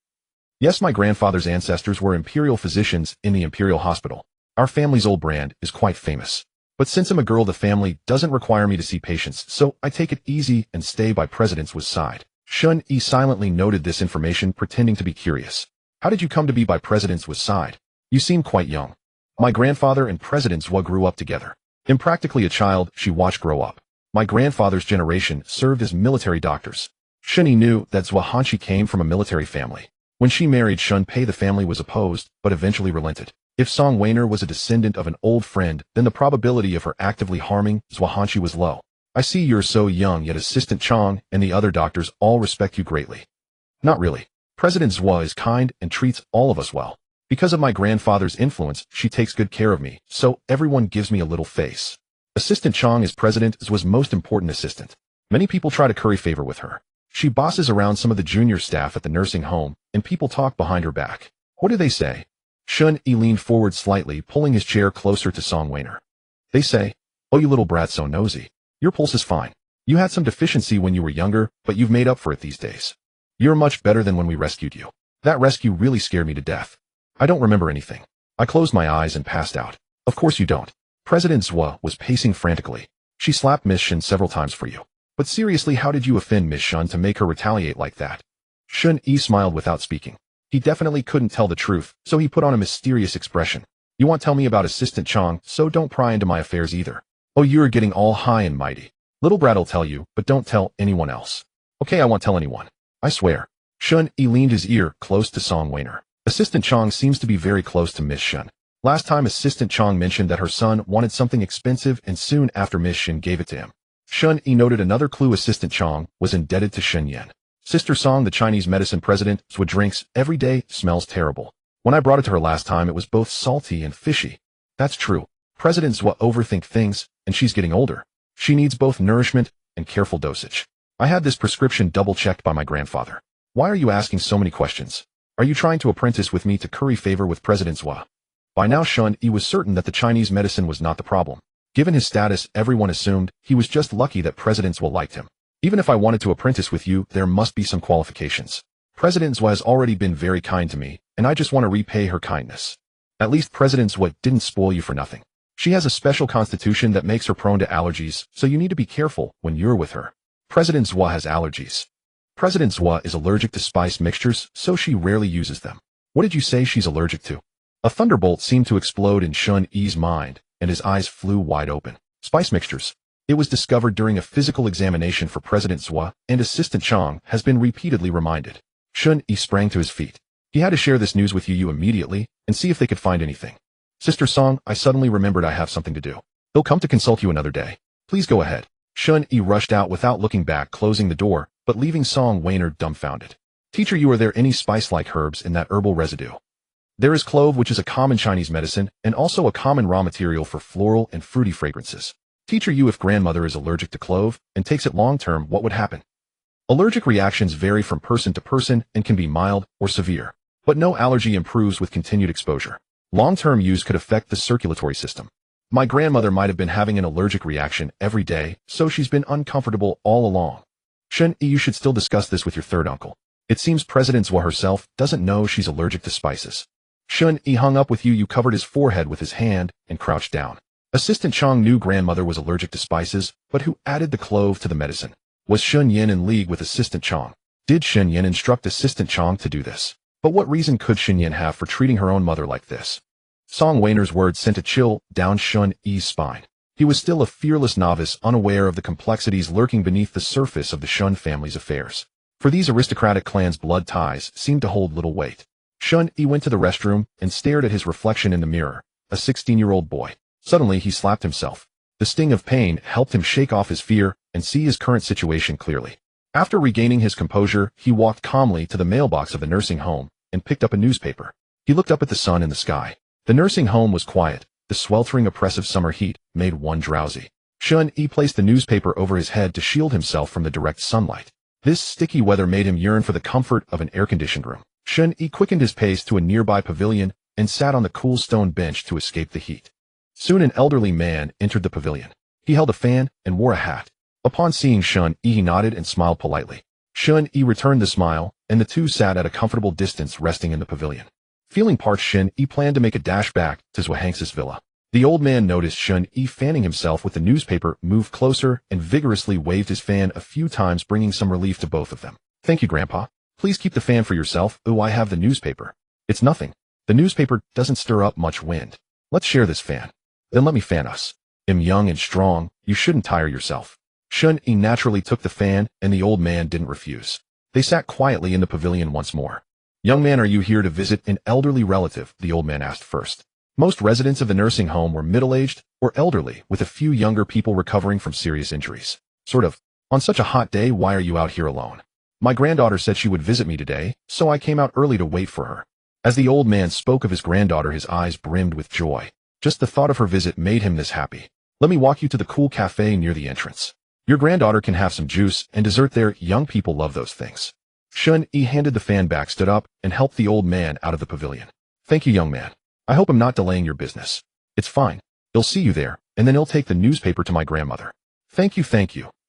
Yes, my grandfather's ancestors were imperial physicians in the imperial hospital. Our family's old brand is quite famous. But since I'm a girl, the family doesn't require me to see patients, so I take it easy and stay by President's side. Shen Yi silently noted this information, pretending to be curious. How did you come to be by President's side? You seem quite young. My grandfather and President's grew up together. I'm practically a child she watched grow up. My grandfather's generation served as military doctors. Shen Yi knew that Zhua Hanxi came from a military family. When she married Shen Pei, the family was opposed, but eventually relented. If Song Weiner was a descendant of an old friend, then the probability of her actively harming Zhua Hanxi was low. I see you're so young, yet Assistant Chang and the other doctors all respect you greatly. Not really. President Zhua is kind and treats all of us well. Because of my grandfather's influence, she takes good care of me, so everyone gives me a little face. Assistant Chong is President Zhu's most important assistant. Many people try to curry favor with her. She bosses around some of the junior staff at the nursing home, and people talk behind her back. What do they say? Shen Yi leaned forward slightly, pulling his chair closer to Song Weiner. They say, "Oh, you little brat, so nosy. Your pulse is fine. You had some deficiency when you were younger, but you've made up for it these days. You're much better than when we rescued you. That rescue really scared me to death. I don't remember anything. I closed my eyes and passed out." "Of course you don't." President Zhua was pacing frantically. "She slapped Miss Shen several times for you. But seriously, how did you offend Miss Shen to make her retaliate like that?" Shen Yi smiled without speaking. He definitely couldn't tell the truth, so he put on a mysterious expression. "You won't tell me about Assistant Chong, so don't pry into my affairs either." "Oh, you're getting all high and mighty. Little brat'll tell you, but don't tell anyone else." "Okay, I won't tell anyone. I swear." Shen Yi leaned his ear close to Song Weiner. "Assistant Chong seems to be very close to Miss Shen. Last time Assistant Chong mentioned that her son wanted something expensive, and soon after Miss Shen gave it to him." Shen Yi noted another clue: Assistant Chong was indebted to Shen Yin. Sister Song, the Chinese medicine president, Zhua drinks every day, smells terrible. When I brought it to her last time, it was both salty and fishy. That's true. President Zhua overthink things, and she's getting older. She needs both nourishment and careful dosage. I had this prescription double-checked by my grandfather. Why are you asking so many questions? Are you trying to apprentice with me to curry favor with President Zhua? By now Shen Yi was certain that the Chinese medicine was not the problem. Given his status, everyone assumed he was just lucky that President Zhua liked him. "Even if I wanted to apprentice with you, there must be some qualifications. President Zhua has already been very kind to me, and I just want to repay her kindness. At least President Zhua didn't spoil you for nothing. She has a special constitution that makes her prone to allergies, so you need to be careful when you're with her. President Zhua has allergies. President Zhua is allergic to spice mixtures, so she rarely uses them." "What did you say she's allergic to?" A thunderbolt seemed to explode in Shen Yi's mind, and his eyes flew wide open. "Spice mixtures. It was discovered during a physical examination for President Zhua, and Assistant Chong has been repeatedly reminded." Shen Yi sprang to his feet. "He had to share this news with you immediately, and see if they could find anything. Sister Song, I suddenly remembered I have something to do. He'll come to consult you another day. Please go ahead." Shen Yi rushed out without looking back, closing the door, but leaving Song Weiner dumbfounded. "Teacher Yu, are there any spice-like herbs in that herbal residue?" "There is clove, which is a common Chinese medicine, and also a common raw material for floral and fruity fragrances. Teacher Yu, if grandmother is allergic to clove and takes it long-term, what would happen?" Allergic reactions vary from person to person and can be mild or severe, but no allergy improves with continued exposure. Long-term use could affect the circulatory system. My grandmother might have been having an allergic reaction every day, so she's been uncomfortable all along. Shen Yi, you should still discuss this with your third uncle. It seems President Zhua herself doesn't know she's allergic to spices. Shen Yi hung up with you. You covered his forehead with his hand and crouched down. Assistant Chong knew grandmother was allergic to spices, but who added the clove to the medicine? Was Shen Yin in league with Assistant Chong? Did Shen Yin instruct Assistant Chong to do this? But what reason could Shen Yin have for treating her own mother like this? Song Weiner's words sent a chill down Shen Yi's spine. He was still a fearless novice, unaware of the complexities lurking beneath the surface of the Shen family's affairs. For these aristocratic clans' blood ties seemed to hold little weight. Shen Yi went to the restroom and stared at his reflection in the mirror, a 16-year-old boy. Suddenly he slapped himself. The sting of pain helped him shake off his fear and see his current situation clearly. After regaining his composure, he walked calmly to the mailbox of the nursing home and picked up a newspaper. He looked up at the sun in the sky. The nursing home was quiet. The sweltering, oppressive summer heat made one drowsy. Shen Yi placed the newspaper over his head to shield himself from the direct sunlight. This sticky weather made him yearn for the comfort of an air-conditioned room. Shen Yi quickened his pace to a nearby pavilion and sat on the cool stone bench to escape the heat. Soon an elderly man entered the pavilion. He held a fan and wore a hat. Upon seeing Shen Yi, he nodded and smiled politely. Shen Yi returned the smile, and the two sat at a comfortable distance resting in the pavilion. Feeling parched, Shen Yi planned to make a dash back to Zhuang's villa. The old man noticed Shen Yi fanning himself with the newspaper, moved closer, and vigorously waved his fan a few times, bringing some relief to both of them. "Thank you, Grandpa. Please keep the fan for yourself." "Oh, I have the newspaper." "It's nothing. The newspaper doesn't stir up much wind. Let's share this fan." "Then let me fan us. I'm young and strong. You shouldn't tire yourself." Shen Yi naturally took the fan, and the old man didn't refuse. They sat quietly in the pavilion once more. "Young man, are you here to visit an elderly relative?" the old man asked first. Most residents of the nursing home were middle-aged or elderly, with a few younger people recovering from serious injuries. "Sort of. On such a hot day, why are you out here alone?" "My granddaughter said she would visit me today, so I came out early to wait for her." As the old man spoke of his granddaughter, his eyes brimmed with joy. Just the thought of her visit made him this happy. Let me walk you to the cool cafe near the entrance. Your granddaughter can have some juice and dessert there. Young people love those things. Shen Yi handed the fan back, stood up, and helped the old man out of the pavilion. Thank you, young man. I hope I'm not delaying your business. It's fine. He'll see you there, and then he'll take the newspaper to my grandmother. Thank you,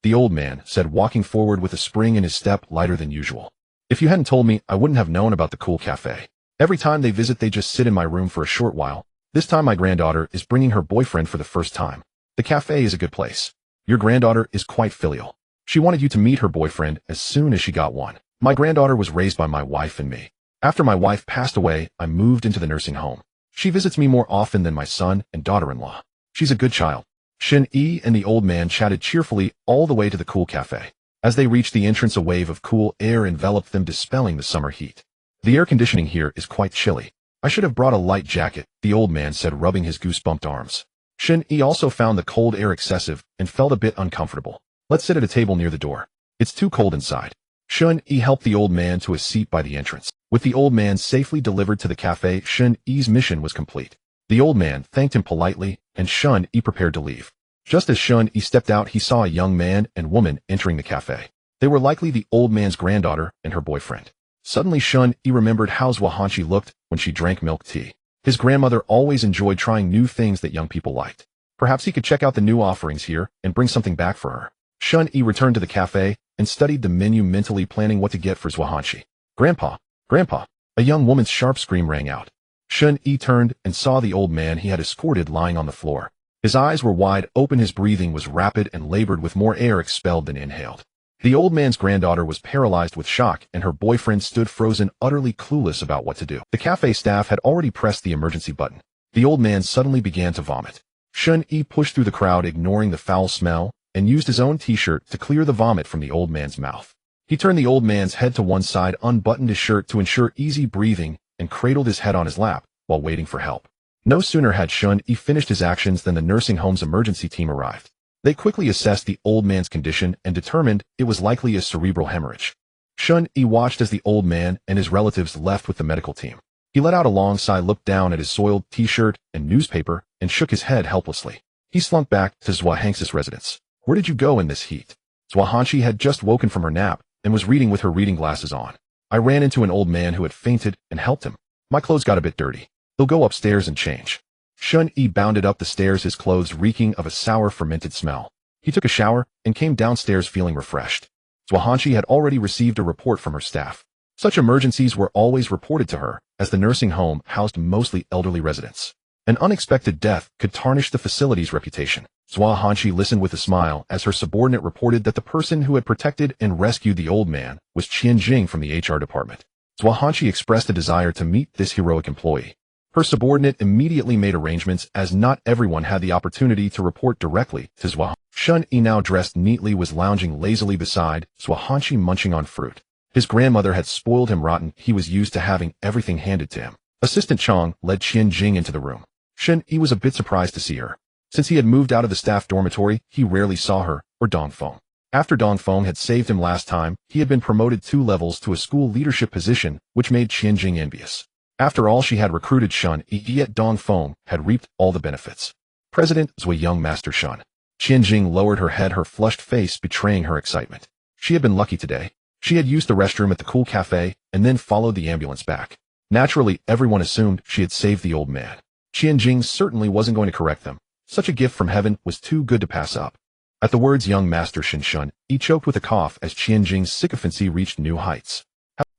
the old man said, walking forward with a spring in his step lighter than usual. If you hadn't told me, I wouldn't have known about the cool cafe. Every time they visit, they just sit in my room for a short while. This time my granddaughter is bringing her boyfriend for the first time. The cafe is a good place. Your granddaughter is quite filial. She wanted you to meet her boyfriend as soon as she got one. My granddaughter was raised by my wife and me. After my wife passed away, I moved into the nursing home. She visits me more often than my son and daughter-in-law. She's a good child. Shen Yi and the old man chatted cheerfully all the way to the cool cafe. As they reached the entrance, a wave of cool air enveloped them, dispelling the summer heat. The air conditioning here is quite chilly. I should have brought a light jacket, the old man said, rubbing his goosebumped arms. Shen Yi also found the cold air excessive and felt a bit uncomfortable. Let's sit at a table near the door. It's too cold inside. Shen Yi helped the old man to a seat by the entrance. With the old man safely delivered to the cafe, Shen Yi's mission was complete. The old man thanked him politely, and Shen Yi prepared to leave. Just as Shen Yi stepped out, he saw a young man and woman entering the cafe. They were likely the old man's granddaughter and her boyfriend. Suddenly Shen Yi remembered how Zhuahanqi looked when she drank milk tea. His grandmother always enjoyed trying new things that young people liked. Perhaps he could check out the new offerings here and bring something back for her. Shen Yi returned to the cafe and studied the menu, mentally planning what to get for Zhuahanqi. Grandpa! Grandpa! A young woman's sharp scream rang out. Shen Yi turned and saw the old man he had escorted lying on the floor. His eyes were wide open, his breathing was rapid and labored, with more air expelled than inhaled. The old man's granddaughter was paralyzed with shock, and her boyfriend stood frozen, utterly clueless about what to do. The cafe staff had already pressed the emergency button. The old man suddenly began to vomit. Shen Yi pushed through the crowd, ignoring the foul smell, and used his own t-shirt to clear the vomit from the old man's mouth. He turned the old man's head to one side, unbuttoned his shirt to ensure easy breathing, and cradled his head on his lap while waiting for help. No sooner had Shen Yi finished his actions than the nursing home's emergency team arrived. They quickly assessed the old man's condition and determined it was likely a cerebral hemorrhage. Shen Yi watched as the old man and his relatives left with the medical team. He let out a long sigh, looked down at his soiled t-shirt and newspaper, and shook his head helplessly. He slunk back to Zhuahanqi's residence. Where did you go in this heat? Zhuahanqi had just woken from her nap and was reading with her reading glasses on. I ran into an old man who had fainted and helped him. My clothes got a bit dirty. He'll go upstairs and change. Shen Yi bounded up the stairs, his clothes reeking of a sour, fermented smell. He took a shower and came downstairs feeling refreshed. Zhuahanqi had already received a report from her staff. Such emergencies were always reported to her, as the nursing home housed mostly elderly residents. An unexpected death could tarnish the facility's reputation. Zhuahanqi listened with a smile as her subordinate reported that the person who had protected and rescued the old man was Qianjing from the HR department. Zhuahanqi expressed a desire to meet this heroic employee. Her subordinate immediately made arrangements, as not everyone had the opportunity to report directly to Zhuahanqi. Shen Yi, now dressed neatly, was lounging lazily beside Zhuahanqi, munching on fruit. His grandmother had spoiled him rotten. He was used to having everything handed to him. Assistant Chang led Qianjing into the room. Shen Yi was a bit surprised to see her. Since he had moved out of the staff dormitory, he rarely saw her or Dongfeng. After Dongfeng had saved him last time, he had been promoted 2 levels to a school leadership position, which made Qianjing envious. After all, she had recruited Shen Yi, yet Dongfeng had reaped all the benefits. President Zhui, young Master Shen. Qianjing lowered her head, her flushed face betraying her excitement. She had been lucky today. She had used the restroom at the cool cafe and then followed the ambulance back. Naturally, everyone assumed she had saved the old man. Qianjing certainly wasn't going to correct them. Such a gift from heaven was too good to pass up. At the words young Master Shen, he choked with a cough as Qianjing's sycophancy reached new heights.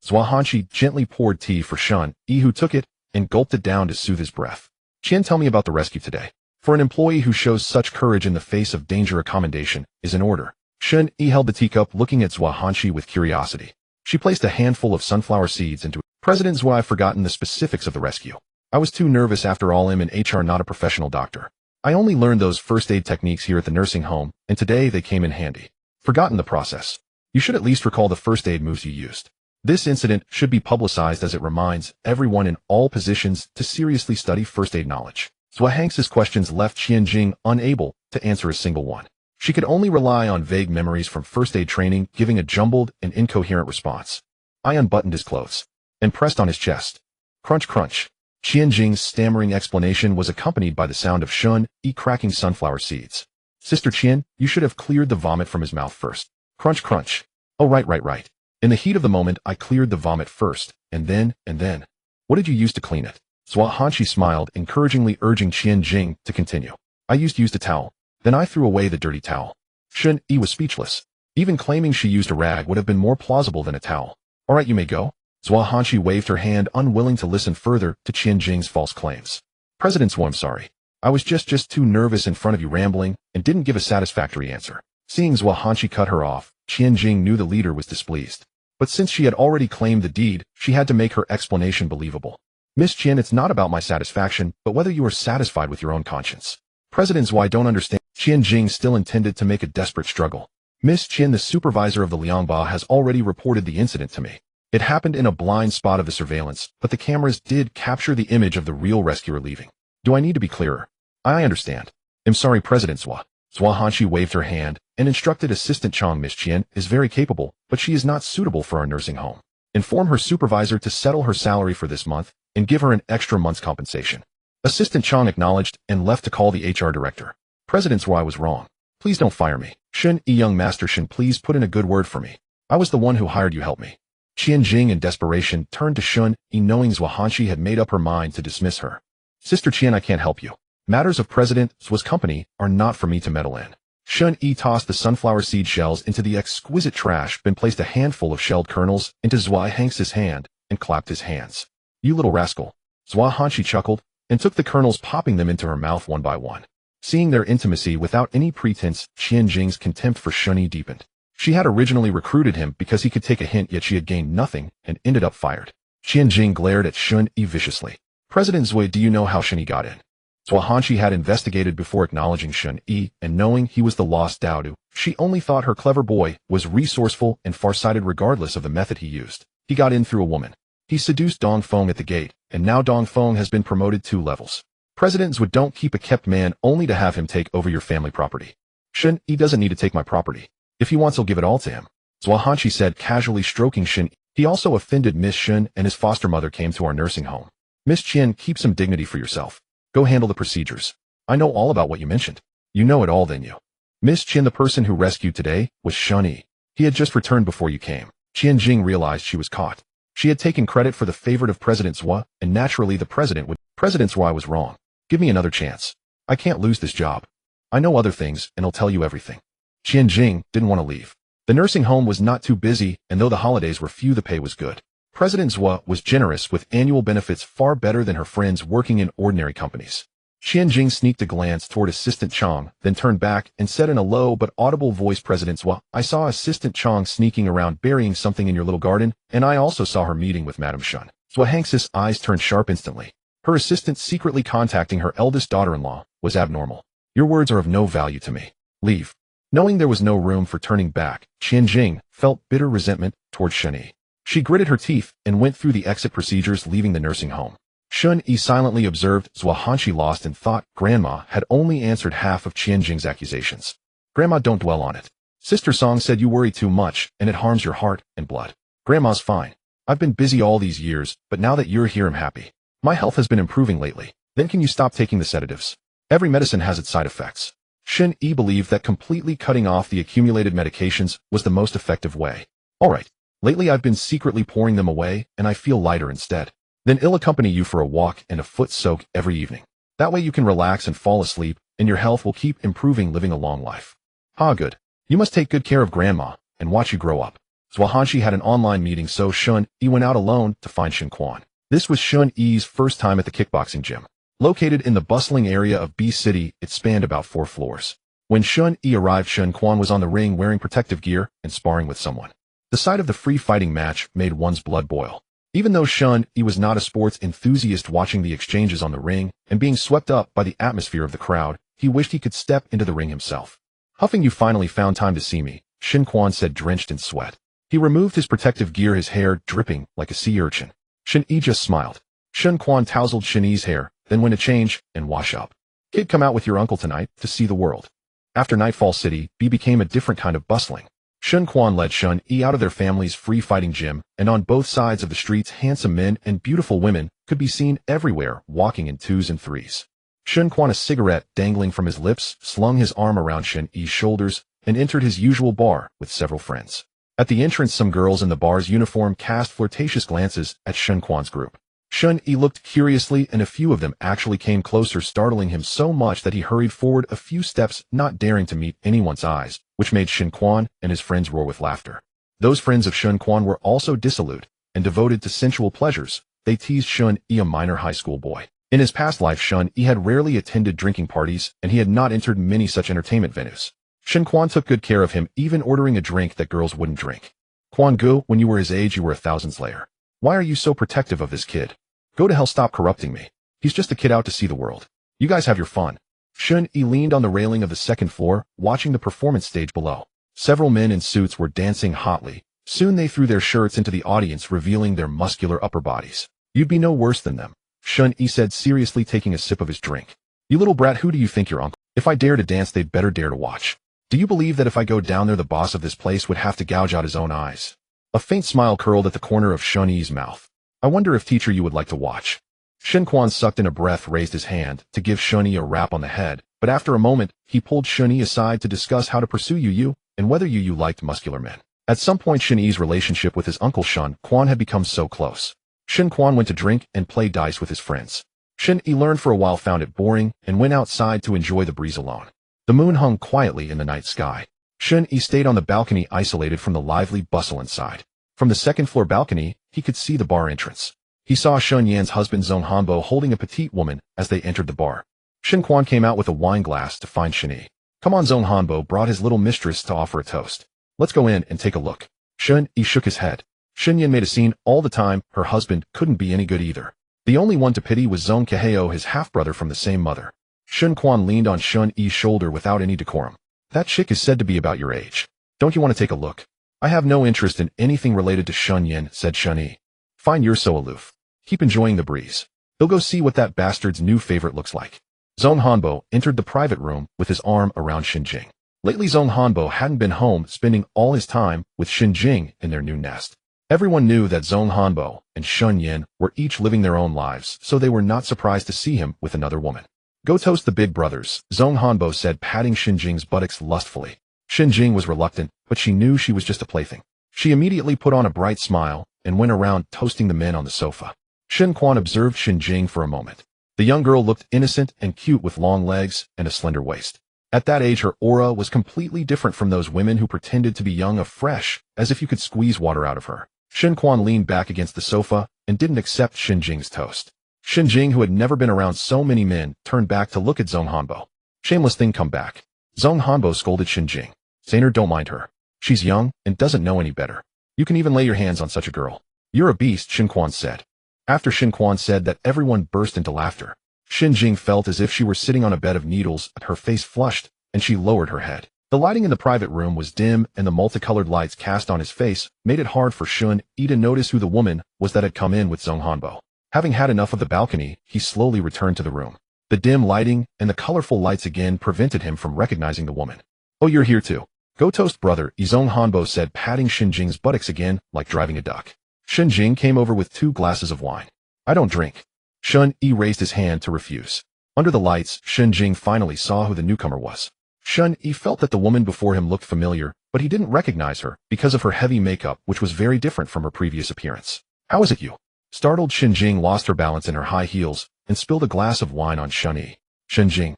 Zhuahanqi gently poured tea for Shen Yi, who took it and gulped it down to soothe his breath. Qian, tell me about the rescue today. For an employee who shows such courage in the face of danger, a commendation is in order. Shen Yi held the teacup, looking at Zhuahanqi with curiosity. She placed a handful of sunflower seeds into it. President Zhui, I've forgotten the specifics of the rescue. I was too nervous. After all, I'm in HR, not a professional doctor. I only learned those first aid techniques here at the nursing home, and today they came in handy. Forgotten the process. You should at least recall the first aid moves you used. This incident should be publicized, as it reminds everyone in all positions to seriously study first aid knowledge. Zhuahanqi's questions left Qianjing unable to answer a single one. She could only rely on vague memories from first aid training, giving a jumbled and incoherent response. I unbuttoned his clothes and pressed on his chest. Crunch, crunch. Qianjing's stammering explanation was accompanied by the sound of Shen Yi cracking sunflower seeds. Sister Qian, you should have cleared the vomit from his mouth first. Crunch crunch. Oh right. In the heat of the moment, I cleared the vomit first, and then. What did you use to clean it? Zhua Hanqi smiled, encouragingly urging Qianjing to continue. I used a towel. Then I threw away the dirty towel. Shen Yi was speechless. Even claiming she used a rag would have been more plausible than a towel. All right, you may go. Zhua Hanqi waved her hand, unwilling to listen further to Qianjing's false claims. President Zhua, I'm sorry. I was just too nervous in front of you rambling, and didn't give a satisfactory answer. Seeing Zhua Hanqi cut her off, Qianjing knew the leader was displeased. But since she had already claimed the deed, she had to make her explanation believable. Miss Qian, it's not about my satisfaction, but whether you are satisfied with your own conscience. President Zhua, I don't understand. Qianjing still intended to make a desperate struggle. Miss Qian, the supervisor of the Liangba, has already reported the incident to me. It happened in a blind spot of the surveillance, but the cameras did capture the image of the real rescuer leaving. Do I need to be clearer? I understand. I'm sorry, President Zhua. Zhua Hanqi waved her hand and instructed Assistant Chang. Miss Qian is very capable, but she is not suitable for our nursing home. Inform her supervisor to settle her salary for this month and give her an extra month's compensation. Assistant Chang acknowledged and left to call the HR director. President Zhua, I was wrong. Please don't fire me. Shen Yi, young Master Shen, please put in a good word for me. I was the one who hired you. Help me. Qianjing in desperation turned to Shen Yi, knowing Zhua Hanqi had made up her mind to dismiss her. Sister Qian, I can't help you. Matters of President Zhua's company are not for me to meddle in. Shen Yi tossed the sunflower seed shells into the exquisite trash, then placed a handful of shelled kernels into Zhua Hanqi's hand and clapped his hands. You little rascal. Zhua Hanqi chuckled and took the kernels, popping them into her mouth one by one. Seeing their intimacy without any pretense, Qianjing's contempt for Shen Yi deepened. She had originally recruited him because he could take a hint, yet she had gained nothing and ended up fired. Qianjing glared at Shen Yi viciously. President Zhui, do you know how Shen Yi got in? Zhua Hanqi had investigated before acknowledging Shen Yi, and knowing he was the lost Daodu, she only thought her clever boy was resourceful and farsighted regardless of the method he used. He got in through a woman. He seduced Dong Feng at the gate, and now Dong Feng has been promoted 2 levels. President Zhui, don't keep a kept man only to have him take over your family property. Shen Yi doesn't need to take my property. If he wants, I'll give it all to him. Zhua Hanqi said, casually stroking Shen Yi. He also offended Miss Shen, and his foster mother came to our nursing home. Miss Qian, keep some dignity for yourself. Go handle the procedures. I know all about what you mentioned. You know it all, then you. Miss Qian, the person who rescued today was Shen Yi. He had just returned before you came. Qianjing realized she was caught. She had taken credit for the favorite of President Zhua, and naturally the president would. President Zhua, was wrong. Give me another chance. I can't lose this job. I know other things, and I'll tell you everything. Qianjing didn't want to leave. The nursing home was not too busy, and though the holidays were few, the pay was good. President Zhua was generous with annual benefits far better than her friends working in ordinary companies. Qianjing sneaked a glance toward Assistant Chang, then turned back and said in a low but audible voice, President Zhua, I saw Assistant Chang sneaking around burying something in your little garden, and I also saw her meeting with Madame Shen. Zhua Hanxi's eyes turned sharp instantly. Her assistant secretly contacting her eldest daughter-in-law was abnormal. Your words are of no value to me. Leave. Knowing there was no room for turning back, Qianjing felt bitter resentment toward Shen Yi. She gritted her teeth and went through the exit procedures, leaving the nursing home. Shen Yi silently observed Zhua Hanqi, lost in thought. Grandma had only answered half of Qianjing's accusations. Grandma, don't dwell on it. Sister Song said you worry too much and it harms your heart and blood. Grandma's fine. I've been busy all these years, but now that you're here, I'm happy. My health has been improving lately. Then can you stop taking the sedatives? Every medicine has its side effects. Shen Yi believed that completely cutting off the accumulated medications was the most effective way. All right. Lately I've been secretly pouring them away, and I feel lighter instead. Then I'll accompany you for a walk and a foot soak every evening. That way you can relax and fall asleep, and your health will keep improving, living a long life. Ah, good. You must take good care of Grandma, and watch you grow up. Zhua Hanqi had an online meeting, so Shen Yi went out alone to find Shen Quan. This was Shen Yi's first time at the kickboxing gym. Located in the bustling area of B City, it spanned about 4 floors. When Shen Yi arrived, Shen Quan was on the ring wearing protective gear and sparring with someone. The sight of the free fighting match made one's blood boil. Even though Shen Yi was not a sports enthusiast, watching the exchanges on the ring and being swept up by the atmosphere of the crowd, he wished he could step into the ring himself. Huffing, you finally found time to see me, Shen Quan said, drenched in sweat. He removed his protective gear, his hair dripping like a sea urchin. Shen Yi just smiled. Shen Quan tousled Shen Yi's hair, then went to change and wash up. Kid, come out with your uncle tonight to see the world. After Nightfall City, B became a different kind of bustling. Shen Quan led Shen Yi out of their family's free-fighting gym, and on both sides of the streets handsome men and beautiful women could be seen everywhere, walking in twos and threes. Shen Quan, a cigarette dangling from his lips, slung his arm around Shen Yi's shoulders and entered his usual bar with several friends. At the entrance, some girls in the bar's uniform cast flirtatious glances at Shen Quan's group. Shen Yi looked curiously, and a few of them actually came closer, startling him so much that he hurried forward a few steps, not daring to meet anyone's eyes, which made Shen Quan and his friends roar with laughter. Those friends of Shen Quan were also dissolute and devoted to sensual pleasures. They teased Shen Yi, a minor high school boy. In his past life, Shen Yi had rarely attended drinking parties, and he had not entered many such entertainment venues. Shen Quan took good care of him, even ordering a drink that girls wouldn't drink. Quan Gu, when you were his age, you were a thousand slayer. Why are you so protective of this kid? Go to hell, stop corrupting me. He's just a kid out to see the world. You guys have your fun. Shen Yi leaned on the railing of the second floor, watching the performance stage below. Several men in suits were dancing hotly. Soon they threw their shirts into the audience, revealing their muscular upper bodies. You'd be no worse than them, Shen Yi said seriously, taking a sip of his drink. You little brat, who do you think you're, uncle? If I dare to dance, they'd better dare to watch. Do you believe that if I go down there, the boss of this place would have to gouge out his own eyes? A faint smile curled at the corner of Shen Yi's mouth. I wonder if, teacher, you would like to watch. Shen Quan sucked in a breath, raised his hand to give Shen Yi a rap on the head, but after a moment, he pulled Shen Yi aside to discuss how to pursue Yu and whether Yu liked muscular men. At some point, Shen Yi's relationship with his uncle Shen Quan had become so close. Shen Quan went to drink and play dice with his friends. Shen Yi learned for a while, found it boring, and went outside to enjoy the breeze alone. The moon hung quietly in the night sky. Shen Yi stayed on the balcony, isolated from the lively bustle inside. From the second-floor balcony, he could see the bar entrance. He saw Shen Yan's husband Zhong Hanbo holding a petite woman as they entered the bar. Shen Quan came out with a wine glass to find Shen Yi. Come on, Zhong Hanbo brought his little mistress to offer a toast. Let's go in and take a look. Shen Yi shook his head. Shen Yan made a scene all the time. Her husband couldn't be any good either. The only one to pity was Zhong Keheo, his half-brother from the same mother. Shen Quan leaned on Shen Yi's shoulder without any decorum. That chick is said to be about your age. Don't you want to take a look? I have no interest in anything related to Shen Yan, said Shen Yi. Fine, you're so aloof. Keep enjoying the breeze. They'll go see what that bastard's new favorite looks like. Zhong Hanbo entered the private room with his arm around Shen Jing. Lately, Zhong Hanbo hadn't been home, spending all his time with Shen Jing in their new nest. Everyone knew that Zhong Hanbo and Shen Yan were each living their own lives, so they were not surprised to see him with another woman. Go toast the big brothers, Zhong Hanbo said, patting Shen Jing's buttocks lustfully. Shen Jing was reluctant, but she knew she was just a plaything. She immediately put on a bright smile and went around toasting the men on the sofa. Shen Quan observed Shen Jing for a moment. The young girl looked innocent and cute with long legs and a slender waist. At that age, her aura was completely different from those women who pretended to be young afresh, as if you could squeeze water out of her. Shen Quan leaned back against the sofa and didn't accept Shen Jing's toast. Shen Jing, who had never been around so many men, turned back to look at Zhong Hanbo. Shameless thing, come back. Zhong Hanbo scolded Shen Jing. Sainer, don't mind her. She's young and doesn't know any better. You can even lay your hands on such a girl. You're a beast, Shen Quan said. After Shen Quan said that, everyone burst into laughter. Shen Jing felt as if she were sitting on a bed of needles, her face flushed, and she lowered her head. The lighting in the private room was dim, and the multicolored lights cast on his face made it hard for Shen Yi to notice who the woman was that had come in with Zhong Hanbo. Having had enough of the balcony, he slowly returned to the room. The dim lighting and the colorful lights again prevented him from recognizing the woman. Oh, you're here too. Go toast, brother, Zhong Hanbo said, patting Shen Jing's buttocks again, like driving a duck. Shen Jing came over with 2 glasses of wine. I don't drink. Shen Yi raised his hand to refuse. Under the lights, Shen Jing finally saw who the newcomer was. Shen Yi felt that the woman before him looked familiar, but he didn't recognize her because of her heavy makeup, which was very different from her previous appearance. How is it you? Startled, Shen Jing lost her balance in her high heels and spilled a glass of wine on Shen Yi. Shen Jing.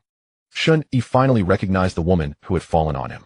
Shen Yi finally recognized the woman who had fallen on him.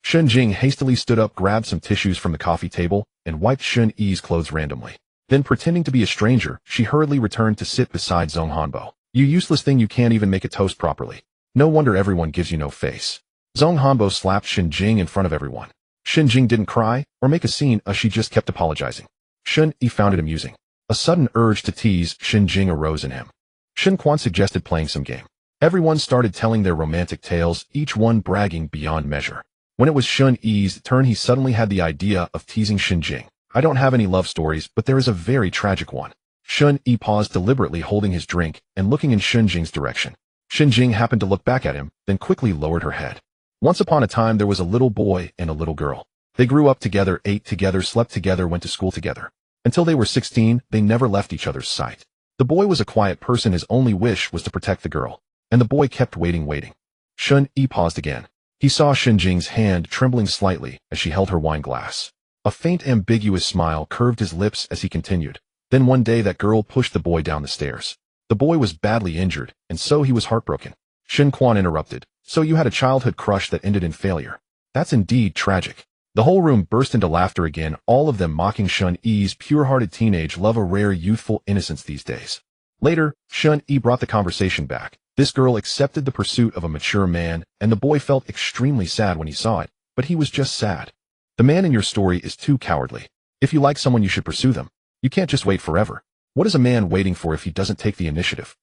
Shen Jing hastily stood up, grabbed some tissues from the coffee table, and wiped Shen Yi's clothes randomly. Then, pretending to be a stranger, she hurriedly returned to sit beside Zhong Hanbo. You useless thing, you can't even make a toast properly. No wonder everyone gives you no face. Zhong Hanbo slapped Shen Jing in front of everyone. Shen Jing didn't cry or make a scene, as she just kept apologizing. Shen Yi found it amusing. A sudden urge to tease Shen Jing arose in him. Shen Quan suggested playing some game. Everyone started telling their romantic tales, each one bragging beyond measure. When it was Shen Yi's turn, he suddenly had the idea of teasing Shen Jing. I don't have any love stories, but there is a very tragic one. Shen Yi paused, deliberately holding his drink and looking in Shen Jing's direction. Shen Jing happened to look back at him, then quickly lowered her head. Once upon a time, there was a little boy and a little girl. They grew up together, ate together, slept together, went to school together. Until they were 16, they never left each other's sight. The boy was a quiet person. His only wish was to protect the girl. And the boy kept waiting. Shen Yi paused again. He saw Shen Jing's hand trembling slightly as she held her wine glass. A faint, ambiguous smile curved his lips as he continued. Then one day that girl pushed the boy down the stairs. The boy was badly injured, and so he was heartbroken. Shen Quan interrupted. So you had a childhood crush that ended in failure. That's indeed tragic. The whole room burst into laughter again, all of them mocking Shen Yi's pure-hearted teenage love, a rare youthful innocence these days. Later, Shen Yi brought the conversation back. This girl accepted the pursuit of a mature man, and the boy felt extremely sad when he saw it, but he was just sad. The man in your story is too cowardly. If you like someone, you should pursue them. You can't just wait forever. What is a man waiting for if he doesn't take the initiative?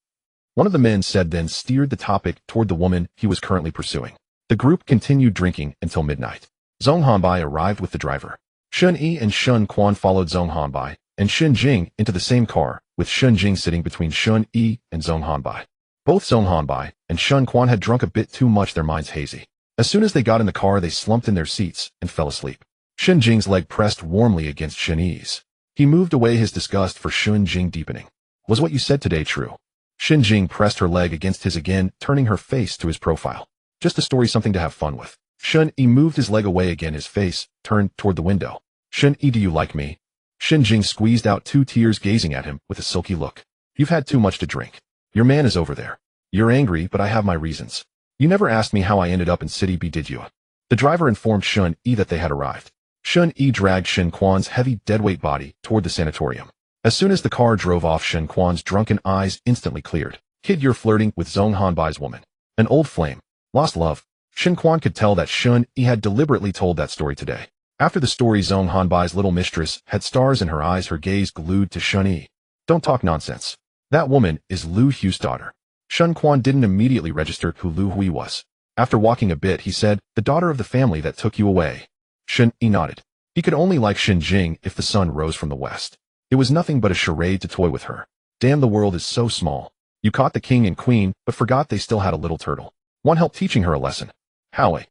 One of the men said, then steered the topic toward the woman he was currently pursuing. The group continued drinking until midnight. Zhong Hanbai arrived with the driver. Shen Yi and Shen Quan followed Zhong Hanbai and Shen Jing into the same car, with Shen Jing sitting between Shen Yi and Zhong Hanbai. Both Zhong Hanbai and Shen Quan had drunk a bit too much, their minds hazy. As soon as they got in the car, they slumped in their seats and fell asleep. Shen Jing's leg pressed warmly against Shen Yi's. He moved away, his disgust for Shen Jing deepening. Was what you said today true? Shen Jing pressed her leg against his again, turning her face to his profile. Just a story, something to have fun with. Shen Yi moved his leg away again, his face turned toward the window. Shen Yi, do you like me? Shen Jing squeezed out 2 tears, gazing at him with a silky look. You've had too much to drink. Your man is over there. You're angry, but I have my reasons. You never asked me how I ended up in City B, did you? The driver informed Shen Yi that they had arrived. Shen Yi dragged Shen Quan's heavy, deadweight body toward the sanatorium. As soon as the car drove off, Shen Quan's drunken eyes instantly cleared. Kid, you're flirting with Zhong Hanbai's woman. An old flame. Lost love. Shen Quan could tell that Shen Yi had deliberately told that story today. After the story, Zhong Hanbai's little mistress had stars in her eyes, her gaze glued to Shen Yi. Don't talk nonsense. That woman is Lu Hu's daughter. Shen Quan didn't immediately register who Lu Hui was. After walking a bit, he said, the daughter of the family that took you away. Shen Yi nodded. He could only like Shen Jing if the sun rose from the west. It was nothing but a charade to toy with her. Damn, the world is so small. You caught the king and queen, but forgot they still had a little turtle. One helped teaching her a lesson. Howie.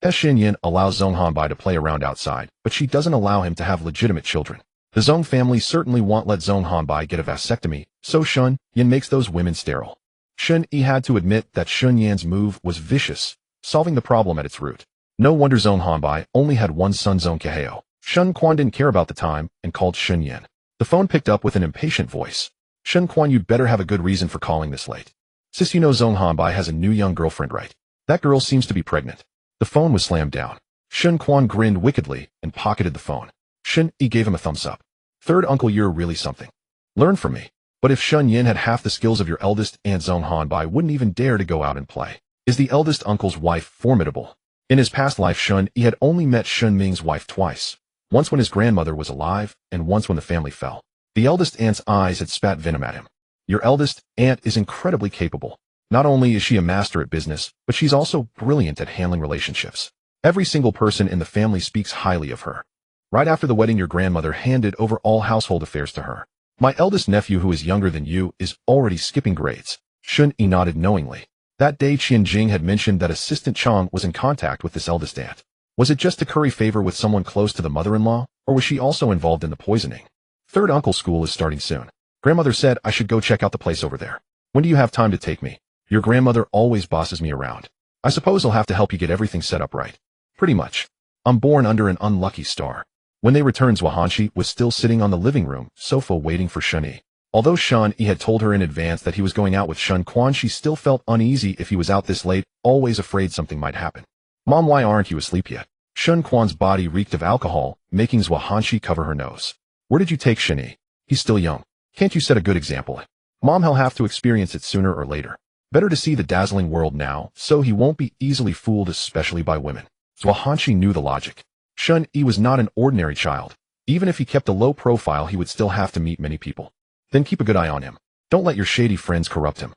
Shen Yin allows Zhong Hanbai to play around outside, but she doesn't allow him to have legitimate children. The Zhong family certainly won't let Zhong Hanbai get a vasectomy, so Shen Yin makes those women sterile. Shen Yi had to admit that Shen Yan's move was vicious, solving the problem at its root. No wonder Zhong Hanbai only had one son, Zhong Keheo. Shen Quan didn't care about the time and called Shen Yin. The phone picked up with an impatient voice. Shen Quan, you'd better have a good reason for calling this late. Sis, you know Zhong Hanbai has a new young girlfriend, right? That girl seems to be pregnant. The phone was slammed down. Shen Quan grinned wickedly and pocketed the phone. Shen Yi gave him a thumbs up. Third uncle, you're really something. Learn from me. But if Shen Yin had half the skills of your eldest aunt, Zhong Hanbai wouldn't even dare to go out and play. Is the eldest uncle's wife formidable? In his past life, Shen Yi had only met Shen Ming's wife twice. Once when his grandmother was alive, and once when the family fell. The eldest aunt's eyes had spat venom at him. Your eldest aunt is incredibly capable. Not only is she a master at business, but she's also brilliant at handling relationships. Every single person in the family speaks highly of her. Right after the wedding, your grandmother handed over all household affairs to her. My eldest nephew, who is younger than you, is already skipping grades. Shen Yi nodded knowingly. That day, Qian Jing had mentioned that Assistant Chang was in contact with this eldest aunt. Was it just to curry favor with someone close to the mother-in-law, or was she also involved in the poisoning? Third uncle school is starting soon. Grandmother said I should go check out the place over there. When do you have time to take me? Your grandmother always bosses me around. I suppose I'll have to help you get everything set up right. Pretty much. I'm born under an unlucky star. When they returned, Zhuanghanshi was still sitting on the living room sofa waiting for Shen Yi. Although Shen Yi had told her in advance that he was going out with Shen Quan, she still felt uneasy if he was out this late, always afraid something might happen. Mom, why aren't you asleep yet? Shen Quan's body reeked of alcohol, making Zhuanghanshi cover her nose. Where did you take Shen Yi? He's still young. Can't you set a good example? Mom, he'll have to experience it sooner or later. Better to see the dazzling world now, so he won't be easily fooled, especially by women. Zhuanghanshi knew the logic. Shen Yi was not an ordinary child. Even if he kept a low profile, he would still have to meet many people. Then keep a good eye on him. Don't let your shady friends corrupt him.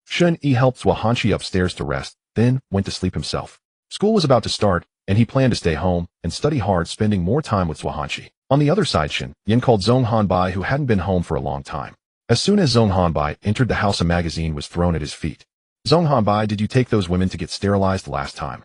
Shen Yi helped Zhuanghanshi upstairs to rest, then went to sleep himself. School was about to start, and he planned to stay home and study hard, spending more time with Zhuanghanshi. On the other side, Shen Yin called Zhong Hanbai, who hadn't been home for a long time. As soon as Zhong Hanbai entered the house, a magazine was thrown at his feet. Zhong Hanbai, did you take those women to get sterilized last time?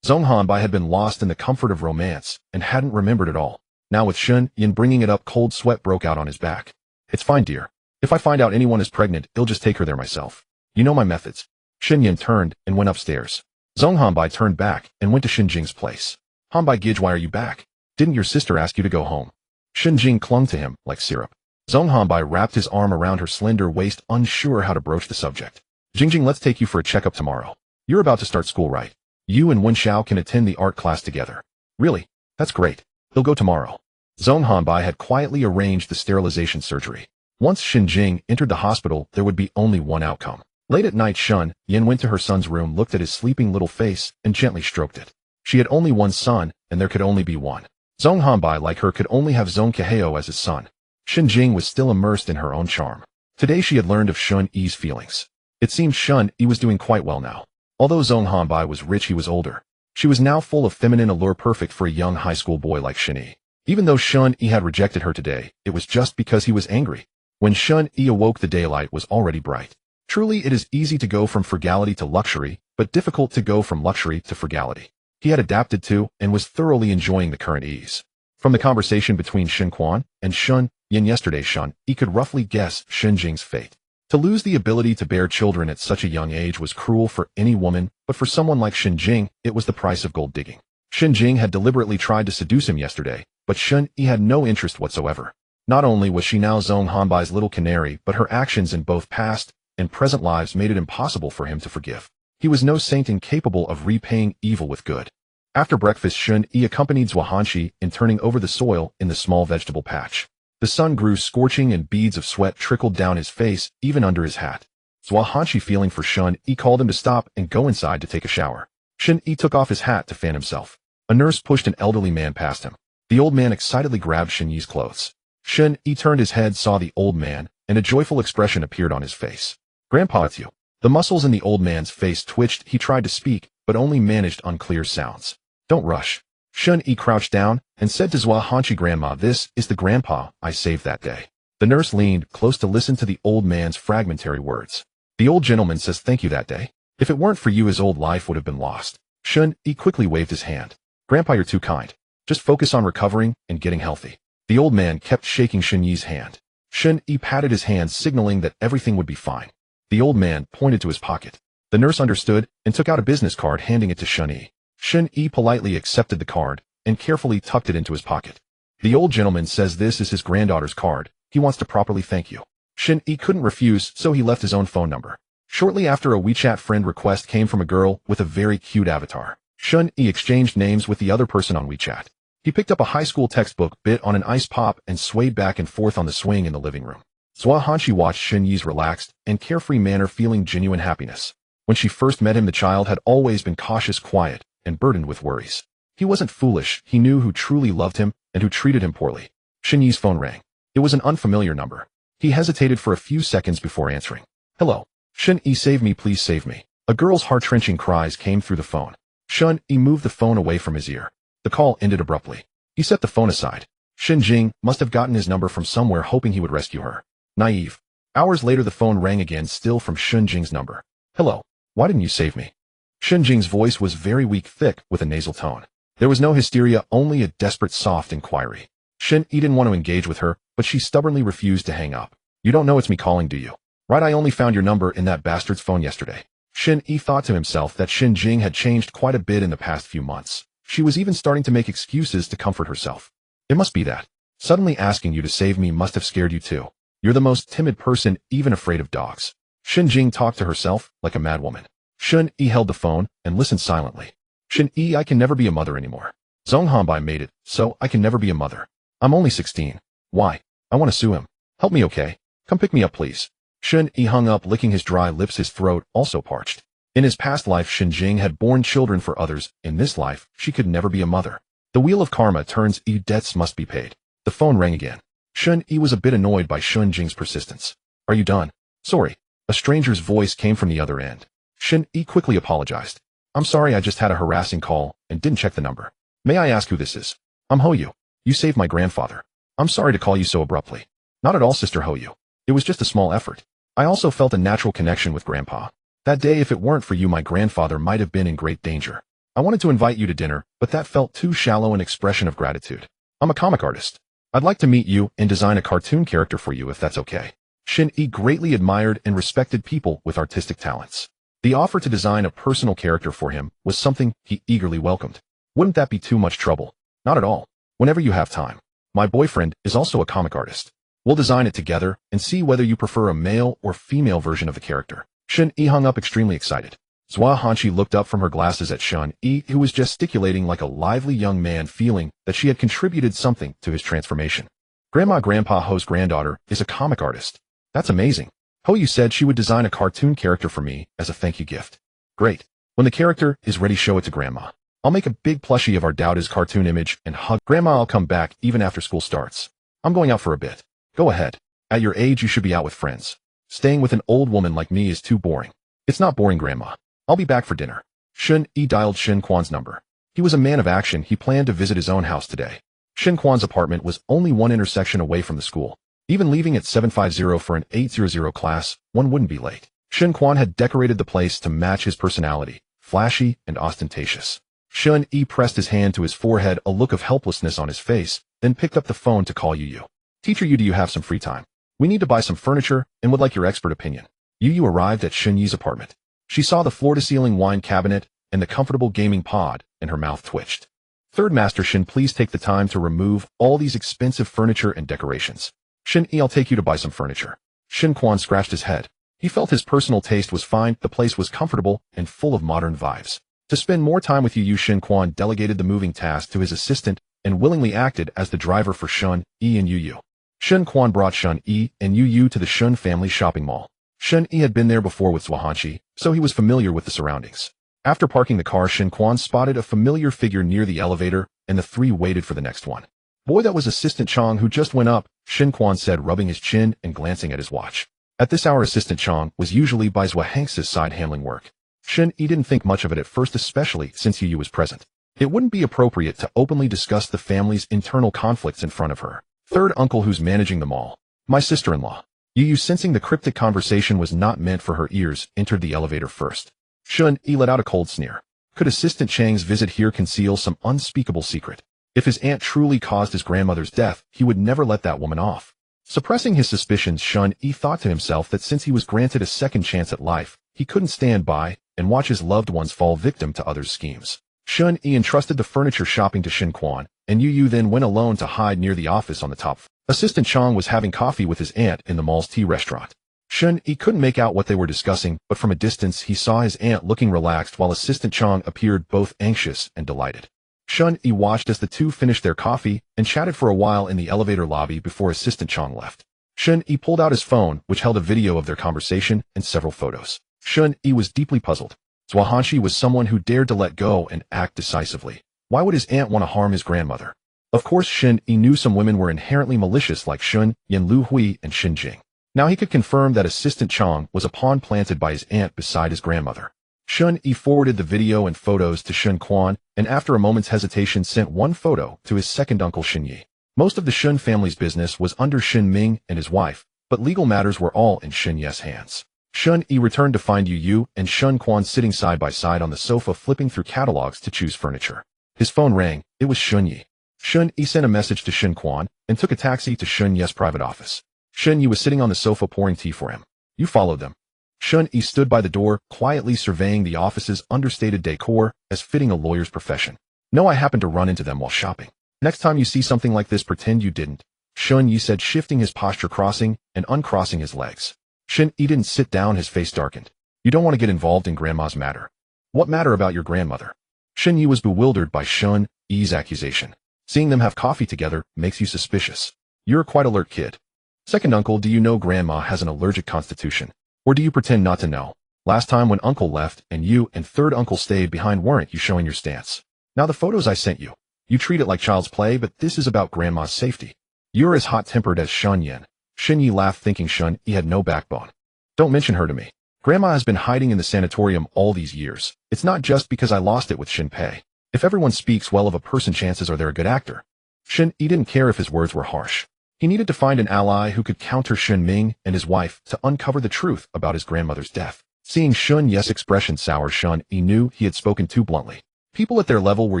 Zhong Hanbai had been lost in the comfort of romance and hadn't remembered it all. Now with Shen Yi bringing it up, cold sweat broke out on his back. It's fine, dear. If I find out anyone is pregnant, I'll just take her there myself. You know my methods. Shen Yi turned and went upstairs. Zhong Hanbai turned back and went to Shen Jing's place. Hanbai Gij, why are you back? Didn't your sister ask you to go home? Shen Jing clung to him like syrup. Zhong Hanbai wrapped his arm around her slender waist, unsure how to broach the subject. Jingjing, let's take you for a checkup tomorrow. You're about to start school, right? You and Wen Xiao can attend the art class together. Really? That's great. They'll go tomorrow. Zhong Hanbai had quietly arranged the sterilization surgery. Once Shen Jing entered the hospital, there would be only one outcome. Late at night, Shen Yi went to her son's room, looked at his sleeping little face, and gently stroked it. She had only one son, and there could only be one. Zhong Hanbai, like her, could only have Zhong Keheo as his son. Shen Jing was still immersed in her own charm. Today she had learned of Shen Yi's feelings. It seemed Shen Yi was doing quite well now. Although Zhong Hanbai was rich, he was older. She was now full of feminine allure, perfect for a young high school boy like Shen Yi. Even though Shen Yi had rejected her today, it was just because he was angry. When Shen Yi awoke, the daylight was already bright. Truly, it is easy to go from frugality to luxury, but difficult to go from luxury to frugality. He had adapted to and was thoroughly enjoying the current ease. From the conversation between Shen Quan and Shen Yi yesterday, Shen Yi could roughly guess Shen Jing's fate. To lose the ability to bear children at such a young age was cruel for any woman, but for someone like Shen Jing, it was the price of gold digging. Shen Jing had deliberately tried to seduce him yesterday, but Shen Yi had no interest whatsoever. Not only was she now Zhong Hanbai's little canary, but her actions in both past and present lives made it impossible for him to forgive. He was no saint incapable of repaying evil with good. After breakfast, Shen Yi accompanied Zhua Hanqi in turning over the soil in the small vegetable patch. The sun grew scorching and beads of sweat trickled down his face, even under his hat. Zhua Hanqi, feeling for Shen Yi, called him to stop and go inside to take a shower. Shen Yi took off his hat to fan himself. A nurse pushed an elderly man past him. The old man excitedly grabbed Shen Yi's clothes. Shen Yi turned his head, saw the old man, and a joyful expression appeared on his face. Grandpa, it's you. The muscles in the old man's face twitched. He tried to speak, but only managed unclear sounds. Don't rush. Shen Yi crouched down and said to Zhua Hanqi, Grandma, this is the grandpa I saved that day. The nurse leaned close to listen to the old man's fragmentary words. The old gentleman says thank you that day. If it weren't for you, his old life would have been lost. Shen Yi quickly waved his hand. Grandpa, you're too kind. Just focus on recovering and getting healthy. The old man kept shaking Shen Yi's hand. Shen Yi patted his hand, signaling that everything would be fine. The old man pointed to his pocket. The nurse understood and took out a business card, handing it to Shen Yi. Shen Yi politely accepted the card and carefully tucked it into his pocket. The old gentleman says this is his granddaughter's card. He wants to properly thank you. Shen Yi couldn't refuse, so he left his own phone number. Shortly after, a WeChat friend request came from a girl with a very cute avatar. Shen Yi exchanged names with the other person on WeChat. He picked up a high school textbook, bit on an ice pop, and swayed back and forth on the swing in the living room. Zhua Hanqi watched Shen Yi's relaxed and carefree manner, feeling genuine happiness. When she first met him, the child had always been cautious, quiet, and burdened with worries. He wasn't foolish. He knew who truly loved him and who treated him poorly. Shen Yi's phone rang. It was an unfamiliar number. He hesitated for a few seconds before answering. Hello. Shen Yi, save me, please save me. A girl's heart-wrenching cries came through the phone. Shen Yi moved the phone away from his ear. The call ended abruptly. He set the phone aside. Shen Jing must have gotten his number from somewhere, hoping he would rescue her. Naive. Hours later, the phone rang again, still from Shen Jing's number. Hello. Why didn't you save me? Shen Jing's voice was very weak, thick, with a nasal tone. There was no hysteria, only a desperate, soft inquiry. Shen Yi didn't want to engage with her, but she stubbornly refused to hang up. You don't know it's me calling, do you? Right, I only found your number in that bastard's phone yesterday. Shen Yi thought to himself that Shen Jing had changed quite a bit in the past few months. She was even starting to make excuses to comfort herself. It must be that. Suddenly asking you to save me must have scared you too. You're the most timid person, even afraid of dogs. Shen Jing talked to herself like a madwoman. Shen Yi held the phone and listened silently. Shen Yi, I can never be a mother anymore. Zhong Hanbai made it, so I can never be a mother. I'm only 16. Why? I want to sue him. Help me, okay? Come pick me up, please. Shen Yi hung up, licking his dry lips, his throat also parched. In his past life, Shen Jing had borne children for others. In this life, she could never be a mother. The wheel of karma turns, debts must be paid. The phone rang again. Shen Yi was a bit annoyed by Shen Jing's persistence. Are you done? Sorry. A stranger's voice came from the other end. Shen Yi quickly apologized. I'm sorry, I just had a harassing call and didn't check the number. May I ask who this is? I'm Ho Yu. You saved my grandfather. I'm sorry to call you so abruptly. Not at all, Sister Ho Yu. It was just a small effort. I also felt a natural connection with Grandpa. That day, if it weren't for you, my grandfather might have been in great danger. I wanted to invite you to dinner, but that felt too shallow an expression of gratitude. I'm a comic artist. I'd like to meet you and design a cartoon character for you if that's okay. Shen Yi greatly admired and respected people with artistic talents. The offer to design a personal character for him was something he eagerly welcomed. Wouldn't that be too much trouble? Not at all. Whenever you have time. My boyfriend is also a comic artist. We'll design it together and see whether you prefer a male or female version of the character. Shen Yi hung up extremely excited. Zhua Hanqi looked up from her glasses at Shen Yi, who was gesticulating like a lively young man, feeling that she had contributed something to his transformation. Grandpa Ho's granddaughter is a comic artist. That's amazing. Ho Yu said she would design a cartoon character for me as a thank you gift. Great. When the character is ready, show it to Grandma. I'll make a big plushie of our Dowda's cartoon image and hug Grandma. I'll come back even after school starts. I'm going out for a bit. Go ahead. At your age, you should be out with friends. Staying with an old woman like me is too boring. It's not boring, Grandma. I'll be back for dinner. Shen Yi dialed Shen Quan's number. He was a man of action. He planned to visit his own house today. Shen Quan's apartment was only one intersection away from the school. Even leaving at 750 for an 800 class, one wouldn't be late. Shen Quan had decorated the place to match his personality, flashy and ostentatious. Shen Yi pressed his hand to his forehead, a look of helplessness on his face, then picked up the phone to call Yu. Teacher Yu, do you have some free time? We need to buy some furniture and would like your expert opinion. Yu arrived at Shen Yi's apartment. She saw the floor-to-ceiling wine cabinet and the comfortable gaming pod, and her mouth twitched. Third Master Shen, please take the time to remove all these expensive furniture and decorations. Shen Yi, I'll take you to buy some furniture. Shen Quan scratched his head. He felt his personal taste was fine, the place was comfortable and full of modern vibes. To spend more time with Yu, Shen Quan delegated the moving task to his assistant and willingly acted as the driver for Shen Yi and Yu. Shen Quan brought Shen Yi and Yu to the Shen family shopping mall. Shen Yi had been there before with Zhua Hanqi, so he was familiar with the surroundings. After parking the car, Shen Quan spotted a familiar figure near the elevator, and the three waited for the next one. Boy, that was Assistant Chong who just went up, Shen Quan said, rubbing his chin and glancing at his watch. At this hour, Assistant Chong was usually by Zhua Hanxi's side handling work. Shen Yi didn't think much of it at first, especially since Yu was present. It wouldn't be appropriate to openly discuss the family's internal conflicts in front of her third uncle who's managing the mall. My sister-in-law. Yu, sensing the cryptic conversation was not meant for her ears, entered the elevator first. Shen Yi let out a cold sneer. Could Assistant Chang's visit here conceal some unspeakable secret? If his aunt truly caused his grandmother's death, he would never let that woman off. Suppressing his suspicions, Shen Yi thought to himself that since he was granted a second chance at life, he couldn't stand by and watch his loved ones fall victim to others' schemes. Shen Yi entrusted the furniture shopping to Shen Quan, and Yu then went alone to hide near the office on the top floor. Assistant Chong was having coffee with his aunt in the mall's tea restaurant. Shen Yi couldn't make out what they were discussing, but from a distance he saw his aunt looking relaxed while Assistant Chong appeared both anxious and delighted. Shen Yi watched as the two finished their coffee and chatted for a while in the elevator lobby before Assistant Chong left. Shen Yi pulled out his phone, which held a video of their conversation and several photos. Shen Yi was deeply puzzled. Zhua Hanqi was someone who dared to let go and act decisively. Why would his aunt want to harm his grandmother? Of course, Shen Yi knew some women were inherently malicious like Shun, Yan Lu Hui, and Shin Jing. Now he could confirm that Assistant Chong was a pawn planted by his aunt beside his grandmother. Shen Yi forwarded the video and photos to Shen Quan, and after a moment's hesitation sent one photo to his second uncle Shen Yi. Most of the Shen family's business was under Shen Ming and his wife, but legal matters were all in Shen Ye's hands. Shen Yi returned to find Yu and Shen Quan sitting side by side on the sofa flipping through catalogs to choose furniture. His phone rang. It was Shen Yi. Shen Yi sent a message to Shen Quan and took a taxi to Shen Ye's private office. Shen Yi was sitting on the sofa pouring tea for him. You followed them. Shen Yi stood by the door, quietly surveying the office's understated decor as fitting a lawyer's profession. No, I happened to run into them while shopping. Next time you see something like this, pretend you didn't. Shen Yi said, shifting his posture, crossing and uncrossing his legs. Shen Yi didn't sit down, his face darkened. You don't want to get involved in Grandma's matter. What matter about your grandmother? Shen Yi was bewildered by Shen Yi's accusation. Seeing them have coffee together makes you suspicious. You're a quite alert kid. Second uncle, do you know Grandma has an allergic constitution? Or do you pretend not to know? Last time when uncle left and you and third uncle stayed behind, weren't you showing your stance? Now the photos I sent you. You treat it like child's play, but this is about Grandma's safety. You're as hot-tempered as Shen Yan. Shen Yi laughed, thinking Shen Yi had no backbone. Don't mention her to me. Grandma has been hiding in the sanatorium all these years. It's not just because I lost it with Shen Pei. If everyone speaks well of a person, chances are they're a good actor. Shen Yi didn't care if his words were harsh. He needed to find an ally who could counter Shen Ming and his wife to uncover the truth about his grandmother's death. Seeing Shen Ye's expression sour, Shen Yi knew he had spoken too bluntly. People at their level were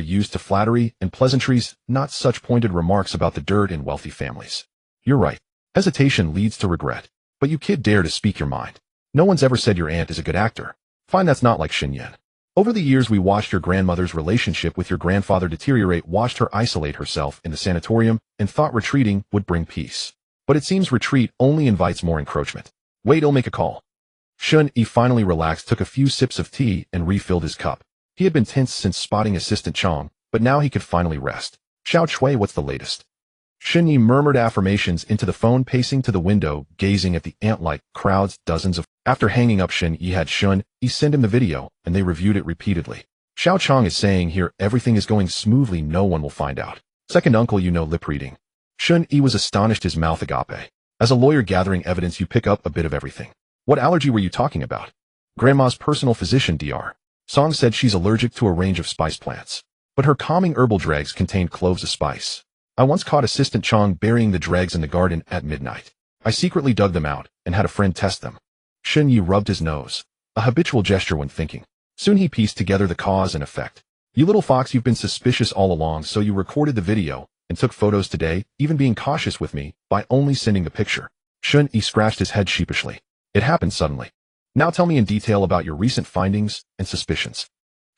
used to flattery and pleasantries, not such pointed remarks about the dirt in wealthy families. You're right. Hesitation leads to regret. But you kid dare to speak your mind. No one's ever said your aunt is a good actor. Fine, that's not like Shen Yi. Over the years we watched your grandmother's relationship with your grandfather deteriorate, watched her isolate herself in the sanatorium, and thought retreating would bring peace. But it seems retreat only invites more encroachment. Wait, I'll make a call. Shen Yi finally relaxed, took a few sips of tea, and refilled his cup. He had been tense since spotting Assistant Chong, but now he could finally rest. Xiao Chui, what's the latest? Shen Yi murmured affirmations into the phone, pacing to the window, gazing at the ant-like crowds, dozens of... After hanging up, Shen Yi had Shen Yi send him the video, and they reviewed it repeatedly. Xiao Chong is saying here everything is going smoothly, no one will find out. Second uncle, you know, lip reading. Shen Yi was astonished, his mouth agape. As a lawyer gathering evidence, you pick up a bit of everything. What allergy were you talking about? Grandma's personal physician, Dr. Song, said she's allergic to a range of spice plants. But her calming herbal dregs contained cloves of spice. I once caught Assistant Chong burying the dregs in the garden at midnight. I secretly dug them out and had a friend test them. Shen Yi rubbed his nose, a habitual gesture when thinking. Soon he pieced together the cause and effect. You little fox, you've been suspicious all along, so you recorded the video and took photos today, even being cautious with me by only sending the picture. Shen Yi scratched his head sheepishly. It happened suddenly. Now tell me in detail about your recent findings and suspicions.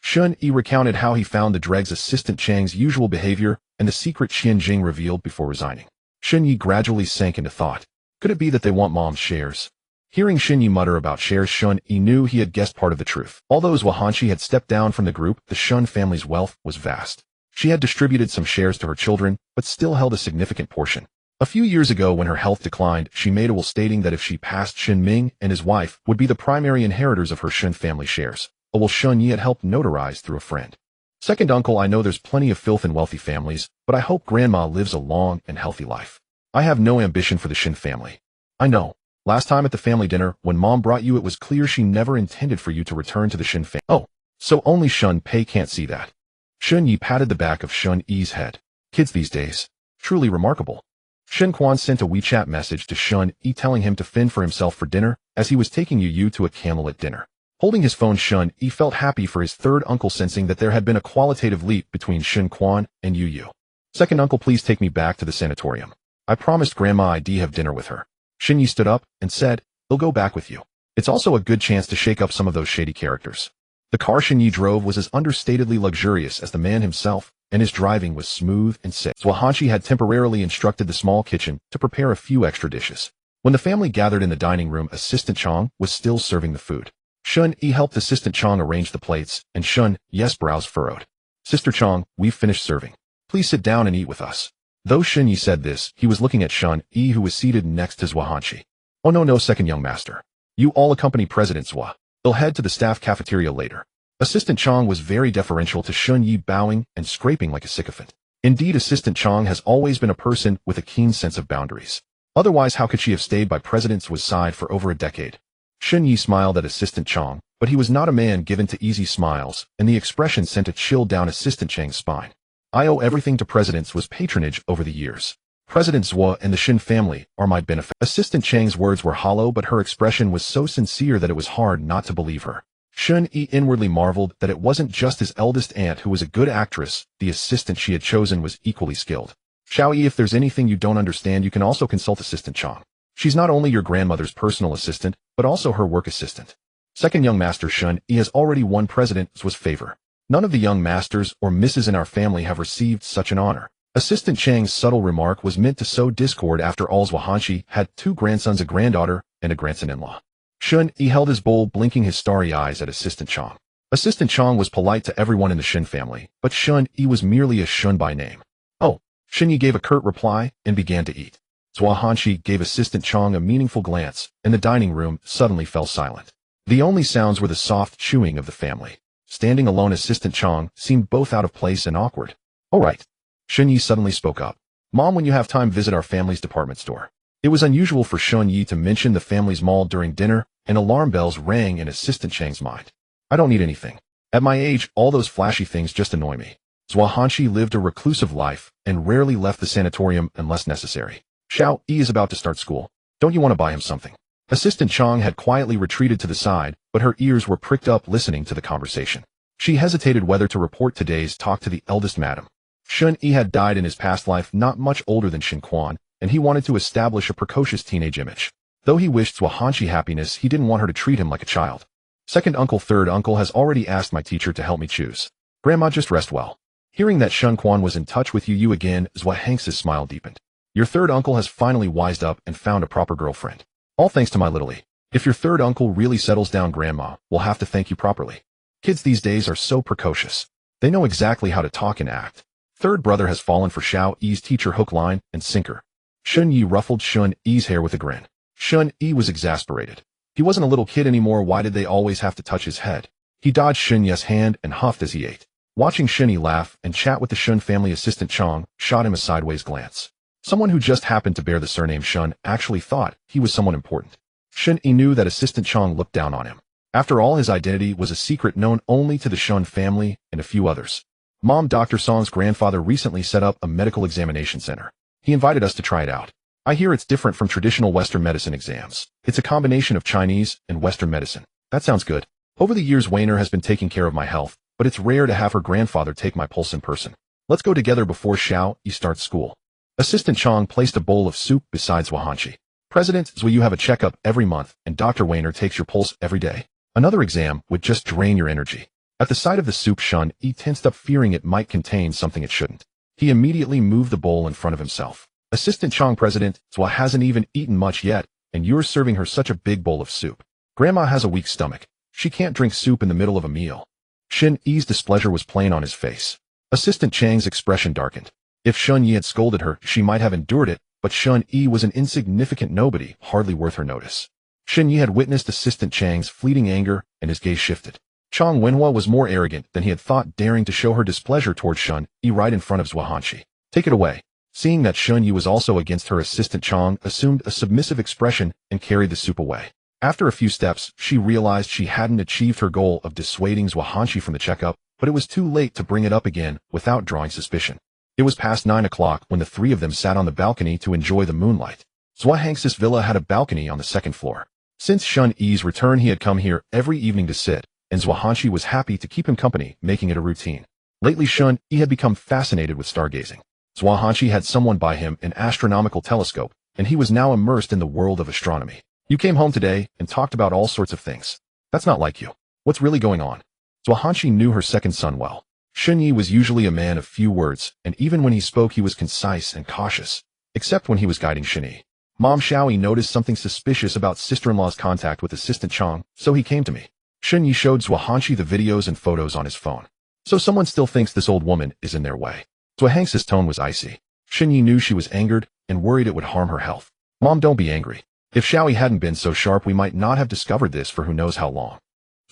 Shen Yi recounted how he found the dregs, Assistant Chang's usual behavior, and the secret Qian Jing revealed before resigning. Shen Yi gradually sank into thought. Could it be that they want Mom's shares? Hearing Shen Yi mutter about shares, Shen Yi knew he had guessed part of the truth. Although Zhuanghanshi had stepped down from the group, the Shen family's wealth was vast. She had distributed some shares to her children, but still held a significant portion. A few years ago, when her health declined, she made a will stating that if she passed, Shen Ming and his wife would be the primary inheritors of her Shen family shares, a will Shen Yi had helped notarize through a friend. Second uncle, I know there's plenty of filth in wealthy families, but I hope Grandma lives a long and healthy life. I have no ambition for the Shen family. I know. Last time at the family dinner, when Mom brought you, it was clear she never intended for you to return to the Shen family. Oh, so only Shen Pei can't see that. Shen Yi patted the back of Shen Yi's head. Kids these days. Truly remarkable. Shen Quan sent a WeChat message to Shen Yi telling him to fend for himself for dinner, as he was taking Yu to a candlelit dinner. Holding his phone, Shen Yi felt happy for his third uncle, sensing that there had been a qualitative leap between Shen Quan and Yu. Second uncle, please take me back to the sanatorium. I promised Grandma I'd have dinner with her. Shen Yi stood up and said, "They'll go back with you. It's also a good chance to shake up some of those shady characters." The car Shen Yi drove was as understatedly luxurious as the man himself, and his driving was smooth and safe. Zhuanghanshi had temporarily instructed the small kitchen to prepare a few extra dishes. When the family gathered in the dining room, Assistant Chong was still serving the food. Shen Yi helped Assistant Chong arrange the plates, and Shen Yi's brows furrowed. "Sister Chong, we've finished serving. Please sit down and eat with us." Though Shen Yi said this, he was looking at Shen Yi, who was seated next to Zhuanghanshi. "Oh no, second young master. You all accompany President Zhua. They'll head to the staff cafeteria later." Assistant Chong was very deferential to Shen Yi, bowing and scraping like a sycophant. Indeed, Assistant Chong has always been a person with a keen sense of boundaries. Otherwise, how could she have stayed by President Zhua's side for over a decade? Shen Yi smiled at Assistant Chong, but he was not a man given to easy smiles, and the expression sent a chill down Assistant Chang's spine. "I owe everything to President Zhua's patronage over the years. President Zhua and the Shen family are my benefactors." Assistant Chang's words were hollow, but her expression was so sincere that it was hard not to believe her. Shen Yi inwardly marveled that it wasn't just his eldest aunt who was a good actress, the assistant she had chosen was equally skilled. "Xiao Yi, if there's anything you don't understand, you can also consult Assistant Chong. She's not only your grandmother's personal assistant, but also her work assistant." Second young master Shen Yi has already won President Zhua's favor. None of the young masters or misses in our family have received such an honor. Assistant Chang's subtle remark was meant to sow discord. After all, Zhuanghanshi had 2 grandsons, a granddaughter, and a grandson-in-law. Shen Yi held his bowl, blinking his starry eyes at Assistant Chong. Assistant Chong was polite to everyone in the Shen family, but Shen Yi was merely a Shen by name. "Oh." Shen Yi gave a curt reply and began to eat. Zhuanghanshi gave Assistant Chong a meaningful glance, and the dining room suddenly fell silent. The only sounds were the soft chewing of the family. Standing alone, Assistant Chong seemed both out of place and awkward. "All right." Shen Yi suddenly spoke up. "Mom, when you have time, visit our family's department store." It was unusual for Shen Yi to mention the family's mall during dinner, and alarm bells rang in Assistant Chang's mind. "I don't need anything. At my age, all those flashy things just annoy me." Zhuanghanshi lived a reclusive life and rarely left the sanatorium unless necessary. "Xiao Yi is about to start school. Don't you want to buy him something?" Assistant Chong had quietly retreated to the side, but her ears were pricked up listening to the conversation. She hesitated whether to report today's talk to the eldest madam. Shen Yi had died in his past life not much older than Shen Quan, and he wanted to establish a precocious teenage image. Though he wished Zhuhanqi happiness, he didn't want her to treat him like a child. Second uncle, third uncle has already asked my teacher to help me choose. Grandma, just rest well. Hearing that Shen Quan was in touch with you again, Zhuhanqi's smile deepened. Your third uncle has finally wised up and found a proper girlfriend. All thanks to my little E. If your third uncle really settles down, Grandma, we'll have to thank you properly. Kids these days are so precocious. They know exactly how to talk and act. Third brother has fallen for Xiao Yi's teacher, hook, line, and sinker. Shen Yi ruffled Shen Yi's hair with a grin. Shen Yi was exasperated. He wasn't a little kid anymore. Why did they always have to touch his head? He dodged Shen Yi's hand and huffed as he ate. Watching Shen Yi laugh and chat with the Shen family assistant Chang shot him a sideways glance. Someone who just happened to bear the surname Shen actually thought he was someone important. Shen Yi knew that assistant Chang looked down on him. After all, his identity was a secret known only to the Shen family and a few others. Mom, Dr. Song's grandfather recently set up a medical examination center. He invited us to try it out. I hear it's different from traditional Western medicine exams. It's a combination of Chinese and Western medicine. That sounds good. Over the years, Weiner has been taking care of my health, but it's rare to have her grandfather take my pulse in person. Let's go together before Xiao Yi starts school. Assistant Chang placed a bowl of soup beside Zhuhanqi. President Zhu, you have a checkup every month, and Dr. Weiner takes your pulse every day. Another exam would just drain your energy. At the sight of the soup, Shen Yi tensed up, fearing it might contain something it shouldn't. He immediately moved the bowl in front of himself. Assistant Chang, President Zhu hasn't even eaten much yet, and you're serving her such a big bowl of soup. Grandma has a weak stomach. She can't drink soup in the middle of a meal. Shen Yi's displeasure was plain on his face. Assistant Chang's expression darkened. If Shen Yi had scolded her, she might have endured it, but Shen Yi was an insignificant nobody, hardly worth her notice. Shen Yi had witnessed Assistant Chang's fleeting anger, and his gaze shifted. Chang Wenhua was more arrogant than he had thought, daring to show her displeasure towards Shen Yi right in front of Zhuhanqi. Take it away. Seeing that Shen Yi was also against her, Assistant Chang assumed a submissive expression and carried the soup away. After a few steps, she realized she hadn't achieved her goal of dissuading Zhuhanqi from the checkup, but it was too late to bring it up again without drawing suspicion. It was past 9 o'clock when the three of them sat on the balcony to enjoy the moonlight. Zhuhanqi's villa had a balcony on the second floor. Since Shen Yi's return, he had come here every evening to sit, and Zhuhanqi was happy to keep him company, making it a routine. Lately, Shen Yi had become fascinated with stargazing. Zhuhanqi had someone buy him an astronomical telescope, and he was now immersed in the world of astronomy. You came home today and talked about all sorts of things. That's not like you. What's really going on? Zhuhanqi knew her second son well. Shen Yi was usually a man of few words, and even when he spoke he was concise and cautious, except when he was guiding Shen Yi. Mom, Xiao Yi noticed something suspicious about sister-in-law's contact with Assistant Chang, so he came to me. Shen Yi showed Zhuhanqi the videos and photos on his phone. So someone still thinks this old woman is in their way. Zhuhanqi's tone was icy. Shen Yi knew she was angered and worried it would harm her health. Mom, don't be angry. If Xiao Yi hadn't been so sharp, we might not have discovered this for who knows how long.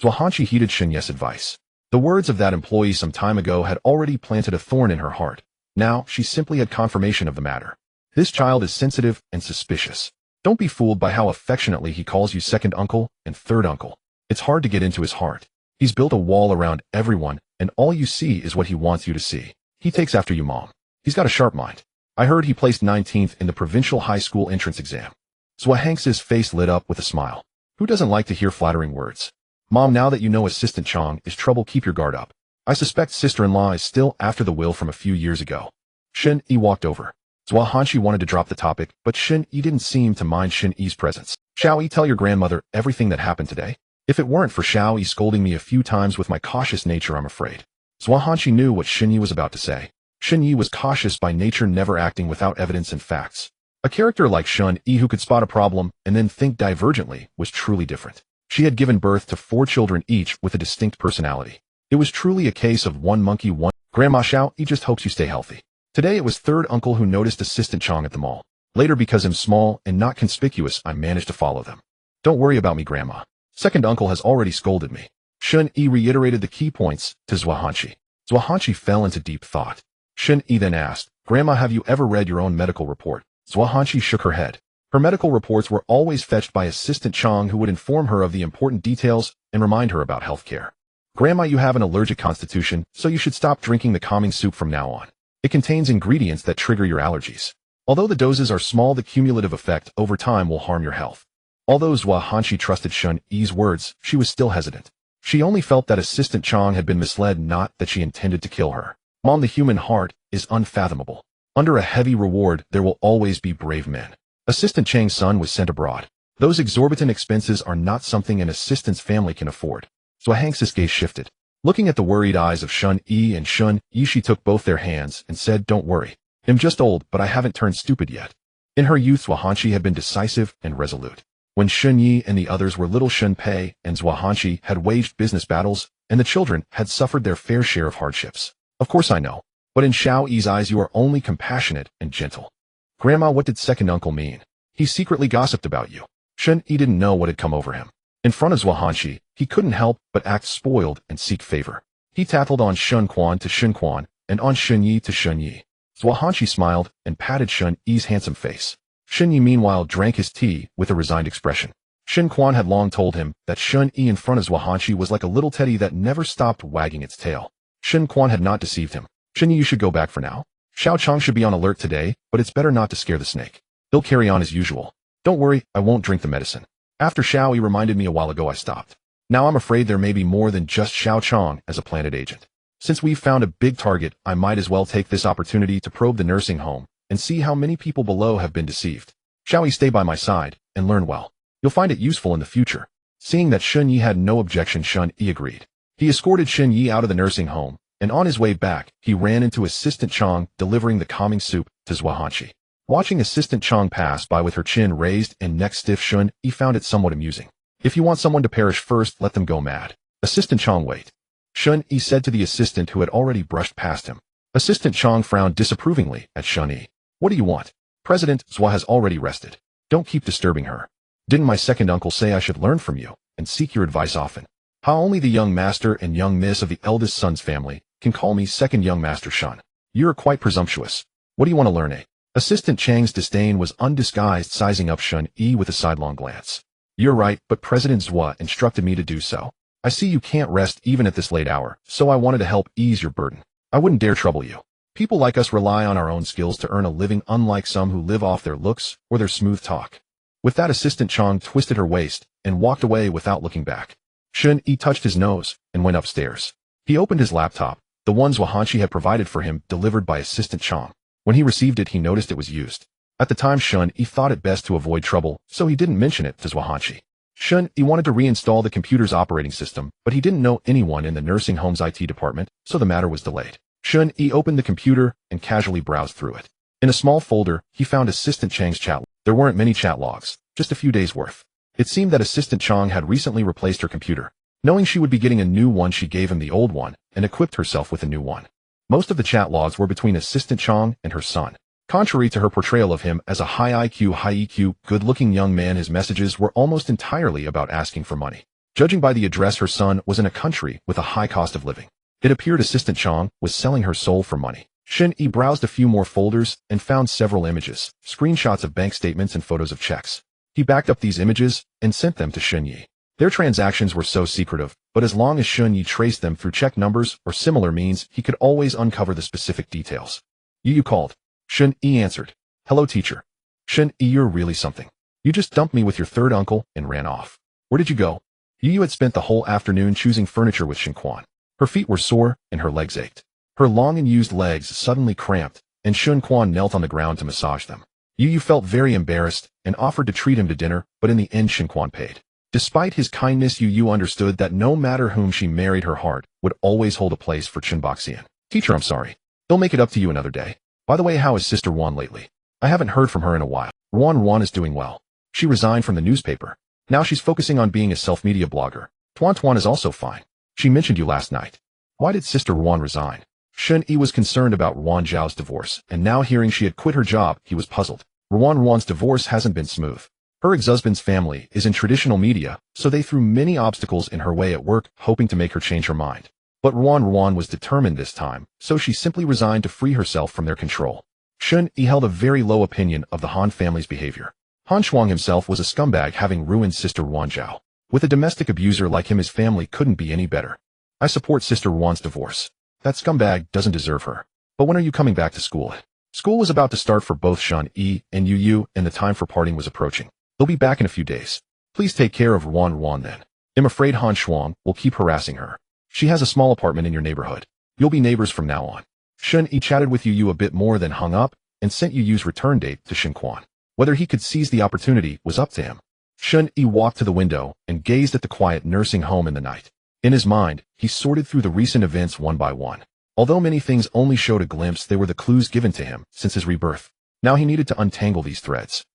Zhuhanqi heeded Shen Yi's advice. The words of that employee some time ago had already planted a thorn in her heart. Now, she simply had confirmation of the matter. This child is sensitive and suspicious. Don't be fooled by how affectionately he calls you second uncle and third uncle. It's hard to get into his heart. He's built a wall around everyone, and all you see is what he wants you to see. He takes after you, Mom. He's got a sharp mind. I heard he placed 19th in the provincial high school entrance exam. Zhuhanqi's face lit up with a smile. Who doesn't like to hear flattering words? Mom, now that you know Assistant Chang is trouble, keep your guard up. I suspect sister-in-law is still after the will from a few years ago. Shen Yi walked over. Zhuhanqi wanted to drop the topic, but Shen Yi didn't seem to mind Shen Yi's presence. Xiao Yi, tell your grandmother everything that happened today. If it weren't for Xiao Yi scolding me a few times with my cautious nature, I'm afraid. Zhuhanqi knew what Shen Yi was about to say. Shen Yi was cautious by nature, never acting without evidence and facts. A character like Shen Yi who could spot a problem and then think divergently was truly different. She had given birth to 4 children, each with a distinct personality. It was truly a case of one monkey, one. Grandma, Xiao Yi just hopes you stay healthy. Today it was third uncle who noticed Assistant Chang at the mall. Later, because I'm small and not conspicuous, I managed to follow them. Don't worry about me, Grandma. Second uncle has already scolded me. Shen Yi reiterated the key points to Zhuhanqi. Zhuhanqi fell into deep thought. Shen Yi then asked, Grandma, have you ever read your own medical report? Zhuhanqi shook her head. Her medical reports were always fetched by Assistant Chang, who would inform her of the important details and remind her about health care. Grandma, you have an allergic constitution, so you should stop drinking the calming soup from now on. It contains ingredients that trigger your allergies. Although the doses are small, the cumulative effect over time will harm your health. Although Zhuhanqi trusted Shen Yi's words, she was still hesitant. She only felt that Assistant Chang had been misled, not that she intended to kill her. Mom, the human heart is unfathomable. Under a heavy reward, there will always be brave men. Assistant Chang's son was sent abroad. Those exorbitant expenses are not something an assistant's family can afford. Zhuang's gaze shifted. Looking at the worried eyes of Shen Yi and Shen Yi, she took both their hands and said, "Don't worry. I'm just old, but I haven't turned stupid yet." In her youth, Zhuangzi had been decisive and resolute. When Shen Yi and the others were little, Shen Pei and Zhuangzi had waged business battles, and the children had suffered their fair share of hardships. Of course I know. But in Xiao Yi's eyes, you are only compassionate and gentle. Grandma, what did second uncle mean? He secretly gossiped about you. Shen Yi didn't know what had come over him. In front of Zhuangzi, he couldn't help but act spoiled and seek favor. He tattled on Shen Quan to Shen Quan, and on Shen Yi to Shen Yi. Zhuangzi smiled and patted Shen Yi's handsome face. Shen Yi meanwhile drank his tea with a resigned expression. Shen Quan had long told him that Shen Yi in front of Zhuangzi was like a little teddy that never stopped wagging its tail. Shen Quan had not deceived him. Shen Yi, you should go back for now. Xiao Chang should be on alert today, but it's better not to scare the snake. He'll carry on as usual. Don't worry, I won't drink the medicine. After Xiao Yi reminded me a while ago, I stopped. Now I'm afraid there may be more than just Xiao Chang as a planet agent. Since we've found a big target, I might as well take this opportunity to probe the nursing home and see how many people below have been deceived. Xiao Yi, stay by my side and learn well. You'll find it useful in the future. Seeing that Shen Yi had no objection, Shen Yi agreed. He escorted Shen Yi out of the nursing home, and on his way back, he ran into Assistant Chang delivering the calming soup to Zhuangzi. Watching Assistant Chang pass by with her chin raised and neck stiff, Shen Yi found it somewhat amusing. If you want someone to perish first, let them go mad. Assistant Chang, wait. Shen Yi said to the assistant who had already brushed past him. Assistant Chang frowned disapprovingly at Shen Yi. What do you want? President Zhua has already rested. Don't keep disturbing her. Didn't my second uncle say I should learn from you and seek your advice often? How only the young master and young miss of the eldest son's family can call me second young master Shen. You're quite presumptuous. What do you want to learn, eh? Assistant Chang's disdain was undisguised, sizing up Shen Yi with a sidelong glance. You're right, but President Zhua instructed me to do so. I see you can't rest even at this late hour, so I wanted to help ease your burden. I wouldn't dare trouble you. People like us rely on our own skills to earn a living, unlike some who live off their looks or their smooth talk. With that, Assistant Chang twisted her waist and walked away without looking back. Shen Yi touched his nose and went upstairs. He opened his laptop, the one Zhuangzi had provided for him, delivered by Assistant Chang. When he received it, he noticed it was used. At the time, Shen Yi thought it best to avoid trouble, so he didn't mention it to Zhuangzi. Shen Yi wanted to reinstall the computer's operating system, but he didn't know anyone in the nursing home's IT department, so the matter was delayed. Shen Yi opened the computer and casually browsed through it. In a small folder, he found Assistant Chang's chat. There weren't many chat logs, just a few days' worth. It seemed that Assistant Chang had recently replaced her computer. Knowing she would be getting a new one, she gave him the old one and equipped herself with a new one. Most of the chat logs were between Assistant Chang and her son. Contrary to her portrayal of him as a high IQ, high EQ, good-looking young man, his messages were almost entirely about asking for money. Judging by the address, her son was in a country with a high cost of living. It appeared Assistant Chang was selling her soul for money. Shen Yi browsed a few more folders and found several images, screenshots of bank statements and photos of checks. He backed up these images and sent them to Shen Yi. Their transactions were so secretive, but as long as Shen Yi traced them through check numbers or similar means, he could always uncover the specific details. You called. Shen Yi answered. Hello, teacher. Shen Yi, you're really something. You just dumped me with your third uncle and ran off. Where did you go? Yu had spent the whole afternoon choosing furniture with Shen Quan. Her feet were sore and her legs ached. Her long and used legs suddenly cramped, and Shen Quan knelt on the ground to massage them. Yu felt very embarrassed and offered to treat him to dinner, but in the end Shen Quan paid. Despite his kindness, Yu understood that no matter whom she married, her heart would always hold a place for Chen Baxian. Teacher, I'm sorry. He'll make it up to you another day. By the way, how is Sister Wan lately? I haven't heard from her in a while. Wan is doing well. She resigned from the newspaper. Now she's focusing on being a self-media blogger. Tuan is also fine. She mentioned you last night. Why did Sister Wan resign? Shen Yi was concerned about Wan Zhao's divorce, and now hearing she had quit her job, he was puzzled. Wan's divorce hasn't been smooth. Her ex-husband's family is in traditional media, so they threw many obstacles in her way at work, hoping to make her change her mind. But Wan was determined this time, so she simply resigned to free herself from their control. Shen Yi held a very low opinion of the Han family's behavior. Han Shuang himself was a scumbag, having ruined Sister Wan Zhao. With a domestic abuser like him, his family couldn't be any better. I support Sister Wan's divorce. That scumbag doesn't deserve her. But when are you coming back to school? School was about to start for both Shen Yi and Yu, and the time for parting was approaching. They'll be back in a few days. Please take care of Wan then. I'm afraid Han Shuang will keep harassing her. She has a small apartment in your neighborhood. You'll be neighbors from now on. Shen Yi chatted with you a bit more than hung up and sent Yu's return date to Shen Quan. Whether he could seize the opportunity was up to him. Shen Yi walked to the window and gazed at the quiet nursing home in the night. In his mind, he sorted through the recent events one by one. Although many things only showed a glimpse, they were the clues given to him since his rebirth. Now he needed to untangle these threads.